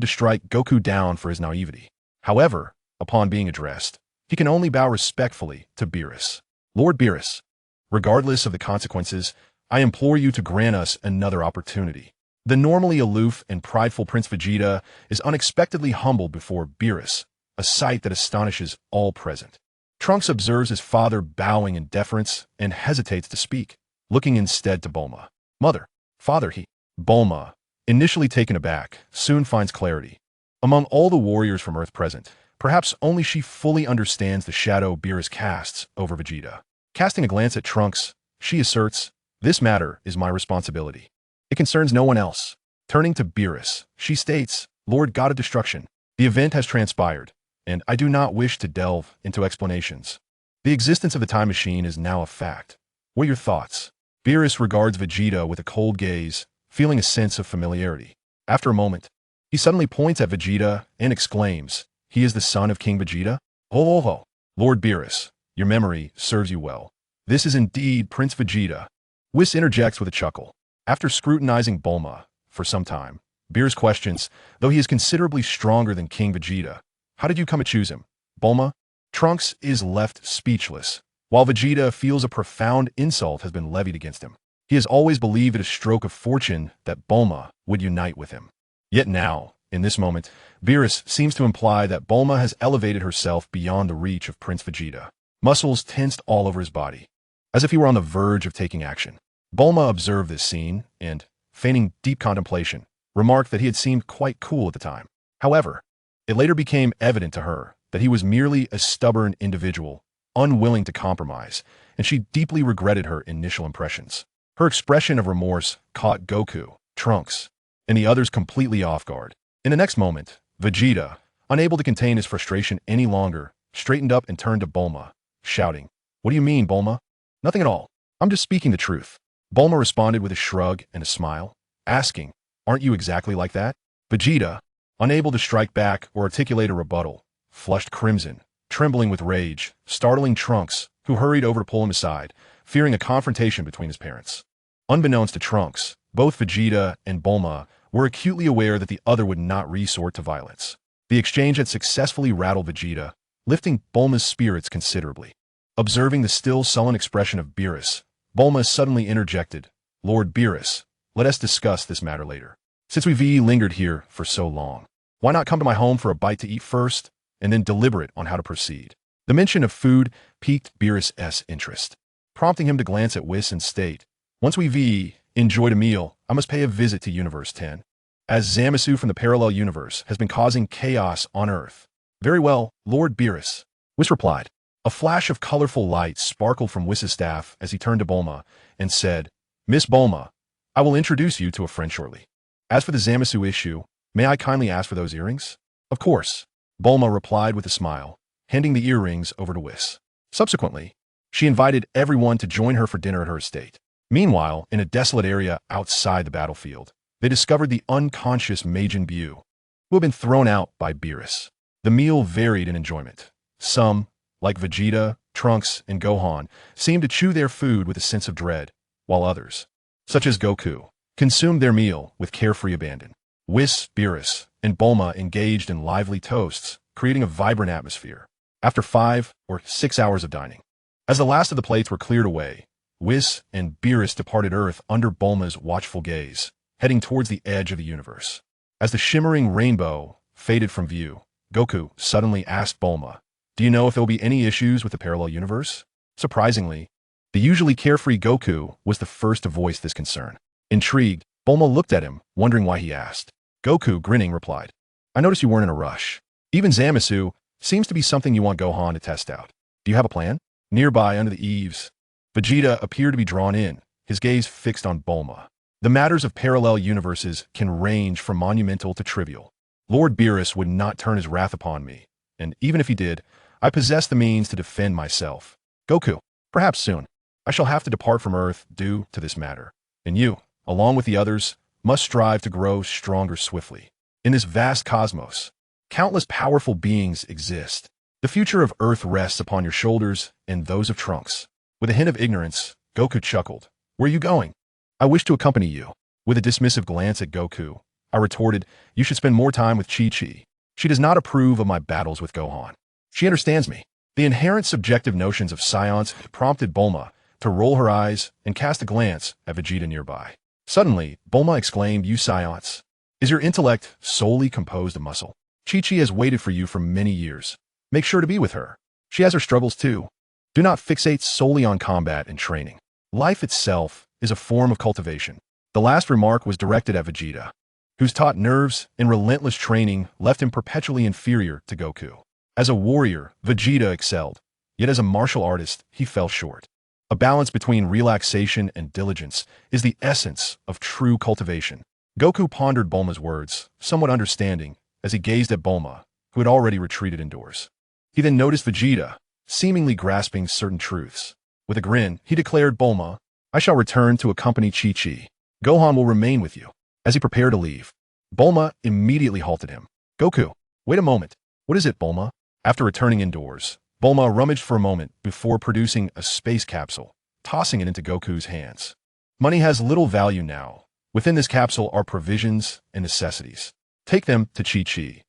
to strike Goku down for his naivety. However, upon being addressed, he can only bow respectfully to Beerus. Lord Beerus, regardless of the consequences, I implore you to grant us another opportunity. The normally aloof and prideful Prince Vegeta is unexpectedly humbled before Beerus, a sight that astonishes all present. Trunks observes his father bowing in deference and hesitates to speak, looking instead to Bulma. Mother, father, Bulma, initially taken aback, soon finds clarity. Among all the warriors from Earth present, perhaps only she fully understands the shadow Beerus casts over Vegeta. Casting a glance at Trunks, she asserts, "This matter is my responsibility. It concerns no one else." Turning to Beerus, she states, "Lord God of Destruction, the event has transpired, and I do not wish to delve into explanations. The existence of the time machine is now a fact. What are your thoughts?" Beerus regards Vegeta with a cold gaze, feeling a sense of familiarity. After a moment, he suddenly points at Vegeta and exclaims, "He is the son of King Vegeta? Oh. Lord Beerus, your memory serves you well. This is indeed Prince Vegeta." Whis interjects with a chuckle. After scrutinizing Bulma for some time, Beerus questions, though he is considerably stronger than King Vegeta, "How did you come to choose him, Bulma?" Trunks is left speechless, while Vegeta feels a profound insult has been levied against him. He has always believed it a stroke of fortune that Bulma would unite with him. Yet now, in this moment, Beerus seems to imply that Bulma has elevated herself beyond the reach of Prince Vegeta. Muscles tensed all over his body, as if he were on the verge of taking action. Bulma observed this scene and, feigning deep contemplation, remarked that he had seemed quite cool at the time. However, it later became evident to her that he was merely a stubborn individual, unwilling to compromise, and she deeply regretted her initial impressions. Her expression of remorse caught Goku, Trunks, and the others completely off guard. In the next moment, Vegeta, unable to contain his frustration any longer, straightened up and turned to Bulma, shouting, "What do you mean, Bulma?" "Nothing at all. I'm just speaking the truth." Bulma responded with a shrug and a smile, asking, "Aren't you exactly like that?" Vegeta, unable to strike back or articulate a rebuttal, flushed crimson, trembling with rage, startling Trunks, who hurried over to pull him aside, fearing a confrontation between his parents. Unbeknownst to Trunks, both Vegeta and Bulma were acutely aware that the other would not resort to violence. The exchange had successfully rattled Vegeta, lifting Bulma's spirits considerably. Observing the still sullen expression of Beerus, Bulma suddenly interjected, "Lord Beerus, let us discuss this matter later. Since we've lingered here for so long, why not come to my home for a bite to eat first, and then deliberate on how to proceed?" The mention of food piqued Beerus' interest, prompting him to glance at Whis and state, "Once we've enjoyed a meal, I must pay a visit to Universe 10, as Zamasu from the parallel universe has been causing chaos on Earth." "Very well, Lord Beerus," Whis replied. A flash of colorful light sparkled from Whis' staff as he turned to Bulma and said, "Miss Bulma, I will introduce you to a friend shortly. As for the Zamasu issue, may I kindly ask for those earrings?" "Of course." Bulma replied with a smile, handing the earrings over to Whis. Subsequently, she invited everyone to join her for dinner at her estate. Meanwhile, in a desolate area outside the battlefield, they discovered the unconscious Majin Buu, who had been thrown out by Beerus. The meal varied in enjoyment. Some, like Vegeta, Trunks, and Gohan, seemed to chew their food with a sense of dread, while others, such as Goku, consumed their meal with carefree abandon. Whis, Beerus, and Bulma engaged in lively toasts, creating a vibrant atmosphere. After 5 or 6 hours of dining, as the last of the plates were cleared away, Whis and Beerus departed Earth under Bulma's watchful gaze, heading towards the edge of the universe. As the shimmering rainbow faded from view, Goku suddenly asked Bulma, "Do you know if there will be any issues with the parallel universe?" Surprisingly, the usually carefree Goku was the first to voice this concern. Intrigued, Bulma looked at him, wondering why he asked. Goku, grinning, replied, "I noticed you weren't in a rush. Even Zamasu seems to be something you want Gohan to test out. Do you have a plan?" Nearby, under the eaves, Vegeta appeared to be drawn in, his gaze fixed on Bulma. The matters of parallel universes can range from monumental to trivial. Lord Beerus would not turn his wrath upon me, and even if he did, I possess the means to defend myself. Goku, perhaps soon, I shall have to depart from Earth due to this matter, and you, along with the others, must strive to grow stronger swiftly. In this vast cosmos, countless powerful beings exist. The future of Earth rests upon your shoulders and those of Trunks. With a hint of ignorance, Goku chuckled. "Where are you going?" "I wish to accompany you." With a dismissive glance at Goku, I retorted, "You should spend more time with Chi-Chi. She does not approve of my battles with Gohan. She understands me." The inherent subjective notions of science prompted Bulma to roll her eyes and cast a glance at Vegeta nearby. Suddenly, Bulma exclaimed, "You science! Is your intellect solely composed of muscle? Chi-Chi has waited for you for many years. Make sure to be with her. She has her struggles too. Do not fixate solely on combat and training. Life itself is a form of cultivation." The last remark was directed at Vegeta, whose taut nerves and relentless training left him perpetually inferior to Goku. As a warrior, Vegeta excelled, yet as a martial artist, he fell short. A balance between relaxation and diligence is the essence of true cultivation. Goku pondered Bulma's words, somewhat understanding, as he gazed at Bulma, who had already retreated indoors. He then noticed Vegeta, seemingly grasping certain truths. With a grin, he declared, "Bulma, I shall return to accompany Chi-Chi. Gohan will remain with you." As he prepared to leave, Bulma immediately halted him. "Goku, wait a moment. What is it, Bulma?" After returning indoors, Bulma rummaged for a moment before producing a space capsule, tossing it into Goku's hands. "Money has little value now. Within this capsule are provisions and necessities. Take them to Chi-Chi,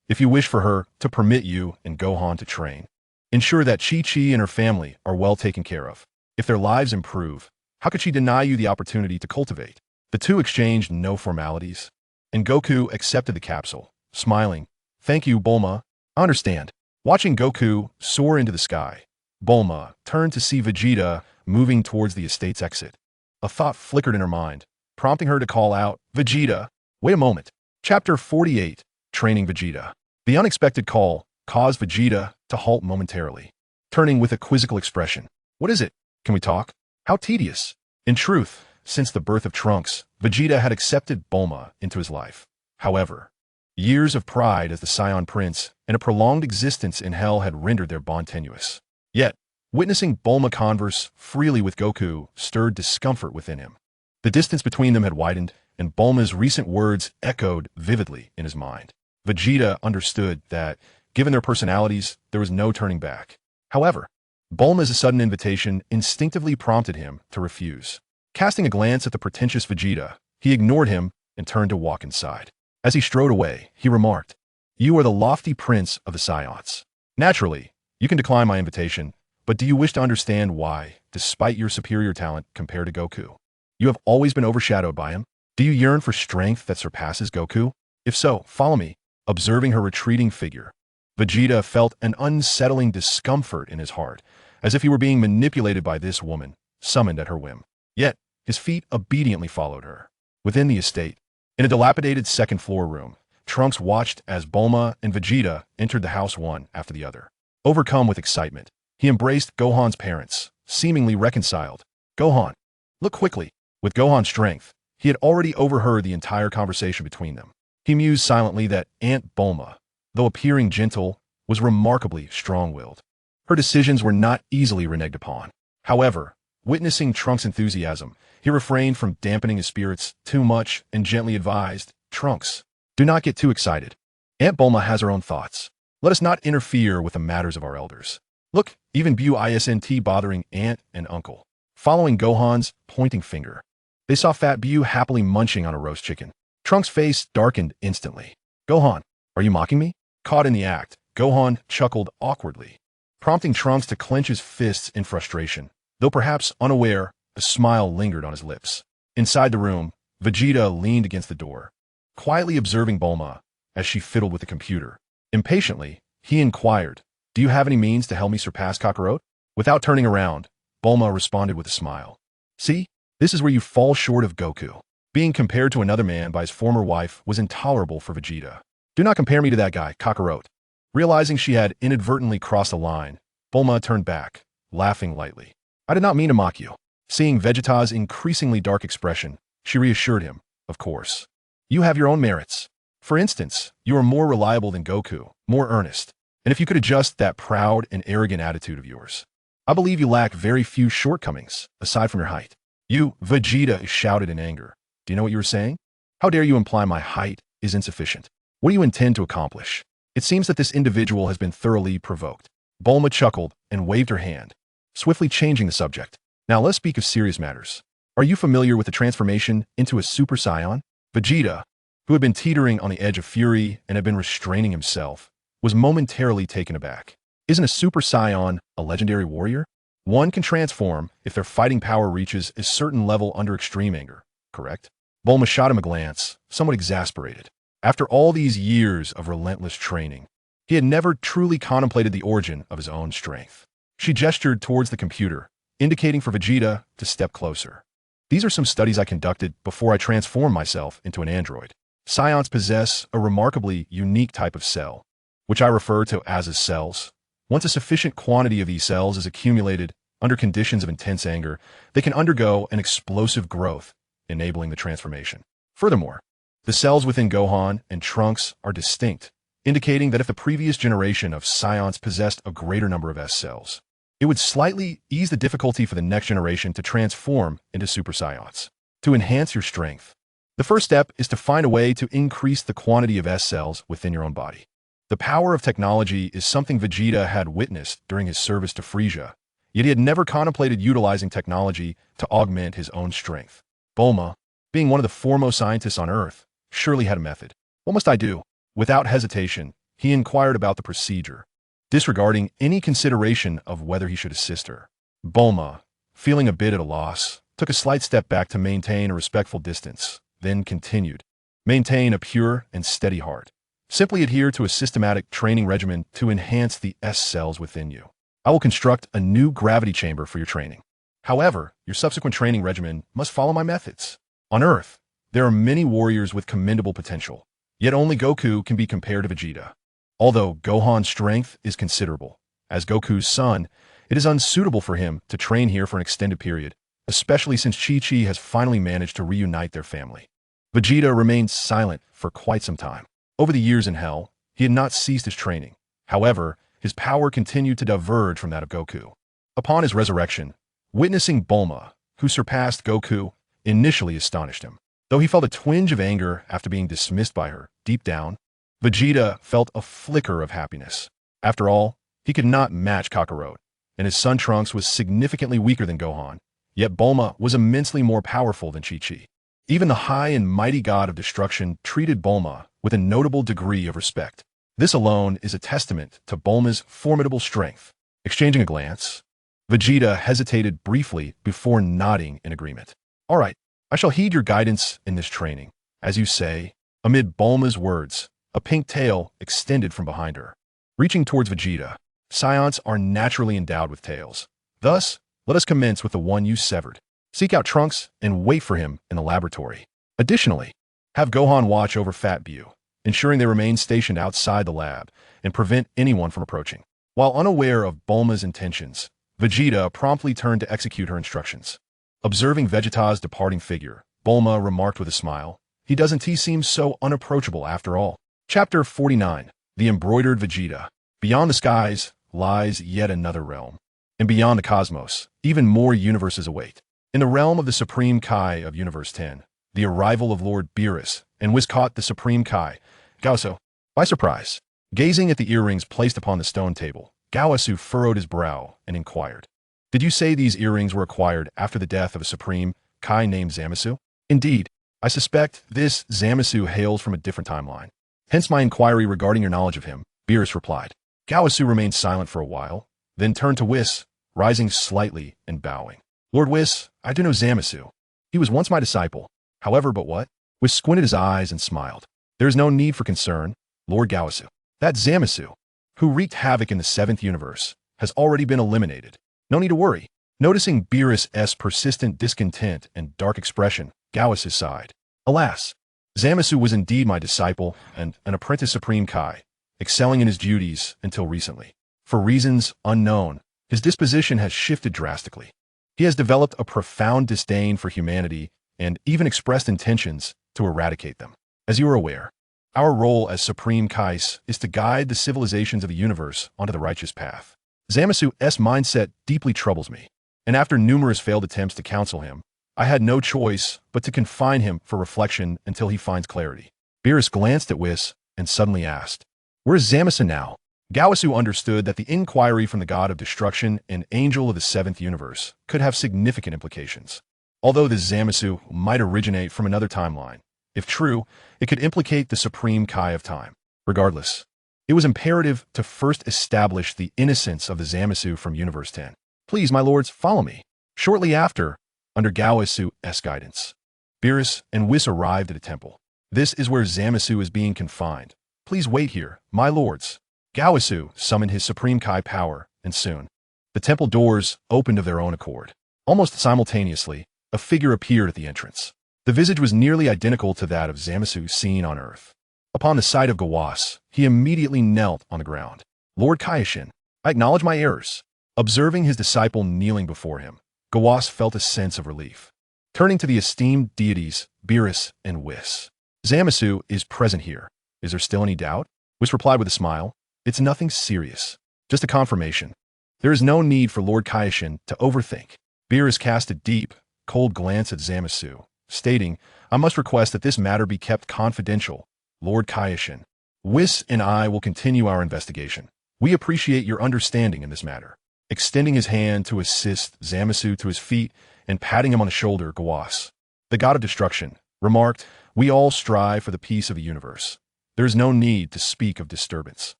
if you wish for her to permit you and Gohan to train. Ensure that Chi-Chi and her family are well taken care of. If their lives improve, how could she deny you the opportunity to cultivate?" The two exchanged no formalities, and Goku accepted the capsule, smiling. "Thank you, Bulma. I understand." Watching Goku soar into the sky, Bulma turned to see Vegeta moving towards the estate's exit. A thought flickered in her mind, prompting her to call out, "Vegeta, wait a moment." Chapter 48, Training Vegeta. The unexpected call caused Vegeta to halt momentarily, turning with a quizzical expression. "What is it? Can we talk?" How tedious. In truth, since the birth of Trunks, Vegeta had accepted Bulma into his life. However, years of pride as the Saiyan prince and a prolonged existence in hell had rendered their bond tenuous. Yet, witnessing Bulma converse freely with Goku stirred discomfort within him. The distance between them had widened, and Bulma's recent words echoed vividly in his mind. Vegeta understood that, given their personalities, there was no turning back. However, Bulma's sudden invitation instinctively prompted him to refuse. Casting a glance at the pretentious Vegeta, he ignored him and turned to walk inside. As he strode away, he remarked, "You are the lofty prince of the Saiyans. Naturally, you can decline my invitation, but do you wish to understand why, despite your superior talent compared to Goku, you have always been overshadowed by him? Do you yearn for strength that surpasses Goku? If so, follow me." Observing her retreating figure, Vegeta felt an unsettling discomfort in his heart, as if he were being manipulated by this woman, summoned at her whim. Yet, his feet obediently followed her. Within the estate, in a dilapidated second-floor room, Trunks watched as Bulma and Vegeta entered the house one after the other. Overcome with excitement, he embraced Gohan's parents, seemingly reconciled. "Gohan, look quickly." With Gohan's strength, he had already overheard the entire conversation between them. He mused silently that Aunt Bulma, though appearing gentle, was remarkably strong-willed. Her decisions were not easily reneged upon. However, witnessing Trunks' enthusiasm, he refrained from dampening his spirits too much and gently advised, "Trunks, do not get too excited. Aunt Bulma has her own thoughts. Let us not interfere with the matters of our elders. Look, even Bu isn't bothering aunt and uncle." Following Gohan's pointing finger, they saw Fat Bu happily munching on a roast chicken. Trunks' face darkened instantly. "Gohan, are you mocking me?" Caught in the act, Gohan chuckled awkwardly, prompting Trunks to clench his fists in frustration. Though perhaps unaware, a smile lingered on his lips. Inside the room, Vegeta leaned against the door, quietly observing Bulma as she fiddled with the computer. Impatiently, he inquired, "Do you have any means to help me surpass Kakarot?" Without turning around, Bulma responded with a smile. "See, this is where you fall short of Goku." Being compared to another man by his former wife was intolerable for Vegeta. "Do not compare me to that guy, Kakarot." Realizing she had inadvertently crossed a line, Bulma turned back, laughing lightly. "I did not mean to mock you." Seeing Vegeta's increasingly dark expression, she reassured him, "Of course. You have your own merits. For instance, you are more reliable than Goku, more earnest. And if you could adjust that proud and arrogant attitude of yours, I believe you lack very few shortcomings, aside from your height." "You," Vegeta shouted in anger. "Do you know what you were saying? How dare you imply my height is insufficient? What do you intend to accomplish?" It seems that this individual has been thoroughly provoked. Bulma chuckled and waved her hand, swiftly changing the subject. "Now let's speak of serious matters. Are you familiar with the transformation into a Super Saiyan?" Vegeta, who had been teetering on the edge of fury and had been restraining himself, was momentarily taken aback. "Isn't a Super Saiyan a legendary warrior? One can transform if their fighting power reaches a certain level under extreme anger, correct?" Bulma shot him a glance, somewhat exasperated. After all these years of relentless training, he had never truly contemplated the origin of his own strength. She gestured towards the computer, indicating for Vegeta to step closer. "These are some studies I conducted before I transformed myself into an android. Saions possess a remarkably unique type of cell, which I refer to as cells. Once a sufficient quantity of these cells is accumulated under conditions of intense anger, they can undergo an explosive growth, enabling the transformation. Furthermore, the cells within Gohan and Trunks are distinct, indicating that if the previous generation of Saions possessed a greater number of S cells, it would slightly ease the difficulty for the next generation to transform into Super Saiyans. To enhance your strength, the first step is to find a way to increase the quantity of S cells within your own body. The power of technology is something Vegeta had witnessed during his service to Frieza, yet he had never contemplated utilizing technology to augment his own strength. Bulma, being one of the foremost scientists on Earth, surely had a method. "What must I do?" Without hesitation, he inquired about the procedure, disregarding any consideration of whether he should assist her. Bulma, feeling a bit at a loss, took a slight step back to maintain a respectful distance, then continued. "Maintain a pure and steady heart. Simply adhere to a systematic training regimen to enhance the S cells within you. I will construct a new gravity chamber for your training. However, your subsequent training regimen must follow my methods. On Earth, there are many warriors with commendable potential, yet only Goku can be compared to Vegeta. Although Gohan's strength is considerable, as Goku's son, it is unsuitable for him to train here for an extended period, especially since Chi-Chi has finally managed to reunite their family." Vegeta remained silent for quite some time. Over the years in Hell, he had not ceased his training. However, his power continued to diverge from that of Goku. Upon his resurrection, witnessing Bulma, who surpassed Goku, initially astonished him. Though he felt a twinge of anger after being dismissed by her, deep down, Vegeta felt a flicker of happiness. After all, he could not match Kakarot, and his son Trunks was significantly weaker than Gohan, yet Bulma was immensely more powerful than Chi-Chi. Even the high and mighty god of destruction treated Bulma with a notable degree of respect. This alone is a testament to Bulma's formidable strength. Exchanging a glance, Vegeta hesitated briefly before nodding in agreement. "All right, I shall heed your guidance in this training. As you say," amid Bulma's words, a pink tail extended from behind her. Reaching towards Vegeta, Saiyans are naturally endowed with tails. Thus, let us commence with the one you severed. Seek out Trunks and wait for him in the laboratory. Additionally, have Gohan watch over Fat Bu, ensuring they remain stationed outside the lab and prevent anyone from approaching. While unaware of Bulma's intentions, Vegeta promptly turned to execute her instructions. Observing Vegeta's departing figure, Bulma remarked with a smile, He seem so unapproachable after all." Chapter 49. the embroidered Vegeta. Beyond the skies lies yet another realm. And beyond the cosmos, even more universes await. In the realm of the Supreme Kai of Universe 10, the arrival of Lord Beerus and Whis caught the Supreme Kai, Gaosu, by surprise. Gazing at the earrings placed upon the stone table, Gaosu furrowed his brow and inquired, "Did you say these earrings were acquired after the death of a Supreme Kai named Zamasu?" "Indeed. I suspect this Zamasu hails from a different timeline. Hence my inquiry regarding your knowledge of him," Beerus replied. Gaosu remained silent for a while, then turned to Whis, rising slightly and bowing. "Lord Whis, I do know Zamasu. He was once my disciple. However, but what?" Whis squinted his eyes and smiled. "There is no need for concern, Lord Gaosu. That Zamasu, who wreaked havoc in the 7th universe, has already been eliminated. No need to worry." Noticing Beerus' persistent discontent and dark expression, Gaosu sighed. "Alas, Zamasu was indeed my disciple and an apprentice Supreme Kai, excelling in his duties until recently. For reasons unknown, his disposition has shifted drastically. He has developed a profound disdain for humanity and even expressed intentions to eradicate them. As you are aware, our role as Supreme Kais is to guide the civilizations of the universe onto the righteous path. Zamasu's mindset deeply troubles me, and after numerous failed attempts to counsel him, I had no choice but to confine him for reflection until he finds clarity." Beerus glanced at Whis and suddenly asked, "Where is Zamasu now?" Gaosu understood that the inquiry from the god of destruction and angel of the 7th universe could have significant implications. Although this Zamasu might originate from another timeline, if true, it could implicate the Supreme Kai of time. Regardless, it was imperative to first establish the innocence of the Zamasu from Universe 10. "Please, my lords, follow me." Shortly after, under Gaosu's guidance, Beerus and Whis arrived at a temple. "This is where Zamasu is being confined. Please wait here, my lords." Gaosu summoned his Supreme Kai power, and soon, the temple doors opened of their own accord. Almost simultaneously, a figure appeared at the entrance. The visage was nearly identical to that of Zamasu seen on Earth. Upon the sight of Gawas, he immediately knelt on the ground. "Lord Kaioshin, I acknowledge my errors." Observing his disciple kneeling before him, Gawas felt a sense of relief. Turning to the esteemed deities, Beerus and Whis, "Zamasu is present here. Is there still any doubt?" Whis replied with a smile, "It's nothing serious. Just a confirmation. There is no need for Lord Kaioshin to overthink." Beerus cast a deep, cold glance at Zamasu, stating, "I must request that this matter be kept confidential, Lord Kaioshin. Whis and I will continue our investigation. We appreciate your understanding in this matter." Extending his hand to assist Zamasu to his feet and patting him on the shoulder, Gawas, the god of destruction, remarked, "We all strive for the peace of the universe. There is no need to speak of disturbance."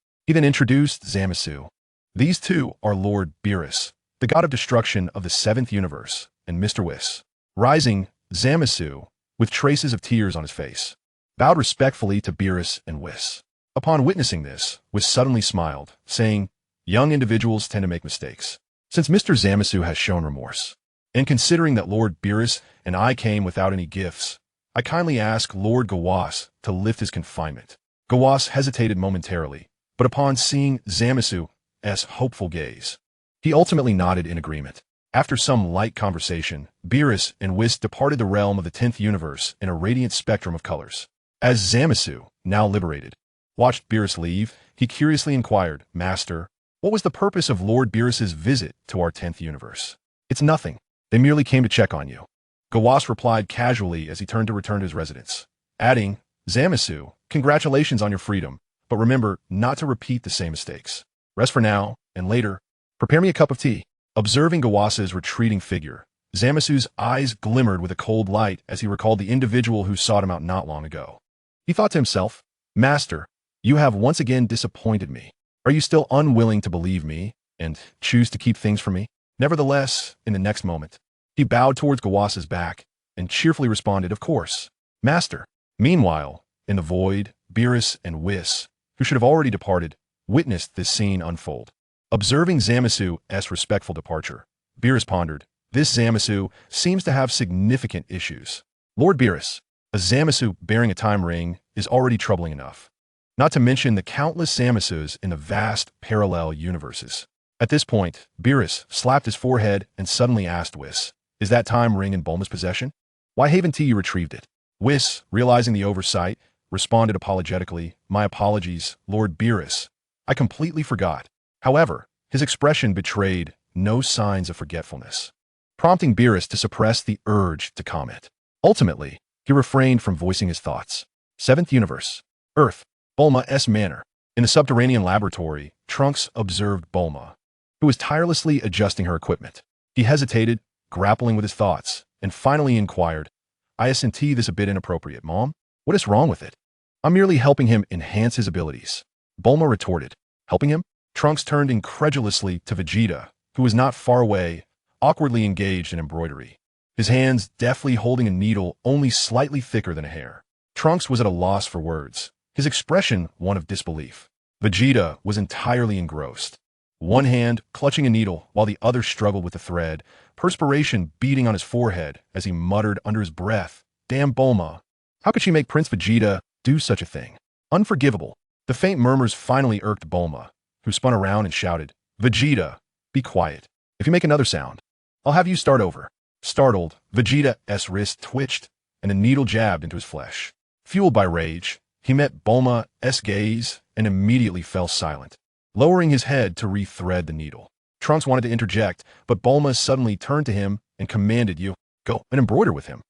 He then introduced Zamasu. "These two are Lord Beerus, the god of destruction of the 7th universe, and Mr. Whis." Rising, Zamasu, with traces of tears on his face, bowed respectfully to Beerus and Whis. Upon witnessing this, Whis suddenly smiled, saying, "Young individuals tend to make mistakes. Since Mr. Zamasu has shown remorse, and considering that Lord Beerus and I came without any gifts, I kindly ask Lord Gawas to lift his confinement." Gawas hesitated momentarily, but upon seeing Zamasu's hopeful gaze, he ultimately nodded in agreement. After some light conversation, Beerus and Whis departed the realm of the 10th universe in a radiant spectrum of colors. As Zamasu, now liberated, watched Beerus leave, he curiously inquired, "Master, what was the purpose of Lord Beerus's visit to our 10th universe?" "It's nothing. They merely came to check on you," Gawas replied casually as he turned to return to his residence, adding, "Zamasu, congratulations on your freedom, but remember not to repeat the same mistakes. Rest for now, and later, prepare me a cup of tea." Observing Gawas's retreating figure, Zamasu's eyes glimmered with a cold light as he recalled the individual who sought him out not long ago. He thought to himself, "Master, you have once again disappointed me. Are you still unwilling to believe me and choose to keep things from me?" Nevertheless, in the next moment, he bowed towards Gawas's back and cheerfully responded, "Of course, Master." Meanwhile, in the void, Beerus and Whis, who should have already departed, witnessed this scene unfold. Observing Zamasu's respectful departure, Beerus pondered, "This Zamasu seems to have significant issues. Lord Beerus, a Zamasu bearing a time ring is already troubling enough, not to mention the countless Zamasus in the vast parallel universes." At this point, Beerus slapped his forehead and suddenly asked Whis, "Is that time ring in Bulma's possession? Why haven't you retrieved it?" Whis, realizing the oversight, responded apologetically, "My apologies, Lord Beerus. I completely forgot." However, his expression betrayed no signs of forgetfulness, prompting Beerus to suppress the urge to comment. Ultimately, he refrained from voicing his thoughts. Seventh Universe. Earth. Bulma's manor. In the subterranean laboratory, Trunks observed Bulma, who was tirelessly adjusting her equipment. He hesitated, grappling with his thoughts, and finally inquired, "I sent this a bit inappropriate, Mom. What is wrong with it?" "I'm merely helping him enhance his abilities," Bulma retorted. "Helping him?" Trunks turned incredulously to Vegeta, who was not far away, awkwardly engaged in embroidery, his hands deftly holding a needle only slightly thicker than a hair. Trunks was at a loss for words, his expression one of disbelief. Vegeta was entirely engrossed, one hand clutching a needle while the other struggled with the thread, perspiration beading on his forehead as he muttered under his breath, "Damn Bulma. How could she make Prince Vegeta do such a thing? Unforgivable." The faint murmurs finally irked Bulma, who spun around and shouted, "Vegeta, be quiet. If you make another sound, I'll have you start over." Startled, Vegeta's wrist twitched, and a needle jabbed into his flesh. Fueled by rage, he met Bulma's gaze and immediately fell silent, lowering his head to re-thread the needle. Trunks wanted to interject, but Bulma suddenly turned to him and commanded, "You, go and embroider with him."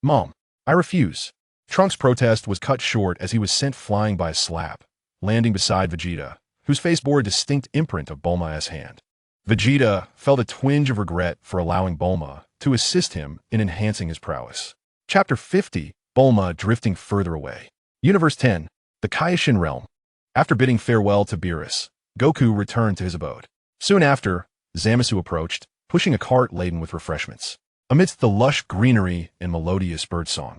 Mom, I refuse." Trunks' protest was cut short as he was sent flying by a slap, landing beside Vegeta, whose face bore a distinct imprint of Bulma's hand. Vegeta felt a twinge of regret for allowing Bulma to assist him in enhancing his prowess. Chapter 50, Bulma drifting further away. Universe 10, the Kaioshin realm. After bidding farewell to Beerus, Goku returned to his abode. Soon after, Zamasu approached, pushing a cart laden with refreshments. Amidst the lush greenery and melodious birdsong,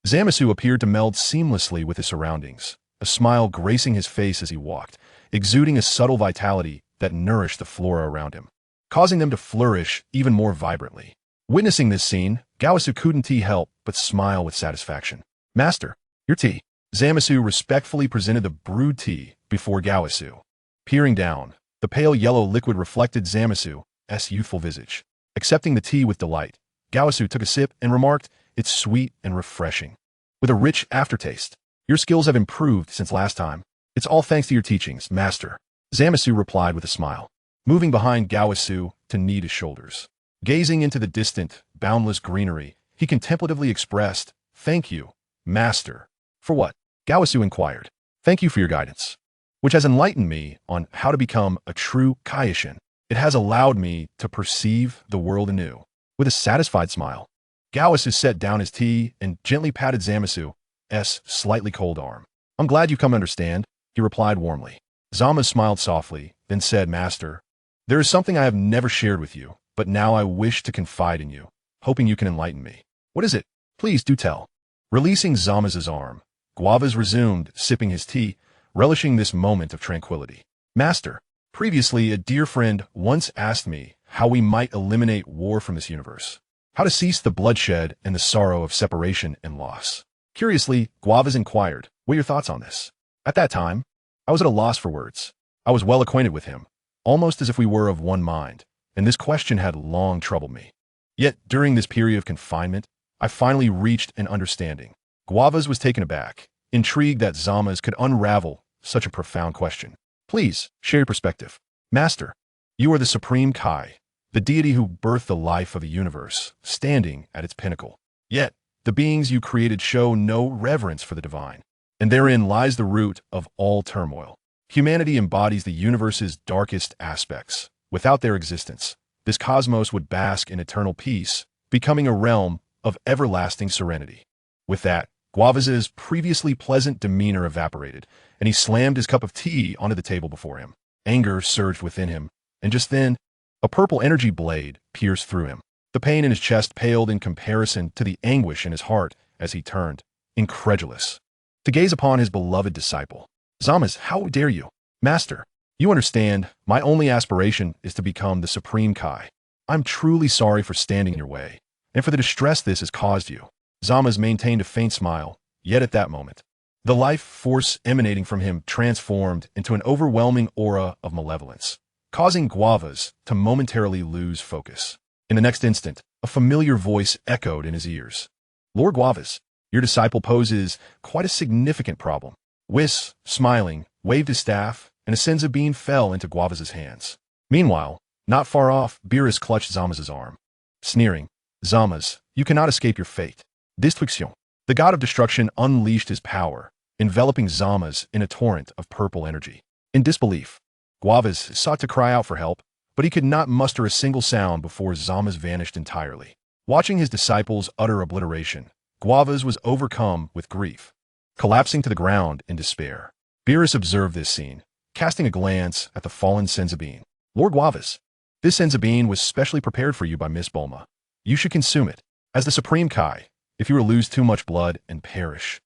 Zamasu appeared to meld seamlessly with his surroundings, a smile gracing his face as he walked, exuding a subtle vitality that nourished the flora around him, causing them to flourish even more vibrantly. Witnessing this scene, Gowasu couldn't help but smile with satisfaction. "Master, your tea." Zamasu respectfully presented the brewed tea before Gowasu. Peering down, the pale yellow liquid reflected Zamasu's youthful visage. Accepting the tea with delight, Gowasu took a sip and remarked, "It's sweet and refreshing, with a rich aftertaste. Your skills have improved since last time." "It's all thanks to your teachings, Master," Zamasu replied with a smile, moving behind Gowasu to knead his shoulders. Gazing into the distant, boundless greenery, he contemplatively expressed, "Thank you, Master." "For what?" Gowasu inquired. "Thank you for your guidance, which has enlightened me on how to become a true Kaioshin. It has allowed me to perceive the world anew." With a satisfied smile, Gowasu set down his tea and gently patted Zamasu's slightly cold arm. "I'm glad you've come to understand," he replied warmly. Zama smiled softly, then said, "Master, there is something I have never shared with you, but now I wish to confide in you, hoping you can enlighten me." "What is it? Please do tell." Releasing Zama's arm, Guavas resumed sipping his tea, relishing this moment of tranquility. "Master, previously a dear friend once asked me how we might eliminate war from this universe, how to cease the bloodshed and the sorrow of separation and loss." Curiously, Guavas inquired, "What are your thoughts on this?" At that time, I was at a loss for words. I was well acquainted with him, almost as if we were of one mind, and this question had long troubled me. Yet, during this period of confinement, I finally reached an understanding. Guavas was taken aback, intrigued that Zamas could unravel such a profound question. "Please, share your perspective." "Master, you are the Supreme Kai, the deity who birthed the life of the universe, standing at its pinnacle. Yet, the beings you created show no reverence for the divine, and therein lies the root of all turmoil. Humanity embodies the universe's darkest aspects. Without their existence, this cosmos would bask in eternal peace, becoming a realm of everlasting serenity." With that, Guavas's previously pleasant demeanor evaporated, and he slammed his cup of tea onto the table before him. Anger surged within him, and just then, a purple energy blade pierced through him. The pain in his chest paled in comparison to the anguish in his heart as he turned, incredulous, to gaze upon his beloved disciple. "Zamas, how dare you?" "Master, you understand, my only aspiration is to become the Supreme Kai. I'm truly sorry for standing in your way, and for the distress this has caused you." Zamas maintained a faint smile, yet at that moment, the life force emanating from him transformed into an overwhelming aura of malevolence, causing Guavas to momentarily lose focus. In the next instant, a familiar voice echoed in his ears. "Lord Guavas, Your disciple poses quite a significant problem. Whis, smiling, waved his staff, and a senza bean fell into Guavaz's hands. Meanwhile, not far off, Beerus clutched Zama's arm. Sneering, Zamas, you cannot escape your fate. Destruction. The god of destruction unleashed his power, enveloping Zamas in a torrent of purple energy. In disbelief, Guavaz sought to cry out for help, but he could not muster a single sound before Zamas vanished entirely. Watching his disciples utter obliteration, Guavaz was overcome with grief, collapsing to the ground in despair. Beerus observed this scene, casting a glance at the fallen Senzabine. Lord Guavaz, this Senzabine was specially prepared for you by Miss Bulma. You should consume it, as the Supreme Kai, if you were to lose too much blood and perish.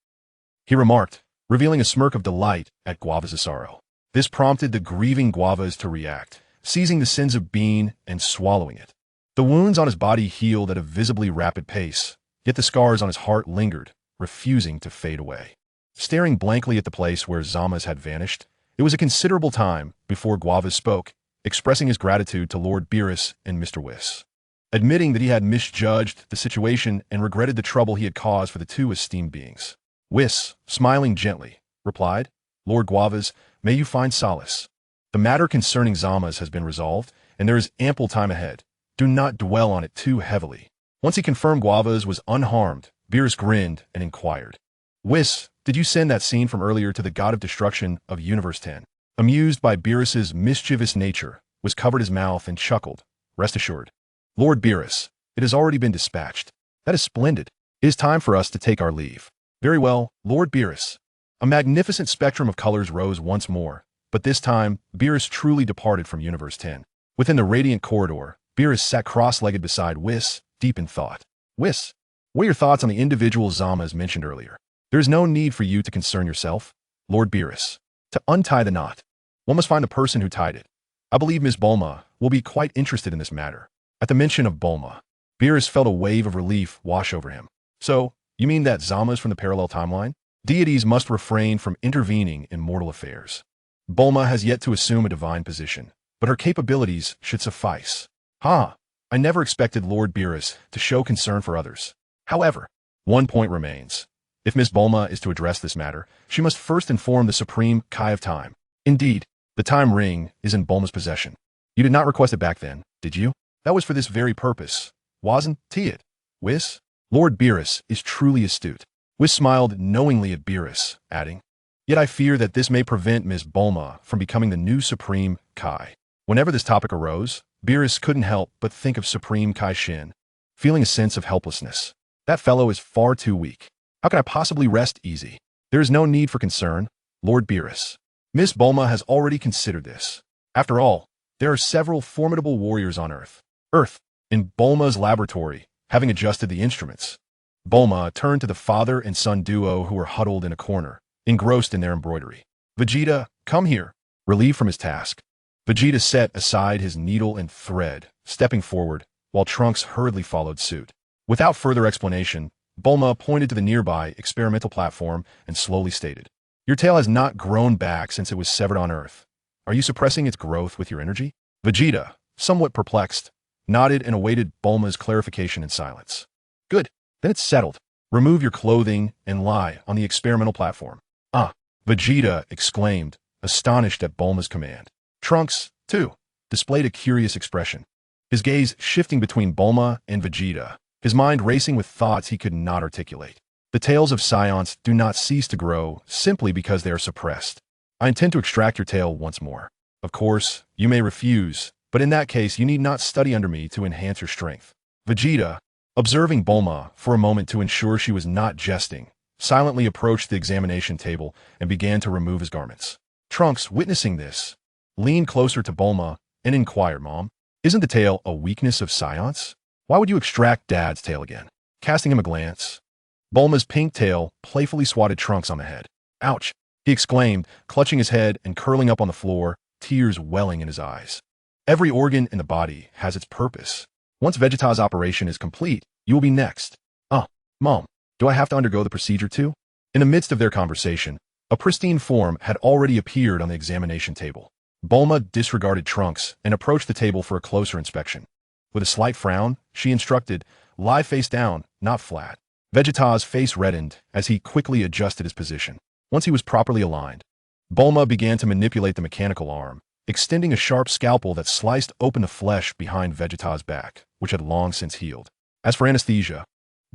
He remarked, revealing a smirk of delight at Guavaz's sorrow. This prompted the grieving Guavaz to react, seizing the Senzabine and swallowing it. The wounds on his body healed at a visibly rapid pace, yet the scars on his heart lingered, refusing to fade away. Staring blankly at the place where Zamas had vanished, it was a considerable time before Guavaz spoke, expressing his gratitude to Lord Beerus and Mr. Whis. Admitting that he had misjudged the situation and regretted the trouble he had caused for the two esteemed beings. Whis, smiling gently, replied, Lord Guavaz, may you find solace. The matter concerning Zamas has been resolved, and there is ample time ahead. Do not dwell on it too heavily. Once he confirmed Guavaz was unharmed, Beerus grinned and inquired, Whis, did you send that scene from earlier to the god of destruction of Universe 10? Amused by Beerus's mischievous nature, Whis covered his mouth and chuckled. Rest assured. Lord Beerus, it has already been dispatched. That is splendid. It is time for us to take our leave. Very well, Lord Beerus. A magnificent spectrum of colors rose once more, but this time, Beerus truly departed from Universe 10. Within the radiant corridor, Beerus sat cross-legged beside Whis, deep in thought. Whis, what are your thoughts on the individual Zamas mentioned earlier? There is no need for you to concern yourself, Lord Beerus. To untie the knot, one must find the person who tied it. I believe Miss Bulma will be quite interested in this matter. At the mention of Bulma, Beerus felt a wave of relief wash over him. So, you mean that Zamas from the parallel timeline? Deities must refrain from intervening in mortal affairs. Bulma has yet to assume a divine position, but her capabilities should suffice. I never expected Lord Beerus to show concern for others. However, one point remains. If Miss Bulma is to address this matter, she must first inform the Supreme Kai of Time. Indeed, the time ring is in Bulma's possession. You did not request it back then, did you? That was for this very purpose, wasn't it? Whis? Lord Beerus is truly astute. Whis smiled knowingly at Beerus, adding, Yet I fear that this may prevent Miss Bulma from becoming the new Supreme Kai. Whenever this topic arose, Beerus couldn't help but think of Supreme Kai Shin, feeling a sense of helplessness. That fellow is far too weak. How can I possibly rest easy? There is no need for concern, Lord Beerus. Miss Bulma has already considered this. After all, there are several formidable warriors on Earth. In Bulma's laboratory, having adjusted the instruments. Bulma turned to the father and son duo who were huddled in a corner, engrossed in their embroidery. Vegeta, come here. Relieved from his task, Vegeta set aside his needle and thread, stepping forward, while Trunks hurriedly followed suit. Without further explanation, Bulma pointed to the nearby experimental platform and slowly stated, Your tail has not grown back since it was severed on Earth. Are you suppressing its growth with your energy? Vegeta, somewhat perplexed, nodded and awaited Bulma's clarification in silence. Good, then it's settled. Remove your clothing and lie on the experimental platform. Vegeta exclaimed, astonished at Bulma's command. Trunks, too, displayed a curious expression, his gaze shifting between Bulma and Vegeta, his mind racing with thoughts he could not articulate. The tails of Saiyans do not cease to grow simply because they are suppressed. I intend to extract your tail once more. Of course, you may refuse, but in that case you need not study under me to enhance your strength. Vegeta, observing Bulma for a moment to ensure she was not jesting, silently approached the examination table and began to remove his garments. Trunks, witnessing this, leaned closer to Bulma and inquired, Mom, isn't the tail a weakness of Saiyans? Why would you extract Dad's tail again? Casting him a glance, Bulma's pink tail playfully swatted Trunks on the head. Ouch, he exclaimed, clutching his head and curling up on the floor, tears welling in his eyes. Every organ in the body has its purpose. Once Vegeta's operation is complete, you will be next. Mom, do I have to undergo the procedure too? In the midst of their conversation, a pristine form had already appeared on the examination table. Bulma disregarded Trunks and approached the table for a closer inspection. With a slight frown, she instructed, lie face down, not flat. Vegeta's face reddened as he quickly adjusted his position. Once he was properly aligned, Bulma began to manipulate the mechanical arm, extending a sharp scalpel that sliced open the flesh behind Vegeta's back, which had long since healed. As for anesthesia,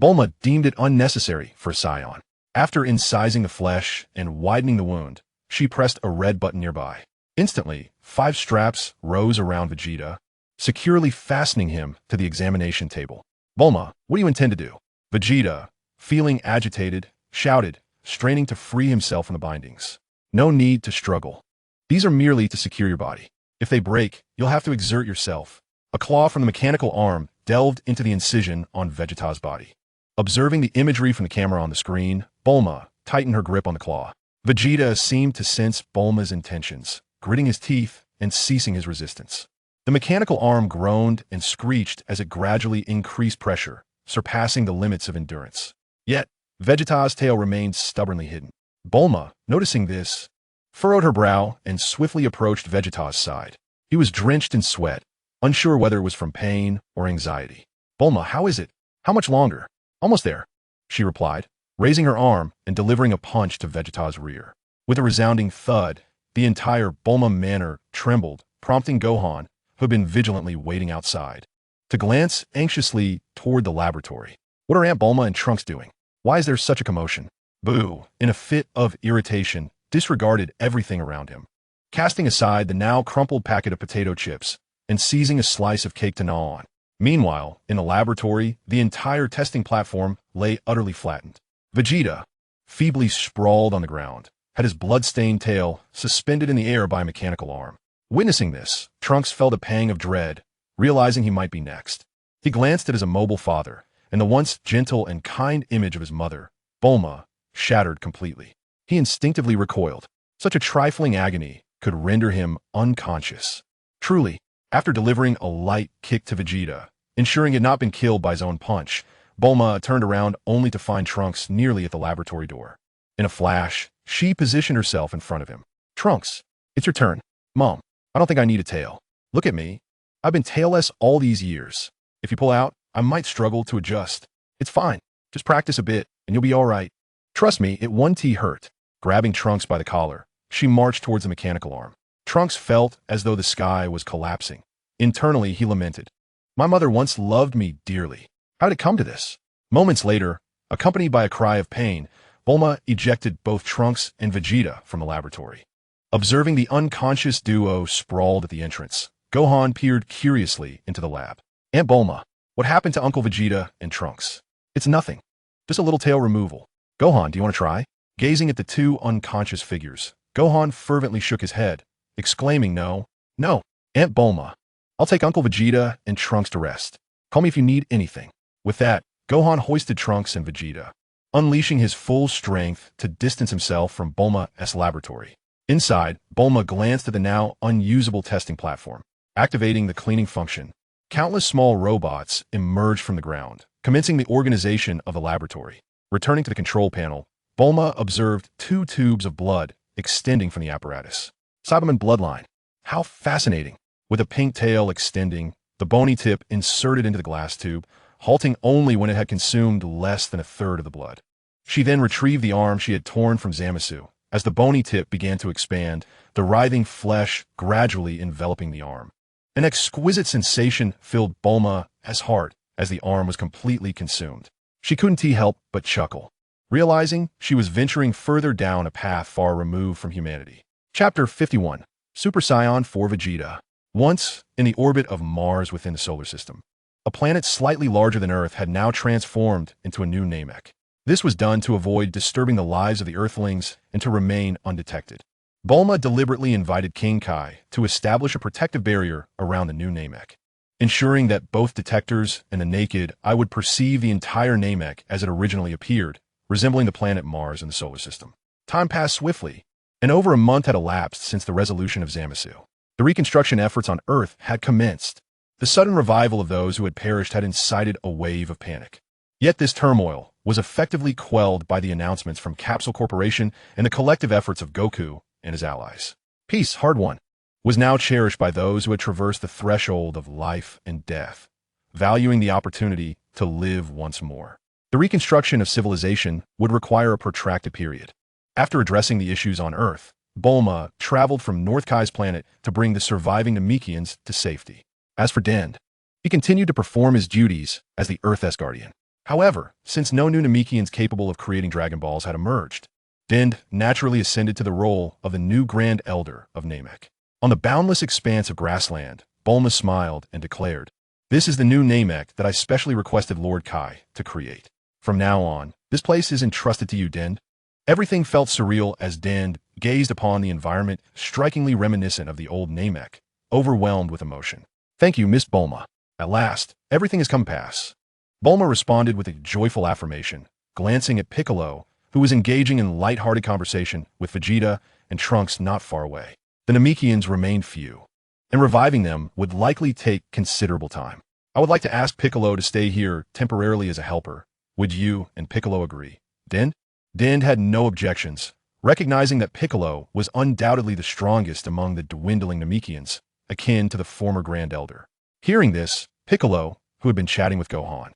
Bulma deemed it unnecessary for a Saiyan. After incising the flesh and widening the wound, she pressed a red button nearby. Instantly, 5 straps rose around Vegeta, securely fastening him to the examination table. "Bulma, what do you intend to do?" Vegeta, feeling agitated, shouted, straining to free himself from the bindings. "No need to struggle. These are merely to secure your body. If they break, you'll have to exert yourself." A claw from the mechanical arm delved into the incision on Vegeta's body. Observing the imagery from the camera on the screen, Bulma tightened her grip on the claw. Vegeta seemed to sense Bulma's intentions, gritting his teeth and ceasing his resistance. The mechanical arm groaned and screeched as it gradually increased pressure, surpassing the limits of endurance. Yet, Vegeta's tail remained stubbornly hidden. Bulma, noticing this, furrowed her brow and swiftly approached Vegeta's side. He was drenched in sweat, unsure whether it was from pain or anxiety. "Bulma, how is it? How much longer?" "Almost there," she replied, raising her arm and delivering a punch to Vegeta's rear. With a resounding thud, the entire Bulma manor trembled, prompting Gohan, who had been vigilantly waiting outside, to glance anxiously toward the laboratory. "What are Aunt Bulma and Trunks doing? Why is there such a commotion?" Boo, in a fit of irritation, disregarded everything around him. Casting aside the now crumpled packet of potato chips and seizing a slice of cake to gnaw on. Meanwhile, in the laboratory, the entire testing platform lay utterly flattened. Vegeta, feebly sprawled on the ground, had his blood-stained tail suspended in the air by a mechanical arm. Witnessing this, Trunks felt a pang of dread, realizing he might be next. He glanced at his immobile father, and the once gentle and kind image of his mother, Bulma, shattered completely. He instinctively recoiled. Such a trifling agony could render him unconscious. Truly, after delivering a light kick to Vegeta, ensuring he had not been killed by his own punch, Bulma turned around only to find Trunks nearly at the laboratory door. In a flash, she positioned herself in front of him. "Trunks, it's your turn." "Mom, I don't think I need a tail. Look at me. I've been tailless all these years. If you pull out, I might struggle to adjust. It's fine. Just practice a bit, and you'll be all right. Trust me, it won't hurt." Grabbing Trunks by the collar, she marched towards the mechanical arm. Trunks felt as though the sky was collapsing. Internally, he lamented. "My mother once loved me dearly. How did it come to this?" Moments later, accompanied by a cry of pain, Bulma ejected both Trunks and Vegeta from the laboratory. Observing the unconscious duo sprawled at the entrance, Gohan peered curiously into the lab. "Aunt Bulma, what happened to Uncle Vegeta and Trunks?" "It's nothing. Just a little tail removal." "Gohan, do you want to try?" Gazing at the two unconscious figures, Gohan fervently shook his head, exclaiming, "No, no, Aunt Bulma. I'll take Uncle Vegeta and Trunks to rest. Call me if you need anything." With that, Gohan hoisted Trunks and Vegeta, unleashing his full strength to distance himself from Bulma's laboratory. Inside, Bulma glanced at the now unusable testing platform. Activating the cleaning function, countless small robots emerged from the ground, commencing the organization of the laboratory. Returning to the control panel, Bulma observed 2 tubes of blood extending from the apparatus. Cyberman bloodline. How fascinating. With a pink tail extending, the bony tip inserted into the glass tube, halting only when it had consumed less than a third of the blood. She then retrieved the arm she had torn from Zamasu. As the bony tip began to expand, the writhing flesh gradually enveloping the arm. An exquisite sensation filled Bulma's heart as the arm was completely consumed. She couldn't help but chuckle, realizing she was venturing further down a path far removed from humanity. Chapter 51. Super Saiyan 4 Vegeta. Once, in the orbit of Mars within the solar system, a planet slightly larger than Earth had now transformed into a new Namek. This was done to avoid disturbing the lives of the Earthlings and to remain undetected. Bulma deliberately invited King Kai to establish a protective barrier around the new Namek, ensuring that both detectors and the naked eye would perceive the entire Namek as it originally appeared, resembling the planet Mars in the solar system. Time passed swiftly, and over a month had elapsed since the resolution of Zamasu. The reconstruction efforts on Earth had commenced. The sudden revival of those who had perished had incited a wave of panic. Yet this turmoil was effectively quelled by the announcements from Capsule Corporation and the collective efforts of Goku and his allies. Peace, hard-won, was now cherished by those who had traversed the threshold of life and death, valuing the opportunity to live once more. The reconstruction of civilization would require a protracted period. After addressing the issues on Earth, Bulma traveled from North Kai's planet to bring the surviving Namekians to safety. As for Dend, he continued to perform his duties as the Earth's guardian. However, since no new Namekians capable of creating Dragon Balls had emerged, Dend naturally ascended to the role of the new Grand Elder of Namek. On the boundless expanse of grassland, Bulma smiled and declared, "This is the new Namek that I specially requested Lord Kai to create. From now on, this place is entrusted to you, Dend." Everything felt surreal as Dend gazed upon the environment, strikingly reminiscent of the old Namek, overwhelmed with emotion. "Thank you, Miss Bulma. At last, everything has come pass." Bulma responded with a joyful affirmation, glancing at Piccolo, who was engaging in light-hearted conversation with Vegeta and Trunks not far away. The Namekians remained few, and reviving them would likely take considerable time. "I would like to ask Piccolo to stay here temporarily as a helper. Would you and Piccolo agree, Dend?" Dend had no objections, recognizing that Piccolo was undoubtedly the strongest among the dwindling Namekians, akin to the former Grand Elder. Hearing this, Piccolo, who had been chatting with Gohan,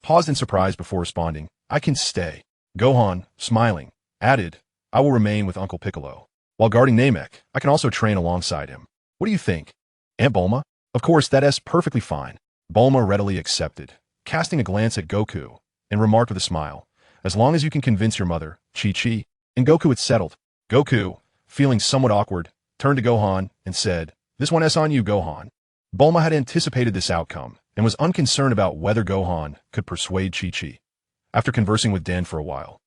paused in surprise before responding, "I can stay." Gohan, smiling, added, "I will remain with Uncle Piccolo. While guarding Namek, I can also train alongside him. What do you think, Aunt Bulma?" "Of course, that's perfectly fine." Bulma readily accepted, casting a glance at Goku, and remarked with a smile, "As long as you can convince your mother, Chi-Chi." And Goku had settled. Goku, feeling somewhat awkward, turned to Gohan and said, "This one is on you, Gohan." Bulma had anticipated this outcome and was unconcerned about whether Gohan could persuade Chi-Chi. After conversing with Den for a while,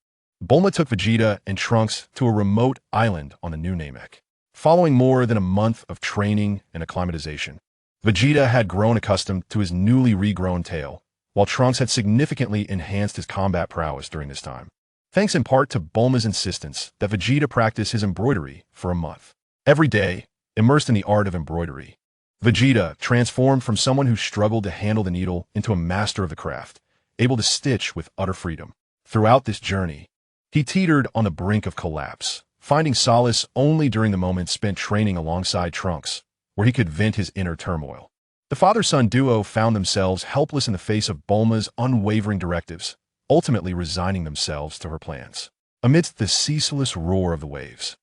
Bulma took Vegeta and Trunks to a remote island on the new Namek. Following more than a month of training and acclimatization, Vegeta had grown accustomed to his newly regrown tail, while Trunks had significantly enhanced his combat prowess during this time, thanks in part to Bulma's insistence that Vegeta practice his embroidery for a month. Every day, immersed in the art of embroidery, Vegeta transformed from someone who struggled to handle the needle into a master of the craft, able to stitch with utter freedom. Throughout this journey, he teetered on the brink of collapse, finding solace only during the moments spent training alongside Trunks, where he could vent his inner turmoil. The father-son duo found themselves helpless in the face of Bulma's unwavering directives, ultimately resigning themselves to her plans. Amidst the ceaseless roar of the waves,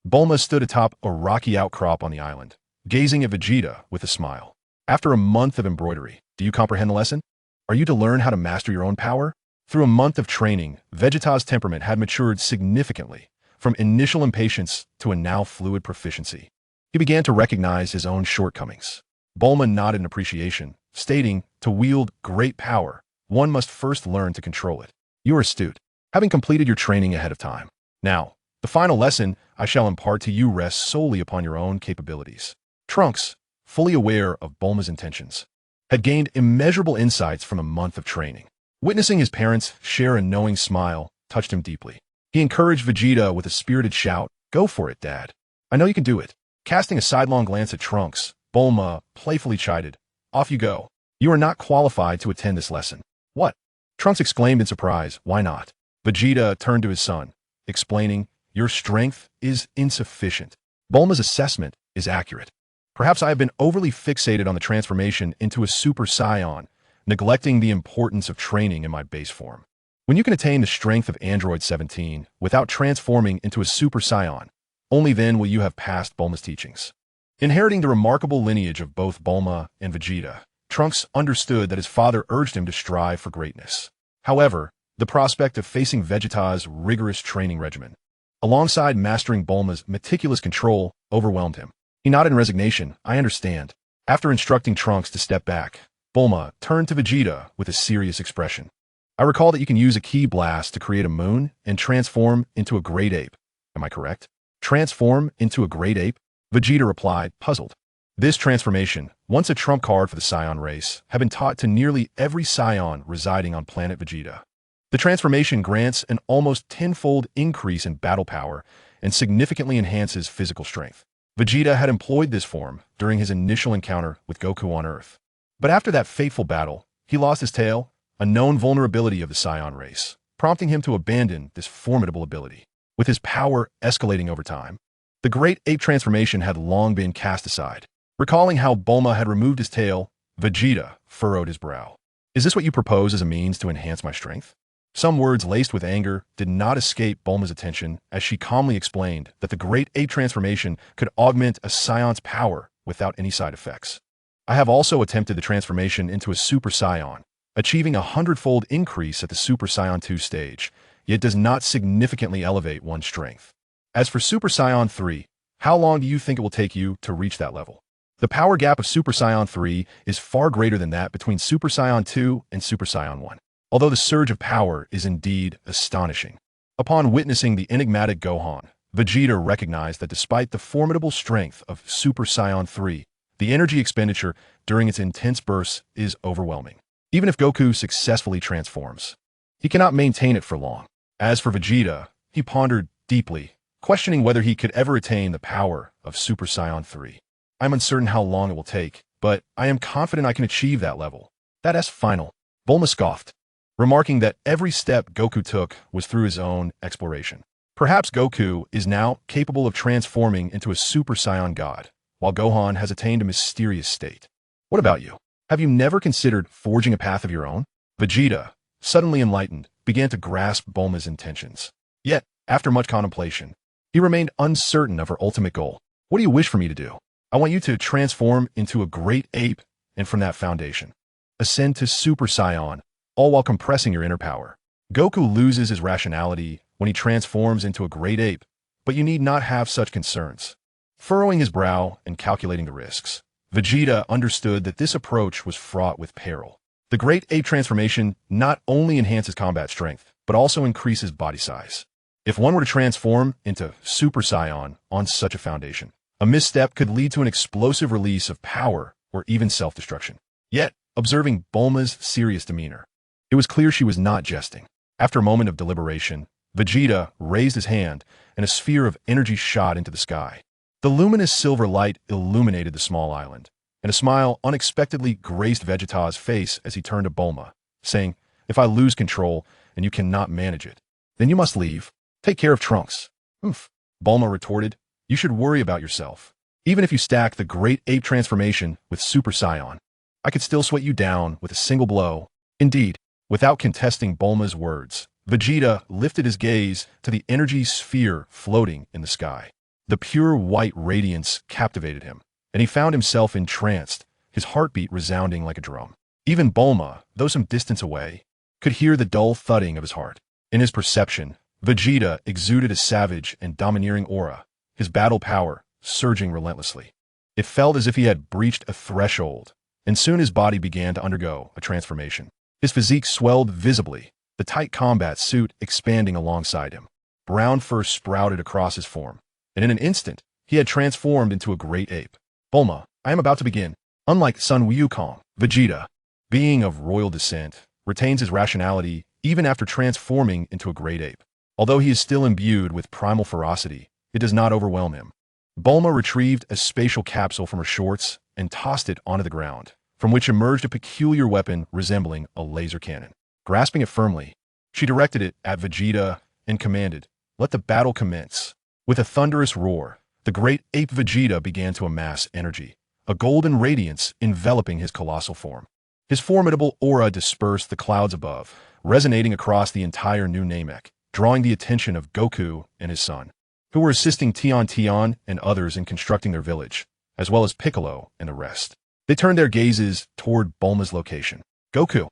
Bulma stood atop a rocky outcrop on the island, gazing at Vegeta with a smile. "After a month of embroidery, do you comprehend the lesson? Are you to learn how to master your own power?" Through a month of training, Vegeta's temperament had matured significantly, from initial impatience to a now fluid proficiency. He began to recognize his own shortcomings. Bulma nodded in appreciation, stating, "To wield great power, one must first learn to control it. You are astute, having completed your training ahead of time. Now, the final lesson I shall impart to you rests solely upon your own capabilities." Trunks, fully aware of Bulma's intentions, had gained immeasurable insights from a month of training. Witnessing his parents share a knowing smile touched him deeply. He encouraged Vegeta with a spirited shout, "Go for it, Dad. I know you can do it." Casting a sidelong glance at Trunks, Bulma playfully chided, "Off you go. You are not qualified to attend this lesson." "What?" Trunks exclaimed in surprise, "Why not?" Vegeta turned to his son, explaining, "Your strength is insufficient. Bulma's assessment is accurate. Perhaps I have been overly fixated on the transformation into a Super Saiyan, neglecting the importance of training in my base form. When you can attain the strength of Android 17 without transforming into a Super Saiyan, only then will you have passed Bulma's teachings." Inheriting the remarkable lineage of both Bulma and Vegeta, Trunks understood that his father urged him to strive for greatness. However, the prospect of facing Vegeta's rigorous training regimen, alongside mastering Bulma's meticulous control, overwhelmed him. He nodded in resignation, "I understand." After instructing Trunks to step back, Bulma turned to Vegeta with a serious expression. "I recall that you can use a ki blast to create a moon and transform into a great ape. Am I correct?" "Transform into a great ape?" Vegeta replied, puzzled. This transformation, once a trump card for the Saiyan race, had been taught to nearly every Saiyan residing on planet Vegeta. The transformation grants an almost tenfold increase in battle power and significantly enhances physical strength. Vegeta had employed this form during his initial encounter with Goku on Earth. But after that fateful battle, he lost his tail, a known vulnerability of the Saiyan race, prompting him to abandon this formidable ability. With his power escalating over time, the great ape transformation had long been cast aside. Recalling how Bulma had removed his tail, Vegeta furrowed his brow. "Is this what you propose as a means to enhance my strength?" Some words laced with anger did not escape Bulma's attention as she calmly explained that the Great Ape transformation could augment a Saiyon's power without any side effects. I have also attempted the transformation into a Super Saiyan, achieving a 100-fold increase at the Super Saiyan 2 stage, yet does not significantly elevate one's strength. As for Super Saiyan 3, how long do you think it will take you to reach that level? The power gap of Super Saiyan 3 is far greater than that between Super Saiyan 2 and Super Saiyan 1, although the surge of power is indeed astonishing. Upon witnessing the enigmatic Gohan, Vegeta recognized that despite the formidable strength of Super Saiyan 3, the energy expenditure during its intense bursts is overwhelming. Even if Goku successfully transforms, he cannot maintain it for long. As for Vegeta, he pondered deeply, questioning whether he could ever attain the power of Super Saiyan 3. I'm uncertain how long it will take, but I am confident I can achieve that level. That's final. Bulma scoffed, remarking that every step Goku took was through his own exploration. Perhaps Goku is now capable of transforming into a Super Saiyan god, while Gohan has attained a mysterious state. What about you? Have you never considered forging a path of your own? Vegeta, suddenly enlightened, began to grasp Bulma's intentions. Yet, after much contemplation, he remained uncertain of her ultimate goal. What do you wish for me to do? I want you to transform into a great ape, and from that foundation, ascend to Super Saiyan, all while compressing your inner power. Goku loses his rationality when he transforms into a great ape, but you need not have such concerns. Furrowing his brow and calculating the risks, Vegeta understood that this approach was fraught with peril. The great ape transformation not only enhances combat strength, but also increases body size. If one were to transform into Super Saiyan on such a foundation, a misstep could lead to an explosive release of power or even self-destruction. Yet, observing Bulma's serious demeanor, it was clear she was not jesting. After a moment of deliberation, Vegeta raised his hand and a sphere of energy shot into the sky. The luminous silver light illuminated the small island, and a smile unexpectedly graced Vegeta's face as he turned to Bulma, saying, "If I lose control and you cannot manage it, then you must leave. Take care of Trunks." "Oof," Bulma retorted, "you should worry about yourself. Even if you stack the great ape transformation with Super Saiyan, I could still sweat you down with a single blow." Indeed, without contesting Bulma's words, Vegeta lifted his gaze to the energy sphere floating in the sky. The pure white radiance captivated him, and he found himself entranced, his heartbeat resounding like a drum. Even Bulma, though some distance away, could hear the dull thudding of his heart. In his perception, Vegeta exuded a savage and domineering aura, his battle power surging relentlessly. It felt as if he had breached a threshold, and soon his body began to undergo a transformation. His physique swelled visibly, the tight combat suit expanding alongside him. Brown fur sprouted across his form, and in an instant, he had transformed into a great ape. "Bulma, I am about to begin." Unlike Sun Wukong, Vegeta, being of royal descent, retains his rationality even after transforming into a great ape. Although he is still imbued with primal ferocity, it does not overwhelm him. Bulma retrieved a spatial capsule from her shorts and tossed it onto the ground, from which emerged a peculiar weapon resembling a laser cannon. Grasping it firmly, she directed it at Vegeta and commanded, "Let the battle commence." With a thunderous roar, the great ape Vegeta began to amass energy, a golden radiance enveloping his colossal form. His formidable aura dispersed the clouds above, resonating across the entire new Namek, drawing the attention of Goku and his son, who were assisting Tian and others in constructing their village, as well as Piccolo and the rest. They turned their gazes toward Bulma's location. Goku,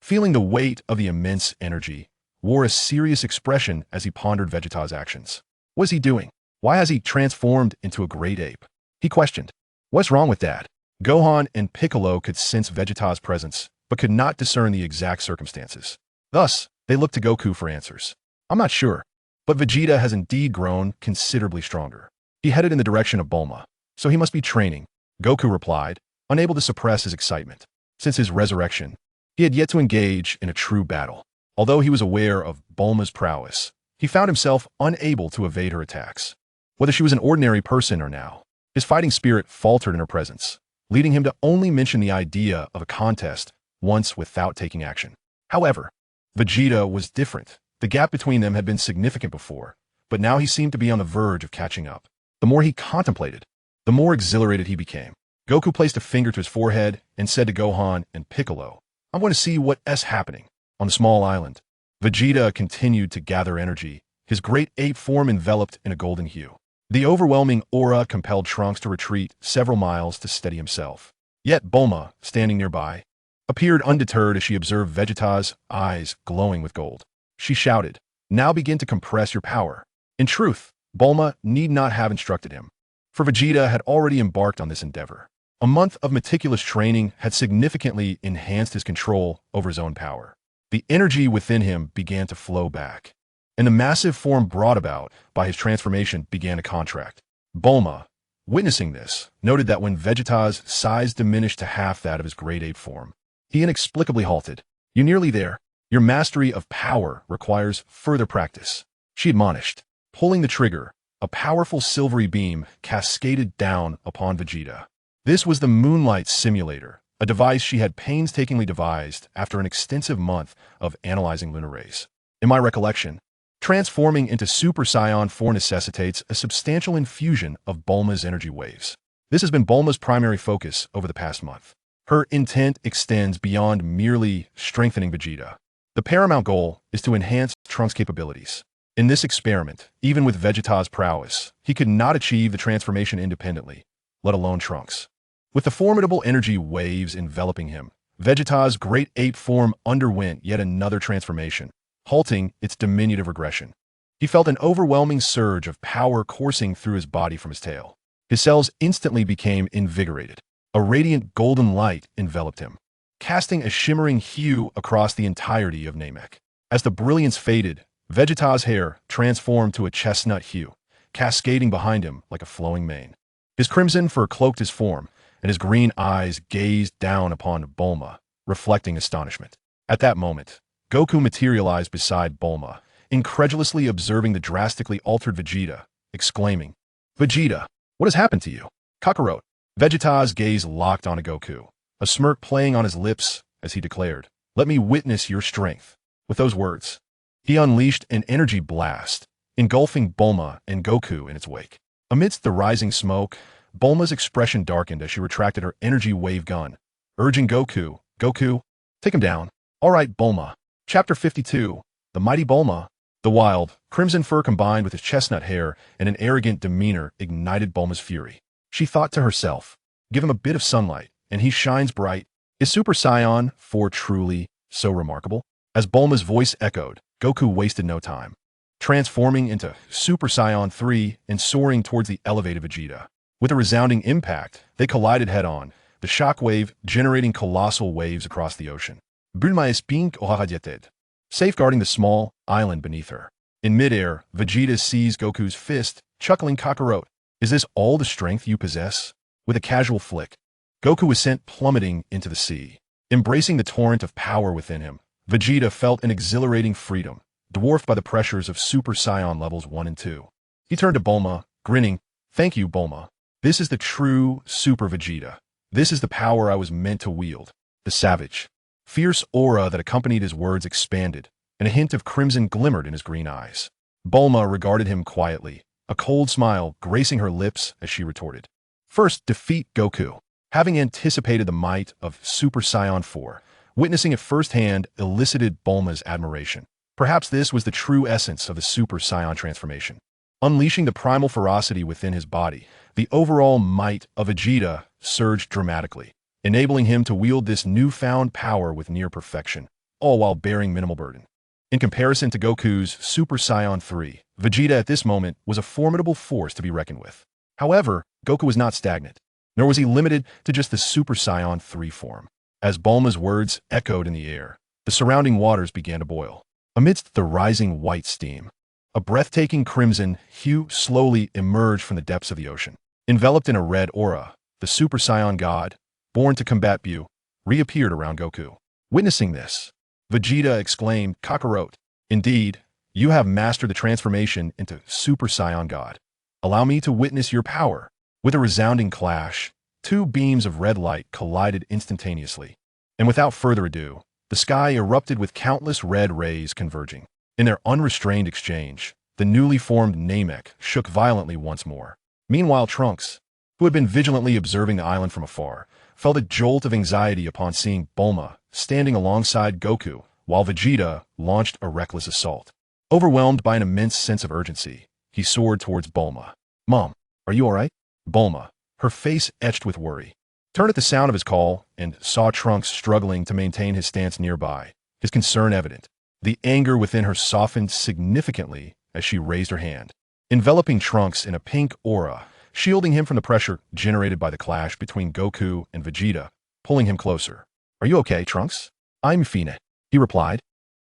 feeling the weight of the immense energy, wore a serious expression as he pondered Vegeta's actions. What is he doing? Why has he transformed into a great ape? He questioned. What's wrong with Dad? Gohan and Piccolo could sense Vegeta's presence, but could not discern the exact circumstances. Thus, they looked to Goku for answers. I'm not sure, but Vegeta has indeed grown considerably stronger. He headed in the direction of Bulma, so he must be training, Goku replied, unable to suppress his excitement. Since his resurrection, he had yet to engage in a true battle. Although he was aware of Bulma's prowess, he found himself unable to evade her attacks. Whether she was an ordinary person or now, his fighting spirit faltered in her presence, leading him to only mention the idea of a contest once without taking action. However, Vegeta was different. The gap between them had been significant before, but now he seemed to be on the verge of catching up. The more he contemplated, the more exhilarated he became. Goku placed a finger to his forehead and said to Gohan and Piccolo, I'm going to see what's happening on the small island. Vegeta continued to gather energy, his great ape form enveloped in a golden hue. The overwhelming aura compelled Trunks to retreat several miles to steady himself. Yet Bulma, standing nearby, appeared undeterred as she observed Vegeta's eyes glowing with gold. She shouted, "Now begin to compress your power." In truth, Bulma need not have instructed him, for Vegeta had already embarked on this endeavor. A month of meticulous training had significantly enhanced his control over his own power. The energy within him began to flow back, and the massive form brought about by his transformation began to contract. Bulma, witnessing this, noted that when Vegeta's size diminished to half that of his great ape form, he inexplicably halted. "You're nearly there. Your mastery of power requires further practice," she admonished. Pulling the trigger, a powerful silvery beam cascaded down upon Vegeta. This was the Moonlight Simulator, a device she had painstakingly devised after an extensive month of analyzing lunar rays. In my recollection, transforming into Super Saiyan 4 necessitates a substantial infusion of Bulma's energy waves. This has been Bulma's primary focus over the past month. Her intent extends beyond merely strengthening Vegeta. The paramount goal is to enhance Trunks' capabilities. In this experiment, even with Vegeta's prowess, he could not achieve the transformation independently, let alone Trunks. With the formidable energy waves enveloping him, Vegeta's great ape form underwent yet another transformation, halting its diminutive regression. He felt an overwhelming surge of power coursing through his body from his tail. His cells instantly became invigorated. A radiant golden light enveloped him, casting a shimmering hue across the entirety of Namek. As the brilliance faded, Vegeta's hair transformed to a chestnut hue, cascading behind him like a flowing mane. His crimson fur cloaked his form, and his green eyes gazed down upon Bulma, reflecting astonishment. At that moment, Goku materialized beside Bulma, incredulously observing the drastically altered Vegeta, exclaiming, "Vegeta, what has happened to you?" Kakarot. Vegeta's gaze locked onto Goku, a smirk playing on his lips as he declared, "Let me witness your strength." With those words, he unleashed an energy blast, engulfing Bulma and Goku in its wake. Amidst the rising smoke, Bulma's expression darkened as she retracted her energy wave gun, urging Goku, "Goku, take him down." "All right, Bulma." Chapter 52, The Mighty Bulma. The wild, crimson fur combined with his chestnut hair and an arrogant demeanor ignited Bulma's fury. She thought to herself, "Give him a bit of sunlight, and he shines bright." Is Super Saiyan 4 truly so remarkable? As Bulma's voice echoed, Goku wasted no time, transforming into Super Saiyan 3 and soaring towards the elevated Vegeta. With a resounding impact, they collided head-on, the shockwave generating colossal waves across the ocean. Bulma est pink oragieted, safeguarding the small island beneath her. In midair, Vegeta seized Goku's fist, chuckling Kakarot, "Is this all the strength you possess?" With a casual flick, Goku was sent plummeting into the sea. Embracing the torrent of power within him, Vegeta felt an exhilarating freedom, dwarfed by the pressures of Super Saiyan levels 1 and 2. He turned to Bulma, grinning, "Thank you, Bulma. This is the true Super Vegeta. This is the power I was meant to wield." The savage, fierce aura that accompanied his words expanded, and a hint of crimson glimmered in his green eyes. Bulma regarded him quietly, a cold smile gracing her lips as she retorted, "First, defeat Goku." Having anticipated the might of Super Saiyan 4, witnessing it firsthand elicited Bulma's admiration. Perhaps this was the true essence of the Super Saiyan transformation. Unleashing the primal ferocity within his body, the overall might of Vegeta surged dramatically, enabling him to wield this newfound power with near perfection, all while bearing minimal burden. In comparison to Goku's Super Saiyan 3, Vegeta at this moment was a formidable force to be reckoned with. However, Goku was not stagnant, nor was he limited to just the Super Saiyan 3 form. As Bulma's words echoed in the air, the surrounding waters began to boil. Amidst the rising white steam, a breathtaking crimson hue slowly emerged from the depths of the ocean. Enveloped in a red aura, the Super Saiyan God, born to combat Bu, reappeared around Goku. Witnessing this, Vegeta exclaimed, "Kakarot, indeed, you have mastered the transformation into Super Saiyan God. Allow me to witness your power." With a resounding clash, two beams of red light collided instantaneously, and without further ado, the sky erupted with countless red rays converging. In their unrestrained exchange, the newly formed Namek shook violently once more. Meanwhile, Trunks, who had been vigilantly observing the island from afar, felt a jolt of anxiety upon seeing Bulma standing alongside Goku, while Vegeta launched a reckless assault. Overwhelmed by an immense sense of urgency, he soared towards Bulma. "Mom, are you alright?" Bulma, her face etched with worry, turned at the sound of his call and saw Trunks struggling to maintain his stance nearby, his concern evident. The anger within her softened significantly as she raised her hand, enveloping Trunks in a pink aura, shielding him from the pressure generated by the clash between Goku and Vegeta, pulling him closer. "Are you okay, Trunks?" "I'm fine," he replied,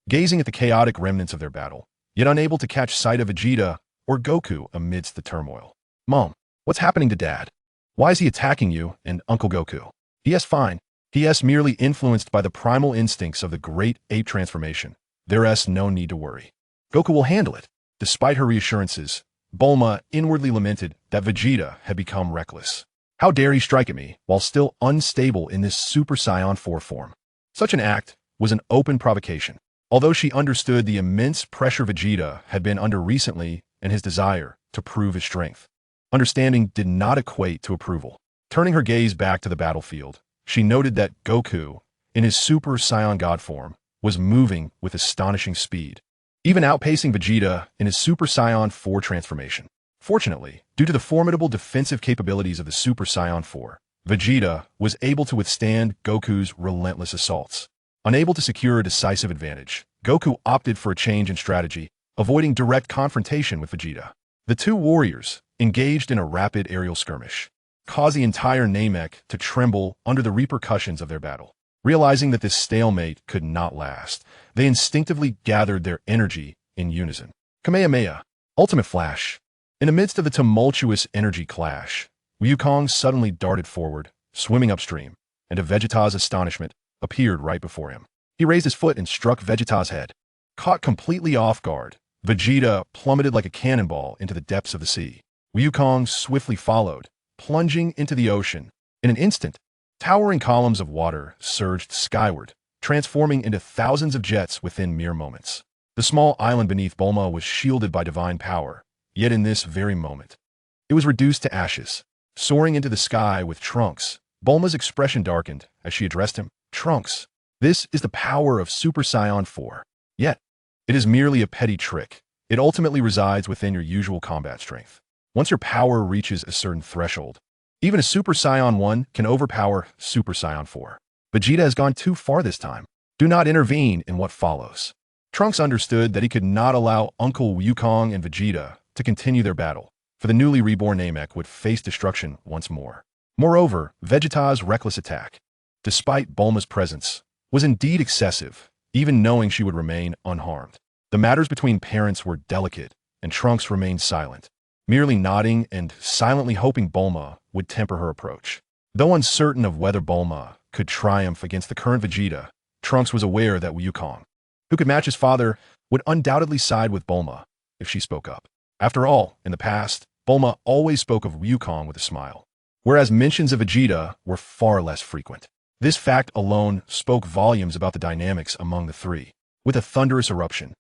gazing at the chaotic remnants of their battle, yet unable to catch sight of Vegeta or Goku amidst the turmoil. "Mom, what's happening to Dad? Why is he attacking you and Uncle Goku?" "Yes, fine. He merely influenced by the primal instincts of the great ape transformation. There's no need to worry. Goku will handle it." Despite her reassurances, Bulma inwardly lamented that Vegeta had become reckless. How dare he strike at me while still unstable in this Super Saiyan 4 form? Such an act was an open provocation. Although she understood the immense pressure Vegeta had been under recently and his desire to prove his strength, understanding did not equate to approval. Turning her gaze back to the battlefield, she noted that Goku, in his Super Saiyan God form, was moving with astonishing speed, even outpacing Vegeta in his Super Saiyan 4 transformation. Fortunately, due to the formidable defensive capabilities of the Super Saiyan 4, Vegeta was able to withstand Goku's relentless assaults. Unable to secure a decisive advantage, Goku opted for a change in strategy, avoiding direct confrontation with Vegeta. The two warriors engaged in a rapid aerial skirmish, caused the entire Namek to tremble under the repercussions of their battle. Realizing that this stalemate could not last, they instinctively gathered their energy in unison. Kamehameha, Ultimate Flash. In the midst of the tumultuous energy clash, Wukong suddenly darted forward, swimming upstream, and to Vegeta's astonishment, appeared right before him. He raised his foot and struck Vegeta's head. Caught completely off guard, Vegeta plummeted like a cannonball into the depths of the sea. Wukong swiftly followed, plunging into the ocean. In an instant, towering columns of water surged skyward, transforming into thousands of jets within mere moments. The small island beneath Bulma was shielded by divine power, yet in this very moment, it was reduced to ashes. Soaring into the sky with Trunks, Bulma's expression darkened as she addressed him. "Trunks, this is the power of Super Saiyan 4. Yet, it is merely a petty trick. It ultimately resides within your usual combat strength. Once your power reaches a certain threshold, even a Super Saiyan 1 can overpower Super Saiyan 4. Vegeta has gone too far this time. Do not intervene in what follows." Trunks understood that he could not allow Uncle Wukong and Vegeta to continue their battle, for the newly reborn Namek would face destruction once more. Moreover, Vegeta's reckless attack, despite Bulma's presence, was indeed excessive, even knowing she would remain unharmed. The matters between parents were delicate, and Trunks remained silent, merely nodding and silently hoping Bulma would temper her approach. Though uncertain of whether Bulma could triumph against the current Vegeta, Trunks was aware that Wukong, who could match his father, would undoubtedly side with Bulma if she spoke up. After all, in the past, Bulma always spoke of Wukong with a smile, whereas mentions of Vegeta were far less frequent. This fact alone spoke volumes about the dynamics among the three. With a thunderous eruption,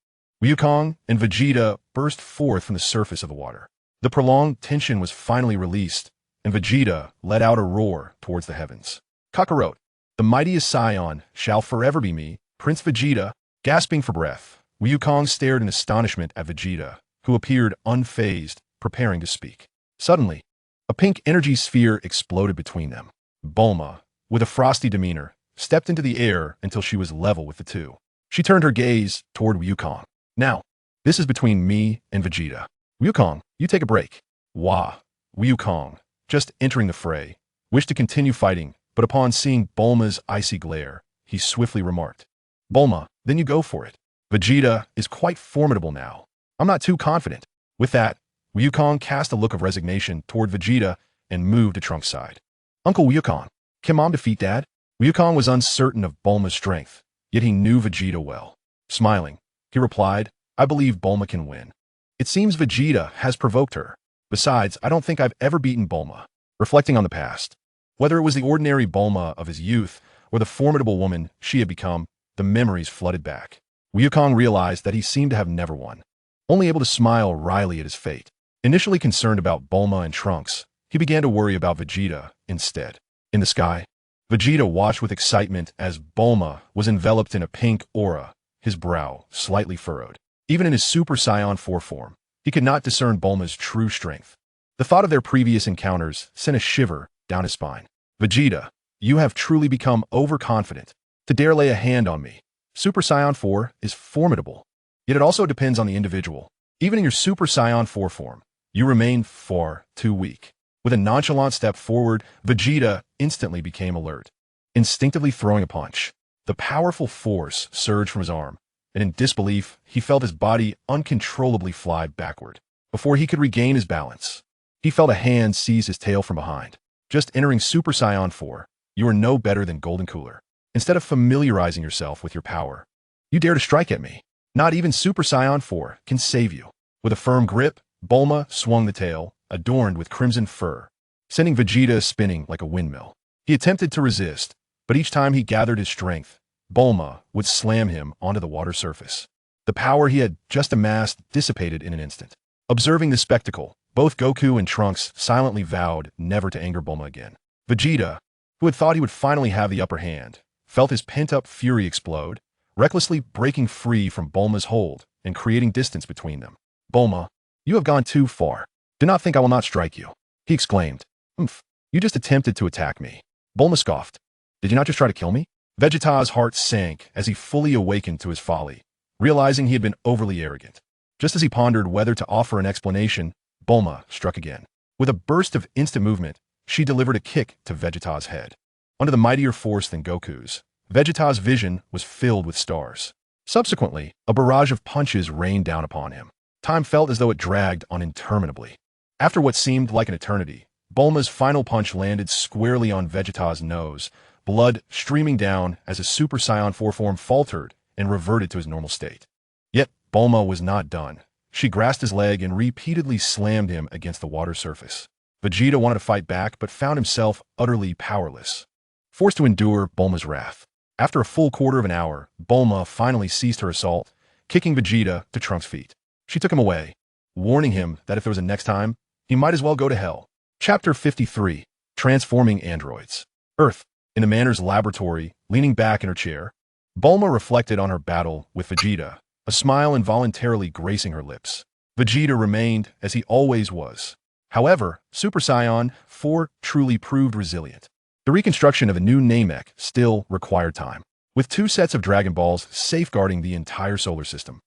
Wukong and Vegeta burst forth from the surface of the water. The prolonged tension was finally released, and Vegeta let out a roar towards the heavens. "Kakarot, the mightiest Saiyan shall forever be me, Prince Vegeta." Gasping for breath, Wukong stared in astonishment at Vegeta, who appeared unfazed, preparing to speak. Suddenly, a pink energy sphere exploded between them. Bulma, with a frosty demeanor, stepped into the air until she was level with the two. She turned her gaze toward Wukong. "Now, this is between me and Vegeta. Wukong, you take a break." Wukong, just entering the fray, wished to continue fighting, but upon seeing Bulma's icy glare, he swiftly remarked, "Bulma, then you go for it. Vegeta is quite formidable now. I'm not too confident." With that, Wukong cast a look of resignation toward Vegeta and moved to Trunks' side. "Uncle Wukong, can Mom defeat Dad?" Wukong was uncertain of Bulma's strength, yet he knew Vegeta well. Smiling, he replied, "I believe Bulma can win. It seems Vegeta has provoked her. Besides, I don't think I've ever beaten Bulma." Reflecting on the past, whether it was the ordinary Bulma of his youth or the formidable woman she had become, the memories flooded back. Wukong realized that he seemed to have never won, only able to smile wryly at his fate. Initially concerned about Bulma and Trunks, he began to worry about Vegeta instead. In the sky, Vegeta watched with excitement as Bulma was enveloped in a pink aura, his brow slightly furrowed. Even in his Super Saiyan 4 form, he could not discern Bulma's true strength. The thought of their previous encounters sent a shiver down his spine. Vegeta, you have truly become overconfident to dare lay a hand on me. Super Saiyan 4 is formidable, yet it also depends on the individual. Even in your Super Saiyan 4 form, you remain far too weak. With a nonchalant step forward, Vegeta instantly became alert, instinctively throwing a punch. The powerful force surged from his arm, and in disbelief, he felt his body uncontrollably fly backward. Before he could regain his balance, he felt a hand seize his tail from behind. Just entering Super Saiyan 4, you are no better than Golden Cooler. Instead of familiarizing yourself with your power, you dare to strike at me. Not even Super Saiyan 4 can save you. With a firm grip, Bulma swung the tail, adorned with crimson fur, sending Vegeta spinning like a windmill. He attempted to resist, but each time he gathered his strength, Bulma would slam him onto the water surface. The power he had just amassed dissipated in an instant. Observing this spectacle, both Goku and Trunks silently vowed never to anger Bulma again. Vegeta, who had thought he would finally have the upper hand, felt his pent-up fury explode, recklessly breaking free from Bulma's hold and creating distance between them. Bulma, you have gone too far. Do not think I will not strike you, he exclaimed. Humph, you just attempted to attack me. Bulma scoffed. Did you not just try to kill me? Vegeta's heart sank as he fully awakened to his folly, realizing he had been overly arrogant. Just as he pondered whether to offer an explanation, Bulma struck again. With a burst of instant movement, she delivered a kick to Vegeta's head. Under the mightier force than Goku's, Vegeta's vision was filled with stars. Subsequently, a barrage of punches rained down upon him. Time felt as though it dragged on interminably. After what seemed like an eternity, Bulma's final punch landed squarely on Vegeta's nose, blood streaming down as his Super Saiyan 4 form faltered and reverted to his normal state. Yet, Bulma was not done. She grasped his leg and repeatedly slammed him against the water surface. Vegeta wanted to fight back, but found himself utterly powerless, forced to endure Bulma's wrath. After a full quarter of an hour, Bulma finally ceased her assault, kicking Vegeta to Trunks' feet. She took him away, warning him that if there was a next time, he might as well go to hell. Chapter 53, Transforming Androids. Earth. In the Manor's laboratory, leaning back in her chair, Bulma reflected on her battle with Vegeta, a smile involuntarily gracing her lips. Vegeta remained as he always was. However, Super Saiyan 4 truly proved resilient. The reconstruction of a new Namek still required time. With 2 sets of Dragon Balls safeguarding the entire solar system,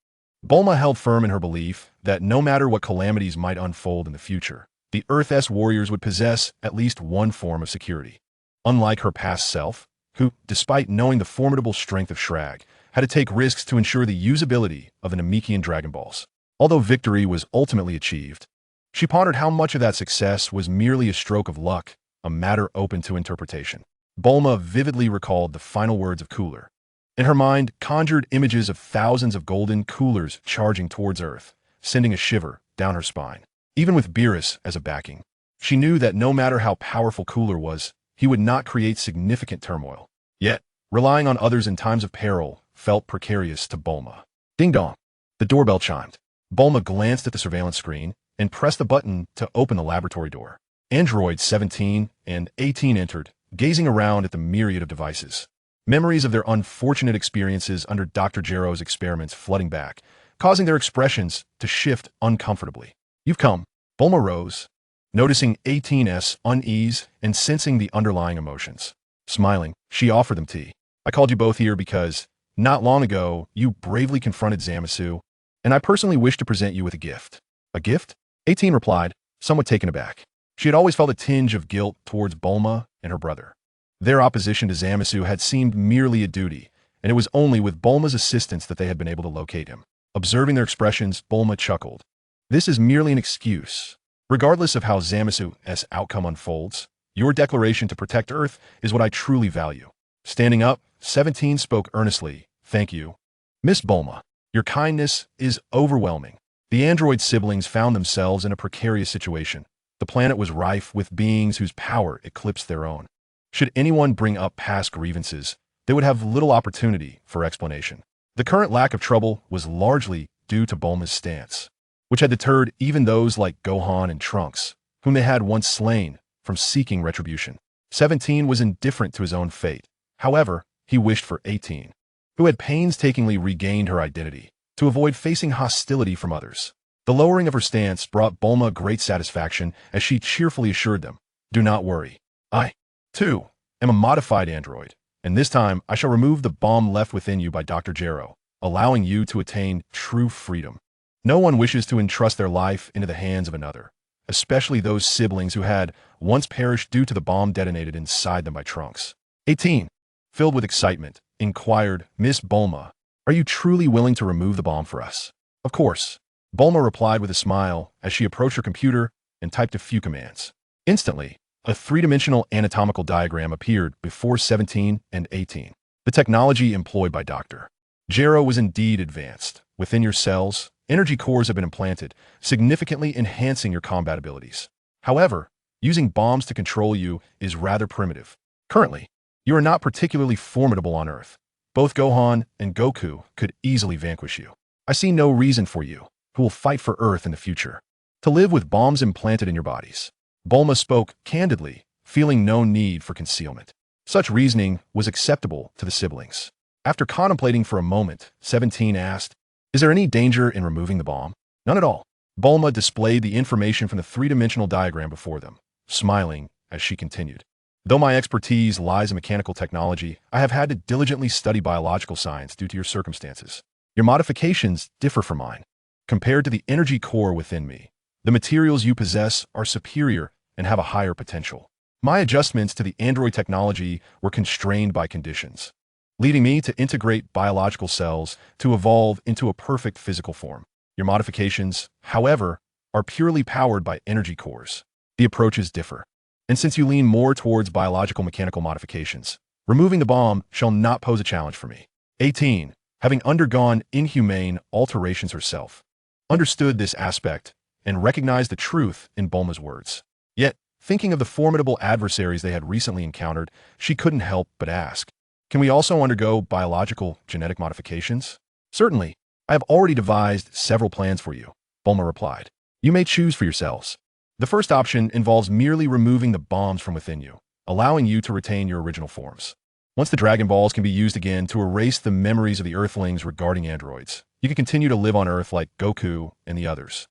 Bulma held firm in her belief that no matter what calamities might unfold in the future, the Earth's warriors would possess at least one form of security. Unlike her past self, who, despite knowing the formidable strength of Shrag, had to take risks to ensure the usability of the Namekian Dragon Balls. Although victory was ultimately achieved, she pondered how much of that success was merely a stroke of luck, a matter open to interpretation. Bulma vividly recalled the final words of Cooler. In her mind, conjured images of thousands of golden coolers charging towards Earth, sending a shiver down her spine. Even with Beerus as a backing, she knew that no matter how powerful Cooler was, he would not create significant turmoil. Yet, relying on others in times of peril felt precarious to Bulma. Ding dong. The doorbell chimed. Bulma glanced at the surveillance screen and pressed the button to open the laboratory door. Androids 17 and 18 entered, gazing around at the myriad of devices. Memories of their unfortunate experiences under Dr. Gero's experiments flooding back, causing their expressions to shift uncomfortably. You've come. Bulma rose, noticing 18's unease and sensing the underlying emotions. Smiling, she offered them tea. I called you both here because, not long ago, you bravely confronted Zamasu, and I personally wish to present you with a gift. A gift? 18 replied, somewhat taken aback. She had always felt a tinge of guilt towards Bulma and her brother. Their opposition to Zamasu had seemed merely a duty, and it was only with Bulma's assistance that they had been able to locate him. Observing their expressions, Bulma chuckled. This is merely an excuse. Regardless of how Zamasu's outcome unfolds, your declaration to protect Earth is what I truly value. Standing up, 17 spoke earnestly. Thank you. Miss Bulma, your kindness is overwhelming. The android siblings found themselves in a precarious situation. The planet was rife with beings whose power eclipsed their own. Should anyone bring up past grievances, they would have little opportunity for explanation. The current lack of trouble was largely due to Bulma's stance, which had deterred even those like Gohan and Trunks, whom they had once slain, from seeking retribution. 17 was indifferent to his own fate. However, he wished for 18. who had painstakingly regained her identity to avoid facing hostility from others. The lowering of her stance brought Bulma great satisfaction as she cheerfully assured them, "Do not worry. I, too, am a modified android, and this time I shall remove the bomb left within you by Dr. Gero, allowing you to attain true freedom." No one wishes to entrust their life into the hands of another, especially those siblings who had once perished due to the bomb detonated inside them by Trunks. 18. Filled with excitement, inquired Miss Bulma, "Are you truly willing to remove the bomb for us?" "Of course," Bulma replied with a smile as she approached her computer and typed a few commands. Instantly, a three-dimensional anatomical diagram appeared before 17 and 18. The technology employed by Dr. Gero was indeed advanced. Within your cells, energy cores have been implanted, significantly enhancing your combat abilities. However, using bombs to control you is rather primitive. Currently, you are not particularly formidable on Earth. Both Gohan and Goku could easily vanquish you. I see no reason for you, who will fight for Earth in the future, to live with bombs implanted in your bodies. Bulma spoke candidly, feeling no need for concealment. Such reasoning was acceptable to the siblings. After contemplating for a moment, 17 asked, "Is there any danger in removing the bomb?" "None at all." Bulma displayed the information from the three-dimensional diagram before them, smiling as she continued. "Though my expertise lies in mechanical technology, I have had to diligently study biological science due to your circumstances. Your modifications differ from mine. Compared to the energy core within me, the materials you possess are superior and have a higher potential. My adjustments to the android technology were constrained by conditions, leading me to integrate biological cells to evolve into a perfect physical form. Your modifications, however, are purely powered by energy cores. The approaches differ. And since you lean more towards biological mechanical modifications, removing the bomb shall not pose a challenge for me." 18. Having undergone inhumane alterations herself, understood this aspect and recognized the truth in Bulma's words. Yet, thinking of the formidable adversaries they had recently encountered, she couldn't help but ask, "Can we also undergo biological genetic modifications?" "Certainly. I have already devised several plans for you," Bulma replied. "You may choose for yourselves. The first option involves merely removing the bombs from within you, allowing you to retain your original forms. Once the Dragon Balls can be used again to erase the memories of the Earthlings regarding androids, you can continue to live on Earth like Goku and the others.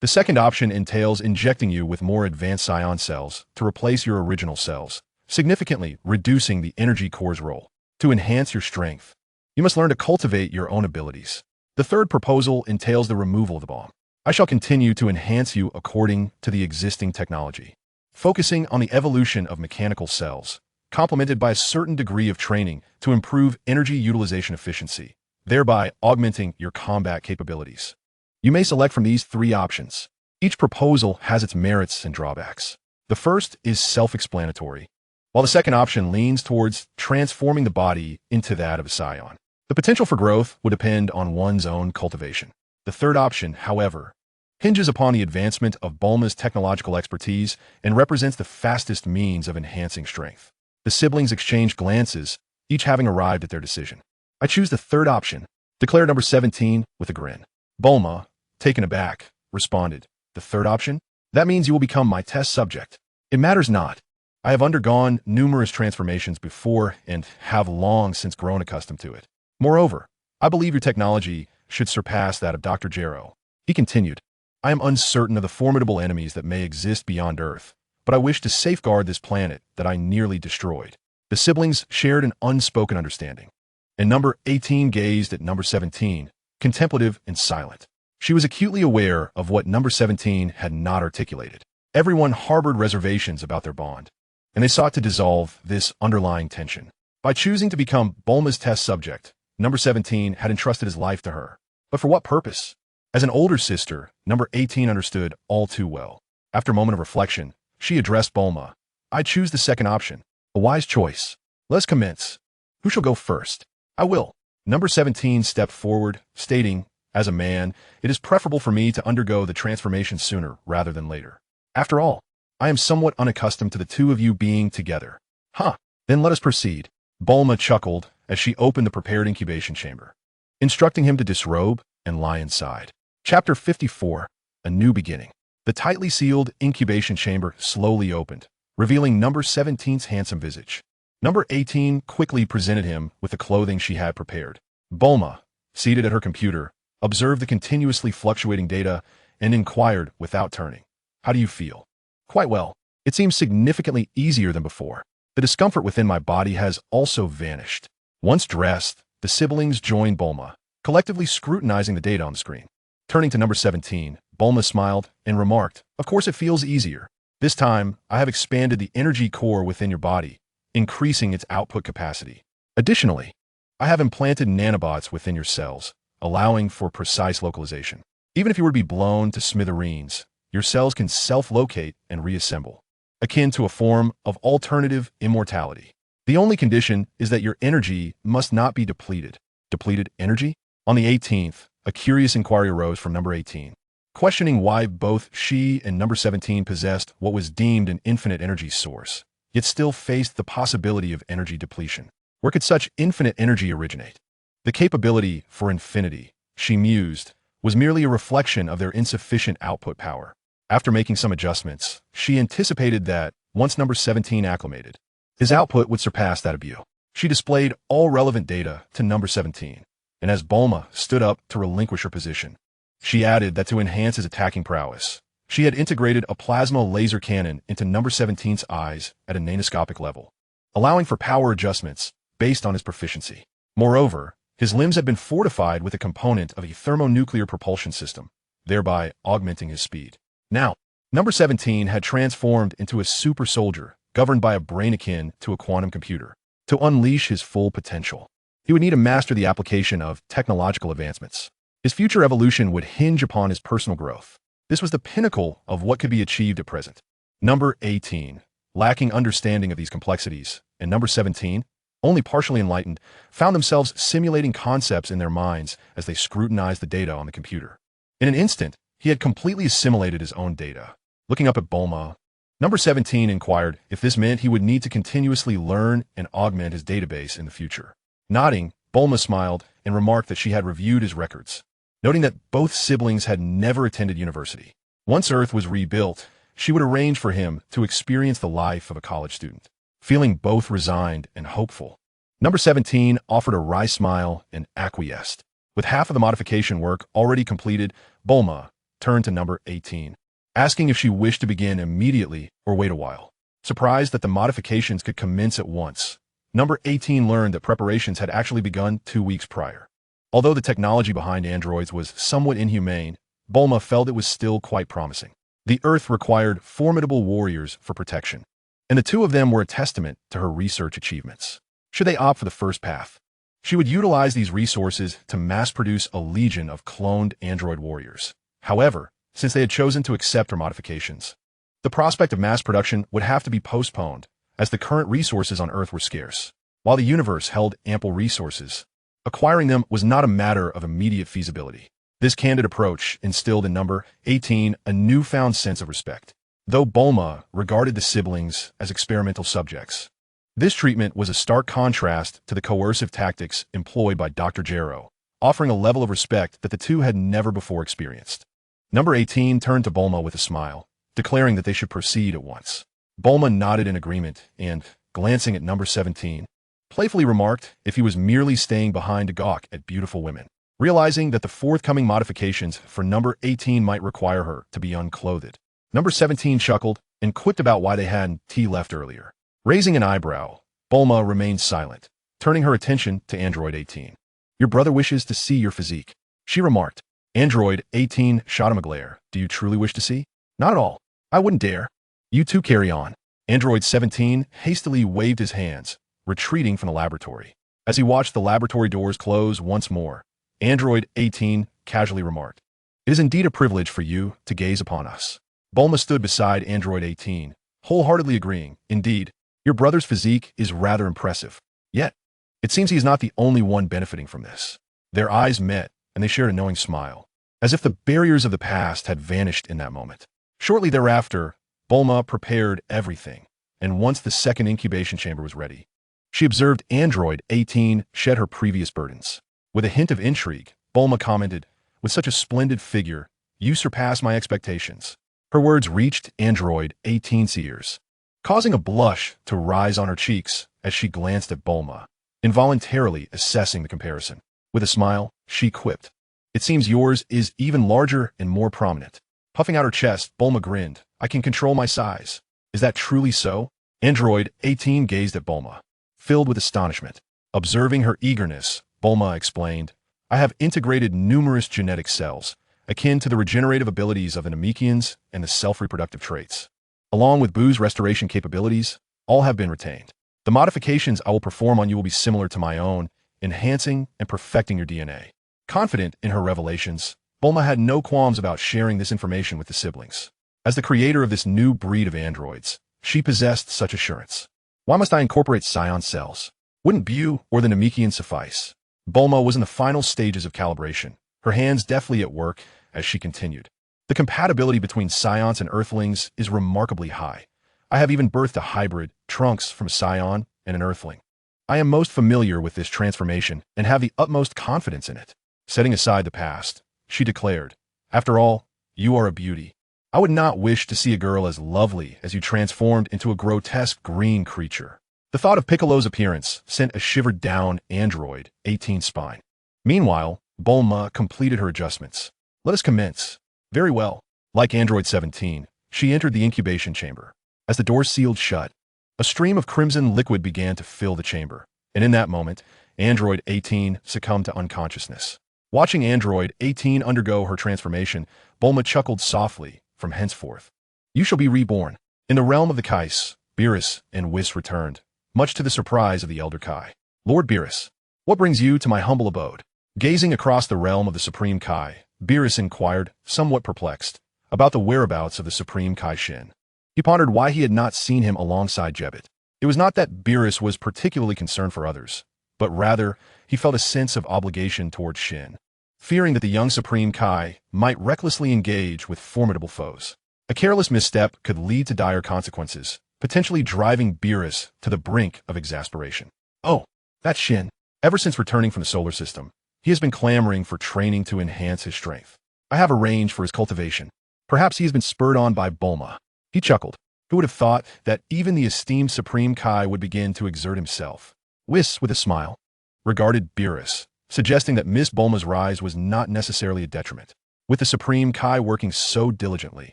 The second option entails injecting you with more advanced Saiyan cells to replace your original cells, significantly reducing the energy core's role. To enhance your strength, you must learn to cultivate your own abilities. The third proposal entails the removal of the bomb. I shall continue to enhance you according to the existing technology, focusing on the evolution of mechanical cells, complemented by a certain degree of training to improve energy utilization efficiency, thereby augmenting your combat capabilities. You may select from these three options. Each proposal has its merits and drawbacks. The first is self-explanatory, while the second option leans towards transforming the body into that of a Saiyan. The potential for growth would depend on one's own cultivation. The third option, however, hinges upon the advancement of Bulma's technological expertise and represents the fastest means of enhancing strength. The siblings exchanged glances, each having arrived at their decision. "I choose the third option," declared number 17 with a grin. Bulma, taken aback, responded, "The third option? That means you will become my test subject." "It matters not. I have undergone numerous transformations before and have long since grown accustomed to it. Moreover, I believe your technology should surpass that of Dr. Gero." He continued, "I am uncertain of the formidable enemies that may exist beyond Earth, but I wish to safeguard this planet that I nearly destroyed." The siblings shared an unspoken understanding, and number 18 gazed at number 17, contemplative and silent. She was acutely aware of what number 17 had not articulated. Everyone harbored reservations about their bond, and they sought to dissolve this underlying tension. By choosing to become Bulma's test subject, number 17 had entrusted his life to her. But for what purpose? As an older sister, number 18 understood all too well. After a moment of reflection, she addressed Bulma. "I choose the second option. A wise choice. Let's commence. Who shall go first?" "I will." Number 17 stepped forward, stating, "As a man, it is preferable for me to undergo the transformation sooner rather than later. After all, I am somewhat unaccustomed to the two of you being together." "Huh, then let us proceed." Bulma chuckled as she opened the prepared incubation chamber, instructing him to disrobe and lie inside. Chapter 54, A New Beginning. The tightly sealed incubation chamber slowly opened, revealing number 17's handsome visage. Number 18 quickly presented him with the clothing she had prepared. Bulma, seated at her computer, observed the continuously fluctuating data and inquired without turning. How do you feel? Quite well. It seems significantly easier than before. The discomfort within my body has also vanished. Once dressed, the siblings joined Bulma, collectively scrutinizing the data on the screen. Turning to number 17, Bulma smiled and remarked, "Of course it feels easier. This time, I have expanded the energy core within your body, increasing its output capacity. Additionally, I have implanted nanobots within your cells, allowing for precise localization. Even if you were to be blown to smithereens, your cells can self-locate and reassemble, akin to a form of alternative immortality. The only condition is that your energy must not be depleted." Depleted energy? On the 18th, a curious inquiry arose from number 18, questioning why both she and number 17 possessed what was deemed an infinite energy source, yet still faced the possibility of energy depletion. Where could such infinite energy originate? The capability for infinity, she mused, was merely a reflection of their insufficient output power. After making some adjustments, she anticipated that, once number 17 acclimated, his output would surpass that of Bu. She displayed all relevant data to number 17, and as Bulma stood up to relinquish her position, she added that to enhance his attacking prowess, she had integrated a plasma laser cannon into number 17's eyes at a nanoscopic level, allowing for power adjustments based on his proficiency. Moreover, his limbs had been fortified with a component of a thermonuclear propulsion system, thereby augmenting his speed. Now, number 17 had transformed into a super soldier governed by a brain akin to a quantum computer. To unleash his full potential, he would need to master the application of technological advancements. His future evolution would hinge upon his personal growth. This was the pinnacle of what could be achieved at present. Number 18, lacking understanding of these complexities, and number 17, only partially enlightened, found themselves simulating concepts in their minds as they scrutinized the data on the computer. In an instant, he had completely assimilated his own data. Looking up at Bulma, number 17 inquired if this meant he would need to continuously learn and augment his database in the future. Nodding, Bulma smiled and remarked that she had reviewed his records, noting that both siblings had never attended university. Once Earth was rebuilt, she would arrange for him to experience the life of a college student. Feeling both resigned and hopeful, number 17 offered a wry smile and acquiesced. With half of the modification work already completed, Bulma turned to number 18, asking if she wished to begin immediately or wait a while. Surprised that the modifications could commence at once, number 18 learned that preparations had actually begun 2 weeks prior. Although the technology behind androids was somewhat inhumane, Bulma felt it was still quite promising. The Earth required formidable warriors for protection, and the two of them were a testament to her research achievements. Should they opt for the first path, she would utilize these resources to mass-produce a legion of cloned android warriors. However, since they had chosen to accept her modifications, the prospect of mass production would have to be postponed, as the current resources on Earth were scarce. While the universe held ample resources, acquiring them was not a matter of immediate feasibility. This candid approach instilled in number 18 a newfound sense of respect. Though Bulma regarded the siblings as experimental subjects, this treatment was a stark contrast to the coercive tactics employed by Dr. Gero, offering a level of respect that the two had never before experienced. Number 18 turned to Bulma with a smile, declaring that they should proceed at once. Bulma nodded in agreement and, glancing at number 17, playfully remarked if he was merely staying behind to gawk at beautiful women. Realizing that the forthcoming modifications for number 18 might require her to be unclothed, number 17 chuckled and quipped about why they hadn't tea left earlier. Raising an eyebrow, Bulma remained silent, turning her attention to Android 18. "Your brother wishes to see your physique," she remarked. Android 18 shot him a glare. "Do you truly wish to see?" "Not at all. I wouldn't dare." "You two carry on." Android 17 hastily waved his hands, retreating from the laboratory. As he watched the laboratory doors close once more, Android 18 casually remarked, "It is indeed a privilege for you to gaze upon us." Bulma stood beside Android 18, wholeheartedly agreeing. "Indeed, your brother's physique is rather impressive. Yet, it seems he is not the only one benefiting from this." Their eyes met, and they shared a knowing smile, as if the barriers of the past had vanished in that moment. Shortly thereafter, Bulma prepared everything, and once the second incubation chamber was ready, she observed Android 18 shed her previous burdens. With a hint of intrigue, Bulma commented, "With such a splendid figure, you surpass my expectations." Her words reached Android 18's ears, causing a blush to rise on her cheeks as she glanced at Bulma, involuntarily assessing the comparison. With a smile, she quipped. It seems yours is even larger and more prominent. Puffing out her chest, Bulma grinned. I can control my size. Is that truly so? Android 18 gazed at Bulma, filled with astonishment. Observing her eagerness, Bulma explained, I have integrated numerous genetic cells, akin to the regenerative abilities of the Namekians and the self-reproductive traits. Along with Buu's restoration capabilities, all have been retained. The modifications I will perform on you will be similar to my own, enhancing and perfecting your DNA. Confident in her revelations, Bulma had no qualms about sharing this information with the siblings. As the creator of this new breed of androids, she possessed such assurance. Why must I incorporate Saiyan cells? Wouldn't Buu or the Namekian suffice? Bulma was in the final stages of calibration, her hands deftly at work as she continued. The compatibility between Saiyans and Earthlings is remarkably high. I have even birthed a hybrid, Trunks, from a Saiyan and an Earthling. I am most familiar with this transformation and have the utmost confidence in it. Setting aside the past, she declared, After all, you are a beauty. I would not wish to see a girl as lovely as you transformed into a grotesque green creature. The thought of Piccolo's appearance sent a shiver down Android 18's spine. Meanwhile, Bulma completed her adjustments. Let us commence. Very well. Like Android 17, she entered the incubation chamber. As the door sealed shut, a stream of crimson liquid began to fill the chamber, and in that moment, Android 18 succumbed to unconsciousness. Watching Android 18 undergo her transformation, Bulma chuckled softly. From henceforth, you shall be reborn. In the realm of the Kais, Beerus and Whis returned, much to the surprise of the elder Kai. Lord Beerus, what brings you to my humble abode? Gazing across the realm of the Supreme Kai, Beerus inquired, somewhat perplexed, about the whereabouts of the Supreme Kai Shin. He pondered why he had not seen him alongside Jebbet. It was not that Beerus was particularly concerned for others, but rather he felt a sense of obligation towards Shin, fearing that the young Supreme Kai might recklessly engage with formidable foes. A careless misstep could lead to dire consequences, potentially driving Beerus to the brink of exasperation. Oh, that's Shin. Ever since returning from the solar system, he has been clamoring for training to enhance his strength. I have arranged for his cultivation. Perhaps he has been spurred on by Bulma. He chuckled. Who would have thought that even the esteemed Supreme Kai would begin to exert himself? Whis, with a smile, regarded Beerus, suggesting that Miss Bulma's rise was not necessarily a detriment. With the Supreme Kai working so diligently,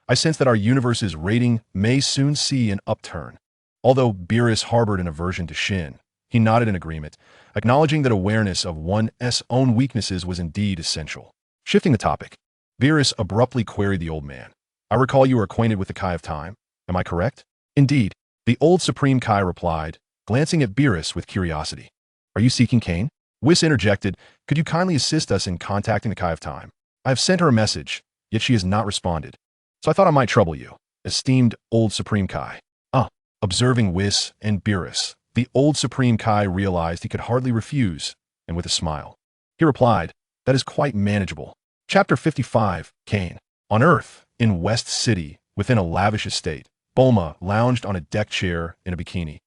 I sense that our universe's rating may soon see an upturn. Although Beerus harbored an aversion to Shin, he nodded in agreement, acknowledging that awareness of one's own weaknesses was indeed essential. Shifting the topic, Beerus abruptly queried the old man. I recall you are acquainted with the Kai of Time. Am I correct? Indeed, the old Supreme Kai replied, glancing at Beerus with curiosity. Are you seeking Kane? Whis interjected, could you kindly assist us in contacting the Kai of Time? I have sent her a message, yet she has not responded. So I thought I might trouble you, esteemed old Supreme Kai. Observing Whis and Beerus, the old Supreme Kai realized he could hardly refuse, and with a smile, he replied, that is quite manageable. Chapter 55, Kane. On Earth, in West City, within a lavish estate, Bulma lounged on a deck chair in a bikini,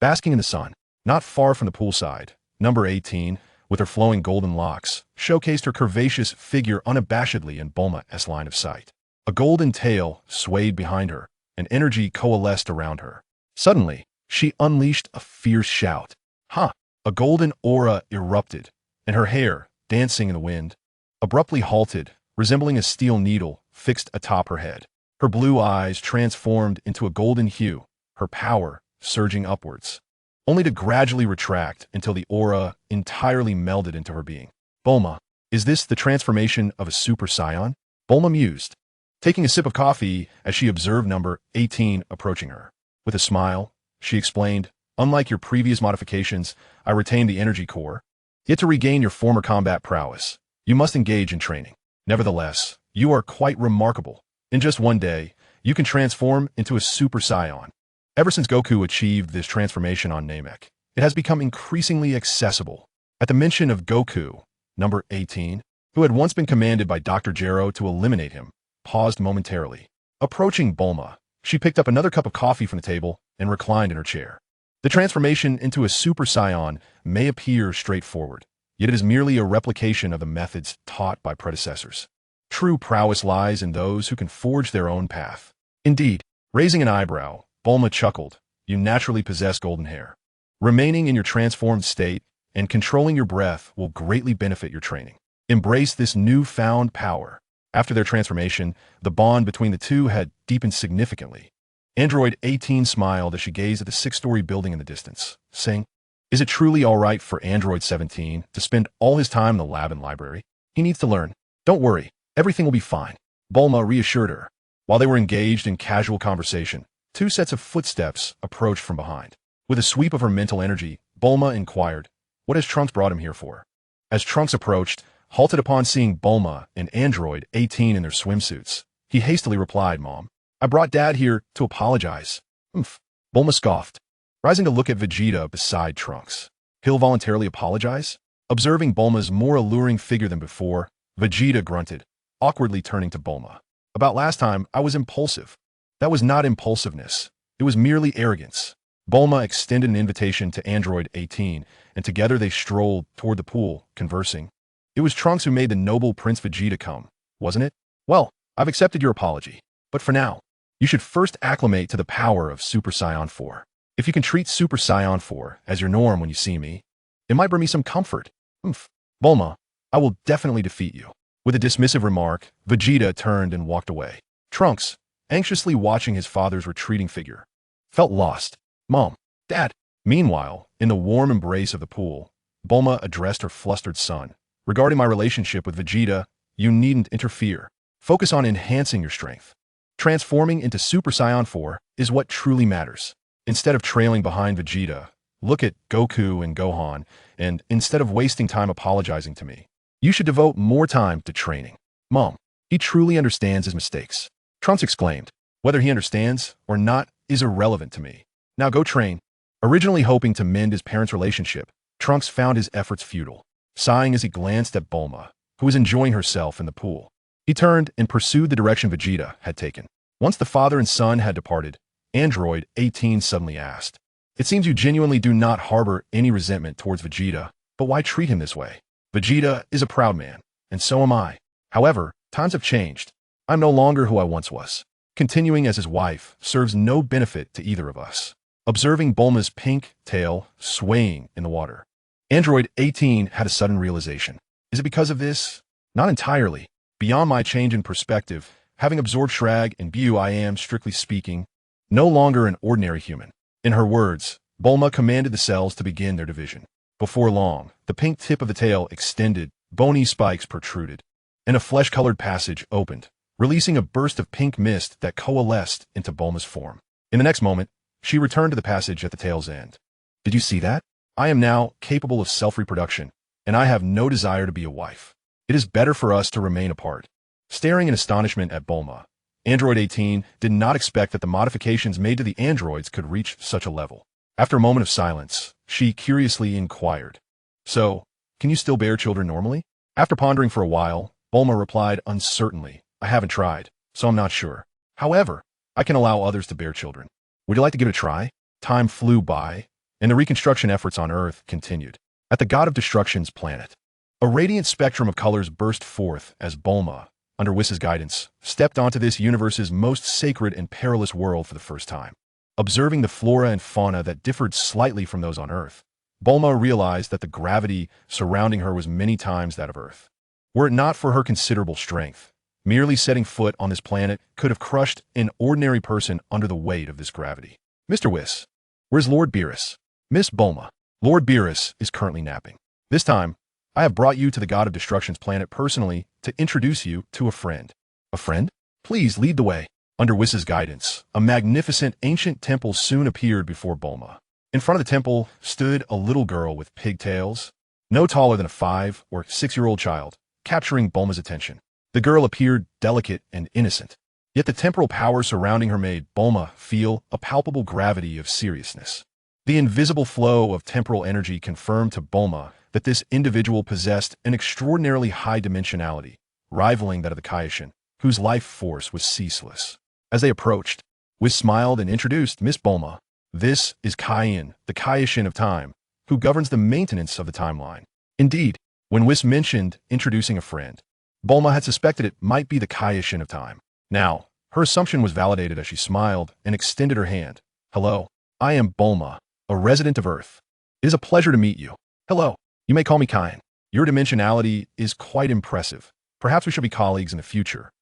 basking in the sun. Not far from the poolside, number 18, with her flowing golden locks, showcased her curvaceous figure unabashedly in Bulma's line of sight. A golden tail swayed behind her, and energy coalesced around her. Suddenly, she unleashed a fierce shout. Ha! A golden aura erupted, and her hair, dancing in the wind, abruptly halted, resembling a steel needle fixed atop her head. Her blue eyes transformed into a golden hue, her power surging upwards, only to gradually retract until the aura entirely melded into her being. Bulma, is this the transformation of a Super Saiyan? Bulma mused, taking a sip of coffee as she observed number 18 approaching her. With a smile, she explained, unlike your previous modifications, I retained the energy core. Yet to regain your former combat prowess, you must engage in training. Nevertheless, you are quite remarkable. In just one day, you can transform into a Super Saiyan. Ever since Goku achieved this transformation on Namek, it has become increasingly accessible. At the mention of Goku, number 18, who had once been commanded by Dr. Gero to eliminate him, paused momentarily. Approaching Bulma, she picked up another cup of coffee from the table and reclined in her chair. The transformation into a Super Saiyan may appear straightforward, yet it is merely a replication of the methods taught by predecessors. True prowess lies in those who can forge their own path. Indeed, raising an eyebrow, Bulma chuckled, you naturally possess golden hair. Remaining in your transformed state, and controlling your breath will greatly benefit your training. Embrace this newfound power. After their transformation, the bond between the two had deepened significantly. Android 18 smiled as she gazed at the six-story building in the distance, saying, "Is it truly all right for Android 17 to spend all his time in the lab and library? He needs to learn. Don't worry, everything will be fine." Bulma reassured her. While they were engaged in casual conversation, two sets of footsteps approached from behind. With a sweep of her mental energy, Bulma inquired, "What has Trunks brought him here for?" As Trunks approached, halted upon seeing Bulma and Android 18 in their swimsuits, he hastily replied, "Mom, I brought Dad here to apologize." "Oomph." Bulma scoffed, rising to look at Vegeta beside Trunks. "He'll voluntarily apologize?" Observing Bulma's more alluring figure than before, Vegeta grunted, awkwardly turning to Bulma. "About last time, I was impulsive." "That was not impulsiveness. It was merely arrogance." Bulma extended an invitation to Android 18, and together they strolled toward the pool, conversing. "It was Trunks who made the noble Prince Vegeta come, wasn't it? Well, I've accepted your apology. But for now, you should first acclimate to the power of Super Saiyan 4. If you can treat Super Saiyan 4 as your norm when you see me, it might bring me some comfort." "Oomph. Bulma, I will definitely defeat you." With a dismissive remark, Vegeta turned and walked away. Trunks, anxiously watching his father's retreating figure, felt lost. "Mom, Dad." Meanwhile, in the warm embrace of the pool, Bulma addressed her flustered son. "Regarding my relationship with Vegeta, you needn't interfere. Focus on enhancing your strength. Transforming into Super Saiyan 4 is what truly matters. Instead of trailing behind Vegeta, look at Goku and Gohan, and instead of wasting time apologizing to me, you should devote more time to training." "Mom, he truly understands his mistakes," Trunks exclaimed. "Whether he understands or not is irrelevant to me. Now go train." Originally hoping to mend his parents' relationship, Trunks found his efforts futile. Sighing as he glanced at Bulma, who was enjoying herself in the pool, he turned and pursued the direction Vegeta had taken. Once the father and son had departed, Android 18 suddenly asked, "It seems you genuinely do not harbor any resentment towards Vegeta, but why treat him this way? Vegeta is a proud man, and so am I. However, times have changed. I'm no longer who I once was. Continuing as his wife serves no benefit to either of us." Observing Bulma's pink tail swaying in the water, Android 18 had a sudden realization. "Is it because of this?" "Not entirely. Beyond my change in perspective, having absorbed Shrag and Bu, I am, strictly speaking, no longer an ordinary human." In her words, Bulma commanded the cells to begin their division. Before long, the pink tip of the tail extended, bony spikes protruded, and a flesh-colored passage opened, releasing a burst of pink mist that coalesced into Bulma's form. In the next moment, she returned to the passage at the tail's end. "Did you see that? I am now capable of self-reproduction, and I have no desire to be a wife. It is better for us to remain apart." Staring in astonishment at Bulma, Android 18 did not expect that the modifications made to the androids could reach such a level. After a moment of silence, she curiously inquired, "So, can you still bear children normally?" After pondering for a while, Bulma replied uncertainly, "I haven't tried, so I'm not sure. However, I can allow others to bear children. Would you like to give it a try?" Time flew by, and the reconstruction efforts on Earth continued. At the God of Destruction's planet, a radiant spectrum of colors burst forth as Bulma, under Whis' guidance, stepped onto this universe's most sacred and perilous world for the first time. Observing the flora and fauna that differed slightly from those on Earth, Bulma realized that the gravity surrounding her was many times that of Earth. Were it not for her considerable strength, merely setting foot on this planet could have crushed an ordinary person under the weight of this gravity. "Mr. Whis, where's Lord Beerus?" "Miss Bulma, Lord Beerus is currently napping. This time, I have brought you to the God of Destruction's planet personally to introduce you to a friend." "A friend? Please lead the way." Under Whis' guidance, a magnificent ancient temple soon appeared before Bulma. In front of the temple stood a little girl with pigtails, no taller than a 5 or 6-year-old child, capturing Bulma's attention. The girl appeared delicate and innocent, yet the temporal power surrounding her made Bulma feel a palpable gravity of seriousness. The invisible flow of temporal energy confirmed to Bulma that this individual possessed an extraordinarily high dimensionality, rivaling that of the Kaioshin, whose life force was ceaseless. As they approached, Whis smiled and introduced Miss Bulma. "This is Kaiyan, the Kaioshin of time, who governs the maintenance of the timeline." Indeed, when Whis mentioned introducing a friend, Bulma had suspected it might be the Kaioshin of time. Now, her assumption was validated as she smiled and extended her hand. "Hello, I am Bulma, a resident of Earth. It is a pleasure to meet you." "Hello, You may call me Kyan. Your dimensionality is quite impressive. Perhaps we shall be colleagues in the future.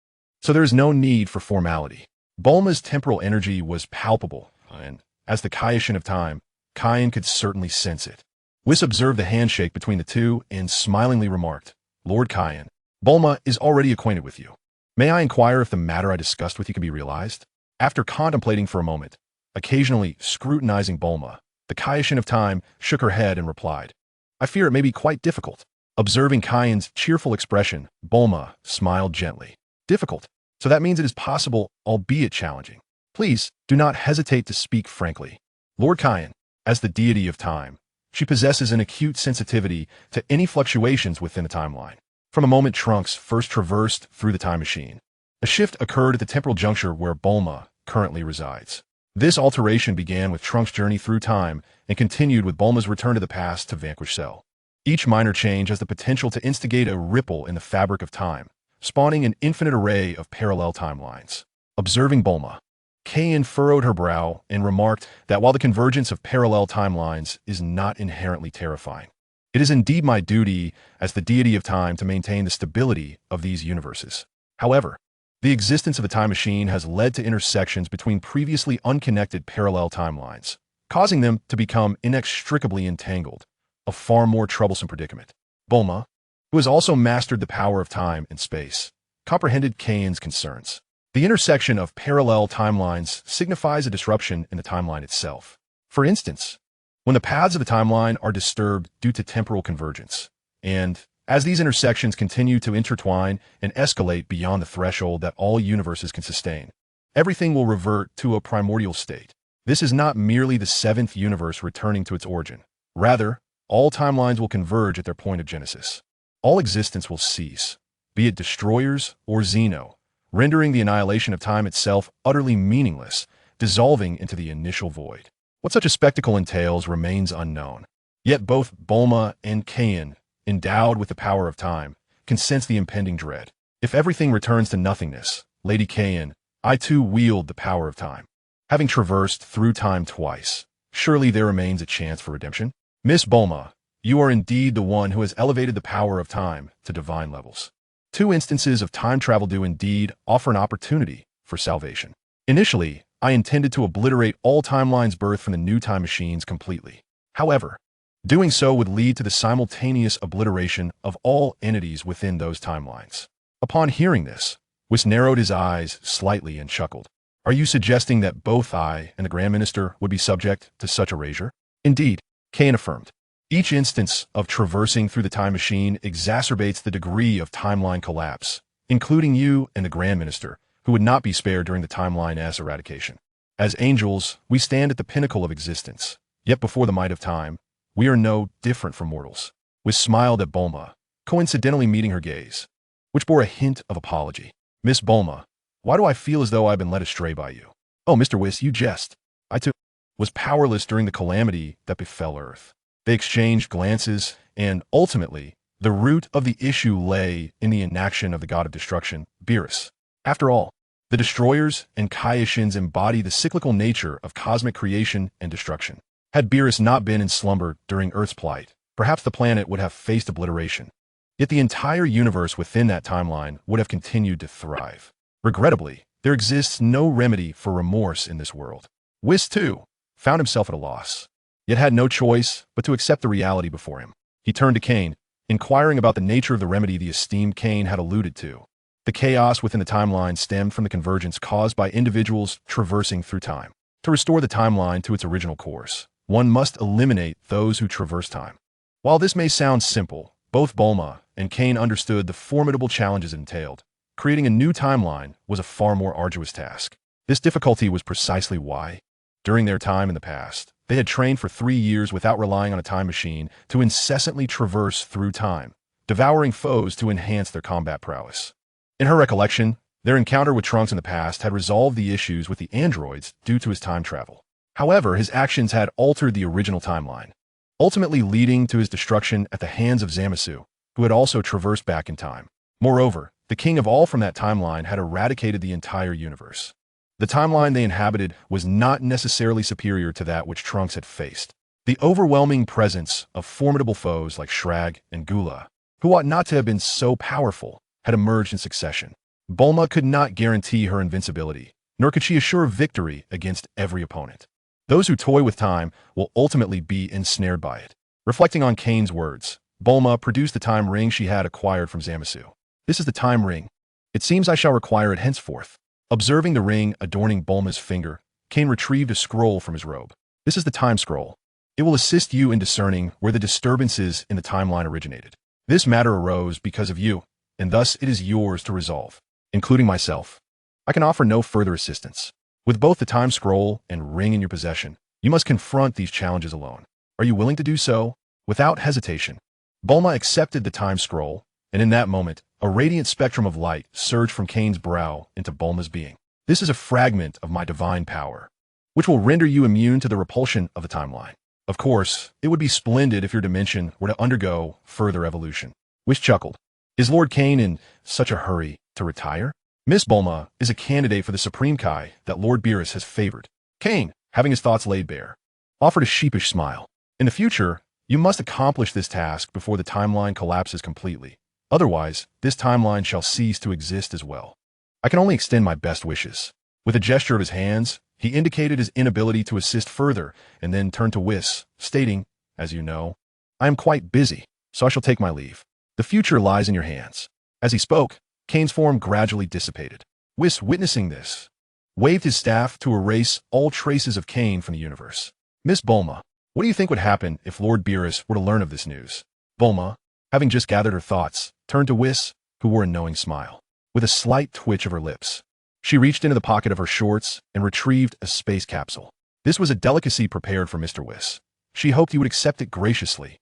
So there is no need for formality. Bulma's temporal energy was palpable, and as the Kaioshin of time, Kyan could certainly sense it. Whis observed the handshake between the two and smilingly remarked, Lord Kyan, Bulma is already acquainted with you. May I inquire if the matter I discussed with you can be realized? After contemplating for a moment, occasionally scrutinizing Bulma, the Kaioshin of time shook her head and replied, I fear it may be quite difficult. Observing Kyan's cheerful expression, Bulma smiled gently. Difficult. So that means it is possible, albeit challenging. Please, do not hesitate to speak frankly. Lord Kyan, as the deity of time, she possesses an acute sensitivity to any fluctuations within the timeline. From the moment Trunks first traversed through the time machine, a shift occurred at the temporal juncture where Bulma currently resides. This alteration began with Trunks' journey through time and continued with Bulma's return to the past to vanquish Cell. Each minor change has the potential to instigate a ripple in the fabric of time, spawning an infinite array of parallel timelines. Observing Bulma, Kain furrowed her brow and remarked that while the convergence of parallel timelines is not inherently terrifying, it is indeed my duty as the deity of time to maintain the stability of these universes. However, the existence of the time machine has led to intersections between previously unconnected parallel timelines, causing them to become inextricably entangled, a far more troublesome predicament. Bulma, who has also mastered the power of time and space, comprehended Kain's concerns. The intersection of parallel timelines signifies a disruption in the timeline itself. For instance, when the paths of the timeline are disturbed due to temporal convergence, and as these intersections continue to intertwine and escalate beyond the threshold that all universes can sustain, everything will revert to a primordial state. This is not merely the seventh universe returning to its origin. Rather, all timelines will converge at their point of genesis. All existence will cease, be it destroyers or Xeno, rendering the annihilation of time itself utterly meaningless, dissolving into the initial void. What such a spectacle entails remains unknown. Yet both Bulma and Kain, endowed with the power of time, can sense the impending dread. If everything returns to nothingness, Lady Kain, I too wield the power of time. Having traversed through time twice, surely there remains a chance for redemption? Miss Bulma, you are indeed the one who has elevated the power of time to divine levels. 2 instances of time travel do indeed offer an opportunity for salvation. Initially, I intended to obliterate all timelines birthed from the new time machines completely. However, doing so would lead to the simultaneous obliteration of all entities within those timelines. Upon hearing this, Whis narrowed his eyes slightly and chuckled. Are you suggesting that both I and the Grand Minister would be subject to such erasure? Indeed, Kain affirmed. Each instance of traversing through the time machine exacerbates the degree of timeline collapse, including you and the Grand Minister, who would not be spared during the timeline S eradication. As angels, we stand at the pinnacle of existence, yet before the might of time, we are no different from mortals. Whis smiled at Bulma, coincidentally meeting her gaze, which bore a hint of apology. Miss Bulma, why do I feel as though I've been led astray by you? Oh, Mr. Whis, you jest. I too was powerless during the calamity that befell Earth. They exchanged glances, and ultimately, the root of the issue lay in the inaction of the god of destruction, Beerus. After all, the destroyers and Kaioshins embody the cyclical nature of cosmic creation and destruction. Had Beerus not been in slumber during Earth's plight, perhaps the planet would have faced obliteration. Yet the entire universe within that timeline would have continued to thrive. Regrettably, there exists no remedy for remorse in this world. Whis, too, found himself at a loss, yet had no choice but to accept the reality before him. He turned to Kain, inquiring about the nature of the remedy the esteemed Kain had alluded to. The chaos within the timeline stemmed from the convergence caused by individuals traversing through time. To restore the timeline to its original course, one must eliminate those who traverse time. While this may sound simple, both Bulma and Kain understood the formidable challenges it entailed. Creating a new timeline was a far more arduous task. This difficulty was precisely why, during their time in the past, they had trained for 3 years without relying on a time machine to incessantly traverse through time, devouring foes to enhance their combat prowess. In her recollection, their encounter with Trunks in the past had resolved the issues with the androids due to his time travel. However, his actions had altered the original timeline, ultimately leading to his destruction at the hands of Zamasu, who had also traversed back in time. Moreover, the king of all from that timeline had eradicated the entire universe. The timeline they inhabited was not necessarily superior to that which Trunks had faced. The overwhelming presence of formidable foes like Shrag and Gula, who ought not to have been so powerful, had emerged in succession. Bulma could not guarantee her invincibility, nor could she assure victory against every opponent. Those who toy with time will ultimately be ensnared by it. Reflecting on Kane's words, Bulma produced the time ring she had acquired from Zamasu. This is the time ring. It seems I shall require it henceforth. Observing the ring adorning Bulma's finger, Kane retrieved a scroll from his robe. This is the time scroll. It will assist you in discerning where the disturbances in the timeline originated. This matter arose because of you, and thus it is yours to resolve, including myself. I can offer no further assistance. With both the time scroll and ring in your possession, you must confront these challenges alone. Are you willing to do so? Without hesitation, Bulma accepted the time scroll, and in that moment, a radiant spectrum of light surged from Kane's brow into Bulma's being. This is a fragment of my divine power, which will render you immune to the repulsion of the timeline. Of course, it would be splendid if your dimension were to undergo further evolution. Whis chuckled. Is Lord Kane in such a hurry to retire? Miss Bulma is a candidate for the Supreme Kai that Lord Beerus has favored. Kane, having his thoughts laid bare, offered a sheepish smile. In the future, you must accomplish this task before the timeline collapses completely. Otherwise, this timeline shall cease to exist as well. I can only extend my best wishes. With a gesture of his hands, he indicated his inability to assist further and then turned to Whis, stating, as you know, I am quite busy, so I shall take my leave. The future lies in your hands. As he spoke, Kane's form gradually dissipated. Whis, witnessing this, waved his staff to erase all traces of Kane from the universe. Miss Bulma, what do you think would happen if Lord Beerus were to learn of this news? Bulma, having just gathered her thoughts, turned to Whis, who wore a knowing smile. With a slight twitch of her lips, she reached into the pocket of her shorts and retrieved a space capsule. This was a delicacy prepared for Mr. Whis. She hoped he would accept it graciously.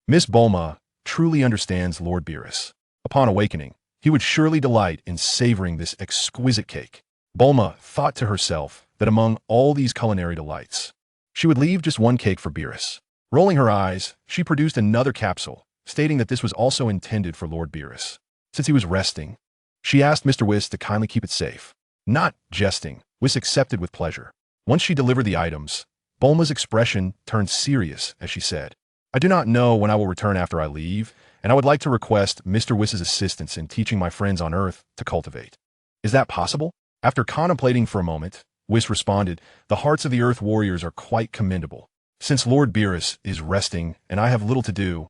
Miss Bulma truly understands Lord Beerus. Upon awakening, he would surely delight in savoring this exquisite cake. Bulma thought to herself that among all these culinary delights, she would leave just one cake for Beerus. Rolling her eyes, she produced another capsule, stating that this was also intended for Lord Beerus. Since he was resting, she asked Mr. Whis to kindly keep it safe. Not jesting, Whis accepted with pleasure. Once she delivered the items, Bulma's expression turned serious as she said, I do not know when I will return after I leave, and I would like to request Mr. Whis' assistance in teaching my friends on Earth to cultivate. Is that possible? After contemplating for a moment, Whis responded, the hearts of the Earth warriors are quite commendable. Since Lord Beerus is resting and I have little to do,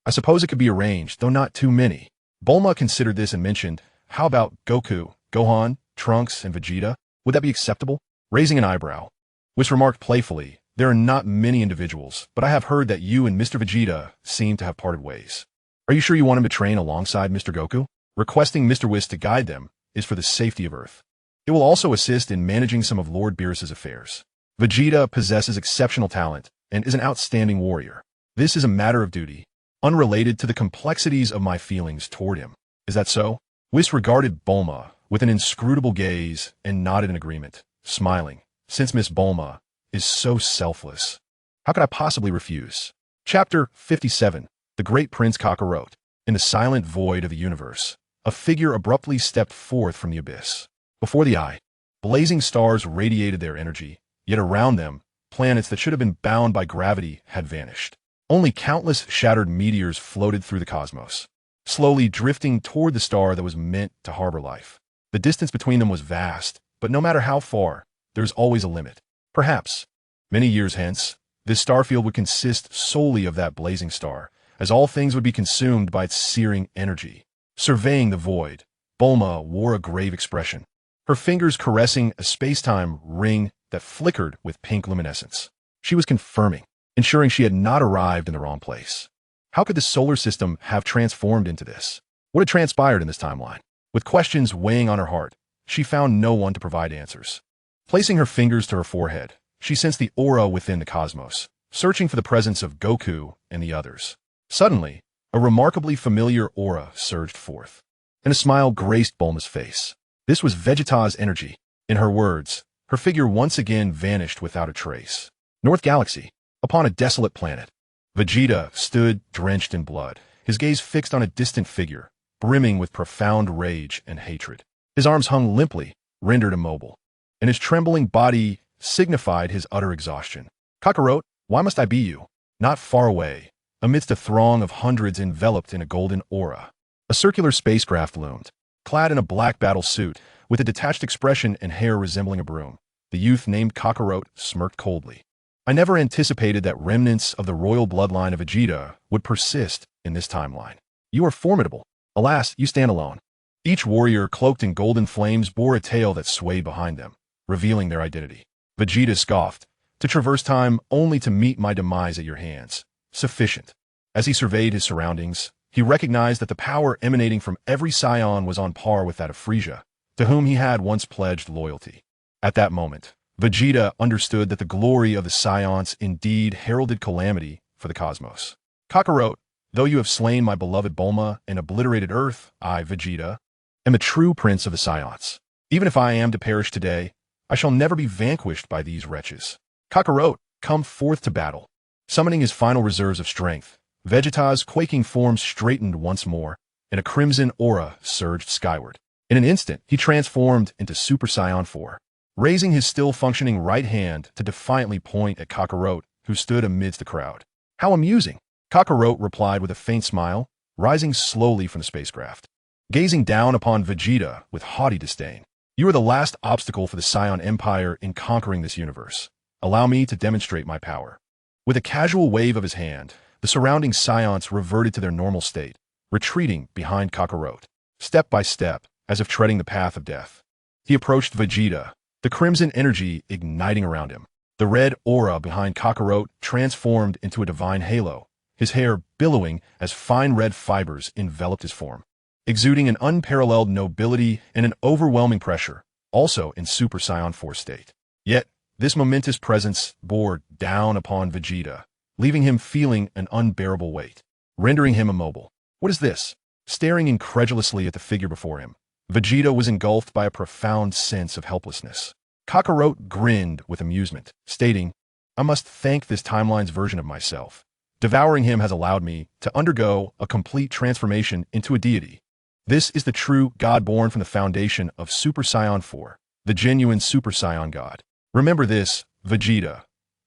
I suppose it could be arranged, though not too many. Bulma considered this and mentioned, how about Goku, Gohan, Trunks, and Vegeta? Would that be acceptable? Raising an eyebrow, Whis remarked playfully, there are not many individuals, but I have heard that you and Mr. Vegeta seem to have parted ways. Are you sure you want him to train alongside Mr. Goku? Requesting Mr. Whis to guide them is for the safety of Earth. It will also assist in managing some of Lord Beerus' affairs. Vegeta possesses exceptional talent and is an outstanding warrior. This is a matter of duty, unrelated to the complexities of my feelings toward him. Is that so? Whis regarded Bulma with an inscrutable gaze and nodded in agreement, smiling. Since Miss Bulma is so selfless, how could I possibly refuse? Chapter 57. The Great Prince Kakarot. In the silent void of the universe, a figure abruptly stepped forth from the abyss. Before the eye, blazing stars radiated their energy, yet around them, planets that should have been bound by gravity had vanished. Only countless shattered meteors floated through the cosmos, slowly drifting toward the star that was meant to harbor life. The distance between them was vast, but no matter how far, there's always a limit. Perhaps, many years hence, this starfield would consist solely of that blazing star, as all things would be consumed by its searing energy. Surveying the void, Bulma wore a grave expression, her fingers caressing a space-time ring that flickered with pink luminescence. She was confirming, ensuring she had not arrived in the wrong place. How could the solar system have transformed into this? What had transpired in this timeline? With questions weighing on her heart, she found no one to provide answers. Placing her fingers to her forehead, she sensed the aura within the cosmos, searching for the presence of Goku and the others. Suddenly, a remarkably familiar aura surged forth, and a smile graced Bulma's face. This was Vegeta's energy. In her words, her figure once again vanished without a trace. North Galaxy, upon a desolate planet, Vegeta stood drenched in blood, his gaze fixed on a distant figure, brimming with profound rage and hatred. His arms hung limply, rendered immobile, and his trembling body signified his utter exhaustion. Kakarot, Why must I be you? Not far away, amidst a throng of hundreds enveloped in a golden aura, a circular spacecraft loomed, clad in a black battle suit, with a detached expression and hair resembling a broom. The youth named Kakarot smirked coldly. I never anticipated that remnants of the royal bloodline of Vegeta would persist in this timeline. You are formidable. Alas, you stand alone. Each warrior cloaked in golden flames bore a tail that swayed behind them, revealing their identity. Vegeta scoffed, to traverse time only to meet my demise at your hands. Sufficient. As he surveyed his surroundings, he recognized that the power emanating from every Saiyan was on par with that of Frieza, to whom he had once pledged loyalty. At that moment, Vegeta understood that the glory of the Saiyans indeed heralded calamity for the cosmos. Kakarot, though you have slain my beloved Bulma and obliterated Earth, I, Vegeta, am the true prince of the Saiyans. Even if I am to perish today, I shall never be vanquished by these wretches. Kakarot, come forth to battle. Summoning his final reserves of strength, Vegeta's quaking form straightened once more, and a crimson aura surged skyward. In an instant, he transformed into Super Saiyan 4, raising his still-functioning right hand to defiantly point at Kakarot, who stood amidst the crowd. How amusing! Kakarot replied with a faint smile, rising slowly from the spacecraft. Gazing down upon Vegeta with haughty disdain. You are the last obstacle for the Saiyan Empire in conquering this universe. Allow me to demonstrate my power. With a casual wave of his hand, the surrounding Saiyans reverted to their normal state, retreating behind Kakarot, step by step, as if treading the path of death. He approached Vegeta, the crimson energy igniting around him. The red aura behind Kakarot transformed into a divine halo, his hair billowing as fine red fibers enveloped his form, exuding an unparalleled nobility and an overwhelming pressure, also in Super Saiyan 4 state. Yet, this momentous presence bore down upon Vegeta, leaving him feeling an unbearable weight, rendering him immobile. What is this? Staring incredulously at the figure before him, Vegeta was engulfed by a profound sense of helplessness. Kakarot grinned with amusement, stating, I must thank this timeline's version of myself. Devouring him has allowed me to undergo a complete transformation into a deity. This is the true God born from the foundation of Super Saiyan 4, the genuine Super Saiyan God. Remember this, Vegeta.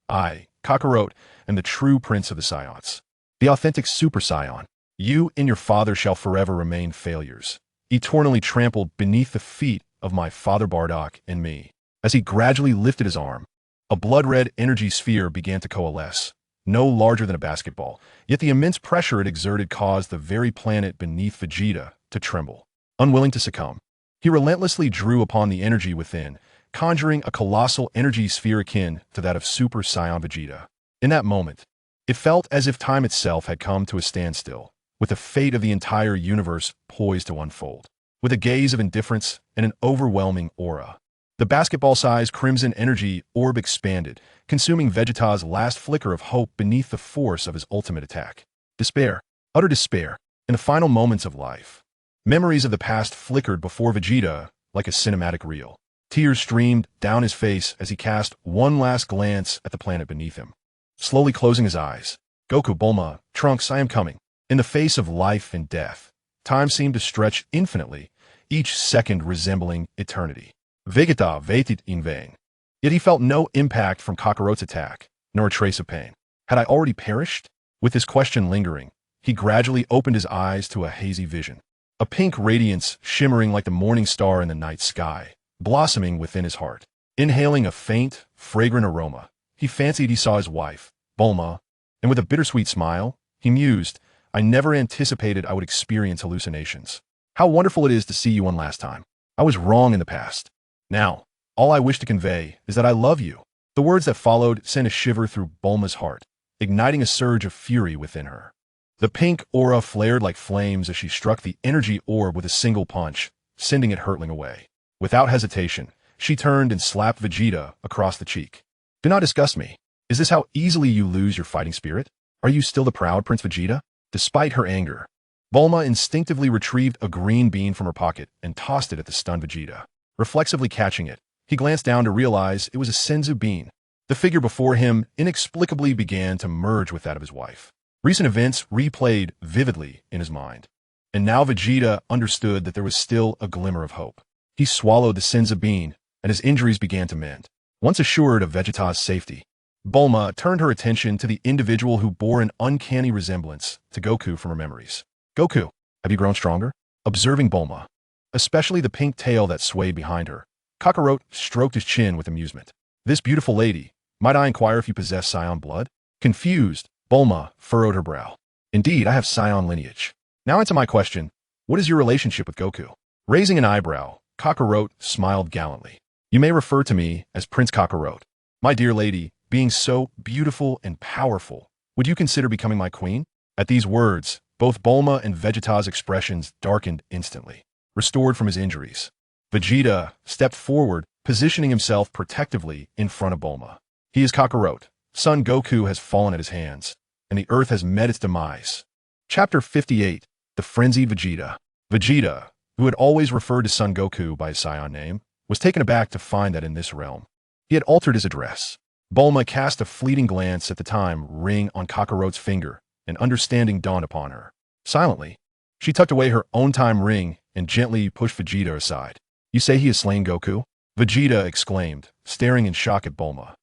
I, Kakarot, am the true prince of the Saiyans, the authentic Super Saiyan. You and your father shall forever remain failures, eternally trampled beneath the feet of my father Bardock and me. As he gradually lifted his arm, a blood-red energy sphere began to coalesce, no larger than a basketball, yet the immense pressure it exerted caused the very planet beneath Vegeta to tremble. Unwilling to succumb, he relentlessly drew upon the energy within, conjuring a colossal energy sphere akin to that of Super Saiyan Vegeta. In that moment, it felt as if time itself had come to a standstill, with the fate of the entire universe poised to unfold. With a gaze of indifference and an overwhelming aura, the basketball-sized crimson energy orb expanded, consuming Vegeta's last flicker of hope beneath the force of his ultimate attack. Despair, utter despair, in the final moments of life. Memories of the past flickered before Vegeta like a cinematic reel. Tears streamed down his face as he cast one last glance at the planet beneath him. Slowly closing his eyes, Goku, Bulma, Trunks, I am coming. In the face of life and death, time seemed to stretch infinitely, each second resembling eternity. Vegeta waited in vain. Yet he felt no impact from Kakarot's attack, nor a trace of pain. Had I already perished? With this question lingering, he gradually opened his eyes to a hazy vision. A pink radiance shimmering like the morning star in the night sky, blossoming within his heart. Inhaling a faint, fragrant aroma, he fancied he saw his wife, Bulma, and with a bittersweet smile, he mused, I never anticipated I would experience hallucinations. How wonderful it is to see you one last time. I was wrong in the past. Now, all I wish to convey is that I love you. The words that followed sent a shiver through Bulma's heart, igniting a surge of fury within her. The pink aura flared like flames as she struck the energy orb with a single punch, sending it hurtling away. Without hesitation, she turned and slapped Vegeta across the cheek. Do not disgust me. Is this how easily you lose your fighting spirit? Are you still the proud Prince Vegeta? Despite her anger, Bulma instinctively retrieved a green bean from her pocket and tossed it at the stunned Vegeta. Reflexively catching it, he glanced down to realize it was a senzu bean. The figure before him inexplicably began to merge with that of his wife. Recent events replayed vividly in his mind. And now Vegeta understood that there was still a glimmer of hope. He swallowed the senzu bean, and his injuries began to mend. Once assured of Vegeta's safety, Bulma turned her attention to the individual who bore an uncanny resemblance to Goku from her memories. Goku, have you grown stronger? Observing Bulma, especially the pink tail that swayed behind her, Kakarot stroked his chin with amusement. This beautiful lady, might I inquire if you possess Saiyan blood? Confused, Bulma furrowed her brow. Indeed, I have Saiyan lineage. Now into my question, what is your relationship with Goku? Raising an eyebrow, Kakarot smiled gallantly. You may refer to me as Prince Kakarot. My dear lady, being so beautiful and powerful, would you consider becoming my queen? At these words, both Bulma and Vegeta's expressions darkened instantly. Restored from his injuries, Vegeta stepped forward, positioning himself protectively in front of Bulma. He is Kakarot. Son Goku has fallen at his hands, and the Earth has met its demise. Chapter 58, The Frenzied Vegeta. Vegeta, who had always referred to Son Goku by his Saiyan name, was taken aback to find that in this realm, he had altered his address. Bulma cast a fleeting glance at the time ring on Kakarot's finger, and understanding dawned upon her. Silently, she tucked away her own time ring and gently pushed Vegeta aside. You say he has slain Goku? Vegeta exclaimed, staring in shock at Bulma.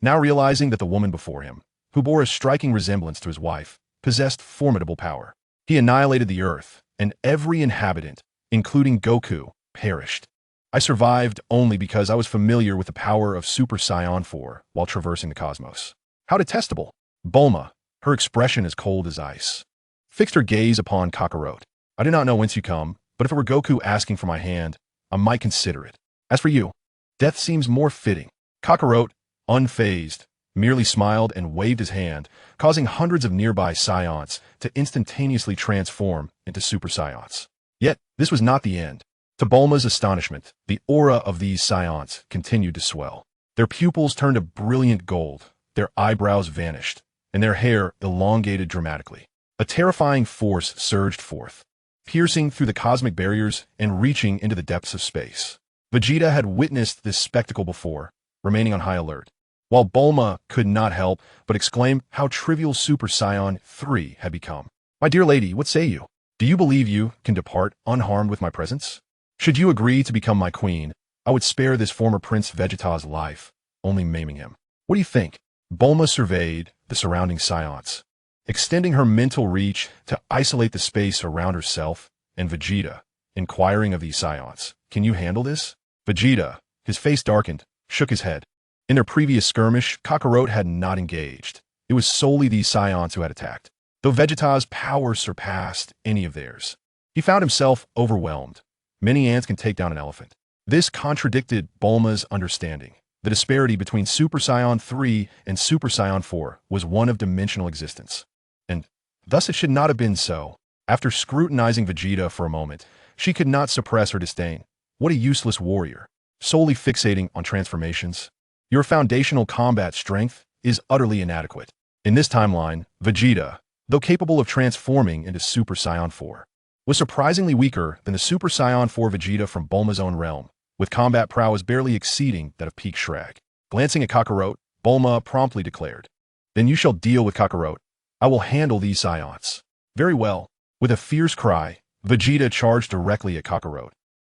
Now realizing that the woman before him, who bore a striking resemblance to his wife, possessed formidable power. He annihilated the Earth, and every inhabitant, including Goku, perished. I survived only because I was familiar with the power of Super Saiyan 4 while traversing the cosmos. How detestable! Bulma, her expression as cold as ice, fixed her gaze upon Kakarot. I do not know whence you come, but if it were Goku asking for my hand, I might consider it. As for you, death seems more fitting. Kakarot, unfazed, merely smiled and waved his hand, causing hundreds of nearby Saiyans to instantaneously transform into Super Saiyans. Yet, this was not the end. To Bulma's astonishment, the aura of these Saiyans continued to swell. Their pupils turned a brilliant gold, their eyebrows vanished, and their hair elongated dramatically. A terrifying force surged forth, piercing through the cosmic barriers and reaching into the depths of space. Vegeta had witnessed this spectacle before, remaining on high alert, while Bulma could not help but exclaim how trivial Super Saiyan 3 had become. My dear lady, what say you? Do you believe you can depart unharmed with my presence? Should you agree to become my queen, I would spare this former Prince Vegeta's life, only maiming him. What do you think? Bulma surveyed the surrounding Saiyans, extending her mental reach to isolate the space around herself and Vegeta, inquiring of these Saiyans, can you handle this? Vegeta, his face darkened, shook his head. In their previous skirmish, Kakarot had not engaged. It was solely these Saiyans who had attacked. Though Vegeta's power surpassed any of theirs, he found himself overwhelmed. Many ants can take down an elephant. This contradicted Bulma's understanding. The disparity between Super Saiyan 3 and Super Saiyan 4 was one of dimensional existence. And thus it should not have been so. After scrutinizing Vegeta for a moment, she could not suppress her disdain. What a useless warrior, solely fixating on transformations. Your foundational combat strength is utterly inadequate. In this timeline, Vegeta, though capable of transforming into Super Saiyan 4, was surprisingly weaker than the Super Saiyan 4 Vegeta from Bulma's own realm, with combat prowess barely exceeding that of peak Shrek. Glancing at Kakarot, Bulma promptly declared, Then you shall deal with Kakarot. I will handle these Saiyans. Very well. With a fierce cry, Vegeta charged directly at Kakarot,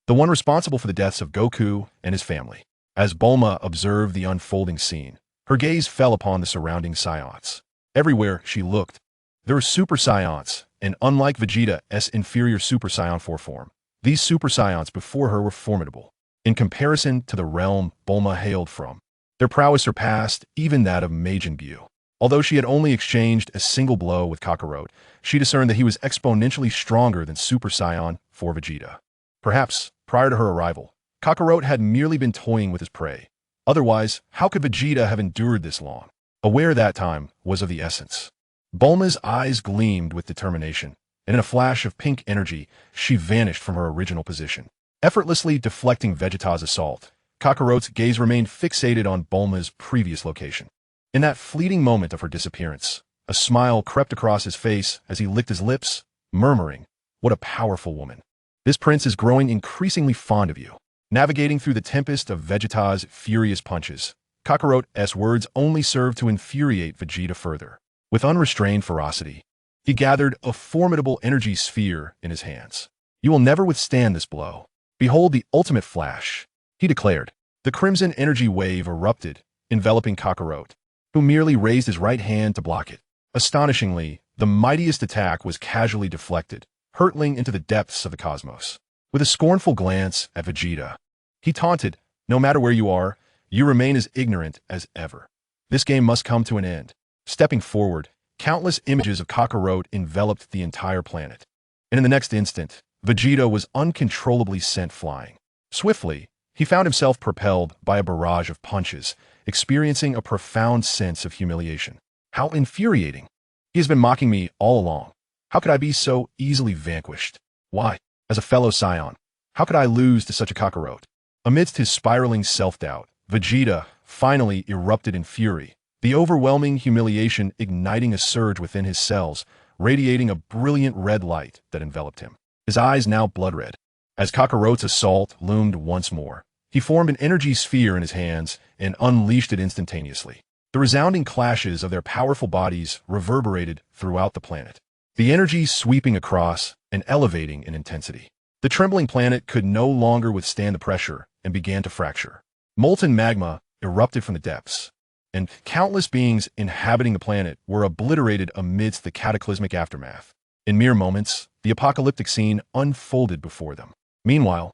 the one responsible for the deaths of Goku and his family. As Bulma observed the unfolding scene, her gaze fell upon the surrounding Saiyans. Everywhere she looked, there were Super Saiyans, and unlike Vegeta's inferior Super Saiyan 4 form, these Super Saiyans before her were formidable. In comparison to the realm Bulma hailed from, their prowess surpassed even that of Majin Buu. Although she had only exchanged a single blow with Kakarot, she discerned that he was exponentially stronger than Super Saiyan 4 Vegeta. Perhaps, prior to her arrival, Kakarot had merely been toying with his prey. Otherwise, how could Vegeta have endured this long? Aware that time was of the essence. Bulma's eyes gleamed with determination, and in a flash of pink energy, she vanished from her original position. Effortlessly deflecting Vegeta's assault, Kakarot's gaze remained fixated on Bulma's previous location. In that fleeting moment of her disappearance, a smile crept across his face as he licked his lips, murmuring, What a powerful woman. This prince is growing increasingly fond of you. Navigating through the tempest of Vegeta's furious punches, Kakarot's words only served to infuriate Vegeta further. With unrestrained ferocity, he gathered a formidable energy sphere in his hands. You will never withstand this blow. Behold the ultimate flash, he declared. The crimson energy wave erupted, enveloping Kakarot. who merely raised his right hand to block it. Astonishingly, the mightiest attack was casually deflected, hurtling into the depths of the cosmos. With a scornful glance at Vegeta, he taunted, "No matter where you are, you remain as ignorant as ever. This game must come to an end." Stepping forward, countless images of Kakarot enveloped the entire planet. And in the next instant, Vegeta was uncontrollably sent flying. Swiftly, he found himself propelled by a barrage of punches, experiencing a profound sense of humiliation. How infuriating! He has been mocking me all along. How could I be so easily vanquished? Why, as a fellow Saiyan, how could I lose to such a Kakarot? Amidst his spiraling self-doubt, Vegeta finally erupted in fury, the overwhelming humiliation igniting a surge within his cells, radiating a brilliant red light that enveloped him. His eyes now blood-red. As Kakarot's assault loomed once more, he formed an energy sphere in his hands and unleashed it instantaneously. The resounding clashes of their powerful bodies reverberated throughout the planet, the energy sweeping across and elevating in intensity. The trembling planet could no longer withstand the pressure and began to fracture. Molten magma erupted from the depths, and countless beings inhabiting the planet were obliterated amidst the cataclysmic aftermath. In mere moments, the apocalyptic scene unfolded before them. Meanwhile,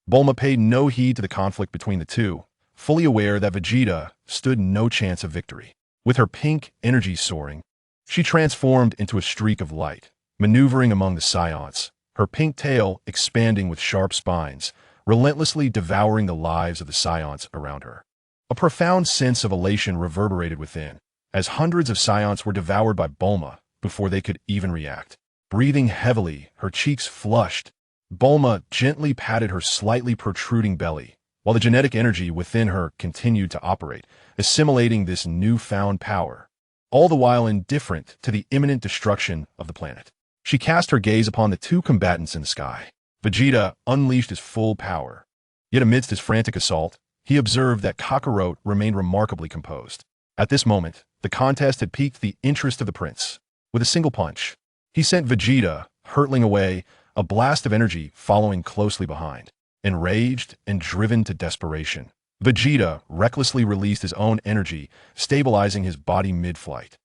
Bulma paid no heed to the conflict between the two, fully aware that Vegeta stood no chance of victory. With her pink energy soaring, she transformed into a streak of light, maneuvering among the Saiyans, her pink tail expanding with sharp spines, relentlessly devouring the lives of the Saiyans around her. A profound sense of elation reverberated within, as hundreds of Saiyans were devoured by Bulma before they could even react. Breathing heavily, her cheeks flushed, Bulma gently patted her slightly protruding belly, while the genetic energy within her continued to operate, assimilating this newfound power, all the while indifferent to the imminent destruction of the planet. She cast her gaze upon the two combatants in the sky. Vegeta unleashed his full power. Yet amidst his frantic assault, he observed that Kakarot remained remarkably composed. At this moment, the contest had piqued the interest of the prince. With a single punch, he sent Vegeta hurtling away, a blast of energy following closely behind. Enraged and driven to desperation, Vegeta recklessly released his own energy, stabilizing his body mid-flight.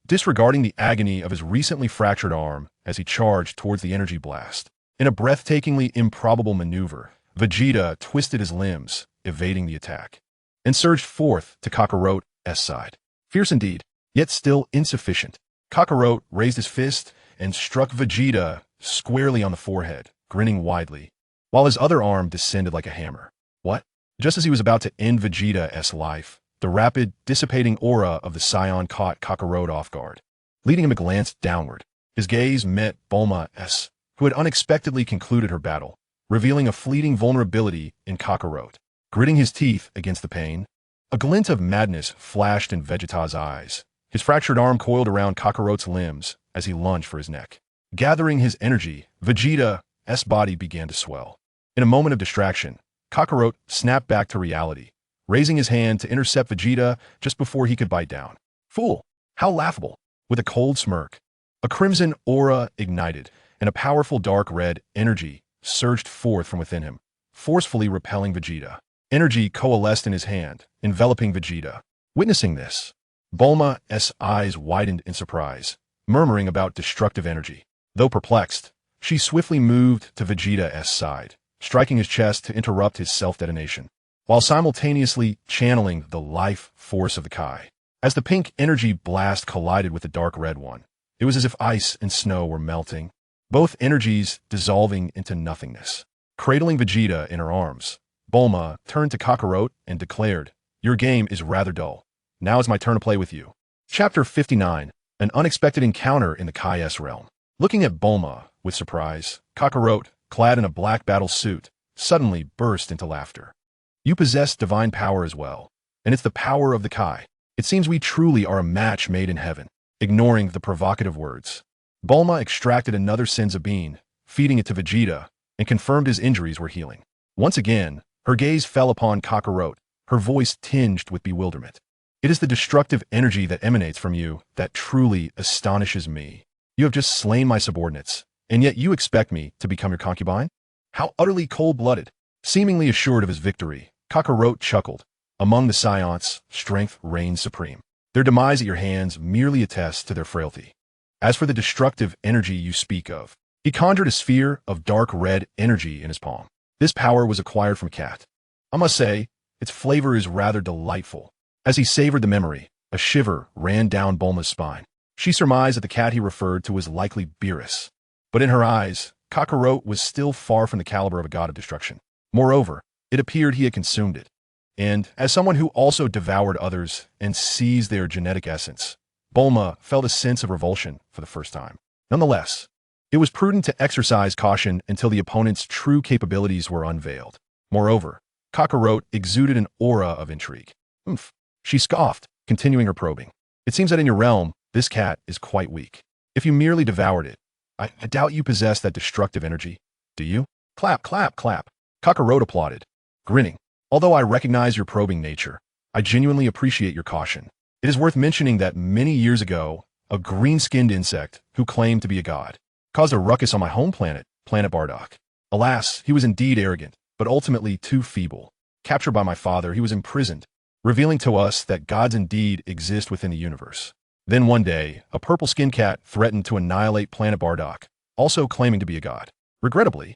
Disregarding the agony of his recently fractured arm as he charged towards the energy blast. In a breathtakingly improbable maneuver, Vegeta twisted his limbs, evading the attack, and surged forth to Kakarot's side. Fierce indeed, yet still insufficient. Kakarot raised his fist and struck Vegeta squarely on the forehead, grinning widely, while his other arm descended like a hammer. What? Just as he was about to end Vegeta's life, the rapid, dissipating aura of the Saiyan caught Kakarot off guard, leading him to glance downward. His gaze met Bulma's, who had unexpectedly concluded her battle, revealing a fleeting vulnerability in Kakarot. Gritting his teeth against the pain, a glint of madness flashed in Vegeta's eyes. His fractured arm coiled around Kakarot's limbs as he lunged for his neck. Gathering his energy, Vegeta's body began to swell. In a moment of distraction, Kakarot snapped back to reality, raising his hand to intercept Vegeta just before he could bite down. Fool! How laughable! With a cold smirk, a crimson aura ignited, and a powerful dark red energy surged forth from within him, forcefully repelling Vegeta. Energy coalesced in his hand, enveloping Vegeta. Witnessing this, Bulma's eyes widened in surprise, murmuring about destructive energy. Though perplexed, she swiftly moved to Vegeta's side, striking his chest to interrupt his self-detonation, while simultaneously channeling the life force of the Kai. As the pink energy blast collided with the dark red one, it was as if ice and snow were melting, both energies dissolving into nothingness. Cradling Vegeta in her arms, Bulma turned to Kakarot and declared, "Your game is rather dull. Now is my turn to play with you." Chapter 59, An Unexpected Encounter in the Kai's Realm. Looking at Bulma with surprise, Kakarot, clad in a black battle suit, suddenly burst into laughter. "You possess divine power as well, and it's the power of the Kai. It seems we truly are a match made in heaven." Ignoring the provocative words, Bulma extracted another senzu bean, feeding it to Vegeta, and confirmed his injuries were healing. Once again, her gaze fell upon Kakarot, her voice tinged with bewilderment. "It is the destructive energy that emanates from you that truly astonishes me. You have just slain my subordinates, and yet you expect me to become your concubine? How utterly cold-blooded." Seemingly assured of his victory, Kakarot chuckled. Among the Saiyans, strength reigned supreme. Their demise at your hands merely attests to their frailty. As for the destructive energy you speak of, he conjured a sphere of dark red energy in his palm. This power was acquired from Cat. I must say, its flavor is rather delightful. As he savored the memory, a shiver ran down Bulma's spine. She surmised that the cat he referred to was likely Beerus. But in her eyes, Kakarot was still far from the caliber of a god of destruction. Moreover, it appeared he had consumed it. And, as someone who also devoured others and seized their genetic essence, Bulma felt a sense of revulsion for the first time. Nonetheless, it was prudent to exercise caution until the opponent's true capabilities were unveiled. Moreover, Kakarot exuded an aura of intrigue. Oomph. She scoffed, continuing her probing. It seems that in your realm, this cat is quite weak. If you merely devoured it, I doubt you possess that destructive energy. Do you? Clap, clap, clap. Kakarot applauded, grinning. Although I recognize your probing nature, I genuinely appreciate your caution. It is worth mentioning that many years ago, a green-skinned insect, who claimed to be a god, caused a ruckus on my home planet, Planet Bardock. Alas, he was indeed arrogant, but ultimately too feeble. Captured by my father, he was imprisoned, revealing to us that gods indeed exist within the universe. Then one day, a purple-skinned cat threatened to annihilate Planet Bardock, also claiming to be a god. Regrettably,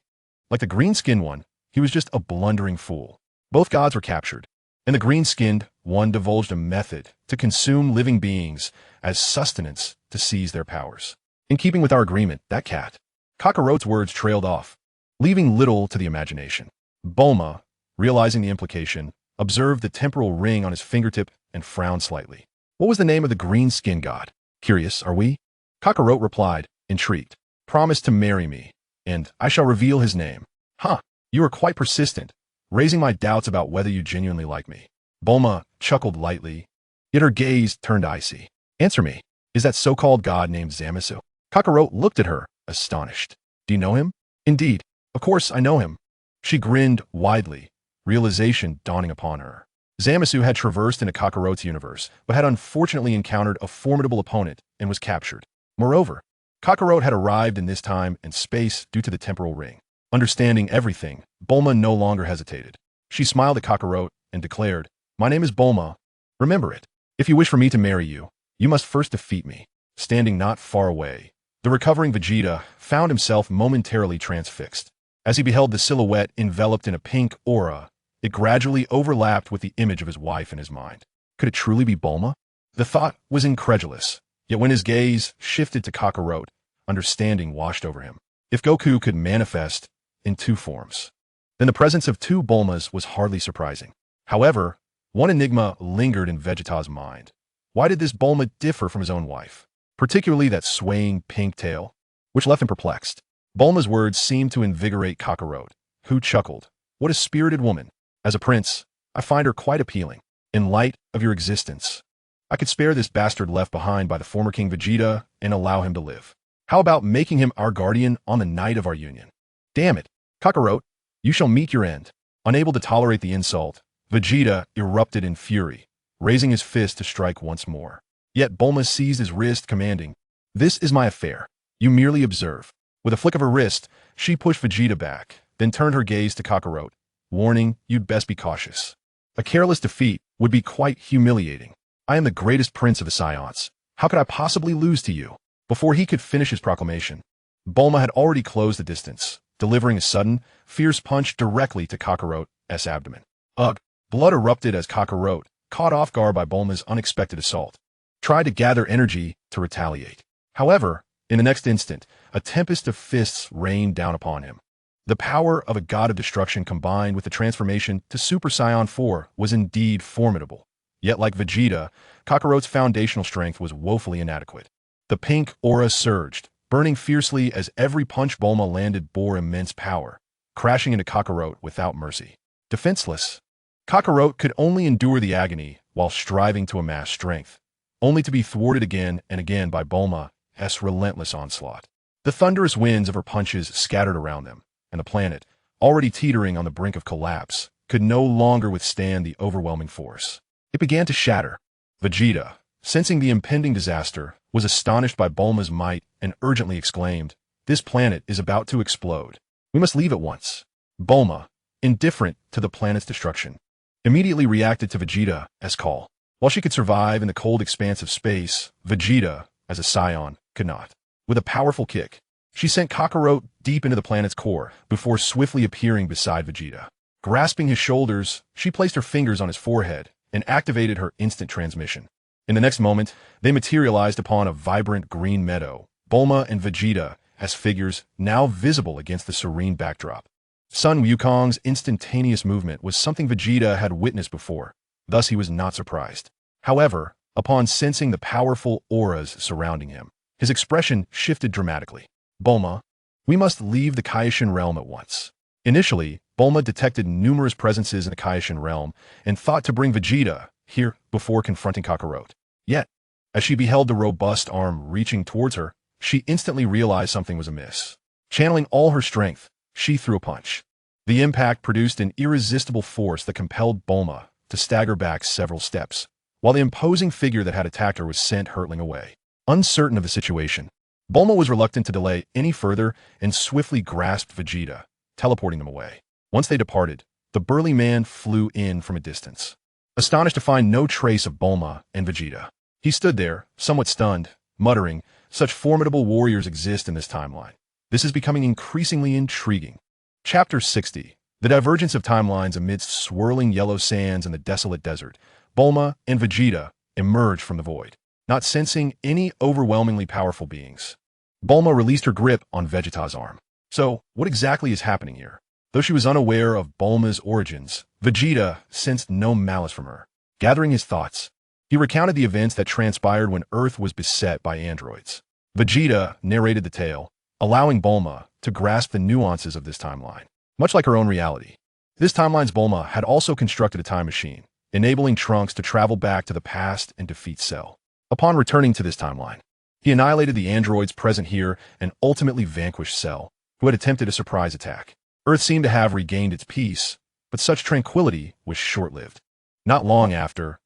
like the green-skinned one, he was just a blundering fool. Both gods were captured, and the green-skinned one divulged a method to consume living beings as sustenance to seize their powers. In keeping with our agreement, that cat. Kakarot's words trailed off, leaving little to the imagination. Bulma, realizing the implication, observed the temporal ring on his fingertip and frowned slightly. What was the name of the green-skinned god? Curious, are we? Kakarot replied, intrigued. Promise to marry me, and I shall reveal his name. Huh, you are quite persistent, raising my doubts about whether you genuinely like me. Bulma chuckled lightly, yet her gaze turned icy. Answer me, is that so-called god named Zamasu? Kakarot looked at her, astonished. Do you know him? Indeed, of course I know him. She grinned widely, realization dawning upon her. Zamasu had traversed into Kakarot's universe, but had unfortunately encountered a formidable opponent and was captured. Moreover, Kakarot had arrived in this time and space due to the temporal ring. Understanding everything, Bulma no longer hesitated. She smiled at Kakarot and declared, My name is Bulma. Remember it. If you wish for me to marry you, you must first defeat me. Standing not far away, the recovering Vegeta found himself momentarily transfixed. As he beheld the silhouette enveloped in a pink aura, it gradually overlapped with the image of his wife in his mind. Could it truly be Bulma? The thought was incredulous, yet when his gaze shifted to Kakarot, understanding washed over him. If Goku could manifest in two forms, then the presence of two Bulmas was hardly surprising. However, one enigma lingered in Vegeta's mind. Why did this Bulma differ from his own wife, particularly that swaying pink tail, which left him perplexed? Bulma's words seemed to invigorate Kakarot, who chuckled. What a spirited woman. As a prince, I find her quite appealing. In light of your existence, I could spare this bastard left behind by the former King Vegeta and allow him to live. How about making him our guardian on the night of our union? Damn it, Kakarot, you shall meet your end. Unable to tolerate the insult, Vegeta erupted in fury, raising his fist to strike once more. Yet Bulma seized his wrist, commanding, This is my affair. You merely observe. With a flick of her wrist, she pushed Vegeta back, then turned her gaze to Kakarot, warning, You'd best be cautious. A careless defeat would be quite humiliating. I am the greatest prince of the Saiyans. How could I possibly lose to you? Before he could finish his proclamation, Bulma had already closed the distance, delivering a sudden, fierce punch directly to Kakarot's abdomen. Ugh! Blood erupted as Kakarot, caught off guard by Bulma's unexpected assault, tried to gather energy to retaliate. However, in the next instant, a tempest of fists rained down upon him. The power of a god of destruction combined with the transformation to Super Saiyan 4 was indeed formidable. Yet like Vegeta, Kakarot's foundational strength was woefully inadequate. The pink aura surged, burning fiercely as every punch Bulma landed bore immense power, crashing into Kakarot without mercy. Defenseless, Kakarot could only endure the agony while striving to amass strength, only to be thwarted again and again by Bulma's relentless onslaught. The thunderous winds of her punches scattered around them, and the planet, already teetering on the brink of collapse, could no longer withstand the overwhelming force. It began to shatter. Vegeta, sensing the impending disaster, was astonished by Bulma's might and urgently exclaimed, This planet is about to explode. We must leave at once. Bulma, indifferent to the planet's destruction, immediately reacted to Vegeta's call. While she could survive in the cold expanse of space, Vegeta, as a Saiyan, could not. With a powerful kick, she sent Kakarot deep into the planet's core before swiftly appearing beside Vegeta. Grasping his shoulders, she placed her fingers on his forehead and activated her instant transmission. In the next moment, they materialized upon a vibrant green meadow, Bulma and Vegeta as figures now visible against the serene backdrop. Sun Wukong's instantaneous movement was something Vegeta had witnessed before, thus he was not surprised. However, upon sensing the powerful auras surrounding him, his expression shifted dramatically. Bulma, we must leave the Kaioshin realm at once. Initially, Bulma detected numerous presences in the Kaioshin realm and thought to bring Vegeta here before confronting Kakarot. Yet, as she beheld the robust arm reaching towards her, she instantly realized something was amiss. Channeling all her strength, she threw a punch. The impact produced an irresistible force that compelled Bulma to stagger back several steps, while the imposing figure that had attacked her was sent hurtling away. Uncertain of the situation, Bulma was reluctant to delay any further and swiftly grasped Vegeta, teleporting them away. Once they departed, the burly man flew in from a distance. Astonished to find no trace of Bulma and Vegeta, he stood there, somewhat stunned, muttering, "Such formidable warriors exist in this timeline. This is becoming increasingly intriguing." Chapter 60. The divergence of timelines amidst swirling yellow sands in the desolate desert. Bulma and Vegeta emerged from the void, not sensing any overwhelmingly powerful beings. Bulma released her grip on Vegeta's arm. So, what exactly is happening here? Though she was unaware of Bulma's origins, Vegeta sensed no malice from her. Gathering his thoughts, he recounted the events that transpired when Earth was beset by androids. Vegeta narrated the tale, allowing Bulma to grasp the nuances of this timeline. Much like her own reality, this timeline's Bulma had also constructed a time machine, enabling Trunks to travel back to the past and defeat Cell. Upon returning to this timeline, he annihilated the androids present here and ultimately vanquished Cell, who had attempted a surprise attack. Earth seemed to have regained its peace, but such tranquility was short-lived. Not long after,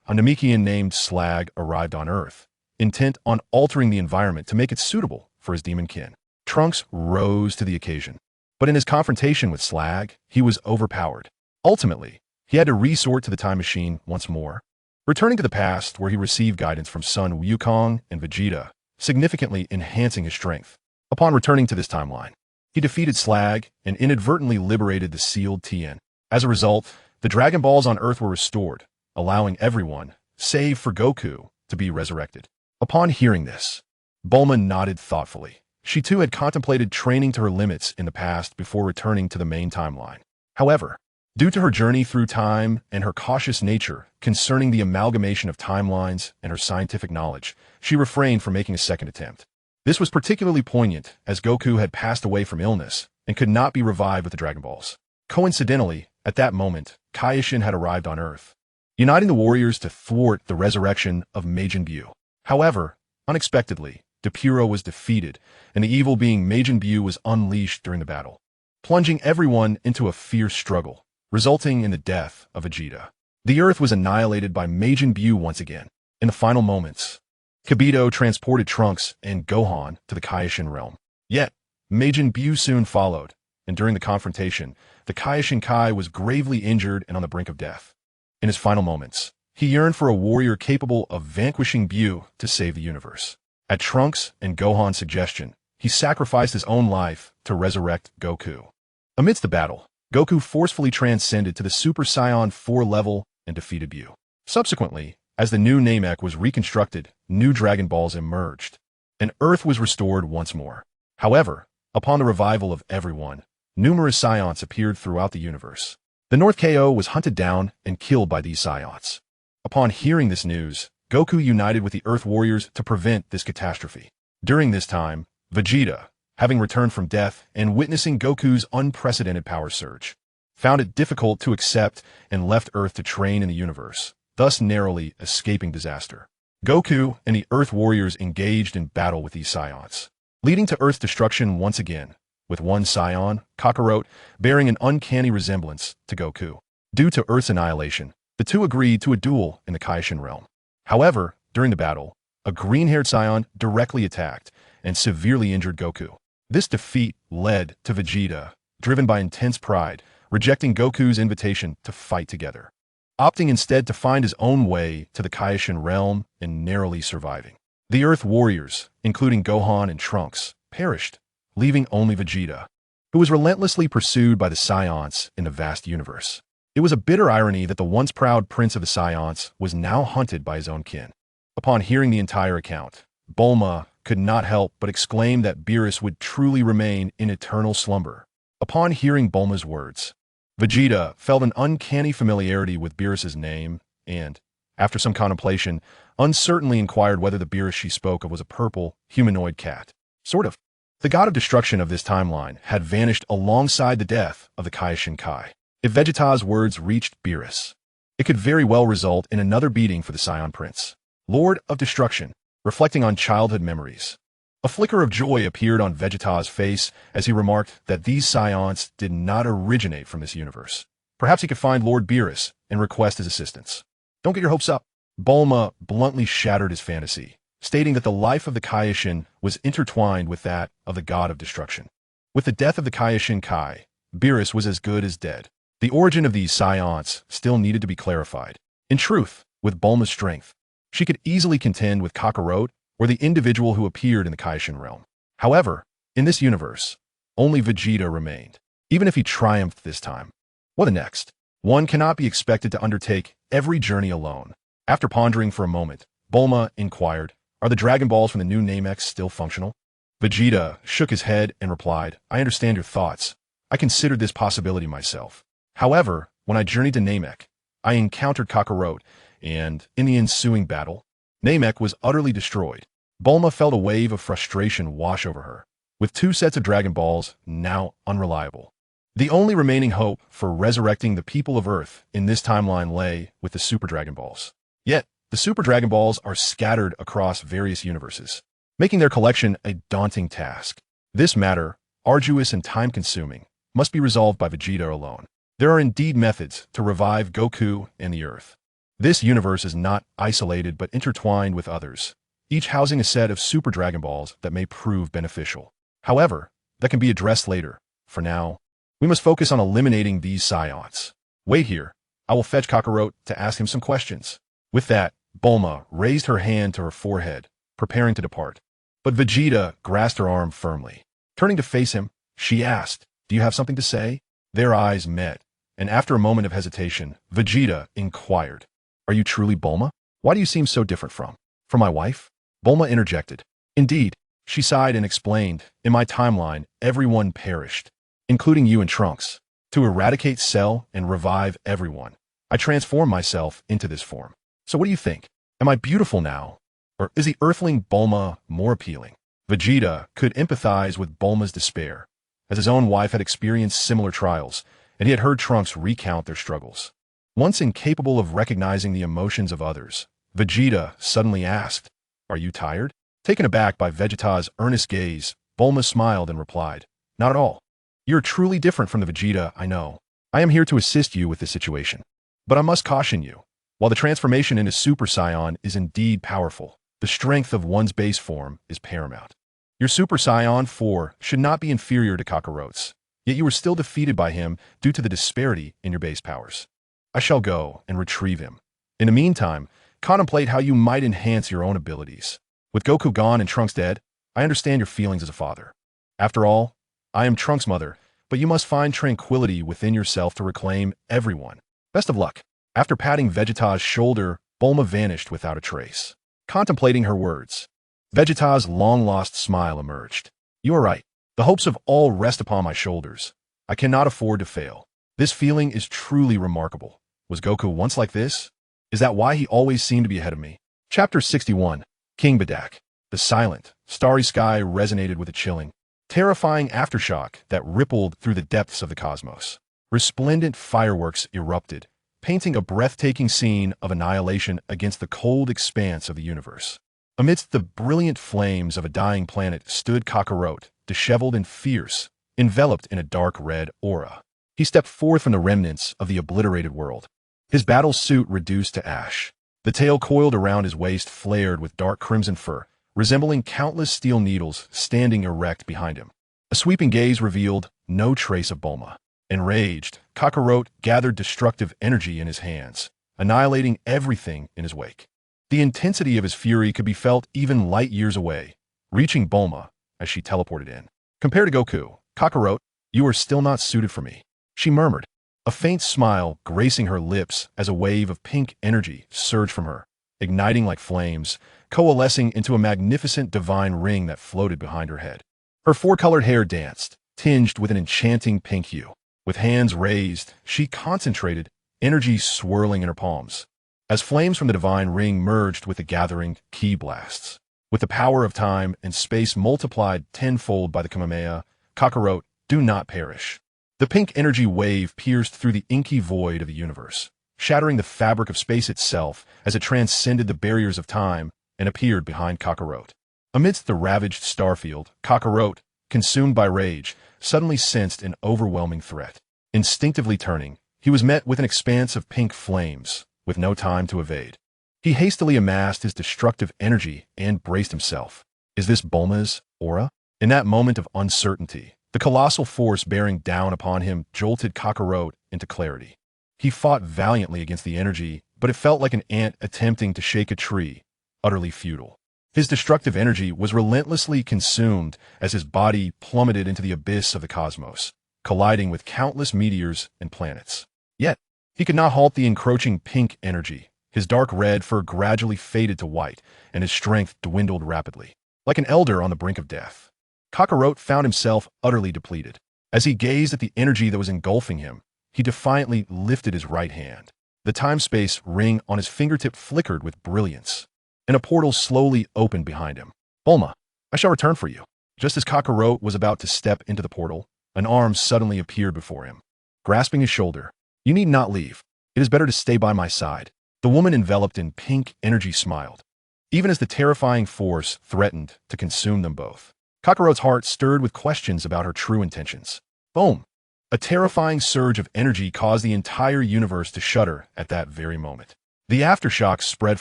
a Namekian named Slag arrived on Earth, intent on altering the environment to make it suitable for his demon kin. Trunks rose to the occasion, but in his confrontation with Slag, he was overpowered. Ultimately, he had to resort to the time machine once more, returning to the past where he received guidance from Sun Wukong and Vegeta, significantly enhancing his strength. Upon returning to this timeline, he defeated Slag and inadvertently liberated the sealed Tien. As a result, the Dragon Balls on Earth were restored, allowing everyone, save for Goku, to be resurrected. Upon hearing this, Bulma nodded thoughtfully. She too had contemplated training to her limits in the past before returning to the main timeline. However, due to her journey through time and her cautious nature concerning the amalgamation of timelines and her scientific knowledge, she refrained from making a second attempt. This was particularly poignant as Goku had passed away from illness and could not be revived with the Dragon Balls. Coincidentally, at that moment, Kaioshin had arrived on Earth, uniting the warriors to thwart the resurrection of Majin Buu. However, unexpectedly, Depuro was defeated, and the evil being Majin Buu was unleashed during the battle, plunging everyone into a fierce struggle, resulting in the death of Vegeta. The Earth was annihilated by Majin Buu once again. In the final moments, Kibito transported Trunks and Gohan to the Kaioshin realm. Yet, Majin Buu soon followed, and during the confrontation, the Kaioshin Kai was gravely injured and on the brink of death. In his final moments, he yearned for a warrior capable of vanquishing Buu to save the universe. At Trunks and Gohan's suggestion, he sacrificed his own life to resurrect Goku. Amidst the battle, Goku forcefully transcended to the Super Saiyan 4 level and defeated Buu. Subsequently, as the new Namek was reconstructed, new Dragon Balls emerged, and Earth was restored once more. However, upon the revival of everyone, numerous Saiyans appeared throughout the universe. The North KO was hunted down and killed by these Saiyans. Upon hearing this news, Goku united with the Earth Warriors to prevent this catastrophe. During this time, Vegeta, having returned from death and witnessing Goku's unprecedented power surge, found it difficult to accept and left Earth to train in the universe, thus narrowly escaping disaster. Goku and the Earth Warriors engaged in battle with these Saiyans, leading to Earth's destruction once again, with one Saiyan, Kakarot, bearing an uncanny resemblance to Goku. Due to Earth's annihilation, the two agreed to a duel in the Kaioshin realm. However, during the battle, a green-haired Saiyan directly attacked and severely injured Goku. This defeat led to Vegeta, driven by intense pride, rejecting Goku's invitation to fight together. opting instead to find his own way to the Kaioshin realm and narrowly surviving. The Earth warriors, including Gohan and Trunks, perished, leaving only Vegeta, who was relentlessly pursued by the Saiyans in the vast universe. It was a bitter irony that the once proud prince of the Saiyans was now hunted by his own kin. Upon hearing the entire account, Bulma could not help but exclaim that Beerus would truly remain in eternal slumber. Upon hearing Bulma's words, Vegeta felt an uncanny familiarity with Beerus's name and, after some contemplation, uncertainly inquired whether the Beerus she spoke of was a purple, humanoid cat. Sort of. The god of destruction of this timeline had vanished alongside the death of the Kaioshin Kai. If Vegeta's words reached Beerus, it could very well result in another beating for the Saiyan Prince. Lord of Destruction, reflecting on childhood memories. A flicker of joy appeared on Vegeta's face as he remarked that these Saiyans did not originate from this universe. Perhaps he could find Lord Beerus and request his assistance. Don't get your hopes up. Bulma bluntly shattered his fantasy, stating that the life of the Kaioshin was intertwined with that of the god of destruction. With the death of the Kaioshin Kai, Beerus was as good as dead. The origin of these Saiyans still needed to be clarified. In truth, with Bulma's strength, she could easily contend with Kakarot or the individual who appeared in the Kaioshin realm. However, in this universe, only Vegeta remained, even if he triumphed this time. What next? One cannot be expected to undertake every journey alone. After pondering for a moment, Bulma inquired, "Are the Dragon Balls from the new Namex still functional?" Vegeta shook his head and replied, "I understand your thoughts. I considered this possibility myself. However, when I journeyed to Namek, I encountered Kakarot, and, in the ensuing battle, Namek was utterly destroyed." Bulma felt a wave of frustration wash over her, with 2 sets of Dragon Balls now unreliable. The only remaining hope for resurrecting the people of Earth in this timeline lay with the Super Dragon Balls. Yet, the Super Dragon Balls are scattered across various universes, making their collection a daunting task. This matter, arduous and time-consuming, must be resolved by Vegeta alone. There are indeed methods to revive Goku and the Earth. This universe is not isolated but intertwined with others, each housing a set of Super Dragon Balls that may prove beneficial. However, that can be addressed later. For now, we must focus on eliminating these Saiyans. Wait here. I will fetch Kakarot to ask him some questions. With that, Bulma raised her hand to her forehead, preparing to depart. But Vegeta grasped her arm firmly. Turning to face him, she asked, "Do you have something to say?" Their eyes met, and after a moment of hesitation, Vegeta inquired, "Are you truly Bulma? Why do you seem so different from my wife?" Bulma interjected. "Indeed," she sighed and explained, "in my timeline, everyone perished, including you and Trunks. To eradicate Cell and revive everyone, I transformed myself into this form. So what do you think? Am I beautiful now? Or is the Earthling Bulma more appealing?" Vegeta could empathize with Bulma's despair, as his own wife had experienced similar trials, and he had heard Trunks recount their struggles. Once incapable of recognizing the emotions of others, Vegeta suddenly asked, "Are you tired?" Taken aback by Vegeta's earnest gaze, Bulma smiled and replied, "Not at all. You're truly different from the Vegeta I know. I am here to assist you with this situation. But I must caution you, while the transformation into Super Saiyan is indeed powerful, the strength of one's base form is paramount. Your Super Saiyan 4 should not be inferior to Kakarot's, yet you were still defeated by him due to the disparity in your base powers. I shall go and retrieve him. In the meantime, contemplate how you might enhance your own abilities. With Goku gone and Trunks dead, I understand your feelings as a father. After all, I am Trunks' mother, but you must find tranquility within yourself to reclaim everyone. Best of luck." After patting Vegeta's shoulder, Bulma vanished without a trace. Contemplating her words, Vegeta's long-lost smile emerged. "You are right. The hopes of all rest upon my shoulders. I cannot afford to fail. This feeling is truly remarkable. Was Goku once like this? Is that why he always seemed to be ahead of me?" Chapter 61. King Bedak. The silent, starry sky resonated with a chilling, terrifying aftershock that rippled through the depths of the cosmos. Resplendent fireworks erupted, painting a breathtaking scene of annihilation against the cold expanse of the universe. Amidst the brilliant flames of a dying planet stood Kakarot, disheveled and fierce, enveloped in a dark red aura. He stepped forth from the remnants of the obliterated world, his battle suit reduced to ash. The tail coiled around his waist flared with dark crimson fur, resembling countless steel needles standing erect behind him. A sweeping gaze revealed no trace of Bulma. Enraged, Kakarot gathered destructive energy in his hands, annihilating everything in his wake. The intensity of his fury could be felt even light years away, reaching Bulma as she teleported in. Compared to Goku, Kakarot, you are still not suited for me, she murmured, a faint smile gracing her lips as a wave of pink energy surged from her, igniting like flames, coalescing into a magnificent divine ring that floated behind her head. Her four-colored hair danced, tinged with an enchanting pink hue. With hands raised, she concentrated, energy swirling in her palms, as flames from the divine ring merged with the gathering ki blasts. With the power of time and space multiplied tenfold by the Kamehameha, Kakarot, do not perish. The pink energy wave pierced through the inky void of the universe, shattering the fabric of space itself as it transcended the barriers of time and appeared behind Kakarot. Amidst the ravaged starfield, Kakarot, consumed by rage, suddenly sensed an overwhelming threat. Instinctively turning, he was met with an expanse of pink flames, with no time to evade. He hastily amassed his destructive energy and braced himself. Is this Bulma's aura? In that moment of uncertainty, the colossal force bearing down upon him jolted Kakarot into clarity. He fought valiantly against the energy, but it felt like an ant attempting to shake a tree, utterly futile. His destructive energy was relentlessly consumed as his body plummeted into the abyss of the cosmos, colliding with countless meteors and planets. Yet, he could not halt the encroaching pink energy. His dark red fur gradually faded to white, and his strength dwindled rapidly. Like an elder on the brink of death, Kakarot found himself utterly depleted. As he gazed at the energy that was engulfing him, he defiantly lifted his right hand. The time-space ring on his fingertip flickered with brilliance, and a portal slowly opened behind him. Bulma, I shall return for you. Just as Kakarot was about to step into the portal, an arm suddenly appeared before him. Grasping his shoulder, you need not leave. It is better to stay by my side. The woman enveloped in pink energy smiled, even as the terrifying force threatened to consume them both. Kakarot's heart stirred with questions about her true intentions. Boom! A terrifying surge of energy caused the entire universe to shudder at that very moment. The aftershocks spread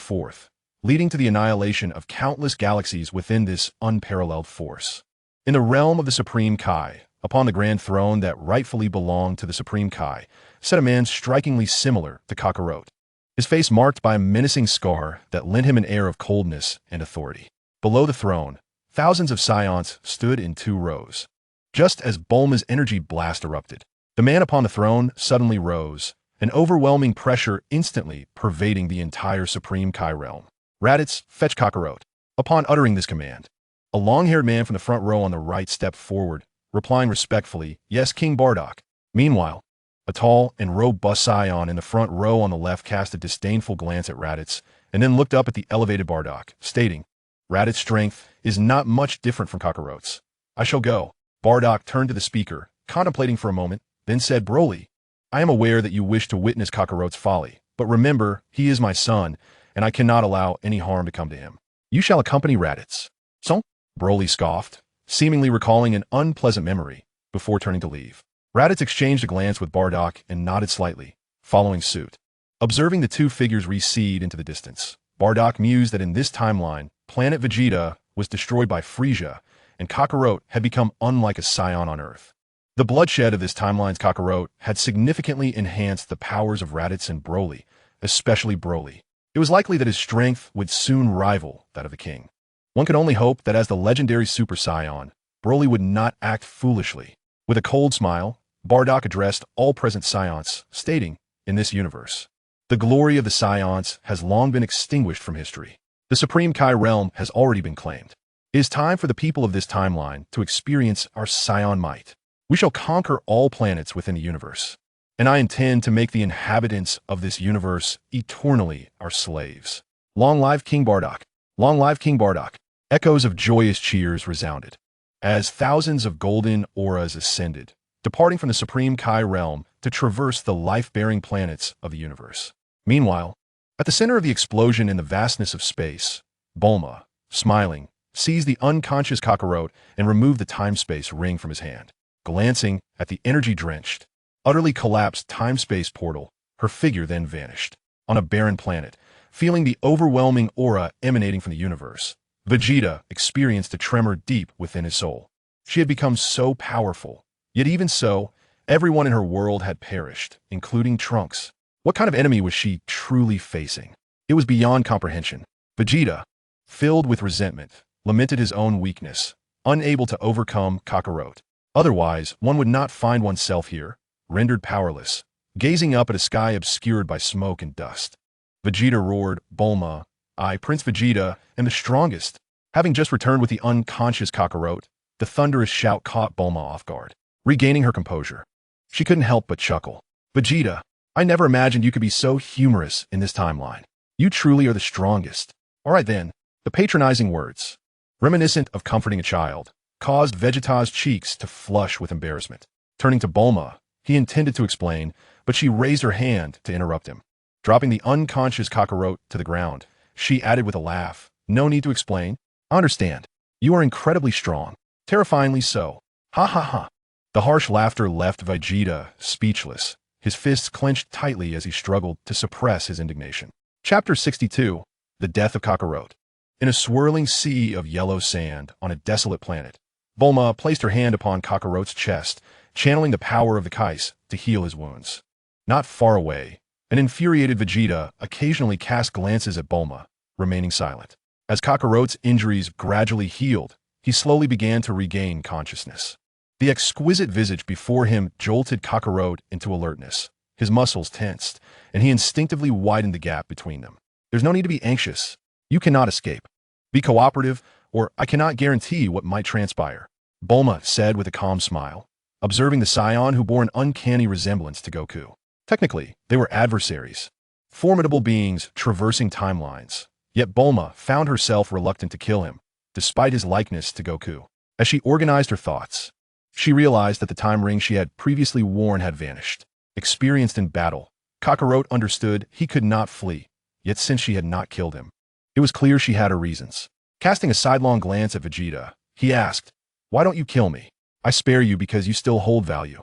forth, leading to the annihilation of countless galaxies within this unparalleled force. In the realm of the Supreme Kai, upon the grand throne that rightfully belonged to the Supreme Kai, sat a man strikingly similar to Kakarot, his face marked by a menacing scar that lent him an air of coldness and authority. Below the throne, thousands of Saiyans stood in 2 rows. Just as Bulma's energy blast erupted, the man upon the throne suddenly rose, an overwhelming pressure instantly pervading the entire Supreme Kai realm. Raditz, fetch Kakarot. Upon uttering this command, a long-haired man from the front row on the right stepped forward, replying respectfully, Yes, King Bardock. Meanwhile, a tall and robust Saiyan in the front row on the left cast a disdainful glance at Raditz, and then looked up at the elevated Bardock, stating, Raditz's strength is not much different from Kakarot's. I shall go. Bardock turned to the speaker, contemplating for a moment, then said, Broly, I am aware that you wish to witness Kakarot's folly, but remember, he is my son, and I cannot allow any harm to come to him. You shall accompany Raditz. So? Broly scoffed, seemingly recalling an unpleasant memory, before turning to leave. Raditz exchanged a glance with Bardock and nodded slightly, following suit. Observing the 2 figures recede into the distance, Bardock mused that in this timeline, planet Vegeta was destroyed by Frieza, and Kakarot had become unlike a Saiyan on Earth. The bloodshed of this timeline's Kakarot had significantly enhanced the powers of Raditz and Broly, especially Broly. It was likely that his strength would soon rival that of the king. One could only hope that as the legendary Super Saiyan, Broly would not act foolishly. With a cold smile, Bardock addressed all present Saiyans, stating, in this universe, the glory of the Saiyans has long been extinguished from history. The Supreme Kai realm has already been claimed. It is time for the people of this timeline to experience our Saiyan might. We shall conquer all planets within the universe, and I intend to make the inhabitants of this universe eternally our slaves. Long live King Bardock! Long live King Bardock! Echoes of joyous cheers resounded, as thousands of golden auras ascended, departing from the Supreme Kai realm to traverse the life-bearing planets of the universe. Meanwhile, at the center of the explosion in the vastness of space, Bulma, smiling, seized the unconscious Kakarot and removed the time-space ring from his hand. Glancing at the energy-drenched, utterly collapsed time-space portal, her figure then vanished. On a barren planet, feeling the overwhelming aura emanating from the universe, Vegeta experienced a tremor deep within his soul. She had become so powerful, yet even so, everyone in her world had perished, including Trunks. What kind of enemy was she truly facing? It was beyond comprehension. Vegeta, filled with resentment, lamented his own weakness, unable to overcome Kakarot. Otherwise, one would not find oneself here, rendered powerless, gazing up at a sky obscured by smoke and dust. Vegeta roared, Bulma, I, Prince Vegeta, am the strongest. Having just returned with the unconscious Kakarot, the thunderous shout caught Bulma off guard. Regaining her composure, she couldn't help but chuckle. Vegeta, I never imagined you could be so humorous in this timeline. You truly are the strongest. All right then, the patronizing words, reminiscent of comforting a child, caused Vegeta's cheeks to flush with embarrassment. Turning to Bulma, he intended to explain, but she raised her hand to interrupt him. Dropping the unconscious Kakarot to the ground, she added with a laugh, no need to explain. I understand. You are incredibly strong. Terrifyingly so. Ha ha ha. The harsh laughter left Vegeta speechless, his fists clenched tightly as he struggled to suppress his indignation. Chapter 62. The Death of Kakarot. In a swirling sea of yellow sand on a desolate planet, Bulma placed her hand upon Kakarot's chest, channeling the power of the Kais to heal his wounds. Not far away, an infuriated Vegeta occasionally cast glances at Bulma, remaining silent. As Kakarot's injuries gradually healed, he slowly began to regain consciousness. The exquisite visage before him jolted Kakarot into alertness. His muscles tensed, and he instinctively widened the gap between them. There's no need to be anxious. You cannot escape. Be cooperative, or I cannot guarantee what might transpire, Bulma said with a calm smile, observing the Saiyan who bore an uncanny resemblance to Goku. Technically, they were adversaries, formidable beings traversing timelines, yet Bulma found herself reluctant to kill him, despite his likeness to Goku. As she organized her thoughts, she realized that the time ring she had previously worn had vanished. Experienced in battle, Kakarot understood he could not flee, yet since she had not killed him, it was clear she had her reasons. Casting a sidelong glance at Vegeta, he asked, Why don't you kill me? I spare you because you still hold value.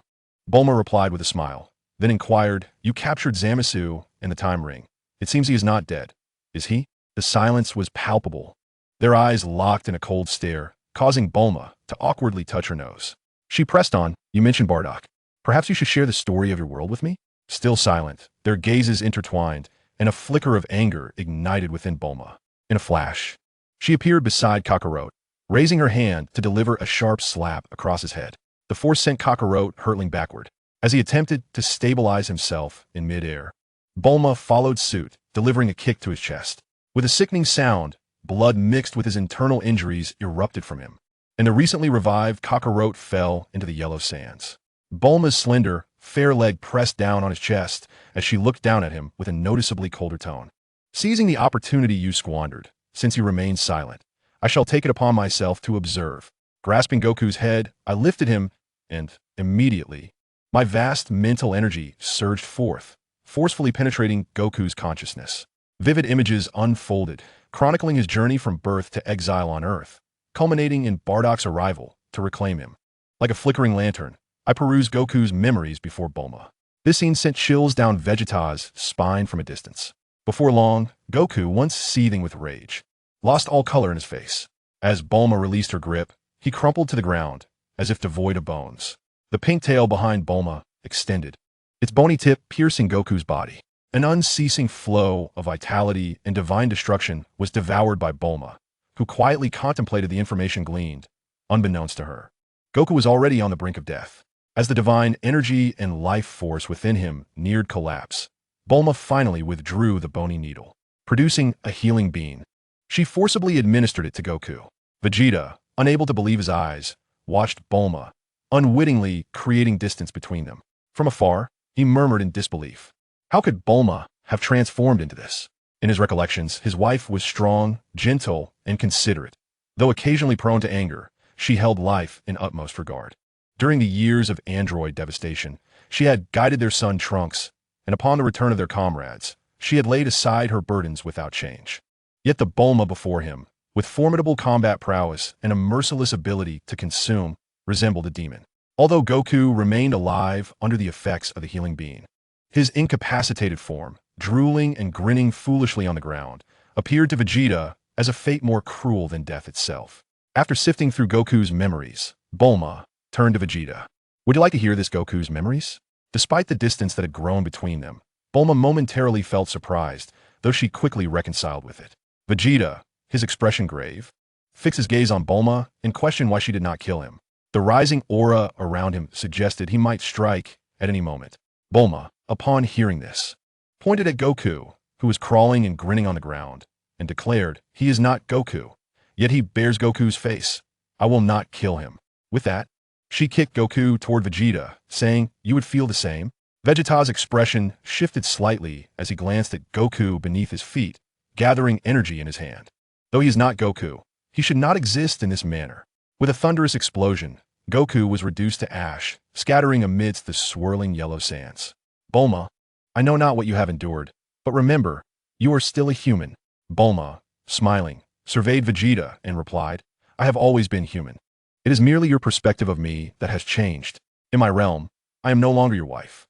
Bulma replied with a smile, then inquired, You captured Zamasu and the time ring. It seems he is not dead. Is he? The silence was palpable. Their eyes locked in a cold stare, causing Bulma to awkwardly touch her nose. She pressed on, You mentioned Bardock. Perhaps you should share the story of your world with me? Still silent, their gazes intertwined, and a flicker of anger ignited within Bulma. In a flash, she appeared beside Kakarot, raising her hand to deliver a sharp slap across his head. The force sent Kakarot hurtling backward. As he attempted to stabilize himself in midair, Bulma followed suit, delivering a kick to his chest. With a sickening sound, blood mixed with his internal injuries erupted from him, and the recently revived Kakarot fell into the yellow sands. Bulma's slender, fair leg pressed down on his chest as she looked down at him with a noticeably colder tone. Seizing the opportunity you squandered, since you remained silent, I shall take it upon myself to observe. Grasping Goku's head, I lifted him, and, immediately, my vast mental energy surged forth, forcefully penetrating Goku's consciousness. Vivid images unfolded, chronicling his journey from birth to exile on Earth, culminating in Bardock's arrival to reclaim him. Like a flickering lantern, I perused Goku's memories before Bulma. This scene sent chills down Vegeta's spine from a distance. Before long, Goku, once seething with rage, lost all color in his face. As Bulma released her grip, he crumpled to the ground, as if devoid of bones. The pink tail behind Bulma extended, its bony tip piercing Goku's body. An unceasing flow of vitality and divine destruction was devoured by Bulma, who quietly contemplated the information gleaned, unbeknownst to her. Goku was already on the brink of death. As the divine energy and life force within him neared collapse, Bulma finally withdrew the bony needle, producing a healing beam. She forcibly administered it to Goku. Vegeta, unable to believe his eyes, watched Bulma, unwittingly creating distance between them. From afar, he murmured in disbelief. How could Bulma have transformed into this? In his recollections, his wife was strong, gentle, and considerate. Though occasionally prone to anger, she held life in utmost regard. During the years of android devastation, she had guided their son Trunks, and upon the return of their comrades, she had laid aside her burdens without change. Yet the Bulma before him, with formidable combat prowess and a merciless ability to consume, resembled a demon. Although Goku remained alive under the effects of the healing beam, his incapacitated form, drooling and grinning foolishly on the ground, appeared to Vegeta as a fate more cruel than death itself. After sifting through Goku's memories, Bulma turned to Vegeta. Would you like to hear this Goku's memories? Despite the distance that had grown between them, Bulma momentarily felt surprised, though she quickly reconciled with it. Vegeta, his expression grave, fixed his gaze on Bulma and questioned why she did not kill him. The rising aura around him suggested he might strike at any moment. Bulma, upon hearing this, pointed at Goku, who was crawling and grinning on the ground, and declared, "He is not Goku, yet he bears Goku's face. I will not kill him." With that, she kicked Goku toward Vegeta, saying, "You would feel the same?" Vegeta's expression shifted slightly as he glanced at Goku beneath his feet, gathering energy in his hand. Though he is not Goku, he should not exist in this manner. With a thunderous explosion, Goku was reduced to ash, scattering amidst the swirling yellow sands. "Bulma, I know not what you have endured, but remember, you are still a human." Bulma, smiling, surveyed Vegeta and replied, "I have always been human. It is merely your perspective of me that has changed. In my realm, I am no longer your wife.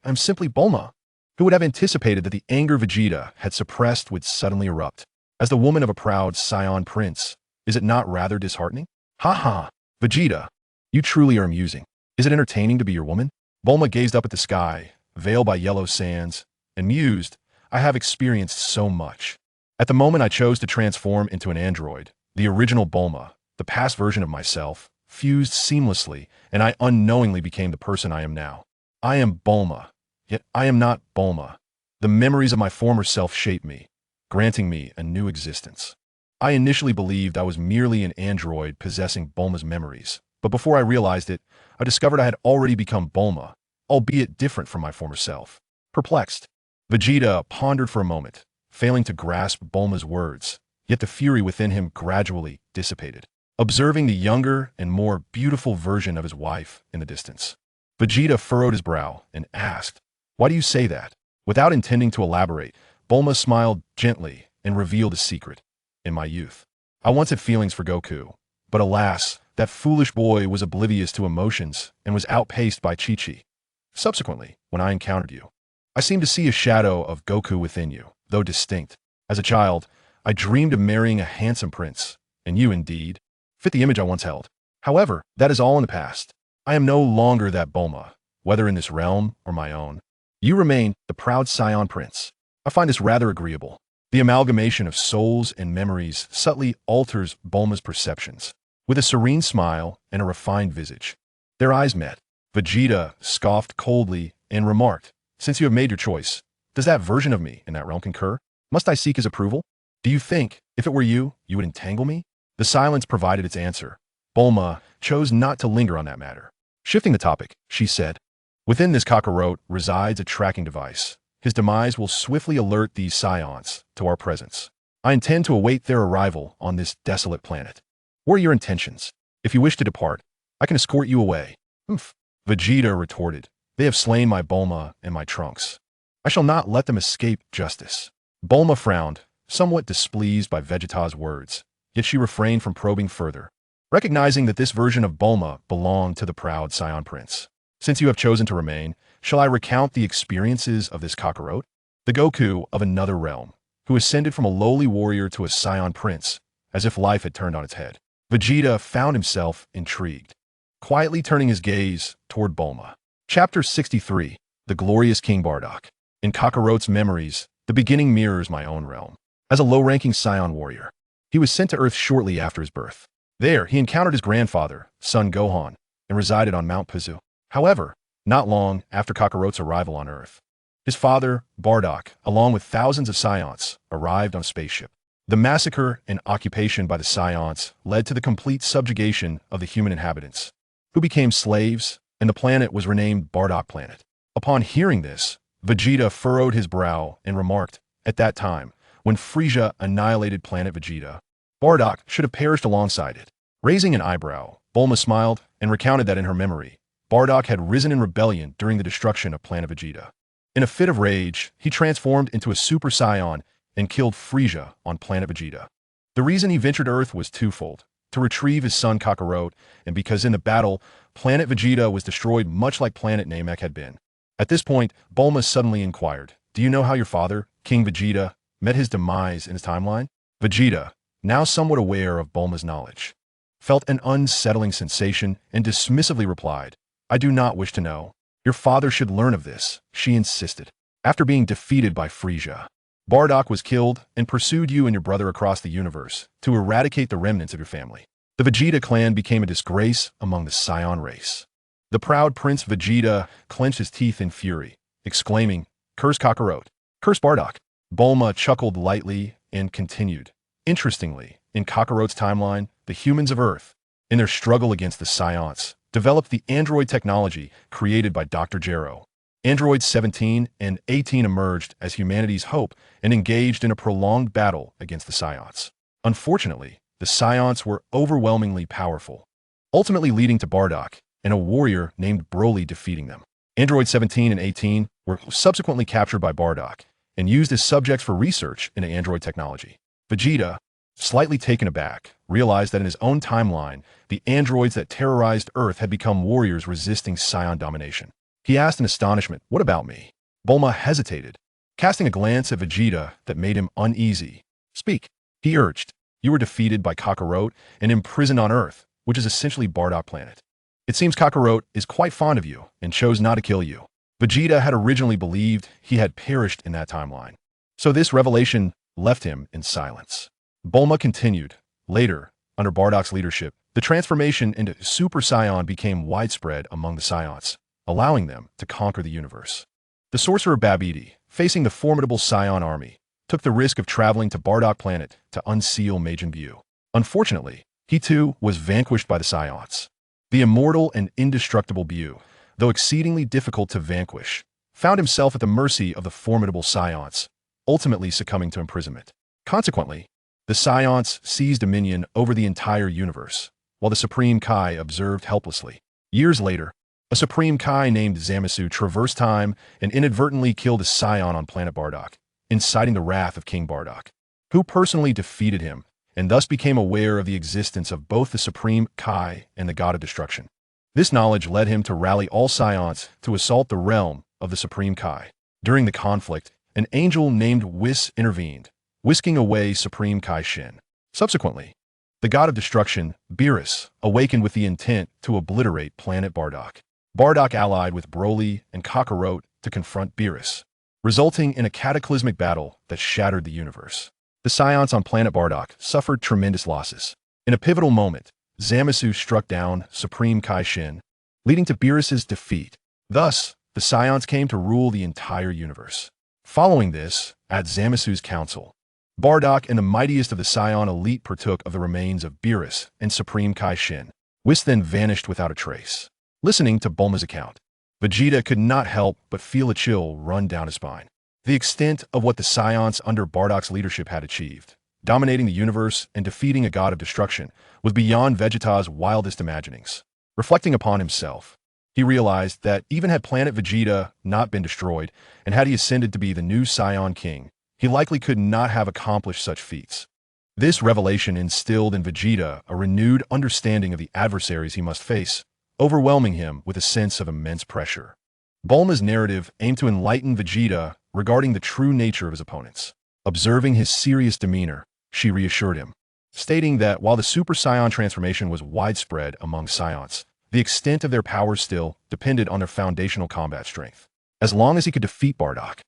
I am simply Bulma." Who would have anticipated that the anger Vegeta had suppressed would suddenly erupt? As the woman of a proud Saiyan prince, is it not rather disheartening? "Ha ha, Vegeta, you truly are amusing. Is it entertaining to be your woman?" Bulma gazed up at the sky, veiled by yellow sands, and mused, "I have experienced so much. At the moment I chose to transform into an android, the original Bulma, the past version of myself, fused seamlessly, and I unknowingly became the person I am now. I am Bulma, yet I am not Bulma. The memories of my former self shaped me, granting me a new existence. I initially believed I was merely an android possessing Bulma's memories, but before I realized it, I discovered I had already become Bulma, albeit different from my former self." Perplexed, Vegeta pondered for a moment, failing to grasp Bulma's words, yet the fury within him gradually dissipated, observing the younger and more beautiful version of his wife in the distance. Vegeta furrowed his brow and asked, "Why do you say that?" Without intending to elaborate, Bulma smiled gently and revealed a secret. "In my youth, I once had feelings for Goku, but alas, that foolish boy was oblivious to emotions and was outpaced by Chi-Chi. Subsequently, when I encountered you, I seemed to see a shadow of Goku within you, though distinct. As a child, I dreamed of marrying a handsome prince, and you, indeed, fit the image I once held. However, that is all in the past. I am no longer that Bulma, whether in this realm or my own. You remain the proud Saiyan prince. I find this rather agreeable. The amalgamation of souls and memories subtly alters Bulma's perceptions. With a serene smile and a refined visage, their eyes met. Vegeta scoffed coldly and remarked, "Since you have made your choice, does that version of me in that realm concur? Must I seek his approval? Do you think, if it were you, you would entangle me?" The silence provided its answer. Bulma chose not to linger on that matter. Shifting the topic, she said, "Within this cockroach resides a tracking device. His demise will swiftly alert these Saiyans to our presence. I intend to await their arrival on this desolate planet. What are your intentions? If you wish to depart, I can escort you away." "Humph," Vegeta retorted. "They have slain my Bulma and my Trunks. I shall not let them escape justice." Bulma frowned, somewhat displeased by Vegeta's words, yet she refrained from probing further, recognizing that this version of Bulma belonged to the proud Saiyan prince. "Since you have chosen to remain, shall I recount the experiences of this cockroach? The Goku of another realm, who ascended from a lowly warrior to a Saiyan prince, as if life had turned on its head." Vegeta found himself intrigued, quietly turning his gaze toward Bulma. Chapter 63, The Glorious King Bardock. In Kakarot's memories, the beginning mirrors my own realm. As a low-ranking Saiyan warrior, he was sent to Earth shortly after his birth. There, he encountered his grandfather, Son Gohan, and resided on Mount Pazu. However, not long after Kakarot's arrival on Earth, his father, Bardock, along with thousands of Saiyans, arrived on a spaceship. The massacre and occupation by the Saiyans led to the complete subjugation of the human inhabitants, who became slaves, and the planet was renamed Bardock Planet. Upon hearing this, Vegeta furrowed his brow and remarked, "At that time, when Frieza annihilated planet Vegeta, Bardock should have perished alongside it." Raising an eyebrow, Bulma smiled and recounted that in her memory, Bardock had risen in rebellion during the destruction of planet Vegeta. In a fit of rage, he transformed into a Super Saiyan and killed Frieza on planet Vegeta. The reason he ventured Earth was twofold: to retrieve his son Kakarot, and because in the battle, planet Vegeta was destroyed much like planet Namek had been. At this point, Bulma suddenly inquired, "Do you know how your father, King Vegeta, met his demise in his timeline?" Vegeta, now somewhat aware of Bulma's knowledge, felt an unsettling sensation and dismissively replied, "I do not wish to know. Your father should learn of this," she insisted. After being defeated by Frisia, Bardock was killed and pursued you and your brother across the universe to eradicate the remnants of your family. The Vegeta clan became a disgrace among the Saiyan race. The proud Prince Vegeta clenched his teeth in fury, exclaiming, "Curse Kakarot! Curse Bardock!" Bulma chuckled lightly and continued. Interestingly, in Kakarot's timeline, the humans of Earth, in their struggle against the Saiyans, developed the android technology created by Dr. Gero. Androids 17 and 18 emerged as humanity's hope and engaged in a prolonged battle against the Saiyans. Unfortunately, the Saiyans were overwhelmingly powerful, ultimately leading to Bardock and a warrior named Broly defeating them. Androids 17 and 18 were subsequently captured by Bardock and used as subjects for research into android technology. Vegeta, slightly taken aback, realized that in his own timeline, the androids that terrorized Earth had become warriors resisting Saiyan domination. He asked in astonishment, "What about me?" Bulma hesitated, casting a glance at Vegeta that made him uneasy. "Speak," he urged. "You were defeated by Kakarot and imprisoned on Earth, which is essentially Bardock planet. It seems Kakarot is quite fond of you and chose not to kill you." Vegeta had originally believed he had perished in that timeline, so this revelation left him in silence. Bulma continued. Later, under Bardock's leadership, the transformation into Super Saiyan became widespread among the Saiyans, allowing them to conquer the universe. The sorcerer Babidi, facing the formidable Saiyan army, took the risk of traveling to Bardock planet to unseal Majin Buu. Unfortunately, he too was vanquished by the Saiyans. The immortal and indestructible Buu, though exceedingly difficult to vanquish, found himself at the mercy of the formidable Saiyans, ultimately succumbing to imprisonment. Consequently, the Saiyans seized dominion over the entire universe, while the Supreme Kai observed helplessly. Years later, a Supreme Kai named Zamasu traversed time and inadvertently killed a Saiyan on planet Bardock, inciting the wrath of King Bardock, who personally defeated him and thus became aware of the existence of both the Supreme Kai and the God of Destruction. This knowledge led him to rally all Saiyans to assault the realm of the Supreme Kai. During the conflict, an angel named Whis intervened, whisking away Supreme Kai Shin. Subsequently, the God of Destruction, Beerus, awakened with the intent to obliterate planet Bardock. Bardock allied with Broly and Kakarot to confront Beerus, resulting in a cataclysmic battle that shattered the universe. The Saiyans on planet Bardock suffered tremendous losses. In a pivotal moment, Zamasu struck down Supreme Kai Shin, leading to Beerus's defeat. Thus, the Saiyans came to rule the entire universe. Following this, at Zamasu's council, Bardock and the mightiest of the Saiyan elite partook of the remains of Beerus and Supreme Kai Shin. Whis then vanished without a trace. Listening to Bulma's account, Vegeta could not help but feel a chill run down his spine. The extent of what the Saiyans under Bardock's leadership had achieved, dominating the universe and defeating a god of destruction, was beyond Vegeta's wildest imaginings. Reflecting upon himself, he realized that even had planet Vegeta not been destroyed, and had he ascended to be the new Saiyan king, he likely could not have accomplished such feats. This revelation instilled in Vegeta a renewed understanding of the adversaries he must face, overwhelming him with a sense of immense pressure. Bulma's narrative aimed to enlighten Vegeta regarding the true nature of his opponents. Observing his serious demeanor, she reassured him, stating that while the Super Saiyan transformation was widespread among Saiyans, the extent of their power still depended on their foundational combat strength. As long as he could defeat Bardock,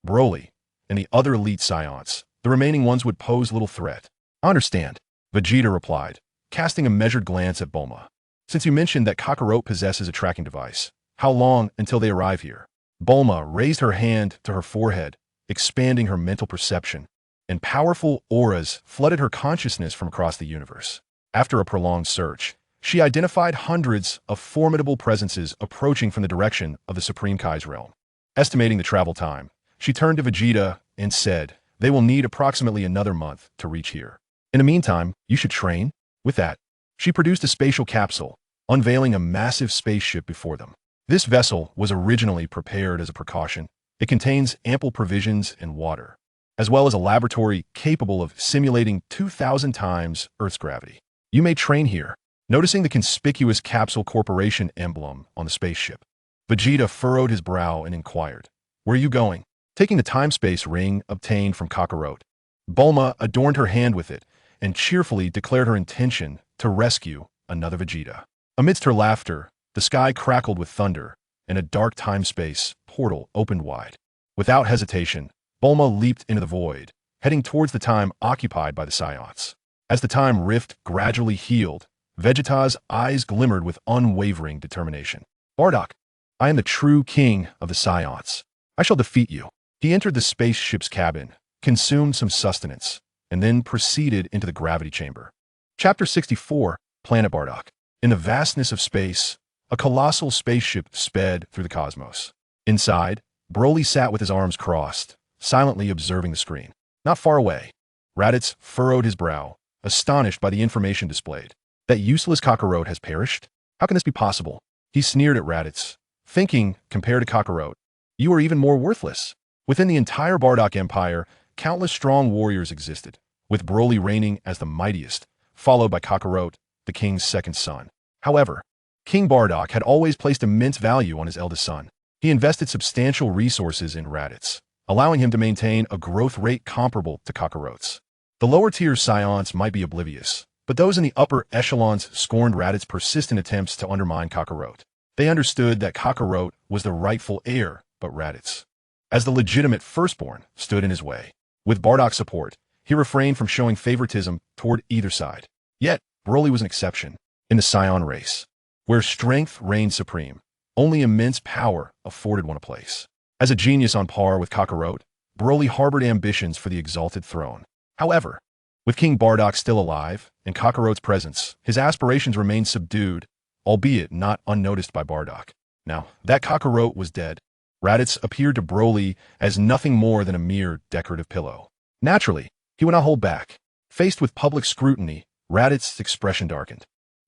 Broly, and the other elite Saiyans, the remaining ones would pose little threat. "I understand," Vegeta replied, casting a measured glance at Bulma. "Since you mentioned that Kakarot possesses a tracking device, how long until they arrive here?" Bulma raised her hand to her forehead, expanding her mental perception, and powerful auras flooded her consciousness from across the universe. After a prolonged search, she identified hundreds of formidable presences approaching from the direction of the Supreme Kai's realm. Estimating the travel time, she turned to Vegeta and said, "They will need approximately another month to reach here. In the meantime, you should train." With that, she produced a spatial capsule, unveiling a massive spaceship before them. This vessel was originally prepared as a precaution. It contains ample provisions and water, as well as a laboratory capable of simulating 2,000 times Earth's gravity. "You may train here." Noticing the conspicuous Capsule Corporation emblem on the spaceship, Vegeta furrowed his brow and inquired, "Where are you going?" Taking the time-space ring obtained from Kakarot, Bulma adorned her hand with it and cheerfully declared her intention to rescue another Vegeta. Amidst her laughter, the sky crackled with thunder, and a dark time-space portal opened wide. Without hesitation, Bulma leaped into the void, heading towards the time occupied by the Saiyans. As the time rift gradually healed, Vegeta's eyes glimmered with unwavering determination. Bardock, I am the true king of the Saiyans. I shall defeat you. He entered the spaceship's cabin, consumed some sustenance, and then proceeded into the gravity chamber. Chapter 64, Planet Bardock. In the vastness of space, a colossal spaceship sped through the cosmos. Inside, Broly sat with his arms crossed, silently observing the screen. Not far away, Raditz furrowed his brow, astonished by the information displayed. That useless Kakarot has perished? How can this be possible? He sneered at Raditz, thinking, compared to Kakarot, you are even more worthless. Within the entire Bardock Empire, countless strong warriors existed, with Broly reigning as the mightiest, followed by Kakarot, the king's second son. However, King Bardock had always placed immense value on his eldest son. He invested substantial resources in Raditz, allowing him to maintain a growth rate comparable to Kakarot's. The lower-tier Saiyans might be oblivious, but those in the upper echelons scorned Raditz's persistent attempts to undermine Kakarot. They understood that Kakarot was the rightful heir, but Raditz, as the legitimate firstborn, stood in his way. With Bardock's support, he refrained from showing favoritism toward either side. Yet, Broly was an exception. In the Saiyan race, where strength reigned supreme, only immense power afforded one a place. As a genius on par with Kakarot, Broly harbored ambitions for the exalted throne. However, with King Bardock still alive and Kakarot's presence, his aspirations remained subdued, albeit not unnoticed by Bardock. Now, that Kakarot was dead, Raditz appeared to Broly as nothing more than a mere decorative pillow. Naturally, he would not hold back. Faced with public scrutiny, Raditz's expression darkened,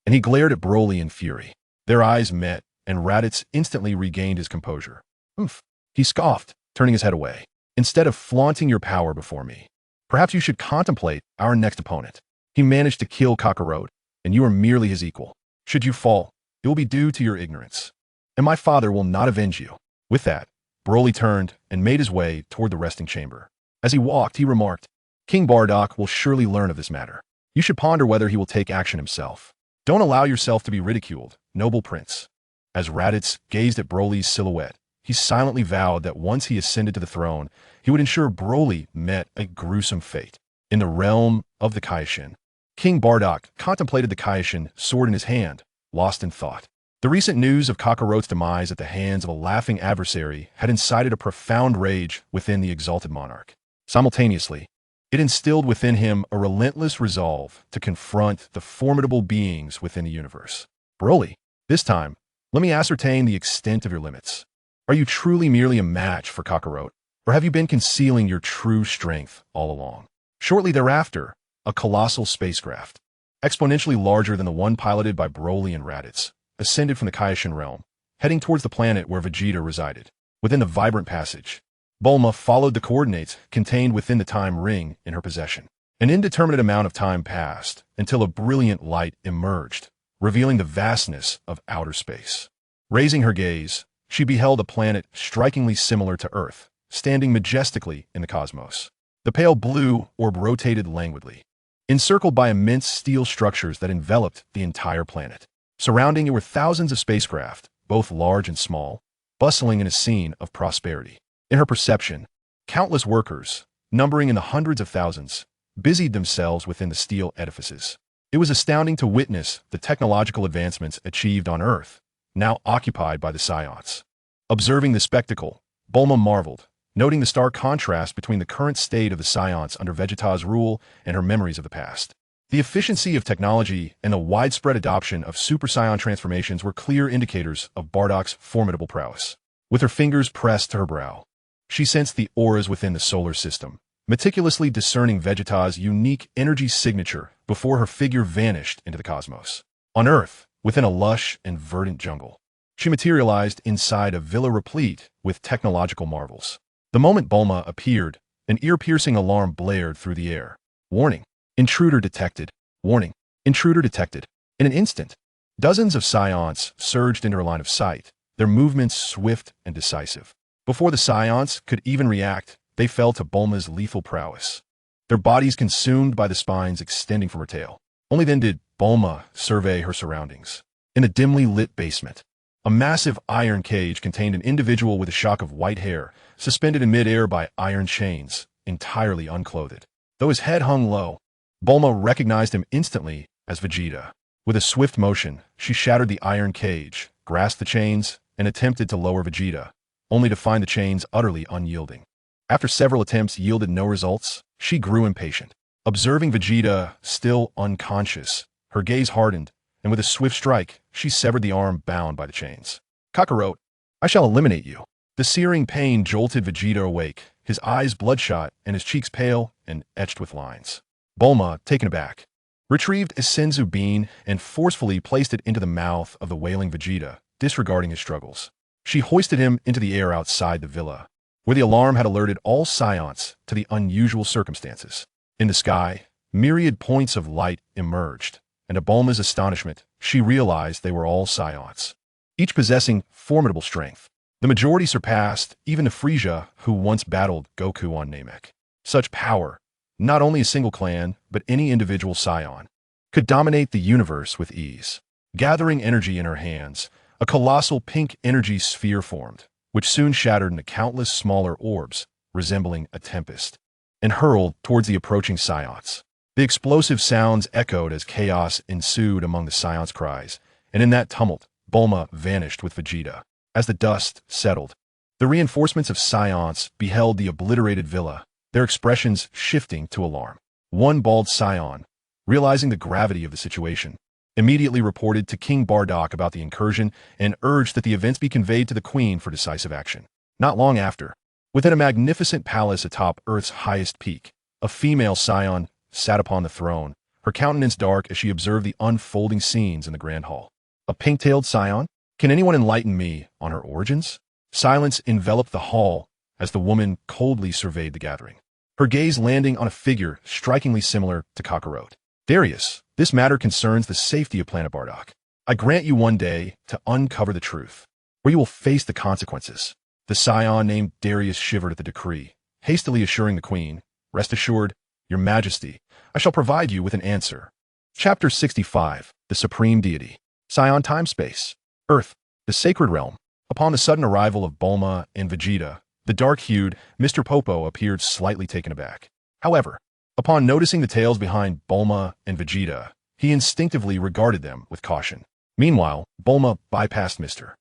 and he glared at Broly in fury. Their eyes met, and Raditz instantly regained his composure. Oomph, he scoffed, turning his head away. Instead of flaunting your power before me, perhaps you should contemplate our next opponent. He managed to kill Kakarot, and you are merely his equal. Should you fall, it will be due to your ignorance, and my father will not avenge you. With that, Broly turned and made his way toward the resting chamber. As he walked, he remarked, King Bardock will surely learn of this matter. You should ponder whether he will take action himself. Don't allow yourself to be ridiculed, noble prince. As Raditz gazed at Broly's silhouette, he silently vowed that once he ascended to the throne, he would ensure Broly met a gruesome fate. In the realm of the Kaioshin, King Bardock contemplated the Kaioshin sword in his hand, lost in thought. The recent news of Kakarot's demise at the hands of a laughing adversary had incited a profound rage within the exalted monarch. Simultaneously, it instilled within him a relentless resolve to confront the formidable beings within the universe. Broly, this time, let me ascertain the extent of your limits. Are you truly merely a match for Kakarot, or have you been concealing your true strength all along? Shortly thereafter, a colossal spacecraft, exponentially larger than the one piloted by Broly and Raditz, ascended from the Kaioshin realm, heading towards the planet where Vegeta resided. Within the vibrant passage, Bulma followed the coordinates contained within the time ring in her possession. An indeterminate amount of time passed until a brilliant light emerged, revealing the vastness of outer space. Raising her gaze, she beheld a planet strikingly similar to Earth, standing majestically in the cosmos. The pale blue orb rotated languidly, encircled by immense steel structures that enveloped the entire planet. Surrounding it were thousands of spacecraft, both large and small, bustling in a scene of prosperity. In her perception, countless workers, numbering in the hundreds of thousands, busied themselves within the steel edifices. It was astounding to witness the technological advancements achieved on Earth, now occupied by the Saiyans. Observing the spectacle, Bulma marveled, noting the stark contrast between the current state of the Saiyans under Vegeta's rule and her memories of the past. The efficiency of technology and the widespread adoption of Super Saiyan transformations were clear indicators of Bardock's formidable prowess. With her fingers pressed to her brow, she sensed the auras within the solar system, meticulously discerning Vegeta's unique energy signature before her figure vanished into the cosmos. On Earth, within a lush and verdant jungle, she materialized inside a villa replete with technological marvels. The moment Bulma appeared, an ear-piercing alarm blared through the air. Warning, intruder detected. Warning, intruder detected. In an instant, dozens of Saiyans surged into her line of sight, their movements swift and decisive. Before the Saiyans could even react, they fell to Bulma's lethal prowess, their bodies consumed by the spines extending from her tail. Only then did Bulma survey her surroundings. In a dimly lit basement, a massive iron cage contained an individual with a shock of white hair suspended in midair by iron chains, entirely unclothed. Though his head hung low, Bulma recognized him instantly as Vegeta. With a swift motion, she shattered the iron cage, grasped the chains, and attempted to lower Vegeta, only to find the chains utterly unyielding. After several attempts yielded no results, she grew impatient. Observing Vegeta still unconscious, her gaze hardened, and with a swift strike, she severed the arm bound by the chains. Kakarot, I shall eliminate you. The searing pain jolted Vegeta awake, his eyes bloodshot and his cheeks pale and etched with lines. Bulma, taken aback, retrieved a senzu bean and forcefully placed it into the mouth of the wailing Vegeta, disregarding his struggles. She hoisted him into the air outside the villa, where the alarm had alerted all Saiyans to the unusual circumstances. In the sky, myriad points of light emerged, and to Bulma's astonishment, she realized they were all Saiyans, each possessing formidable strength. The majority surpassed even the Frieza who once battled Goku on Namek. Such power, not only a single clan, but any individual Saiyan, could dominate the universe with ease. Gathering energy in her hands, a colossal pink energy sphere formed, which soon shattered into countless smaller orbs, resembling a tempest, and hurled towards the approaching Saiyans. The explosive sounds echoed as chaos ensued among the Saiyans' cries, and in that tumult, Bulma vanished with Vegeta. As the dust settled, the reinforcements of Saiyans beheld the obliterated villa, their expressions shifting to alarm. One bald Saiyan, realizing the gravity of the situation, immediately reported to King Bardock about the incursion and urged that the events be conveyed to the Queen for decisive action. Not long after, within a magnificent palace atop Earth's highest peak, a female Saiyan sat upon the throne, her countenance dark as she observed the unfolding scenes in the Grand Hall. A pink-tailed Saiyan? Can anyone enlighten me on her origins? Silence enveloped the hall as the woman coldly surveyed the gathering, her gaze landing on a figure strikingly similar to Kakarot. Darius, this matter concerns the safety of Planet Bardock. I grant you one day to uncover the truth, or you will face the consequences. The Saiyan named Darius shivered at the decree, hastily assuring the Queen, Rest assured, Your Majesty, I shall provide you with an answer. Chapter 65, The Supreme Deity. Saiyan Time-Space. Earth, the sacred realm. Upon the sudden arrival of Bulma and Vegeta, the dark-hued Mr. Popo appeared slightly taken aback. However, upon noticing the tales behind Bulma and Vegeta, he instinctively regarded them with caution. Meanwhile, Bulma bypassed Mr.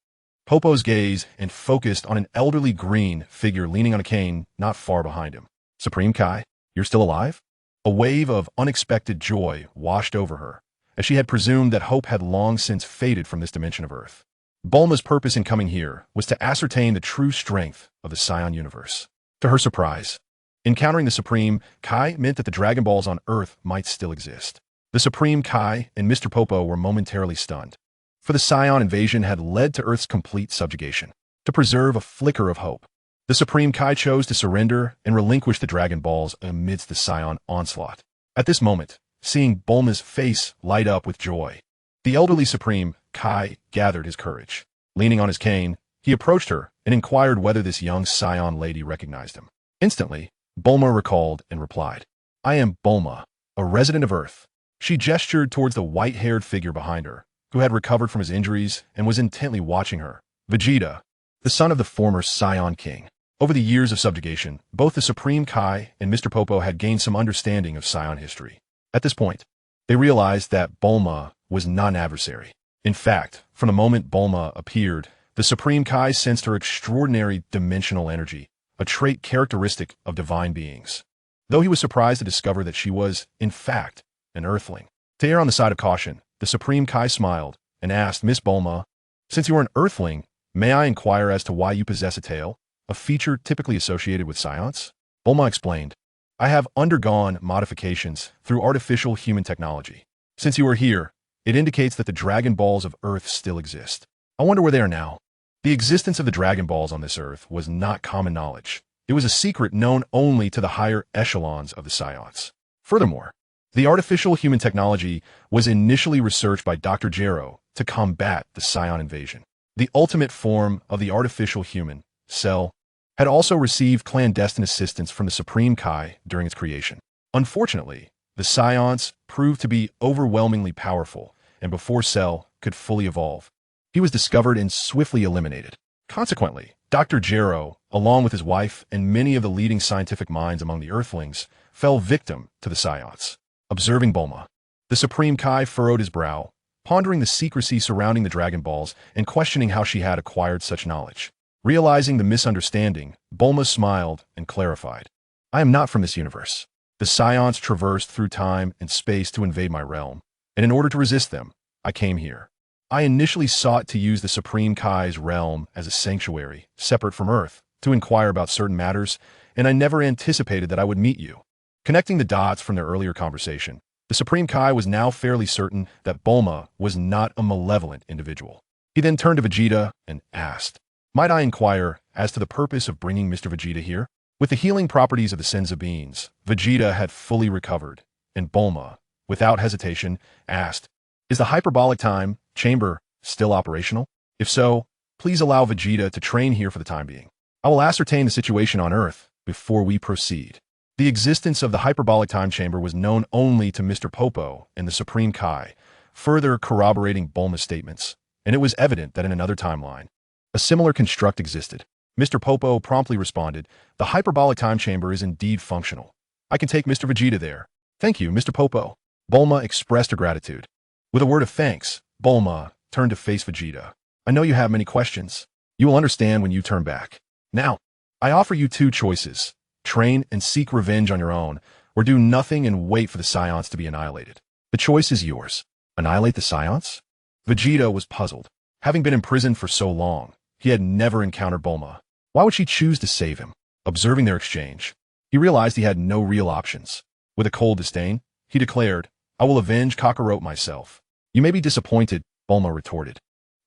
Popo's gaze and focused on an elderly green figure leaning on a cane not far behind him. Supreme Kai, you're still alive? A wave of unexpected joy washed over her, as she had presumed that hope had long since faded from this dimension of Earth. Bulma's purpose in coming here was to ascertain the true strength of the Saiyan universe. To her surprise, encountering the Supreme Kai meant that the Dragon Balls on Earth might still exist. The Supreme Kai and Mr. Popo were momentarily stunned, for the Saiyan invasion had led to Earth's complete subjugation. To preserve a flicker of hope, the Supreme Kai chose to surrender and relinquish the Dragon Balls amidst the Saiyan onslaught. At this moment, seeing Bulma's face light up with joy, the elderly Supreme Kai gathered his courage. Leaning on his cane, he approached her and inquired whether this young Saiyan lady recognized him. Instantly, Bulma recalled and replied, I am Bulma, a resident of Earth. She gestured towards the white-haired figure behind her, who had recovered from his injuries and was intently watching her. Vegeta, the son of the former Saiyan king. Over the years of subjugation, both the Supreme Kai and Mr. Popo had gained some understanding of Saiyan history. At this point, they realized that Bulma was not an adversary. In fact, from the moment Bulma appeared, the Supreme Kai sensed her extraordinary dimensional energy, a trait characteristic of divine beings. Though he was surprised to discover that she was, in fact, an Earthling. To err on the side of caution, the Supreme Kai smiled and asked Miss Bulma, Since you are an Earthling, may I inquire as to why you possess a tail, a feature typically associated with Saiyans? Bulma explained, I have undergone modifications through artificial human technology. Since you are here, it indicates that the Dragon Balls of Earth still exist. I wonder where they are now. The existence of the Dragon Balls on this Earth was not common knowledge. It was a secret known only to the higher echelons of the Saiyans. Furthermore, the artificial human technology was initially researched by Dr. Gero to combat the Saiyan invasion. The ultimate form of the artificial human, Cell, had also received clandestine assistance from the Supreme Kai during its creation. Unfortunately, the Saiyans proved to be overwhelmingly powerful, and before Cell could fully evolve, he was discovered and swiftly eliminated. Consequently, Dr. Gero, along with his wife and many of the leading scientific minds among the Earthlings, fell victim to the Saiyans. Observing Bulma, the Supreme Kai furrowed his brow, pondering the secrecy surrounding the Dragon Balls and questioning how she had acquired such knowledge. Realizing the misunderstanding, Bulma smiled and clarified. I am not from this universe. The Saiyans traversed through time and space to invade my realm, and in order to resist them, I came here. I initially sought to use the Supreme Kai's realm as a sanctuary, separate from Earth, to inquire about certain matters, and I never anticipated that I would meet you. Connecting the dots from their earlier conversation, the Supreme Kai was now fairly certain that Bulma was not a malevolent individual. He then turned to Vegeta and asked, might I inquire as to the purpose of bringing Mr. Vegeta here? With the healing properties of the Senzu beans, Vegeta had fully recovered, and Bulma, without hesitation, asked, is the hyperbolic time chamber still operational? If so, please allow Vegeta to train here for the time being. I will ascertain the situation on Earth before we proceed. The existence of the hyperbolic time chamber was known only to Mr. Popo and the Supreme Kai, further corroborating Bulma's statements, and it was evident that in another timeline, a similar construct existed. Mr. Popo promptly responded, the hyperbolic time chamber is indeed functional. I can take Mr. Vegeta there. Thank you, Mr. Popo. Bulma expressed her gratitude. With a word of thanks, Bulma turned to face Vegeta. I know you have many questions. You will understand when you turn back. Now, I offer you two choices. Train and seek revenge on your own, or do nothing and wait for the Saiyans to be annihilated. The choice is yours. Annihilate the Saiyans? Vegeta was puzzled. Having been imprisoned for so long, he had never encountered Bulma. Why would she choose to save him? Observing their exchange, he realized he had no real options. With a cold disdain, he declared, I will avenge Kakarot myself. You may be disappointed, Bulma retorted.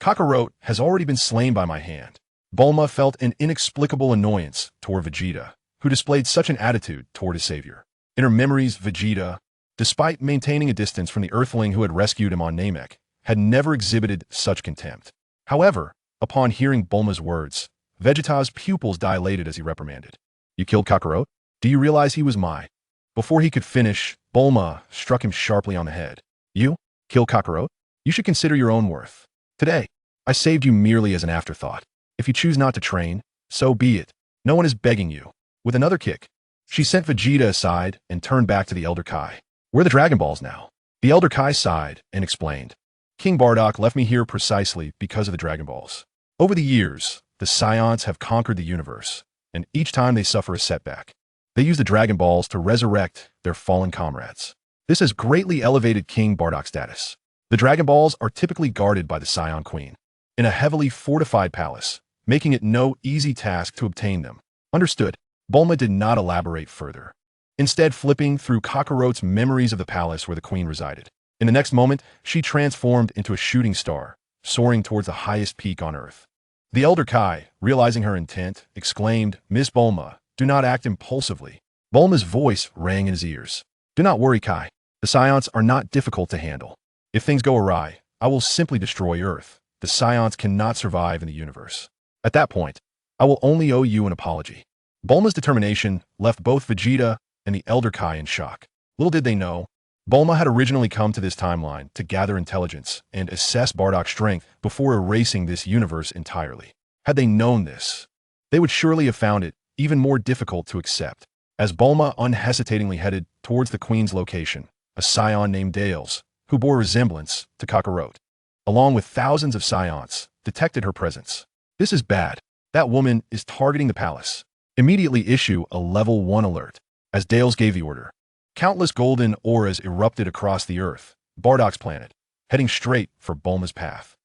Kakarot has already been slain by my hand. Bulma felt an inexplicable annoyance toward Vegeta, who displayed such an attitude toward his savior. In her memories, Vegeta, despite maintaining a distance from the Earthling who had rescued him on Namek, had never exhibited such contempt. However, upon hearing Bulma's words, Vegeta's pupils dilated as he reprimanded. You killed Kakarot? Do you realize he was mine? Before he could finish, Bulma struck him sharply on the head. You? Kill Kakarot? You should consider your own worth. Today, I saved you merely as an afterthought. If you choose not to train, so be it. No one is begging you. With another kick, she sent Vegeta aside and turned back to the Elder Kai. Where are the Dragon Balls now? The Elder Kai sighed and explained. King Bardock left me here precisely because of the Dragon Balls. Over the years, the Saiyans have conquered the universe, and each time they suffer a setback, they use the Dragon Balls to resurrect their fallen comrades. This has greatly elevated King Bardock's status. The Dragon Balls are typically guarded by the Saiyan Queen in a heavily fortified palace, making it no easy task to obtain them. Understood. Bulma did not elaborate further, instead flipping through Kakarot's memories of the palace where the queen resided. In the next moment, she transformed into a shooting star, soaring towards the highest peak on Earth. The Elder Kai, realizing her intent, exclaimed, Miss Bulma, do not act impulsively. Bulma's voice rang in his ears. Do not worry, Kai. The Saiyans are not difficult to handle. If things go awry, I will simply destroy Earth. The Saiyans cannot survive in the universe. At that point, I will only owe you an apology. Bulma's determination left both Vegeta and the Elder Kai in shock. Little did they know, Bulma had originally come to this timeline to gather intelligence and assess Bardock's strength before erasing this universe entirely. Had they known this, they would surely have found it even more difficult to accept. As Bulma unhesitatingly headed towards the Queen's location, a Saiyan named Dales, who bore resemblance to Kakarot, along with thousands of Saiyans, detected her presence. This is bad. That woman is targeting the palace. Immediately issue a level 1 alert. As Dales gave the order, countless golden auras erupted across the Earth, Bardock's planet, heading straight for Bulma's path.